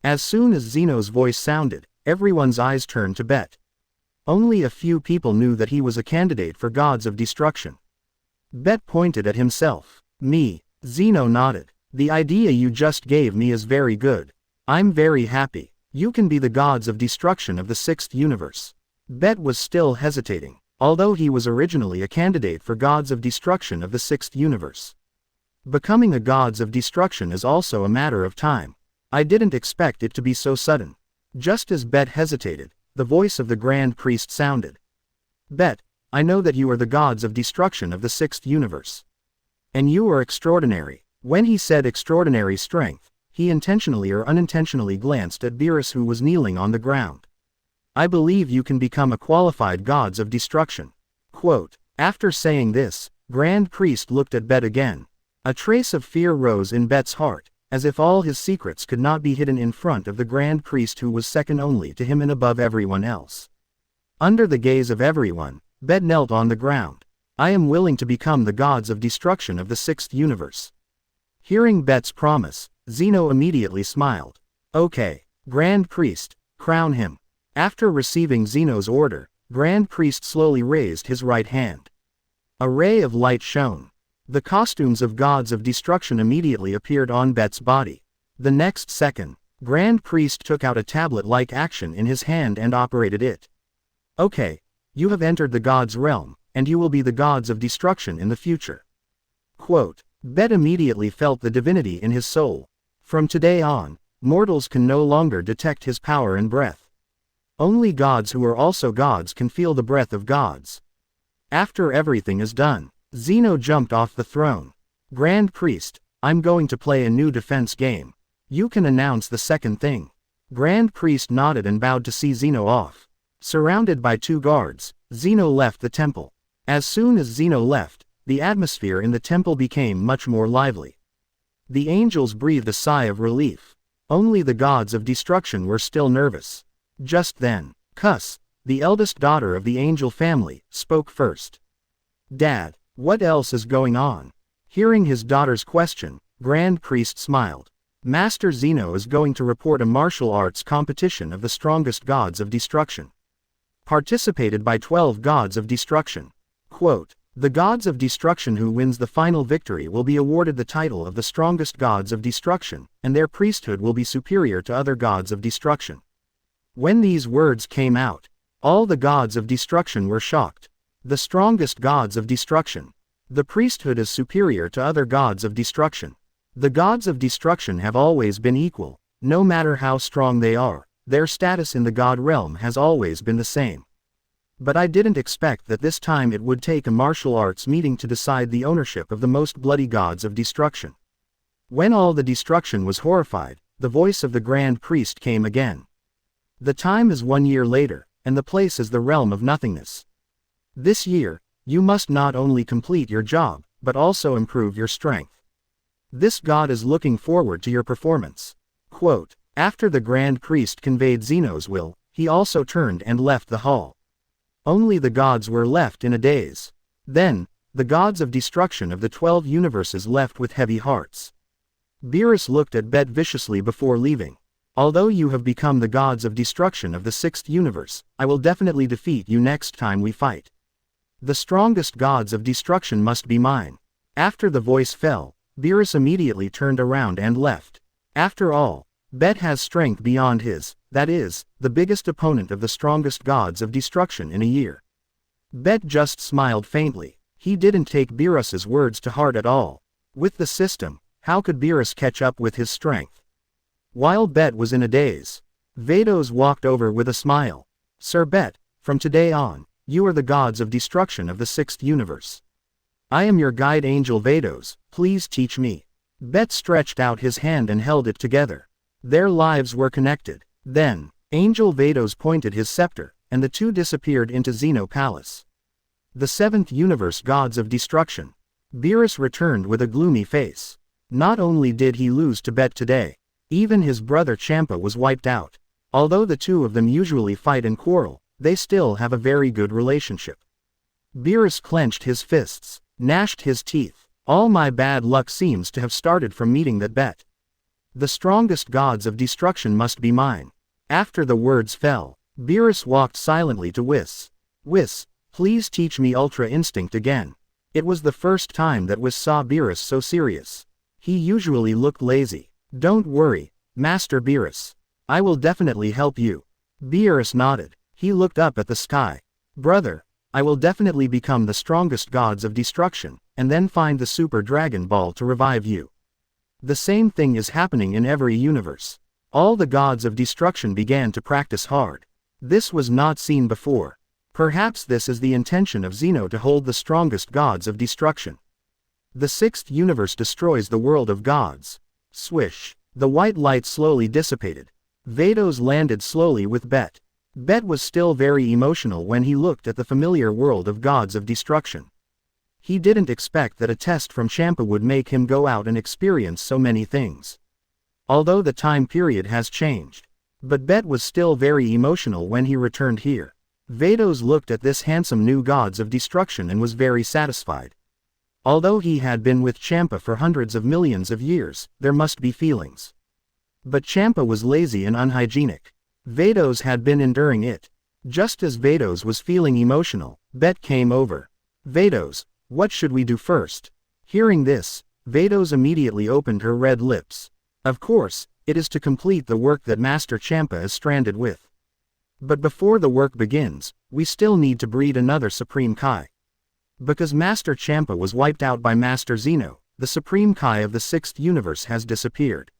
As soon as Zeno's voice sounded, everyone's eyes turned to Bet. Only a few people knew that he was a candidate for Gods of Destruction. Bet pointed at himself. Me. Zeno nodded. The idea you just gave me is very good. I'm very happy. You can be the Gods of Destruction of the 6th universe. Bet was still hesitating, although he was originally a candidate for Gods of Destruction of the 6th universe. Becoming a Gods of Destruction is also a matter of time. I didn't expect it to be so sudden. Just as Bet hesitated, the voice of the Grand Priest sounded. Bet, I know that you are the Gods of Destruction of the 6th universe. And you are extraordinary. When he said extraordinary strength, he intentionally or unintentionally glanced at Beerus, who was kneeling on the ground. I believe you can become a qualified Gods of Destruction. Quote. After saying this, Grand Priest looked at Bet again. A trace of fear rose in Bet's heart, as if all his secrets could not be hidden in front of the Grand Priest, who was second only to him and above everyone else. Under the gaze of everyone, Bet knelt on the ground. I am willing to become the Gods of Destruction of the 6th universe. Hearing Bet's promise, Zeno immediately smiled. Okay, Grand Priest, crown him. After receiving Zeno's order, Grand Priest slowly raised his right hand. A ray of light shone. The costumes of gods of destruction immediately appeared on Bet's body. The next second, Grand Priest took out a tablet-like action in his hand and operated it. Okay, you have entered the gods' realm, and you will be the gods of destruction in the future. Quote, Bet immediately felt the divinity in his soul. From today on, mortals can no longer detect his power and breath. Only gods who are also gods can feel the breath of gods. After everything is done, Zeno jumped off the throne. Grand Priest, I'm going to play a new defense game. You can announce the second thing. Grand Priest nodded and bowed to see Zeno off. Surrounded by 2 guards, Zeno left the temple. As soon as Zeno left, the atmosphere in the temple became much more lively. The angels breathed a sigh of relief. Only the gods of destruction were still nervous. Just then, Kus, the eldest daughter of the angel family, spoke first. Dad, what else is going on? Hearing his daughter's question, Grand Priest smiled. Master Zeno is going to report a martial arts competition of the strongest gods of destruction. Participated by 12 gods of destruction. Quote, the gods of destruction who wins the final victory will be awarded the title of the strongest gods of destruction, and their priesthood will be superior to other gods of destruction. When these words came out, all the gods of destruction were shocked. The strongest gods of destruction. The priesthood is superior to other gods of destruction. The gods of destruction have always been equal, no matter how strong they are, their status in the god realm has always been the same. But I didn't expect that this time it would take a martial arts meeting to decide the ownership of the most bloody gods of destruction. When all the destruction was horrified, the voice of the Grand Priest came again. The time is 1 year later, and the place is the realm of nothingness. This year, you must not only complete your job, but also improve your strength. This god is looking forward to your performance. Quote, after the Grand Priest conveyed Zeno's will, he also turned and left the hall. Only the gods were left in a daze. Then, the gods of destruction of the 12 universes left with heavy hearts. Beerus looked at Bet viciously before leaving. Although you have become the gods of destruction of the 6th universe, I will definitely defeat you next time we fight. The strongest gods of destruction must be mine. After the voice fell, Beerus immediately turned around and left. After all, Bet has strength beyond his, that is, the biggest opponent of the strongest gods of destruction in a year. Bet just smiled faintly. He didn't take Beerus's words to heart at all. With the system, how could Beerus catch up with his strength? While Bet was in a daze, Vados walked over with a smile. Sir Bet, from today on, you are the gods of destruction of the 6th universe. I am your guide angel Vados, please teach me. Bet stretched out his hand and held it together. Their lives were connected. Then, Angel Vados pointed his scepter, and the two disappeared into Zeno Palace. The 7th universe gods of destruction. Beerus returned with a gloomy face. Not only did he lose to Bet today, even his brother Champa was wiped out. Although the two of them usually fight and quarrel, they still have a very good relationship. Beerus clenched his fists, gnashed his teeth. All my bad luck seems to have started from meeting that Bet. The strongest gods of destruction must be mine. After the words fell, Beerus walked silently to Whis. Whis, please teach me Ultra Instinct again. It was the first time that Whis saw Beerus so serious. He usually looked lazy. Don't worry, Master Beerus. I will definitely help you. Beerus nodded. He looked up at the sky. Brother, I will definitely become the strongest gods of destruction, and then find the Super Dragon Ball to revive you. The same thing is happening in every universe. All the gods of destruction began to practice hard. This was not seen before. Perhaps this is the intention of Zeno to hold the strongest gods of destruction. The 6th universe destroys the world of gods. Swish. The white light slowly dissipated. Vados landed slowly with Bet. Bet was still very emotional when he looked at the familiar world of gods of destruction. He didn't expect that a test from Champa would make him go out and experience so many things. Although the time period has changed. But Bet was still very emotional when he returned here. Vados looked at this handsome new gods of destruction and was very satisfied. Although he had been with Champa for hundreds of millions of years, there must be feelings. But Champa was lazy and unhygienic. Vados had been enduring it. Just as Vados was feeling emotional, Bet came over. Vados, what should we do first? Hearing this, Vados immediately opened her red lips. Of course, it is to complete the work that Master Champa is stranded with. But before the work begins, we still need to breed another Supreme Kai. Because Master Champa was wiped out by Master Zeno, the Supreme Kai of the 6th universe has disappeared.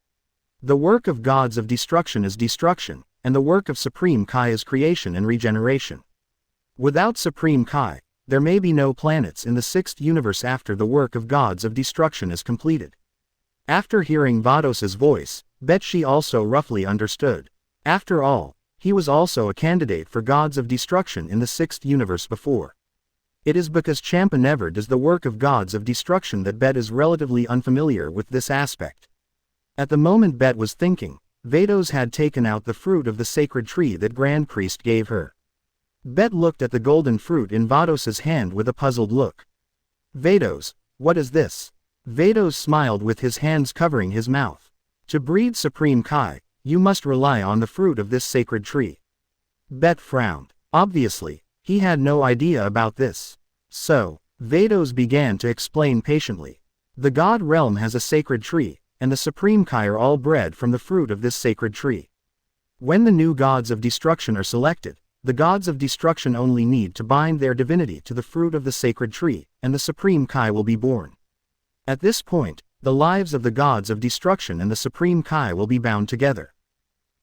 The work of gods of destruction is destruction, and the work of Supreme Kai is creation and regeneration. Without Supreme Kai, there may be no planets in the 6th universe after the work of gods of destruction is completed. After hearing Vados's voice, Betshi also roughly understood. After all, he was also a candidate for gods of destruction in the 6th universe before. It is because Champa never does the work of gods of destruction that Bet is relatively unfamiliar with this aspect. At the moment Bet was thinking, Vados had taken out the fruit of the sacred tree that Grand Priest gave her. Bet looked at the golden fruit in Vados's hand with a puzzled look. Vados, what is this? Vados smiled with his hands covering his mouth. To breed Supreme Kai, you must rely on the fruit of this sacred tree. Bet frowned. Obviously, he had no idea about this. So, Vados began to explain patiently. The God realm has a sacred tree, and the Supreme Kai are all bred from the fruit of this sacred tree. When the new gods of destruction are selected, the gods of destruction only need to bind their divinity to the fruit of the sacred tree, and the Supreme Kai will be born. At this point, the lives of the gods of destruction and the Supreme Kai will be bound together.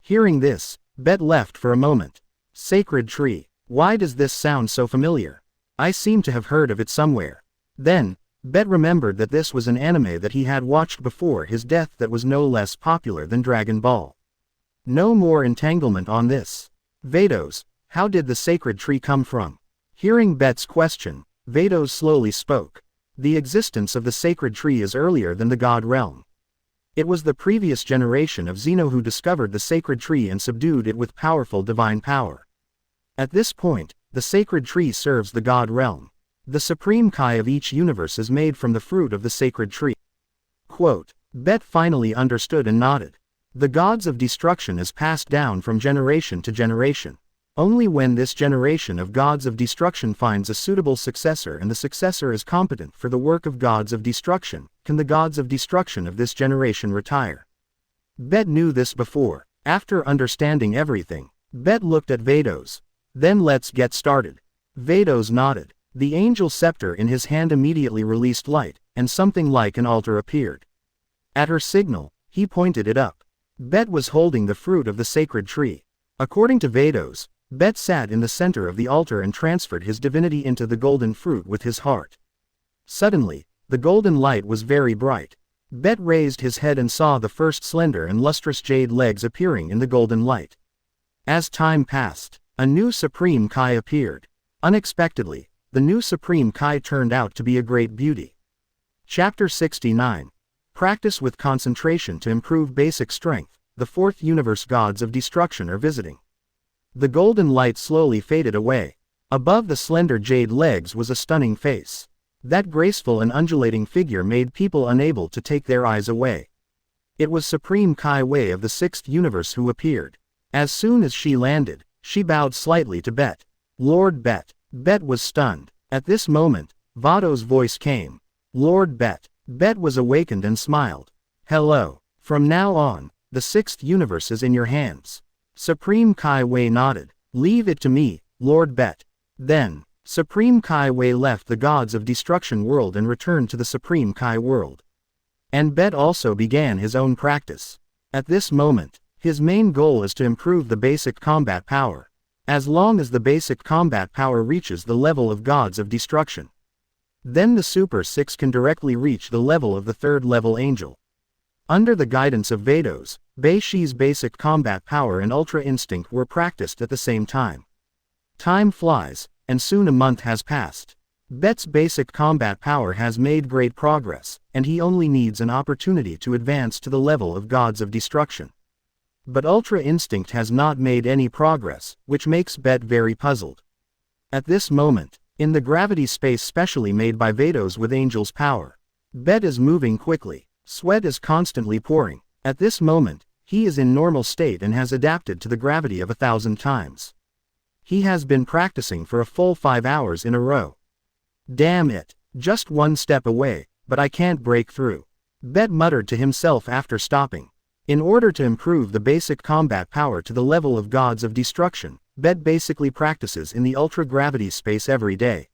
Hearing this, Bet left for a moment. Sacred tree. Why does this sound so familiar? I seem to have heard of it somewhere. Then, Bet remembered that this was an anime that he had watched before his death that was no less popular than Dragon Ball. No more entanglement on this. Vados, how did the sacred tree come from? Hearing Bet's question, Vados slowly spoke. The existence of the sacred tree is earlier than the God realm. It was the previous generation of Zeno who discovered the sacred tree and subdued it with powerful divine power. At this point, the sacred tree serves the God realm. The Supreme Kai of each universe is made from the fruit of the sacred tree. Quote, Bet finally understood and nodded. The gods of destruction is passed down from generation to generation. Only when this generation of gods of destruction finds a suitable successor and the successor is competent for the work of gods of destruction, can the gods of destruction of this generation retire. Bet knew this before. After understanding everything, Bet looked at Vados. Then let's get started. Vados nodded. The angel scepter in his hand immediately released light, and something like an altar appeared. At her signal, he pointed it up. Bet was holding the fruit of the sacred tree. According to Vados, Bet sat in the center of the altar and transferred his divinity into the golden fruit with his heart. Suddenly, the golden light was very bright. Bet raised his head and saw the first slender and lustrous jade legs appearing in the golden light. As time passed, a new Supreme Kai appeared. Unexpectedly, the new Supreme Kai turned out to be a great beauty. Chapter 69. Practice with concentration to improve basic strength. The 4th universe gods of destruction are visiting. The golden light slowly faded away. Above the slender jade legs was a stunning face. That graceful and undulating figure made people unable to take their eyes away. It was Supreme Kai Wei of the 6th universe who appeared. As soon as she landed, she bowed slightly to Bet. Lord Bet. Bet was stunned. At this moment, Vados' voice came. Lord Bet. Bet was awakened and smiled. Hello. From now on, the 6th universe is in your hands. Supreme Kai Wei nodded. Leave it to me, Lord Bet. Then, Supreme Kai Wei left the gods of destruction world and returned to the Supreme Kai world. And Bet also began his own practice. At this moment, his main goal is to improve the basic combat power. As long as the basic combat power reaches the level of gods of destruction, then the Super 6 can directly reach the level of the 3rd level angel. Under the guidance of Vados, Beishi's basic combat power and Ultra Instinct were practiced at the same time. Time flies, and soon a month has passed. Bet's basic combat power has made great progress, and he only needs an opportunity to advance to the level of gods of destruction. But Ultra Instinct has not made any progress, which makes Bet very puzzled. At this moment, in the gravity space specially made by Vados with Angel's power, Bet is moving quickly. Sweat is constantly pouring. At this moment, He is in normal state and has adapted to the gravity of 1,000 times. He has been practicing for a full 5 hours in a row. Damn it, just one step away, but I can't break through. Bet muttered to himself after stopping. In order to improve the basic combat power to the level of gods of destruction, Bet basically practices in the ultra-gravity space every day.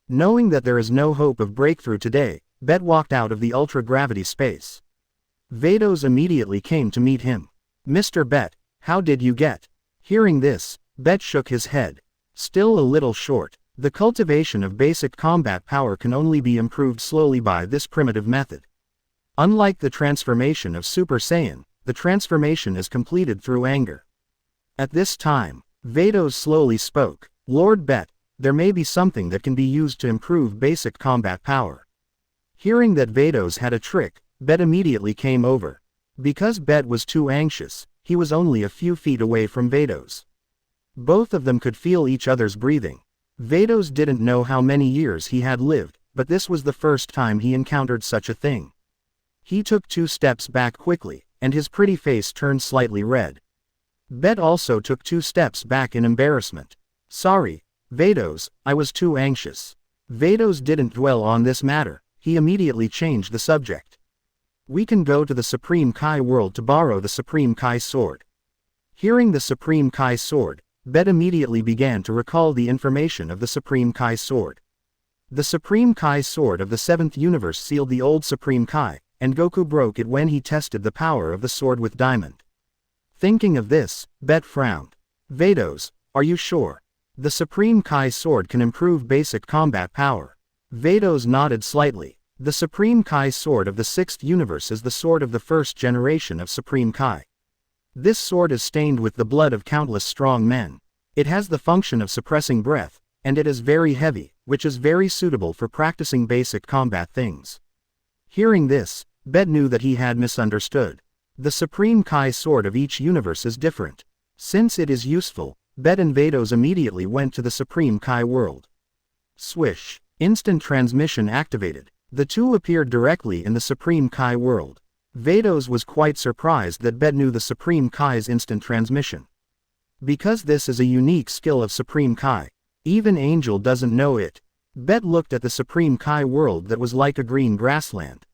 Knowing that there is no hope of breakthrough today, Bet walked out of the ultra-gravity space. Vados immediately came to meet him. Mr. Bet, how did you get? Hearing this, Bet shook his head. Still a little short. The cultivation of basic combat power can only be improved slowly by this primitive method. Unlike the transformation of Super Saiyan, the transformation is completed through anger. At this time, Vados slowly spoke. Lord Bet, there may be something that can be used to improve basic combat power. Hearing that Vados had a trick, Bet immediately came over. Because Bet was too anxious, he was only a few feet away from Vados. Both of them could feel each other's breathing. Vados didn't know how many years he had lived, but this was the first time he encountered such a thing. He took 2 steps back quickly, and his pretty face turned slightly red. Bet also took 2 steps back in embarrassment. Sorry, Vados, I was too anxious. Vados didn't dwell on this matter, he immediately changed the subject. We can go to the Supreme Kai world to borrow the Supreme Kai sword. Hearing the Supreme Kai sword, Bet immediately began to recall the information of the Supreme Kai sword. The Supreme Kai sword of the 7th universe sealed the old Supreme Kai, and Goku broke it when he tested the power of the sword with Diamond. Thinking of this, Bet frowned. Vados, are you sure? The Supreme Kai sword can improve basic combat power. Vados nodded slightly. The Supreme Kai sword of the 6th universe is the sword of the 1st generation of Supreme Kai. This sword is stained with the blood of countless strong men. It has the function of suppressing breath, and it is very heavy, which is very suitable for practicing basic combat things. Hearing this, Bet knew that he had misunderstood. The Supreme Kai sword of each universe is different. Since it is useful, Bet and Vados immediately went to the Supreme Kai world. Swish. Instant transmission activated. The two appeared directly in the Supreme Kai world. Vados was quite surprised that Bet knew the Supreme Kai's instant transmission. Because this is a unique skill of Supreme Kai, even Angel doesn't know it. Bet looked at the Supreme Kai world that was like a green grassland.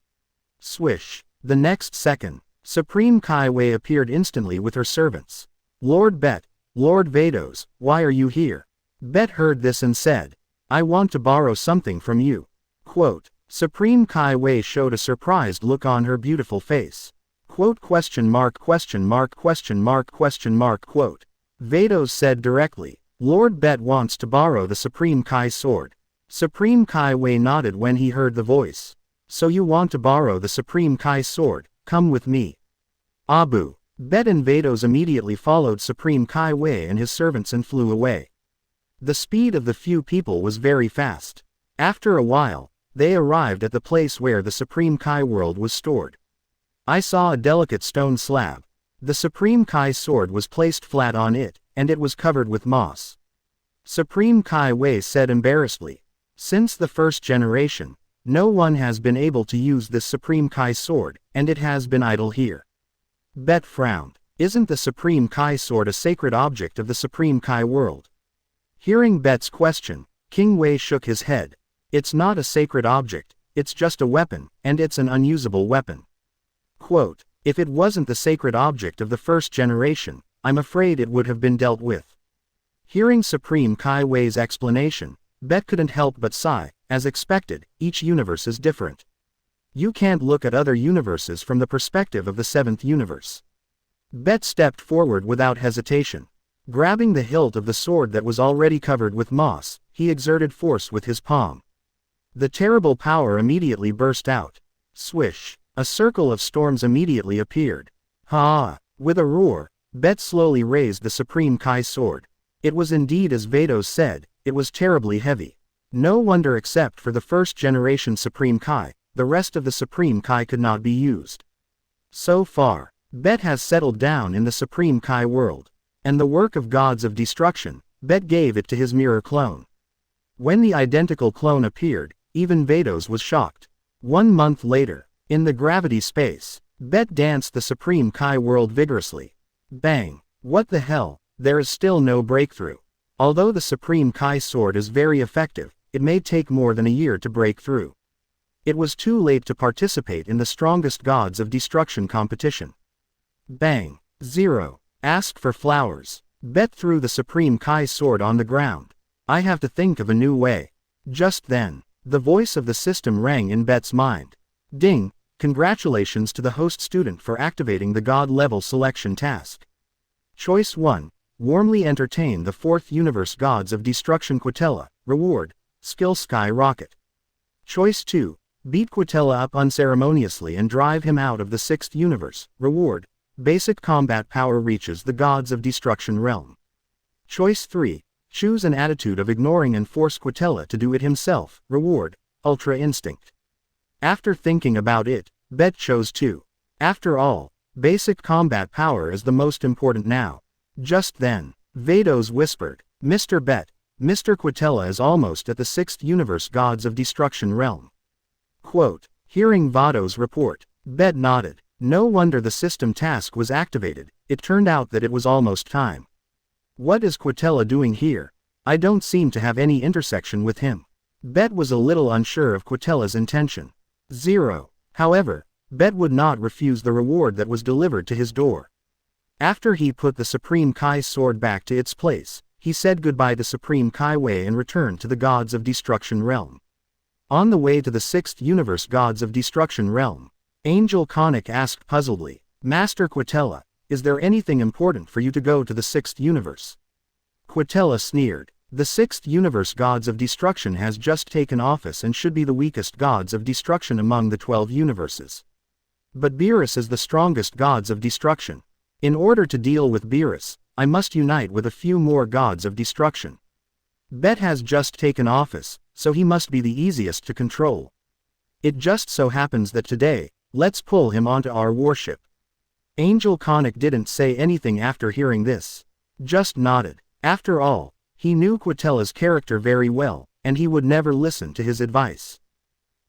Swish. The next second, Supreme Kai Wei appeared instantly with her servants. Lord Bet, Lord Vados, why are you here? Bet heard this and said, I want to borrow something from you. Quote. Supreme Kai Wei showed a surprised look on her beautiful face. Quote question mark question mark question mark question mark quote. Vados said directly, Lord Bet wants to borrow the Supreme Kai sword. Supreme Kai Wei nodded when he heard the voice. So you want to borrow the Supreme Kai sword, come with me. Abu. Bet and Vados immediately followed Supreme Kai Wei and his servants and flew away. The speed of the few people was very fast. After a while, they arrived at the place where the Supreme Kai world was stored. I saw a delicate stone slab. The Supreme Kai sword was placed flat on it, and it was covered with moss. Supreme Kai Wei said embarrassedly, since the 1st generation, no one has been able to use this Supreme Kai sword, and it has been idle here. Bet frowned. Isn't the Supreme Kai sword a sacred object of the Supreme Kai world? Hearing Bet's question, King Wei shook his head. It's not a sacred object, it's just a weapon, and it's an unusable weapon. Quote, if it wasn't the sacred object of the 1st generation, I'm afraid it would have been dealt with. Hearing Supreme Kai Wei's explanation, Bet couldn't help but sigh. As expected, each universe is different. You can't look at other universes from the perspective of the 7th universe. Bet stepped forward without hesitation. Grabbing the hilt of the sword that was already covered with moss, he exerted force with his palm. The terrible power immediately burst out. Swish. A circle of storms immediately appeared. Ha! With a roar, Bet slowly raised the Supreme Kai sword. It was indeed as Vados said, it was terribly heavy. No wonder except for the 1st generation Supreme Kai, the rest of the Supreme Kai could not be used. So far, Bet has settled down in the Supreme Kai world. And the work of gods of destruction, Bet gave it to his mirror clone. When the identical clone appeared, even Vados was shocked. 1 month later, in the gravity space, Bet danced the Supreme Kai world vigorously. Bang! What the hell? There is still no breakthrough. Although the Supreme Kai sword is very effective, it may take more than a year to break through. It was too late to participate in the strongest gods of destruction competition. Bang! Zero. Ask for flowers. Bet threw the Supreme Kai sword on the ground. I have to think of a new way. Just then, the voice of the system rang in Bet's mind. Ding! Congratulations to the host student for activating the God level selection task. Choice 1. Warmly entertain the 4th universe gods of destruction Quitella. Reward. Skill Skyrocket. Choice 2. Beat Quitella up unceremoniously and drive him out of the 6th universe. Reward. Basic combat power reaches the gods of destruction realm. Choice 3. Choose an attitude of ignoring and force Quitella to do it himself. Reward. Ultra Instinct. After thinking about it, Bet chose 2. After all, basic combat power is the most important now. Just then, Vados whispered, Mr. Bet, Mr. Quitella is almost at the 6th universe gods of destruction realm. Quote, hearing Vados' report, Bet nodded. No wonder the system task was activated, it turned out that it was almost time. What is Quitella doing here? I don't seem to have any intersection with him. Bet was a little unsure of Quitella's intention. 0. However, Bet would not refuse the reward that was delivered to his door. After he put the Supreme Kai sword back to its place, he said goodbye to Supreme Kai Wei and returned to the gods of destruction realm. On the way to the 6th universe gods of destruction realm, Angel Conic asked puzzledly, Master Quitella, is there anything important for you to go to the 6th universe? Quitella sneered, the 6th universe gods of destruction has just taken office and should be the weakest gods of destruction among the 12 universes. But Beerus is the strongest gods of destruction. In order to deal with Beerus, I must unite with a few more gods of destruction. Bet has just taken office, so he must be the easiest to control. It just so happens that today, let's pull him onto our warship. Angel Conic didn't say anything after hearing this. Just nodded. After all, he knew Quitella's character very well, and he would never listen to his advice.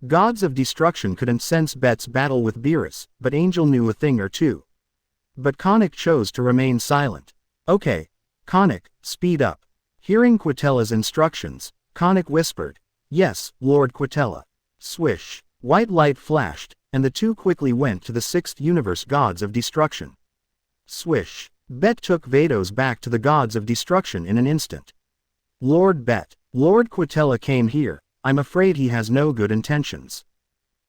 Gods of destruction couldn't sense Bet's battle with Beerus, but Angel knew a thing or two. But Conic chose to remain silent. Okay, Conic, speed up. Hearing Quitella's instructions, Conic whispered, Yes, Lord Quitella. Swish. White light flashed, and the two quickly went to the 6th universe gods of destruction. Swish. Bet took Vados back to the gods of destruction in an instant. Lord Bet, Lord Quitella came here, I'm afraid he has no good intentions.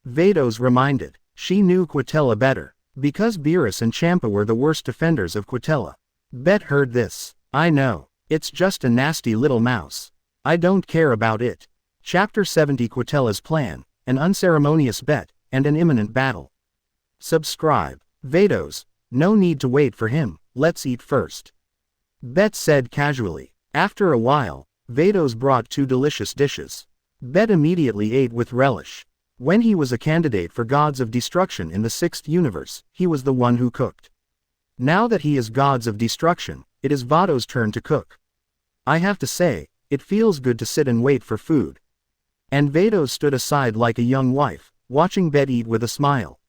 Vados reminded, she knew Quitella better, because Beerus and Champa were the worst defenders of Quitella. Bet heard this, I know, it's just a nasty little mouse. I don't care about it. Chapter 70 Quitella's Plan, an unceremonious bet, and an imminent battle. Subscribe. Vados, no need to wait for him, let's eat first. Bet said casually. After a while, Vados brought 2 delicious dishes. Bet immediately ate with relish. When he was a candidate for gods of destruction in the 6th universe, he was the one who cooked. Now that he is gods of destruction, it is Vados' turn to cook. I have to say, it feels good to sit and wait for food. And Vados stood aside like a young wife, watching Bet eat with a smile.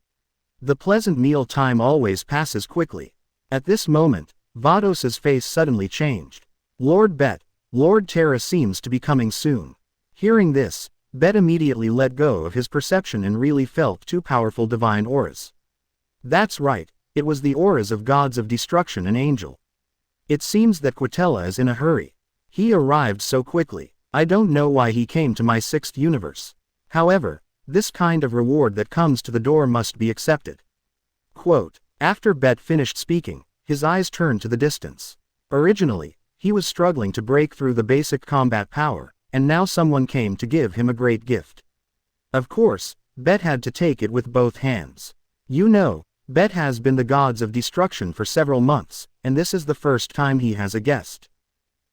The pleasant meal time always passes quickly. At this moment, Vados' face suddenly changed. Lord Bet, Lord Terra seems to be coming soon. Hearing this, Bet immediately let go of his perception and really felt 2 powerful divine auras. That's right, it was the auras of gods of destruction and Angel. It seems that Quitella is in a hurry. He arrived so quickly, I don't know why he came to my 6th universe. However, this kind of reward that comes to the door must be accepted. Quote, after Bet finished speaking, his eyes turned to the distance. Originally, he was struggling to break through the basic combat power, and now someone came to give him a great gift. Of course, Bet had to take it with both hands. You know, Bet has been the gods of destruction for several months, and this is the first time he has a guest.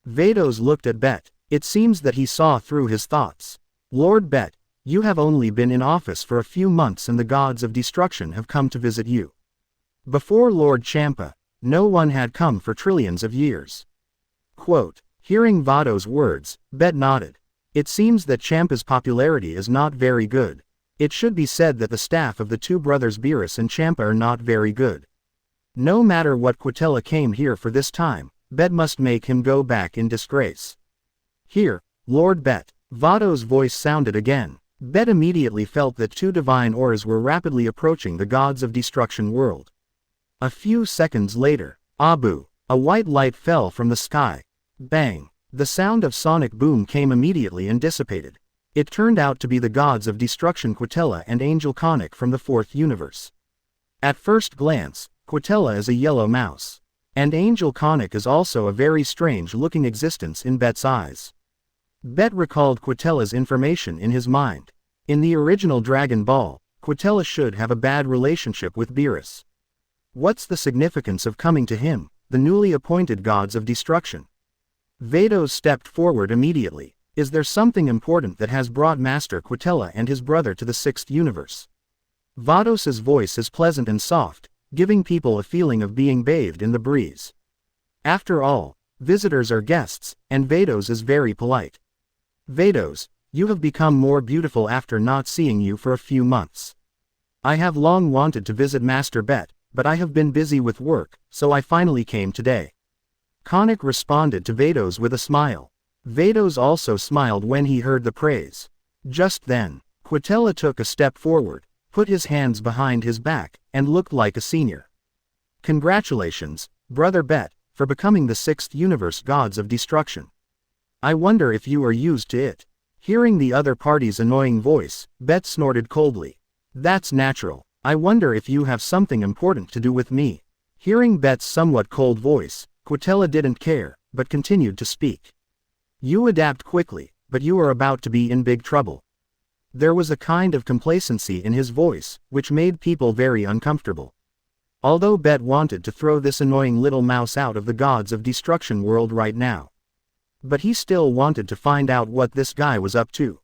Vados looked at Bet. It seems that he saw through his thoughts. Lord Bet, you have only been in office for a few months and the gods of destruction have come to visit you. Before Lord Champa, no one had come for trillions of years. Quote, hearing Vados' words, Bet nodded. It seems that Champa's popularity is not very good. It should be said that the staff of the two brothers Beerus and Champa are not very good. No matter what Quitella came here for this time, Bet must make him go back in disgrace. Here, Lord Bet. Vado's voice sounded again. Bet immediately felt that two divine auras were rapidly approaching the gods of destruction world. A few seconds later, Abu, a white light fell from the sky. Bang! The sound of sonic boom came immediately and dissipated. It turned out to be the gods of destruction Quitella and Angel Conic from the fourth universe. At first glance, Quitella is a yellow mouse. And Angel Conic is also a very strange-looking existence in Bet's eyes. Bet recalled Quitella's information in his mind. In the original Dragon Ball, Quitella should have a bad relationship with Beerus. What's the significance of coming to him, the newly appointed gods of destruction? Vados stepped forward immediately. Is there something important that has brought Master Quitella and his brother to the sixth universe? Vados's voice is pleasant and soft, giving people a feeling of being bathed in the breeze. After all, visitors are guests, and Vados is very polite. Vados, you have become more beautiful after not seeing you for a few months. I have long wanted to visit Master Bet, but I have been busy with work, so I finally came today. Conic responded to Vados with a smile. Vados also smiled when he heard the praise. Just then, Quitella took a step forward, put his hands behind his back, and looked like a senior. Congratulations, Brother Bet, for becoming the sixth universe gods of destruction. I wonder if you are used to it. Hearing the other party's annoying voice, Bet snorted coldly. That's natural. I wonder if you have something important to do with me. Hearing Bet's somewhat cold voice, Quitella didn't care, but continued to speak. You adapt quickly, but you are about to be in big trouble. There was a kind of complacency in his voice, which made people very uncomfortable. Although Bet wanted to throw this annoying little mouse out of the gods of destruction world right now. But he still wanted to find out what this guy was up to.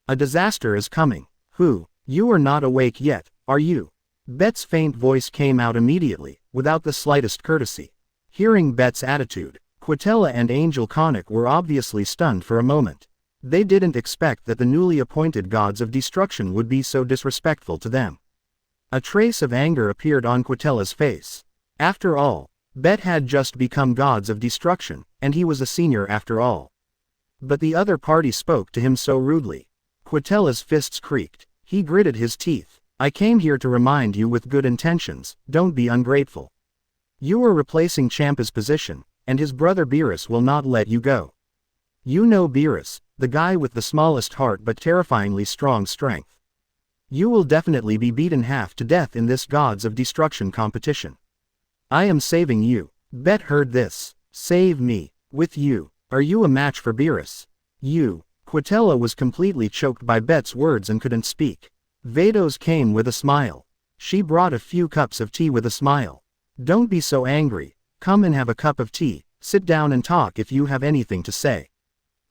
A disaster is coming. Who? You are not awake yet, are you? Bet's faint voice came out immediately, without the slightest courtesy. Hearing Bet's attitude, Quitella and Angel Conic were obviously stunned for a moment. They didn't expect that the newly appointed gods of destruction would be so disrespectful to them. A trace of anger appeared on Quitella's face. After all, Bet had just become gods of destruction, and he was a senior after all. But the other party spoke to him so rudely. Quitella's fists creaked. He gritted his teeth. I came here to remind you with good intentions, don't be ungrateful. You are replacing Champa's position, and his brother Beerus will not let you go. You know Beerus, the guy with the smallest heart but terrifyingly strong strength. You will definitely be beaten half to death in this gods of destruction competition. I am saving you. Bet heard this. Save me. With you. Are you a match for Beerus? You. Quitella was completely choked by Bet's words and couldn't speak. Vados came with a smile. She brought a few cups of tea with a smile. Don't be so angry. Come and have a cup of tea. Sit down and talk if you have anything to say.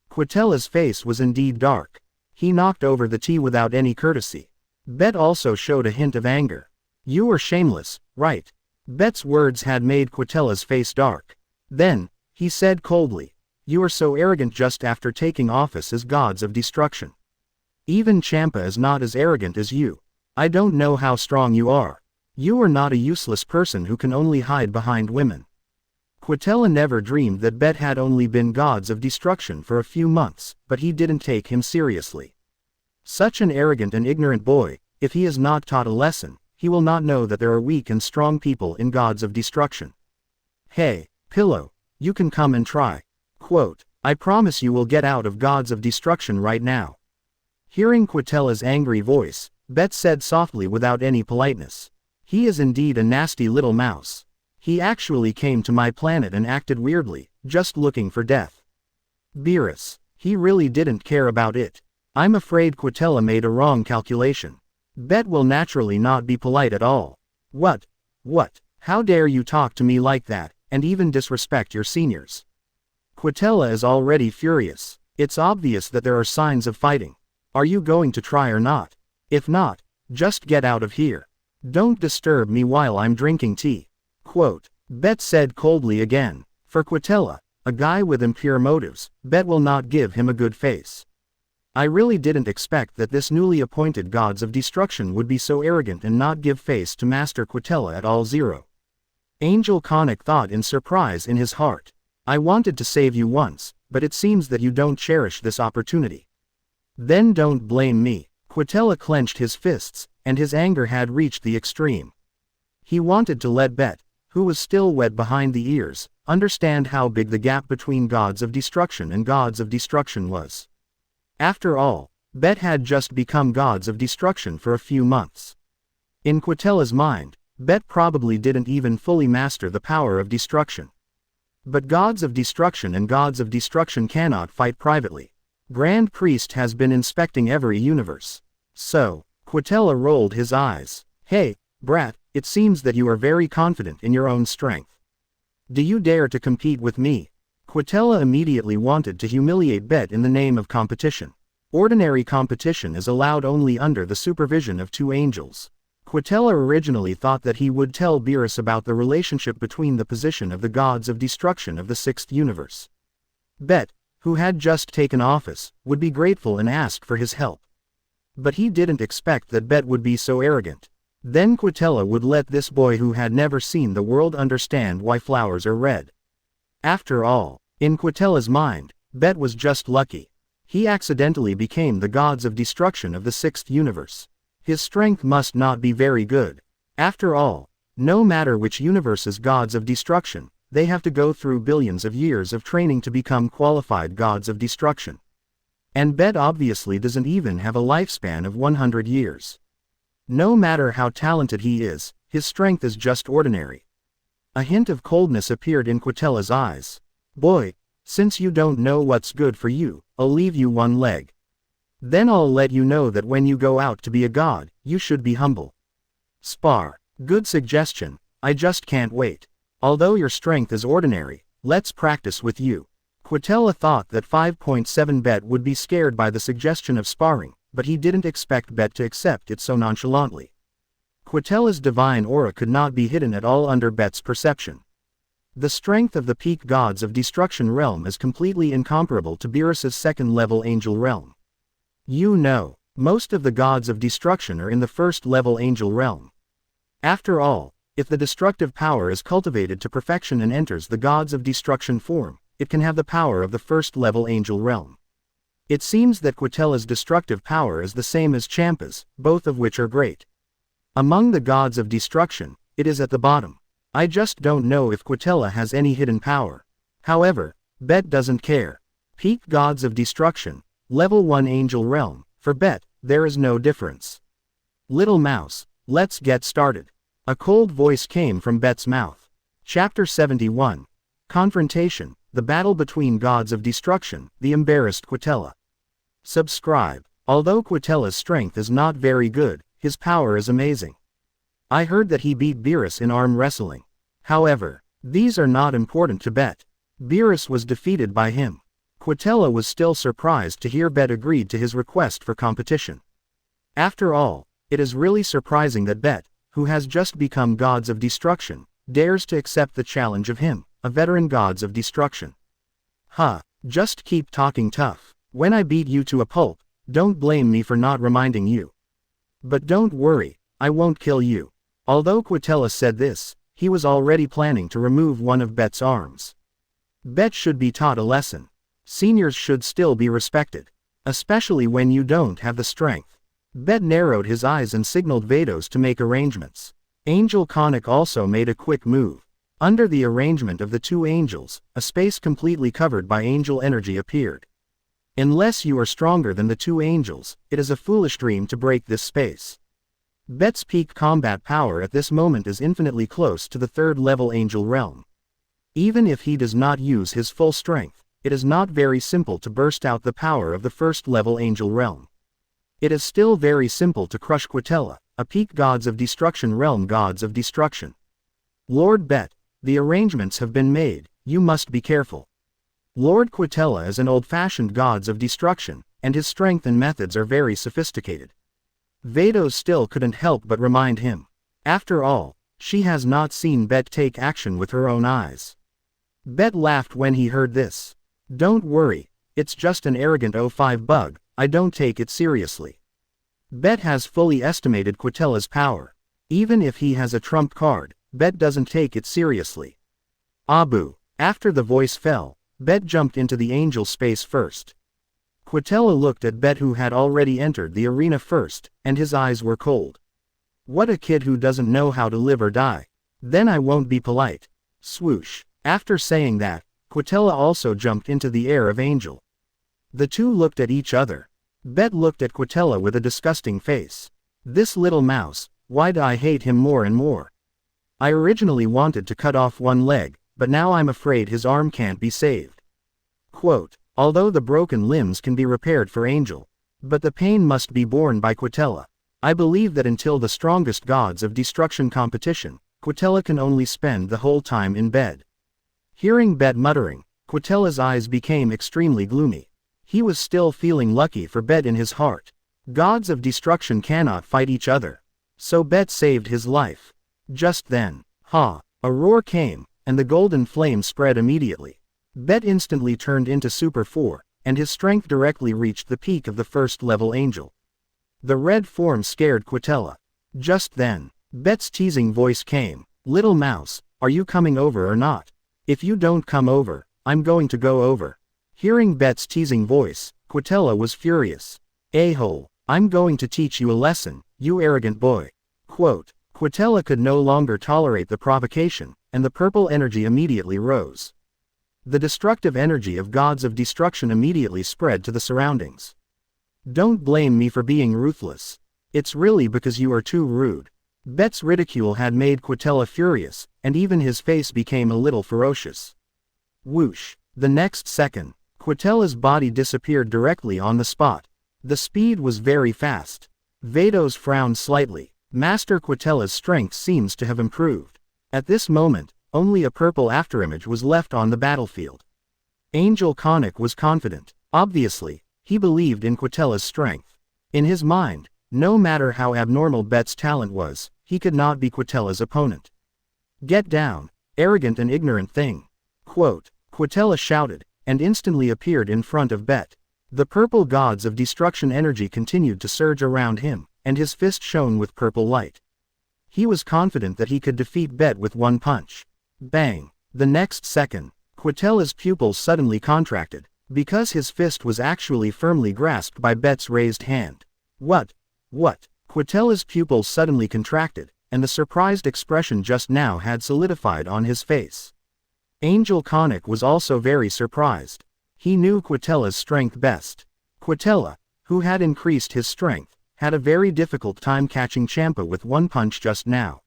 Quitella's face was indeed dark. He knocked over the tea without any courtesy. Bet also showed a hint of anger. You are shameless, right? Bet's words had made Quitella's face dark. Then, he said coldly, you are so arrogant just after taking office as gods of destruction. Even Champa is not as arrogant as you. I don't know how strong you are. You are not a useless person who can only hide behind women. Quitella never dreamed that Bet had only been gods of destruction for a few months, but he didn't take him seriously. Such an arrogant and ignorant boy, if he is not taught a lesson, he will not know that there are weak and strong people in gods of destruction. Hey, Pillow, you can come and try. Quote, I promise you will get out of gods of destruction right now. Hearing Quitella's angry voice, Bet said softly without any politeness. He is indeed a nasty little mouse. He actually came to my planet and acted weirdly, just looking for death. Beerus, he really didn't care about it. I'm afraid Quitella made a wrong calculation. Bet will naturally not be polite at all. What? How dare you talk to me like that, and even disrespect your seniors? Quitella is already furious. It's obvious that there are signs of fighting. Are you going to try or not? If not, just get out of here. Don't disturb me while I'm drinking tea. Quote, Bet said coldly again. For Quitella, a guy with impure motives, Bet will not give him a good face. I really didn't expect that this newly appointed gods of destruction would be so arrogant and not give face to Master Quitella at all. Zero. Angel Conic thought in surprise in his heart. I wanted to save you once, but it seems that you don't cherish this opportunity. Then don't blame me. Quitella clenched his fists, and his anger had reached the extreme. He wanted to let Bet, who was still wet behind the ears, understand how big the gap between gods of destruction and gods of destruction was. After all, Bet had just become gods of destruction for a few months. In Quitella's mind, Bet probably didn't even fully master the power of destruction. But gods of destruction and gods of destruction cannot fight privately. Grand Priest has been inspecting every universe. So, Quitella rolled his eyes. Hey, brat, it seems that you are very confident in your own strength. Do you dare to compete with me? Quitella immediately wanted to humiliate Bet in the name of competition. Ordinary competition is allowed only under the supervision of two angels. Quitella originally thought that he would tell Beerus about the relationship between the position of the gods of destruction of the sixth universe. Bet, who had just taken office, would be grateful and ask for his help. But he didn't expect that Bet would be so arrogant. Then Quitella would let this boy who had never seen the world understand why flowers are red. After all, in Quitella's mind, Bet was just lucky. He accidentally became the gods of destruction of the sixth universe. His strength must not be very good. After all, no matter which universe's gods of destruction, they have to go through billions of years of training to become qualified gods of destruction. And Bet obviously doesn't even have a lifespan of 100 years. No matter how talented he is, his strength is just ordinary. A hint of coldness appeared in Quitella's eyes. Boy, since you don't know what's good for you, I'll leave you one leg. Then I'll let you know that when you go out to be a god, you should be humble. Spar. Good suggestion, I just can't wait. Although your strength is ordinary, let's practice with you. Quitella thought that 5.7 Bet would be scared by the suggestion of sparring, but he didn't expect Bet to accept it so nonchalantly. Quitella's divine aura could not be hidden at all under Bet's perception. The strength of the peak gods of destruction realm is completely incomparable to Beerus's second-level angel realm. You know, most of the gods of destruction are in the first-level angel realm. After all, if the destructive power is cultivated to perfection and enters the gods of destruction form, it can have the power of the first-level angel realm. It seems that Quitella's destructive power is the same as Champa's, both of which are great. Among the gods of destruction, it is at the bottom. I just don't know if Quitella has any hidden power. However, Bet doesn't care. Peak gods of destruction, level 1 angel realm, for Bet, there is no difference. Little mouse, let's get started. A cold voice came from Bet's mouth. Chapter 71. Confrontation, the battle between gods of destruction, the embarrassed Quitella. Subscribe. Although Quitella's strength is not very good, his power is amazing. I heard that he beat Beerus in arm wrestling. However, these are not important to Bet. Beerus was defeated by him. Quitella was still surprised to hear Bet agreed to his request for competition. After all, it is really surprising that Bet, who has just become gods of destruction, dares to accept the challenge of him, a veteran gods of destruction. Just keep talking tough. When I beat you to a pulp, don't blame me for not reminding you. But don't worry, I won't kill you. Although Quitella said this, he was already planning to remove one of Bet's arms. Bet should be taught a lesson. Seniors should still be respected. Especially when you don't have the strength. Bet narrowed his eyes and signaled Vados to make arrangements. Angel Conic also made a quick move. Under the arrangement of the two angels, a space completely covered by angel energy appeared. Unless you are stronger than the two angels, it is a foolish dream to break this space. Bet's peak combat power at this moment is infinitely close to the third-level angel realm. Even if he does not use his full strength, it is not very simple to burst out the power of the first-level angel realm. It is still very simple to crush Quitella, a peak gods of destruction realm gods of destruction. Lord Bet, the arrangements have been made, you must be careful. Lord Quitella is an old-fashioned gods of destruction, and his strength and methods are very sophisticated. Vados still couldn't help but remind him. After all, she has not seen Bet take action with her own eyes. Bet laughed when he heard this. Don't worry, it's just an arrogant O5 bug, I don't take it seriously. Bet has fully estimated Quitella's power. Even if he has a trump card, Bet doesn't take it seriously. Abu. After the voice fell, Bet jumped into the angel space first. Quitella looked at Bet, who had already entered the arena first, and his eyes were cold. What a kid who doesn't know how to live or die. Then I won't be polite. Swoosh. After saying that, Quitella also jumped into the air of angel. The two looked at each other. Bet looked at Quitella with a disgusting face. This little mouse, why do I hate him more and more? I originally wanted to cut off one leg, but now I'm afraid his arm can't be saved. Quote, although the broken limbs can be repaired for Angel, but the pain must be borne by Quitella. I believe that until the strongest gods of destruction competition, Quitella can only spend the whole time in bed. Hearing Bet muttering, Quitella's eyes became extremely gloomy. He was still feeling lucky for Bet in his heart. Gods of destruction cannot fight each other. So Bet saved his life. Just then, a roar came, and the golden flame spread immediately. Bet instantly turned into Super 4, and his strength directly reached the peak of the first-level angel. The red form scared Quitella. Just then, Bet's teasing voice came. Little mouse, are you coming over or not? If you don't come over, I'm going to go over. Hearing Bet's teasing voice, Quitella was furious. A-hole, I'm going to teach you a lesson, you arrogant boy. Quote, Quitella could no longer tolerate the provocation, and the purple energy immediately rose. The destructive energy of gods of destruction immediately spread to the surroundings. Don't blame me for being ruthless. It's really because you are too rude. Bet's ridicule had made Quitella furious, and even his face became a little ferocious. Whoosh. The next second, Quitella's body disappeared directly on the spot. The speed was very fast. Vados frowned slightly. Master Quitella's strength seems to have improved. At this moment, only a purple afterimage was left on the battlefield. Angel Conic was confident. Obviously, he believed in Quitella's strength. In his mind, no matter how abnormal Bet's talent was, he could not be Quitella's opponent. Get down, arrogant and ignorant thing. Quote, Quitella shouted, and instantly appeared in front of Bet. The purple gods of destruction energy continued to surge around him, and his fist shone with purple light. He was confident that he could defeat Bet with one punch. Bang! The next second, Quitella's pupils suddenly contracted, because his fist was actually firmly grasped by Bet's raised hand. What? Quitella's pupils suddenly contracted, and the surprised expression just now had solidified on his face. Angel Conic was also very surprised. He knew Quitella's strength best. Quitella, who had increased his strength, had a very difficult time catching Champa with one punch just now.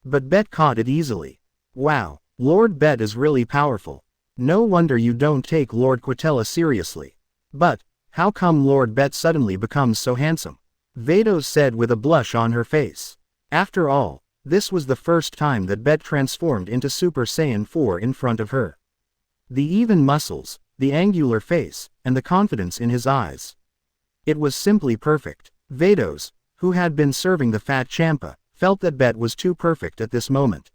But Bet caught it easily. Wow, Lord Bet is really powerful. No wonder you don't take Lord Quitella seriously. But, how come Lord Bet suddenly becomes so handsome? Vados said with a blush on her face. After all, this was the first time that Bet transformed into Super Saiyan 4 in front of her. The even muscles, the angular face, and the confidence in his eyes. It was simply perfect. Vados, who had been serving the fat Champa, felt that Bet was too perfect at this moment.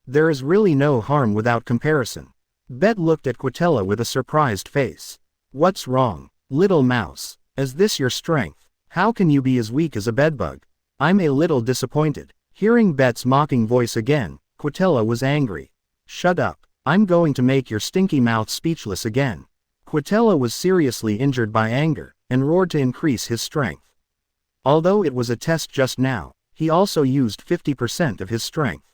There is really no harm without comparison. Bet looked at Quitella with a surprised face. What's wrong, little mouse? Is this your strength? How can you be as weak as a bedbug? I'm a little disappointed. Hearing Bet's mocking voice again, Quitella was angry. Shut up, I'm going to make your stinky mouth speechless again. Quitella was seriously injured by anger, and roared to increase his strength. Although it was a test just now, he also used 50% of his strength.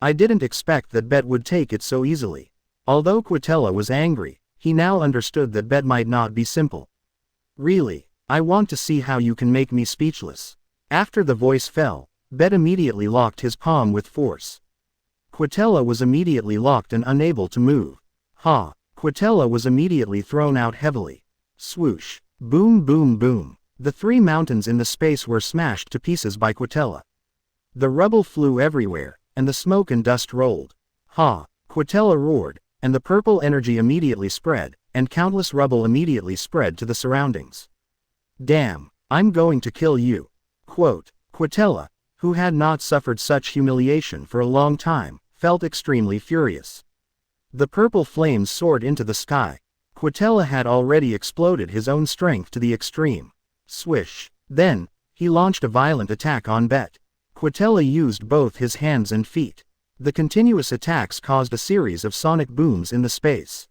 I didn't expect that Bet would take it so easily. Although Quitella was angry, he now understood that Bet might not be simple. Really, I want to see how you can make me speechless. After the voice fell, Bet immediately locked his palm with force. Quitella was immediately locked and unable to move. Quitella was immediately thrown out heavily. Swoosh. Boom boom boom. The three mountains in the space were smashed to pieces by Quitella. The rubble flew everywhere, and the smoke and dust rolled. Quitella roared, and the purple energy immediately spread, and countless rubble immediately spread to the surroundings. Damn, I'm going to kill you. Quote, Quitella, who had not suffered such humiliation for a long time, felt extremely furious. The purple flames soared into the sky. Quitella had already exploded his own strength to the extreme. Swish. Then, he launched a violent attack on Bet. Quitella used both his hands and feet. The continuous attacks caused a series of sonic booms in the space.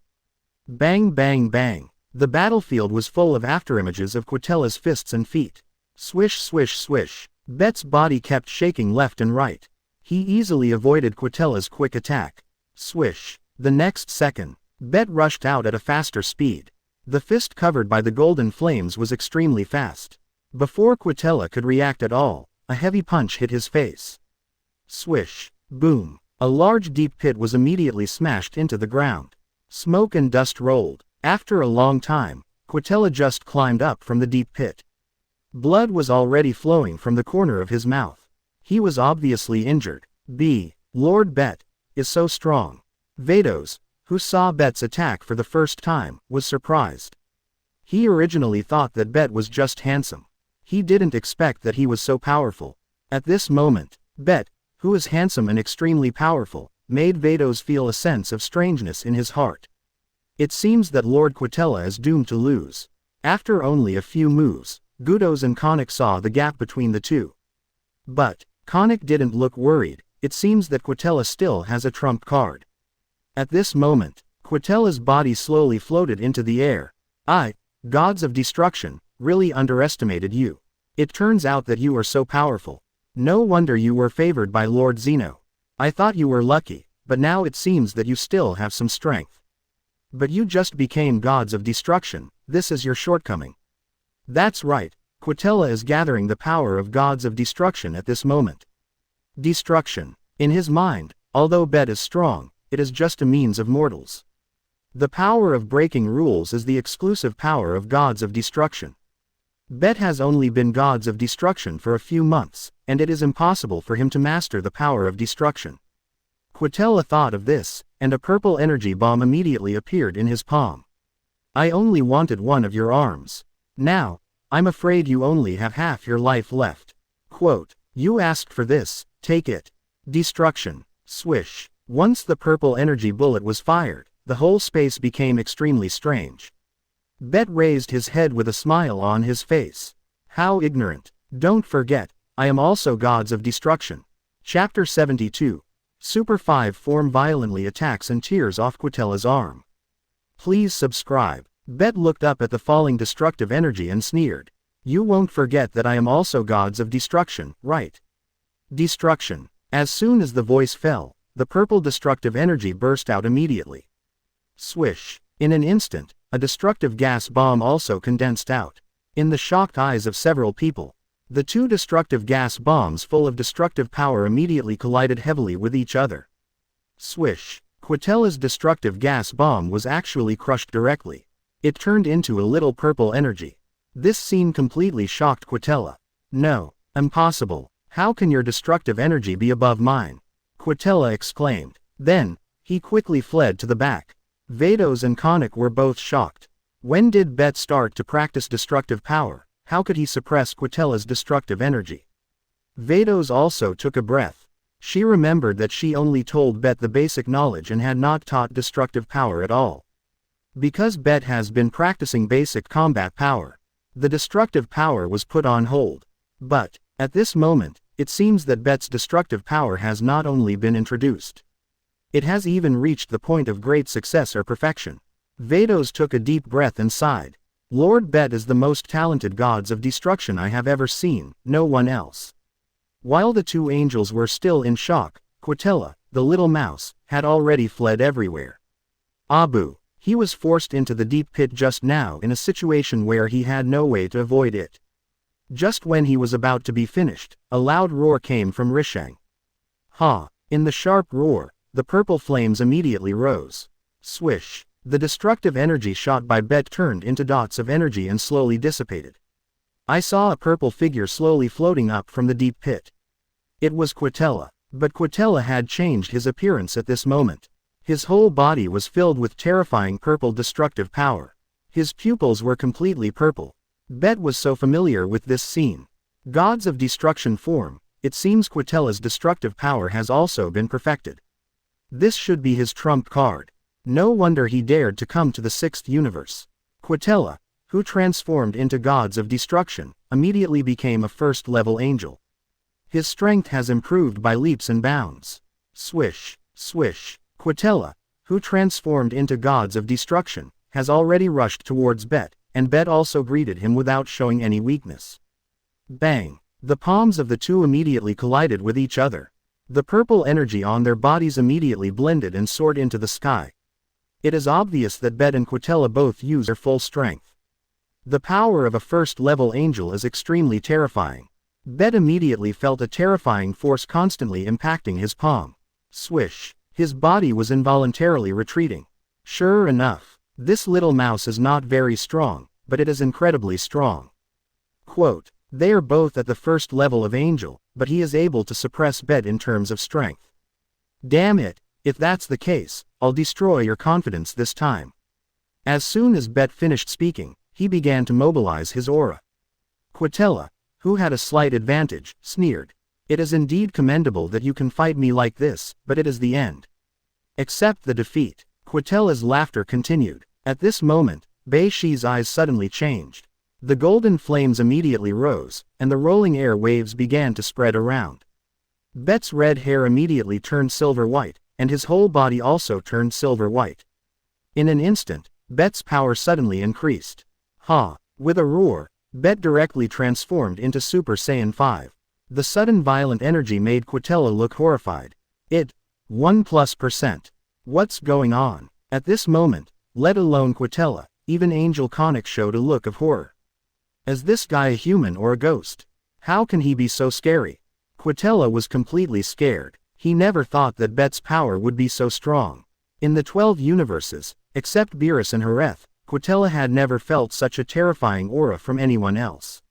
Bang bang bang. The battlefield was full of afterimages of Quitella's fists and feet. Swish swish swish. Bet's body kept shaking left and right. He easily avoided Quitella's quick attack. Swish. The next second, Bet rushed out at a faster speed. The fist covered by the golden flames was extremely fast. Before Quitella could react at all, a heavy punch hit his face. Swish. Boom. A large deep pit was immediately smashed into the ground. Smoke and dust rolled. After a long time, Quitella just climbed up from the deep pit. Blood was already flowing from the corner of his mouth. He was obviously injured. Lord Bet is so strong. Vados, who saw Bet's attack for the first time, was surprised. He originally thought that Bet was just handsome. He didn't expect that he was so powerful. At this moment, Bet, who is handsome and extremely powerful, made Vados feel a sense of strangeness in his heart. It seems that Lord Quitella is doomed to lose. After only a few moves, Vados and Conic saw the gap between the two. But Conic didn't look worried. It seems that Quitella still has a trump card. At this moment, Quitella's body slowly floated into the air. Gods of Destruction, really underestimated you. It turns out that you are so powerful. No wonder you were favored by Lord Zeno. I thought you were lucky, but now it seems that you still have some strength. But you just became Gods of Destruction. This is your shortcoming. That's right, Quitella is gathering the power of Gods of Destruction at this moment. Destruction. In his mind, although Bet is strong, it is just a means of mortals. The power of breaking rules is the exclusive power of Gods of Destruction. Bet has only been Gods of Destruction for a few months, and it is impossible for him to master the power of destruction. Quitella thought of this, and a purple energy bomb immediately appeared in his palm. I only wanted one of your arms. Now, I'm afraid you only have half your life left. Quote, you asked for this, take it. Destruction. Swish. Once the purple energy bullet was fired, the whole space became extremely strange. Bet raised his head with a smile on his face. How ignorant. Don't forget, I am also Gods of Destruction. Chapter 72. Super 5 form violently attacks and tears off Quitella's arm. Please subscribe. Bet looked up at the falling destructive energy and sneered. You won't forget that I am also Gods of Destruction, right? Destruction. As soon as the voice fell, the purple destructive energy burst out immediately. Swish. In an instant, a destructive gas bomb also condensed out. In the shocked eyes of several people, the two destructive gas bombs full of destructive power immediately collided heavily with each other. Swish. Quitella's destructive gas bomb was actually crushed directly. It turned into a little purple energy. This scene completely shocked Quitella. No, impossible. How can your destructive energy be above mine? Quitella exclaimed. Then, he quickly fled to the back. Vados and Conic were both shocked. When did Bet start to practice destructive power? How could he suppress Quitella's destructive energy? Vados also took a breath. She remembered that she only told Bet the basic knowledge and had not taught destructive power at all. Because Bet has been practicing basic combat power, the destructive power was put on hold. But, at this moment, it seems that Bet's destructive power has not only been introduced. It has even reached the point of great success or perfection. Vados took a deep breath and sighed. Lord Bet is the most talented Gods of Destruction I have ever seen, no one else. While the two angels were still in shock, Quitella, the little mouse, had already fled everywhere. Abu. He was forced into the deep pit just now in a situation where he had no way to avoid it. Just when he was about to be finished, a loud roar came from Rishang. Ha! In the sharp roar, the purple flames immediately rose. Swish. The destructive energy shot by Bet turned into dots of energy and slowly dissipated. I saw a purple figure slowly floating up from the deep pit. It was Quitella. But Quitella had changed his appearance at this moment. His whole body was filled with terrifying purple destructive power. His pupils were completely purple. Bet was so familiar with this scene. Gods of Destruction form. It seems Quitella's destructive power has also been perfected. This should be his trump card. No wonder he dared to come to the sixth universe. Quitella, who transformed into gods of destruction, immediately became a first-level angel. His strength has improved by leaps and bounds. Swish, swish. Quitella, who transformed into gods of destruction, has already rushed towards Bet, and Bet also greeted him without showing any weakness. Bang! The palms of the two immediately collided with each other. The purple energy on their bodies immediately blended and soared into the sky. It is obvious that Bet and Quitella both use their full strength. The power of a first-level angel is extremely terrifying. Bet immediately felt a terrifying force constantly impacting his palm. Swish! His body was involuntarily retreating. Sure enough, this little mouse is not very strong, but it is incredibly strong. Quote, they are both at the first level of angel, but he is able to suppress Bet in terms of strength. Damn it, if that's the case, I'll destroy your confidence this time. As soon as Bet finished speaking, he began to mobilize his aura. Quitella, who had a slight advantage, sneered. It is indeed commendable that you can fight me like this, but it is the end. Accept the defeat. Quitella's laughter continued. At this moment, Bei Shi's eyes suddenly changed. The golden flames immediately rose, and the rolling air waves began to spread around. Bet's red hair immediately turned silver white, and his whole body also turned silver white. In an instant, Bet's power suddenly increased. Ha! With a roar, Bet directly transformed into Super Saiyan 5. The sudden violent energy made Quitella look horrified. 1+%. What's going on? At this moment, let alone Quitella, even Angel Conic showed a look of horror. Is this guy a human or a ghost? How can he be so scary? Quitella was completely scared. He never thought that Bet's power would be so strong. In the 12 universes, except Beerus and Hareth, Quitella had never felt such a terrifying aura from anyone else.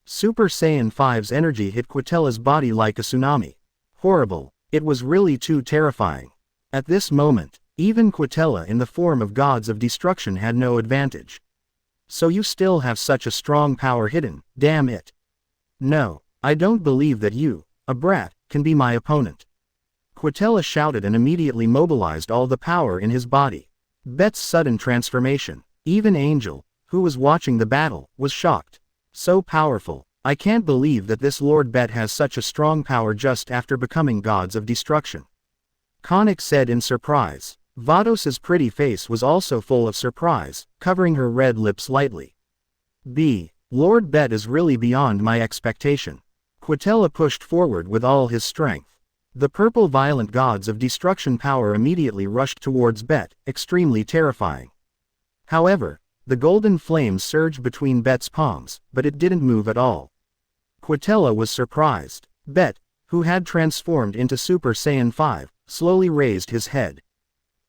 Super Saiyan 5's energy hit Quitella's body like a tsunami. Horrible, it was really too terrifying. At this moment, even Quitella in the form of gods of destruction had no advantage. So you still have such a strong power hidden, damn it. No, I don't believe that you, a brat, can be my opponent. Quitella shouted and immediately mobilized all the power in his body. Bet's sudden transformation, even Angel, who was watching the battle, was shocked. So powerful, I can't believe that this Lord Bet has such a strong power just after becoming gods of destruction. Conic said in surprise. Vados's pretty face was also full of surprise, covering her red lips lightly. Lord Bet is really beyond my expectation. Quitella pushed forward with all his strength. The purple violent gods of destruction power immediately rushed towards Bet, extremely terrifying. However, the golden flames surged between Bet's palms, but it didn't move at all. Quitella was surprised. Bet, who had transformed into Super Saiyan 5, slowly raised his head.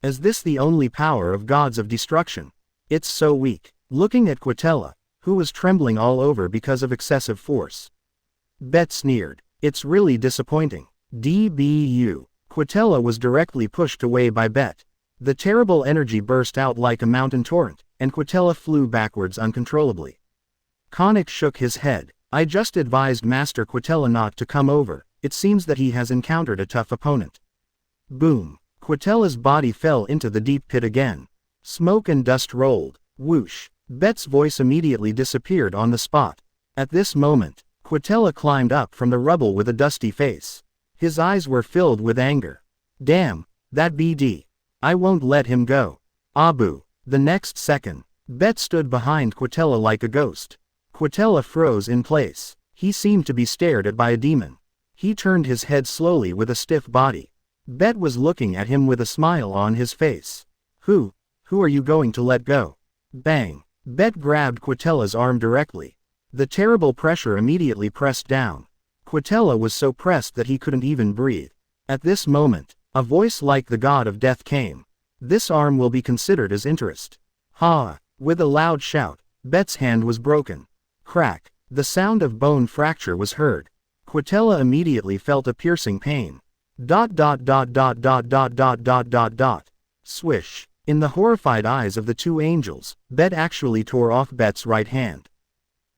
Is this the only power of gods of destruction? It's so weak. Looking at Quitella, who was trembling all over because of excessive force. Bet sneered. It's really disappointing. DBU. Quitella was directly pushed away by Bet. The terrible energy burst out like a mountain torrent, and Quitella flew backwards uncontrollably. Conic shook his head. I just advised Master Quitella not to come over, it seems that he has encountered a tough opponent. Boom. Quitella's body fell into the deep pit again. Smoke and dust rolled. Whoosh. Bet's voice immediately disappeared on the spot. At this moment, Quitella climbed up from the rubble with a dusty face. His eyes were filled with anger. Damn, that BD. I won't let him go. Abu. The next second, Bet stood behind Quitella like a ghost. Quitella froze in place. He seemed to be stared at by a demon. He turned his head slowly with a stiff body. Bet was looking at him with a smile on his face. Who are you going to let go? Bang. Bet grabbed Quitella's arm directly. The terrible pressure immediately pressed down. Quitella was so pressed that he couldn't even breathe. At this moment, a voice like the god of death came. This arm will be considered as interest. Ha! With a loud shout, Bet's hand was broken. Crack. The sound of bone fracture was heard. Quitella immediately felt a piercing pain. Swish. In the horrified eyes of the two angels, Bet actually tore off Bet's right hand.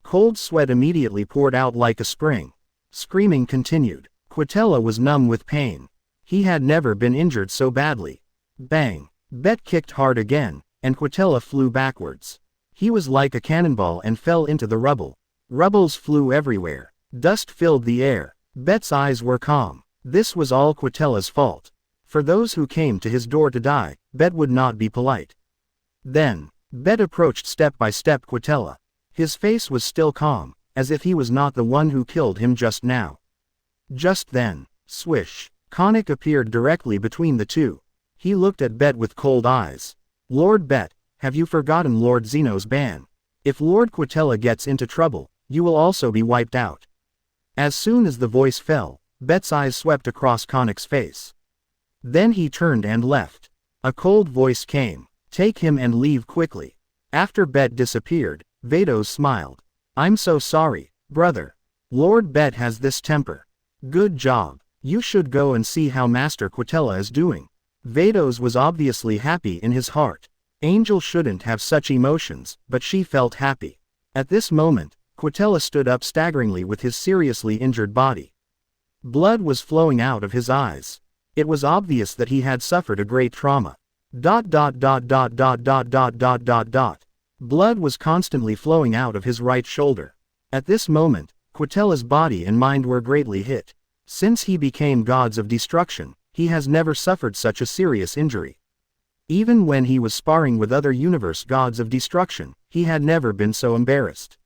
Cold sweat immediately poured out like a spring. Screaming continued. Quitella was numb with pain. He had never been injured so badly. Bang. Bet kicked hard again, and Quitella flew backwards. He was like a cannonball and fell into the rubble. Rubbles flew everywhere. Dust filled the air. Bet's eyes were calm. This was all Quitella's fault. For those who came to his door to die, Bet would not be polite. Then, Bet approached step by step Quitella. His face was still calm, as if he was not the one who killed him just now. Just then, swish, Conic appeared directly between the two. He looked at Bet with cold eyes. Lord Bet, have you forgotten Lord Zeno's ban? If Lord Quitella gets into trouble, you will also be wiped out. As soon as the voice fell, Bet's eyes swept across Conic's face. Then he turned and left. A cold voice came. Take him and leave quickly. After Bet disappeared, Vados smiled. I'm so sorry, brother. Lord Bet has this temper. Good job. You should go and see how Master Quitella is doing. Vados was obviously happy in his heart. Angel shouldn't have such emotions, but she felt happy. At this moment, Quitella stood up staggeringly with his seriously injured body. Blood was flowing out of his eyes. It was obvious that he had suffered a great trauma. Blood was constantly flowing out of his right shoulder. At this moment, Quitella's body and mind were greatly hit. Since he became gods of destruction, he has never suffered such a serious injury. Even when he was sparring with other universe gods of destruction, he had never been so embarrassed.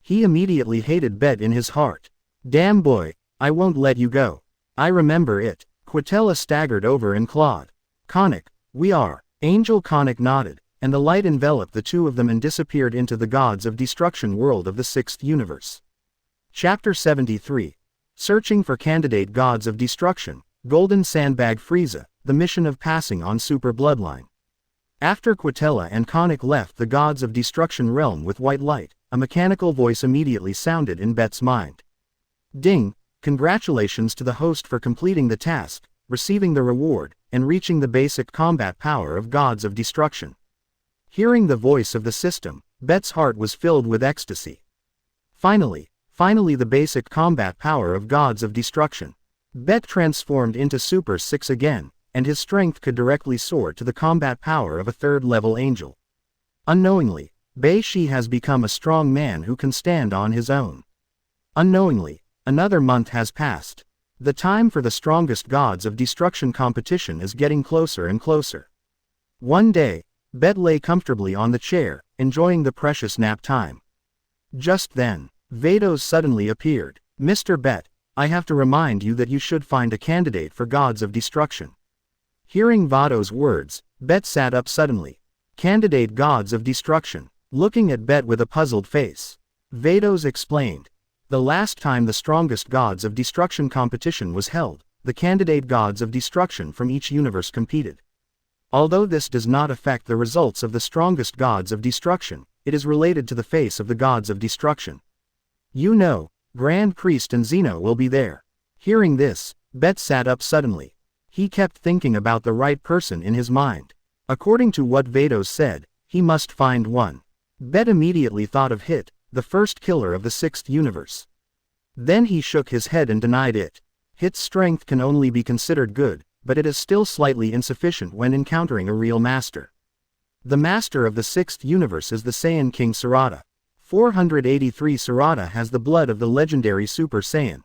He immediately hated Bet in his heart. Damn boy, I won't let you go. I remember it. Quitella staggered over and clawed. Conic, we are. Angel Conic nodded, and the light enveloped the two of them and disappeared into the gods of destruction world of the 6th universe. Chapter 73. Searching for candidate gods of destruction, Golden Sandbag Frieza, the mission of passing on super bloodline. After Quitella and Conic left the gods of destruction realm with white light, a mechanical voice immediately sounded in Bet's mind. Ding, congratulations to the host for completing the task, receiving the reward, and reaching the basic combat power of gods of destruction. Hearing the voice of the system, Bet's heart was filled with ecstasy. Finally the basic combat power of gods of destruction. Bet transformed into Super 6 again, and his strength could directly soar to the combat power of a 3rd-level angel. Unknowingly, Bei-Shi has become a strong man who can stand on his own. Unknowingly, another month has passed. The time for the strongest gods of destruction competition is getting closer and closer. One day, Bet lay comfortably on the chair, enjoying the precious nap time. Just then, Vados suddenly appeared. Mr. Bet, I have to remind you that you should find a candidate for gods of destruction. Hearing Vados' words, Bet sat up suddenly. Candidate gods of destruction. Looking at Bet with a puzzled face, Vados explained. The last time the strongest gods of destruction competition was held, the candidate gods of destruction from each universe competed. Although this does not affect the results of the strongest gods of destruction, it is related to the face of the gods of destruction. You know, Grand Priest and Zeno will be there. Hearing this, Bet sat up suddenly. He kept thinking about the right person in his mind. According to what Vados said, he must find one. Bet immediately thought of Hit, the first killer of the 6th universe. Then he shook his head and denied it. Hit's strength can only be considered good, but it is still slightly insufficient when encountering a real master. The master of the 6th universe is the Saiyan King Sarada. 483 Sarada has the blood of the legendary Super Saiyan.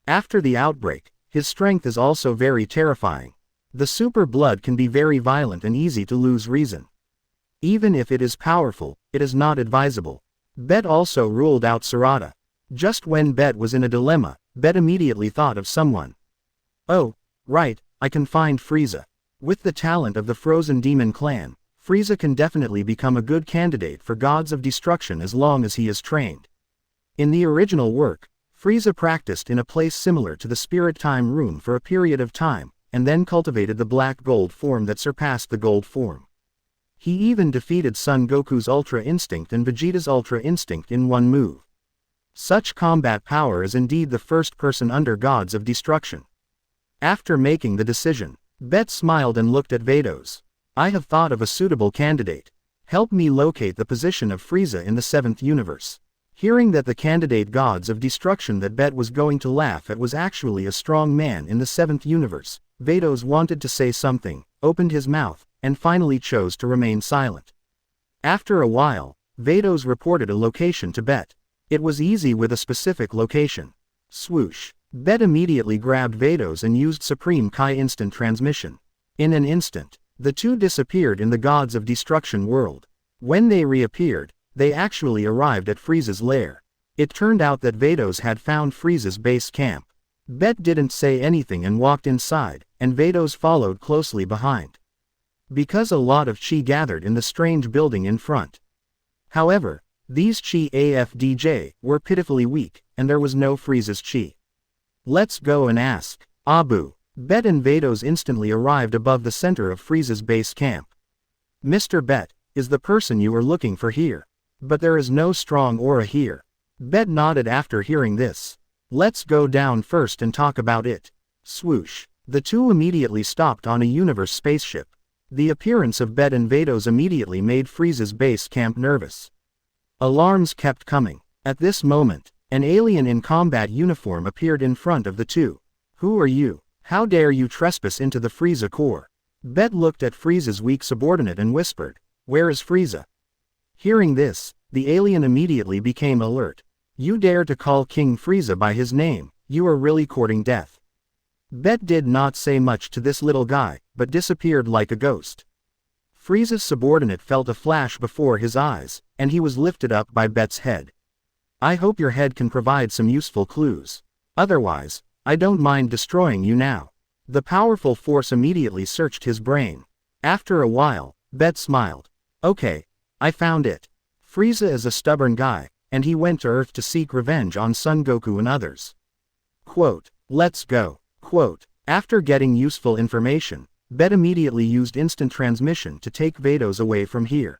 After the outbreak, his strength is also very terrifying. The super blood can be very violent and easy to lose reason. Even if it is powerful, it is not advisable. Bet also ruled out Sarada. Just when Bet was in a dilemma, Bet immediately thought of someone. Oh, right, I can find Frieza. With the talent of the Frozen Demon clan, Frieza can definitely become a good candidate for gods of destruction as long as he is trained. In the original work, Frieza practiced in a place similar to the Spirit Time Room for a period of time, and then cultivated the black gold form that surpassed the gold form. He even defeated Son Goku's Ultra Instinct and Vegeta's Ultra Instinct in one move. Such combat power is indeed the first person under gods of destruction. After making the decision, Bet smiled and looked at Vados. I have thought of a suitable candidate. Help me locate the position of Frieza in the 7th universe. Hearing that the candidate gods of destruction that Bet was going to laugh at was actually a strong man in the 7th universe, Vados wanted to say something, opened his mouth, and finally chose to remain silent. After a while, Vados reported a location to Bet. It was easy with a specific location. Swoosh. Bet immediately grabbed Vados and used Supreme Kai instant transmission. In an instant, the two disappeared in the Gods of Destruction world. When they reappeared, they actually arrived at Frieza's lair. It turned out that Vados had found Frieza's base camp. Bet didn't say anything and walked inside, and Vados followed closely behind. Because a lot of chi gathered in the strange building in front. However, these chi AFDJ were pitifully weak, and there was no Frieza's chi. Let's go and ask. Abu. Bet and Vados instantly arrived above the center of Frieza's base camp. Mr. Bet, is the person you are looking for here? But there is no strong aura here. Bet nodded after hearing this. Let's go down first and talk about it. Swoosh. The two immediately stopped on a universe spaceship. The appearance of Bet and Vados immediately made Frieza's base camp nervous. Alarms kept coming. At this moment, an alien in combat uniform appeared in front of the two. Who are you? How dare you trespass into the Frieza core? Bet looked at Frieza's weak subordinate and whispered, "Where is Frieza?" Hearing this, the alien immediately became alert. You dare to call King Frieza by his name, you are really courting death. Bet did not say much to this little guy, but disappeared like a ghost. Frieza's subordinate felt a flash before his eyes, and he was lifted up by Bet's head. I hope your head can provide some useful clues. Otherwise, I don't mind destroying you now. The powerful force immediately searched his brain. After a while, Bet smiled. Okay, I found it. Frieza is a stubborn guy, and he went to Earth to seek revenge on Son Goku and others. Quote, let's go. Quote, after getting useful information, Bet immediately used instant transmission to take Vados away from here.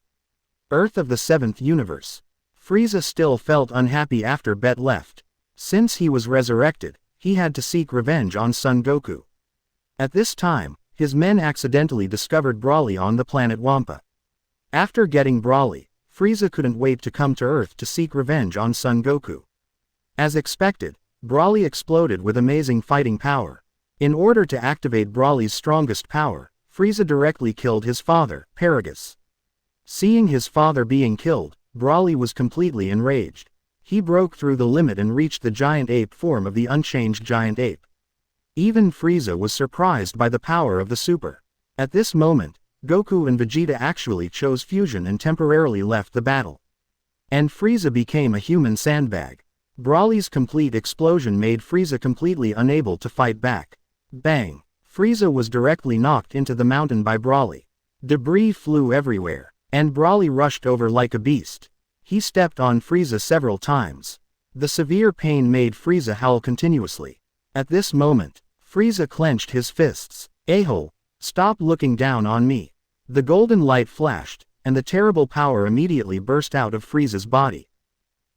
Earth of the 7th universe. Frieza still felt unhappy after Bet left. Since he was resurrected, he had to seek revenge on Son Goku. At this time, his men accidentally discovered Broly on the planet Wampa. After getting Broly, Frieza couldn't wait to come to Earth to seek revenge on Son Goku. As expected, Broly exploded with amazing fighting power. In order to activate Broly's strongest power, Frieza directly killed his father, Paragus. Seeing his father being killed, Broly was completely enraged. He broke through the limit and reached the giant ape form of the unchanged giant ape. Even Frieza was surprised by the power of the Super. At this moment, Goku and Vegeta actually chose fusion and temporarily left the battle. And Frieza became a human sandbag. Broly's complete explosion made Frieza completely unable to fight back. Bang! Frieza was directly knocked into the mountain by Broly. Debris flew everywhere, and Broly rushed over like a beast. He stepped on Frieza several times. The severe pain made Frieza howl continuously. At this moment, Frieza clenched his fists. A-hole, stop looking down on me. The golden light flashed, and the terrible power immediately burst out of Frieza's body.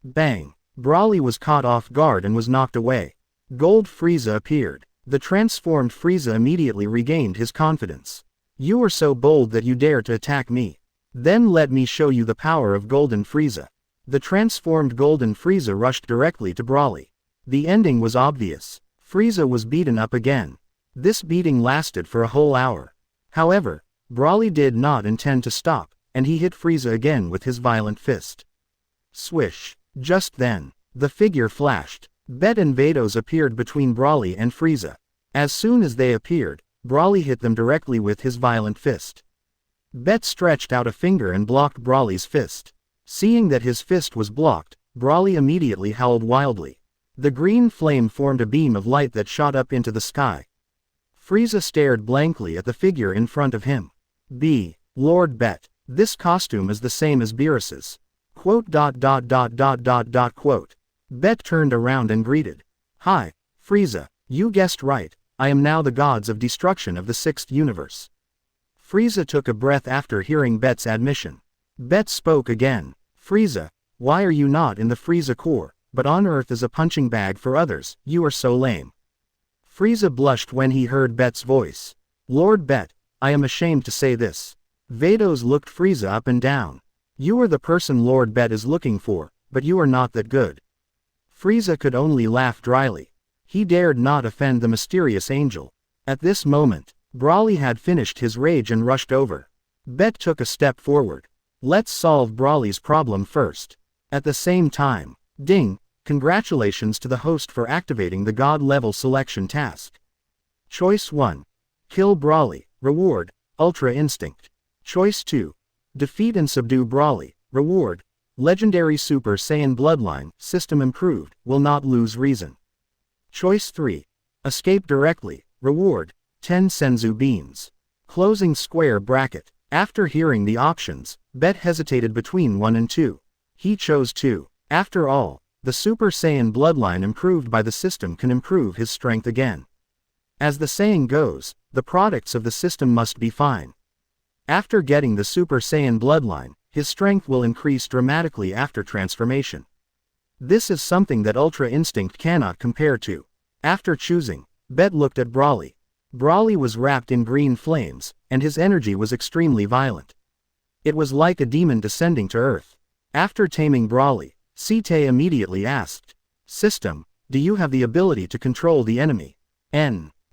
Bang! Broly was caught off guard and was knocked away. Gold Frieza appeared. The transformed Frieza immediately regained his confidence. You are so bold that you dare to attack me. Then let me show you the power of Golden Frieza. The transformed Golden Frieza rushed directly to Broly. The ending was obvious. Frieza was beaten up again. This beating lasted for a whole hour. However, Broly did not intend to stop, and he hit Frieza again with his violent fist. Swish. Just then, the figure flashed. Bet and Vados appeared between Broly and Frieza. As soon as they appeared, Broly hit them directly with his violent fist. Bet stretched out a finger and blocked Broly's fist. Seeing that his fist was blocked, Broly immediately howled wildly. The green flame formed a beam of light that shot up into the sky. Frieza stared blankly at the figure in front of him. Lord Bet, this costume is the same as Beerus's. Quote. Bet turned around and greeted. Hi, Frieza, you guessed right, I am now the Gods of Destruction of the 6th universe. Frieza took a breath after hearing Bet's admission. Bet spoke again. Frieza, why are you not in the Frieza core, but on Earth as a punching bag for others? You are so lame. Frieza blushed when he heard Bet's voice. Lord Bet, I am ashamed to say this. Vados looked Frieza up and down. You are the person Lord Bet is looking for, but you are not that good. Frieza could only laugh dryly. He dared not offend the mysterious angel. At this moment, Broly had finished his rage and rushed over. Bet took a step forward. Let's solve Brawly's problem first. At the same time, ding, congratulations to the host for activating the God level selection task. Choice 1. Kill Brawly, reward, Ultra Instinct. Choice 2. Defeat and subdue Brawly, reward, Legendary Super Saiyan Bloodline, system improved, will not lose reason. Choice 3. Escape directly, reward, 10 Senzu beans. Closing square bracket. After hearing the options, Bet hesitated between 1 and 2. He chose 2. After all, the Super Saiyan Bloodline improved by the system can improve his strength again. As the saying goes, the products of the system must be fine. After getting the Super Saiyan Bloodline, his strength will increase dramatically after transformation. This is something that Ultra Instinct cannot compare to. After choosing, Bet looked at Brawly. Brawly was wrapped in green flames, and his energy was extremely violent. It was like a demon descending to Earth. After taming Brawly, Site immediately asked, "System, do you have the ability to control the enemy?"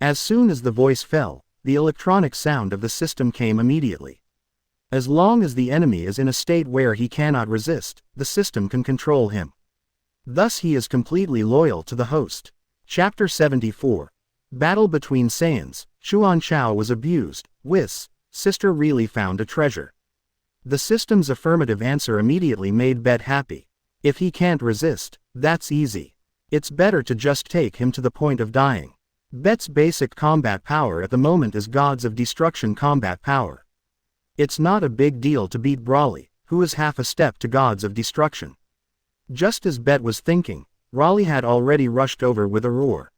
As soon as the voice fell, the electronic sound of the system came immediately. As long as the enemy is in a state where he cannot resist, the system can control him. Thus he is completely loyal to the host. Chapter 74. Battle between Saiyans. Chuan Chao was abused. Whis, sister really found a treasure. The system's affirmative answer immediately made Bet happy. If he can't resist, that's easy. It's better to just take him to the point of dying. Bet's basic combat power at the moment is Gods of Destruction combat power. It's not a big deal to beat Brawly, who is half a step to Gods of Destruction. Just as Bet was thinking, Brawly had already rushed over with a roar.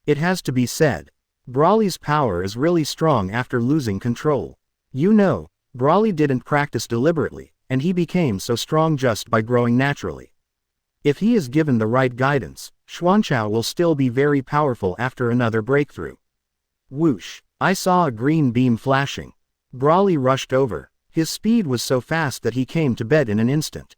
It has to be said, Brawly's power is really strong after losing control. You know, Brawly didn't practice deliberately, and he became so strong just by growing naturally. If he is given the right guidance, Xuanchao will still be very powerful after another breakthrough. Whoosh! I saw a green beam flashing. Brawly rushed over. His speed was so fast that he came to Bet in an instant.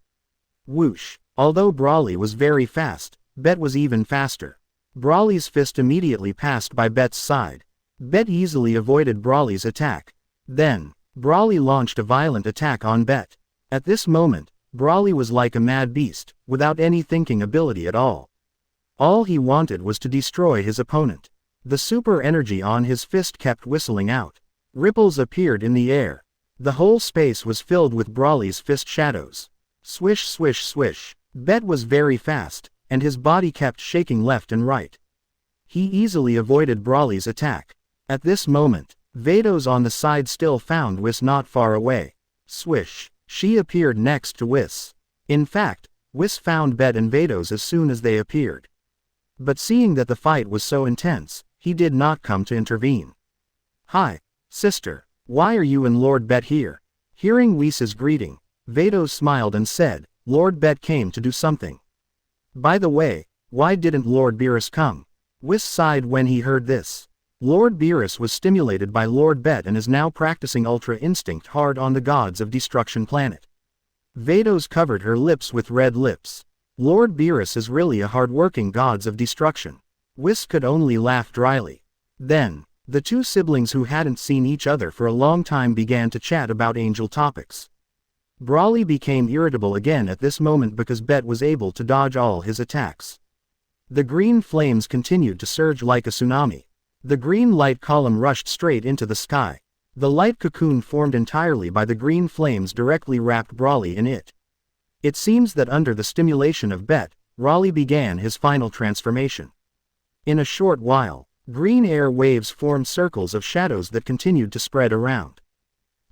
Whoosh! Although Brawly was very fast, Bet was even faster. Brawly's fist immediately passed by Bet's side. Bet easily avoided Brawly's attack. Then, Brawly launched a violent attack on Bet. At this moment, Brawly was like a mad beast, without any thinking ability at all. All he wanted was to destroy his opponent. The super energy on his fist kept whistling out. Ripples appeared in the air. The whole space was filled with Brawly's fist shadows. Swish swish swish. Bet was very fast, and his body kept shaking left and right. He easily avoided Brawly's attack. At this moment, Vados on the side still found Whis not far away. Swish. She appeared next to Whis. In fact, Whis found Bet and Vados as soon as they appeared. But seeing that the fight was so intense, he did not come to intervene. "Hi, sister, why are you and Lord Bet here?" Hearing Whis's greeting, Vados smiled and said, "Lord Bet came to do something." "By the way, why didn't Lord Beerus come?" Whis sighed when he heard this. Lord Beerus was stimulated by Lord Bet and is now practicing Ultra Instinct hard on the Gods of Destruction planet. Vados covered her lips with red lips. Lord Beerus is really a hard-working Gods of Destruction. Whis could only laugh dryly. Then, the two siblings who hadn't seen each other for a long time began to chat about angel topics. Brawly became irritable again at this moment because Bet was able to dodge all his attacks. The green flames continued to surge like a tsunami. The green light column rushed straight into the sky. The light cocoon formed entirely by the green flames directly wrapped Brawly in it. It seems that under the stimulation of Bet, Brawly began his final transformation. In a short while, green air waves formed circles of shadows that continued to spread around.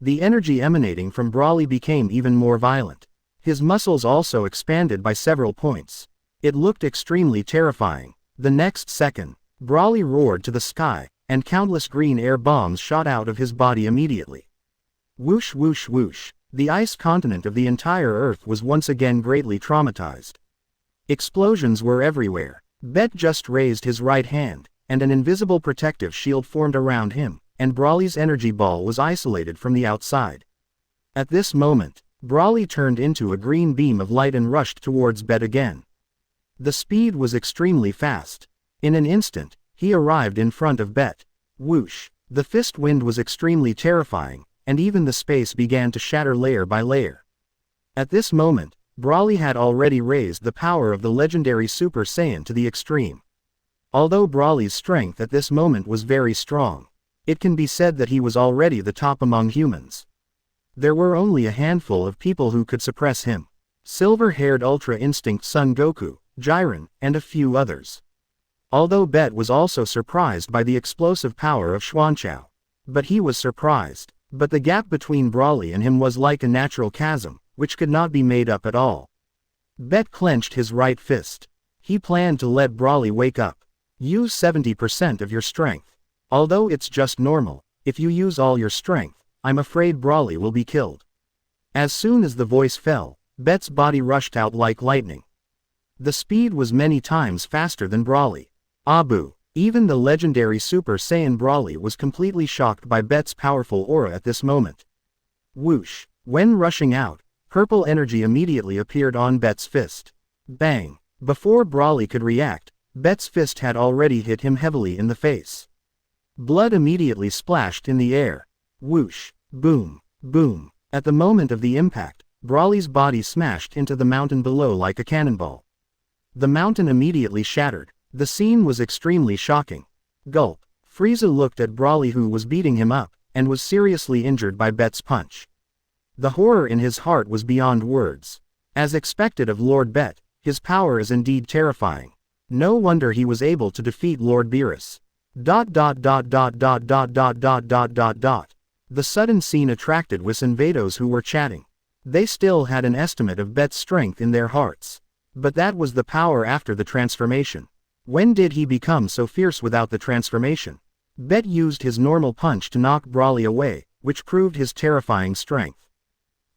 The energy emanating from Brawly became even more violent. His muscles also expanded by several points. It looked extremely terrifying. The next second, Brawly roared to the sky, and countless green air bombs shot out of his body immediately. Whoosh whoosh whoosh. The ice continent of the entire Earth was once again greatly traumatized. Explosions were everywhere. Bet just raised his right hand, and an invisible protective shield formed around him, and Brawly's energy ball was isolated from the outside. At this moment, Brawly turned into a green beam of light and rushed towards Bet again. The speed was extremely fast. In an instant, he arrived in front of Bet. Whoosh! The fist wind was extremely terrifying, and even the space began to shatter layer by layer. At this moment, Broly had already raised the power of the legendary Super Saiyan to the extreme. Although Broly's strength at this moment was very strong, it can be said that he was already the top among humans. There were only a handful of people who could suppress him. Silver-haired Ultra Instinct Son Goku, Jiren, and a few others. Although Bet was also surprised by the explosive power of Xuanchao. But he was surprised. But the gap between Broly and him was like a natural chasm, which could not be made up at all. Bet clenched his right fist. He planned to let Broly wake up. Use 70% of your strength. Although it's just normal, if you use all your strength, I'm afraid Broly will be killed. As soon as the voice fell, Bet's body rushed out like lightning. The speed was many times faster than Broly. Abu. Even the legendary Super Saiyan Broly was completely shocked by Bet's powerful aura at this moment. Whoosh. When rushing out, purple energy immediately appeared on Bet's fist. Bang. Before Broly could react, Bet's fist had already hit him heavily in the face. Blood immediately splashed in the air. Whoosh. Boom. Boom. At the moment of the impact, Broly's body smashed into the mountain below like a cannonball. The mountain immediately shattered. The scene was extremely shocking. Gulp. Frieza looked at Broly, who was beating him up, and was seriously injured by Bet's punch. The horror in his heart was beyond words. As expected of Lord Bet, his power is indeed terrifying. No wonder he was able to defeat Lord Beerus. The sudden scene attracted Whis and Vados, who were chatting. They still had an estimate of Bet's strength in their hearts. But that was the power after the transformation. When did he become so fierce without the transformation? Bet used his normal punch to knock Broly away, which proved his terrifying strength.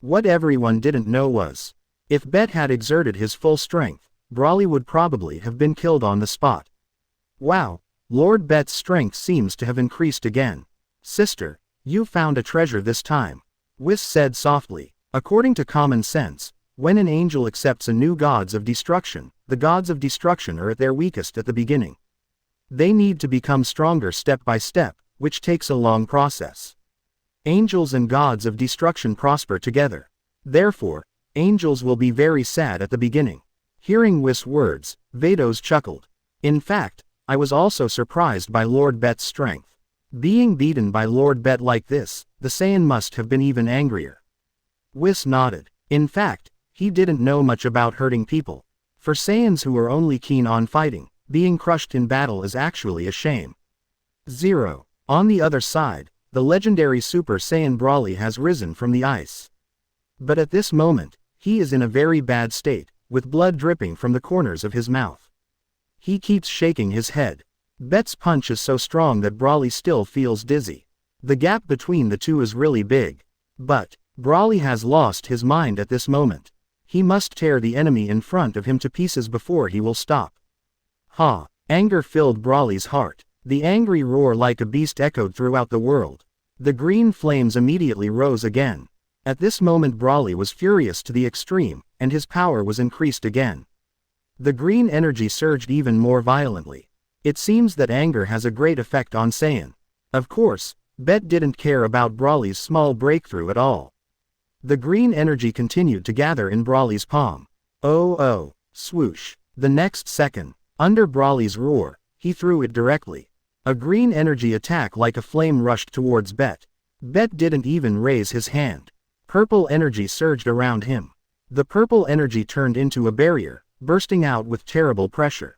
What everyone didn't know was, if Bet had exerted his full strength, Broly would probably have been killed on the spot. Wow, Lord Bet's strength seems to have increased again. Sister, you found a treasure this time, Whis said softly. According to common sense, when an angel accepts a new gods of destruction, the gods of destruction are at their weakest at the beginning. They need to become stronger step by step, which takes a long process. Angels and gods of destruction prosper together. Therefore, angels will be very sad at the beginning. Hearing Whis' words, Vados chuckled. In fact, I was also surprised by Lord Bet's strength. Being beaten by Lord Bet like this, the Saiyan must have been even angrier. Whis nodded. In fact, he didn't know much about hurting people. For Saiyans who are only keen on fighting, being crushed in battle is actually a shame. 0. On the other side, the legendary Super Saiyan Broly has risen from the ice. But at this moment, he is in a very bad state, with blood dripping from the corners of his mouth. He keeps shaking his head. Bet's punch is so strong that Broly still feels dizzy. The gap between the two is really big. But Broly has lost his mind at this moment. He must tear the enemy in front of him to pieces before he will stop. Ha! Anger filled Broly's heart. The angry roar like a beast echoed throughout the world. The green flames immediately rose again. At this moment Broly was furious to the extreme, and his power was increased again. The green energy surged even more violently. It seems that anger has a great effect on Saiyan. Of course, Bet didn't care about Broly's small breakthrough at all. The green energy continued to gather in Broly's palm. Oh, swoosh. The next second, under Broly's roar, he threw it directly. A green energy attack like a flame rushed towards Bet. Bet didn't even raise his hand. Purple energy surged around him. The purple energy turned into a barrier, bursting out with terrible pressure.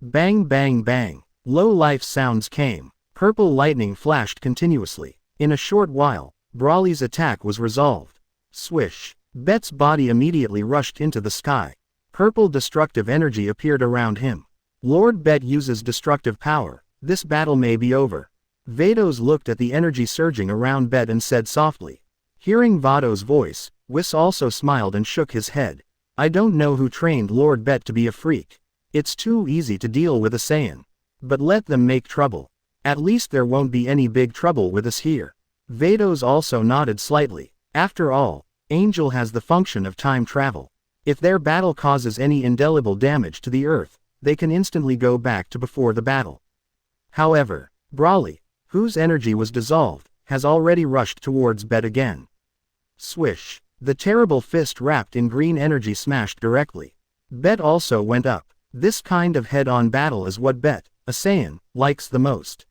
Bang bang bang. Low life sounds came. Purple lightning flashed continuously. In a short while, Broly's attack was resolved. Swish. Bet's body immediately rushed into the sky. Purple destructive energy appeared around him. Lord Bet uses destructive power. This battle may be over. Vados looked at the energy surging around Bet and said softly. Hearing Vados' voice, Whis also smiled and shook his head. I don't know who trained Lord Bet to be a freak. It's too easy to deal with a Saiyan. But let them make trouble. At least there won't be any big trouble with us here. Vados also nodded slightly. After all, Angel has the function of time travel. If their battle causes any indelible damage to the Earth, they can instantly go back to before the battle. However, Broly, whose energy was dissolved, has already rushed towards Bet again. Swish. The terrible fist wrapped in green energy smashed directly. Bet also went up. This kind of head-on battle is what Bet, a Saiyan, likes the most.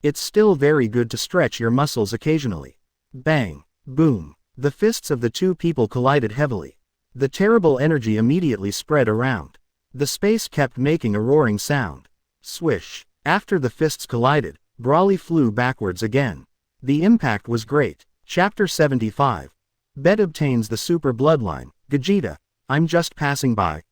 It's still very good to stretch your muscles occasionally. Bang. Boom. The fists of the two people collided heavily. The terrible energy immediately spread around. The space kept making a roaring sound. Swish. After the fists collided, Brawly flew backwards again. The impact was great. Chapter 75. Bet obtains the super bloodline. Gogeta. I'm just passing by.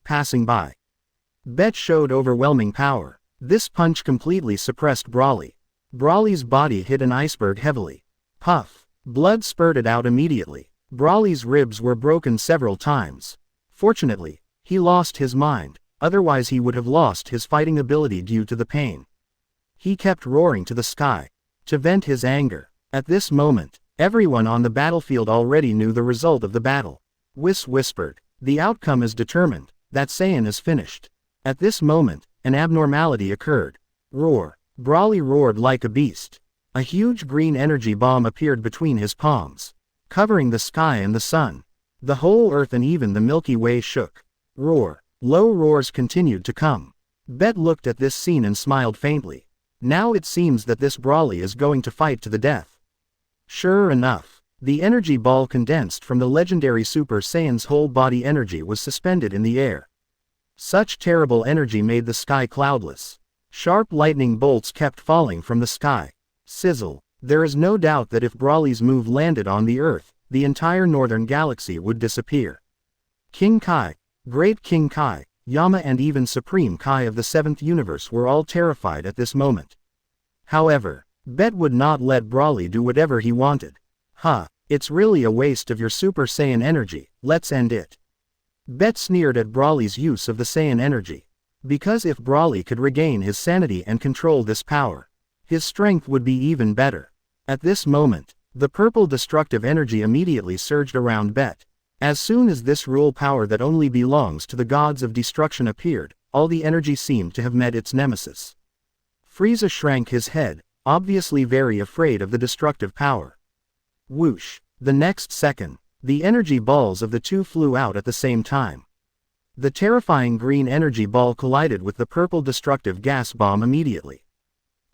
Bet showed overwhelming power. This punch completely suppressed Brawly. Brawly's body hit an iceberg heavily. Puff. Blood spurted out immediately. Brawly's ribs were broken several times. Fortunately, he lost his mind, otherwise he would have lost his fighting ability due to the pain. He kept roaring to the sky to vent his anger. At this moment, everyone on the battlefield already knew the result of the battle. Whis whispered, "The outcome is determined, that Saiyan is finished." At this moment, an abnormality occurred. Roar. Brawly roared like a beast. A huge green energy bomb appeared between his palms, covering the sky and the sun. The whole earth and even the Milky Way shook. Roar. Low roars continued to come. Bet looked at this scene and smiled faintly. Now it seems that this Brawly is going to fight to the death. Sure enough, the energy ball condensed from the legendary Super Saiyan's whole body energy was suspended in the air. Such terrible energy made the sky cloudless. Sharp lightning bolts kept falling from the sky. Sizzle. There is no doubt that if Brawly's move landed on the Earth, the entire northern galaxy would disappear. King Kai, Great King Kai, Yama and even Supreme Kai of the 7th universe were all terrified at this moment. However, Bet would not let Brawly do whatever he wanted. It's really a waste of your Super Saiyan energy, let's end it. Bet sneered at Brawly's use of the Saiyan energy. Because if Brawly could regain his sanity and control this power, his strength would be even better. At this moment, the purple destructive energy immediately surged around Bet. As soon as this rule power that only belongs to the gods of destruction appeared, all the energy seemed to have met its nemesis. Frieza shrank his head, obviously very afraid of the destructive power. Whoosh. The next second, the energy balls of the two flew out at the same time. The terrifying green energy ball collided with the purple destructive gas bomb immediately.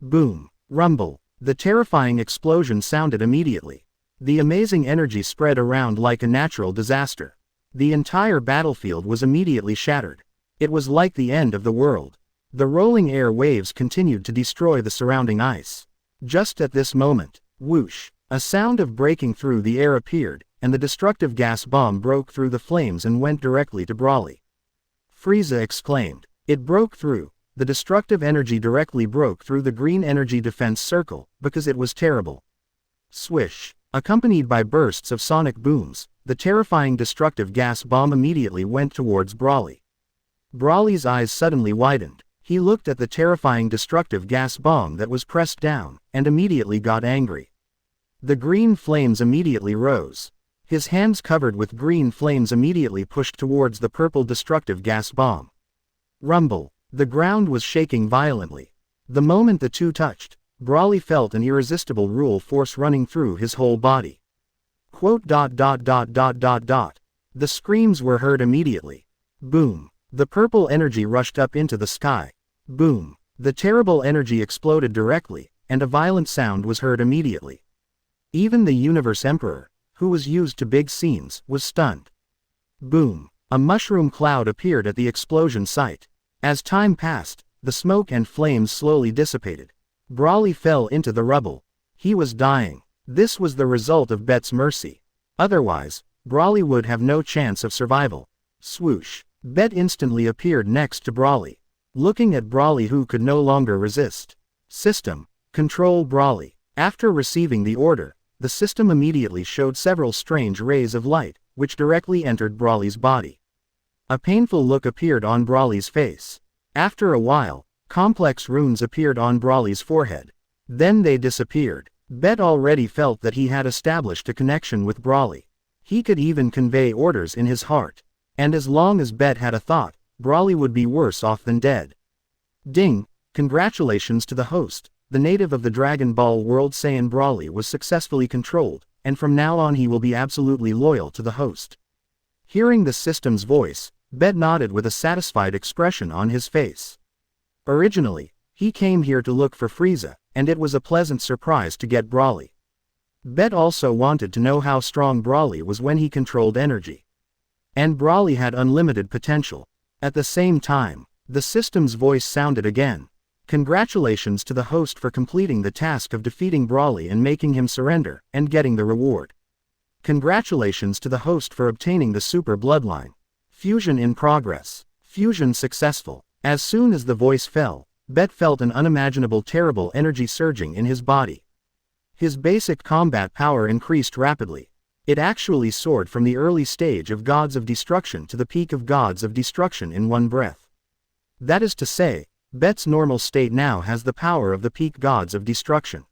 Boom. Rumble. The terrifying explosion sounded immediately. The amazing energy spread around like a natural disaster. The entire battlefield was immediately shattered. It was like the end of the world. The rolling air waves continued to destroy the surrounding ice. Just at this moment, whoosh, a sound of breaking through the air appeared, and the destructive gas bomb broke through the flames and went directly to Brawly. Frieza exclaimed. It broke through. The destructive energy directly broke through the green energy defense circle, because it was terrible. Swish. Accompanied by bursts of sonic booms, the terrifying destructive gas bomb immediately went towards Brawly. Brawly's eyes suddenly widened. He looked at the terrifying destructive gas bomb that was pressed down, and immediately got angry. The green flames immediately rose. His hands covered with green flames immediately pushed towards the purple destructive gas bomb. Rumble. The ground was shaking violently. The moment the two touched, Brawly felt an irresistible rule force running through his whole body. The screams were heard immediately. Boom. The purple energy rushed up into the sky. Boom. The terrible energy exploded directly, and a violent sound was heard immediately. Even the Universe Emperor, who was used to big scenes, was stunned. Boom. A mushroom cloud appeared at the explosion site. As time passed, the smoke and flames slowly dissipated. Brawly fell into the rubble. He was dying. This was the result of Bet's mercy. Otherwise, Brawly would have no chance of survival. Swoosh. Bet instantly appeared next to Brawly. Looking at Brawly, who could no longer resist. System. Control Brawly. After receiving the order, the system immediately showed several strange rays of light, which directly entered Brawly's body. A painful look appeared on Brawly's face. After a while, complex runes appeared on Brawly's forehead. Then they disappeared. Bet already felt that he had established a connection with Brawly. He could even convey orders in his heart. And as long as Bet had a thought, Brawly would be worse off than dead. Ding! Congratulations to the host. the native of the Dragon Ball world Saiyan Broly was successfully controlled, and from now on he will be absolutely loyal to the host. Hearing the system's voice, Bet nodded with a satisfied expression on his face. Originally, he came here to look for Frieza, and it was a pleasant surprise to get Broly. Bet also wanted to know how strong Broly was when he controlled energy. And Broly had unlimited potential. At the same time, the system's voice sounded again. Congratulations to the host for completing the task of defeating Broly and making him surrender, and getting the reward. Congratulations to the host for obtaining the Super Bloodline. Fusion in progress. Fusion successful. As soon as the voice fell, Bet felt an unimaginable terrible energy surging in his body. His basic combat power increased rapidly. It actually soared from the early stage of Gods of Destruction to the peak of Gods of Destruction in one breath. That is to say, Bet's normal state now has the power of the peak Gods of Destruction.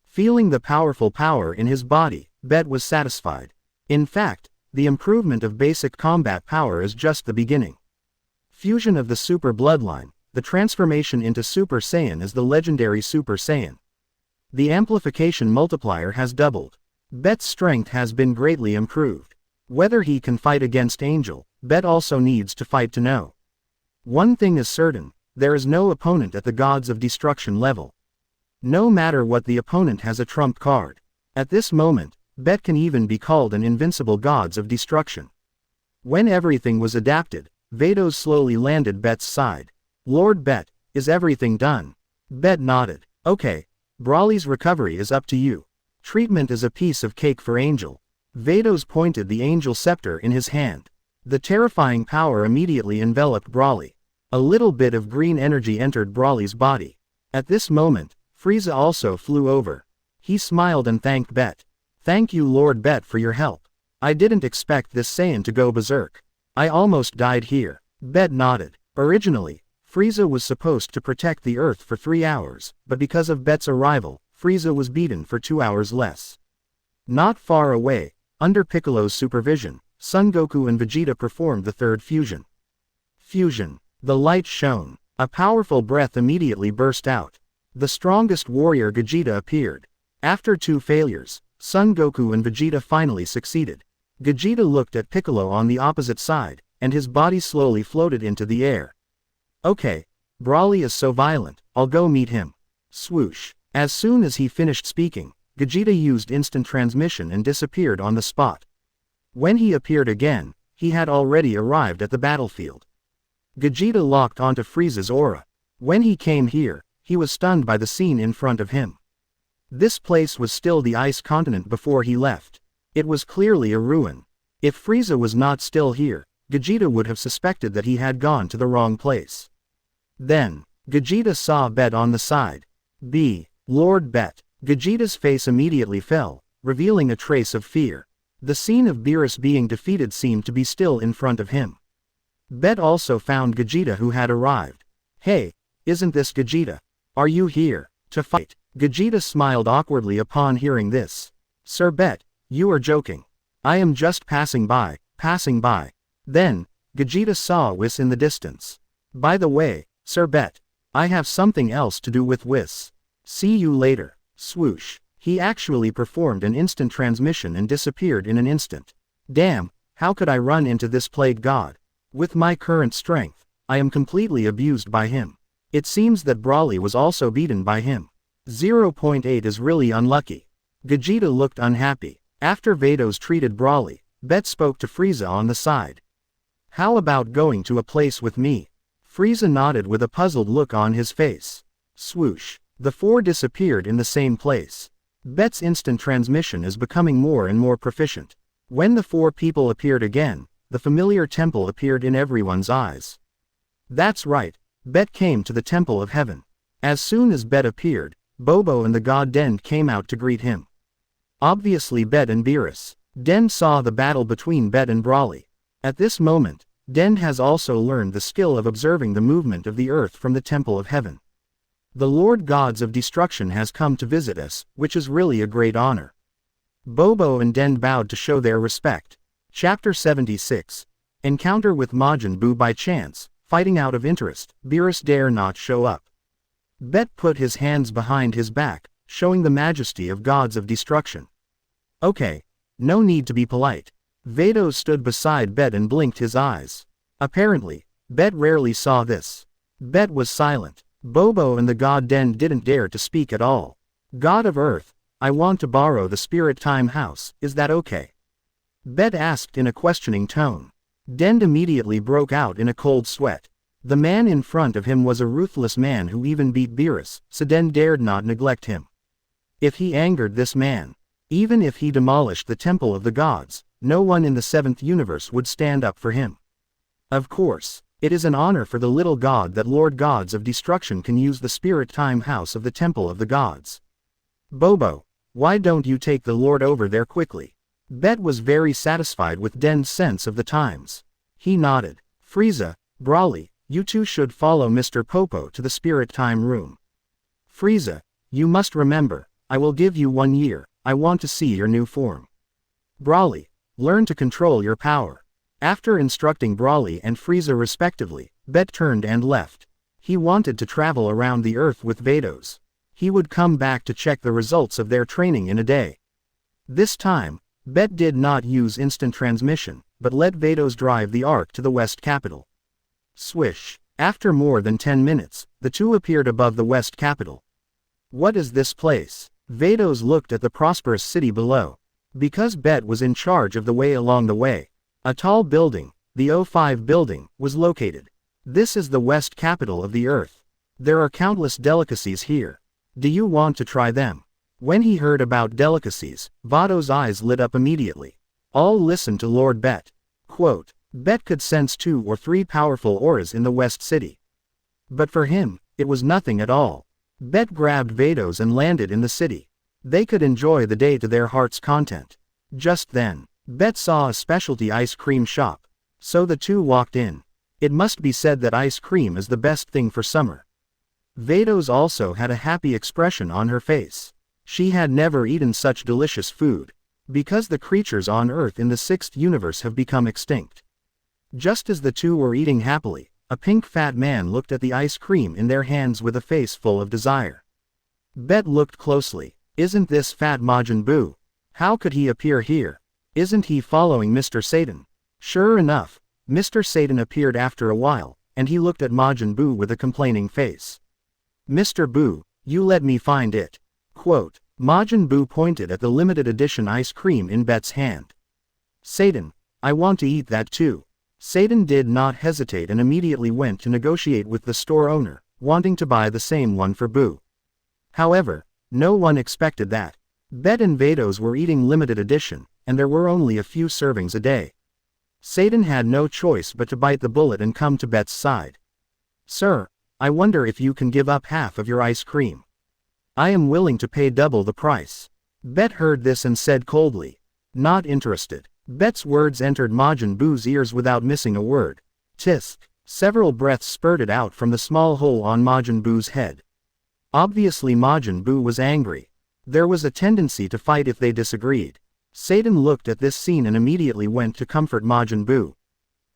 Feeling the powerful power in his body, Bet was satisfied. In fact, the improvement of basic combat power is just the beginning. Fusion of the Super Bloodline, the transformation into Super Saiyan is the legendary Super Saiyan. The amplification multiplier has doubled. Bet's strength has been greatly improved. Whether he can fight against Angel, Bet also needs to fight to know. One thing is certain, there is no opponent at the Gods of Destruction level. No matter what the opponent has a trump card. At this moment, Bet can even be called an invincible Gods of Destruction. When everything was adapted, Vados slowly landed Bet's side. Lord Bet, is everything done? Bet nodded. Okay. Broly's recovery is up to you. Treatment is a piece of cake for Angel. Vados pointed the Angel Scepter in his hand. The terrifying power immediately enveloped Broly. A little bit of green energy entered Broly's body. At this moment, Frieza also flew over. He smiled and thanked Bet. Thank you Lord Bet for your help. I didn't expect this Saiyan to go berserk. I almost died here. Bet nodded. Originally, Frieza was supposed to protect the Earth for 3 hours, but because of Bet's arrival, Frieza was beaten for 2 hours less. Not far away, under Piccolo's supervision, Son Goku and Vegeta performed the third fusion. Fusion. The light shone. A powerful breath immediately burst out. The strongest warrior Gogeta appeared. After 2 failures, Son Goku and Vegeta finally succeeded. Gogeta looked at Piccolo on the opposite side, and his body slowly floated into the air. Okay. Broly is so violent, I'll go meet him. Swoosh. As soon as he finished speaking, Gogeta used instant transmission and disappeared on the spot. When he appeared again, he had already arrived at the battlefield. Gogeta locked onto Frieza's aura. When he came here, he was stunned by the scene in front of him. This place was still the ice continent before he left. It was clearly a ruin. If Frieza was not still here, Gogeta would have suspected that he had gone to the wrong place. Then, Gogeta saw Bet on the side. Lord Bet. Gogeta's face immediately fell, revealing a trace of fear. The scene of Beerus being defeated seemed to be still in front of him. Bet also found Gogeta who had arrived. Hey, isn't this Gogeta? Are you here to fight? Gogeta smiled awkwardly upon hearing this. Sir Bet, you are joking. I am just passing by. Then, Gogeta saw Whis in the distance. By the way, Sir Bet, I have something else to do with Whis. See you later. Swoosh. He actually performed an instant transmission and disappeared in an instant. Damn, how could I run into this plague god? With my current strength, I am completely abused by him. It seems that Broly was also beaten by him. 0.8 is really unlucky. Gogeta looked unhappy. After Vados treated Broly, Bet spoke to Frieza on the side. How about going to a place with me? Frieza nodded with a puzzled look on his face. Swoosh. The 4 disappeared in the same place. Bet's instant transmission is becoming more and more proficient. When the 4 people appeared again, the familiar temple appeared in everyone's eyes. That's right, Bet came to the Temple of Heaven. As soon as Bet appeared, Bobo and the god Den came out to greet him. Obviously Bet and Beerus. Den saw the battle between Bet and Broly. At this moment, Den has also learned the skill of observing the movement of the earth from the Temple of Heaven. The Lord Gods of Destruction has come to visit us, which is really a great honor. Bobo and Den bowed to show their respect. Chapter 76. Encounter with Majin Buu by chance, fighting out of interest, Beerus dare not show up. Bet put his hands behind his back, showing the majesty of gods of destruction. Okay. No need to be polite. Vados stood beside Bet and blinked his eyes. Apparently, Bet rarely saw this. Bet was silent. Bobo and the god Den didn't dare to speak at all. God of Earth, I want to borrow the Spirit Time House, is that okay? Bet asked in a questioning tone. Den immediately broke out in a cold sweat. The man in front of him was a ruthless man who even beat Beerus, so Den dared not neglect him. If he angered this man, even if he demolished the Temple of the Gods, no one in the seventh universe would stand up for him. Of course, it is an honor for the little god that Lord Gods of Destruction can use the Spirit Time House of the Temple of the Gods. Bobo, why don't you take the Lord over there quickly? Bet was very satisfied with Den's sense of the times. He nodded. Frieza, Brawly, you two should follow Mr. Popo to the Spirit Time room. Frieza, you must remember, I will give you 1 year, I want to see your new form. Brawly, learn to control your power. After instructing Brawly and Frieza respectively, Bet turned and left. He wanted to travel around the Earth with Vados. He would come back to check the results of their training in a day. This time, Bet did not use instant transmission, but let Vados drive the Ark to the West Capital. Swish. After more than 10 minutes, the two appeared above the West Capital. What is this place? Vados looked at the prosperous city below. Because Bet was in charge of the way along the way, a tall building, the O5 building, was located. This is the West Capital of the Earth. There are countless delicacies here. Do you want to try them? When he heard about delicacies, Vados' eyes lit up immediately. All listened to Lord Bet. Quote, Bet could sense 2 or 3 powerful auras in the West City. But for him, it was nothing at all. Bet grabbed Vados and landed in the city. They could enjoy the day to their heart's content. Just then, Bet saw a specialty ice cream shop. So the two walked in. It must be said that ice cream is the best thing for summer. Vados also had a happy expression on her face. She had never eaten such delicious food. Because the creatures on Earth in the 6th universe have become extinct. Just as the two were eating happily, a pink fat man looked at the ice cream in their hands with a face full of desire. Bet looked closely. Isn't this fat Majin Buu? How could he appear here? Isn't he following Mr. Satan? Sure enough, Mr. Satan appeared after a while, and he looked at Majin Buu with a complaining face. Mr. Buu, you let me find it. Quote, Majin Buu pointed at the limited edition ice cream in Bet's hand. Satan, I want to eat that too. Satan did not hesitate and immediately went to negotiate with the store owner, wanting to buy the same one for Buu. However, no one expected that. Bet and Vados were eating limited edition, and there were only a few servings a day. Satan had no choice but to bite the bullet and come to Bet's side. Sir, I wonder if you can give up half of your ice cream. I am willing to pay double the price. Bet heard this and said coldly, not interested. Bet's words entered Majin Buu's ears without missing a word. Tisk. Several breaths spurted out from the small hole on Majin Buu's head. Obviously Majin Buu was angry. There was a tendency to fight if they disagreed. Satan looked at this scene and immediately went to comfort Majin Buu.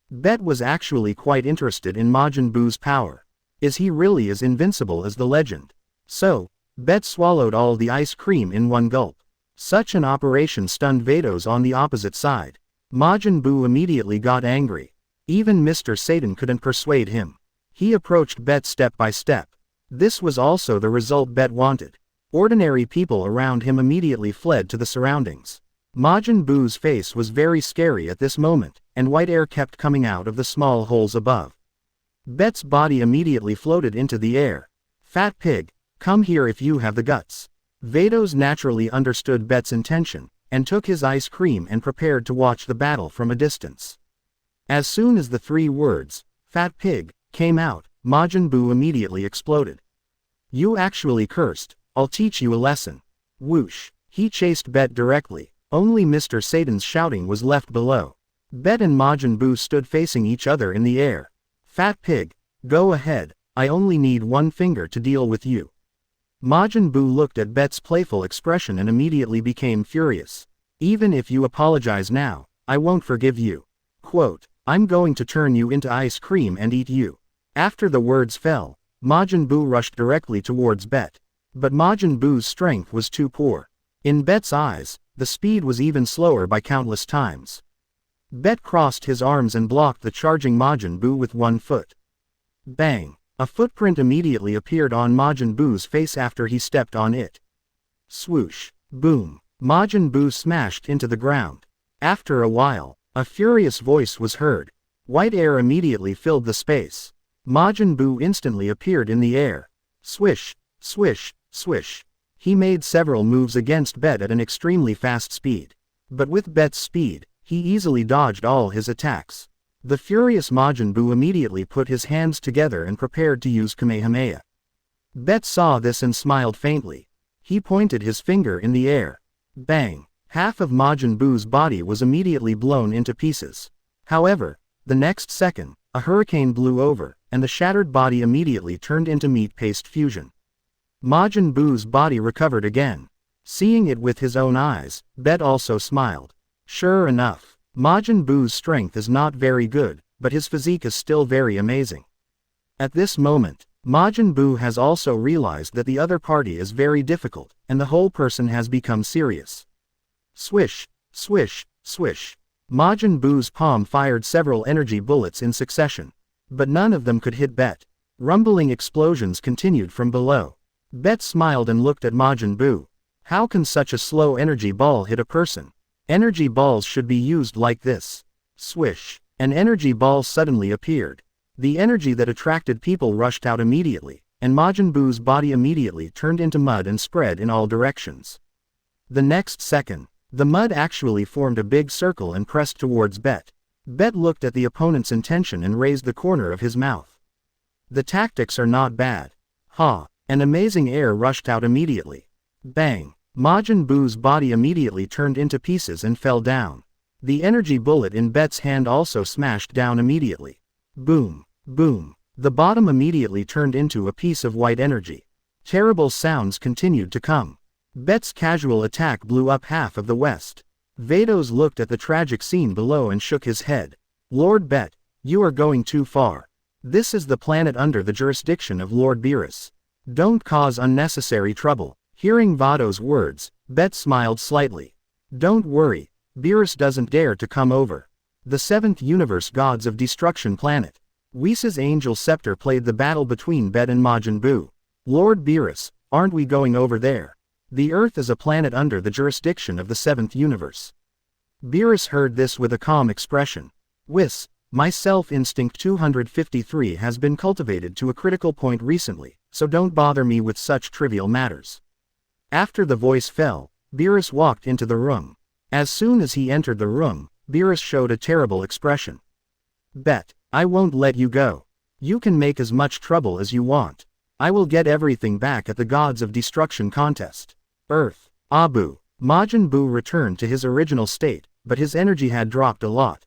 Bet was actually quite interested in Majin Buu's power. Is he really as invincible as the legend? So, Bet swallowed all the ice cream in one gulp. Such an operation stunned Vados on the opposite side. Majin Buu immediately got angry. Even Mr. Satan couldn't persuade him. He approached Bet step by step. This was also the result Bet wanted. Ordinary people around him immediately fled to the surroundings. Majin Buu's face was very scary at this moment, and white air kept coming out of the small holes above. Bet's body immediately floated into the air. Fat pig, come here if you have the guts. Vados naturally understood Bet's intention, and took his ice cream and prepared to watch the battle from a distance. As soon as the 3 words, fat pig, came out, Majin Buu immediately exploded. You actually cursed, I'll teach you a lesson. Whoosh, he chased Bet directly, only Mr. Satan's shouting was left below. Bet and Majin Buu stood facing each other in the air. Fat pig, go ahead, I only need 1 finger to deal with you. Majin Buu looked at Bet's playful expression and immediately became furious. Even if you apologize now, I won't forgive you. Quote, I'm going to turn you into ice cream and eat you. After the words fell, Majin Buu rushed directly towards Bet. But Majin Buu's strength was too poor. In Bet's eyes, the speed was even slower by countless times. Bet crossed his arms and blocked the charging Majin Buu with one foot. Bang! A footprint immediately appeared on Majin Buu's face after he stepped on it. Swoosh! Boom! Majin Buu smashed into the ground. After a while, a furious voice was heard. White air immediately filled the space. Majin Buu instantly appeared in the air. Swish! Swish! Swish! He made several moves against Bet at an extremely fast speed. But with Bet's speed, he easily dodged all his attacks. The furious Majin Buu immediately put his hands together and prepared to use Kamehameha. Bet saw this and smiled faintly. He pointed his finger in the air. Bang! Half of Majin Buu's body was immediately blown into pieces. However, the next second, a hurricane blew over, and the shattered body immediately turned into meat paste fusion. Majin Buu's body recovered again. Seeing it with his own eyes, Bet also smiled. Sure enough, Majin Buu's strength is not very good, but his physique is still very amazing. At this moment, Majin Buu has also realized that the other party is very difficult, and the whole person has become serious. Swish! Swish! Swish! Majin Buu's palm fired several energy bullets in succession. But none of them could hit Bet. Rumbling explosions continued from below. Bet smiled and looked at Majin Buu. How can such a slow energy ball hit a person? Energy balls should be used like this. Swish! An energy ball suddenly appeared. The energy that attracted people rushed out immediately, and Majin Buu's body immediately turned into mud and spread in all directions. The next second, the mud actually formed a big circle and pressed towards Bet. Bet looked at the opponent's intention and raised the corner of his mouth. The tactics are not bad. Ha! An amazing air rushed out immediately. Bang! Majin Buu's body immediately turned into pieces and fell down. The energy bullet in Bet's hand also smashed down immediately. Boom! Boom! The bottom immediately turned into a piece of white energy. Terrible sounds continued to come. Bet's casual attack blew up half of the west. Vados looked at the tragic scene below and shook his head. Lord Bet, you are going too far. This is the planet under the jurisdiction of Lord Beerus. Don't cause unnecessary trouble. Hearing Vados' words, Bet smiled slightly. Don't worry, Beerus doesn't dare to come over. The seventh universe gods of destruction planet. Whis' angel scepter played the battle between Bet and Majin Buu. Lord Beerus, aren't we going over there? The Earth is a planet under the jurisdiction of the seventh universe. Beerus heard this with a calm expression. Whis, my self-instinct 253 has been cultivated to a critical point recently, so don't bother me with such trivial matters. After the voice fell, Beerus walked into the room. As soon as he entered the room, Beerus showed a terrible expression. Bet, I won't let you go. You can make as much trouble as you want. I will get everything back at the Gods of Destruction contest. Earth, Abu. Majin Buu returned to his original state, but his energy had dropped a lot.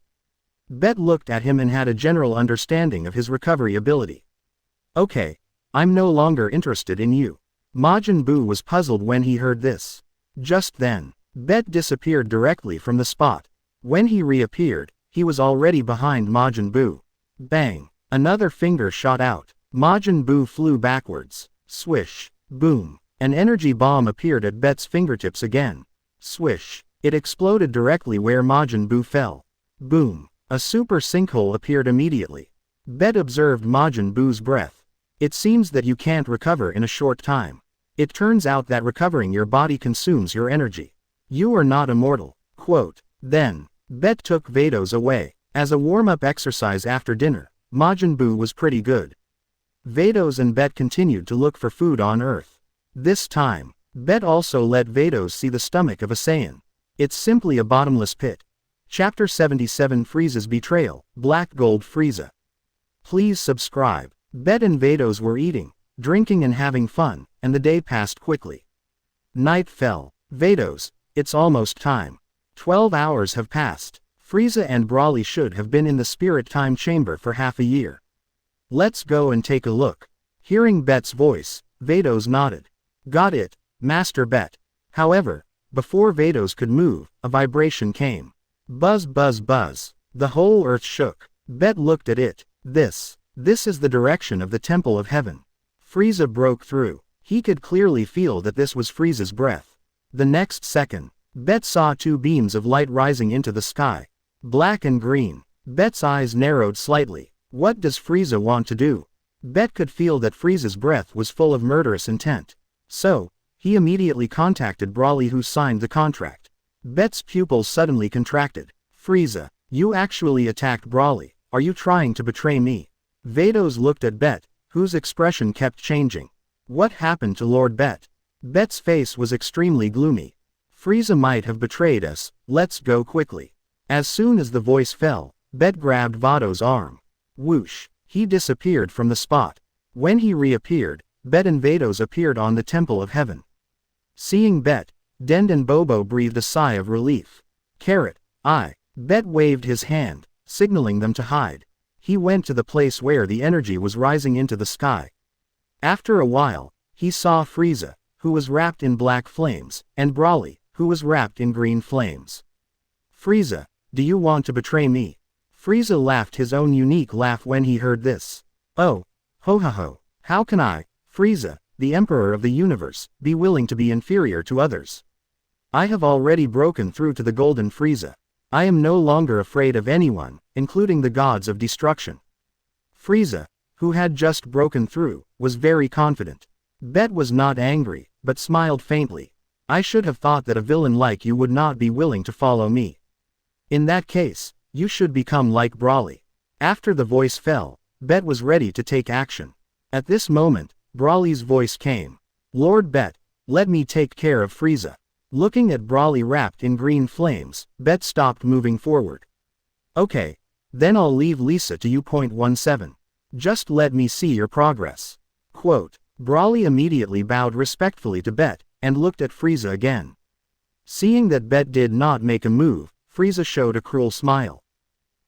Bet looked at him and had a general understanding of his recovery ability. Okay, I'm no longer interested in you. Majin Buu was puzzled when he heard this. Just then, Bet disappeared directly from the spot. When he reappeared, he was already behind Majin Buu. Bang! Another finger shot out. Majin Buu flew backwards. Swish! Boom! An energy bomb appeared at Bet's fingertips again. Swish! It exploded directly where Majin Buu fell. Boom! A super sinkhole appeared immediately. Bet observed Majin Buu's breath. It seems that you can't recover in a short time. It turns out that recovering your body consumes your energy. You are not immortal. Quote. Then, Bet took Vados away. As a warm-up exercise after dinner, Majin Buu was pretty good. Vados and Bet continued to look for food on Earth. This time, Bet also let Vados see the stomach of a Saiyan. It's simply a bottomless pit. Chapter 77 Frieza's Betrayal, Black Gold Frieza. Please subscribe. Bet and Vados were eating, drinking and having fun, and the day passed quickly. Night fell. Vados, it's almost time. 12 hours have passed. Frieza and Brawly should have been in the spirit time chamber for half a year. Let's go and take a look. Hearing Bet's voice, Vados nodded. Got it, Master Bet. However, before Vados could move, a vibration came. Buzz buzz buzz. The whole earth shook. Bet looked at it. This is the direction of the Temple of Heaven. Frieza broke through. He could clearly feel that this was Frieza's breath. The next second, Bet saw two beams of light rising into the sky. Black and green. Bet's eyes narrowed slightly. What does Frieza want to do? Bet could feel that Frieza's breath was full of murderous intent. So, he immediately contacted Broly, who signed the contract. Bet's pupils suddenly contracted. Frieza, you actually attacked Broly. Are you trying to betray me? Vados looked at Bet, whose expression kept changing. What happened to Lord Bet? Bet's face was extremely gloomy. Frieza might have betrayed us, let's go quickly. As soon as the voice fell, Bet grabbed Vados' arm. Whoosh, he disappeared from the spot. When he reappeared, Bet and Vados appeared on the Temple of Heaven. Seeing Bet, Dend and Bobo breathed a sigh of relief. Bet waved his hand, signaling them to hide. He went to the place where the energy was rising into the sky. After a while, he saw Frieza, who was wrapped in black flames, and Broly, who was wrapped in green flames. Frieza, do you want to betray me? Frieza laughed his own unique laugh when he heard this. Oh, ho ha ho, how can I, Frieza, the Emperor of the Universe, be willing to be inferior to others? I have already broken through to the Golden Frieza. I am no longer afraid of anyone, including the gods of destruction. Frieza, who had just broken through, was very confident. Bet was not angry, but smiled faintly. I should have thought that a villain like you would not be willing to follow me. In that case, you should become like Broly. After the voice fell, Bet was ready to take action. At this moment, Broly's voice came. Lord Bet, let me take care of Frieza. Looking at Broly wrapped in green flames, Bet stopped moving forward. Okay. Then I'll leave Lisa to you. 17. Just let me see your progress. Quote. Broly immediately bowed respectfully to Bet, and looked at Frieza again. Seeing that Bet did not make a move, Frieza showed a cruel smile.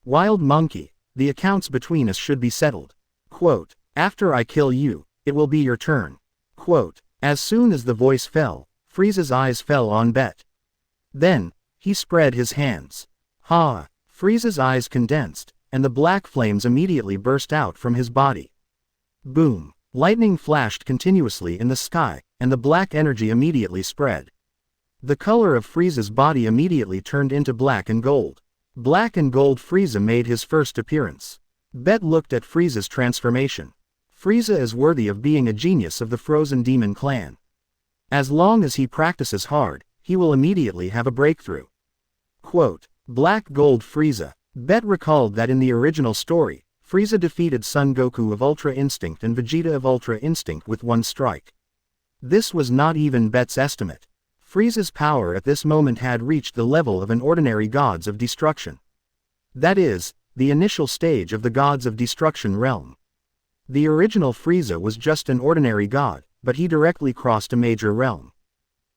Wild monkey, the accounts between us should be settled. Quote. After I kill you, it will be your turn. Quote. As soon as the voice fell, Frieza's eyes fell on Bet. Then, he spread his hands. Ha! Frieza's eyes condensed, and the black flames immediately burst out from his body. Boom! Lightning flashed continuously in the sky, and the black energy immediately spread. The color of Frieza's body immediately turned into black and gold. Black and gold Frieza made his first appearance. Bet looked at Frieza's transformation. Frieza is worthy of being a genius of the Frozen Demon clan. As long as he practices hard, he will immediately have a breakthrough. Quote. Black Gold Frieza. Bet recalled that in the original story, Frieza defeated Son Goku of Ultra Instinct and Vegeta of Ultra Instinct with one strike. This was not even Bet's estimate. Frieza's power at this moment had reached the level of an ordinary gods of destruction. That is, the initial stage of the gods of destruction realm. The original Frieza was just an ordinary god, but he directly crossed a major realm.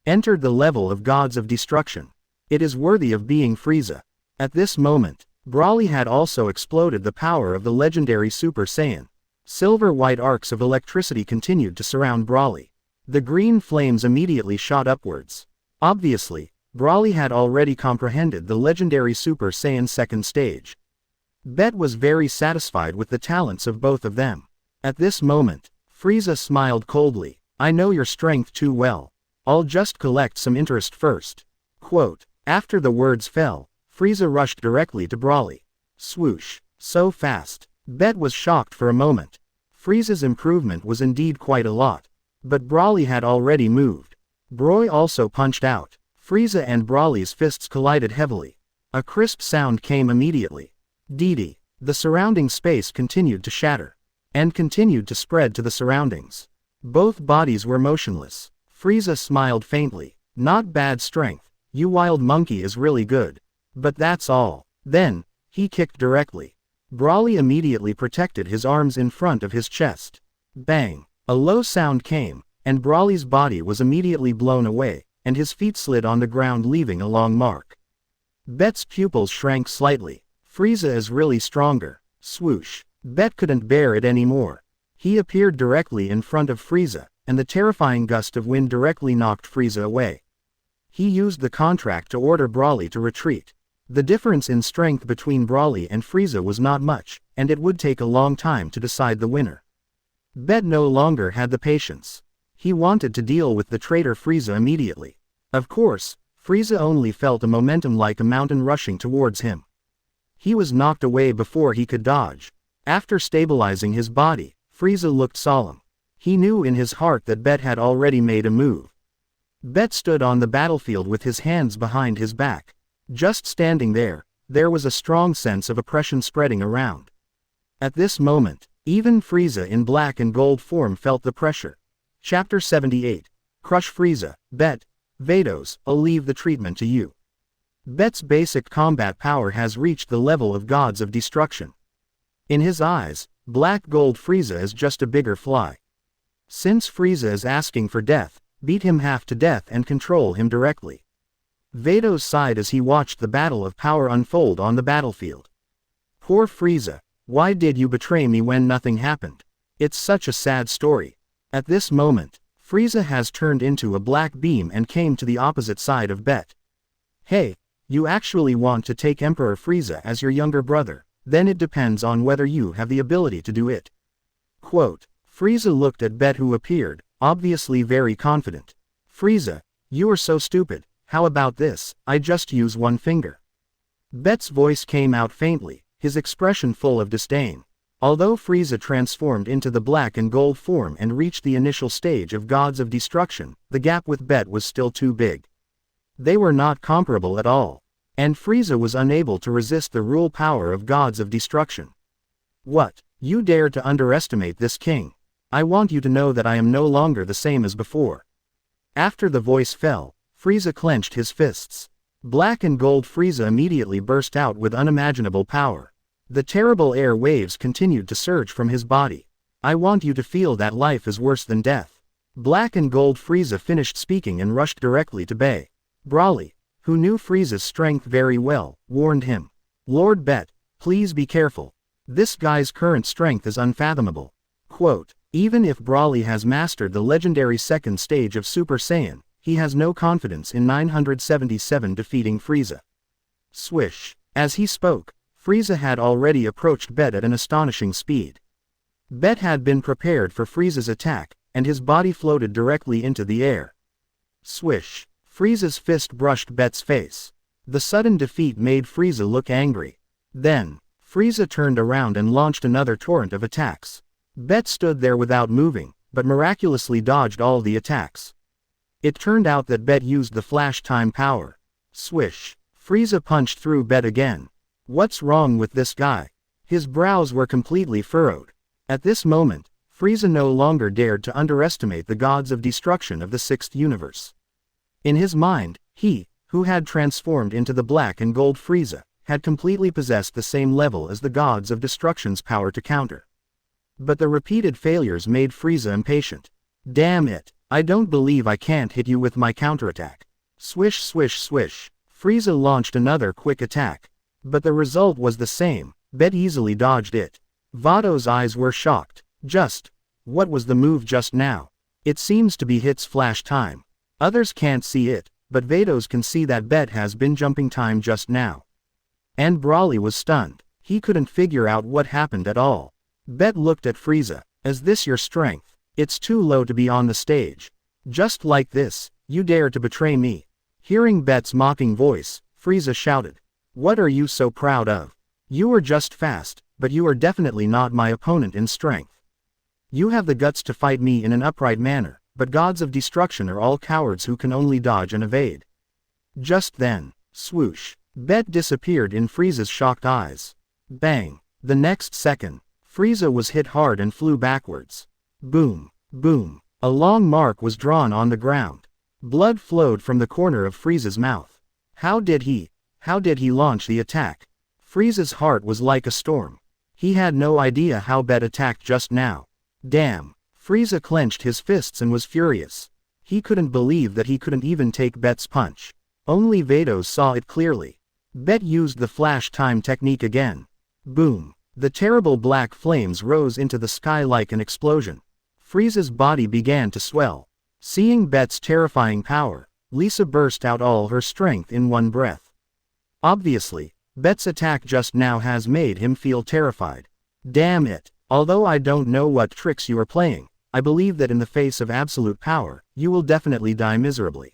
Entered the level of gods of destruction. It is worthy of being Frieza. At this moment, Broly had also exploded the power of the legendary Super Saiyan. Silver-white arcs of electricity continued to surround Broly. The green flames immediately shot upwards. Obviously, Broly had already comprehended the legendary Super Saiyan second stage. Bet was very satisfied with the talents of both of them. At this moment, Frieza smiled coldly. I know your strength too well. I'll just collect some interest first. Quote. After the words fell, Frieza rushed directly to Broly. Swoosh. So fast. Bet was shocked for a moment. Frieza's improvement was indeed quite a lot. But Broly had already moved. Broly also punched out. Frieza and Broly's fists collided heavily. A crisp sound came immediately. Dee. The surrounding space continued to shatter. And continued to spread to the surroundings. Both bodies were motionless. Frieza smiled faintly. Not bad strength. You wild monkey is really good. But that's all. Then, he kicked directly. Broly immediately protected his arms in front of his chest. Bang! A low sound came, and Broly's body was immediately blown away, and his feet slid on the ground leaving a long mark. Bet's pupils shrank slightly. Frieza is really stronger. Swoosh. Bet couldn't bear it anymore. He appeared directly in front of Frieza, and the terrifying gust of wind directly knocked Frieza away. He used the contract to order Broly to retreat. The difference in strength between Broly and Frieza was not much, and it would take a long time to decide the winner. Bet no longer had the patience. He wanted to deal with the traitor Frieza immediately. Of course, Frieza only felt a momentum like a mountain rushing towards him. He was knocked away before he could dodge. After stabilizing his body, Frieza looked solemn. He knew in his heart that Bet had already made a move. Bet stood on the battlefield with his hands behind his back. Just standing there, there was a strong sense of oppression spreading around. At this moment, even Frieza in black and gold form felt the pressure. Chapter 78. Crush Frieza, Bet. Vados, I'll leave the treatment to you. Bet's basic combat power has reached the level of gods of destruction. In his eyes, black gold Frieza is just a bigger fly. Since Frieza is asking for death, beat him half to death and control him directly. Vados sighed as he watched the battle of power unfold on the battlefield. Poor Frieza, why did you betray me when nothing happened? It's such a sad story. At this moment, Frieza has turned into a black beam and came to the opposite side of Bet. Hey, you actually want to take Emperor Frieza as your younger brother, then it depends on whether you have the ability to do it. Quote, Frieza looked at Bet who appeared, obviously very confident. Frieza, you are so stupid, how about this, I just use one finger. Bet's voice came out faintly, his expression full of disdain. Although Frieza transformed into the black and gold form and reached the initial stage of gods of destruction, the gap with Bet was still too big. They were not comparable at all. And Frieza was unable to resist the rule power of gods of destruction. What? You dare to underestimate this king? I want you to know that I am no longer the same as before. After the voice fell, Frieza clenched his fists. Black and gold Frieza immediately burst out with unimaginable power. The terrible air waves continued to surge from his body. I want you to feel that life is worse than death. Black and gold Frieza finished speaking and rushed directly to Bay. Broly, who knew Frieza's strength very well, warned him. Lord Bet, please be careful. This guy's current strength is unfathomable. Quote, even if Broly has mastered the legendary second stage of Super Saiyan, he has no confidence in 977 defeating Frieza. Swish. As he spoke, Frieza had already approached Bet at an astonishing speed. Bet had been prepared for Frieza's attack, and his body floated directly into the air. Swish. Frieza's fist brushed Bet's face. The sudden defeat made Frieza look angry. Then, Frieza turned around and launched another torrent of attacks. Bet stood there without moving, but miraculously dodged all the attacks. It turned out that Bet used the flash time power. Swish. Frieza punched through Bet again. What's wrong with this guy? His brows were completely furrowed. At this moment, Frieza no longer dared to underestimate the gods of destruction of the sixth universe. In his mind, he, who had transformed into the black and gold Frieza, had completely possessed the same level as the gods of destruction's power to counter. But the repeated failures made Frieza impatient. Damn it, I don't believe I can't hit you with my counterattack. Swish swish swish. Frieza launched another quick attack. But the result was the same, Bet easily dodged it. Vado's eyes were shocked. What was the move just now? It seems to be Hit's flash time. Others can't see it, but Vados can see that Bet has been jumping time just now. And Broly was stunned. He couldn't figure out what happened at all. Bet looked at Frieza. Is this your strength? It's too low to be on the stage. Just like this, you dare to betray me. Hearing Bet's mocking voice, Frieza shouted. What are you so proud of? You are just fast, but you are definitely not my opponent in strength. You have the guts to fight me in an upright manner, but gods of destruction are all cowards who can only dodge and evade. Just then, swoosh, Bet disappeared in Frieza's shocked eyes. Bang! The next second, Frieza was hit hard and flew backwards. Boom, boom, a long mark was drawn on the ground. Blood flowed from the corner of Frieza's mouth. How did he launch the attack? Frieza's heart was like a storm. He had no idea how Bet attacked just now. Damn! Frieza clenched his fists and was furious. He couldn't believe that he couldn't even take Bet's punch. Only Vados saw it clearly. Bet used the flash time technique again. Boom! The terrible black flames rose into the sky like an explosion. Frieza's body began to swell. Seeing Bet's terrifying power, Lisa burst out all her strength in one breath. Obviously, Bet's attack just now has made him feel terrified. Damn it! Although I don't know what tricks you are playing, I believe that in the face of absolute power, you will definitely die miserably.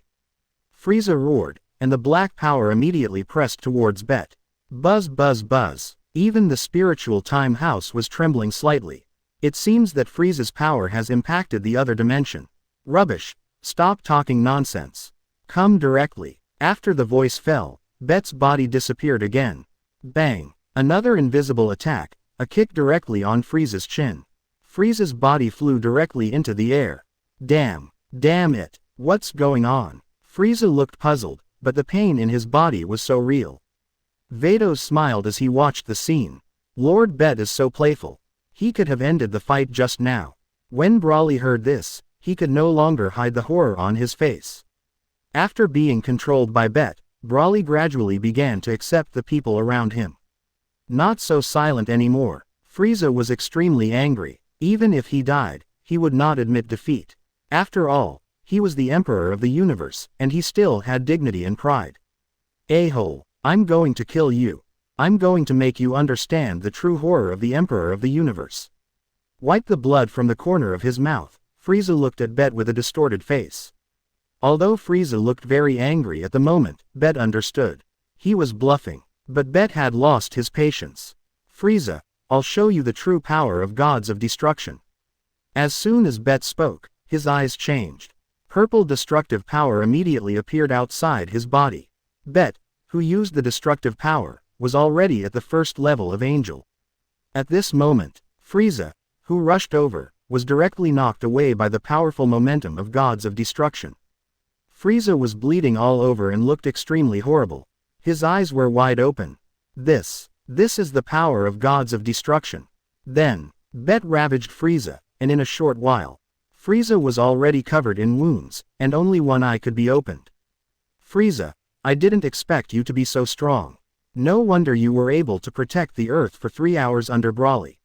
Frieza roared, and the black power immediately pressed towards Bet. Buzz buzz buzz. Even the spiritual time house was trembling slightly. It seems that Frieza's power has impacted the other dimension. Rubbish. Stop talking nonsense. Come directly. After the voice fell, Bet's body disappeared again. Bang. Another invisible attack, a kick directly on Frieza's chin. Frieza's body flew directly into the air. Damn it. What's going on? Frieza looked puzzled, but the pain in his body was so real. Vados smiled as he watched the scene. Lord Bet is so playful. He could have ended the fight just now. When Broly heard this, he could no longer hide the horror on his face. After being controlled by Bet, Broly gradually began to accept the people around him. Not so silent anymore. Frieza was extremely angry. Even if he died, he would not admit defeat. After all, he was the emperor of the universe, and he still had dignity and pride. A-hole, I'm going to kill you. I'm going to make you understand the true horror of the emperor of the universe. Wipe the blood from the corner of his mouth. Frieza looked at Bet with a distorted face. Although Frieza looked very angry at the moment, Bet understood. He was bluffing. But Bet had lost his patience. Frieza, I'll show you the true power of gods of destruction. As soon as Bet spoke, his eyes changed. Purple destructive power immediately appeared outside his body. Bet, who used the destructive power, was already at the first level of angel. At this moment, Frieza, who rushed over, was directly knocked away by the powerful momentum of gods of destruction. Frieza was bleeding all over and looked extremely horrible. His eyes were wide open. This is the power of gods of destruction. Then, Bet ravaged Frieza, and in a short while, Frieza was already covered in wounds, and only one eye could be opened. Frieza, I didn't expect you to be so strong. No wonder you were able to protect the Earth for 3 hours under Broly.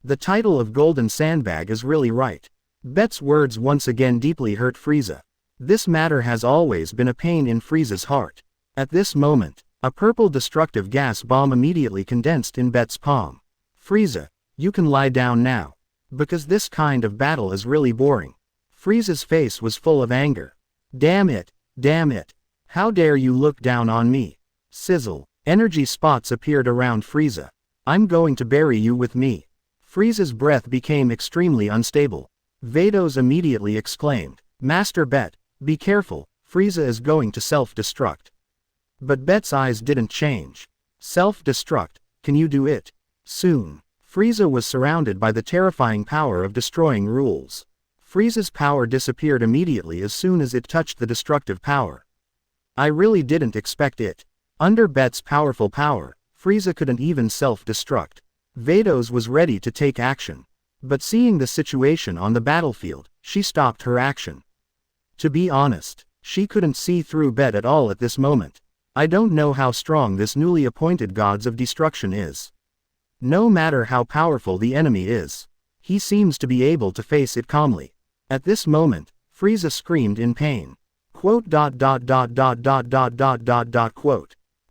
The title of Golden Sandbag is really right. Bet's words once again deeply hurt Frieza. This matter has always been a pain in Frieza's heart. At this moment, a purple destructive gas bomb immediately condensed in Bet's palm. Frieza, you can lie down now. Because this kind of battle is really boring. Frieza's face was full of anger. Damn it. How dare you look down on me? Sizzle. Energy spots appeared around Frieza. I'm going to bury you with me. Frieza's breath became extremely unstable. Vados immediately exclaimed, Master Bet, be careful, Frieza is going to self-destruct. But Bet's eyes didn't change. Self-destruct, can you do it? Soon, Frieza was surrounded by the terrifying power of destroying rules. Frieza's power disappeared immediately as soon as it touched the destructive power. I really didn't expect it. Under Bet's powerful power, Frieza couldn't even self-destruct. Vados was ready to take action. But seeing the situation on the battlefield, she stopped her action. To be honest, she couldn't see through Bet at all at this moment. I don't know how strong this newly appointed gods of destruction is. No matter how powerful the enemy is, he seems to be able to face it calmly. At this moment, Frieza screamed in pain. Quote.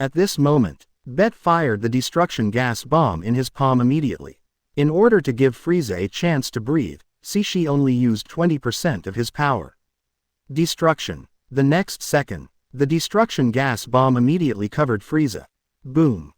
At this moment, Bet fired the destruction gas bomb in his palm immediately. In order to give Frieza a chance to breathe, she only used 20% of his power. Destruction. The next second, the destruction gas bomb immediately covered Frieza. Boom.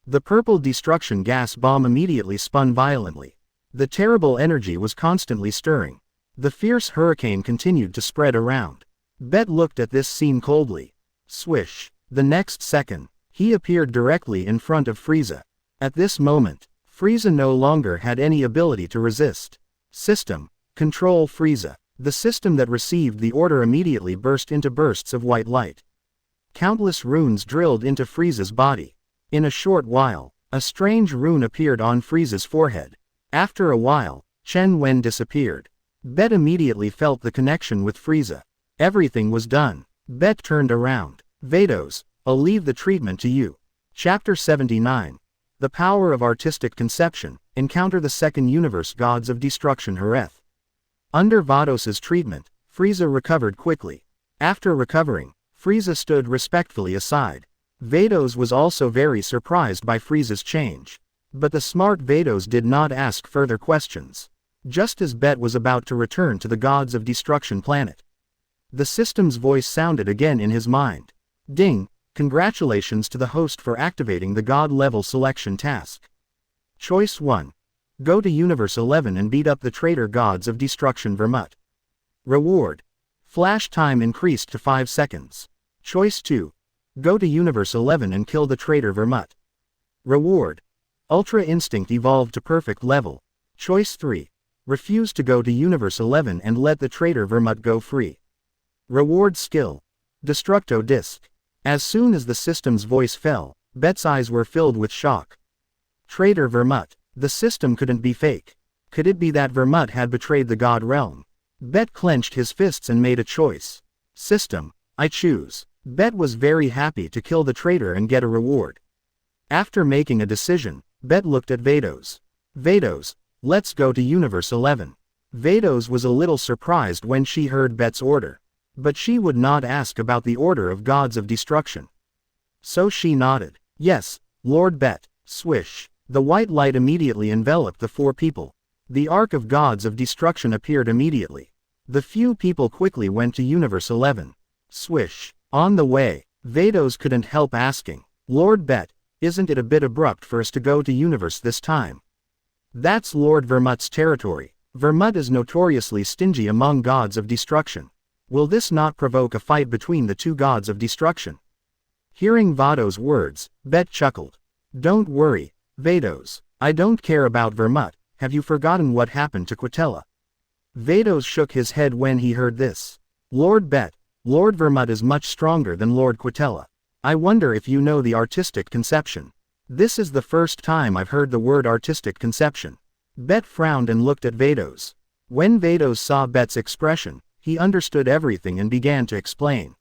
The purple destruction gas bomb immediately spun violently. The terrible energy was constantly stirring. The fierce hurricane continued to spread around. Bet looked at this scene coldly. Swish. The next second, he appeared directly in front of Frieza. At this moment, Frieza no longer had any ability to resist. System. Control Frieza. The system that received the order immediately burst into bursts of white light. Countless runes drilled into Frieza's body. In a short while, a strange rune appeared on Frieza's forehead. After a while, Chen Wen disappeared. Bet immediately felt the connection with Frieza. Everything was done. Bet turned around. Vados, I'll leave the treatment to you. Chapter 79. The Power of Artistic Conception. Encounter the Second Universe Gods of Destruction Hereth. Under Vados's treatment, Frieza recovered quickly. After recovering, Frieza stood respectfully aside. Vados was also very surprised by Frieza's change. But the smart Vados did not ask further questions. Just as Bet was about to return to the Gods of Destruction planet, the system's voice sounded again in his mind. Ding! Congratulations to the host for activating the God-level selection task. Choice 1. Go to Universe 11 and beat up the traitor Gods of Destruction Vermut. Reward. Flash time increased to 5 seconds. Choice 2. Go to Universe 11 and kill the traitor Vermut. Reward. Ultra Instinct evolved to perfect level. Choice 3. Refuse to go to Universe 11 and let the traitor Vermut go free. Reward skill. Destructo Disc. As soon as the system's voice fell, Bet's eyes were filled with shock. Traitor Vermut. The system couldn't be fake. Could it be that Vermut had betrayed the God realm? Bet clenched his fists and made a choice. System, I choose. Bet was very happy to kill the traitor and get a reward. After making a decision, Bet looked at Vados. Vados, let's go to Universe 11. Vados was a little surprised when she heard Bet's order. But she would not ask about the order of Gods of Destruction. So she nodded. Yes, Lord Bet. Swish. The white light immediately enveloped the 4 people. The Ark of Gods of Destruction appeared immediately. The few people quickly went to Universe 11. Swish. On the way, Vados couldn't help asking, Lord Bet, isn't it a bit abrupt for us to go to Universe this time? That's Lord Vermut's territory. Vermut is notoriously stingy among Gods of Destruction. Will this not provoke a fight between the 2 Gods of Destruction? Hearing Vados' words, Bet chuckled. Don't worry, Vados. I don't care about Vermut. Have you forgotten what happened to Quitella? Vados shook his head when he heard this. Lord Bet, Lord Vermut is much stronger than Lord Quitella. I wonder if you know the artistic conception. This is the first time I've heard the word artistic conception. Bet frowned and looked at Vados. When Vados saw Bet's expression, he understood everything and began to explain.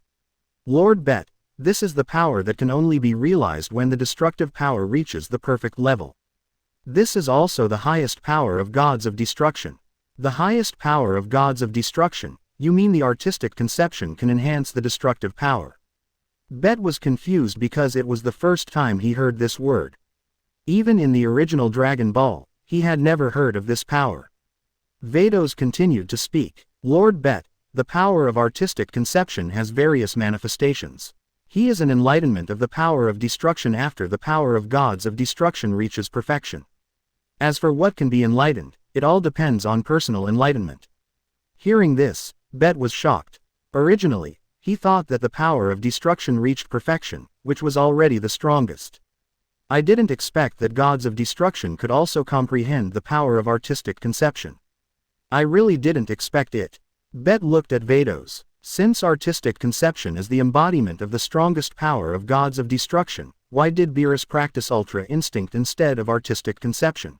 Lord Bet, this is the power that can only be realized when the destructive power reaches the perfect level. This is also the highest power of Gods of Destruction. The highest power of Gods of Destruction, you mean the artistic conception can enhance the destructive power? Bet was confused because it was the first time he heard this word. Even in the original Dragon Ball, he had never heard of this power. Vados continued to speak. Lord Bet, the power of artistic conception has various manifestations. He is an enlightenment of the power of destruction after the power of Gods of Destruction reaches perfection. As for what can be enlightened, it all depends on personal enlightenment. Hearing this, Bet was shocked. Originally, he thought that the power of destruction reached perfection, which was already the strongest. I didn't expect that Gods of Destruction could also comprehend the power of artistic conception. I really didn't expect it. Bet looked at Vados. Since artistic conception is the embodiment of the strongest power of Gods of Destruction, why did Beerus practice Ultra Instinct instead of artistic conception?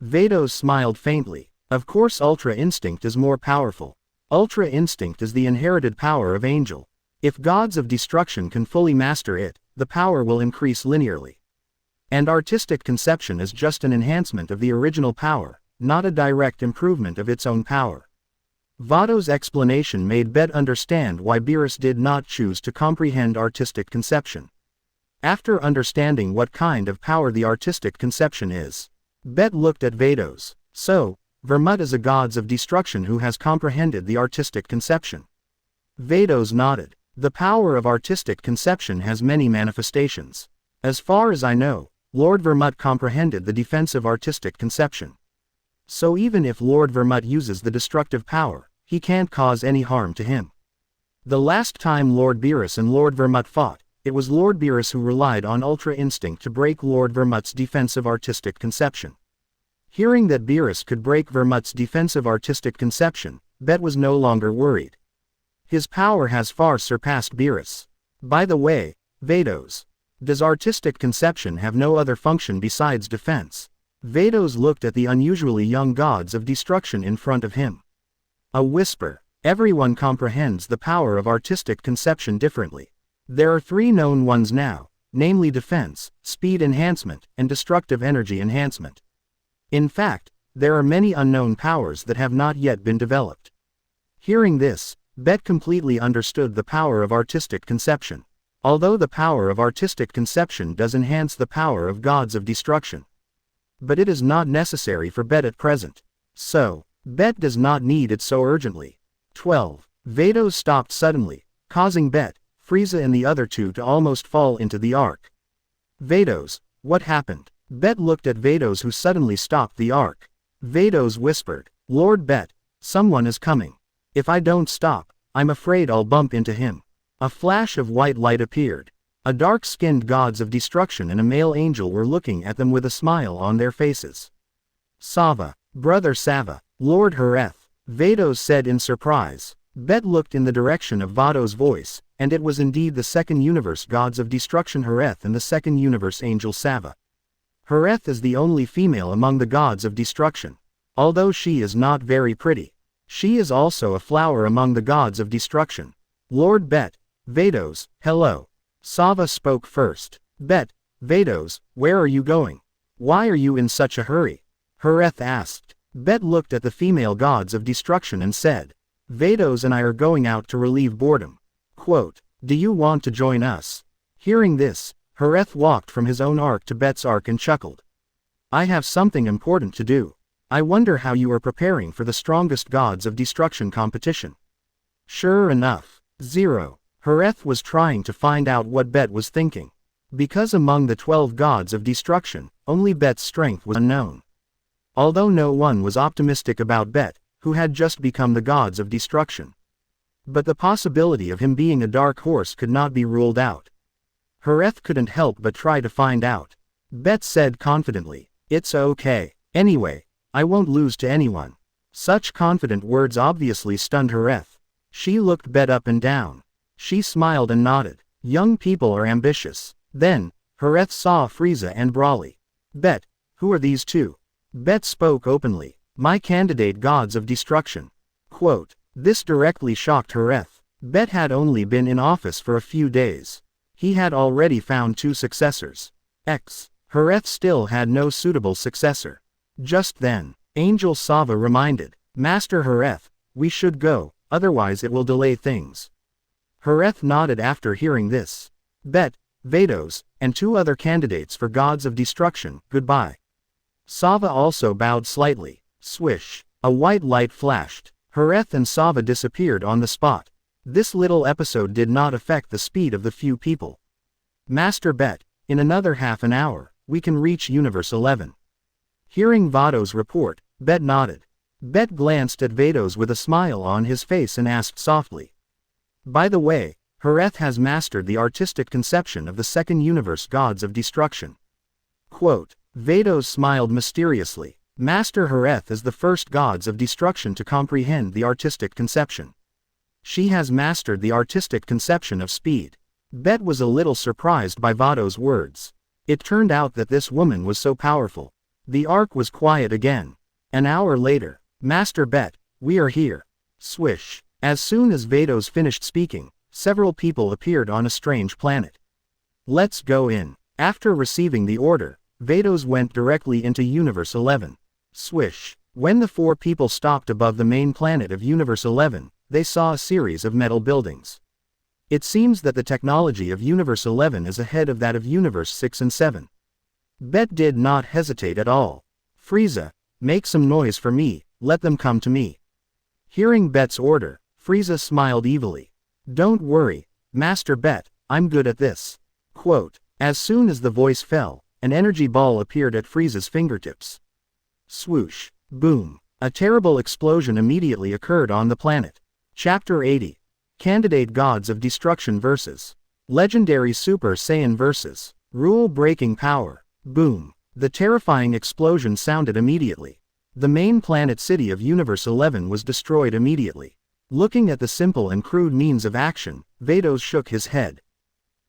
Vados smiled faintly. Of course Ultra Instinct is more powerful. Ultra Instinct is the inherited power of Angel. If Gods of Destruction can fully master it, the power will increase linearly. And artistic conception is just an enhancement of the original power, not a direct improvement of its own power. Vados' explanation made Bet understand why Beerus did not choose to comprehend artistic conception. After understanding what kind of power the artistic conception is, Bet looked at Vados. So, Vermut is a Gods of Destruction who has comprehended the artistic conception. Vados nodded. The power of artistic conception has many manifestations. As far as I know, Lord Vermut comprehended the defensive artistic conception. So even if Lord Vermut uses the destructive power, he can't cause any harm to him. The last time Lord Beerus and Lord Vermut fought, it was Lord Beerus who relied on Ultra Instinct to break Lord Vermut's defensive artistic conception. Hearing that Beerus could break Vermut's defensive artistic conception, Bet was no longer worried. His power has far surpassed Beerus. By the way, Vados, does artistic conception have no other function besides defense? Vados looked at the unusually young Gods of Destruction in front of him. A whisper. Everyone comprehends the power of artistic conception differently. There are 3 known ones now, namely defense, speed enhancement, and destructive energy enhancement. In fact, there are many unknown powers that have not yet been developed. Hearing this, Bet completely understood the power of artistic conception. Although the power of artistic conception does enhance the power of Gods of Destruction, but it is not necessary for Bet at present. So, Bet does not need it so urgently. 12. Vados stopped suddenly, causing Bet, Frieza and the other two to almost fall into the arc. Vados, what happened? Bet looked at Vados, who suddenly stopped the arc. Vados whispered, Lord Bet, someone is coming. If I don't stop, I'm afraid I'll bump into him. A flash of white light appeared. A dark-skinned gods of destruction and a male angel were looking at them with a smile on their faces. Sava, Brother Sava, Lord Hareth, Vados said in surprise. Bet looked in the direction of Vados' voice, and it was indeed the second universe gods of destruction Hareth and the second universe angel Sava. Hareth is the only female among the gods of destruction. Although she is not very pretty, she is also a flower among the gods of destruction. Lord Bet, Vados, hello. Sava spoke first. Bet, Vados, where are you going? Why are you in such a hurry? Hareth asked. Bet looked at the female gods of destruction and said, Vados and I are going out to relieve boredom. Quote, do you want to join us? Hearing this, Hareth walked from his own arc to Bet's arc and chuckled. I have something important to do. I wonder how you are preparing for the strongest gods of destruction competition. Sure enough, Zero. Hareth was trying to find out what Bet was thinking. Because among the 12 gods of destruction, only Bet's strength was unknown. Although no one was optimistic about Bet, who had just become the gods of destruction. But the possibility of him being a dark horse could not be ruled out. Hareth couldn't help but try to find out. Bet said confidently, it's okay. Anyway, I won't lose to anyone. Such confident words obviously stunned Hareth. She looked Bet up and down. She smiled and nodded. Young people are ambitious. Then, Hareth saw Frieza and Brawly. Bet, who are these two? Bet spoke openly. My candidate gods of destruction. Quote, this directly shocked Hareth. Bet had only been in office for a few days. He had already found 2 successors. Hareth still had no suitable successor. Just then, Angel Sava reminded, Master Hareth, we should go, otherwise it will delay things. Hareth nodded after hearing this. Bet, Vados, and 2 other candidates for gods of destruction, goodbye. Sava also bowed slightly. Swish. A white light flashed. Hareth and Sava disappeared on the spot. This little episode did not affect the speed of the few people. Master Bet, in another half an hour, we can reach Universe 11. Hearing Vados' report, Bet nodded. Bet glanced at Vados with a smile on his face and asked softly. By the way, Hareth has mastered the artistic conception of the second universe gods of destruction. Quote, Vados smiled mysteriously. Master Hareth is the first gods of destruction to comprehend the artistic conception. She has mastered the artistic conception of speed. Bet was a little surprised by Vados' words. It turned out that this woman was so powerful. The arc was quiet again. An hour later, Master Bet, we are here. Swish. As soon as Vados finished speaking, several people appeared on a strange planet. Let's go in. After receiving the order, Vados went directly into Universe 11. Swish. When the 4 people stopped above the main planet of Universe 11, they saw a series of metal buildings. It seems that the technology of Universe 11 is ahead of that of Universe 6 and 7. Bet did not hesitate at all. Frieza, make some noise for me, let them come to me. Hearing Bet's order, Frieza smiled evilly. Don't worry, Master Bet, I'm good at this. Quote, as soon as the voice fell, an energy ball appeared at Frieza's fingertips. Swoosh. Boom. A terrible explosion immediately occurred on the planet. Chapter 80. Candidate Gods of Destruction vs. Legendary Super Saiyan vs. Rule-breaking power. Boom. The terrifying explosion sounded immediately. The main planet city of Universe 11 was destroyed immediately. Looking at the simple and crude means of action, Vados shook his head.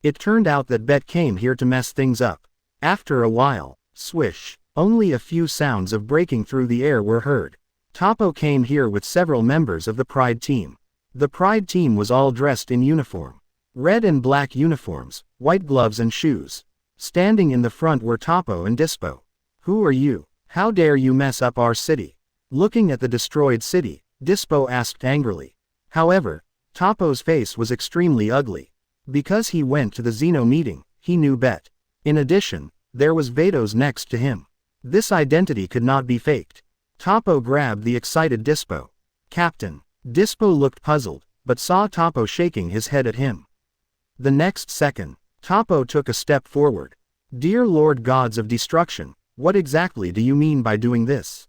It turned out that Bet came here to mess things up. After a while, swish, only a few sounds of breaking through the air were heard. Toppo came here with several members of the Pride team. The Pride team was all dressed in uniform. Red and black uniforms, white gloves and shoes. Standing in the front were Toppo and Dispo. Who are you? How dare you mess up our city? Looking at the destroyed city, Dispo asked angrily. However, Toppo's face was extremely ugly. Because he went to the Zeno meeting, he knew Bet. In addition, there was Vados next to him. This identity could not be faked. Toppo grabbed the excited Dispo. Captain. Dispo looked puzzled, but saw Toppo shaking his head at him. The next second, Toppo took a step forward. Dear Lord Gods of Destruction, what exactly do you mean by doing this?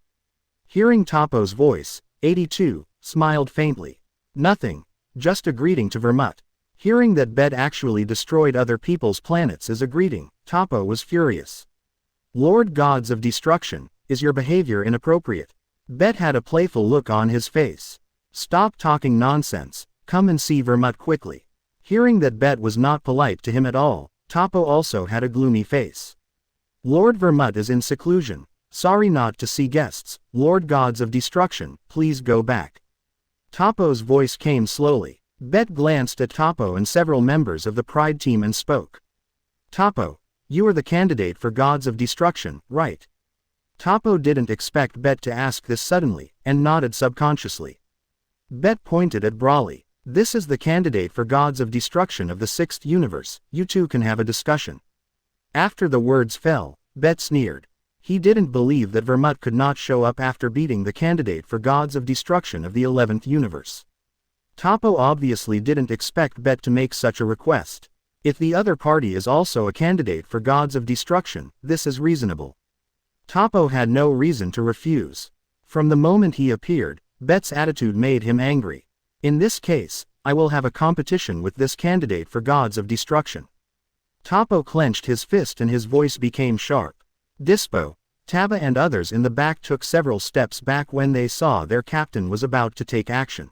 Hearing Toppo's voice, 82, smiled faintly. Nothing, just a greeting to Vermut. Hearing that Bet actually destroyed other people's planets as a greeting, Toppo was furious. Lord Gods of Destruction, is your behavior inappropriate? Bet had a playful look on his face. Stop talking nonsense, come and see Vermut quickly. Hearing that Bet was not polite to him at all, Toppo also had a gloomy face. Lord Vermut is in seclusion, sorry not to see guests, Lord Gods of Destruction, please go back. Toppo's voice came slowly. Bet glanced at Toppo and several members of the Pride team and spoke. Toppo, you are the candidate for Gods of Destruction, right? Toppo didn't expect Bet to ask this suddenly, and nodded subconsciously. Bet pointed at Brawly. This is the candidate for Gods of Destruction of the 6th universe, you two can have a discussion. After the words fell, Bet sneered. He didn't believe that Vermut could not show up after beating the candidate for Gods of Destruction of the 11th universe. Toppo obviously didn't expect Bet to make such a request. If the other party is also a candidate for Gods of Destruction, this is reasonable. Toppo had no reason to refuse. From the moment he appeared, Bet's attitude made him angry. In this case, I will have a competition with this candidate for Gods of Destruction. Toppo clenched his fist and his voice became sharp. Dispo, Taba and others in the back took several steps back when they saw their captain was about to take action.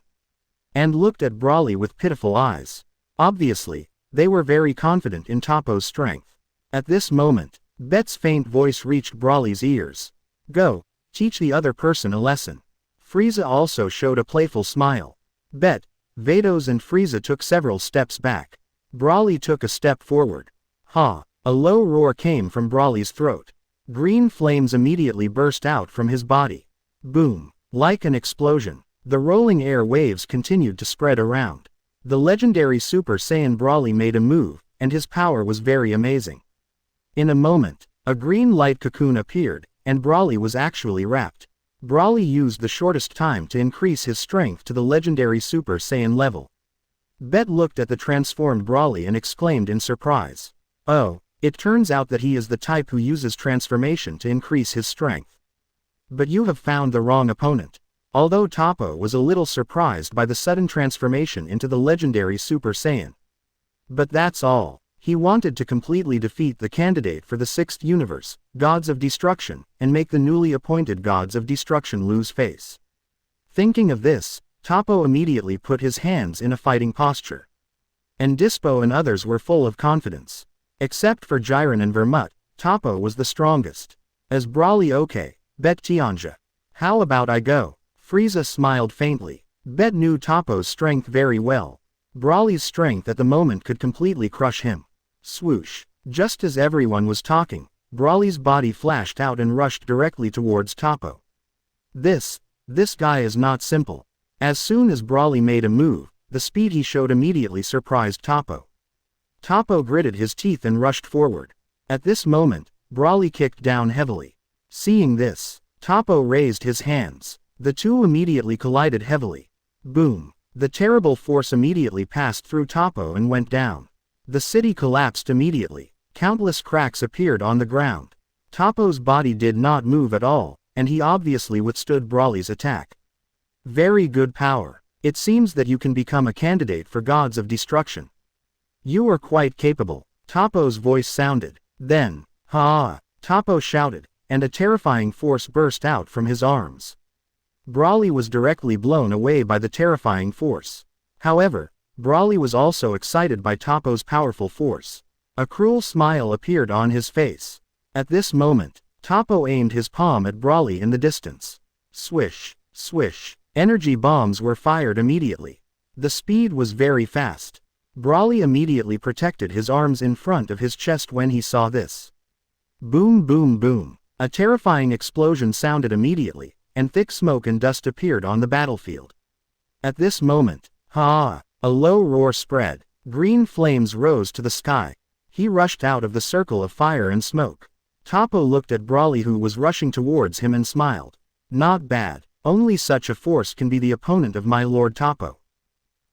And looked at Brawly with pitiful eyes. Obviously, they were very confident in Toppo's strength. At this moment, Bet's faint voice reached Brawly's ears. Go, teach the other person a lesson. Frieza also showed a playful smile. Bet, Vados and Frieza took several steps back. Brawly took a step forward. Ha! A low roar came from Brawly's throat. Green flames immediately burst out from his body. Boom! Like an explosion, the rolling air waves continued to spread around. The legendary Super Saiyan Brawly made a move, and his power was very amazing. In a moment, a green light cocoon appeared, and Brawly was actually wrapped. Brawly used the shortest time to increase his strength to the legendary Super Saiyan level. Bet looked at the transformed Brawly and exclaimed in surprise. Oh, it turns out that he is the type who uses transformation to increase his strength. But you have found the wrong opponent. Although Toppo was a little surprised by the sudden transformation into the legendary Super Saiyan. But that's all. He wanted to completely defeat the candidate for the 6th universe, Gods of Destruction, and make the newly appointed Gods of Destruction lose face. Thinking of this, Toppo immediately put his hands in a fighting posture. And Dispo and others were full of confidence. Except for Jiren and Vermut, Toppo was the strongest. As Brawly okay, Bet Tianja. How about I go? Frieza smiled faintly. Bet knew Toppo's strength very well. Brawly's strength at the moment could completely crush him. Swoosh. Just as everyone was talking, Brawly's body flashed out and rushed directly towards Toppo. This guy is not simple. As soon as Brawly made a move, the speed he showed immediately surprised Toppo. Toppo gritted his teeth and rushed forward. At this moment, Brawly kicked down heavily. Seeing this, Toppo raised his hands. The two immediately collided heavily. Boom. The terrible force immediately passed through Toppo and went down. The city collapsed immediately. Countless cracks appeared on the ground. Toppo's body did not move at all, and he obviously withstood Brawly's attack. Very good power. It seems that you can become a candidate for Gods of Destruction. You are quite capable. Toppo's voice sounded. Then, ha! Toppo shouted, and a terrifying force burst out from his arms. Brawly was directly blown away by the terrifying force. However, Brawly was also excited by Toppo's powerful force. A cruel smile appeared on his face. At this moment, Toppo aimed his palm at Brawly in the distance. Swish, swish. Energy bombs were fired immediately. The speed was very fast. Brawly immediately protected his arms in front of his chest when he saw this. Boom boom boom. A terrifying explosion sounded immediately, and thick smoke and dust appeared on the battlefield. At this moment, ha! A low roar spread. Green flames rose to the sky. He rushed out of the circle of fire and smoke. Toppo looked at Brawly, who was rushing towards him, and smiled. Not bad. Only such a force can be the opponent of my Lord Toppo.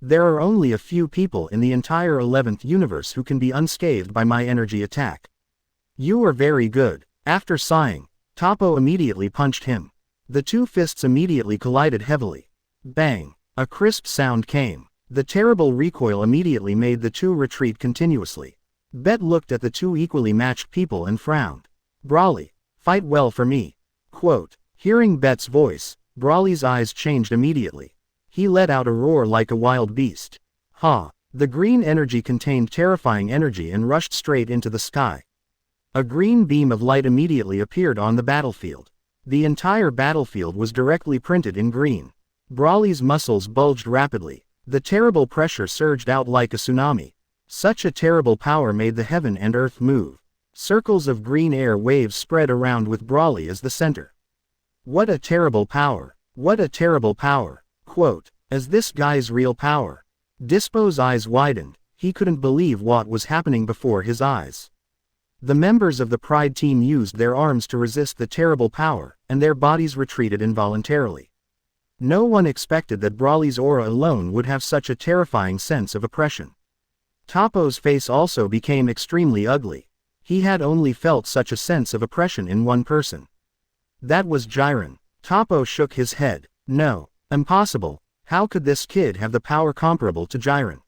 There are only a few people in the entire 11th universe who can be unscathed by my energy attack. You are very good. After sighing, Toppo immediately punched him. The two fists immediately collided heavily. Bang! A crisp sound came. The terrible recoil immediately made the two retreat continuously. Bet looked at the two equally matched people and frowned. Brawly, fight well for me. Quote. Hearing Bet's voice, Brawly's eyes changed immediately. He let out a roar like a wild beast. Ha! The green energy contained terrifying energy and rushed straight into the sky. A green beam of light immediately appeared on the battlefield. The entire battlefield was directly printed in green. Brawly's muscles bulged rapidly. The terrible pressure surged out like a tsunami. Such a terrible power made the heaven and earth move. Circles of green air waves spread around with Brawly as the center. What a terrible power! What a terrible power! Quote, as this guy's real power. Dispo's eyes widened. He couldn't believe what was happening before his eyes. The members of the Pride team used their arms to resist the terrible power, and their bodies retreated involuntarily. No one expected that Brawly's aura alone would have such a terrifying sense of oppression. Toppo's face also became extremely ugly. He had only felt such a sense of oppression in one person. That was Jiren. Toppo shook his head. No. Impossible. How could this kid have the power comparable to Jiren?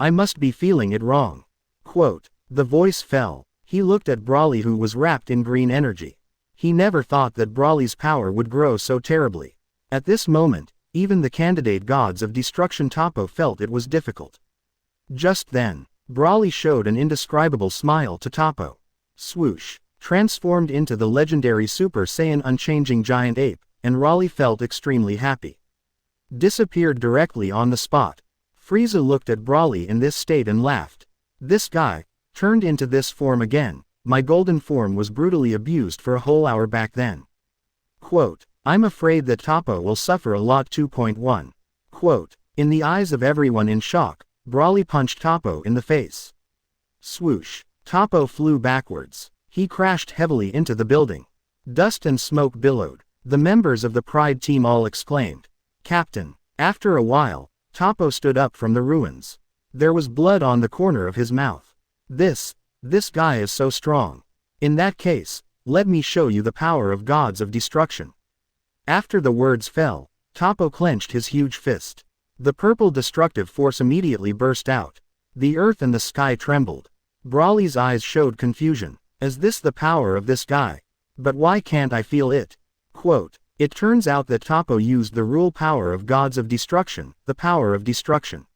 I must be feeling it wrong. Quote. The voice fell. He looked at Brawly, who was wrapped in green energy. He never thought that Brawly's power would grow so terribly. At this moment, even the candidate gods of destruction Toppo felt it was difficult. Just then, Brawly showed an indescribable smile to Toppo. Swoosh. Transformed into the legendary Super Saiyan unchanging giant ape, and Brawly felt extremely happy. Disappeared directly on the spot. Frieza looked at Brawly in this state and laughed. This guy, turned into this form again. My golden form was brutally abused for a whole hour back then. Quote, I'm afraid that Toppo will suffer a lot. 2.1. Quote, in the eyes of everyone in shock, Brawly punched Toppo in the face. Swoosh. Toppo flew backwards. He crashed heavily into the building. Dust and smoke billowed. The members of the Pride team all exclaimed. Captain. After a while, Toppo stood up from the ruins. There was blood on the corner of his mouth. This guy is so strong. In that case, let me show you the power of gods of destruction. After the words fell, Toppo clenched his huge fist. The purple destructive force immediately burst out. The earth and the sky trembled. Brawly's eyes showed confusion. Is this the power of this guy? But why can't I feel it? Quote, it turns out that Toppo used the rule power of gods of destruction, the power of destruction.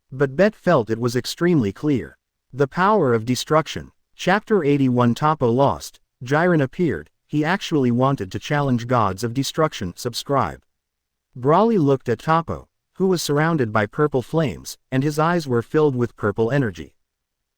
But Bet felt it was extremely clear. The power of destruction. Chapter 81. Toppo lost. Jiren appeared. He actually wanted to challenge gods of destruction. Subscribe. Brawly looked at Toppo, who was surrounded by purple flames, and his eyes were filled with purple energy.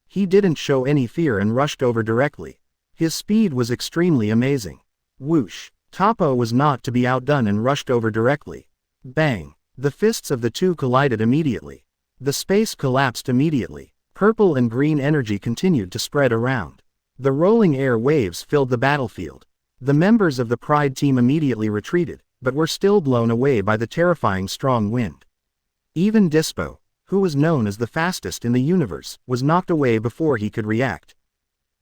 He didn't show any fear and rushed over directly. His speed was extremely amazing. Whoosh. Toppo was not to be outdone and rushed over directly. Bang. The fists of the two collided immediately. The space collapsed immediately. Purple and green energy continued to spread around. The rolling air waves filled the battlefield. The members of the Pride team immediately retreated, but were still blown away by the terrifying strong wind. Even Dispo, who was known as the fastest in the universe, was knocked away before he could react.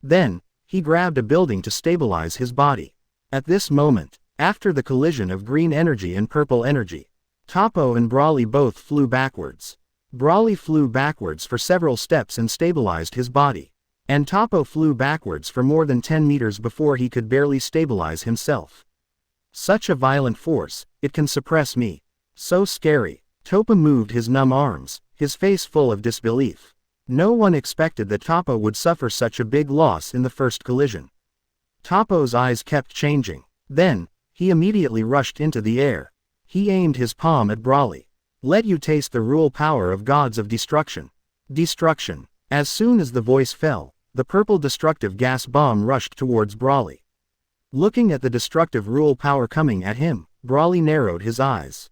Then, he grabbed a building to stabilize his body. At this moment, after the collision of green energy and purple energy, Toppo and Brawly both flew backwards. Brawly flew backwards for several steps and stabilized his body. And Toppo flew backwards for more than 10 meters before he could barely stabilize himself. Such a violent force, it can suppress me. So scary. Toppo moved his numb arms, his face full of disbelief. No one expected that Toppo would suffer such a big loss in the first collision. Toppo's eyes kept changing. Then, he immediately rushed into the air. He aimed his palm at Brawly. Let you taste the rule power of gods of destruction. Destruction. As soon as the voice fell, the purple destructive gas bomb rushed towards Brawly. Looking at the destructive rule power coming at him, Brawly narrowed his eyes.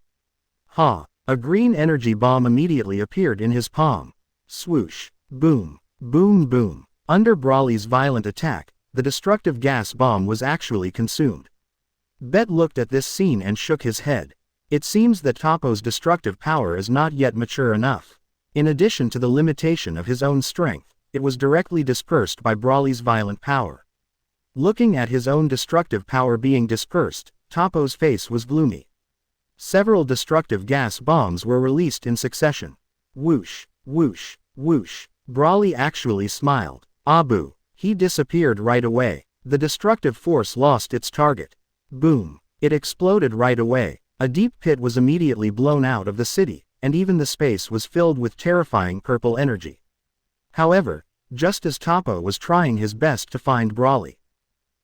Ha! A green energy bomb immediately appeared in his palm. Swoosh. Boom. Boom boom. Under Brawly's violent attack, the destructive gas bomb was actually consumed. Bet looked at this scene and shook his head. It seems that Toppo's destructive power is not yet mature enough. In addition to the limitation of his own strength, it was directly dispersed by Brawly's violent power. Looking at his own destructive power being dispersed, Toppo's face was gloomy. Several destructive gas bombs were released in succession. Whoosh, whoosh, whoosh. Brawly actually smiled. Abu. He disappeared right away. The destructive force lost its target. Boom. It exploded right away. A deep pit was immediately blown out of the city, and even the space was filled with terrifying purple energy. However, just as Toppo was trying his best to find Brawly,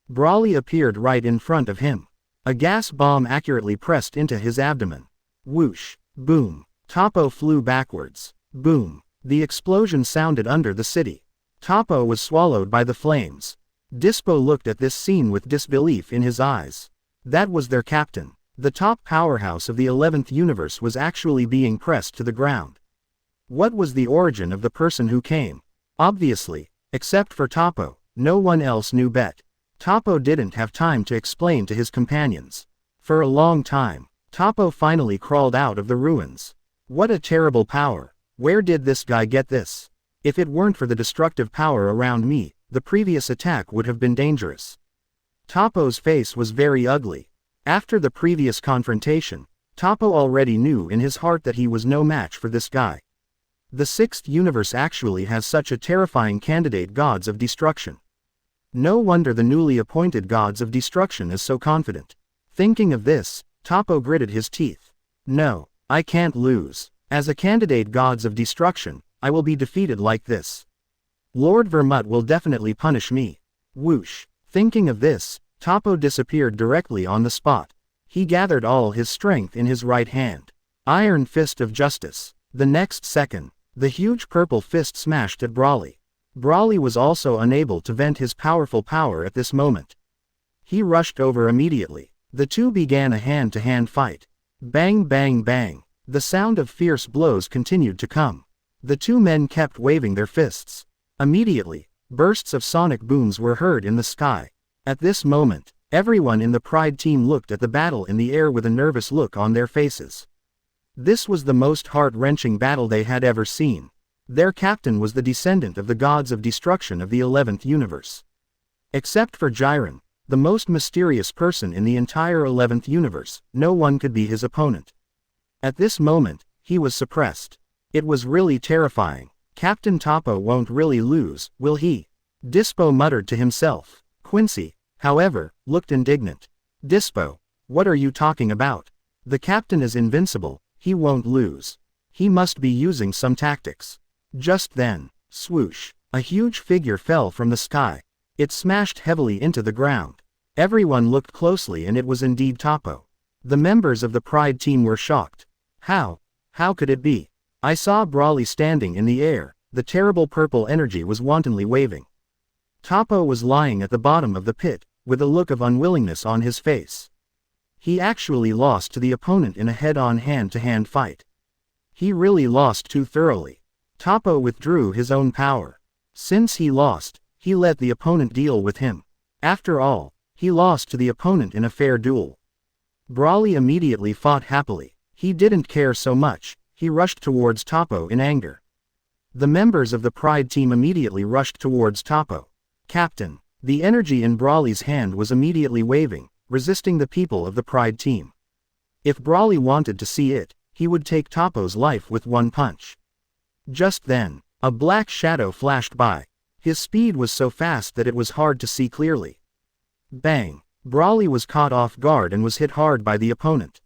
Brawly appeared right in front of him. A gas bomb accurately pressed into his abdomen. Whoosh. Boom. Toppo flew backwards. Boom. The explosion sounded under the city. Toppo was swallowed by the flames. Dispo looked at this scene with disbelief in his eyes. That was their captain. The top powerhouse of the 11th universe was actually being pressed to the ground. What was the origin of the person who came? Obviously, except for Toppo, no one else knew Bet. Toppo didn't have time to explain to his companions. For a long time, Toppo finally crawled out of the ruins. What a terrible power. Where did this guy get this? If it weren't for the destructive power around me, the previous attack would have been dangerous. Toppo's face was very ugly. After the previous confrontation, Toppo already knew in his heart that he was no match for this guy. The 6th universe actually has such a terrifying candidate, gods of destruction. No wonder the newly appointed gods of destruction is so confident. Thinking of this, Toppo gritted his teeth. No, I can't lose. As a candidate gods of destruction, I will be defeated like this. Lord Vermut will definitely punish me. Whoosh. Thinking of this, Toppo disappeared directly on the spot. He gathered all his strength in his right hand. Iron Fist of Justice. The next second, the huge purple fist smashed at Brawly. Brawly was also unable to vent his powerful power at this moment. He rushed over immediately. The two began a hand-to-hand fight. Bang bang bang. The sound of fierce blows continued to come. The two men kept waving their fists. Immediately, bursts of sonic booms were heard in the sky. At this moment, everyone in the Pride team looked at the battle in the air with a nervous look on their faces. This was the most heart-wrenching battle they had ever seen. Their captain was the descendant of the gods of destruction of the 11th universe. Except for Jiren, the most mysterious person in the entire 11th universe, no one could be his opponent. At this moment, he was suppressed. It was really terrifying. Captain Toppo won't really lose, will he? Dispo muttered to himself. Quincy, however, looked indignant. Dispo, what are you talking about? The captain is invincible, he won't lose. He must be using some tactics. Just then, swoosh, a huge figure fell from the sky. It smashed heavily into the ground. Everyone looked closely and it was indeed Toppo. The members of the Pride team were shocked. How could it be? I saw Brawly standing in the air, the terrible purple energy was wantonly waving. Toppo was lying at the bottom of the pit, with a look of unwillingness on his face. He actually lost to the opponent in a head-on hand-to-hand fight. He really lost too thoroughly. Toppo withdrew his own power. Since he lost, he let the opponent deal with him. After all, he lost to the opponent in a fair duel. Brawly immediately fought happily. He didn't care so much, he rushed towards Toppo in anger. The members of the Pride team immediately rushed towards Toppo. Captain. The energy in Brawly's hand was immediately waving, resisting the people of the Pride team. If Brawly wanted to see it, he would take Toppo's life with one punch. Just then, a black shadow flashed by. His speed was so fast that it was hard to see clearly. Bang! Brawly was caught off guard and was hit hard by the opponent.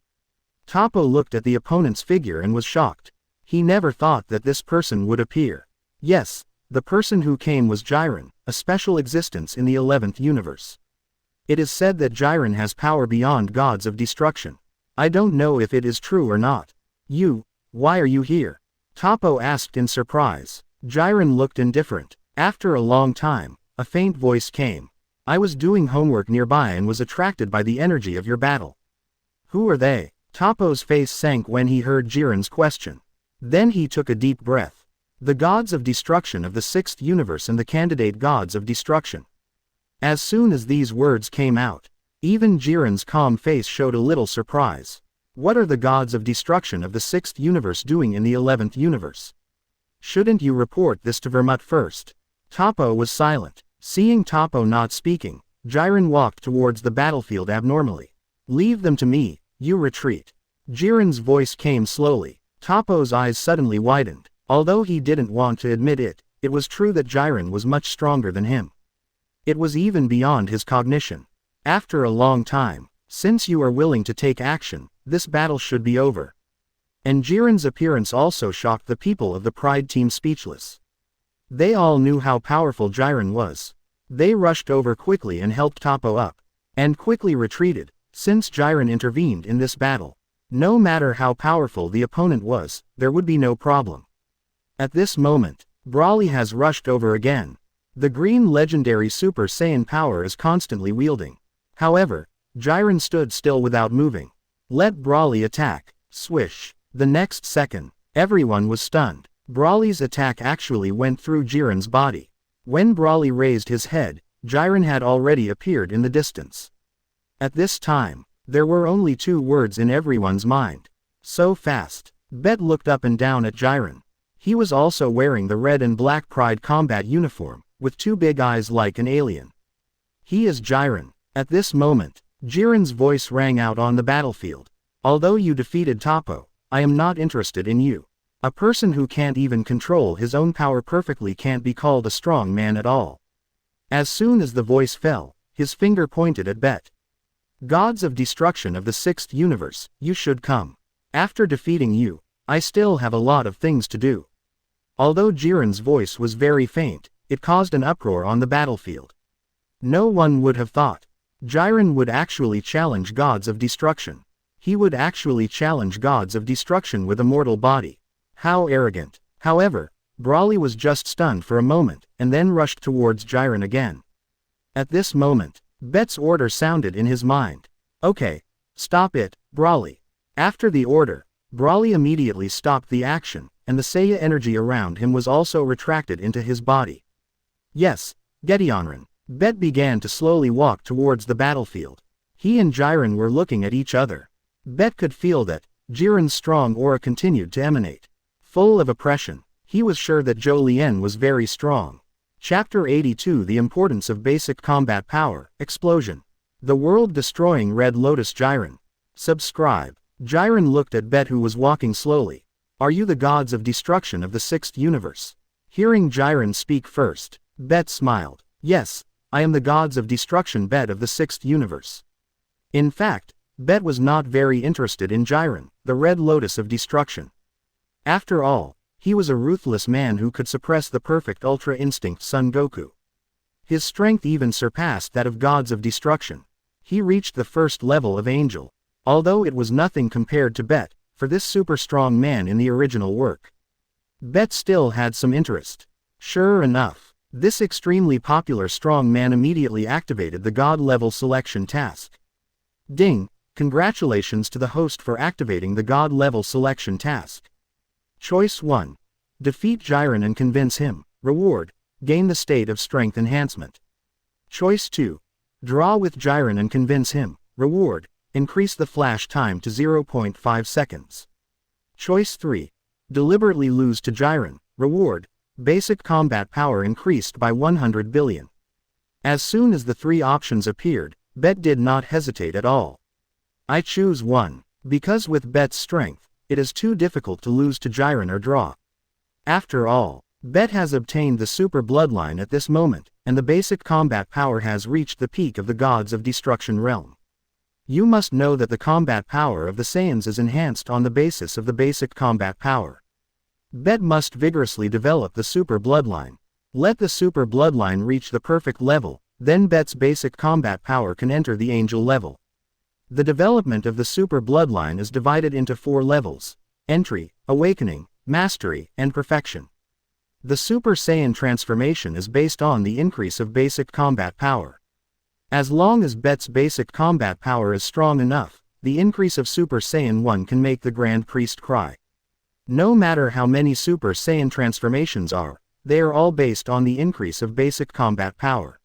Toppo looked at the opponent's figure and was shocked. He never thought that this person would appear. Yes, the person who came was Jiren, a special existence in the 11th universe. It is said that Jiren has power beyond gods of destruction. I don't know if it is true or not. Why are you here? Toppo asked in surprise. Jiren looked indifferent. After a long time, a faint voice came. I was doing homework nearby and was attracted by the energy of your battle. Who are they? Toppo's face sank when he heard Jiren's question. Then he took a deep breath. The gods of destruction of the 6th universe and the candidate gods of destruction. As soon as these words came out, even Jiren's calm face showed a little surprise. What are the gods of destruction of the 6th universe doing in the 11th universe? Shouldn't you report this to Vermut first? Toppo was silent. Seeing Toppo not speaking, Jiren walked towards the battlefield abnormally. Leave them to me, you retreat. Jiren's voice came slowly. Toppo's eyes suddenly widened. Although he didn't want to admit it, it was true that Jiren was much stronger than him. It was even beyond his cognition. After a long time, since you are willing to take action, this battle should be over. And Jiren's appearance also shocked the people of the Pride team speechless. They all knew how powerful Jiren was. They rushed over quickly and helped Toppo up, and quickly retreated, since Jiren intervened in this battle. No matter how powerful the opponent was, there would be no problem. At this moment, Broly has rushed over again. The green legendary Super Saiyan power is constantly wielding. However, Jiren stood still without moving. Let Broly attack. Swish. The next second, everyone was stunned. Broly's attack actually went through Jiren's body. When Broly raised his head, Jiren had already appeared in the distance. At this time, there were only 2 words in everyone's mind. So fast. Bet looked up and down at Jiren. He was also wearing the red and black Pride combat uniform, with 2 big eyes like an alien. He is Jiren. At this moment, Jiren's voice rang out on the battlefield. Although you defeated Toppo, I am not interested in you. A person who can't even control his own power perfectly can't be called a strong man at all. As soon as the voice fell, his finger pointed at Bet. Gods of destruction of the 6th universe, you should come. After defeating you, I still have a lot of things to do. Although Jiren's voice was very faint, it caused an uproar on the battlefield. No one would have thought Jiren would actually challenge gods of destruction. He would actually challenge gods of destruction with a mortal body. How arrogant. However, Broly was just stunned for a moment, and then rushed towards Jiren again. At this moment, Bet's order sounded in his mind. Okay. Stop it, Broly. After the order, Broly immediately stopped the action, and the Saiyan energy around him was also retracted into his body. Yes, Getionrin. Bet began to slowly walk towards the battlefield. He and Jiren were looking at each other. Bet could feel that Jiren's strong aura continued to emanate. Full of oppression, he was sure that Zhou Lian was very strong. Chapter 82 The Importance of Basic Combat Power, Explosion. The World-Destroying Red Lotus Jiren. Subscribe. Jiren looked at Bet who was walking slowly. Are you the gods of destruction of the 6th universe? Hearing Jiren speak first, Bet smiled. Yes, I am the gods of destruction Bet of the 6th universe. In fact, Bet was not very interested in Jiren, the Red Lotus of destruction. After all, he was a ruthless man who could suppress the perfect Ultra Instinct Son Goku. His strength even surpassed that of gods of destruction. He reached the 1st level of angel. Although it was nothing compared to Bet, for this super strong man in the original work. Bet still had some interest. Sure enough, this extremely popular strong man immediately activated the God level selection task. Ding, congratulations to the host for activating the God level selection task. Choice 1. Defeat Jiren and convince him. Reward, gain the state of strength enhancement. Choice 2. Draw with Jiren and convince him. Reward, increase the flash time to 0.5 seconds. Choice 3. Deliberately lose to Jiren. Reward, basic combat power increased by 100 billion. As soon as the 3 options appeared, Bet did not hesitate at all. I choose 1. Because with Bet's strength, it is too difficult to lose to Jiren or draw. After all, Bet has obtained the super bloodline at this moment, and the basic combat power has reached the peak of the gods of destruction realm. You must know that the combat power of the Saiyans is enhanced on the basis of the basic combat power. Bet must vigorously develop the super bloodline. Let the super bloodline reach the perfect level, then Bet's basic combat power can enter the angel level. The development of the super bloodline is divided into 4 levels: entry, awakening, mastery, and perfection. The Super Saiyan transformation is based on the increase of basic combat power. As long as Bet's basic combat power is strong enough, the increase of Super Saiyan 1 can make the Grand Priest cry. No matter how many Super Saiyan transformations are, they are all based on the increase of basic combat power.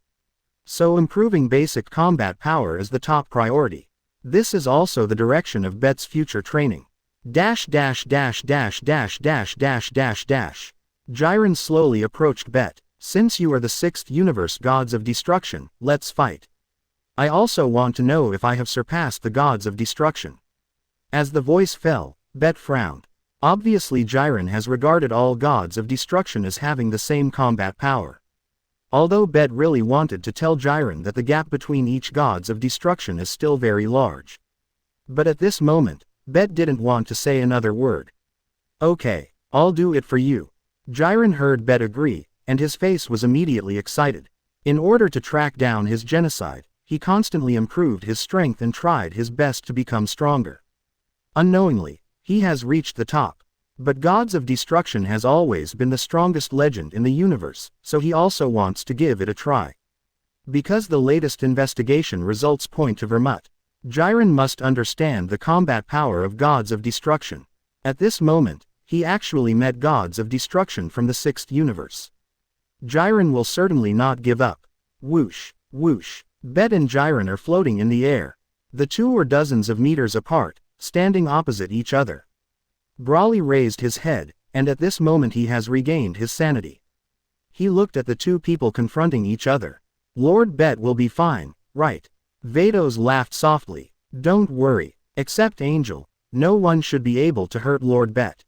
So improving basic combat power is the top priority. This is also the direction of Bet's future training. Jiren slowly approached Bet. Since you are the 6th universe gods of destruction, let's fight. I also want to know if I have surpassed the gods of destruction. As the voice fell, Bet frowned. Obviously Jiren has regarded all gods of destruction as having the same combat power. Although Bet really wanted to tell Jiren that the gap between each gods of destruction is still very large. But at this moment, Bet didn't want to say another word. Okay, I'll do it for you. Jiren heard Bet agree, and his face was immediately excited. In order to track down his genocide, he constantly improved his strength and tried his best to become stronger. Unknowingly, he has reached the top. But Gods of Destruction has always been the strongest legend in the universe, so he also wants to give it a try. Because the latest investigation results point to Vermut, Jiren must understand the combat power of Gods of Destruction. At this moment, he actually met Gods of Destruction from the 6th universe. Jiren will certainly not give up. Whoosh, whoosh. Bet and Jiren are floating in the air. The two are dozens of meters apart, standing opposite each other. Brawly raised his head, and at this moment he has regained his sanity. He looked at the two people confronting each other. Lord Bet will be fine, right? Vados laughed softly. Don't worry, except Angel, no one should be able to hurt Lord Bet.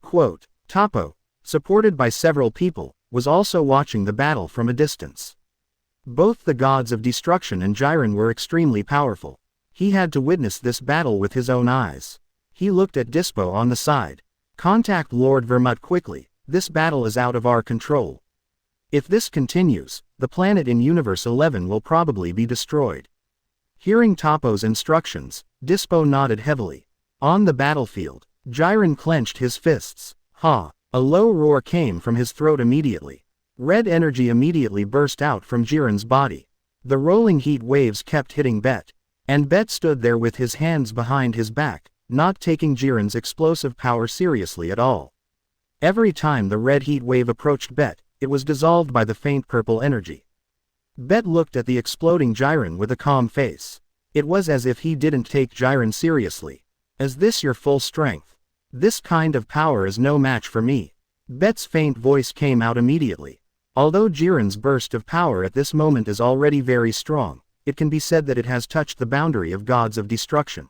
Quote, Topo, supported by several people, was also watching the battle from a distance. Both the Gods of Destruction and Jiren were extremely powerful. He had to witness this battle with his own eyes. He looked at Dispo on the side. Contact Lord Vermut quickly, this battle is out of our control. If this continues, the planet in Universe 11 will probably be destroyed. Hearing Topo's instructions, Dispo nodded heavily. On the battlefield, Jiren clenched his fists. Ha! A low roar came from his throat immediately. Red energy immediately burst out from Jiren's body. The rolling heat waves kept hitting Bet. And Bet stood there with his hands behind his back, not taking Jiren's explosive power seriously at all. Every time the red heat wave approached Bet, it was dissolved by the faint purple energy. Bet looked at the exploding Jiren with a calm face. It was as if he didn't take Jiren seriously. Is this your full strength? This kind of power is no match for me. Bet's faint voice came out immediately. Although Jiren's burst of power at this moment is already very strong, it can be said that it has touched the boundary of Gods of Destruction.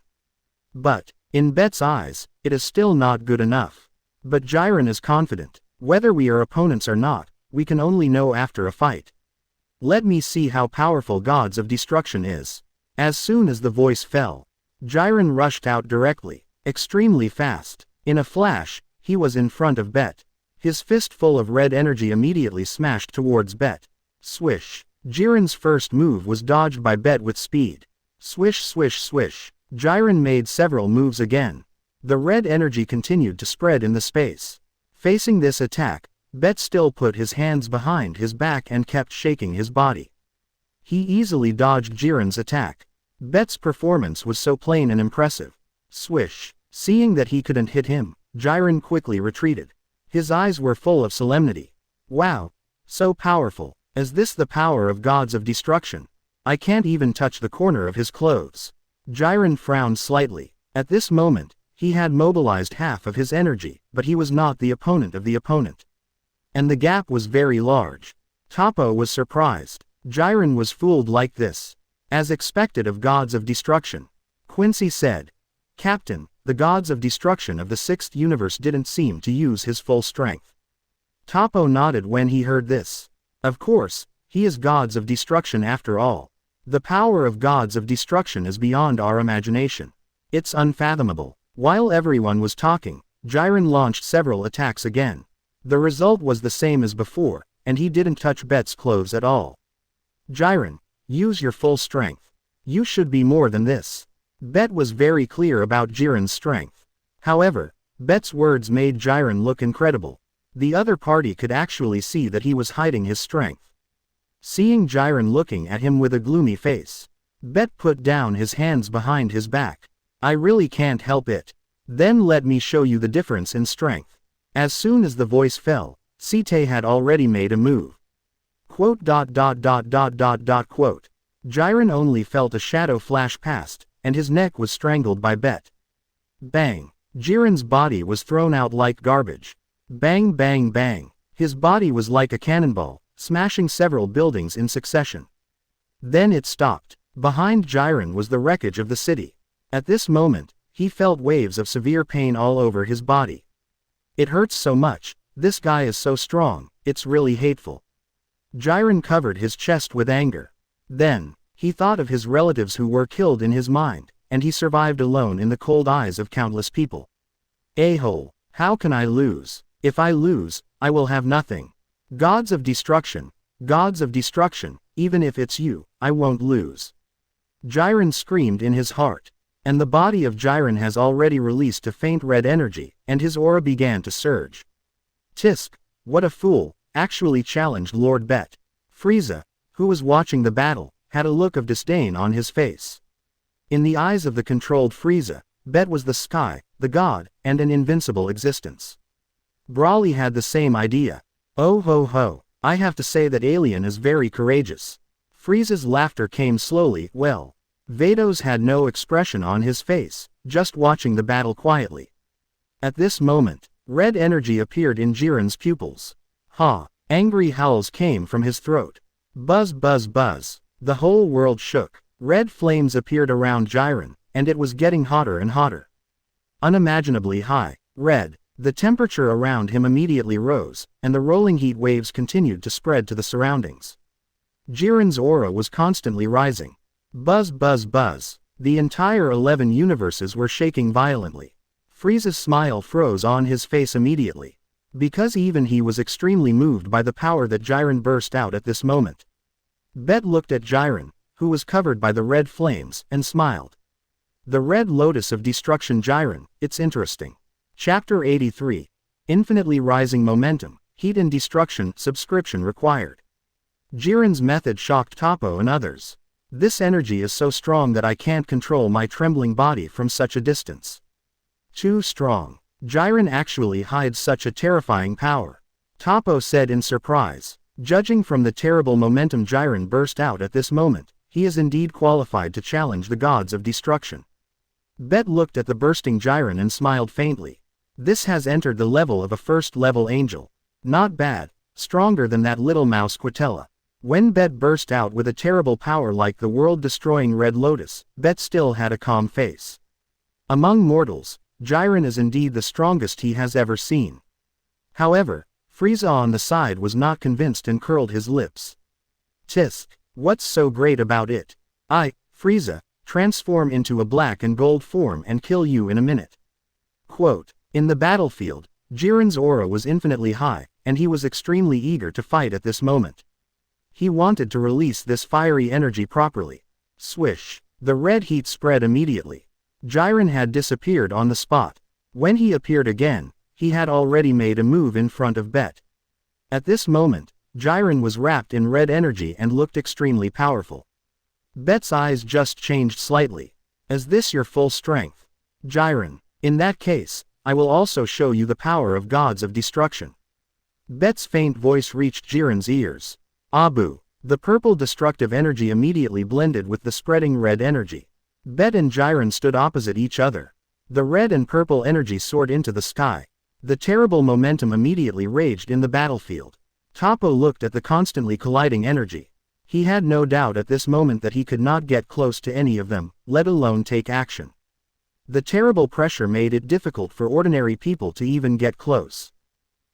But, in Bet's eyes, it is still not good enough. But Jiren is confident. Whether we are opponents or not, we can only know after a fight. Let me see how powerful Gods of Destruction is. As soon as the voice fell, Jiren rushed out directly, extremely fast. In a flash, he was in front of Bet. His fist full of red energy immediately smashed towards Bet. Swish. Jiren's first move was dodged by Bet with speed. Swish swish swish. Jiren made several moves again. The red energy continued to spread in the space. Facing this attack, Bet still put his hands behind his back and kept shaking his body. He easily dodged Jiren's attack. Bet's performance was so plain and impressive. Swish. Seeing that he couldn't hit him, Jiren quickly retreated. His eyes were full of solemnity. Wow! So powerful. Is this the power of Gods of Destruction? I can't even touch the corner of his clothes. Jiren frowned slightly. At this moment, he had mobilized half of his energy, but he was not the opponent of the opponent. And the gap was very large. Topo was surprised. Jiren was fooled like this. As expected of Gods of Destruction. Quincy said. Captain, the Gods of Destruction of the 6th universe didn't seem to use his full strength. Topo nodded when he heard this. Of course, he is Gods of Destruction after all. The power of Gods of Destruction is beyond our imagination. It's unfathomable. While everyone was talking, Jiren launched several attacks again. The result was the same as before, and he didn't touch Bet's clothes at all. Jiren, use your full strength. You should be more than this. Bet was very clear about Jiren's strength. However, Bet's words made Jiren look incredible. The other party could actually see that he was hiding his strength. Seeing Jiren looking at him with a gloomy face, Bet put down his hands behind his back. I really can't help it. Then let me show you the difference in strength. As soon as the voice fell, Site had already made a move. Quote. Quote. Jiren only felt a shadow flash past, and his neck was strangled by Bet. Bang. Jiren's body was thrown out like garbage. Bang bang bang. His body was like a cannonball, smashing several buildings in succession. Then it stopped. Behind Jiren was the wreckage of the city. At this moment, he felt waves of severe pain all over his body. It hurts so much, this guy is so strong, it's really hateful. Jiren covered his chest with anger. Then, he thought of his relatives who were killed in his mind, and he survived alone in the cold eyes of countless people. A-hole, how can I lose? If I lose, I will have nothing. Gods of destruction, even if it's you, I won't lose. Jiren screamed in his heart. And the body of Jiren has already released a faint red energy, and his aura began to surge. Tisk, what a fool, actually challenged Lord Bet. Frieza, who was watching the battle, had a look of disdain on his face. In the eyes of the controlled Frieza, Bet was the sky, the god, and an invincible existence. Broly had the same idea. Oh ho ho, I have to say that alien is very courageous. Frieza's laughter came slowly. Well, Vados had no expression on his face, just watching the battle quietly. At this moment, red energy appeared in Jiren's pupils. Ha! Angry howls came from his throat. Buzz buzz buzz. The whole world shook. Red flames appeared around Jiren, and it was getting hotter and hotter. Unimaginably high, red. The temperature around him immediately rose, and the rolling heat waves continued to spread to the surroundings. Jiren's aura was constantly rising. Buzz buzz buzz. The entire 11 universes were shaking violently. Frieza's smile froze on his face immediately. Because even he was extremely moved by the power that Jiren burst out at this moment. Bet looked at Jiren, who was covered by the red flames, and smiled. The Red Lotus of Destruction. Jiren, it's interesting. Chapter 83. Infinitely Rising Momentum, Heat and Destruction. Subscription required. Jiren's method shocked Toppo and others. This energy is so strong that I can't control my trembling body from such a distance. Too strong. Jiren actually hides such a terrifying power. Toppo said in surprise. Judging from the terrible momentum Jiren burst out at this moment, he is indeed qualified to challenge the gods of destruction. Bet looked at the bursting Jiren and smiled faintly. This has entered the level of a first-level angel. Not bad, stronger than that little mouse Quitella. When Bet burst out with a terrible power like the world-destroying Red Lotus, Bet still had a calm face. Among mortals, Jiren is indeed the strongest he has ever seen. However, Frieza on the side was not convinced and curled his lips. Tisk, what's so great about it? Frieza, transform into a black and gold form and kill you in a minute. Quote, in the battlefield, Jiren's aura was infinitely high, and he was extremely eager to fight at this moment. He wanted to release this fiery energy properly. Swish. The red heat spread immediately. Jiren had disappeared on the spot. When he appeared again, he had already made a move in front of Bet. At this moment, Jiren was wrapped in red energy and looked extremely powerful. Bet's eyes just changed slightly. Is this your full strength? Jiren, in that case, I will also show you the power of gods of destruction. Bet's faint voice reached Jiren's ears. Abu. The purple destructive energy immediately blended with the spreading red energy. Bet and Jiren stood opposite each other. The red and purple energy soared into the sky. The terrible momentum immediately raged in the battlefield. Toppo looked at the constantly colliding energy. He had no doubt at this moment that he could not get close to any of them, let alone take action. The terrible pressure made it difficult for ordinary people to even get close.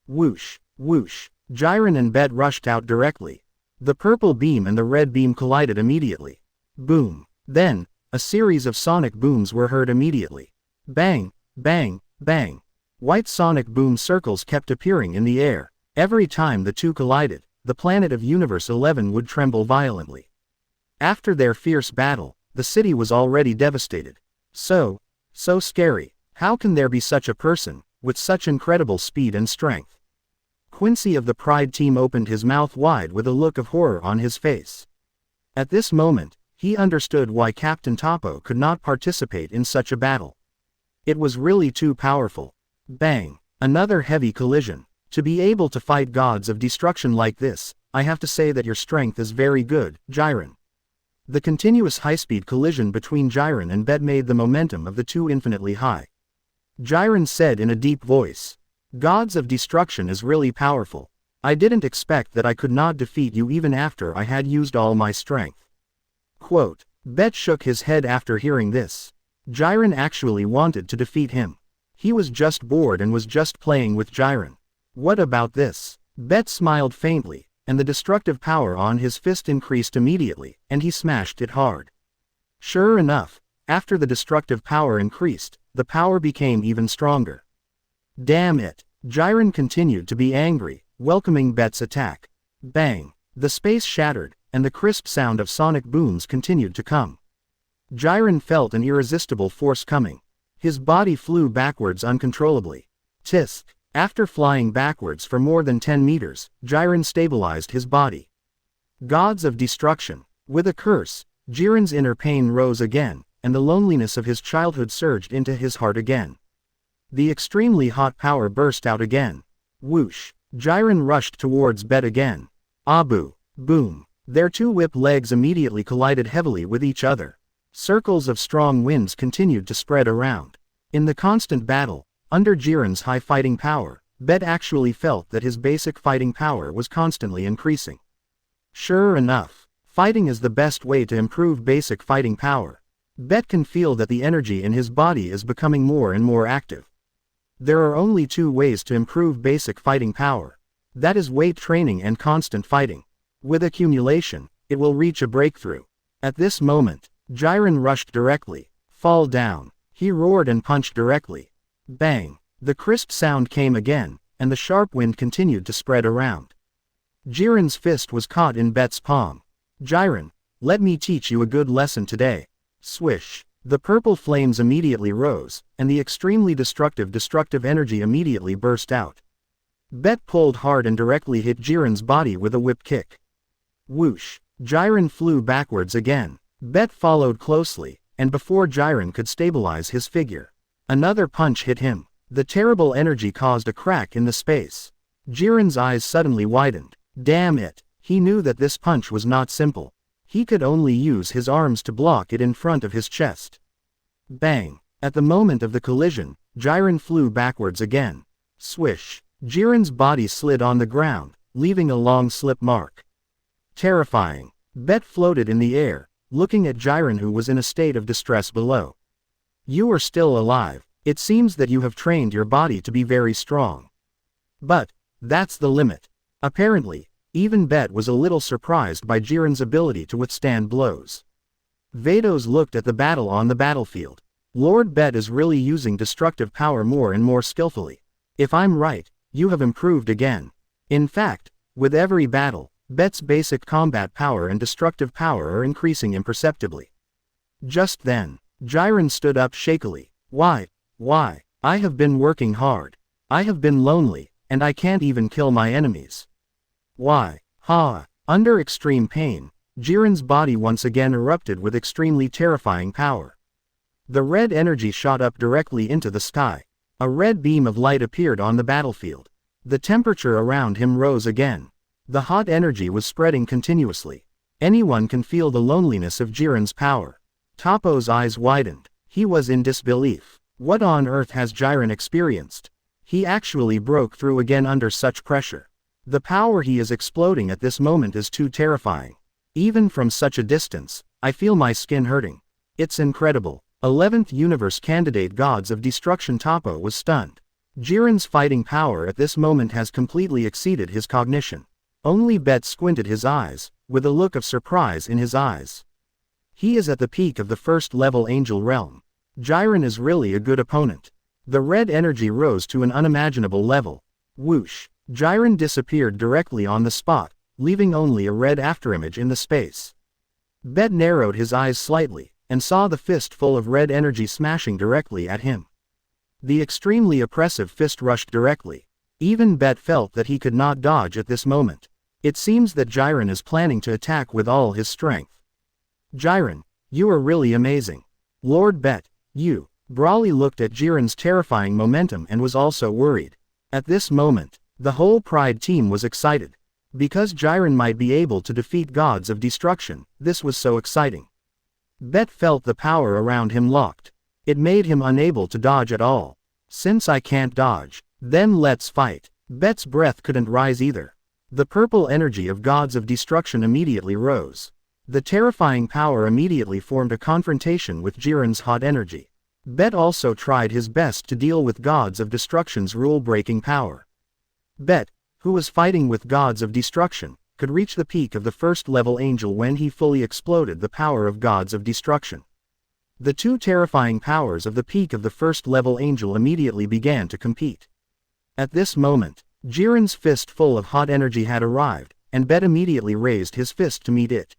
Whoosh, whoosh. Jiren and Bet rushed out directly. The purple beam and the red beam collided immediately. Boom. Then, a series of sonic booms were heard immediately. Bang, bang, bang. White sonic boom circles kept appearing in the air. Every time the two collided, the planet of Universe 11 would tremble violently. After their fierce battle, the city was already devastated. So scary. How can there be such a person, with such incredible speed and strength? Quincy of the Pride team opened his mouth wide with a look of horror on his face. At this moment, he understood why Captain Toppo could not participate in such a battle. It was really too powerful. Bang! Another heavy collision. To be able to fight gods of destruction like this, I have to say that your strength is very good, Jiren. The continuous high-speed collision between Jiren and Bet made the momentum of the two infinitely high. Jiren said in a deep voice, "Gods of Destruction is really powerful. I didn't expect that I could not defeat you even after I had used all my strength." Quote, Bet shook his head after hearing this. Jiren actually wanted to defeat him. He was just bored and was just playing with Jiren. What about this? Bet smiled faintly, and the destructive power on his fist increased immediately, and he smashed it hard. Sure enough, after the destructive power increased, the power became even stronger. Damn it! Jiren continued to be angry, welcoming Bet's attack. Bang! The space shattered, and the crisp sound of sonic booms continued to come. Jiren felt an irresistible force coming. His body flew backwards uncontrollably. Tisk! After flying backwards for more than 10 meters, Jiren stabilized his body. Gods of Destruction. With a curse, Jiren's inner pain rose again, and the loneliness of his childhood surged into his heart again. The extremely hot power burst out again. Whoosh! Jiren rushed towards Bet again. Abu! Boom! Their two whip legs immediately collided heavily with each other. Circles of strong winds continued to spread around. In the constant battle, under Jiren's high fighting power, Bet actually felt that his basic fighting power was constantly increasing. Sure enough, fighting is the best way to improve basic fighting power. Bet can feel that the energy in his body is becoming more and more active. There are only two ways to improve basic fighting power. That is weight training and constant fighting. With accumulation, it will reach a breakthrough. At this moment, Jiren rushed directly. Fall down. He roared and punched directly. Bang! The crisp sound came again, and the sharp wind continued to spread around. Jiren's fist was caught in Bet's palm. Jiren, let me teach you a good lesson today. Swish! The purple flames immediately rose, and the extremely destructive energy immediately burst out. Bet pulled hard and directly hit Jiren's body with a whip kick. Whoosh! Jiren flew backwards again. Bet followed closely, and before Jiren could stabilize his figure, another punch hit him. The terrible energy caused a crack in the space. Jiren's eyes suddenly widened. Damn it! He knew that this punch was not simple. He could only use his arms to block it in front of his chest. Bang! At the moment of the collision, Jiren flew backwards again. Swish! Jiren's body slid on the ground, leaving a long slip mark. Terrifying. Bet floated in the air, looking at Jiren, who was in a state of distress below. You are still alive. It seems that you have trained your body to be very strong. But that's the limit. Apparently, even Bet was a little surprised by Jiren's ability to withstand blows. Vados looked at the battle on the battlefield. Lord Bet is really using destructive power more and more skillfully. If I'm right, you have improved again. In fact, with every battle, Bet's basic combat power and destructive power are increasing imperceptibly. Just then, Jiren stood up shakily. Why? I have been working hard. I have been lonely, and I can't even kill my enemies. Why? Ha! Under extreme pain, Jiren's body once again erupted with extremely terrifying power. The red energy shot up directly into the sky. A red beam of light appeared on the battlefield. The temperature around him rose again. The hot energy was spreading continuously. Anyone can feel the loneliness of Jiren's power. Toppo's eyes widened. He was in disbelief. What on earth has Jiren experienced? He actually broke through again under such pressure. The power he is exploding at this moment is too terrifying. Even from such a distance, I feel my skin hurting. It's incredible. 11th Universe candidate Gods of Destruction Toppo was stunned. Jiren's fighting power at this moment has completely exceeded his cognition. Only Bet squinted his eyes, with a look of surprise in his eyes. He is at the peak of the first-level angel realm. Jiren is really a good opponent. The red energy rose to an unimaginable level. Whoosh! Jiren disappeared directly on the spot, leaving only a red afterimage in the space. Bet narrowed his eyes slightly, and saw the fist full of red energy smashing directly at him. The extremely oppressive fist rushed directly. Even Bet felt that he could not dodge at this moment. It seems that Jiren is planning to attack with all his strength. Jiren, you are really amazing. Lord Bet, you. Brawly looked at Jiren's terrifying momentum and was also worried. At this moment, the whole Pride team was excited. Because Jiren might be able to defeat gods of destruction, this was so exciting. Bet felt the power around him locked. It made him unable to dodge at all. Since I can't dodge, then let's fight. Bet's breath couldn't rise either. The purple energy of gods of destruction immediately rose. The terrifying power immediately formed a confrontation with Jiren's hot energy. Bet also tried his best to deal with gods of destruction's rule-breaking power. Bet, who was fighting with gods of destruction, could reach the peak of the first-level angel when he fully exploded the power of gods of destruction. The two terrifying powers of the peak of the first-level angel immediately began to compete. At this moment, Jiren's fist full of hot energy had arrived, and Bet immediately raised his fist to meet it.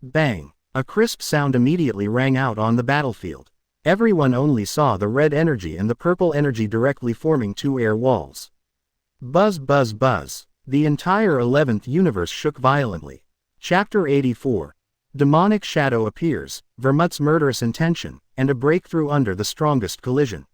Bang! A crisp sound immediately rang out on the battlefield. Everyone only saw the red energy and the purple energy directly forming two air walls. Buzz buzz buzz. The entire 11th universe shook violently. Chapter 84. Demonic shadow appears, Vermut's murderous intention, and a breakthrough under the strongest collision.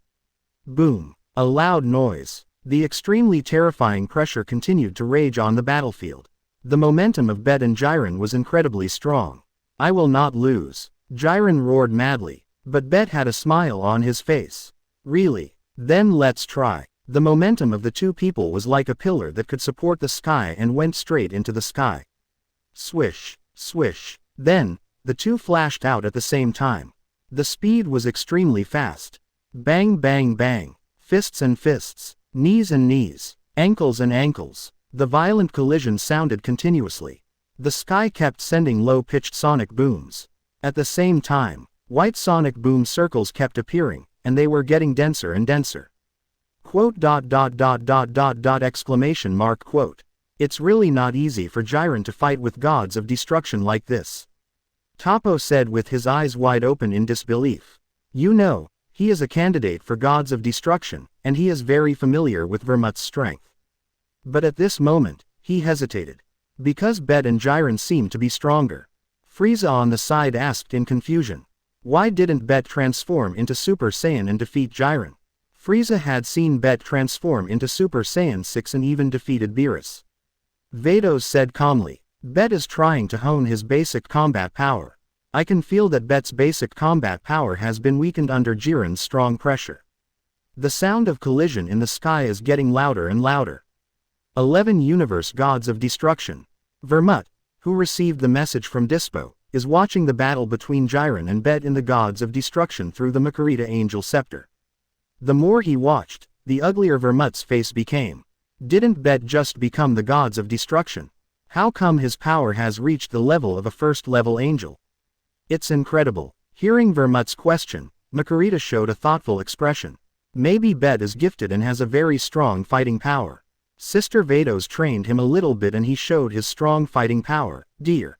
Boom. A loud noise. The extremely terrifying pressure continued to rage on the battlefield. The momentum of Bet and Jiren was incredibly strong. I will not lose. Jiren roared madly, but Bet had a smile on his face. Really? Then let's try. The momentum of the two people was like a pillar that could support the sky and went straight into the sky. Swish, swish. Then, the two flashed out at the same time. The speed was extremely fast. Bang bang bang. Fists and fists. Knees and knees. Ankles and ankles. The violent collision sounded continuously. The sky kept sending low-pitched sonic booms. At the same time, white sonic boom circles kept appearing, and they were getting denser and denser. Quote. Exclamation mark quote. It's really not easy for Jiren to fight with gods of destruction like this. Toppo said with his eyes wide open in disbelief. You know, he is a candidate for gods of destruction, and he is very familiar with Vermut's strength. But at this moment, he hesitated. Because Bet and Jiren seemed to be stronger. Frieza on the side asked in confusion. Why didn't Bet transform into Super Saiyan and defeat Jiren? Frieza had seen Bet transform into Super Saiyan 6 and even defeated Beerus. Vados said calmly. Bet is trying to hone his basic combat power. I can feel that Bet's basic combat power has been weakened under Jiren's strong pressure. The sound of collision in the sky is getting louder and louder. 11 Universe Gods of Destruction. Vermut, who received the message from Dispo, is watching the battle between Jiren and Bet in the Gods of Destruction through the Makarita Angel Scepter. The more he watched, the uglier Vermut's face became. Didn't Bet just become the Gods of Destruction? How come his power has reached the level of a first-level angel? It's incredible. Hearing Vermut's question, Makarita showed a thoughtful expression. Maybe Bet is gifted and has a very strong fighting power. Sister Vados trained him a little bit and he showed his strong fighting power, dear.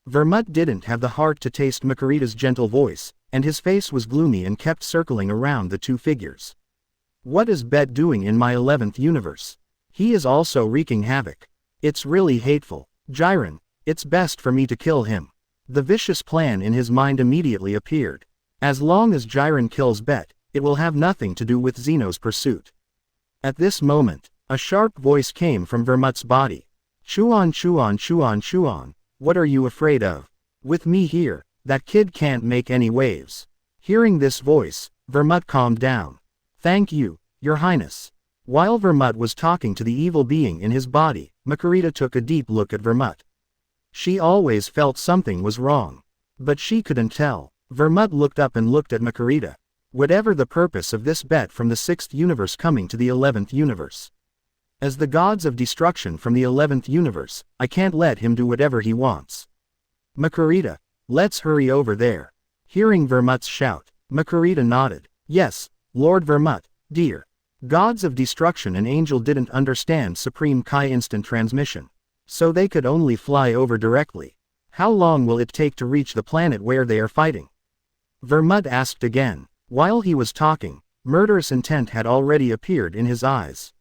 Vermut didn't have the heart to taste Makarita's gentle voice, and his face was gloomy and kept circling around the two figures. What is Bet doing in my 11th universe? He is also wreaking havoc. It's really hateful. Jiren, it's best for me to kill him. The vicious plan in his mind immediately appeared. As long as Jiren kills Bet, it will have nothing to do with Zeno's pursuit. At this moment, a sharp voice came from Vermut's body. Chuan Chuan Chuan Chuan, what are you afraid of? With me here, that kid can't make any waves. Hearing this voice, Vermut calmed down. Thank you, Your Highness. While Vermut was talking to the evil being in his body, Makarita took a deep look at Vermut. She always felt something was wrong. But she couldn't tell. Vermut looked up and looked at Makarita. Whatever the purpose of this Bet from the 6th universe coming to the 11th universe. As the gods of destruction from the 11th universe, I can't let him do whatever he wants. Makarita, let's hurry over there. Hearing Vermut's shout, Makarita nodded. Yes, Lord Vermut, dear. Gods of destruction and angel didn't understand Supreme Kai instant transmission. So they could only fly over directly. How long will it take to reach the planet where they are fighting? Vermut asked again. While he was talking, murderous intent had already appeared in his eyes.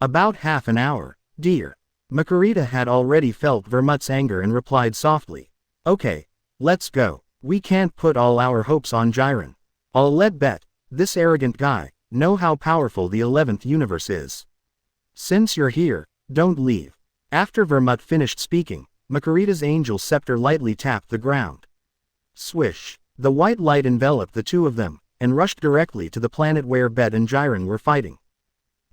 About half an hour, dear. Makarita had already felt Vermut's anger and replied softly. Okay, let's go. We can't put all our hopes on Jiren. I'll let Bet, this arrogant guy, know how powerful the 11th universe is. Since you're here, don't leave. After Vermut finished speaking, Makarita's angel scepter lightly tapped the ground. Swish! The white light enveloped the two of them, and rushed directly to the planet where Bet and Jiren were fighting.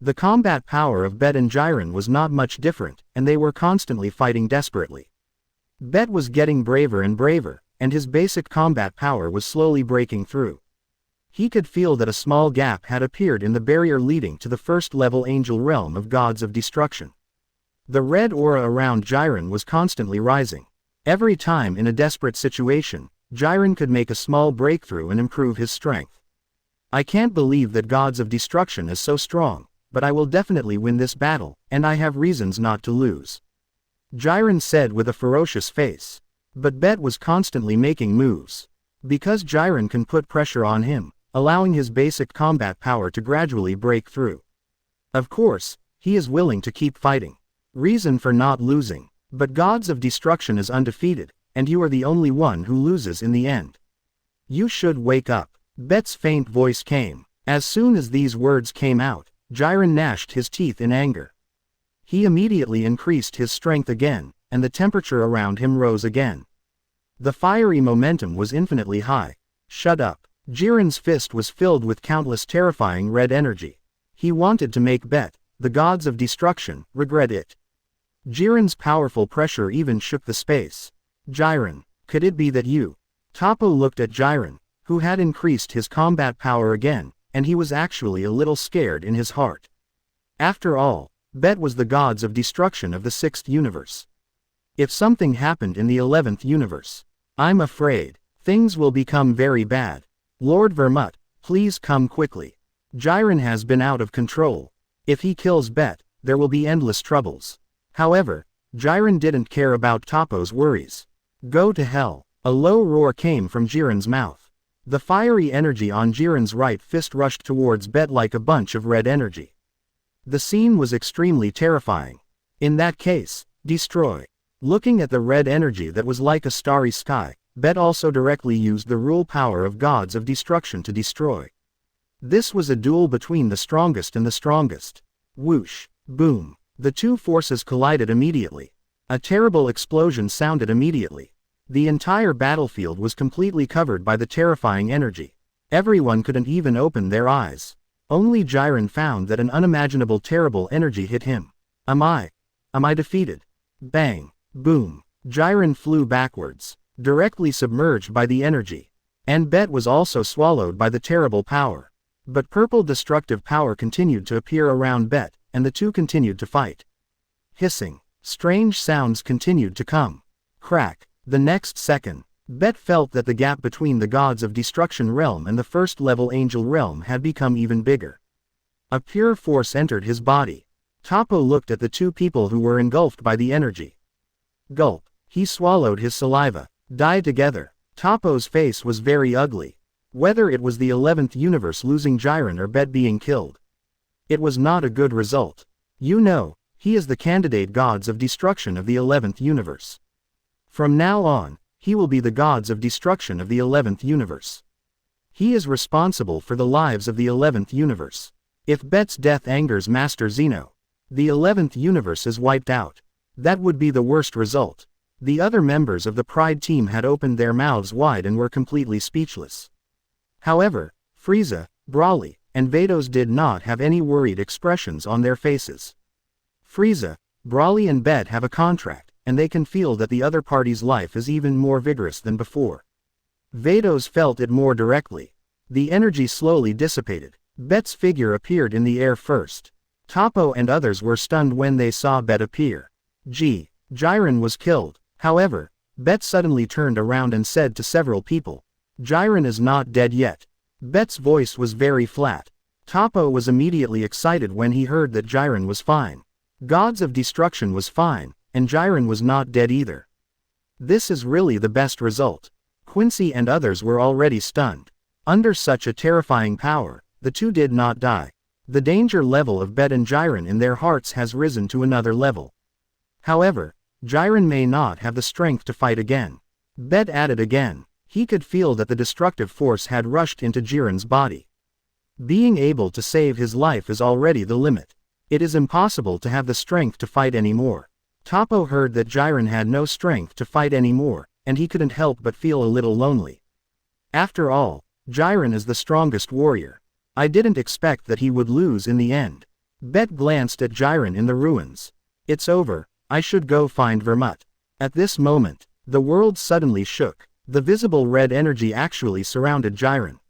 The combat power of Bet and Jiren was not much different, and they were constantly fighting desperately. Bet was getting braver and braver, and his basic combat power was slowly breaking through. He could feel that a small gap had appeared in the barrier leading to the first-level angel realm of gods of destruction. The red aura around Jiren was constantly rising. Every time in a desperate situation, Jiren could make a small breakthrough and improve his strength. I can't believe that gods of destruction is so strong, but I will definitely win this battle, and I have reasons not to lose. Jiren said with a ferocious face. But Bet was constantly making moves. Because Jiren can put pressure on him, allowing his basic combat power to gradually break through. Of course, he is willing to keep fighting. Reason for not losing. But gods of destruction is undefeated, and you are the only one who loses in the end. You should wake up. Bet's faint voice came. As soon as these words came out, Jiren gnashed his teeth in anger. He immediately increased his strength again, and the temperature around him rose again. The fiery momentum was infinitely high. Shut up. Jiren's fist was filled with countless terrifying red energy. He wanted to make Bet, the gods of destruction, regret it. Jiren's powerful pressure even shook the space. Jiren, could it be that you? Toppo looked at Jiren, who had increased his combat power again, and he was actually a little scared in his heart. After all, Bet was the gods of destruction of the 6th universe. If something happened in the 11th universe, I'm afraid things will become very bad. Lord Vermut, please come quickly. Jiren has been out of control. If he kills Bet, there will be endless troubles. However, Jiren didn't care about Toppo's worries. Go to hell. A low roar came from Jiren's mouth. The fiery energy on Jiren's right fist rushed towards Bet like a bunch of red energy. The scene was extremely terrifying. In that case, destroy. Looking at the red energy that was like a starry sky, Bet also directly used the rule power of gods of destruction to destroy. This was a duel between the strongest and the strongest. Whoosh, boom. The two forces collided immediately. A terrible explosion sounded immediately. The entire battlefield was completely covered by the terrifying energy. Everyone couldn't even open their eyes. Only Jiren found that an unimaginable terrible energy hit him. Am I defeated? Bang, boom. Jiren flew backwards, directly submerged by the energy. And Bet was also swallowed by the terrible power. But purple destructive power continued to appear around Bet, and the two continued to fight. Hissing, strange sounds continued to come. Crack. The next second, Bet felt that the gap between the gods of destruction realm and the first-level angel realm had become even bigger. A pure force entered his body. Toppo looked at the two people who were engulfed by the energy. Gulp. He swallowed his saliva. Die together. Toppo's face was very ugly. Whether it was the 11th universe losing Jiren or Bet being killed, it was not a good result. You know, he is the candidate gods of destruction of the 11th universe. From now on, he will be the gods of destruction of the 11th universe. He is responsible for the lives of the 11th universe. If Bet's death angers Master Zeno, the 11th universe is wiped out. That would be the worst result. The other members of the Pride team had opened their mouths wide and were completely speechless. However, Frieza, Broly, and Vados did not have any worried expressions on their faces. Frieza, Broly and Bet have a contract, and they can feel that the other party's life is even more vigorous than before. Vados felt it more directly. The energy slowly dissipated. Bet's figure appeared in the air first. Toppo and others were stunned when they saw Bet appear. Jiren was killed. However, Bet suddenly turned around and said to several people, Jiren is not dead yet. Bet's voice was very flat. Toppo was immediately excited when he heard that Jiren was fine. Gods of Destruction was fine, and Jiren was not dead either. This is really the best result. Quincy and others were already stunned. Under such a terrifying power, the two did not die. The danger level of Bet and Jiren in their hearts has risen to another level. However, Jiren may not have the strength to fight again. Bet added again. He could feel that the destructive force had rushed into Jiren's body. Being able to save his life is already the limit. It is impossible to have the strength to fight anymore. Toppo heard that Jiren had no strength to fight anymore, and he couldn't help but feel a little lonely. After all, Jiren is the strongest warrior. I didn't expect that he would lose in the end. Bet glanced at Jiren in the ruins. It's over, I should go find Vermut. At this moment, the world suddenly shook. The visible red energy actually surrounded Jiren.